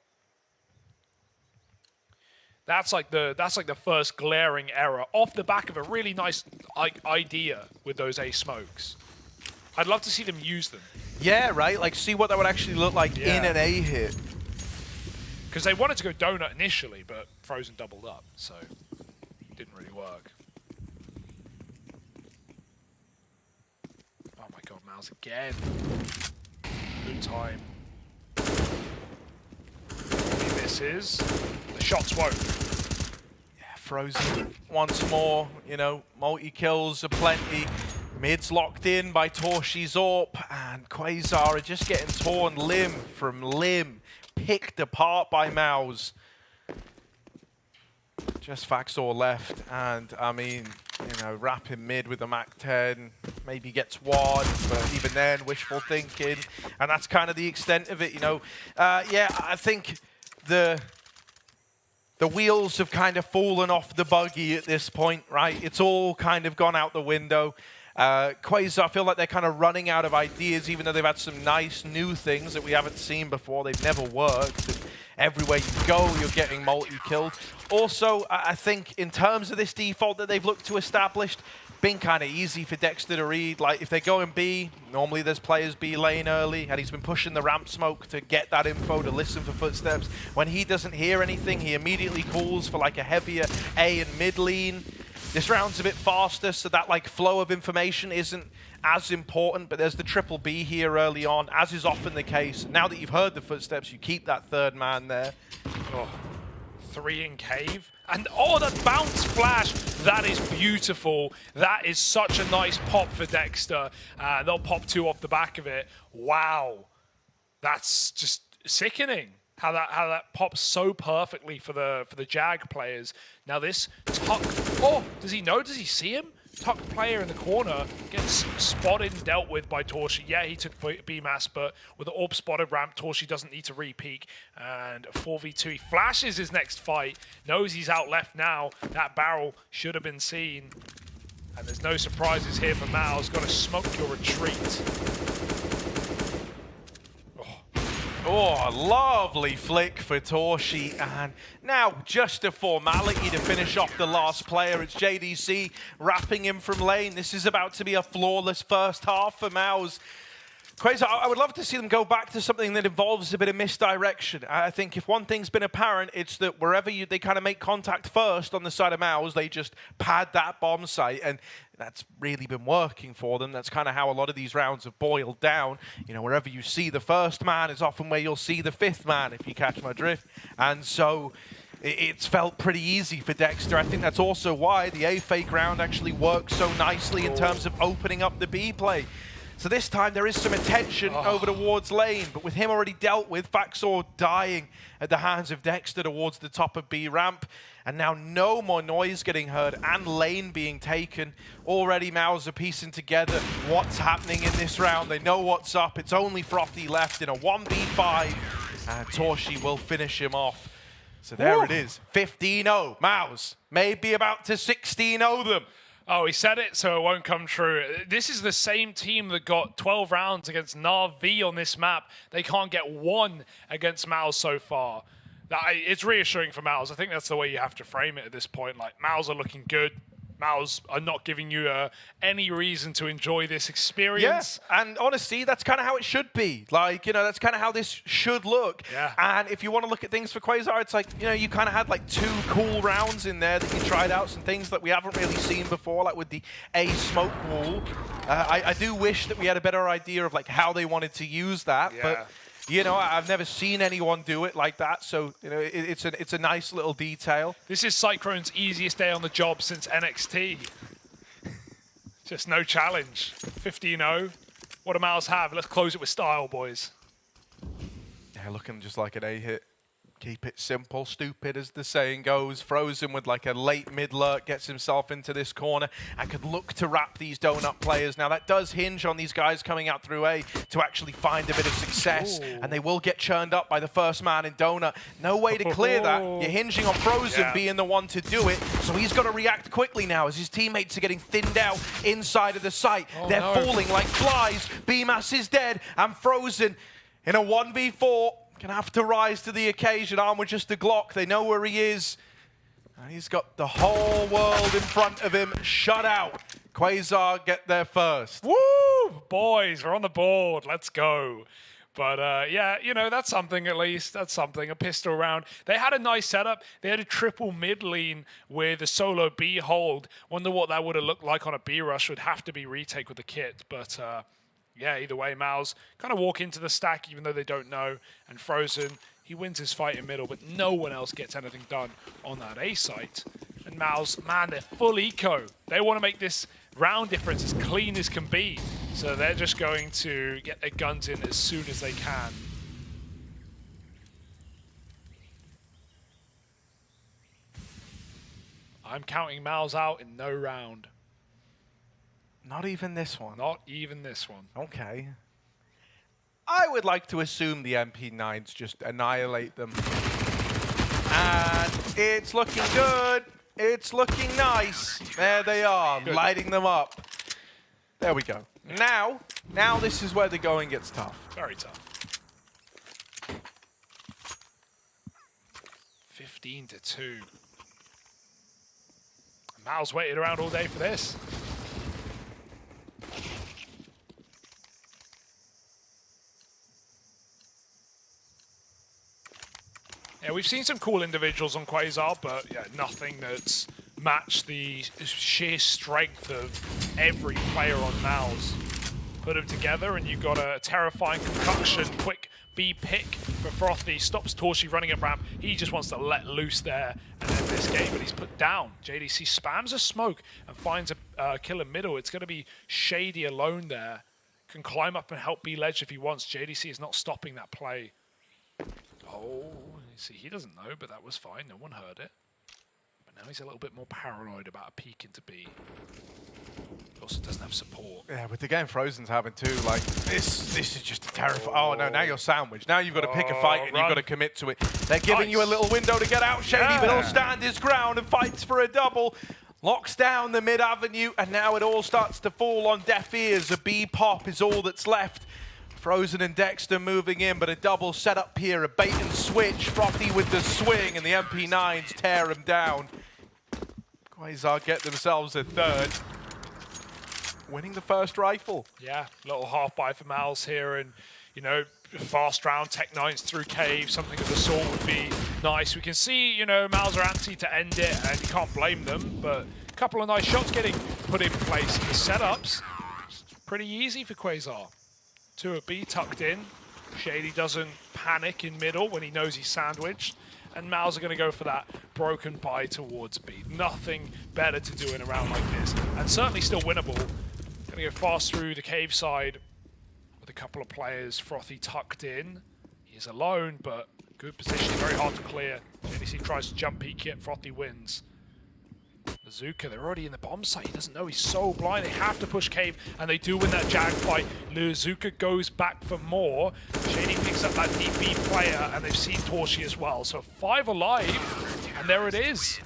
That's like the first glaring error off the back of a really nice idea with those A smokes. I'd love to see them use them. Yeah, right? Like, see what that would actually look like in an A hit. Because they wanted to go donut initially, but Frozen doubled up, so it didn't really work. Oh my god, Mouse again. Good time. He misses. The shots won't. Yeah, Frozen once more, you know, multi-kills are plenty. Mid's locked in by Torshi's AWP, and Quasar are just getting torn limb from limb, picked apart by Mouse. Just Faxor left, and I mean, you know, wrapping mid with a Mac-10, maybe gets one, but even then, wishful thinking, and that's kind of the extent of it, you know. Yeah, I think the wheels have kind of fallen off the buggy at this point, right? It's all kind of gone out the window. Quasar, I feel like they're kind of running out of ideas, even though they've had some nice new things that we haven't seen before. They've never worked. And everywhere you go, you're getting multi-killed. Also, I think in terms of this default that they've looked to establish, been kind of easy for Dexter to read. Like, if they go in B, normally there's players B lane early, and he's been pushing the ramp smoke to get that info, to listen for footsteps. When he doesn't hear anything, he immediately calls for like a heavier A and mid lean. This round's a bit faster, so that like flow of information isn't as important, but there's the triple B here early on, as is often the case. Now that you've heard the footsteps, you keep that third man there. Oh, 3 in cave. And oh, that bounce flash, that is beautiful. That is such a nice pop for Dexter. They'll pop 2 off the back of it. Wow, that's just sickening. How that pops so perfectly for the Jag players. Now this Tuck, oh, does he know? Does he see him? Tuck player in the corner gets spotted and dealt with by Torshi. Yeah, he took BMAS, but with the AWP spotted ramp, Torshi doesn't need to re-peek. And 4v2, he flashes his next fight, knows he's out left now. That barrel should have been seen. And there's no surprises here for Mao's. Got to smoke your retreat. Oh, a lovely flick for Torshi, and now just a formality to finish off the last player. It's JDC wrapping him from lane. This is about to be a flawless first half for Mouse. Quasar, I would love to see them go back to something that involves a bit of misdirection. I think if one thing's been apparent, it's that wherever they kind of make contact first on the side of Mouse, they just pad that bomb site, and that's really been working for them. That's kind of how a lot of these rounds have boiled down. You know, wherever you see the first man is often where you'll see the fifth man, if you catch my drift. And so it's felt pretty easy for Dexter. I think that's also why the A fake round actually works so nicely in terms of opening up the B play. So this time there is some attention over towards lane, but with him already dealt with, Faxor dying at the hands of Dexter towards the top of B ramp, and now no more noise getting heard and lane being taken. Already Mouse are piecing together what's happening in this round. They know what's up. It's only Frothy left in a 1v5, and Torshi will finish him off. So there it is, 15-0. Mouse may be about to 16-0 them. Oh, he said it, so it won't come true. This is the same team that got 12 rounds against Na'Vi on this map. They can't get one against Mouse so far. It's reassuring for Mouse. I think that's the way you have to frame it at this point. Like, Mouse are looking good. Mouse are not giving you any reason to enjoy this experience. Yeah, and honestly, that's kind of how it should be. Like, you know, that's kind of how this should look. Yeah. And if you want to look at things for Quasar, it's like, you know, you kind of had like 2 cool rounds in there that you tried out, some things that we haven't really seen before, like with the A smoke wall. I do wish that we had a better idea of like how they wanted to use that, but you know, I've never seen anyone do it like that, so you know, it's a nice little detail. This is Cyclone's easiest day on the job since NXT. Just no challenge. 15-0. What do Mouse have? Let's close it with style, boys. Yeah, looking just like an A-hit. Keep it simple, stupid, as the saying goes. Frozen with like a late mid-lurk, gets himself into this corner and could look to wrap these donut players. Now that does hinge on these guys coming out through A to actually find a bit of success. Ooh. And they will get churned up by the first man in donut. No way to clear that. You're hinging on Frozen being the one to do it. So he's got to react quickly now as his teammates are getting thinned out inside of the site. They're falling like flies. B-Mass is dead and Frozen in a 1v4. Gonna have to rise to the occasion. Armed with just a Glock. They know where he is. And he's got the whole world in front of him. Shut out. Quasar get there first. Woo! Boys, we're on the board. Let's go. But yeah, you know, that's something at least. That's something. A pistol round. They had a nice setup. They had a triple mid lean with a solo B hold. Wonder what that would have looked like on a B rush. Would have to be retake with the kit. But yeah, either way, Mouse kind of walk into the stack even though they don't know. And Frozen, he wins his fight in middle, but no one else gets anything done on that A site. And Mouse, man, they're full eco. They want to make this round difference as clean as can be. So they're just going to get their guns in as soon as they can. I'm counting Mouse out in no round. Not even this one. Not even this one. Okay. I would like to assume the MP9s just annihilate them. And it's looking good. It's looking nice. There they are, good. Lighting them up. There we go. Now this is where the going gets tough. Very tough. 15-2. Mal's waited around all day for this. Yeah, we've seen some cool individuals on Quasar, but yeah, nothing that's matched the sheer strength of every player on Mouse. Put them together and you've got a terrifying concoction, quick B pick for Frothy, stops Torchy running at ramp. He just wants to let loose there and end this game, but he's put down. JDC spams a smoke and finds a kill in middle. It's going to be Shady alone there. Can climb up and help B ledge if he wants. JDC is not stopping that play. Oh, see, he doesn't know, but that was fine. No one heard it. But now he's a little bit more paranoid about a peek into B. He also doesn't have support. Yeah, with the game Frozen's having too, like, this is just a terrifying... Oh, no, now you're sandwiched. Now you've got to pick a fight and you've got to commit to it. They're giving you a little window to get out. Shady will stand his ground and fights for a double. Locks down the mid-avenue, and now it all starts to fall on deaf ears. A B pop is all that's left. Frozen and Dexter moving in, but a double setup here, a bait and switch. Frothy with the swing, and the MP9s tear him down. Quasar get themselves a third. Winning the first rifle. Yeah, little half buy for Mouse here, and you know, fast round, Tech 9s through cave, something of the sort would be nice. We can see, you know, Mouse are antsy to end it, and you can't blame them, but a couple of nice shots getting put in place. The setups, pretty easy for Quasar. 2 at B tucked in. Shady doesn't panic in middle when he knows he's sandwiched. And Mouse are going to go for that broken buy towards B. Nothing better to do in a round like this. And certainly still winnable. Going to go fast through the cave side with a couple of players. Frothy tucked in. He is alone, but good position. Very hard to clear. JDC tries to jump peek it. Frothy wins. Bazooka, they're already in the bomb site. He doesn't know, he's so blind. They have to push cave, and they do win that Jag fight. Bazooka goes back for more. Shady picks up that DB player, and they've seen Torchy as well. So 5 alive, and there it is.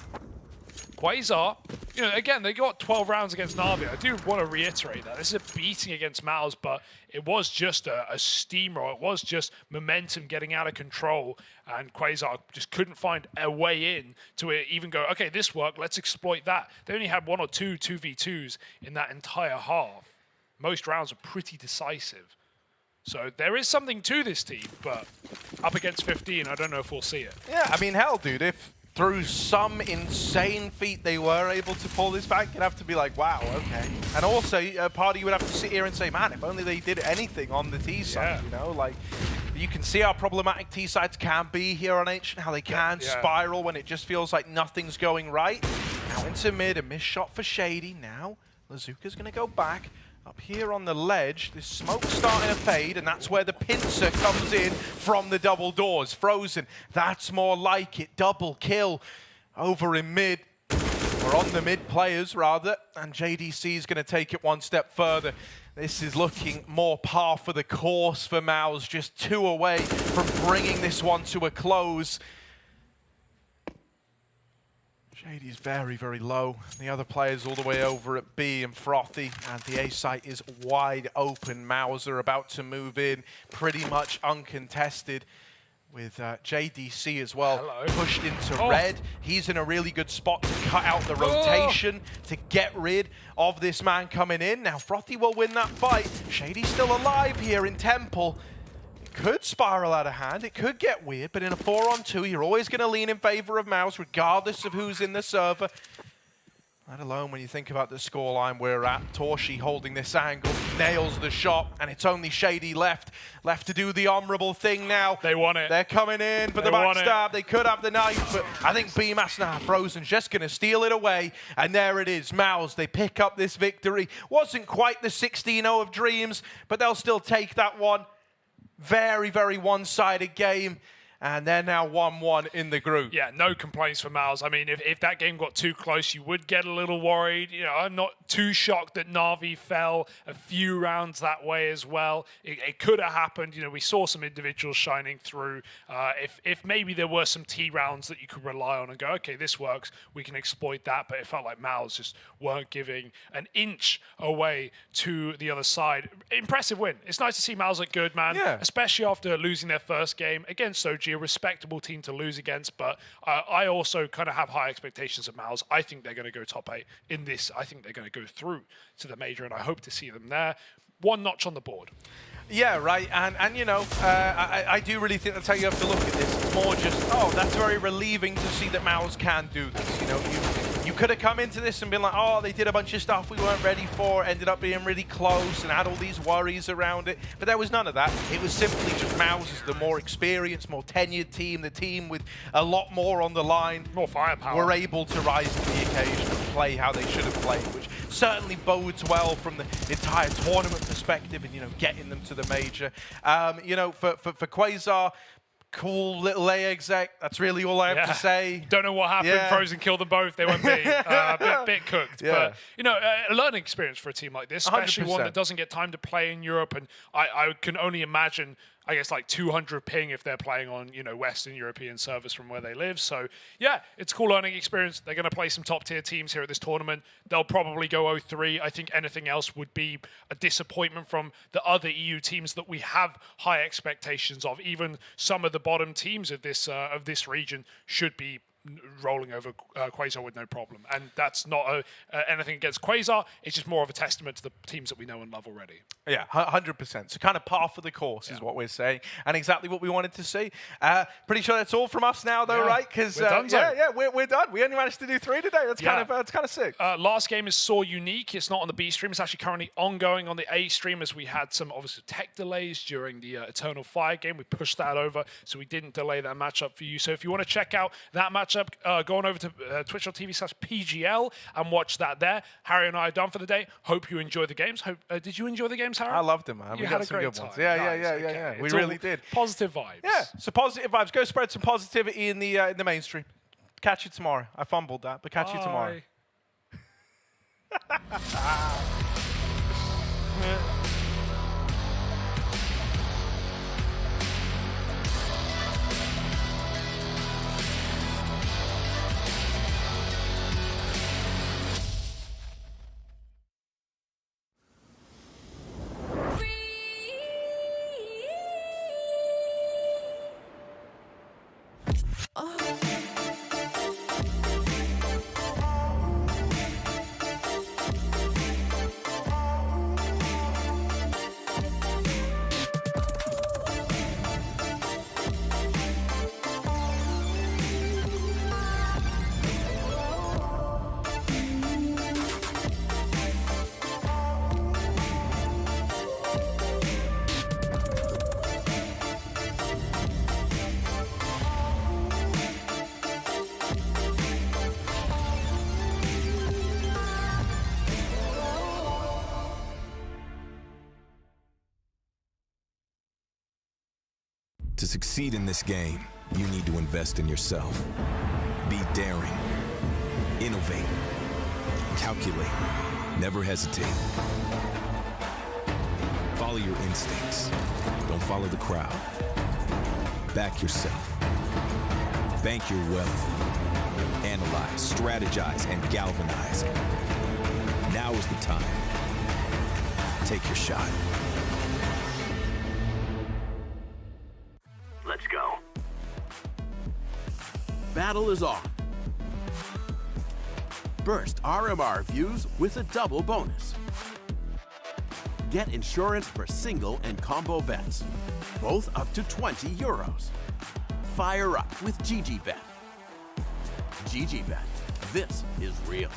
Quasar you know, again, they got 12 rounds against Na'Vi. I do want to reiterate that. This is a beating against Mouse, but it was just a steamroll. It was just momentum getting out of control, and Quasar just couldn't find a way in to even go, okay, this worked, let's exploit that. They only had 1 or 2 2v2s in that entire half. Most rounds are pretty decisive. So there is something to this team, but up against 15, I don't know if we'll see it. Yeah, I mean, hell, dude, if through some insane feat they were able to pull this back, you'd have to be like, wow, okay. And also, part of you would have to sit here and say, man, if only they did anything on the T side, you know? Like, you can see how problematic T sides can be here on Ancient, how they can spiral when it just feels like nothing's going right. Now into mid, a missed shot for Shady. Now, Lazuka's going to go back. Up here on the ledge, this smoke's starting to fade, and that's where the pincer comes in from the double doors. Frozen, that's more like it. Double kill over in mid. We're on the mid players, rather, and JDC is going to take it one step further. This is looking more par for the course for Mouse, just 2 away from bringing this one to a close. Shady's very, very low. The other players all the way over at B and Frothy, and the A site is wide open. Mauser about to move in, pretty much uncontested, with JDC as well. Pushed into red. He's in a really good spot to cut out the rotation to get rid of this man coming in. Now Frothy will win that fight. Shady's still alive here in Temple. Could spiral out of hand, it could get weird, but in a 4-on-2, you're always going to lean in favor of Mouse, regardless of who's in the server. Let alone when you think about the scoreline we're at. Torshi holding this angle, nails the shot, and it's only Shady left to do the honorable thing now. They want it. They're coming in for the backstab. They could have the knife, but I think BMAS, Frozen's just going to steal it away, and there it is. Mouse, they pick up this victory. Wasn't quite the 16-0 of dreams, but they'll still take that one. Very, very one-sided game, and they're now 1-1 in the group. Yeah, no complaints for Miles. I mean, if that game got too close, you would get a little worried. You know, I'm not too shocked that Na'Vi fell a few rounds that way as well. It could have happened. You know, we saw some individuals shining through. If maybe there were some T rounds that you could rely on and go, okay, this works, we can exploit that. But it felt like Miles just weren't giving an inch away to the other side. Impressive win. It's nice to see Miles look good, man. Yeah. Especially after losing their first game against OG, a respectable team to lose against. But I also kind of have high expectations of Miles. I think they're going to go top 8 in this. I think they're going to go through to the major, and I hope to see them there. One notch on the board. Yeah, right, and you know, I do really think that's how you have to look at this. It's more just, oh, that's very relieving to see that Mouse can do this. You know, you could have come into this and been like, oh, they did a bunch of stuff we weren't ready for, ended up being really close and had all these worries around it, but there was none of that. It was simply just Mouse is the more experienced, more tenured team, the team with a lot more on the line. More firepower. Were able to rise to the occasion and play how they should have played, which certainly bodes well from the entire tournament perspective and, you know, getting them to the major. You know, for Quasar, cool little A exec. That's really all I have to say. Don't know what happened. Yeah. Frozen killed them both. They went B. Bit cooked. Yeah. But, you know, a learning experience for a team like this, especially 100%. one that doesn't get time to play in Europe. And I can only imagine, I guess, like 200 ping if they're playing on, you know, Western European servers from where they live. So, yeah, it's a cool learning experience. They're going to play some top-tier teams here at this tournament. They'll probably go 0-3. I think anything else would be a disappointment from the other EU teams that we have high expectations of. Even some of the bottom teams of this region should be rolling over Quasar with no problem. And that's not anything against Quasar. It's just more of a testament to the teams that we know and love already. Yeah, 100%. So kind of par for the course is what we're saying, and exactly what we wanted to see. Pretty sure that's all from us now, though, right? Because we're done. We only managed to do 3 today. That's kind of sick. Last game is so unique. It's not on the B stream. It's actually currently ongoing on the A stream, as we had some obviously tech delays during the Eternal Fire game. We pushed that over, so we didn't delay that matchup for you. So if you want to check out that matchup, go on over to twitch.tv/PGL and watch that there. Harry and I are done for the day. Hope you enjoy the games. Did you enjoy the games, Harry? I loved them, man. We had some good ones. Yeah. We really did. Positive vibes. Yeah, so positive vibes. Go spread some positivity in the mainstream. Catch you tomorrow. I fumbled that, but catch you tomorrow. To succeed in this game, you need to invest in yourself. Be daring. Innovate. Calculate. Never hesitate. Follow your instincts. Don't follow the crowd. Back yourself. Bank your wealth. Analyze, strategize, and galvanize. Now is the time. Take your shot. Let's go. Battle is on. Burst RMR views with a double bonus. Get insurance for single and combo bets, both up to 20 euros. Fire up with GGBet. GGBet, this is real.